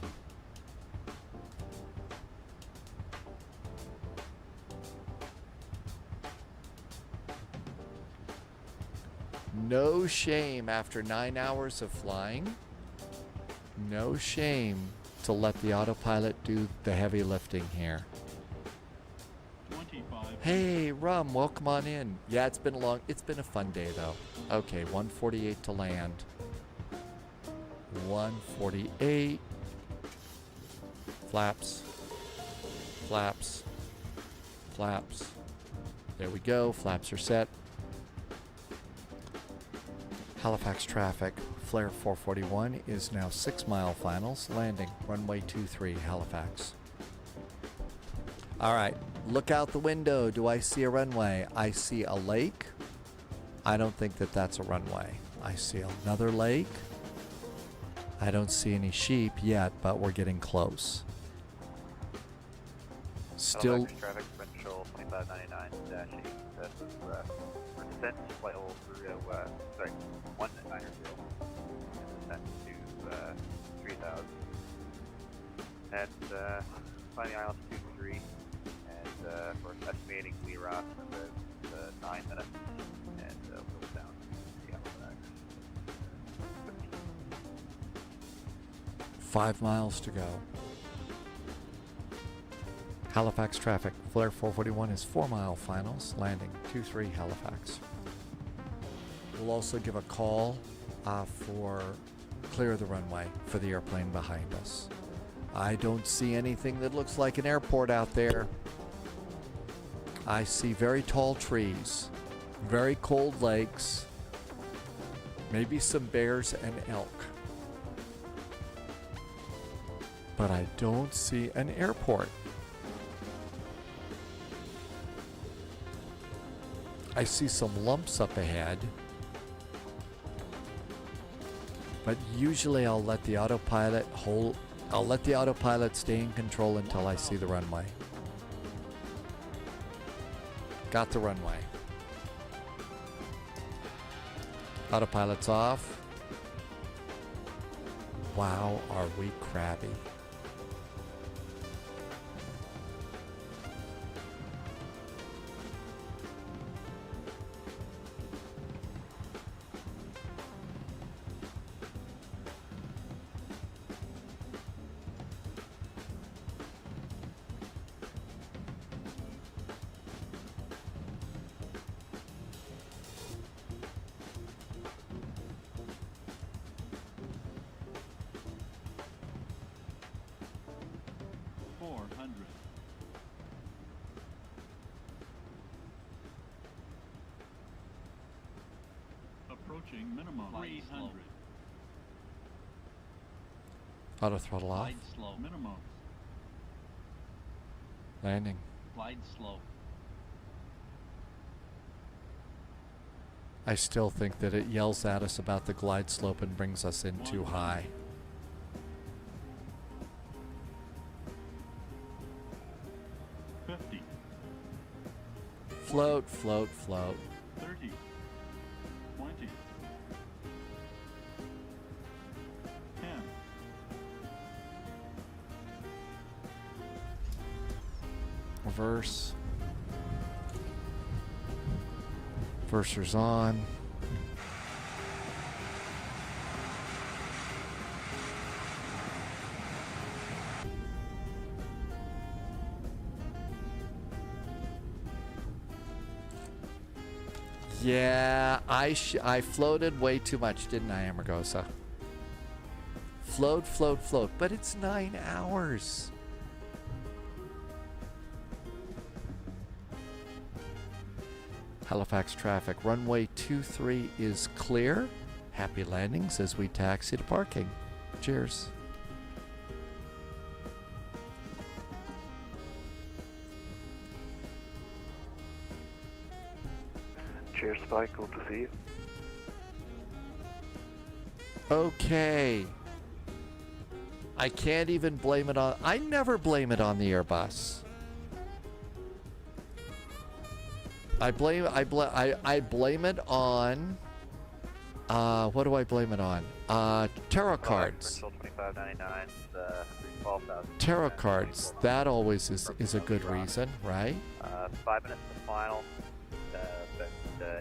No shame after 9 hours of flying. No shame to let the autopilot do the heavy lifting here. 25. Hey, Rum, welcome on in. Yeah, it's been a fun day though. Okay, 148 to land. 148. Flaps. Flaps. Flaps. There we go. Flaps are set. Halifax traffic, Flare 441 is now 6 mile finals, landing runway 23, Halifax. All right, look out the window. Do I see a runway? I see a lake. I don't think that that's a runway. I see another lake. I don't see any sheep yet, but we're getting close. Still. Halifax traffic potential 2599-8. This is descent flight level through 190 and descent to 3,000. And finding altitude 3, and of course estimating LEROS for the 9 minutes, and we'll down to Halifax. 5 miles to go. Halifax traffic, Flare 441 is 4 mile finals, landing 23 Halifax. We'll also give a call for clear the runway for the airplane behind us. I don't see anything that looks like an airport out there. I see very tall trees, very cold lakes, maybe some bears and elk. But I don't see an airport. I see some lumps up ahead. But usually I'll let the autopilot stay in control until I see the runway. Got the runway. Autopilot's off. Wow, are we crabby. Approaching minimum 300. Auto throttle off. Glide slow. Minimum. Landing. Glide slow. I still think that it yells at us about the glide slope and brings us in too high. 50. Float, float, float. 30. 20. 10. Reverse. Reverser's on. Yeah, I floated way too much, didn't I, Amargosa? Float, float, float. But it's 9 hours. Halifax traffic. Runway 23 is clear. Happy landings as we taxi to parking. Cheers. Cheers, Spike. Good to see you. Okay. I can't even blame it on... I never blame it on the Airbus. I blame it on... what do I blame it on? Tarot cards. Tarot cards. That always is a good reason, right? 5 minutes to final. But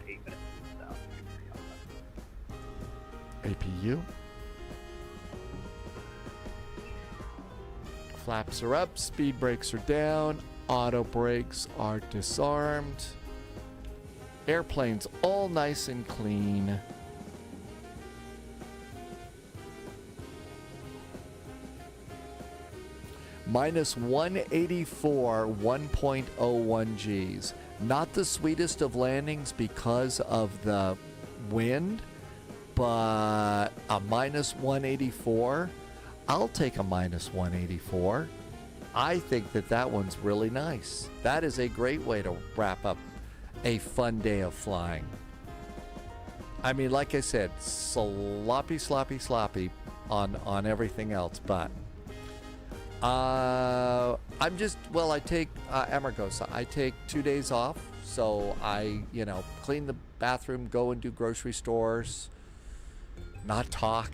8 minutes down. APU. Flaps are up, speed brakes are down, auto brakes are disarmed. Airplane's all nice and clean. Minus 184, 1.01 Gs. Not the sweetest of landings because of the wind, but a minus 184. I'll take a minus 184. I think that one's really nice. That is a great way to wrap up a fun day of flying. I mean, like I said, sloppy, sloppy, sloppy on everything else, but I'm just, well, I take Amargosa. I take 2 days off, so I, clean the bathroom, go and do grocery stores, not talk.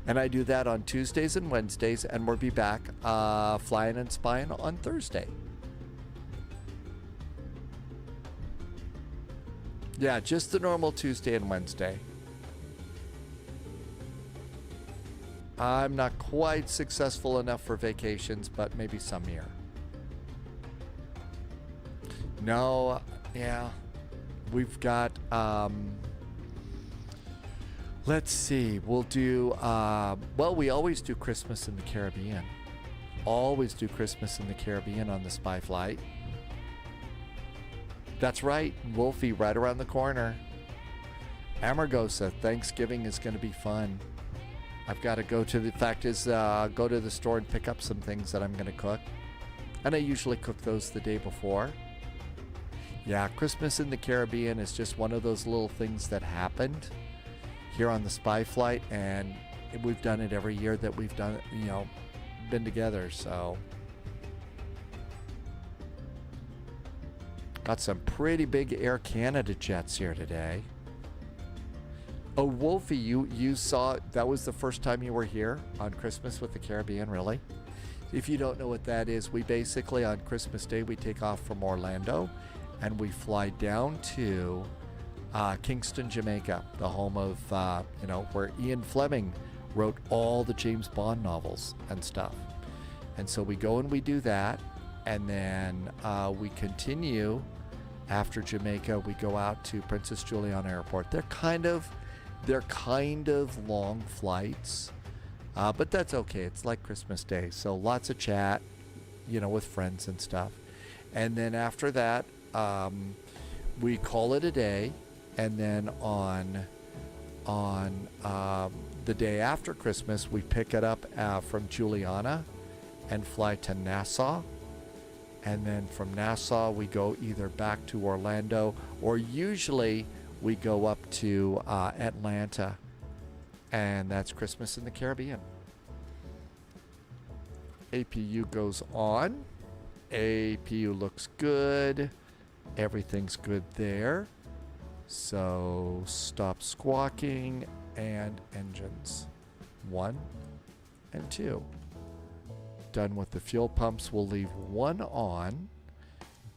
And I do that on Tuesdays and Wednesdays, and we'll be back flying and spying on Thursday. Yeah, just the normal Tuesday and Wednesday. I'm not quite successful enough for vacations, but maybe some year. No, yeah. We've got, let's see, we'll do, well, we always do Christmas in the Caribbean. Always do Christmas in the Caribbean on the Spy Flight. That's right, Wolfie, right around the corner. Amargosa, Thanksgiving is going to be fun. I've got to go to go to the store and pick up some things that I'm going to cook. And I usually cook those the day before. Yeah, Christmas in the Caribbean is just one of those little things that happened here on the Spy Flight, and we've done it every year that we've done, been together, so. Got some pretty big Air Canada jets here today. Oh, Wolfie, you saw, that was the first time you were here on Christmas with the Caribbean, really? If you don't know what that is, we basically, on Christmas Day, we take off from Orlando, and we fly down to Kingston, Jamaica, the home of, where Ian Fleming wrote all the James Bond novels and stuff. And so we go and we do that, and then we continue after Jamaica. We go out to Princess Juliana Airport. They're kind of long flights, but that's okay. It's like Christmas Day, so lots of chat, with friends and stuff. And then after that, we call it a day, and then on on the day after Christmas, we pick it up from Juliana and fly to Nassau. And then from Nassau, we go either back to Orlando, or usually we go up to Atlanta. And that's Christmas in the Caribbean. APU goes on. APU looks good. Everything's good there. So stop squawking and engines. 1 and 2. Done with the fuel pumps, we'll leave 1 on.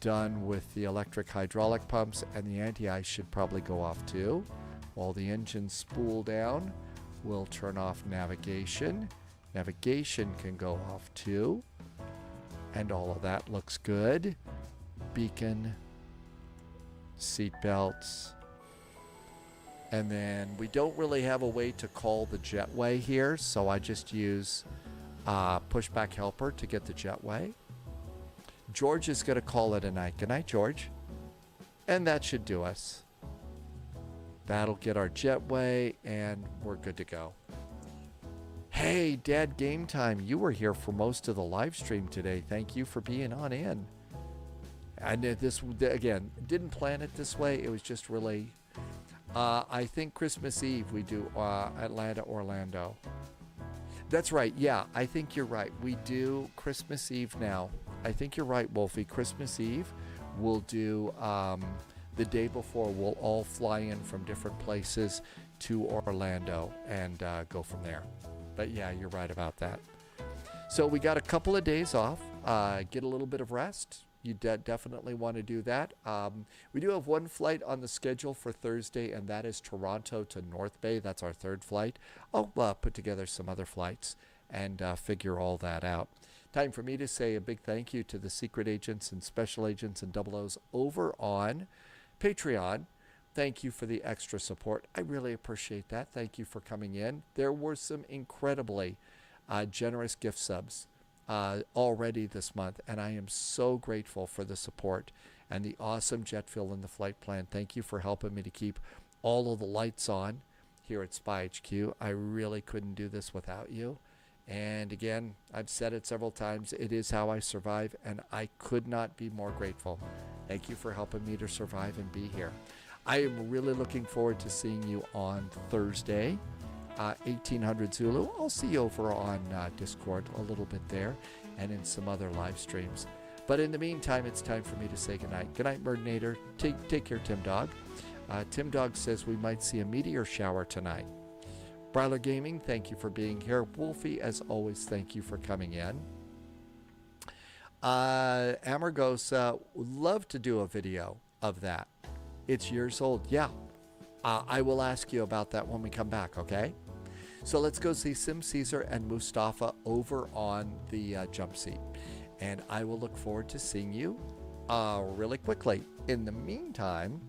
Done with the electric hydraulic pumps, and the anti-ice should probably go off too. While the engines spool down, we'll turn off navigation. Navigation can go off too. And all of that looks good. Beacon, seat belts. And then we don't really have a way to call the jetway here, so I just use pushback helper to get the jetway. George is going to call it a night. Good night, George. And that should do us. That'll get our jetway, and we're good to go. Hey, Dad Game Time, you were here for most of the live stream today. Thank you for being on in. And this, again, didn't plan it this way. It was just really, I think Christmas Eve we do Atlanta, Orlando. That's right. Yeah, I think you're right. We do Christmas Eve now. I think you're right, Wolfie. Christmas Eve, we'll do the day before. We'll all fly in from different places to Orlando and go from there. But yeah, you're right about that. So we got a couple of days off. Get a little bit of rest. You definitely want to do that. We do have one flight on the schedule for Thursday, and that is Toronto to North Bay. That's our 3rd flight. I'll put together some other flights and figure all that out. Time for me to say a big thank you to the secret agents and special agents and double O's over on Patreon. Thank you for the extra support. I really appreciate that. Thank you for coming in. There were some incredibly generous gift subs already this month, and I am so grateful for the support and the awesome jet fuel in the flight plan. Thank you for helping me to keep all of the lights on here at SpyHQ. I really couldn't do this without you. And again, I've said it several times, it is how I survive, and I could not be more grateful. Thank you for helping me to survive and be here. I am really looking forward to seeing you on Thursday, 1800 Zulu. I'll see you over on Discord a little bit there and in some other live streams. But in the meantime, it's time for me to say goodnight. Good night, Murdinator. Take care, Tim Dog. Tim Dog says we might see a meteor shower tonight. Brawler Gaming, thank you for being here. Wolfie, as always, thank you for coming in. Amargos, would love to do a video of that. It's years old. Yeah. I will ask you about that when we come back, okay? So let's go see Sim Caesar and Mustafa over on the jump seat. And I will look forward to seeing you really quickly. In the meantime,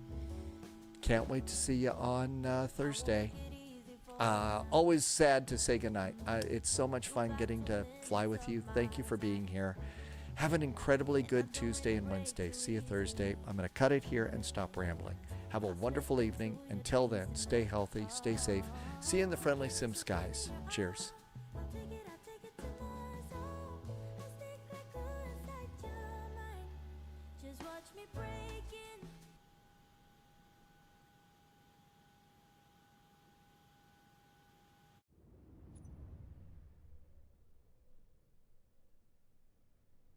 can't wait to see you on Thursday. Always sad to say goodnight. It's so much fun getting to fly with you. Thank you for being here. Have an incredibly good Tuesday and Wednesday. See you Thursday. I'm going to cut it here and stop rambling. Have a wonderful evening. Until then, stay healthy, stay safe. See you in the friendly sim skies. Cheers.